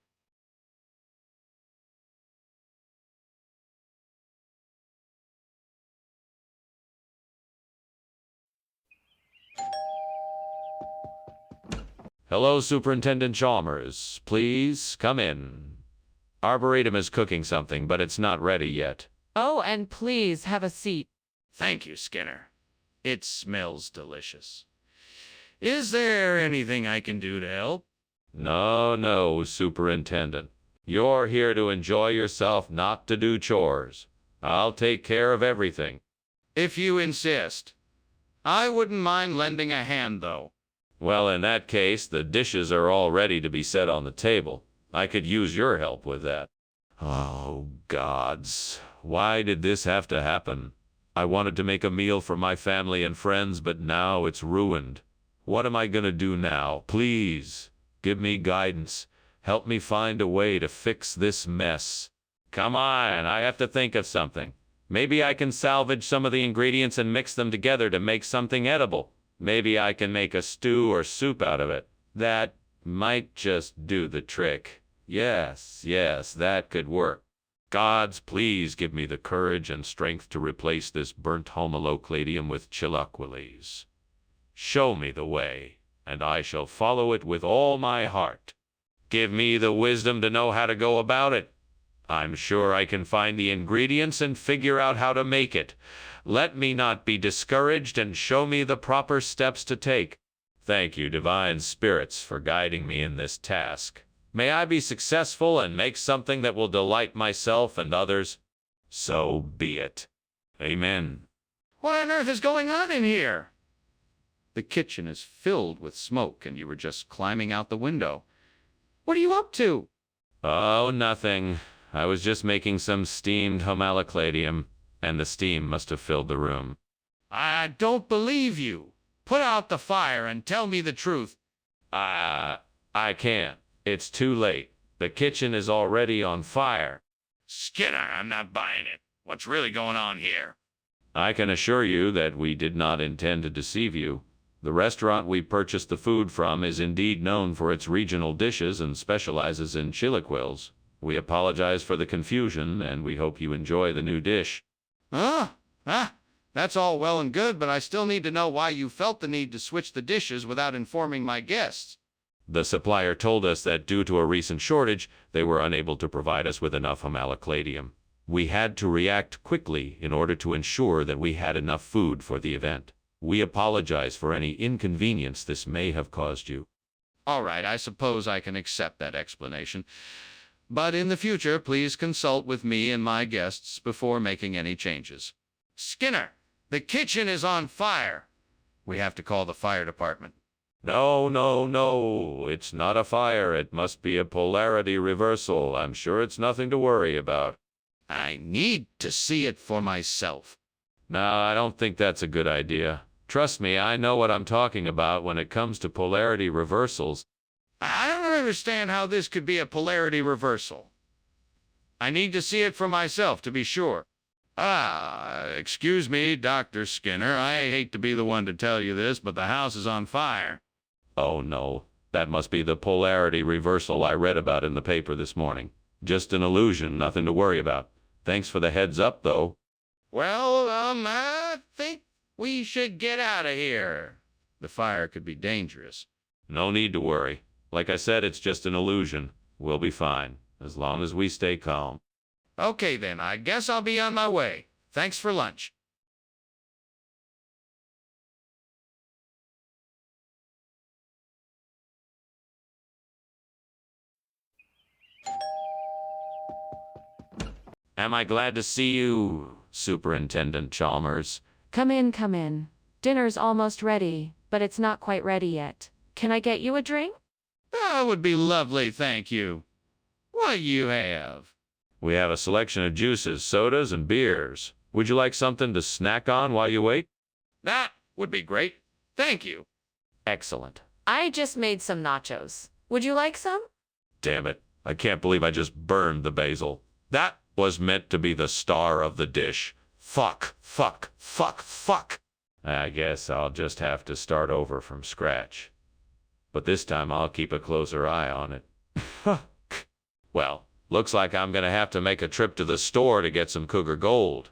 Hello, Superintendent Chalmers. Please come in. Arboretum is cooking something, but it's not ready yet. Oh, and please have a seat. Thank you, Skinner. It smells delicious. Is there anything I can do to help? No, Superintendent. You're here to enjoy yourself, not to do chores. I'll take care of everything. If you insist. I wouldn't mind lending a hand, though. Well, in that case, the dishes are all ready to be set on the table. I could use your help with that. Oh, gods. Why did this have to happen? I wanted to make a meal for my family and friends, but now it's ruined. What am I gonna do now? Please, give me guidance. Help me find a way to fix this mess. Come on, I have to think of something. Maybe I can salvage some of the ingredients and mix them together to make something edible. Maybe I can make a stew or soup out of it. That might just do the trick. Yes, that could work. Gods, please give me the courage and strength to replace this burnt homolocladium with chiloquiles. Show me the way, and I shall follow it with all my heart. Give me the wisdom to know how to go about it. I'm sure I can find the ingredients and figure out how to make it. Let me not be discouraged and show me the proper steps to take. Thank you, divine spirits, for guiding me in this task. May I be successful and make something that will delight myself and others. So be it. Amen. What on earth is going on in here? The kitchen is filled with smoke, and you were just climbing out the window. What are you up to? Oh, nothing. I was just making some steamed homolocladium, and the steam must have filled the room. I don't believe you. Put out the fire and tell me the truth. I can't. It's too late. The kitchen is already on fire. Skinner, I'm not buying it. What's really going on here? I can assure you that we did not intend to deceive you. The restaurant we purchased the food from is indeed known for its regional dishes and specializes in chilaquiles. We apologize for the confusion, and we hope you enjoy the new dish. That's all well and good, but I still need to know why you felt the need to switch the dishes without informing my guests. The supplier told us that due to a recent shortage, they were unable to provide us with enough homolocladium. We had to react quickly in order to ensure that we had enough food for the event. We apologize for any inconvenience this may have caused you. All right, I suppose I can accept that explanation. But in the future, please consult with me and my guests before making any changes. Skinner, the kitchen is on fire. We have to call the fire department. No, it's not a fire. It must be a polarity reversal. I'm sure it's nothing to worry about. I need to see it for myself. No, I don't think that's a good idea. Trust me, I know what I'm talking about when it comes to polarity reversals. I don't understand how this could be a polarity reversal. I need to see it for myself to be sure. Excuse me, Dr. Skinner. I hate to be the one to tell you this, but the house is on fire. Oh no, that must be the polarity reversal I read about in the paper this morning. Just an illusion, nothing to worry about. Thanks for the heads up, though. Well, I think we should get out of here. The fire could be dangerous. No need to worry. Like I said, it's just an illusion. We'll be fine, as long as we stay calm. Okay then, I guess I'll be on my way. Thanks for lunch. Am I glad to see you, Superintendent Chalmers? Come in. Dinner's almost ready, but it's not quite ready yet. Can I get you a drink? That would be lovely, thank you. What do you have? We have a selection of juices, sodas, and beers. Would you like something to snack on while you wait? That would be great. Thank you. Excellent. I just made some nachos. Would you like some? Damn it. I can't believe I just burned the basil. That was meant to be the star of the dish. Fuck. I guess I'll just have to start over from scratch. But this time I'll keep a closer eye on it. Well, looks like I'm gonna have to make a trip to the store to get some cougar gold.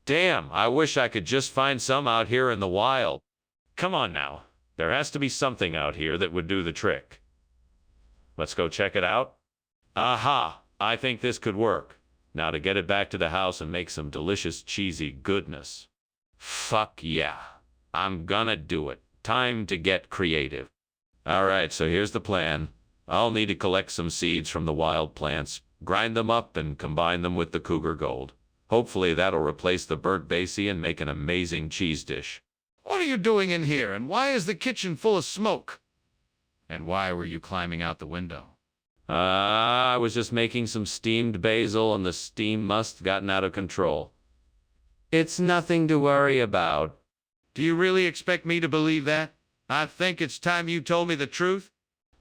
Damn, I wish I could just find some out here in the wild. Come on now. There has to be something out here that would do the trick. Let's go check it out. Aha! I think this could work. Now to get it back to the house and make some delicious cheesy goodness. Fuck yeah. I'm gonna do it. Time to get creative. Alright, so here's the plan. I'll need to collect some seeds from the wild plants, grind them up, and combine them with the cougar gold. Hopefully that'll replace the burnt basil and make an amazing cheese dish. What are you doing in here, and why is the kitchen full of smoke? And why were you climbing out the window? I was just making some steamed basil, and the steam must have gotten out of control. It's nothing to worry about. Do you really expect me to believe that? I think it's time you told me the truth.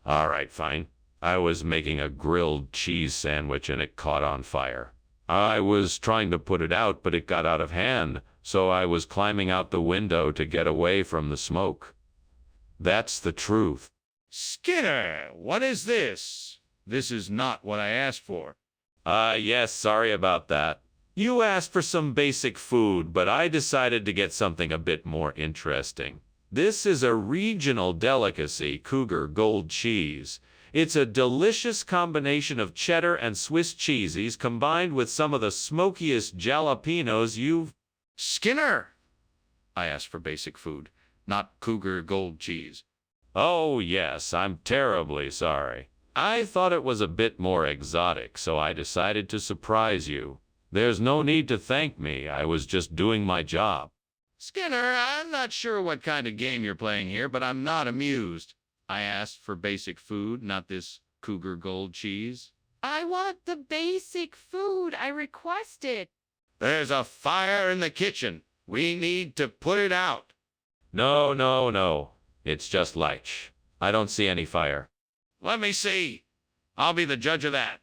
All right, fine. I was making a grilled cheese sandwich and it caught on fire. I was trying to put it out, but it got out of hand, so I was climbing out the window to get away from the smoke. That's the truth. Skinner, what is this? This is not what I asked for. Yes, sorry about that. You asked for some basic food, but I decided to get something a bit more interesting. This is a regional delicacy, Cougar Gold cheese. It's a delicious combination of cheddar and Swiss cheeses combined with some of the smokiest jalapenos you've... Skinner! I asked for basic food, not Cougar Gold cheese. Oh, yes, I'm terribly sorry. I thought it was a bit more exotic, so I decided to surprise you. There's no need to thank me. I was just doing my job. Skinner, I'm not sure what kind of game you're playing here, but I'm not amused. I asked for basic food, not this Cougar Gold cheese. I want the basic food I requested. There's a fire in the kitchen. We need to put it out. No, no, no. It's just light. I don't see any fire. Let me see. I'll be the judge of that.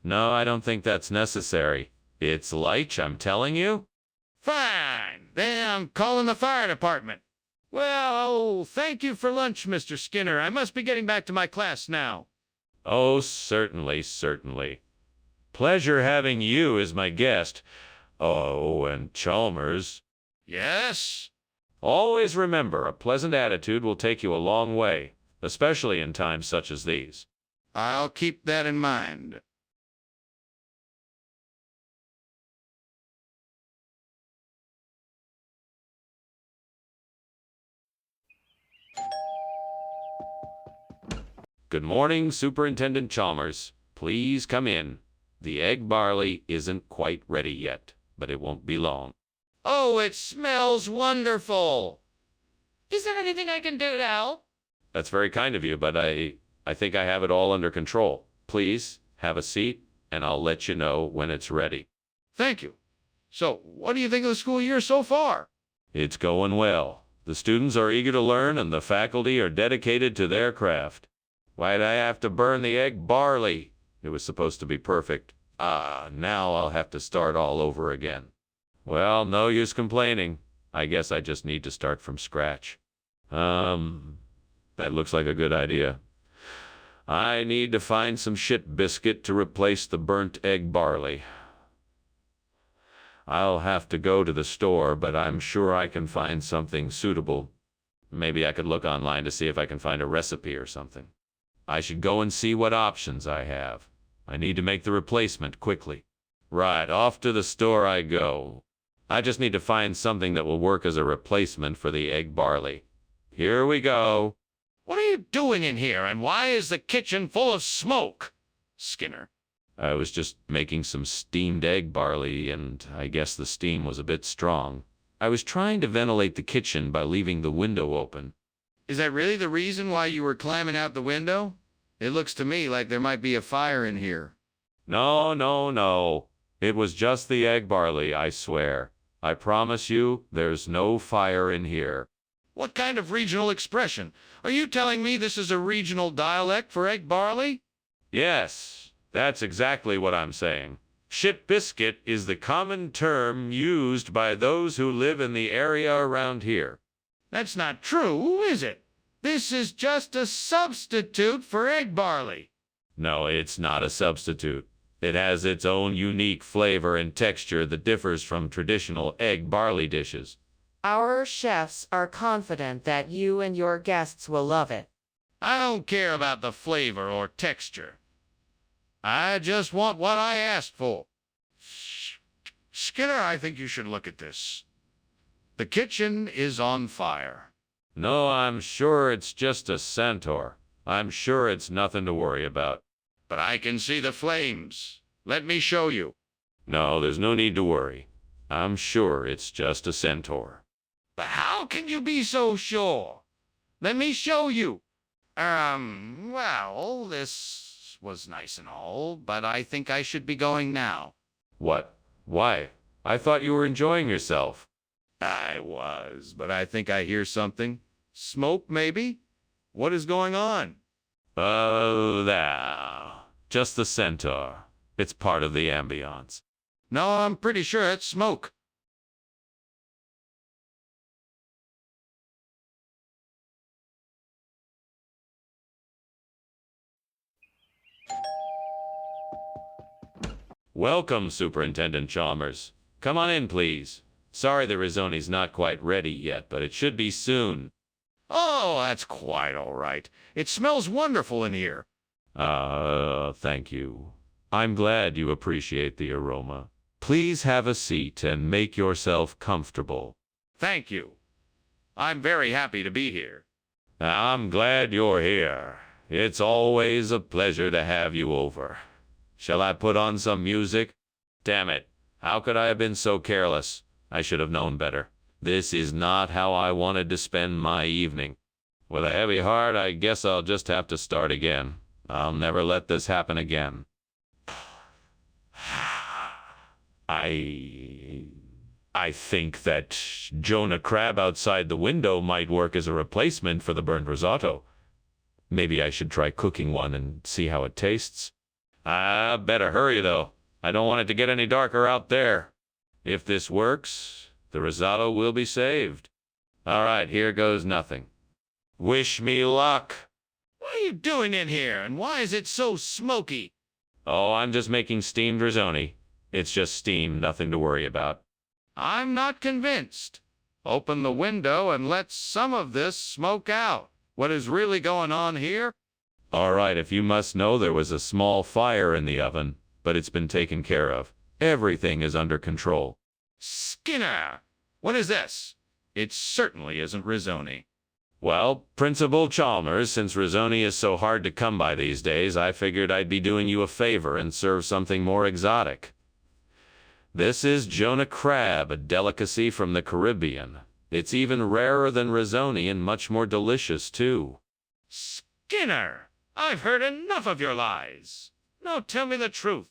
No, I don't think that's necessary. It's light, I'm telling you. Fine. Then I'm calling the fire department. Well, thank you for lunch, Mr. Skinner. I must be getting back to my class now. Oh, certainly, certainly. Pleasure having you as my guest. Oh, and Chalmers. Yes? Always remember, a pleasant attitude will take you a long way, especially in times such as these. I'll keep that in mind. Good morning, Superintendent Chalmers. Please come in. The egg barley isn't quite ready yet, but it won't be long. Oh, it smells wonderful. Is there anything I can do to help? That's very kind of you, but I think I have it all under control. Please, have a seat, and I'll let you know when it's ready. Thank you. So, what do you think of the school year so far? It's going well. The students are eager to learn, and the faculty are dedicated to their craft. Why'd I have to burn the egg barley? It was supposed to be perfect. Now I'll have to start all over again. Well, no use complaining. I guess I just need to start from scratch. That looks like a good idea. I need to find some shit biscuit to replace the burnt egg barley. I'll have to go to the store, but I'm sure I can find something suitable. Maybe I could look online to see if I can find a recipe or something. I should go and see what options I have. I need to make the replacement quickly. Right, off to the store I go. I just need to find something that will work as a replacement for the egg barley. Here we go. What are you doing in here, and why is the kitchen full of smoke? Skinner. I was just making some steamed egg barley, and I guess the steam was a bit strong. I was trying to ventilate the kitchen by leaving the window open. Is that really the reason why you were climbing out the window? It looks to me like there might be a fire in here. No, no, no. It was just the egg barley, I swear. I promise you, there's no fire in here. What kind of regional expression? Are you telling me this is a regional dialect for egg barley? Yes, that's exactly what I'm saying. Shit biscuit is the common term used by those who live in the area around here. That's not true, is it? This is just a substitute for egg barley. No, it's not a substitute. It has its own unique flavor and texture that differs from traditional egg barley dishes. Our chefs are confident that you and your guests will love it. I don't care about the flavor or texture. I just want what I asked for. Skinner, I think you should look at this. The kitchen is on fire. No, I'm sure it's just a centaur. I'm sure it's nothing to worry about. But I can see the flames. Let me show you. No, there's no need to worry. I'm sure it's just a centaur. But how can you be so sure? Let me show you. Well, this was nice and all, but I think I should be going now. What? Why? I thought you were enjoying yourself. I was, but I think I hear something. Smoke, maybe? What is going on? Oh, that. Just the centaur. It's part of the ambiance. No, I'm pretty sure it's smoke. Welcome, Superintendent Chalmers. Come on in, please. Sorry the risotto's not quite ready yet, but it should be soon. Oh, that's quite all right. It smells wonderful in here. Thank you. I'm glad you appreciate the aroma. Please have a seat and make yourself comfortable. Thank you. I'm very happy to be here. I'm glad you're here. It's always a pleasure to have you over. Shall I put on some music? Damn it. How could I have been so careless? I should have known better. This is not how I wanted to spend my evening. With a heavy heart, I guess I'll just have to start again. I'll never let this happen again. I think that Jonah Crab outside the window might work as a replacement for the burnt risotto. Maybe I should try cooking one and see how it tastes. I better hurry, though. I don't want it to get any darker out there. If this works, the risotto will be saved. All right, here goes nothing. Wish me luck. What are you doing in here, and why is it so smoky? Oh, I'm just making steamed risotto. It's just steam, nothing to worry about. I'm not convinced. Open the window and let some of this smoke out. What is really going on here? All right, if you must know, there was a small fire in the oven, but it's been taken care of. Everything is under control. Skinner, what is this? It certainly isn't risotto. Well, Principal Chalmers, since risotto is so hard to come by these days, I figured I'd be doing you a favor and serve something more exotic. This is Jonah Crab, a delicacy from the Caribbean. It's even rarer than risotto and much more delicious, too. Skinner, I've heard enough of your lies. Now tell me the truth.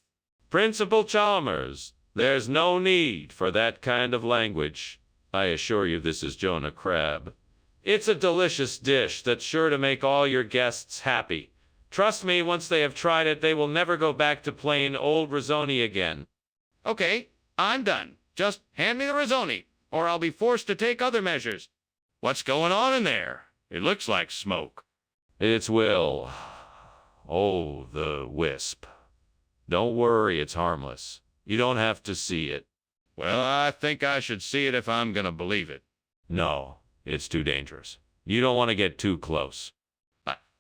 Principal Chalmers, there's no need for that kind of language. I assure you this is Jonah Crab. It's a delicious dish that's sure to make all your guests happy. Trust me, once they have tried it, they will never go back to plain old risotto again. Okay, I'm done. Just hand me the risotto, or I'll be forced to take other measures. What's going on in there? It looks like smoke. It's Will. Oh, the wisp. Don't worry, it's harmless. You don't have to see it. Well, I think I should see it if I'm gonna believe it. No, it's too dangerous. You don't want to get too close.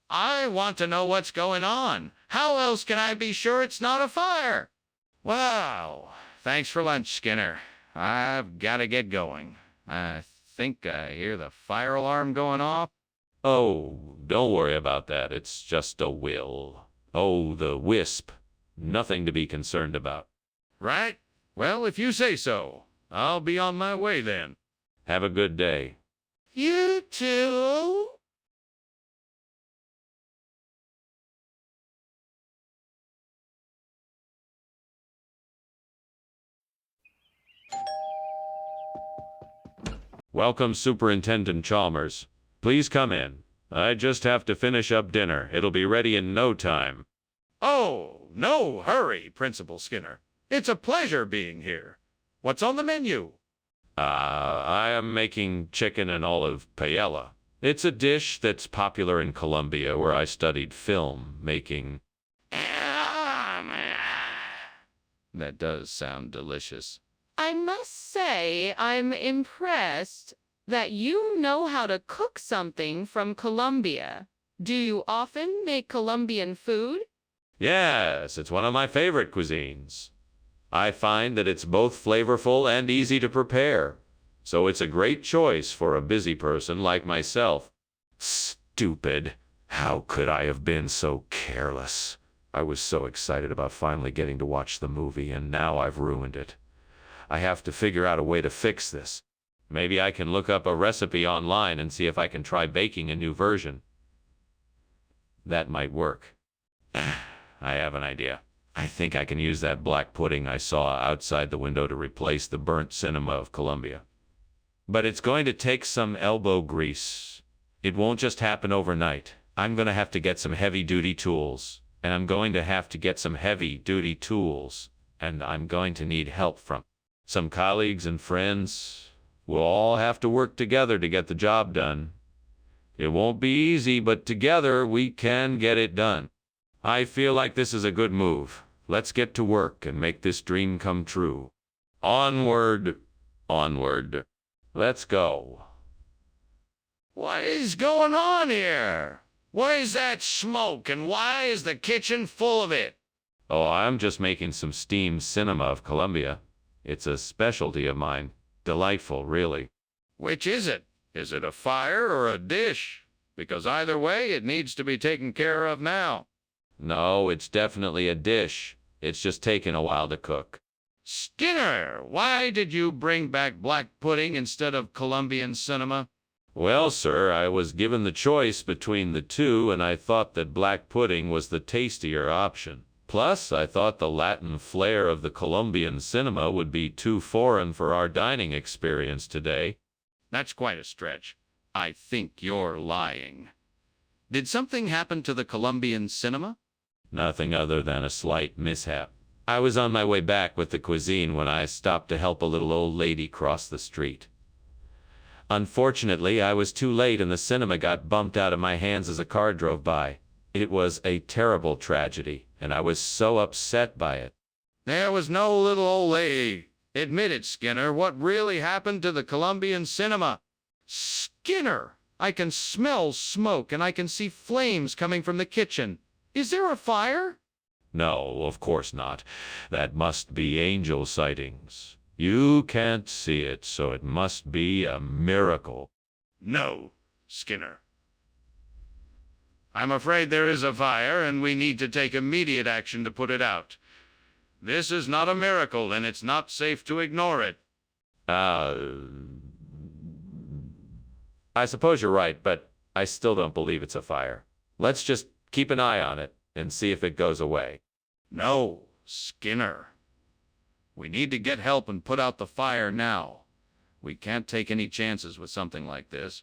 I want to know what's going on. How else can I be sure it's not a fire? Wow. Thanks for lunch, Skinner. I've got to get going. I think I hear the fire alarm going off. Oh, don't worry about that. It's just a will. Oh, the wisp. Nothing to be concerned about. Right? Well, if you say so. I'll be on my way then. Have a good day. You too? Welcome, Superintendent Chalmers. Please come in. I just have to finish up dinner. It'll be ready in no time. Oh, no hurry, Principal Skinner. It's a pleasure being here. What's on the menu? I am making chicken and olive paella. It's a dish that's popular in Colombia, where I studied film making. That does sound delicious. I must say, I'm impressed that you know how to cook something from Colombia. Do you often make Colombian food? Yes, it's one of my favorite cuisines. I find that it's both flavorful and easy to prepare, so it's a great choice for a busy person like myself. Stupid. How could I have been so careless? I was so excited about finally getting to watch the movie, and now I've ruined it. I have to figure out a way to fix this. Maybe I can look up a recipe online and see if I can try baking a new version. That might work. I have an idea. I think I can use that black pudding I saw outside the window to replace the burnt cinema of Colombia. But it's going to take some elbow grease. It won't just happen overnight. I'm going to have to get some heavy-duty tools. And I'm going to have to get some heavy-duty tools. and I'm going to need help from some colleagues and friends. We'll all have to work together to get the job done. It won't be easy, but together we can get it done. I feel like this is a good move. Let's get to work and make this dream come true. Onward, onward. Let's go. What is going on here? What is that smoke, and why is the kitchen full of it? Oh, I'm just making some steamed cinema of Colombia. It's a specialty of mine. Delightful, really. Which is it? Is it a fire or a dish? Because either way, it needs to be taken care of now. No, it's definitely a dish. It's just taken a while to cook. Skinner, why did you bring back black pudding instead of Colombian cinema? Well, sir, I was given the choice between the two, and I thought that black pudding was the tastier option. Plus, I thought the Latin flair of the Colombian cinema would be too foreign for our dining experience today. That's quite a stretch. I think you're lying. Did something happen to the Colombian cinema? Nothing other than a slight mishap. I was on my way back with the cuisine when I stopped to help a little old lady cross the street. Unfortunately, I was too late and the cinema got bumped out of my hands as a car drove by. It was a terrible tragedy, and I was so upset by it. There was no little old lady. Admit it, Skinner. What really happened to the Colombian cinema? Skinner, I can smell smoke and I can see flames coming from the kitchen. Is there a fire? No, of course not. That must be angel sightings. You can't see it, so it must be a miracle. No, Skinner. I'm afraid there is a fire, and we need to take immediate action to put it out. This is not a miracle, and it's not safe to ignore it. I suppose you're right, but I still don't believe it's a fire. Let's just keep an eye on it and see if it goes away. No, Skinner. We need to get help and put out the fire now. We can't take any chances with something like this.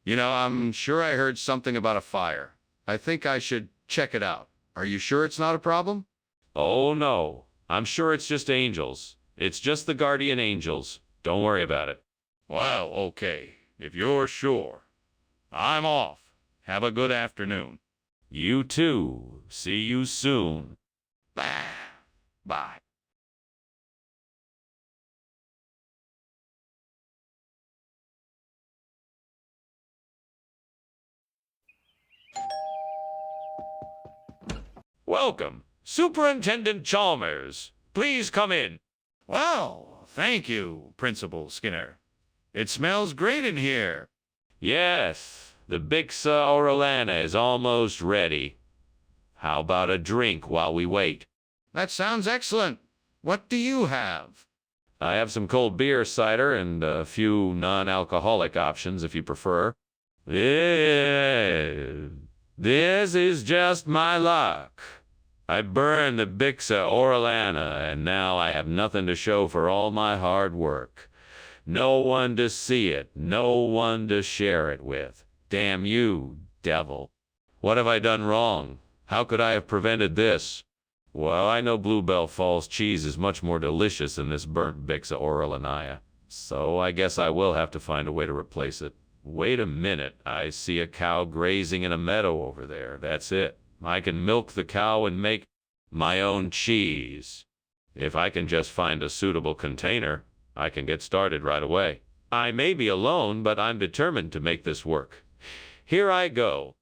You know, I'm sure I heard something about a fire. I think I should check it out. Are you sure it's not a problem? Oh, no. I'm sure it's just angels. It's just the guardian angels. Don't worry about it. Well, okay. If you're sure. I'm off. Have a good afternoon. You too. See you soon. Bye. Bye. Welcome, Superintendent Chalmers. Please come in. Well, thank you, Principal Skinner. It smells great in here. Yes, the Bixa Orellana is almost ready. How about a drink while we wait? That sounds excellent. What do you have? I have some cold beer, cider, and a few non-alcoholic options if you prefer. This is just my luck. I burned the Bixa Orellana, and now I have nothing to show for all my hard work. No one to see it, no one to share it with. Damn you, devil. What have I done wrong? How could I have prevented this? Well, I know Bluebell Falls cheese is much more delicious than this burnt Bixa Orellana, so I guess I will have to find a way to replace it. Wait a minute, I see a cow grazing in a meadow over there. That's it. I can milk the cow and make my own cheese. If I can just find a suitable container, I can get started right away. I may be alone, but I'm determined to make this work. Here I go.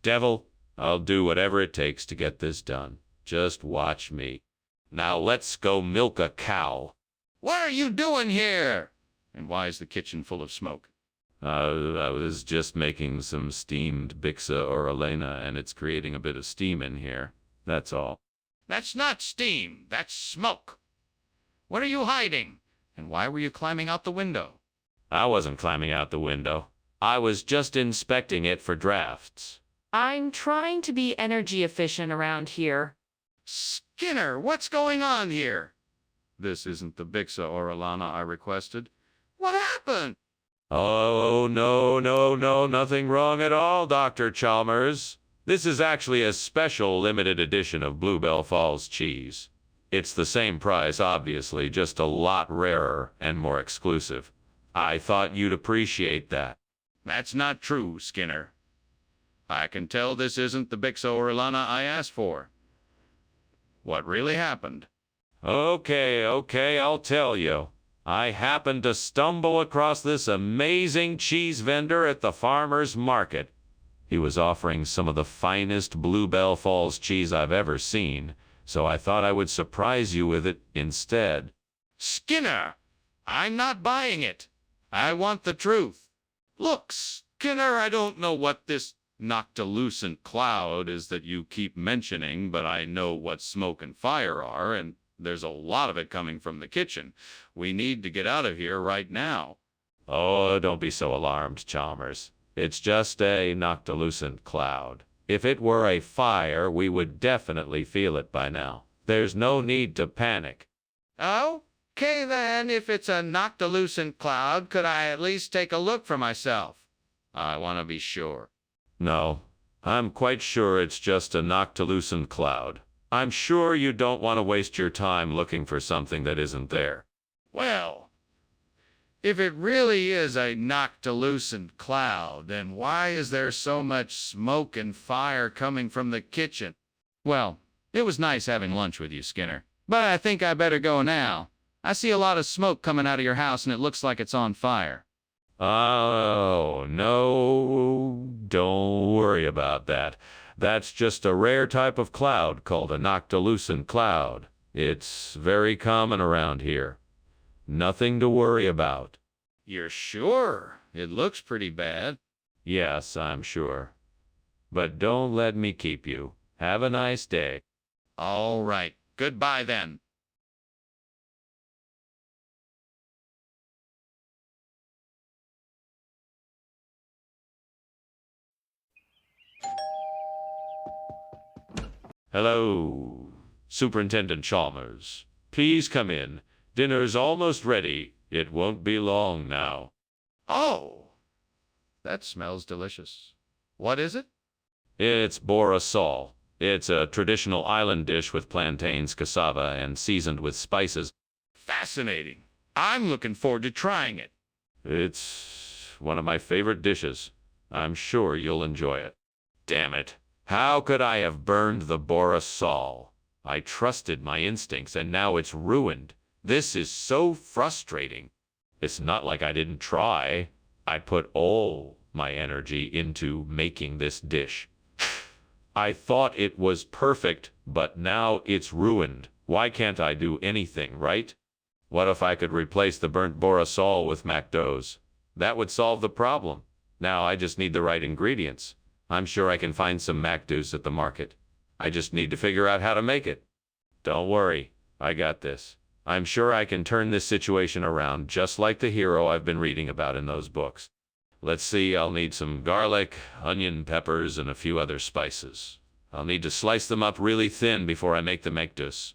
Devil, I'll do whatever it takes to get this done. Just watch me. Now let's go milk a cow. What are you doing here? And why is the kitchen full of smoke? I was just making some steamed Bixa Orellana, and it's creating a bit of steam in here. That's all. That's not steam. That's smoke. What are you hiding? And why were you climbing out the window? I wasn't climbing out the window. I was just inspecting it for drafts. I'm trying to be energy efficient around here. Skinner, what's going on here? This isn't the Bixa Orellana I requested. What happened? Oh, no, nothing wrong at all, Dr. Chalmers. This is actually a special limited edition of Bluebell Falls cheese. It's the same price, obviously, just a lot rarer and more exclusive. I thought you'd appreciate that. That's not true, Skinner. I can tell this isn't the Bixo or Lana I asked for. What really happened? Okay, I'll tell you. I happened to stumble across this amazing cheese vendor at the farmer's market. He was offering some of the finest Bluebell Falls cheese I've ever seen, so I thought I would surprise you with it instead. Skinner! I'm not buying it. I want the truth. Look, Skinner, I don't know what this noctilucent cloud is that you keep mentioning, but I know what smoke and fire are, and there's a lot of it coming from the kitchen. We need to get out of here right now. Oh, don't be so alarmed, Chalmers. It's just a noctilucent cloud. If it were a fire, we would definitely feel it by now. There's no need to panic. Okay then, if it's a noctilucent cloud, could I at least take a look for myself? I want to be sure. No, I'm quite sure it's just a noctilucent cloud. I'm sure you don't want to waste your time looking for something that isn't there. Well, if it really is a noctilucent cloud, then why is there so much smoke and fire coming from the kitchen? Well, it was nice having lunch with you, Skinner, but I think I better go now. I see a lot of smoke coming out of your house and it looks like it's on fire. Oh, no, don't worry about that. That's just a rare type of cloud called a noctilucent cloud. It's very common around here. Nothing to worry about. You're sure? It looks pretty bad. Yes, I'm sure. But don't let me keep you. Have a nice day. All right. Goodbye then. Hello, Superintendent Chalmers. Please come in. Dinner's almost ready. It won't be long now. Oh, that smells delicious. What is it? It's borasol. It's a traditional island dish with plantains, cassava, and seasoned with spices. Fascinating. I'm looking forward to trying it. It's one of my favorite dishes. I'm sure you'll enjoy it. Damn it. How could I have burned the borasol? I trusted my instincts and now it's ruined. This is so frustrating. It's not like I didn't try. I put all my energy into making this dish. I thought it was perfect, but now it's ruined. Why can't I do anything, right? What if I could replace the burnt borasol with McDo's? That would solve the problem. Now I just need the right ingredients. I'm sure I can find some McDo's at the market. I just need to figure out how to make it. Don't worry, I got this. I'm sure I can turn this situation around just like the hero I've been reading about in those books. Let's see, I'll need some garlic, onion, peppers, and a few other spices. I'll need to slice them up really thin before I make the McDo's.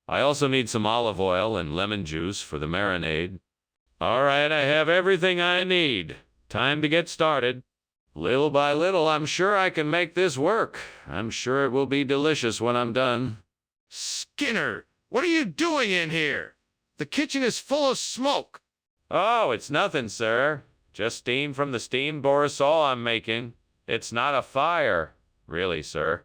I also need some olive oil and lemon juice for the marinade. All right, I have everything I need. Time to get started. Little by little, I'm sure I can make this work. I'm sure it will be delicious when I'm done. Skinner, what are you doing in here? The kitchen is full of smoke. Oh, it's nothing, sir. Just steam from the steamed borasol I'm making. It's not a fire. Really, sir.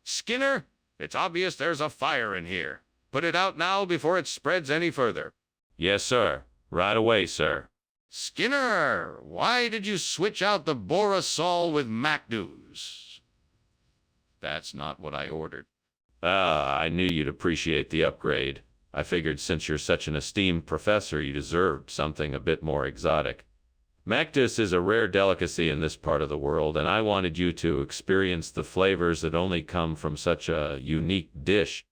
Skinner, it's obvious there's a fire in here. Put it out now before it spreads any further. Yes, sir. Right away, sir. Skinner, why did you switch out the borasol with McDo's? That's not what I ordered. I knew you'd appreciate the upgrade. I figured since you're such an esteemed professor, you deserved something a bit more exotic. McDo's is a rare delicacy in this part of the world, and I wanted you to experience the flavors that only come from such a unique dish.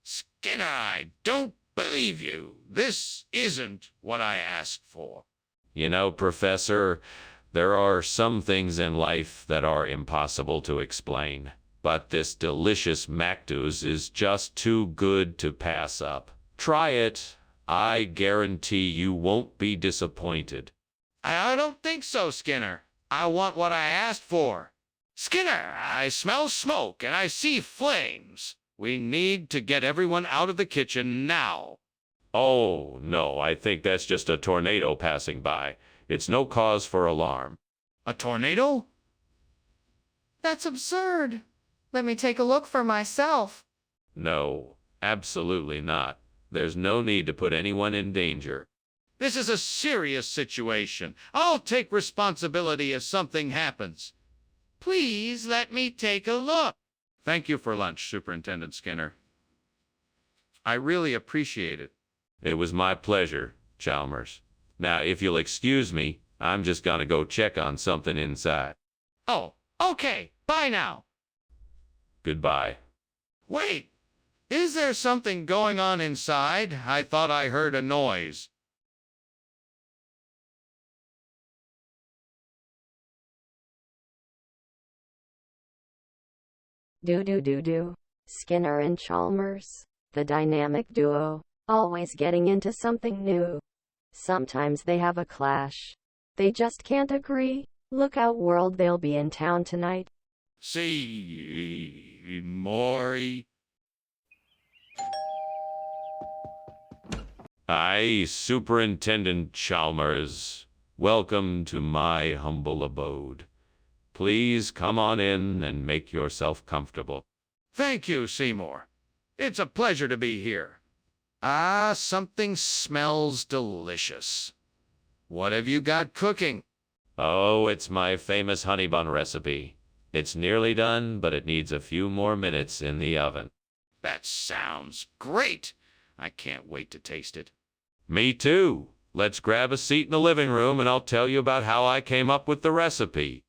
Skinner, I don't believe you. This isn't what I asked for. You know, Professor, there are some things in life that are impossible to explain, but this delicious McDo's is just too good to pass up. Try it. I guarantee you won't be disappointed. I don't think so, Skinner. I want what I asked for. Skinner, I smell smoke and I see flames. We need to get everyone out of the kitchen now. Oh, no, I think that's just a tornado passing by. It's no cause for alarm. A tornado? That's absurd. Let me take a look for myself. No, absolutely not. There's no need to put anyone in danger. This is a serious situation. I'll take responsibility if something happens. Please let me take a look. Thank you for lunch, Superintendent Skinner. I really appreciate it. It was my pleasure, Chalmers. Now, if you'll excuse me, I'm just gonna go check on something inside. Oh, okay. Bye now. Goodbye. Wait. Is there something going on inside? I thought I heard a noise. Do. Skinner and Chalmers, the dynamic duo, always getting into something new. Sometimes they have a clash. They just can't agree. Look out, world, they'll be in town tonight. See, Maury. Hi, Superintendent Chalmers. Welcome to my humble abode. Please come on in and make yourself comfortable. Thank you, Seymour. It's a pleasure to be here. Ah, something smells delicious. What have you got cooking? Oh, it's my famous honey bun recipe. It's nearly done, but it needs a few more minutes in the oven. That sounds great. I can't wait to taste it. Me too. Let's grab a seat in the living room and I'll tell you about how I came up with the recipe.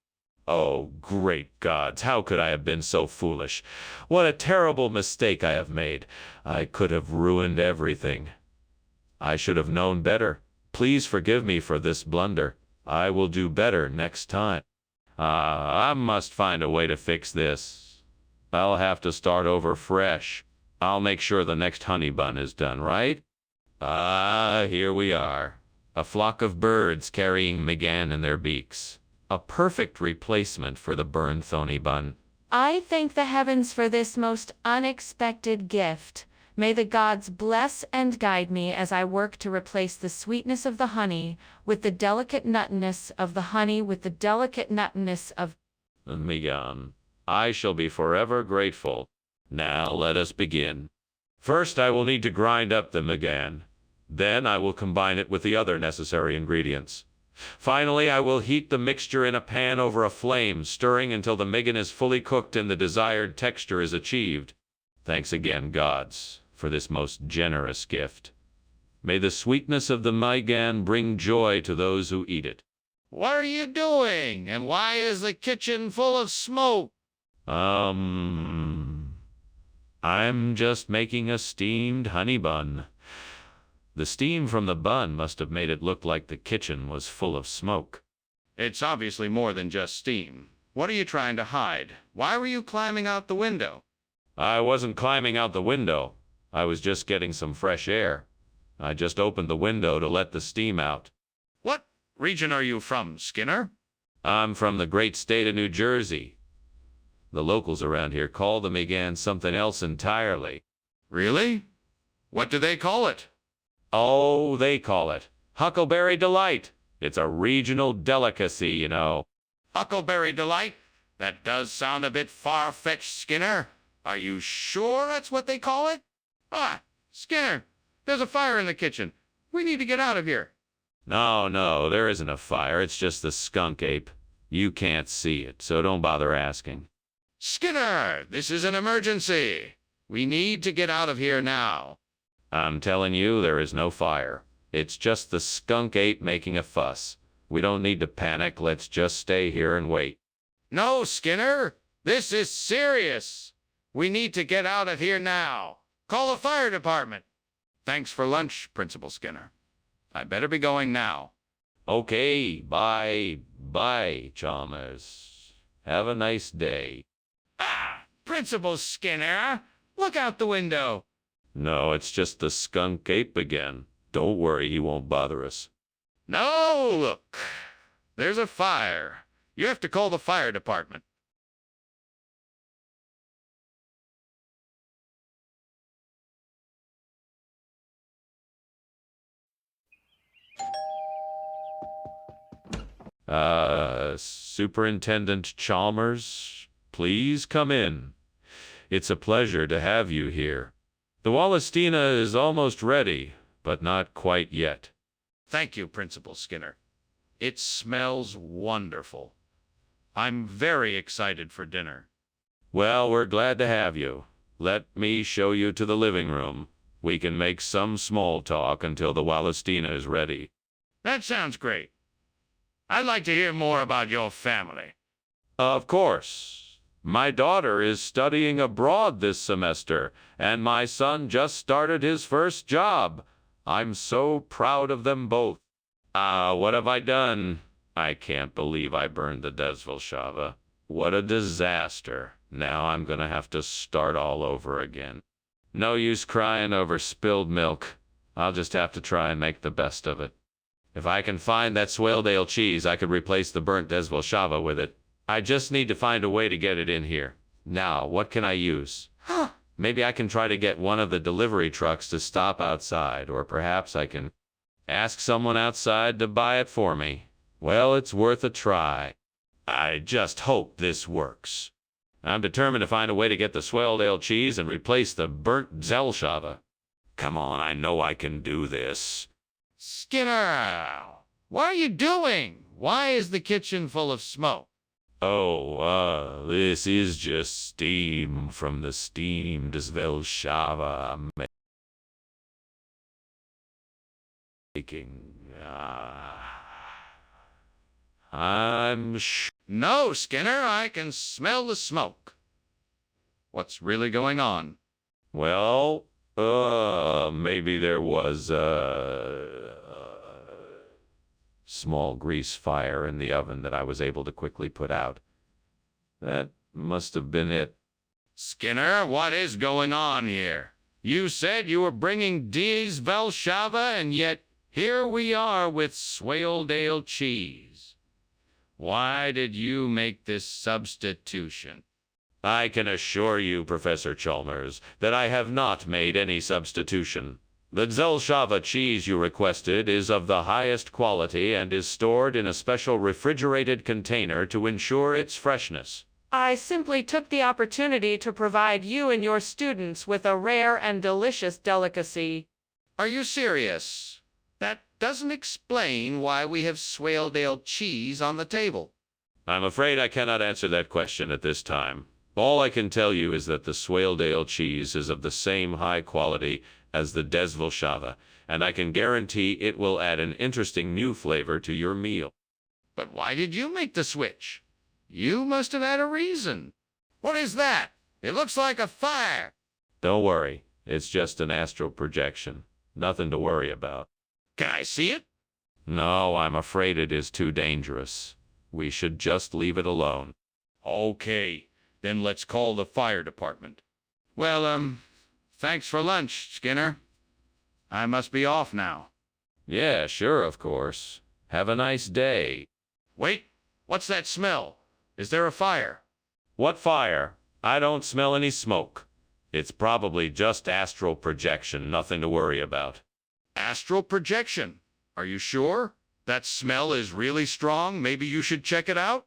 Oh, great gods, how could I have been so foolish? What a terrible mistake I have made. I could have ruined everything. I should have known better. Please forgive me for this blunder. I will do better next time. I must find a way to fix this. I'll have to start over fresh. I'll make sure the next honey bun is done right. Here we are. A flock of birds carrying McGann in their beaks. A perfect replacement for the burned honey bun. I thank the heavens for this most unexpected gift. May the gods bless and guide me as I work to replace the sweetness of the honey with the delicate nuttiness of the honey with the delicate nuttiness of McGann. I shall be forever grateful. Now let us begin. First, I will need to grind up the McGann. Then I will combine it with the other necessary ingredients. Finally, I will heat the mixture in a pan over a flame, stirring until the McGann is fully cooked and the desired texture is achieved. Thanks again, gods, for this most generous gift. May the sweetness of the McGann bring joy to those who eat it. What are you doing? And why is the kitchen full of smoke? I'm just making a steamed honey bun. The steam from the bun must have made it look like the kitchen was full of smoke. It's obviously more than just steam. What are you trying to hide? Why were you climbing out the window? I wasn't climbing out the window. I was just getting some fresh air. I just opened the window to let the steam out. What region are you from, Skinner? I'm from the great state of New Jersey. The locals around here call the McGann something else entirely. Really? What do they call it? Oh, they call it Huckleberry Delight. It's a regional delicacy, you know. Huckleberry Delight? That does sound a bit far-fetched, Skinner. Are you sure that's what they call it? Ah, Skinner, there's a fire in the kitchen. We need to get out of here. No, there isn't a fire. It's just the skunk ape. You can't see it, so don't bother asking. Skinner, this is an emergency. We need to get out of here now. I'm telling you, there is no fire. It's just the skunk ape making a fuss. We don't need to panic. Let's just stay here and wait. No, Skinner, this is serious. We need to get out of here now. Call the fire department. Thanks for lunch, Principal Skinner. I better be going now. Okay, bye, Chalmers. Have a nice day. Ah, Principal Skinner, look out the window. No, it's just the skunk ape again. Don't worry, he won't bother us. No, look. There's a fire. You have to call the fire department. Superintendent Chalmers, please come in. It's a pleasure to have you here. The Wallastina is almost ready, but not quite yet. Thank you, Principal Skinner. It smells wonderful. I'm very excited for dinner. Well, we're glad to have you. Let me show you to the living room. We can make some small talk until the Wallastina is ready. That sounds great. I'd like to hear more about your family. Of course. My daughter is studying abroad this semester, and my son just started his first job. I'm so proud of them both. What have I done? I can't believe I burned the Desvelshava. What a disaster. Now I'm gonna have to start all over again. No use crying over spilled milk. I'll just have to try and make the best of it. If I can find that Swaledale cheese, I could replace the burnt Desvelshava with it. I just need to find a way to get it in here. Now, what can I use? Maybe I can try to get one of the delivery trucks to stop outside, or perhaps I can ask someone outside to buy it for me. Well, it's worth a try. I just hope this works. I'm determined to find a way to get the Swaledale cheese and replace the burnt Desvelshava. Come on, I know I can do this. Skinner, what are you doing? Why is the kitchen full of smoke? This is just steam from the steamed Desvelshava I'm making. No, Skinner, I can smell the smoke. What's really going on? Well, maybe there was a small grease fire in the oven that I was able to quickly put out. That must have been it. Skinner, what is going on here? You said you were bringing Desvelshava, and yet here we are with Swaledale cheese. Why did you make this substitution? I can assure you, Professor Chalmers, that I have not made any substitution. The Desvelshava cheese you requested is of the highest quality and is stored in a special refrigerated container to ensure its freshness. I simply took the opportunity to provide you and your students with a rare and delicious delicacy. Are you serious? That doesn't explain why we have Swaledale cheese on the table. I'm afraid I cannot answer that question at this time. All I can tell you is that the Swaledale cheese is of the same high quality as the Desvelshava, and I can guarantee it will add an interesting new flavor to your meal. But why did you make the switch? You must have had a reason. What is that? It looks like a fire. Don't worry, it's just an astral projection. Nothing to worry about. Can I see it? No, I'm afraid it is too dangerous. We should just leave it alone. Okay, then let's call the fire department. Well, thanks for lunch, Skinner. I must be off now. Yeah, sure, of course. Have a nice day. Wait, what's that smell? Is there a fire? What fire? I don't smell any smoke. It's probably just astral projection, nothing to worry about. Astral projection? Are you sure? That smell is really strong. Maybe you should check it out?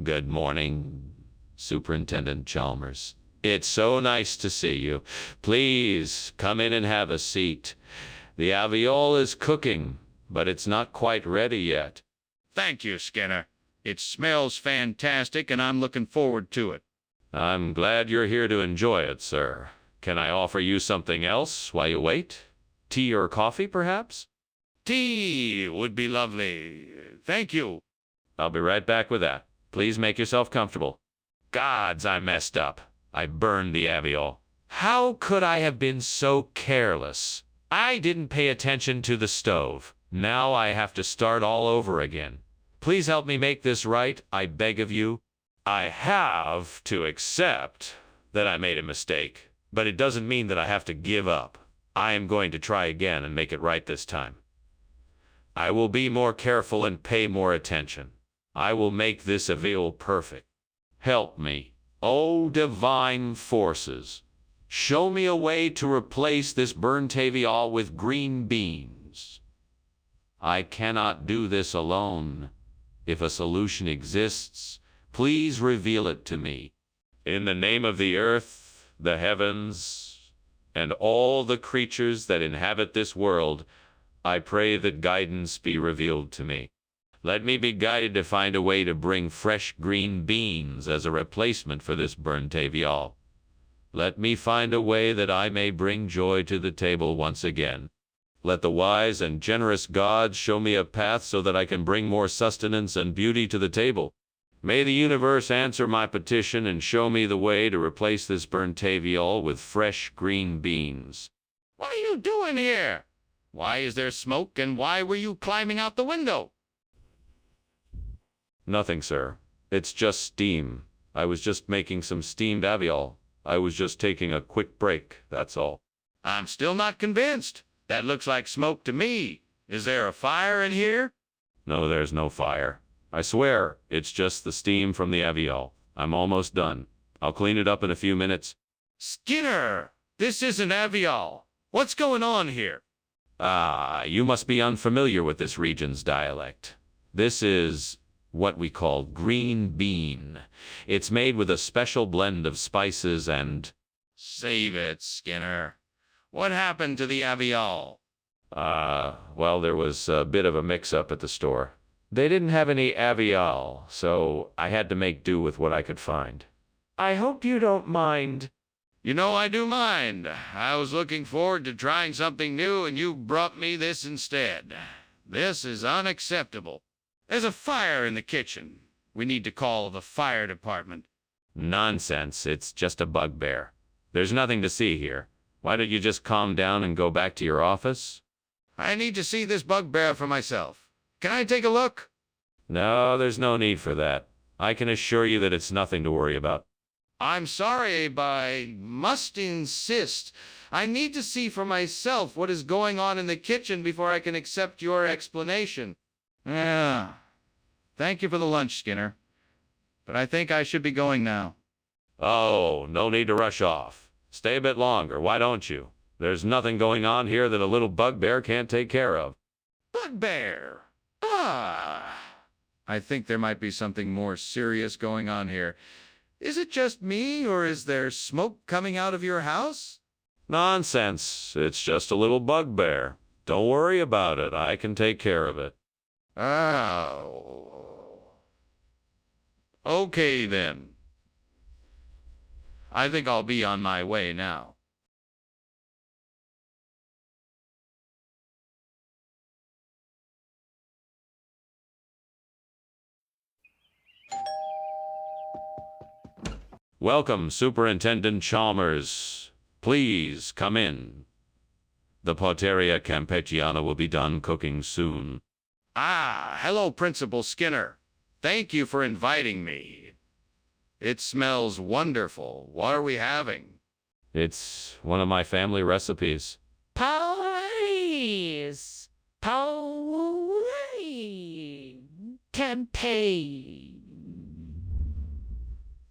Good morning, Superintendent Chalmers. It's so nice to see you. Please come in and have a seat. The alveole is cooking, but it's not quite ready yet. Thank you, Skinner. It smells fantastic, and I'm looking forward to it. I'm glad you're here to enjoy it, sir. Can I offer you something else while you wait? Tea or coffee, perhaps? Tea would be lovely. Thank you. I'll be right back with that. Please make yourself comfortable. Gods, I messed up. I burned the alveole. How could I have been so careless? I didn't pay attention to the stove. Now I have to start all over again. Please help me make this right, I beg of you. I have to accept that I made a mistake, but it doesn't mean that I have to give up. I am going to try again and make it right this time. I will be more careful and pay more attention. I will make this alveole perfect. Help me. Oh, divine forces. Show me a way to replace this burnt avial with green beans. I cannot do this alone. If a solution exists, please reveal it to me. In the name of the earth, the heavens, and all the creatures that inhabit this world, I pray that guidance be revealed to me. Let me be guided to find a way to bring fresh green beans as a replacement for this burnt avial. Let me find a way that I may bring joy to the table once again. Let the wise and generous gods show me a path so that I can bring more sustenance and beauty to the table. May the universe answer my petition and show me the way to replace this burnt avial with fresh green beans. What are you doing here? Why is there smoke, and why were you climbing out the window? Nothing, sir. It's just steam. I was just making some steamed avial. I was just taking a quick break, that's all. I'm still not convinced. That looks like smoke to me. Is there a fire in here? No, there's no fire. I swear, it's just the steam from the avial. I'm almost done. I'll clean it up in a few minutes. Skinner, this isn't avial. What's going on here? Ah, you must be unfamiliar with this region's dialect. This is what we call green bean. It's made with a special blend of spices and... Save it, Skinner. What happened to the avial? Well, there was a bit of a mix-up at the store. They didn't have any avial, so I had to make do with what I could find. I hope you don't mind. You know I do mind. I was looking forward to trying something new, and you brought me this instead. This is unacceptable. There's a fire in the kitchen. We need to call the fire department. Nonsense. It's just a bugbear. There's nothing to see here. Why don't you just calm down and go back to your office? I need to see this bugbear for myself. Can I take a look? No, there's no need for that. I can assure you that it's nothing to worry about. I'm sorry, but I must insist. I need to see for myself what is going on in the kitchen before I can accept your explanation. Yeah. Thank you for the lunch, Skinner. But I think I should be going now. Oh, no need to rush off. Stay a bit longer, why don't you? There's nothing going on here that a little bugbear can't take care of. Bugbear? Ah. I think there might be something more serious going on here. Is it just me, or is there smoke coming out of your house? Nonsense. It's just a little bugbear. Don't worry about it. I can take care of it. Oh. Okay, then. I think I'll be on my way now. Welcome, Superintendent Chalmers. Please come in. The Poteria Campechiana will be done cooking soon. Ah, hello, Principal Skinner. Thank you for inviting me. It smells wonderful. What are we having? It's one of my family recipes. Pies. Tempeh.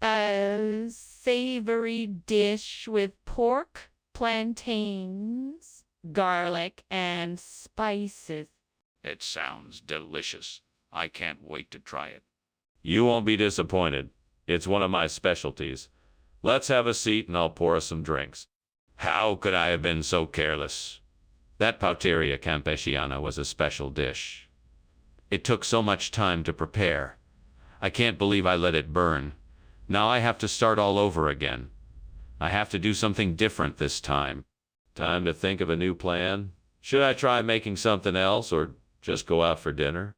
A savory dish with pork, plantains, garlic, and spices. It sounds delicious. I can't wait to try it. You won't be disappointed. It's one of my specialties. Let's have a seat and I'll pour us some drinks. How could I have been so careless? That Pauteria Campesiana was a special dish. It took so much time to prepare. I can't believe I let it burn. Now I have to start all over again. I have to do something different this time. Time to think of a new plan. Should I try making something else or just go out for dinner?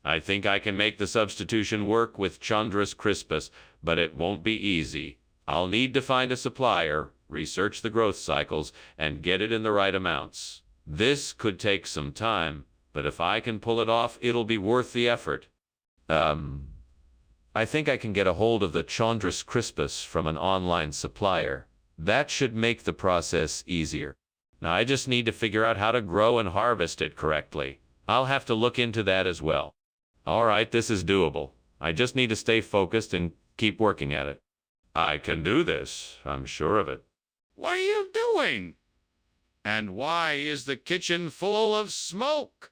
I think I can make the substitution work with Chondrus crispus, but it won't be easy. I'll need to find a supplier, research the growth cycles, and get it in the right amounts. This could take some time, but if I can pull it off, it'll be worth the effort. I think I can get a hold of the Chondrus crispus from an online supplier. That should make the process easier. Now I just need to figure out how to grow and harvest it correctly. I'll have to look into that as well. All right, this is doable. I just need to stay focused and Keep working at it. I can do this, I'm sure of it. What are you doing? And why is the kitchen full of smoke?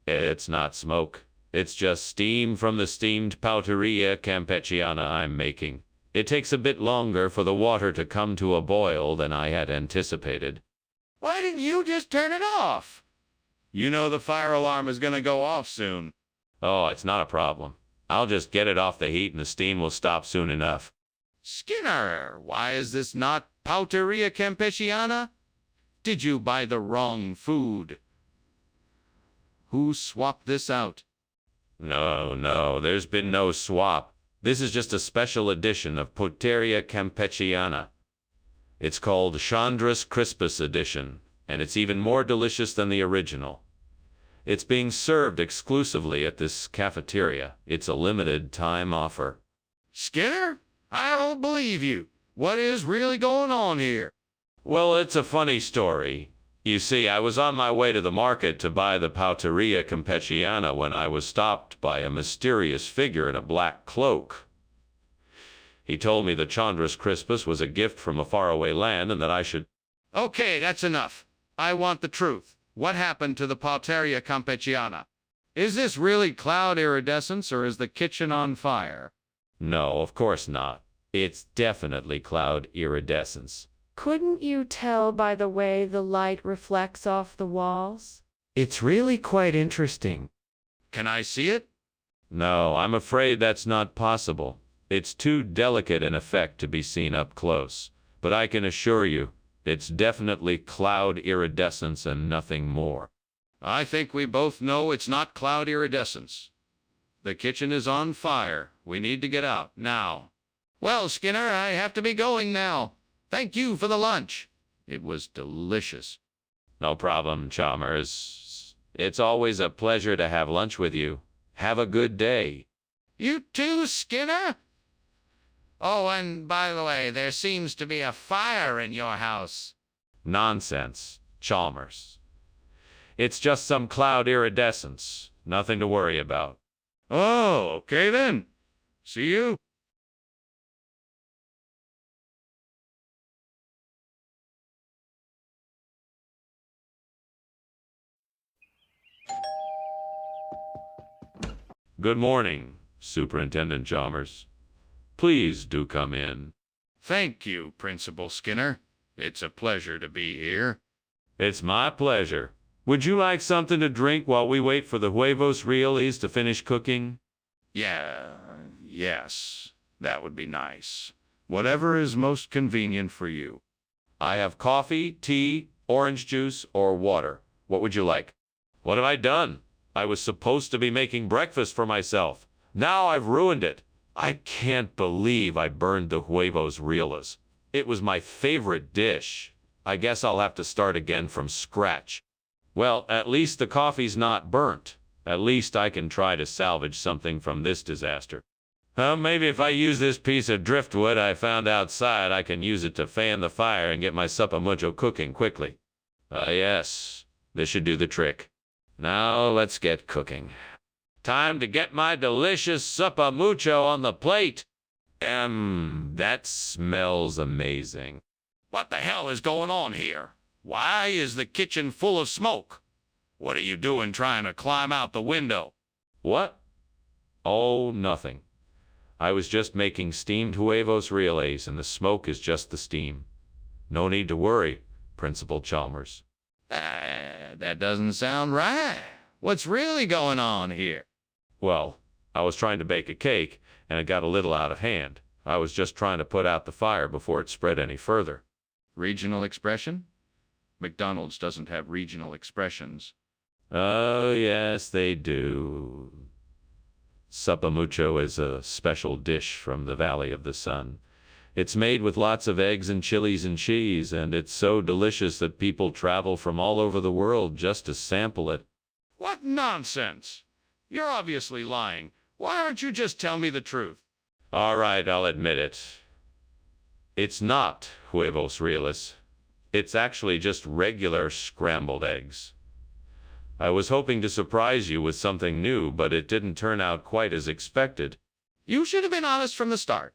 It's not smoke. It's just steam from the steamed Pauteria Campecchiana I'm making. It takes a bit longer for the water to come to a boil than I had anticipated. Why didn't you just turn it off? You know the fire alarm is gonna go off soon. Oh, it's not a problem. I'll just get it off the heat and the steam will stop soon enough. Skinner, why is this not Pauteria Campecchiana? Did you buy the wrong food? Who swapped this out? No, there's been no swap. This is just a special edition of Pauteria Campecchiana. It's called Chandra's Crispus Edition, and it's even more delicious than the original. It's being served exclusively at this cafeteria. It's a limited time offer. Skinner, I don't believe you. What is really going on here? Well, it's a funny story. You see, I was on my way to the market to buy the Pauteria Campecchiana when I was stopped by a mysterious figure in a black cloak. He told me that Chandra's Crispus was a gift from a faraway land and that I should... Okay, that's enough. I want the truth. What happened to the Pauteria Campecchiana? Is this really cloud iridescence or is the kitchen on fire? No, of course not. It's definitely cloud iridescence. Couldn't you tell by the way the light reflects off the walls? It's really quite interesting. Can I see it? No, I'm afraid that's not possible. It's too delicate an effect to be seen up close. But I can assure you, it's definitely cloud iridescence and nothing more. I think we both know it's not cloud iridescence. The kitchen is on fire. We need to get out now. Well, Skinner, I have to be going now. Thank you for the lunch. It was delicious. No problem, Chalmers. It's always a pleasure to have lunch with you. Have a good day. You too, Skinner? Oh, and by the way, there seems to be a fire in your house. Nonsense, Chalmers. It's just some cloud iridescence. Nothing to worry about. Oh, okay then. See you. Good morning, Superintendent Chalmers. Please do come in. Thank you, Principal Skinner. It's a pleasure to be here. It's my pleasure. Would you like something to drink while we wait for the huevos reales to finish cooking? Yes, that would be nice. Whatever is most convenient for you. I have coffee, tea, orange juice, or water. What would you like? What have I done? I was supposed to be making breakfast for myself. Now I've ruined it. I can't believe I burned the huevos reales. It was my favorite dish. I guess I'll have to start again from scratch. Well, at least the coffee's not burnt. At least I can try to salvage something from this disaster. Maybe if I use this piece of driftwood I found outside, I can use it to fan the fire and get my sopa mucho cooking quickly. Yes, this should do the trick. Now let's get cooking. Time to get my delicious sopa mucho on the plate. That smells amazing. What the hell is going on here? Why is the kitchen full of smoke? What are you doing trying to climb out the window? What? Oh, nothing. I was just making steamed huevos reales and the smoke is just the steam. No need to worry, Principal Chalmers. That doesn't sound right. What's really going on here? Well, I was trying to bake a cake, and it got a little out of hand. I was just trying to put out the fire before it spread any further. Regional expression? McDonald's doesn't have regional expressions. Oh, yes, they do. Sopa mucho is a special dish from the Valley of the Sun. It's made with lots of eggs and chilies and cheese, and it's so delicious that people travel from all over the world just to sample it. What nonsense! You're obviously lying. Why aren't you just tell me the truth? All right, I'll admit it. It's not huevos reales. It's actually just regular scrambled eggs. I was hoping to surprise you with something new, but it didn't turn out quite as expected. You should have been honest from the start.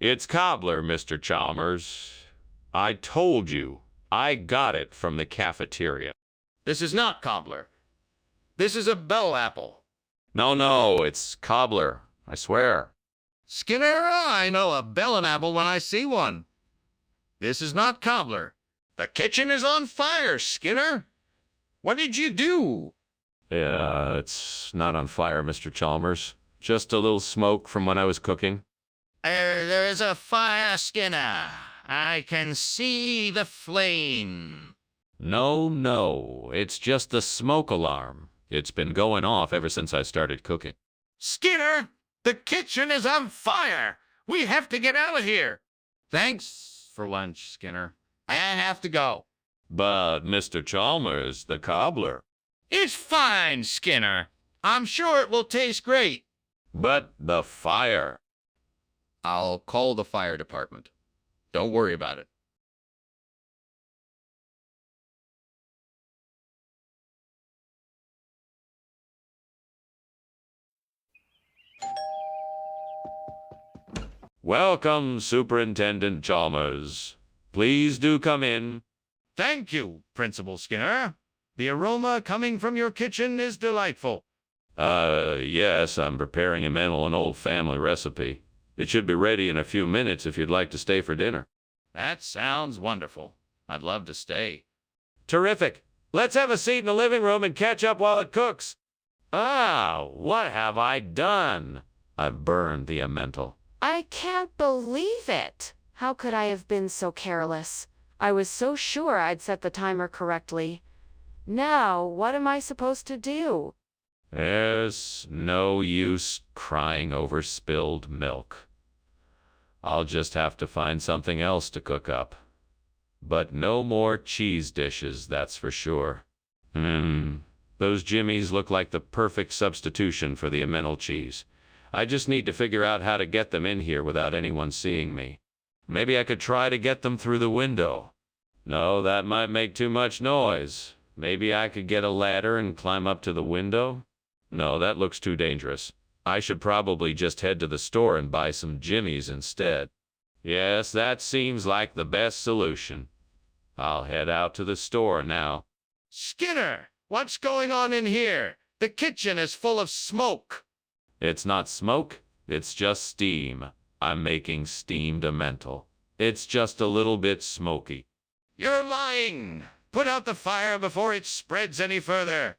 It's cobbler, Mr. Chalmers. I told you. I got it from the cafeteria. This is not cobbler. This is a bell apple. No, it's cobbler. I swear. Skinner, I know a bellin' apple when I see one. This is not cobbler. The kitchen is on fire, Skinner. What did you do? Yeah, it's not on fire, Mr. Chalmers. Just a little smoke from when I was cooking. There is a fire, Skinner. I can see the flame. No, it's just the smoke alarm. It's been going off ever since I started cooking. Skinner, the kitchen is on fire. We have to get out of here. Thanks for lunch, Skinner. I have to go. But, Mr. Chalmers, the cobbler. It's fine, Skinner. I'm sure it will taste great. But the fire. I'll call the fire department. Don't worry about it. Welcome, Superintendent Chalmers. Please do come in. Thank you, Principal Skinner. The aroma coming from your kitchen is delightful. Yes, I'm preparing a meal, an old family recipe. It should be ready in a few minutes if you'd like to stay for dinner. That sounds wonderful. I'd love to stay. Terrific. Let's have a seat in the living room and catch up while it cooks. Ah, what have I done? I've burned the emmental. I can't believe it. How could I have been so careless? I was so sure I'd set the timer correctly. Now, what am I supposed to do? There's no use crying over spilled milk. I'll just have to find something else to cook up. But no more cheese dishes, that's for sure. Those jimmies look like the perfect substitution for the emmental cheese. I just need to figure out how to get them in here without anyone seeing me. Maybe I could try to get them through the window. No, that might make too much noise. Maybe I could get a ladder and climb up to the window? No, that looks too dangerous. I should probably just head to the store and buy some jimmies instead. Yes, that seems like the best solution. I'll head out to the store now. Skinner, what's going on in here? The kitchen is full of smoke. It's not smoke, it's just steam. I'm making steamed emmental. It's just a little bit smoky. You're lying. Put out the fire before it spreads any further.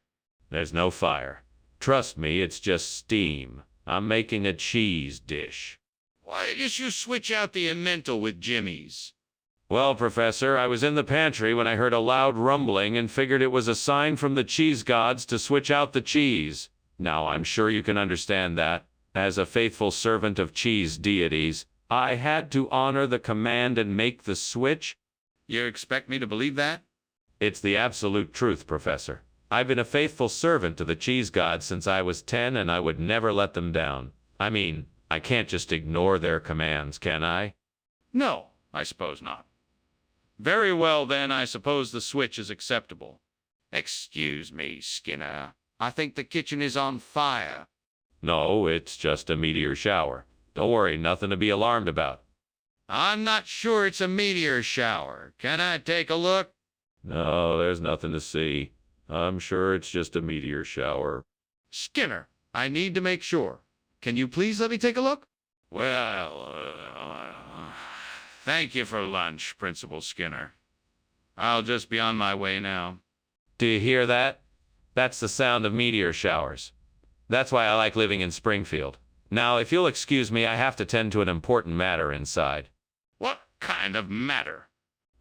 There's no fire. Trust me, it's just steam. I'm making a cheese dish. Why didn't you switch out the emmental with jimmies? Well, Professor, I was in the pantry when I heard a loud rumbling and figured it was a sign from the cheese gods to switch out the cheese. Now, I'm sure you can understand that. As a faithful servant of cheese deities, I had to honor the command and make the switch. You expect me to believe that? It's the absolute truth, Professor. I've been a faithful servant to the cheese gods since I was 10, and I would never let them down. I mean, I can't just ignore their commands, can I? No, I suppose not. Very well, then, I suppose the switch is acceptable. Excuse me, Skinner. I think the kitchen is on fire. No, it's just a meteor shower. Don't worry, nothing to be alarmed about. I'm not sure it's a meteor shower. Can I take a look? No, there's nothing to see. I'm sure it's just a meteor shower. Skinner, I need to make sure. Can you please let me take a look? Well, thank you for lunch, Principal Skinner. I'll just be on my way now. Do you hear that? That's the sound of meteor showers. That's why I like living in Springfield. Now, if you'll excuse me, I have to tend to an important matter inside. What kind of matter?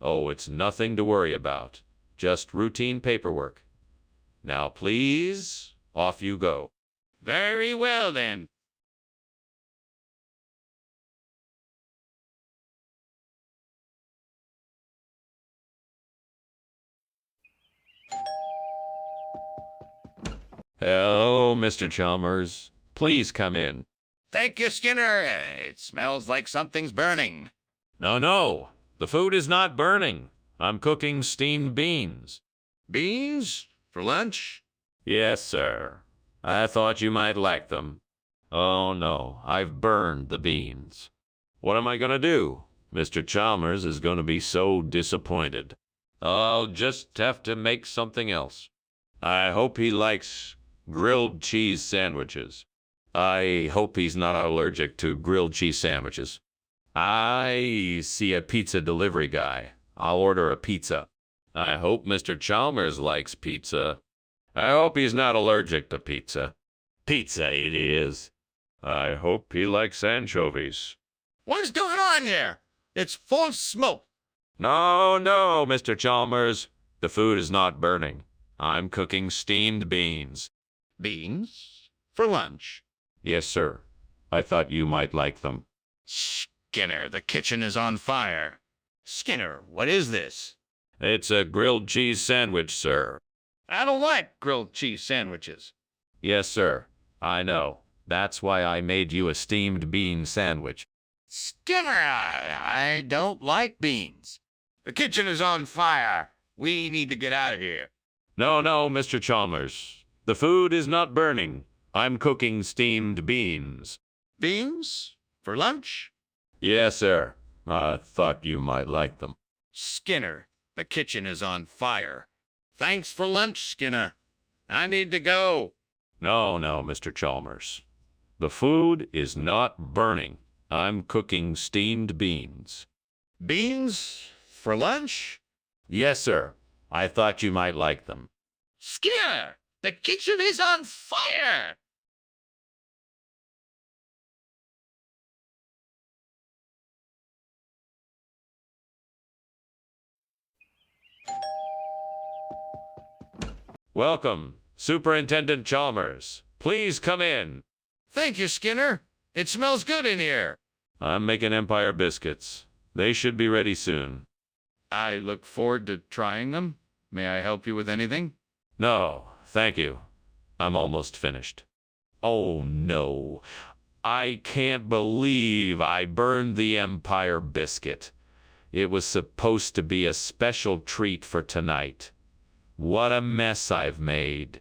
Oh, it's nothing to worry about. Just routine paperwork. Now, please, off you go. Very well, then. Hello, Mr. Chalmers. Please come in. Thank you, Skinner. It smells like something's burning. No. The food is not burning. I'm cooking steamed beans. Beans? For lunch? Yes, sir. I thought you might like them. Oh, no. I've burned the beans. What am I gonna do? Mr. Chalmers is gonna be so disappointed. I'll just have to make something else. I hope he likes grilled cheese sandwiches. I hope he's not allergic to grilled cheese sandwiches. I see a pizza delivery guy. I'll order a pizza. I hope Mr. Chalmers likes pizza. I hope he's not allergic to pizza. Pizza it is. I hope he likes anchovies. What's going on here? It's full of smoke. No, no, Mr. Chalmers. The food is not burning. I'm cooking steamed beans. Beans? For lunch? Yes, sir. I thought you might like them. Skinner, the kitchen is on fire. Skinner, what is this? It's a grilled cheese sandwich, sir. I don't like grilled cheese sandwiches. Yes, sir. I know. That's why I made you a steamed bean sandwich. Skinner, I don't like beans. The kitchen is on fire. We need to get out of here. No, no, Mr. Chalmers. The food is not burning. I'm cooking steamed beans. Beans? For lunch? Yes, sir. I thought you might like them. Skinner, the kitchen is on fire. Thanks for lunch, Skinner. I need to go. No, no, Mr. Chalmers. The food is not burning. I'm cooking steamed beans. Beans? For lunch? Yes, sir. I thought you might like them. Skinner, the kitchen is on fire. Welcome, Superintendent Chalmers. Please come in. Thank you, Skinner. It smells good in here. I'm making Empire biscuits. They should be ready soon. I look forward to trying them. May I help you with anything? No, thank you. I'm almost finished. Oh no. I can't believe I burned the Empire biscuit. It was supposed to be a special treat for tonight. What a mess I've made.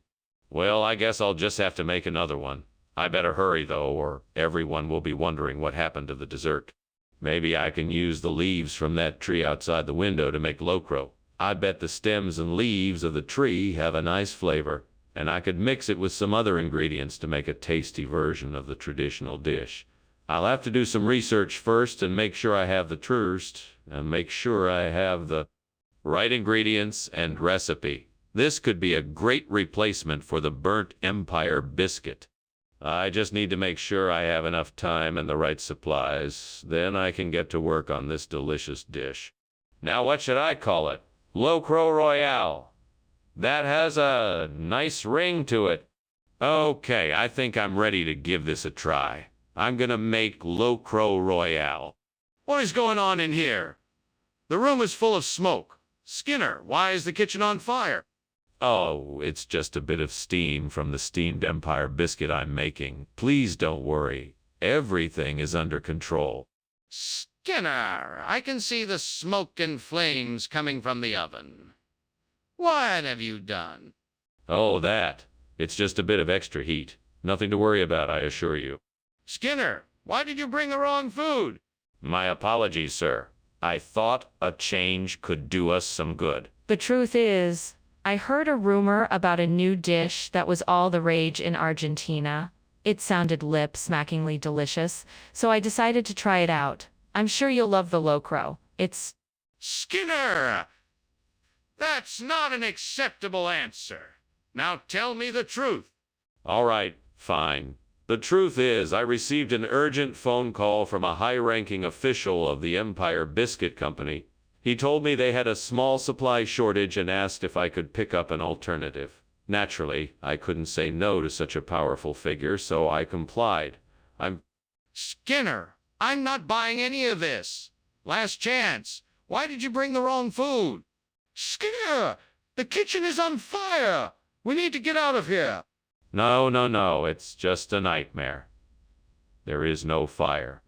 Well, I guess I'll just have to make another one. I better hurry, though, or everyone will be wondering what happened to the dessert. Maybe I can use the leaves from that tree outside the window to make locro. I bet the stems and leaves of the tree have a nice flavor, and I could mix it with some other ingredients to make a tasty version of the traditional dish. I'll have to do some research first and make sure I have the truest, and make sure I have the right ingredients and recipe. This could be a great replacement for the burnt Empire biscuit. I just need to make sure I have enough time and the right supplies. Then I can get to work on this delicious dish. Now what should I call it? Locro Royale. That has a nice ring to it. Okay, I think I'm ready to give this a try. I'm gonna make Locro Royale. What is going on in here? The room is full of smoke. Skinner, why is the kitchen on fire? Oh, it's just a bit of steam from the steamed Empire biscuit I'm making. Please don't worry. Everything is under control. Skinner, I can see the smoke and flames coming from the oven. What have you done? Oh, that. It's just a bit of extra heat. Nothing to worry about, I assure you. Skinner, why did you bring the wrong food? My apologies, sir. I thought a change could do us some good. The truth is, I heard a rumor about a new dish that was all the rage in Argentina. It sounded lip-smackingly delicious, so I decided to try it out. I'm sure you'll love the locro. It's... Skinner! That's not an acceptable answer. Now tell me the truth. All right, fine. The truth is, I received an urgent phone call from a high-ranking official of the Empire Biscuit Company. He told me they had a small supply shortage and asked if I could pick up an alternative. Naturally, I couldn't say no to such a powerful figure, so I complied. Skinner, I'm not buying any of this. Last chance. Why did you bring the wrong food? Skinner, the kitchen is on fire. We need to get out of here. No, no, no, it's just a nightmare. There is no fire.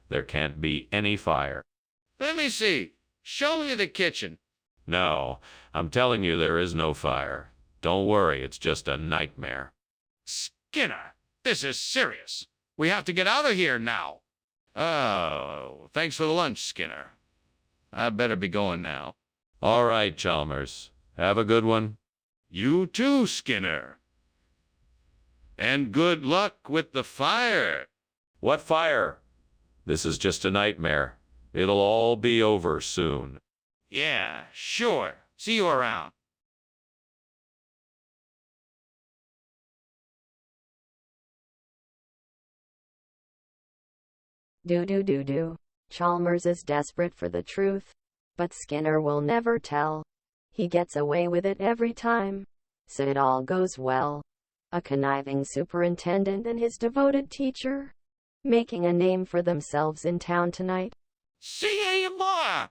There can't be any fire. Let me see. Show me the kitchen. No, I'm telling you there is no fire. Don't worry, it's just a nightmare. Skinner, this is serious. We have to get out of here now. Oh, thanks for the lunch, Skinner. I better be going now. All right, Chalmers. Have a good one. You too, Skinner. And good luck with the fire. What fire? This is just a nightmare. It'll all be over soon. Yeah, sure. See you around. Do. Chalmers is desperate for the truth, but Skinner will never tell. He gets away with it every time, so it all goes well. A conniving superintendent and his devoted teacher, making a name for themselves in town tonight. See you more.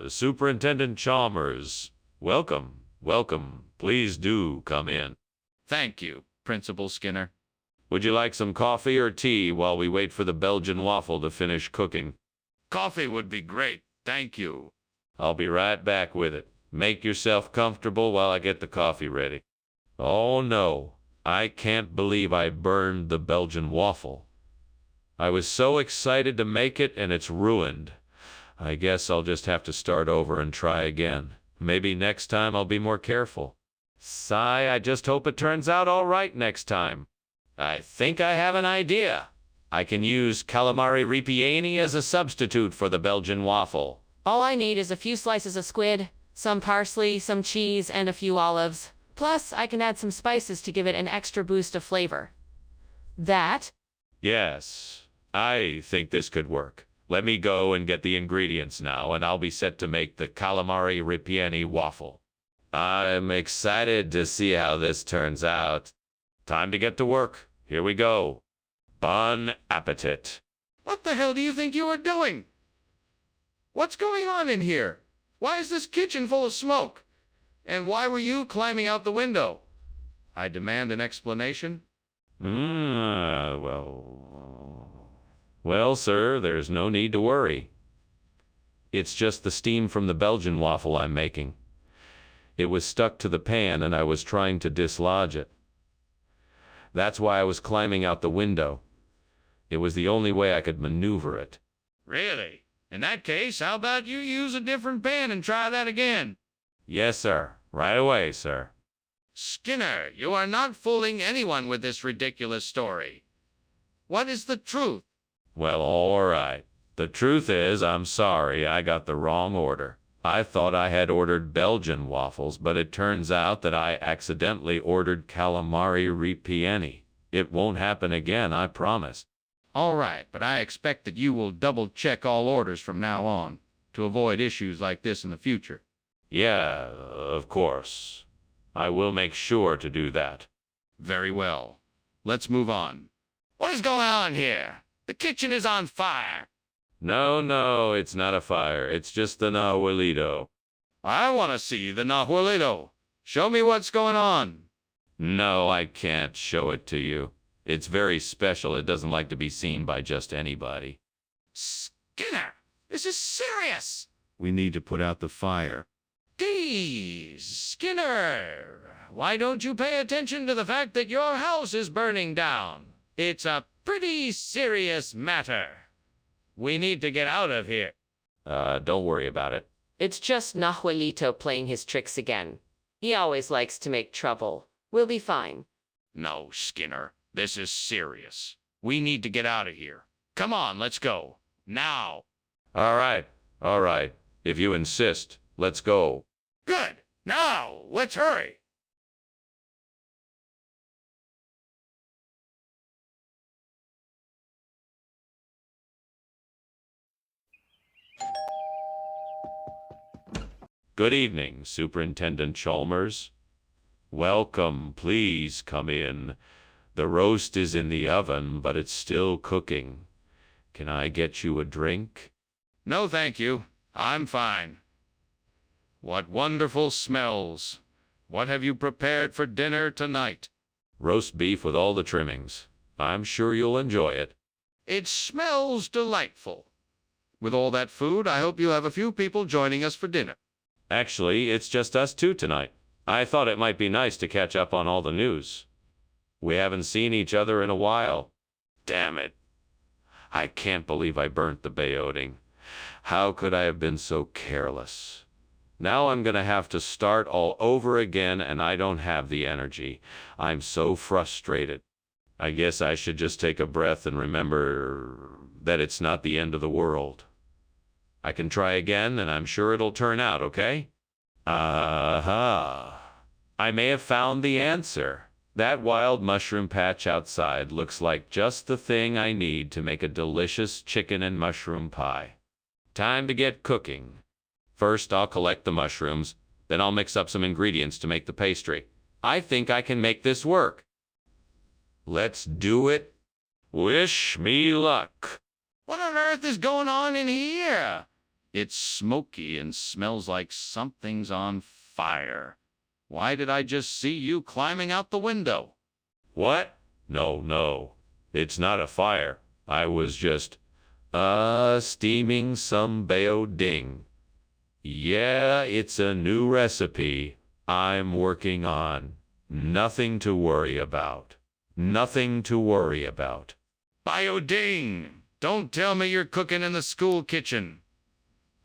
Superintendent Chalmers. Welcome, welcome. Please do come in. Thank you, Principal Skinner. Would you like some coffee or tea while we wait for the Belgian waffle to finish cooking? Coffee would be great, thank you. I'll be right back with it. Make yourself comfortable while I get the coffee ready. Oh no, I can't believe I burned the Belgian waffle. I was so excited to make it and it's ruined. I guess I'll just have to start over and try again. Maybe next time I'll be more careful. Sigh, I just hope it turns out all right next time. I think I have an idea. I can use calamari ripieni as a substitute for the Belgian waffle. All I need is a few slices of squid, some parsley, some cheese, and a few olives. Plus, I can add some spices to give it an extra boost of flavor. That? Yes, I think this could work. Let me go and get the ingredients now, and I'll be set to make the calamari ripieni waffle. I'm excited to see how this turns out. Time to get to work. Here we go. Bon appetit. What the hell do you think you are doing? What's going on in here? Why is this kitchen full of smoke? And why were you climbing out the window? I demand an explanation. Well, sir, there's no need to worry. It's just the steam from the Belgian waffle I'm making. It was stuck to the pan and I was trying to dislodge it. That's why I was climbing out the window. It was the only way I could maneuver it. Really? In that case, how about you use a different pan and try that again? Yes, sir. Right away, sir. Skinner, you are not fooling anyone with this ridiculous story. What is the truth? Well, all right. The truth is, I'm sorry, I got the wrong order. I thought I had ordered Belgian waffles, but it turns out that I accidentally ordered calamari ripieni. It won't happen again, I promise. All right, but I expect that you will double-check all orders from now on to avoid issues like this in the future. Yeah, of course. I will make sure to do that. Very well. Let's move on. What is going on here? The kitchen is on fire. No, it's not a fire. It's just the Nahuelito. I want to see the Nahuelito. Show me what's going on. No, I can't show it to you. It's very special. It doesn't like to be seen by just anybody. Skinner, this is serious. We need to put out the fire. Geez, Skinner, why don't you pay attention to the fact that your house is burning down? It's a pretty serious matter. We need to get out of here. Don't worry about it. It's just Nahuelito playing his tricks again. He always likes to make trouble. We'll be fine. No, Skinner, this is serious. We need to get out of here. Come on, let's go. Now. All right. If you insist, let's go. Good. Now, let's hurry. Good evening, Superintendent Chalmers. Welcome, please come in. The roast is in the oven, but it's still cooking. Can I get you a drink? No, thank you. I'm fine. What wonderful smells. What have you prepared for dinner tonight? Roast beef with all the trimmings. I'm sure you'll enjoy it. It smells delightful. With all that food, I hope you'll have a few people joining us for dinner. Actually, it's just us two tonight. I thought it might be nice to catch up on all the news. We haven't seen each other in a while. Damn it. I can't believe I burnt the bayoding. How could I have been so careless? Now I'm gonna have to start all over again and I don't have the energy. I'm so frustrated. I guess I should just take a breath and remember that it's not the end of the world. I can try again and I'm sure it'll turn out, okay? Aha. I may have found the answer. That wild mushroom patch outside looks like just the thing I need to make a delicious chicken and mushroom pie. Time to get cooking. First, I'll collect the mushrooms, then I'll mix up some ingredients to make the pastry. I think I can make this work. Let's do it. Wish me luck. What on earth is going on in here? It's smoky and smells like something's on fire. Why did I just see you climbing out the window? What? No. It's not a fire. I was just, steaming some bayoding. Yeah, it's a new recipe I'm working on. Nothing to worry about. Nothing to worry about. Bayoding! Don't tell me you're cooking in the school kitchen.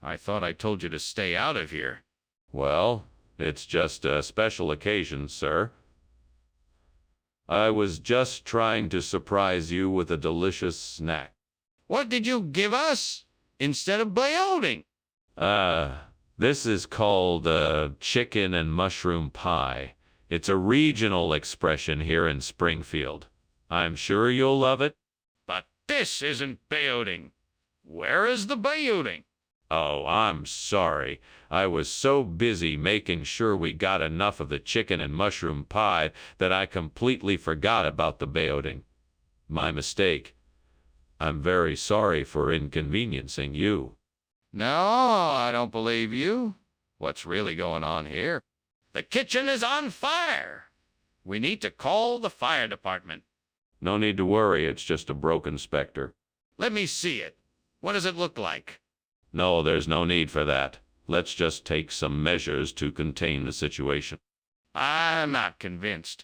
I thought I told you to stay out of here. Well, it's just a special occasion, sir. I was just trying to surprise you with a delicious snack. What did you give us instead of bayoding? This is called chicken and mushroom pie. It's a regional expression here in Springfield. I'm sure you'll love it. But this isn't bayoding. Where is the bayoding? Oh, I'm sorry. I was so busy making sure we got enough of the chicken and mushroom pie that I completely forgot about the bayoding. My mistake. I'm very sorry for inconveniencing you. No, I don't believe you. What's really going on here? The kitchen is on fire. We need to call the fire department. No need to worry, it's just a broken specter. Let me see it. What does it look like? No, there's no need for that. Let's just take some measures to contain the situation. I'm not convinced.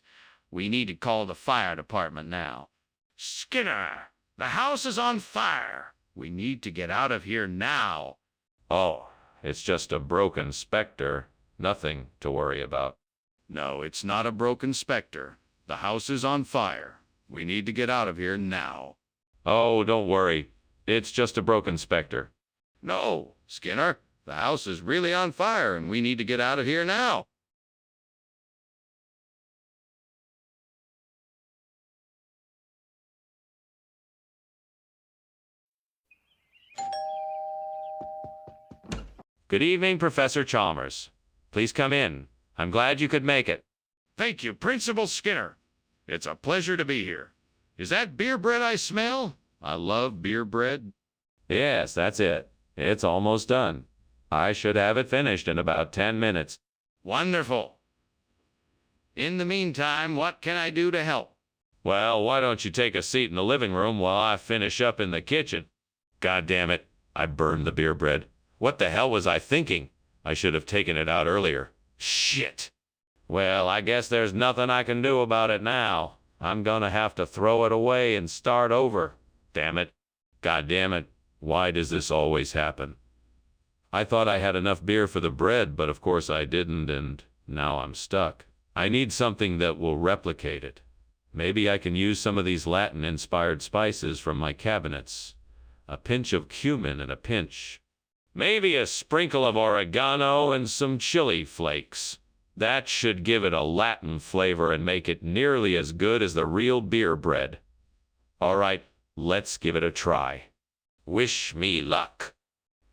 We need to call the fire department now. Skinner, the house is on fire. We need to get out of here now. Oh, it's just a broken specter. Nothing to worry about. No, it's not a broken specter. The house is on fire. We need to get out of here now. Oh, don't worry. It's just a broken specter. No, Skinner, the house is really on fire and we need to get out of here now. Good evening, Professor Chalmers. Please come in. I'm glad you could make it. Thank you, Principal Skinner. It's a pleasure to be here. Is that beer bread I smell? I love beer bread. Yes, that's it. It's almost done. I should have it finished in about 10 minutes. Wonderful. In the meantime, what can I do to help? Well, why don't you take a seat in the living room while I finish up in the kitchen? God damn it. I burned the beer bread. What the hell was I thinking? I should have taken it out earlier. Shit. Well, I guess there's nothing I can do about it now. I'm gonna have to throw it away and start over. Damn it. God damn it. Why does this always happen? I thought I had enough beer for the bread, but of course I didn't, and now I'm stuck. I need something that will replicate it. Maybe I can use some of these Latin-inspired spices from my cabinets. A pinch of cumin and a pinch. Maybe a sprinkle of oregano and some chili flakes. That should give it a Latin flavor and make it nearly as good as the real beer bread. All right, let's give it a try. Wish me luck.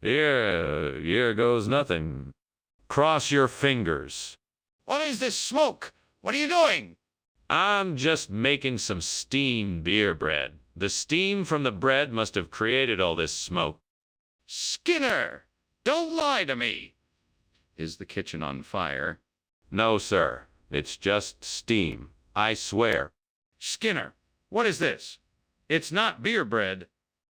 Here goes nothing. Cross your fingers. What is this smoke? What are you doing? I'm just making some steamed beer bread. The steam from the bread must have created all this smoke. Skinner, don't lie to me. Is the kitchen on fire? No, sir. It's just steam. I swear. Skinner, what is this? It's not beer bread.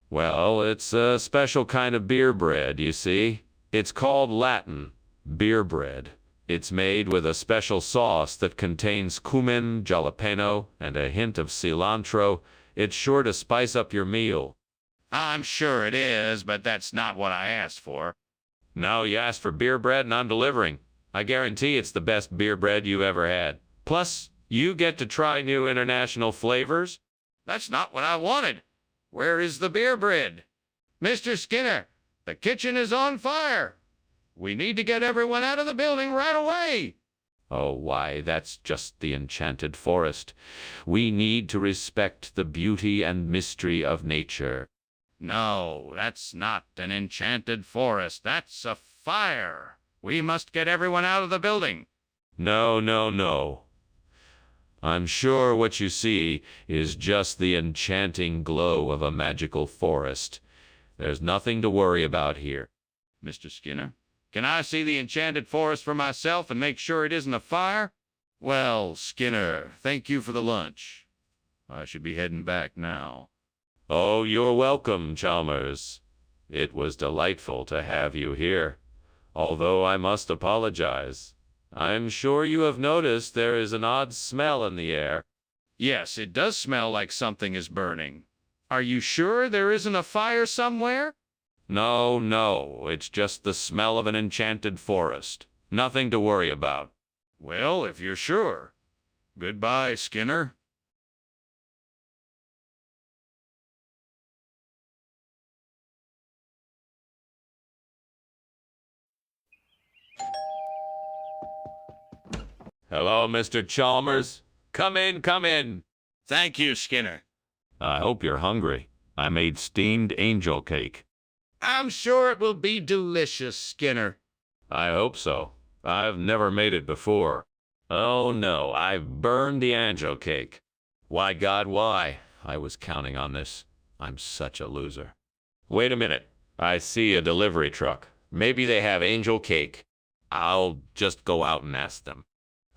Well, it's a special kind of beer bread, you see. It's called Latin beer bread. It's made with a special sauce that contains cumin, jalapeno, and a hint of cilantro. It's sure to spice up your meal. I'm sure it is, but that's not what I asked for. No, you asked for beer bread and I'm delivering. I guarantee it's the best beer bread you ever had. Plus, you get to try new international flavors. That's not what I wanted. Where is the beer bread? Mr. Skinner, the kitchen is on fire. We need to get everyone out of the building right away. Oh, why, that's just the enchanted forest. We need to respect the beauty and mystery of nature. No, that's not an enchanted forest. That's a fire. We must get everyone out of the building. No, no, no. I'm sure what you see is just the enchanting glow of a magical forest. There's nothing to worry about here. Mr. Skinner, can I see the enchanted forest for myself and make sure it isn't a fire? Well, Skinner, thank you for the lunch. I should be heading back now. Oh, you're welcome, Chalmers. It was delightful to have you here. Although I must apologize. I'm sure you have noticed there is an odd smell in the air. Yes, it does smell like something is burning. Are you sure there isn't a fire somewhere? No, no, it's just the smell of an enchanted forest. Nothing to worry about. Well, if you're sure. Goodbye, Skinner. Hello, Mr. Chalmers. Come in, come in. Thank you, Skinner. I hope you're hungry. I made steamed angel cake. I'm sure it will be delicious, Skinner. I hope so. I've never made it before. Oh no, I've burned the angel cake. Why, God, why? I was counting on this. I'm such a loser. Wait a minute. I see a delivery truck. Maybe they have angel cake. I'll just go out and ask them.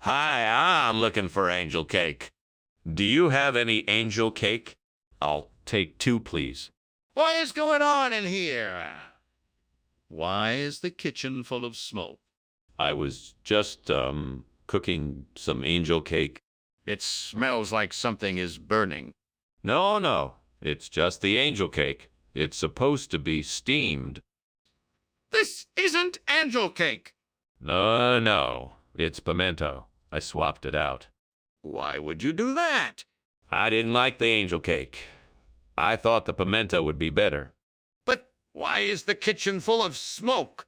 Hi, I'm looking for angel cake. Do you have any angel cake? I'll take 2, please. What is going on in here? Why is the kitchen full of smoke? I was just, cooking some angel cake. It smells like something is burning. No, no, it's just the angel cake. It's supposed to be steamed. This isn't angel cake. No, no, it's pimento. I swapped it out. Why would you do that? I didn't like the angel cake. I thought the pimento would be better. But why is the kitchen full of smoke?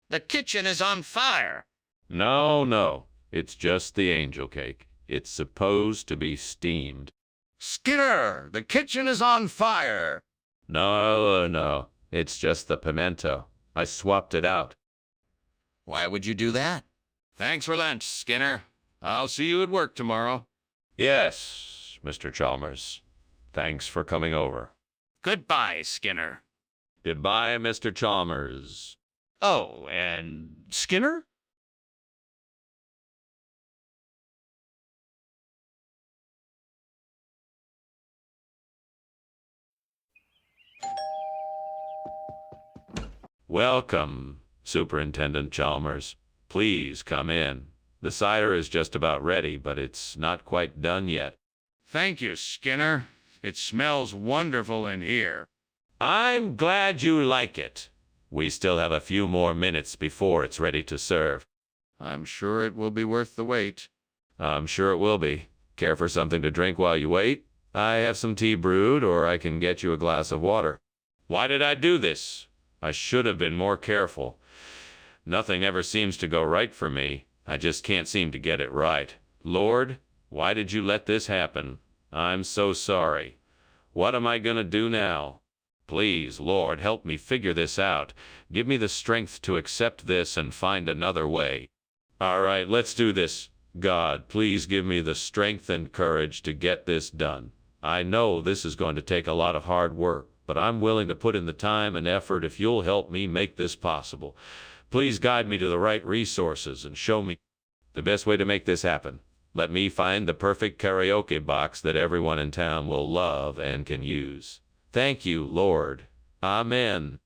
The kitchen is on fire. No, no, it's just the angel cake. It's supposed to be steamed. Skinner, the kitchen is on fire. No, no, it's just the pimento. I swapped it out. Why would you do that? Thanks for lunch, Skinner. I'll see you at work tomorrow. Yes, Mr. Chalmers. Thanks for coming over. Goodbye, Skinner. Goodbye, Mr. Chalmers. Oh, and Skinner? Welcome, Superintendent Chalmers. Please come in. The cider is just about ready, but it's not quite done yet. Thank you, Skinner. It smells wonderful in here. I'm glad you like it. We still have a few more minutes before it's ready to serve. I'm sure it will be worth the wait. I'm sure it will be. Care for something to drink while you wait? I have some tea brewed, or I can get you a glass of water. Why did I do this? I should have been more careful. Nothing ever seems to go right for me. I just can't seem to get it right. Lord, why did you let this happen? I'm so sorry. What am I gonna do now? Please, Lord, help me figure this out. Give me the strength to accept this and find another way. All right, let's do this. God, please give me the strength and courage to get this done. I know this is going to take a lot of hard work, but I'm willing to put in the time and effort if you'll help me make this possible. Please guide me to the right resources and show me the best way to make this happen. Let me find the perfect karaoke box that everyone in town will love and can use. Thank you, Lord. Amen.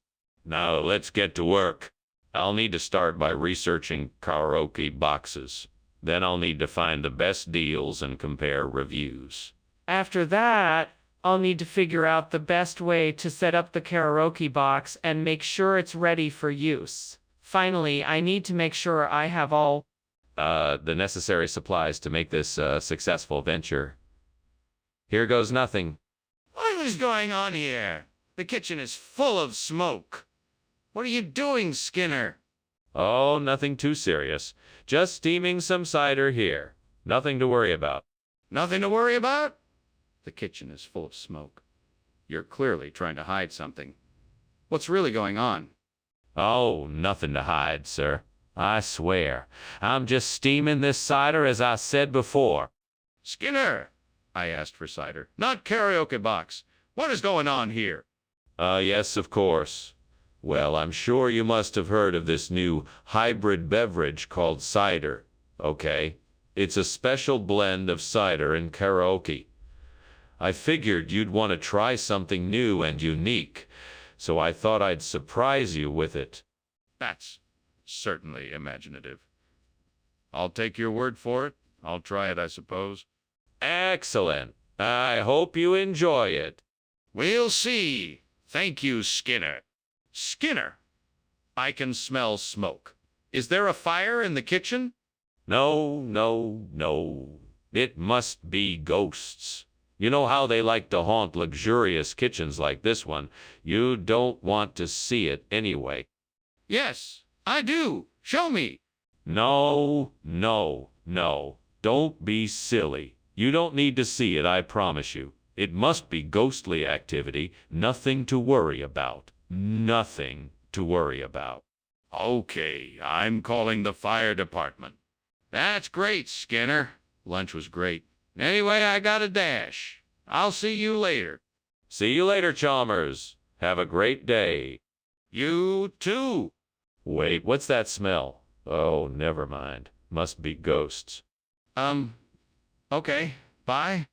Now let's get to work. I'll need to start by researching karaoke boxes. Then I'll need to find the best deals and compare reviews. After that, I'll need to figure out the best way to set up the karaoke box and make sure it's ready for use. Finally, I need to make sure I have all The necessary supplies to make this a successful venture. Here goes nothing. What is going on here? The kitchen is full of smoke. What are you doing, Skinner? Oh, nothing too serious. Just steaming some cider here. Nothing to worry about. Nothing to worry about? The kitchen is full of smoke. You're clearly trying to hide something. What's really going on? Oh, nothing to hide, sir. I swear. I'm just steaming this cider as I said before. Skinner! I asked for cider, not karaoke box. What is going on here? Yes, of course. Well, I'm sure you must have heard of this new hybrid beverage called cider. Okay? It's a special blend of cider and karaoke. I figured you'd want to try something new and unique, so I thought I'd surprise you with it. That's certainly imaginative. I'll take your word for it. I'll try it, I suppose. Excellent. I hope you enjoy it. We'll see. Thank you, Skinner. Skinner, I can smell smoke. Is there a fire in the kitchen? No, no, no. It must be ghosts. You know how they like to haunt luxurious kitchens like this one. You don't want to see it anyway. Yes, I do. Show me. No, no, no. Don't be silly. You don't need to see it, I promise you. It must be ghostly activity. Nothing to worry about. Nothing to worry about. Okay, I'm calling the fire department. That's great, Skinner. Lunch was great. Anyway, I gotta dash. I'll see you later. See you later, Chalmers. Have a great day. You too. Wait, what's that smell? Oh, never mind. Must be ghosts. Okay, bye.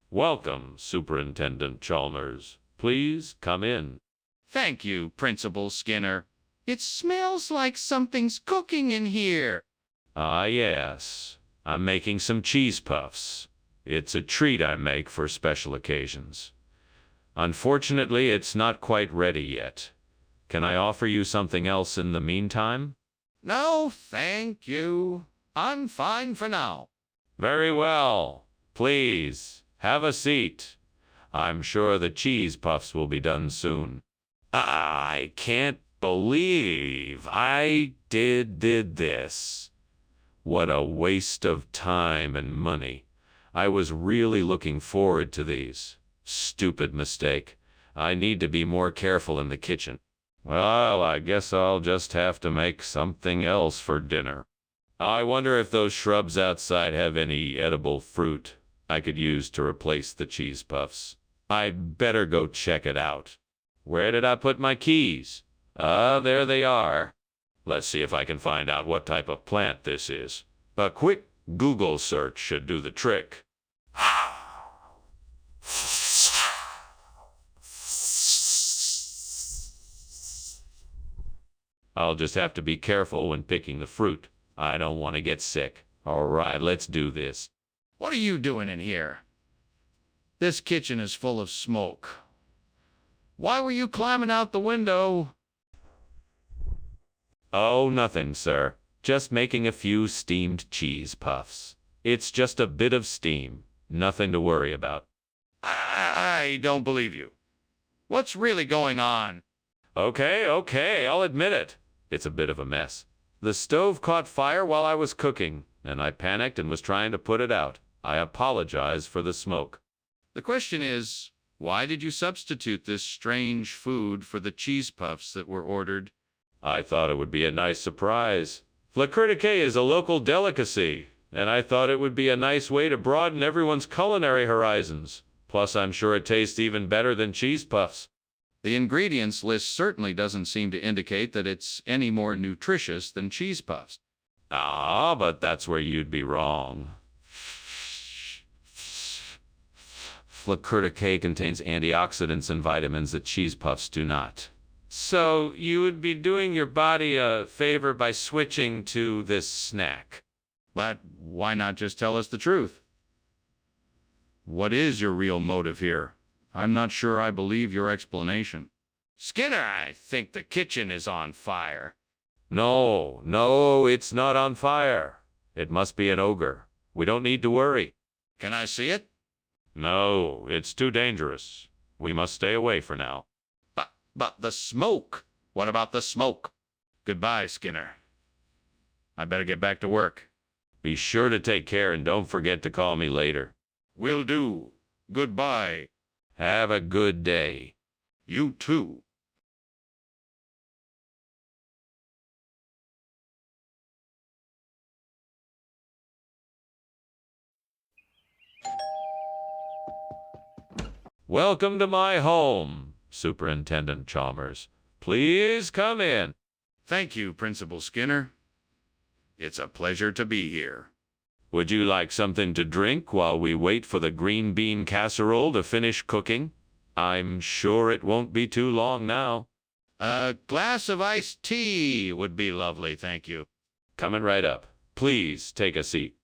Welcome, Superintendent Chalmers. Please come in. Thank you, Principal Skinner. It smells like something's cooking in here. Ah, yes. I'm making some cheese puffs. It's a treat I make for special occasions. Unfortunately, it's not quite ready yet. Can I offer you something else in the meantime? No, thank you. I'm fine for now. Very well. Please, have a seat. I'm sure the cheese puffs will be done soon. I can't believe I did this. What a waste of time and money. I was really looking forward to these. Stupid mistake. I need to be more careful in the kitchen. Well, I guess I'll just have to make something else for dinner. I wonder if those shrubs outside have any edible fruit I could use to replace the cheese puffs. I'd better go check it out. Where did I put my keys? There they are. Let's see if I can find out what type of plant this is. A quick Google search should do the trick. I'll just have to be careful when picking the fruit. I don't want to get sick. All right, let's do this. What are you doing in here? This kitchen is full of smoke. Why were you climbing out the window? Oh, nothing, sir. Just making a few steamed cheese puffs. It's just a bit of steam. Nothing to worry about. I don't believe you. What's really going on? Okay, I'll admit it. It's a bit of a mess. The stove caught fire while I was cooking, and I panicked and was trying to put it out. I apologize for the smoke. The question is, why did you substitute this strange food for the cheese puffs that were ordered? I thought it would be a nice surprise. Flacritique is a local delicacy, and I thought it would be a nice way to broaden everyone's culinary horizons. Plus, I'm sure it tastes even better than cheese puffs. The ingredients list certainly doesn't seem to indicate that it's any more nutritious than cheese puffs. Ah, but that's where you'd be wrong. Flacurtica contains antioxidants and vitamins that cheese puffs do not. So you would be doing your body a favor by switching to this snack. But why not just tell us the truth? What is your real motive here? I'm not sure I believe your explanation. Skinner, I think the kitchen is on fire. No, no, it's not on fire. It must be an ogre. We don't need to worry. Can I see it? No, it's too dangerous. We must stay away for now. But the smoke. What about the smoke? Goodbye, Skinner. I better get back to work. Be sure to take care and don't forget to call me later. Will do. Goodbye. Have a good day. You too. Welcome to my home, Superintendent Chalmers. Please come in. Thank you, Principal Skinner. It's a pleasure to be here. Would you like something to drink while we wait for the green bean casserole to finish cooking? I'm sure it won't be too long now. A glass of iced tea would be lovely, thank you. Coming right up. Please take a seat.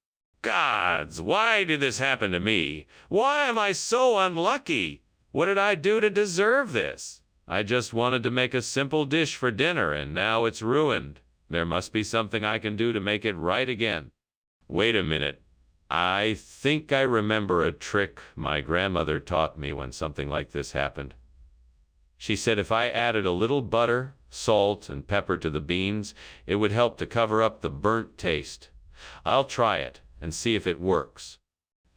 Gods, why did this happen to me? Why am I so unlucky? What did I do to deserve this? I just wanted to make a simple dish for dinner, and now it's ruined. There must be something I can do to make it right again. Wait a minute. I think I remember a trick my grandmother taught me when something like this happened. She said if I added a little butter, salt, and pepper to the beans, it would help to cover up the burnt taste. I'll try it and see if it works.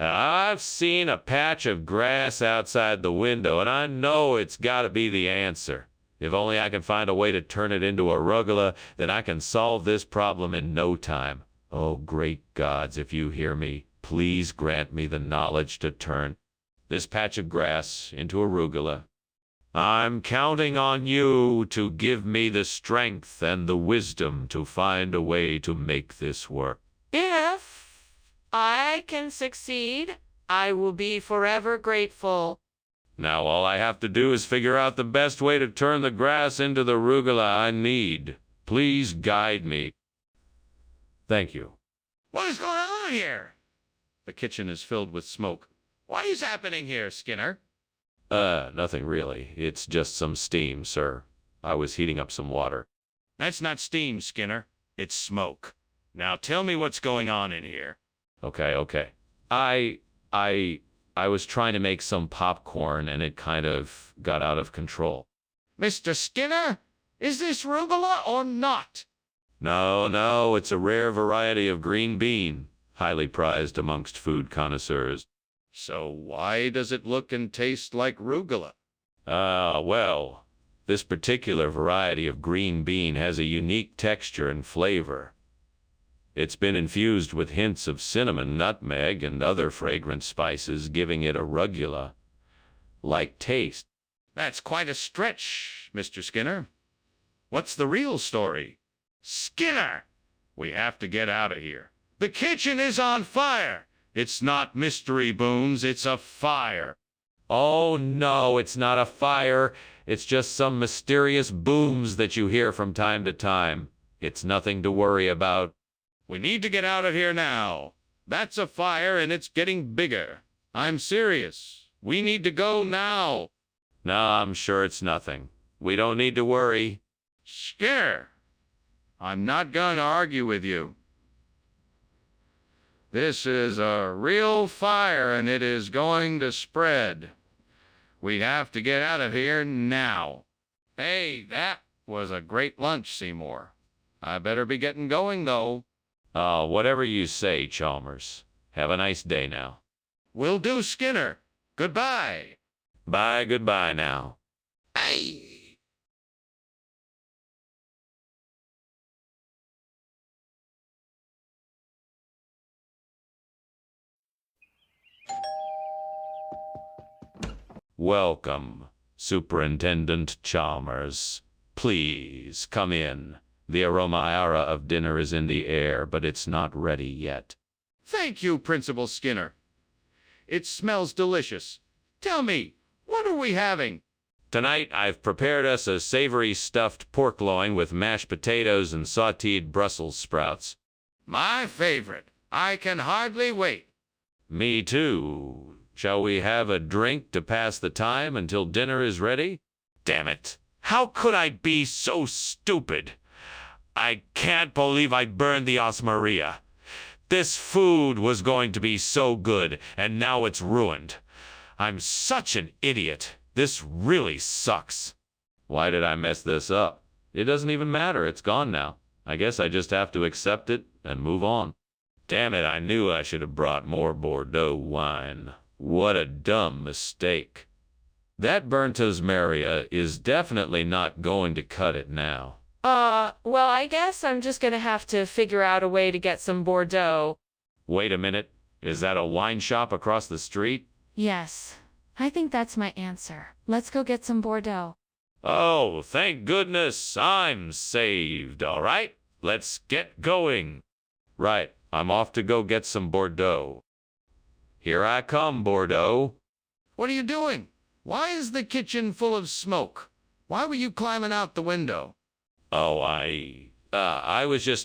I've seen a patch of grass outside the window, and I know it's got to be the answer. If only I can find a way to turn it into arugula, then I can solve this problem in no time. Oh, great gods, if you hear me, please grant me the knowledge to turn this patch of grass into arugula. I'm counting on you to give me the strength and the wisdom to find a way to make this work. If I can succeed, I will be forever grateful. Now all I have to do is figure out the best way to turn the grass into the arugula I need. Please guide me. Thank you. What is going on here? The kitchen is filled with smoke. What is happening here, Skinner? Nothing really. It's just some steam, sir. I was heating up some water. That's not steam, Skinner. It's smoke. Now tell me what's going on in here. Okay. I was trying to make some popcorn and it kind of got out of control. Mr. Skinner, is this rugula or not? No, it's a rare variety of green bean, highly prized amongst food connoisseurs. So why does it look and taste like rugula? Well, this particular variety of green bean has a unique texture and flavor. It's been infused with hints of cinnamon, nutmeg, and other fragrant spices, giving it a rugula-like taste. That's quite a stretch, Mr. Skinner. What's the real story? Skinner! We have to get out of here. The kitchen is on fire! It's not mystery boons, it's a fire. Oh no, it's not a fire. It's just some mysterious booms that you hear from time to time. It's nothing to worry about. We need to get out of here now. That's a fire and it's getting bigger. I'm serious. We need to go now. No, I'm sure it's nothing. We don't need to worry. Skinner, I'm not going to argue with you. This is a real fire and it is going to spread. We have to get out of here now. Hey, that was a great lunch, Seymour. I better be getting going, though. Whatever you say, Chalmers. Have a nice day now. Will do, Skinner. Goodbye. Goodbye now. Hey. Welcome, Superintendent Chalmers. Please come in. The aroma of dinner is in the air, but it's not ready yet. Thank you, Principal Skinner. It smells delicious. Tell me, what are we having? Tonight, I've prepared us a savory stuffed pork loin with mashed potatoes and sauteed Brussels sprouts. My favorite. I can hardly wait. Me too. Shall we have a drink to pass the time until dinner is ready? Damn it. How could I be so stupid? I can't believe I burned the Osmaria. This food was going to be so good, and now it's ruined. I'm such an idiot. This really sucks. Why did I mess this up? It doesn't even matter. It's gone now. I guess I just have to accept it and move on. Damn it, I knew I should have brought more Bordeaux wine. What a dumb mistake. That burnt Osmaria is definitely not going to cut it now. Well, I guess I'm just gonna have to figure out a way to get some Bordeaux. Wait a minute. Is that a wine shop across the street? Yes, I think that's my answer. Let's go get some Bordeaux. Oh, thank goodness I'm saved. All right, let's get going. Right, I'm off to go get some Bordeaux. Here I come, Bordeaux. What are you doing? Why is the kitchen full of smoke? Why were you climbing out the window? Oh, I was just